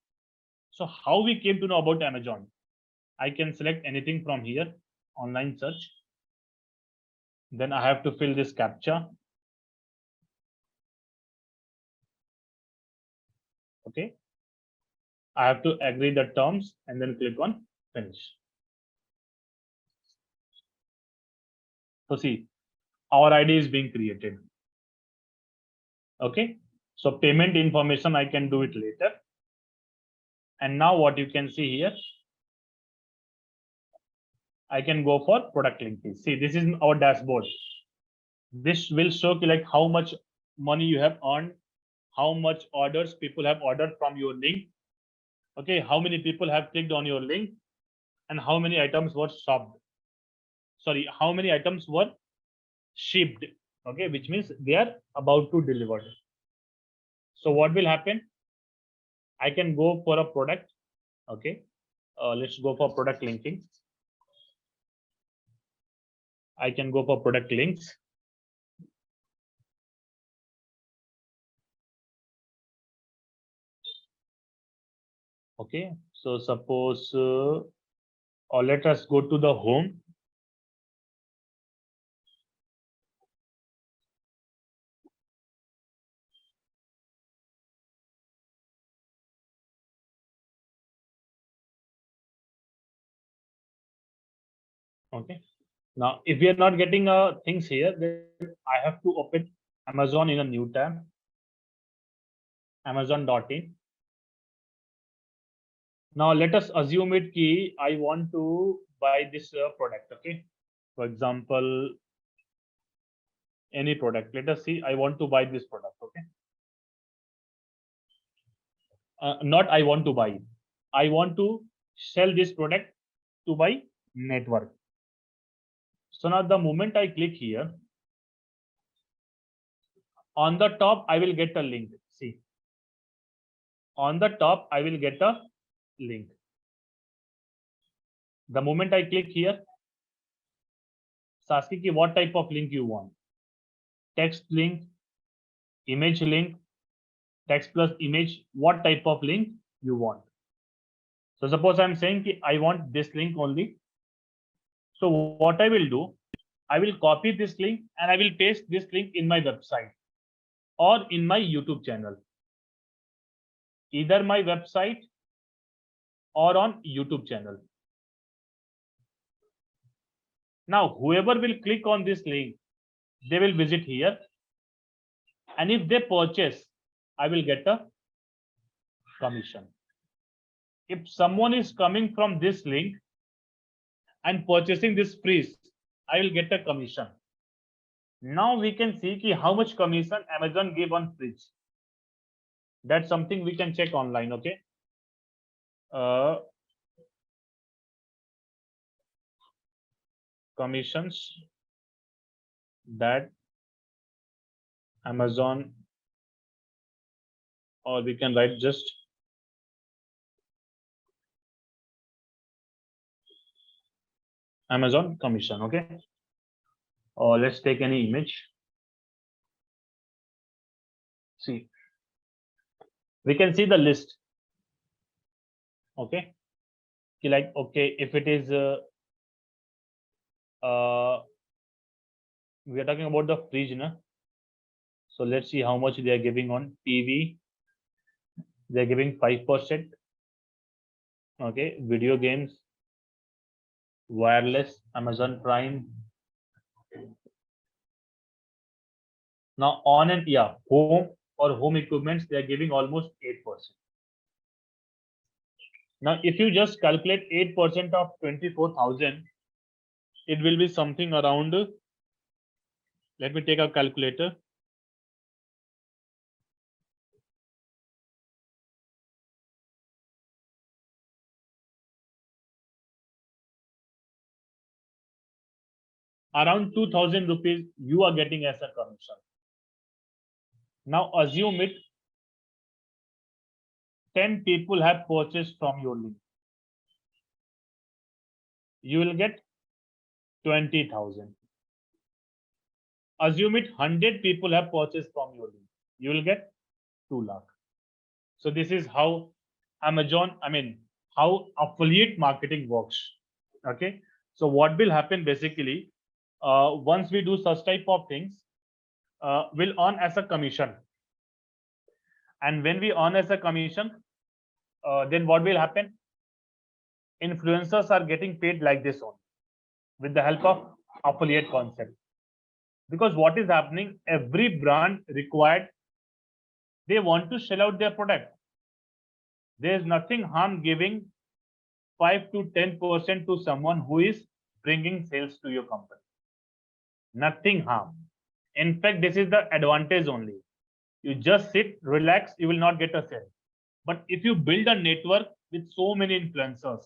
So how we came to know about Amazon? I can select anything from here, online search. Then I have to fill this captcha. Okay. I have to agree the terms and then click on finish. So see, our ID is being created. Okay. So payment information, I can do it later. And now what you can see here, I can go for product linking. See, this is our dashboard. This will show like how much money you have earned, how much orders people have ordered from your link. Okay, how many people have clicked on your link, and how many items were shopped. Sorry, how many items were shipped. Okay, which means they are about to deliver. So what will happen? I can go for a product. Okay, let's go for product linking. I can go for product links. Okay, so suppose, or let us go to the home. Okay, now if we are not getting things here, then I have to open Amazon in a new tab, amazon.in. Now let us assume it key I want to buy this product. Okay, for example, any product. Let us see, I want to buy this product. Okay, not I want to buy, I want to sell this product to my network. So now the moment I click here, on the top I will get a link. See, on the top I will get a link. The moment I click here, it's asking you what type of link you want. Text link, image link, text plus image, what type of link you want. So suppose I'm saying I want this link only. So what I will do, I will copy this link and I will paste this link in my website or in my YouTube channel. Either my website or on YouTube channel. Now whoever will click on this link, they will visit here. And if they purchase, I will get a commission. If someone is coming from this link and purchasing this fridge, I will get a commission. Now we can see ki how much commission Amazon gave on fridge. That's something we can check online. Okay. Commissions that Amazon, or we can write just Amazon commission. Okay. Or let's take any image. See, we can see the list. Okay. Like, okay, if it is we are talking about the fridge, na? So let's see how much they are giving on TV. They are giving 5%. Okay, video games, wireless, Amazon Prime. Now on and home or home equipments, they are giving almost 8%. Now, if you just calculate 8% of 24,000, it will be something around. Let me take a calculator. Around 2,000 rupees you are getting as a commission. Now assume it 10 people have purchased from your link. You will get 20,000. Assume it 100 people have purchased from your link. You will get 2 lakh. So this is how Amazon, how affiliate marketing works. Okay. So what will happen basically, once we do such type of things, we'll earn as a commission. And when we earn as a commission, then what will happen? Influencers are getting paid like this on with the help of affiliate concept. Because what is happening, every brand required, they want to sell out their product. There is nothing harm giving 5 to 10% to someone who is bringing sales to your company. Nothing harm. In fact, this is the advantage only. You just sit, relax, you will not get a sale. But if you build a network with so many influencers,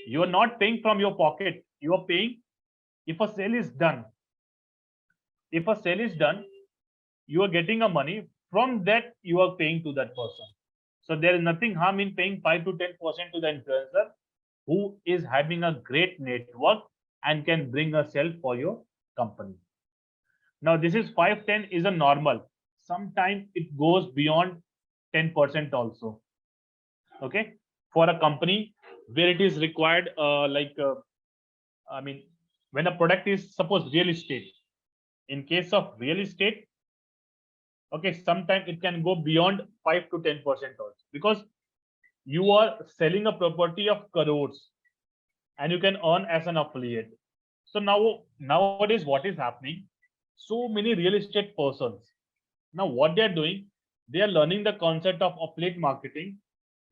you are not paying from your pocket. You are paying if a sale is done. If a sale is done, you are getting a money from that you are paying to that person. So there is nothing harm in paying 5 to 10% to the influencer who is having a great network and can bring a sale for your company. Now this is 5-10 is a normal. Sometimes it goes beyond 10% also. Okay, for a company where it is required, when a product is, suppose real estate. In case of real estate, okay, sometimes it can go beyond 5 to 10% also, because you are selling a property of crores and you can earn as an affiliate. So nowadays what is happening, so many real estate persons, now what they are doing, they are learning the concept of affiliate marketing,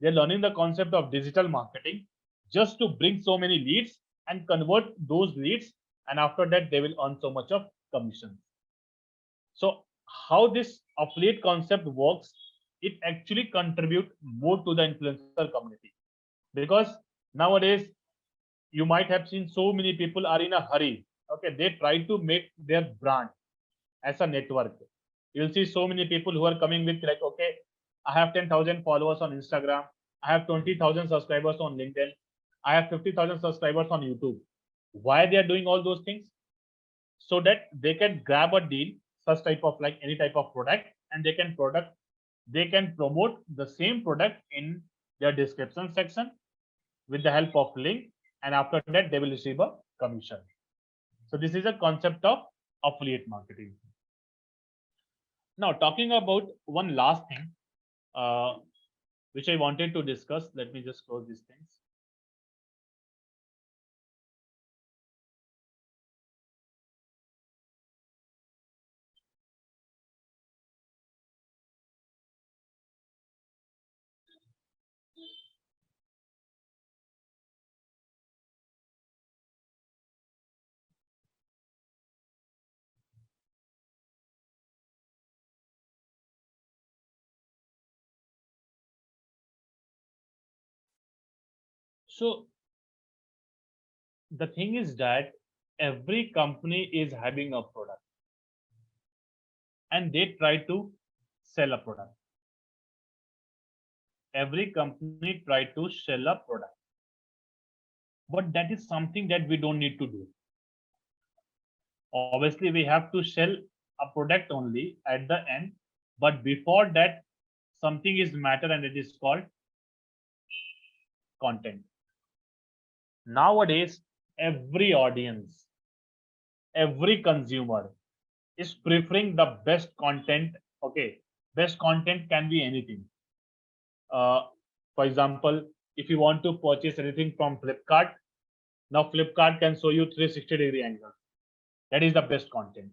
they are learning the concept of digital marketing, just to bring so many leads and convert those leads, and after that they will earn so much of commission. So how this affiliate concept works, it actually contributes more to the influencer community, because nowadays you might have seen so many people are in a hurry. Okay, they try to make their brand as a network. You'll see so many people who are coming with like, okay, I have 10,000 followers on Instagram, I have 20,000 subscribers on LinkedIn, I have 50,000 subscribers on YouTube. Why they are doing all those things? So that they can grab a deal, such type of like any type of product, and they can promote the same product in their description section with the help of link, and after that they will receive a commission. So this is a concept of affiliate marketing. Now talking about one last thing which I wanted to discuss. Let me just close these things. So the thing is that every company is having a product and they try to sell a product. Every company try to sell a product, but that is something that we don't need to do. Obviously, we have to sell a product only at the end, but before that, something is matter and it is called content. Nowadays, every audience, every consumer is preferring the best content. Okay, best content can be anything. For example, if you want to purchase anything from Flipkart, now Flipkart can show you 360-degree angle. That is the best content.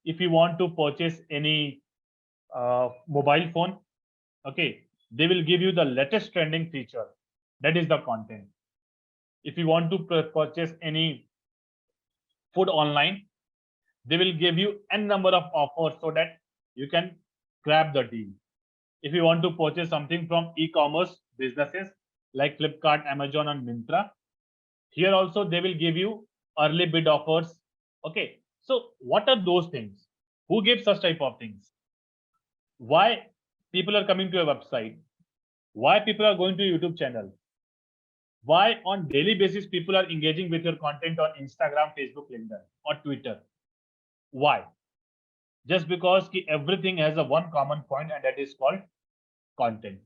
If you want to purchase any mobile phone, okay, they will give you the latest trending feature. That is the content. If you want to purchase any food online, they will give you n number of offers so that you can grab the deal. If you want to purchase something from e-commerce businesses like Flipkart, Amazon, and Myntra, here also they will give you early bid offers. Okay, so what are those things? Who gives such type of things? Why people are coming to your website? Why people are going to YouTube channel? Why on daily basis people are engaging with your content on Instagram, Facebook, LinkedIn, or Twitter? Why? Just because everything has a one common point, and that is called content.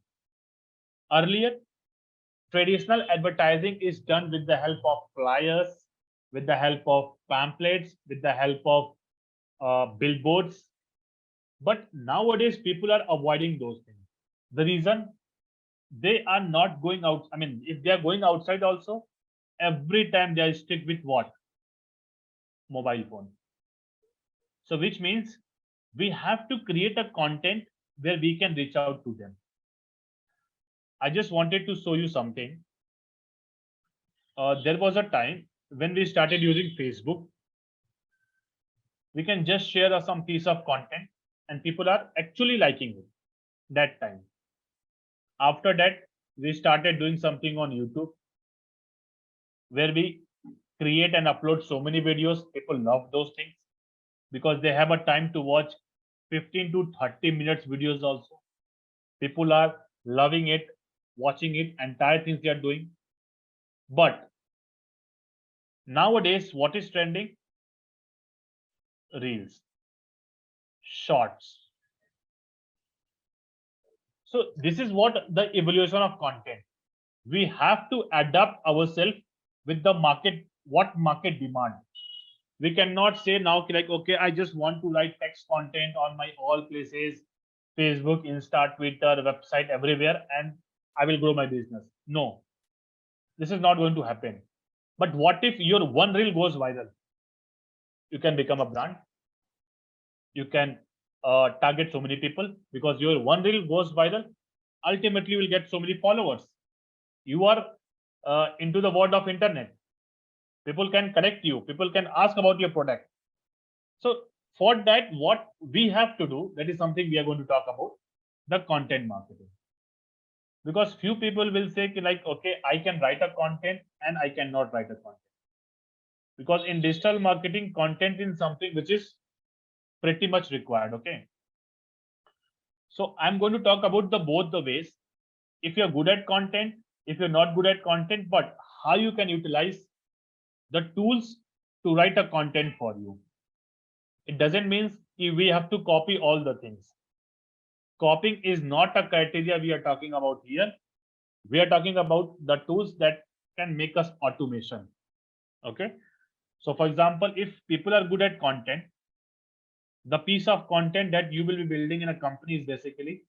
Earlier, traditional advertising is done with the help of flyers, with the help of pamphlets, with the help of billboards. But nowadays, people are avoiding those things. The reason, they are not going out. I mean, if they are going outside also, every time they are stick with what? Mobile phone. So which means we have to create a content where we can reach out to them. I just wanted to show you something. There was a time when we started using Facebook. We can just share some piece of content and people are actually liking it that time. After that, we started doing something on YouTube where we create and upload so many videos. People love those things because they have a time to watch 15 to 30 minutes videos also. People are loving it, watching it, entire things they are doing. But nowadays, what is trending? Reels, shorts. So this is what the evolution of content. We have to adapt ourselves with the market, what market demand. We cannot say now like, okay, I just want to write text content on my all places, Facebook, Insta, Twitter, website, everywhere, and I will grow my business. No, this is not going to happen. But what if your one reel goes viral? You can become a brand. You can target so many people because your one reel goes viral. Ultimately, you will get so many followers. You are into the world of internet. People can connect you. People can ask about your product. So for that, what we have to do, that is something we are going to talk about, the content marketing. Because few people will say like, okay, I can write a content and I cannot write a content. Because in digital marketing, content is something which is pretty much required. Okay. So I'm going to talk about both the ways. If you're good at content, if you're not good at content, but how you can utilize the tools to write a content for you. It doesn't mean we have to copy all the things. Copying is not a criteria we are talking about here. We are talking about the tools that can make us automation. Okay. So for example, if people are good at content, the piece of content that you will be building in a company is basically,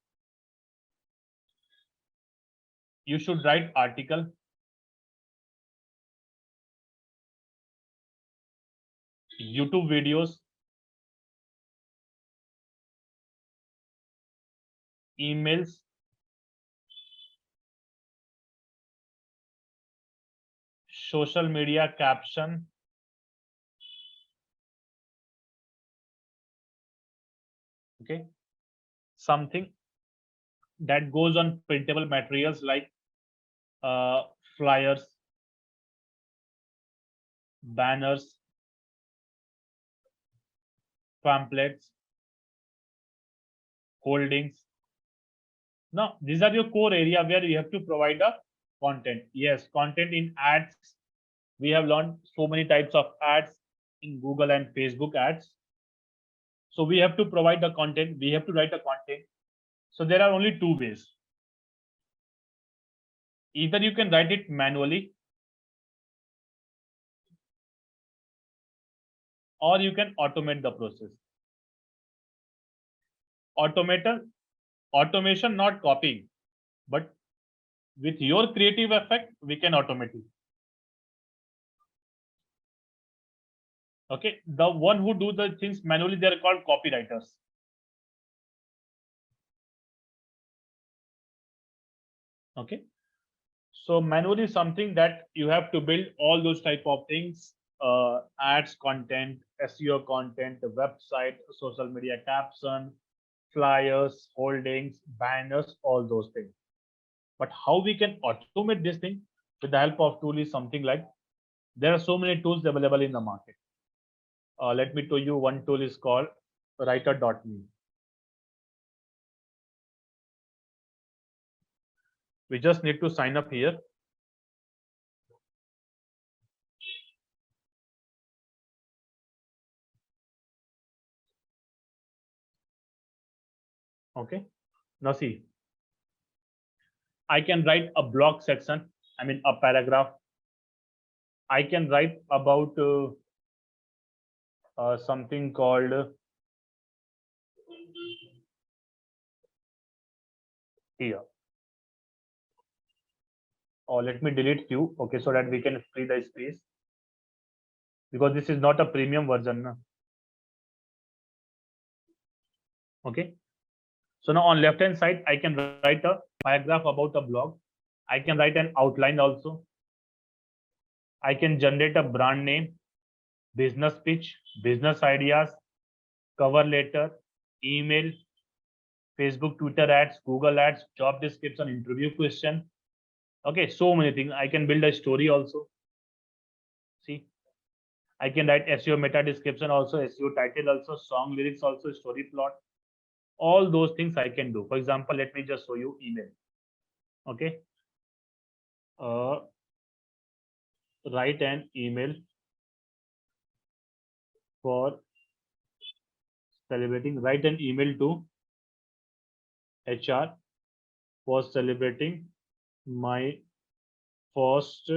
you should write article, YouTube videos, emails, social media caption, okay, something that goes on printable materials like flyers, banners, pamphlets, holdings. Now, these are your core area where you have to provide a content. Yes, content in ads. We have learned so many types of ads in Google and Facebook ads. So we have to provide the content. We have to write a content. So there are only two ways. Either you can write it manually, or you can automate the process. Automation, not copying, but with your creative effect, we can automate it. Okay, the one who do the things manually, they are called copywriters. Okay, so manually something that you have to build all those type of things, ads, content, SEO content, the website, social media caption, flyers, holdings, banners, all those things. But how we can automate this thing with the help of tool is something like, there are so many tools available in the market. Let me tell you, one tool is called writer.me. We just need to sign up here. Okay, now see, I can write a blog section, I mean a paragraph. I can write about something called here. Or let me delete few, okay, so that we can free the space, because this is not a premium version. Na? Okay, so now on left hand side, I can write a paragraph about a blog. I can write an outline also. I can generate a brand name, business pitch, business ideas, cover letter, email, Facebook, Twitter ads, Google ads, job description, interview question. Okay, so many things. I can build a story also. See, I can write SEO meta description also, SEO title also, song lyrics also, story plot. All those things I can do. For example, let me just show you email. Okay. Write an email for celebrating. Write an email to HR for celebrating my first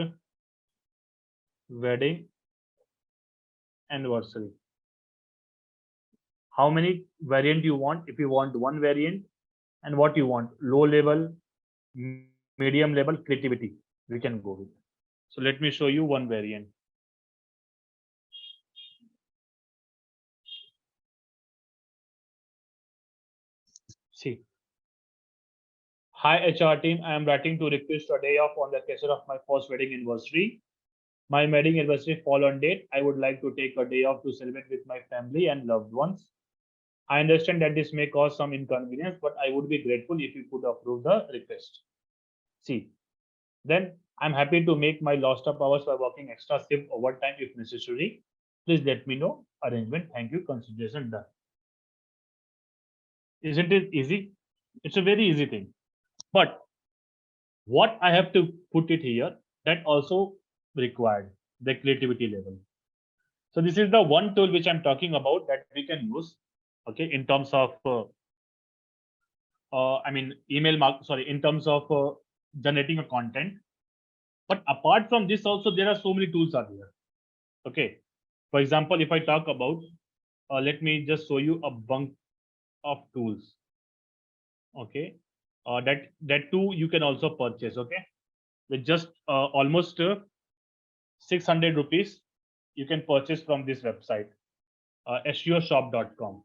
wedding anniversary. How many variant you want? If you want one variant, and what you want, low level, medium level, creativity, we can go with. So let me show you one variant. See, hi HR team, I am writing to request a day off on the occasion of my first wedding anniversary. My wedding anniversary fall on date. I would like to take a day off to celebrate with my family and loved ones. I understand that this may cause some inconvenience, but I would be grateful if you could approve the request. See, then I'm happy to make my lost up hours by working extra shift overtime if necessary. Please let me know. Arrangement. Thank you. Consideration done. Isn't it easy? It's a very easy thing. But what I have to put it here, that also required the creativity level. So this is the one tool which I'm talking about that we can use. Okay, in terms of I mean in terms of generating a content. But apart from this also, there are so many tools are there. Okay, for example, if I talk about, let me just show you a bunch of tools. Okay, that too you can also purchase. Okay, with just almost 600 rupees, you can purchase from this website, seoshop.com.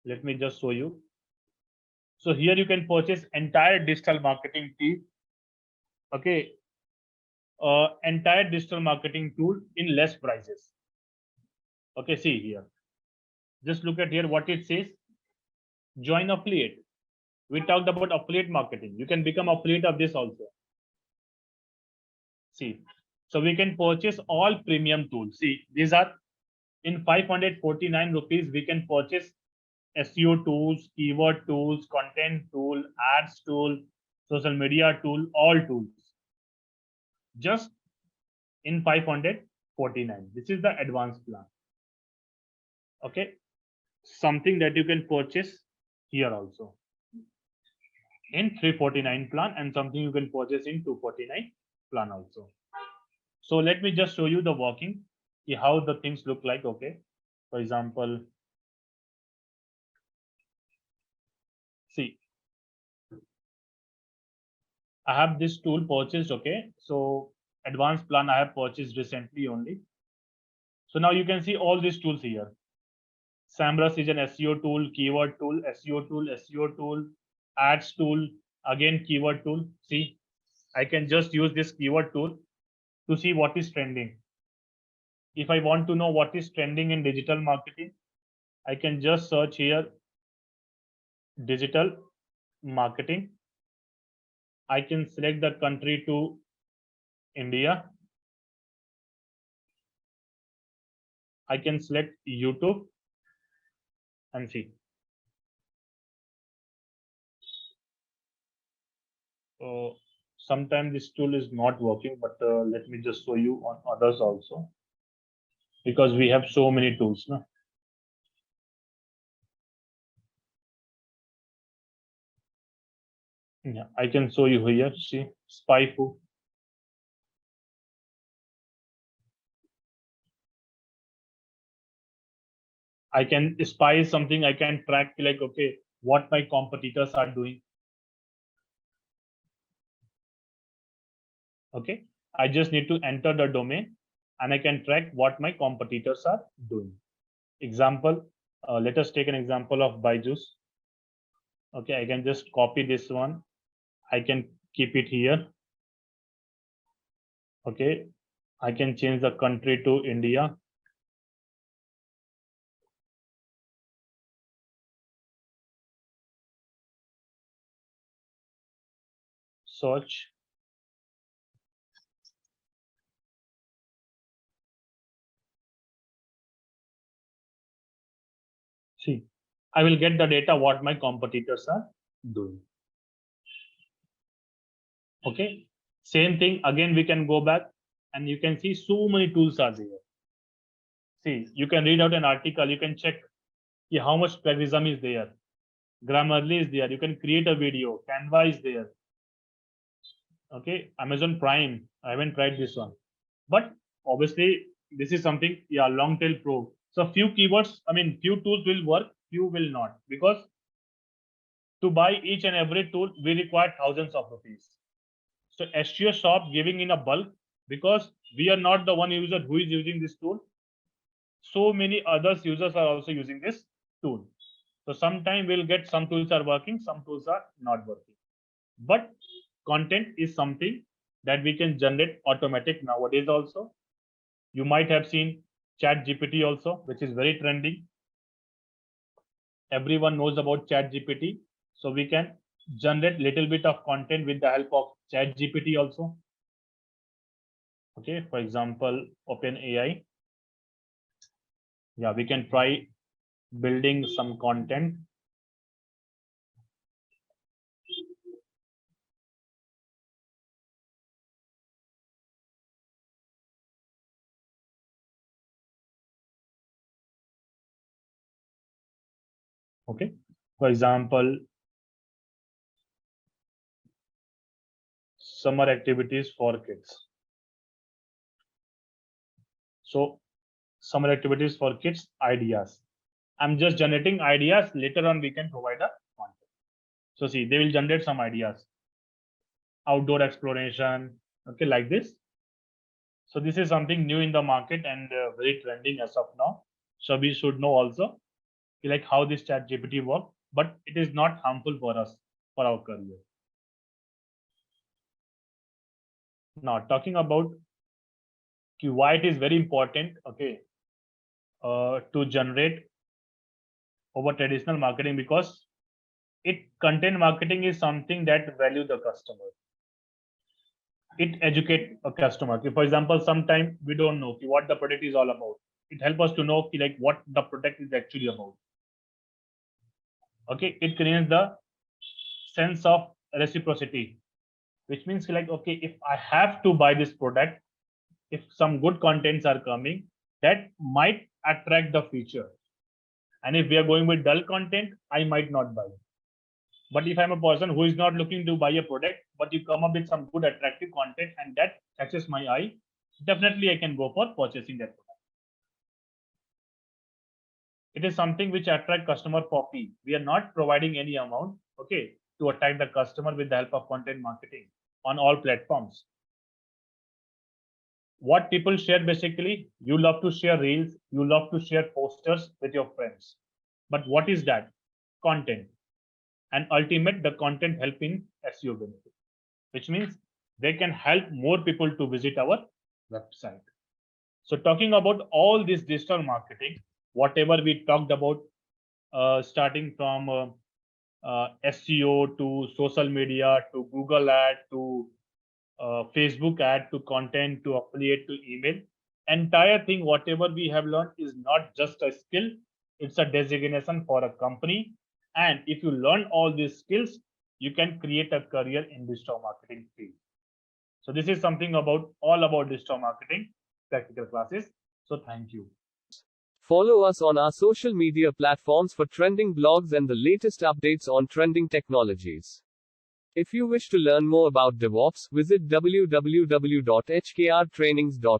Let me just show you. So here you can purchase entire digital marketing team. Okay, entire digital marketing tool in less prices. Okay, see here. Just look at here what it says. Join affiliate. We talked about affiliate marketing. You can become affiliate of this also. See, so we can purchase all premium tools. See, these are in 549 rupees. We can purchase SEO tools, keyword tools, content tool, ads tool, social media tool, all tools. Just in 549. This is the advanced plan. Okay, something that you can purchase here also in 349 plan, and something you can purchase in 249 plan also. So let me just show you the working, how the things look like. Okay, for example, see, I have this tool purchased. Okay, so advanced plan I have purchased recently only. So now you can see all these tools here. SEMrush is an SEO tool, keyword tool, SEO tool, ads tool, again keyword tool. See, I can just use this keyword tool to see what is trending. If I want to know what is trending in digital marketing, I can just search here digital marketing. I can select the country to India. I can select YouTube and see. Sometimes this tool is not working, but let me just show you on others also, because we have so many tools. No? Yeah, I can show you here. See, SpyFu. I can spy something. I can track like, okay, what my competitors are doing. Okay, I just need to enter the domain and I can track what my competitors are doing. Example, let us take an example of Byju's. Okay, I can just copy this one. I can keep it here. Okay, I can change the country to India. Search. See, I will get the data what my competitors are doing. Okay, same thing again. We can go back and you can see so many tools are there. See, you can read out an article. You can check how much plagiarism is there. Grammarly is there. You can create a video. Canva is there. Okay, Amazon Prime. I haven't tried this one, but obviously this is something. Yeah, long tail pro. So few keywords. I mean, few tools will work. Few will not, because to buy each and every tool we require thousands of rupees. So SEO shop giving in a bulk, because we are not the one user who is using this tool. So many others users are also using this tool. So sometime we'll get some tools are working, some tools are not working. But content is something that we can generate automatic nowadays also. You might have seen Chat GPT also, which is very trending. Everyone knows about Chat GPT. So we can generate little bit of content with the help of Chat GPT also. Okay, for example, OpenAI. Yeah, we can try building some content. Okay, for example, summer activities for kids. So summer activities for kids ideas. I'm just generating ideas. Later on, we can provide a content. So see, they will generate some ideas. Outdoor exploration. Okay, like this. So this is something new in the market and very trending as of now. So we should know also like how this Chat GPT work, but it is not harmful for us, for our career. Now talking about why it is very important, okay, to generate over traditional marketing, because content marketing is something that value the customer. it educate a customer. Okay, for example, sometimes we don't know what the product is all about. It helps us to know like what the product is actually about. Okay, it creates the sense of reciprocity, which means like, okay, if I have to buy this product, if some good contents are coming, that might attract the future. And if we are going with dull content, I might not buy. But if I'm a person who is not looking to buy a product, but you come up with some good attractive content and that catches my eye, definitely I can go for purchasing that product. It is something which attract customer for fee. We are not providing any amount, okay, to attract the customer with the help of content marketing on all platforms. What people share basically, you love to share reels, you love to share posters with your friends. But what is that? Content. And ultimate, the content help in SEO benefit, which means they can help more people to visit our website. So talking about all this digital marketing, whatever we talked about, starting from SEO to social media to Google ad to Facebook ad to content to affiliate to email, entire thing, whatever we have learned is not just a skill, it's a designation for a company. And if you learn all these skills, you can create a career in digital marketing field. So this is something about all about digital marketing practical classes. So thank you. Follow us on our social media platforms for trending blogs and the latest updates on trending technologies. If you wish to learn more about DevOps, visit www.hkrtrainingsds.com.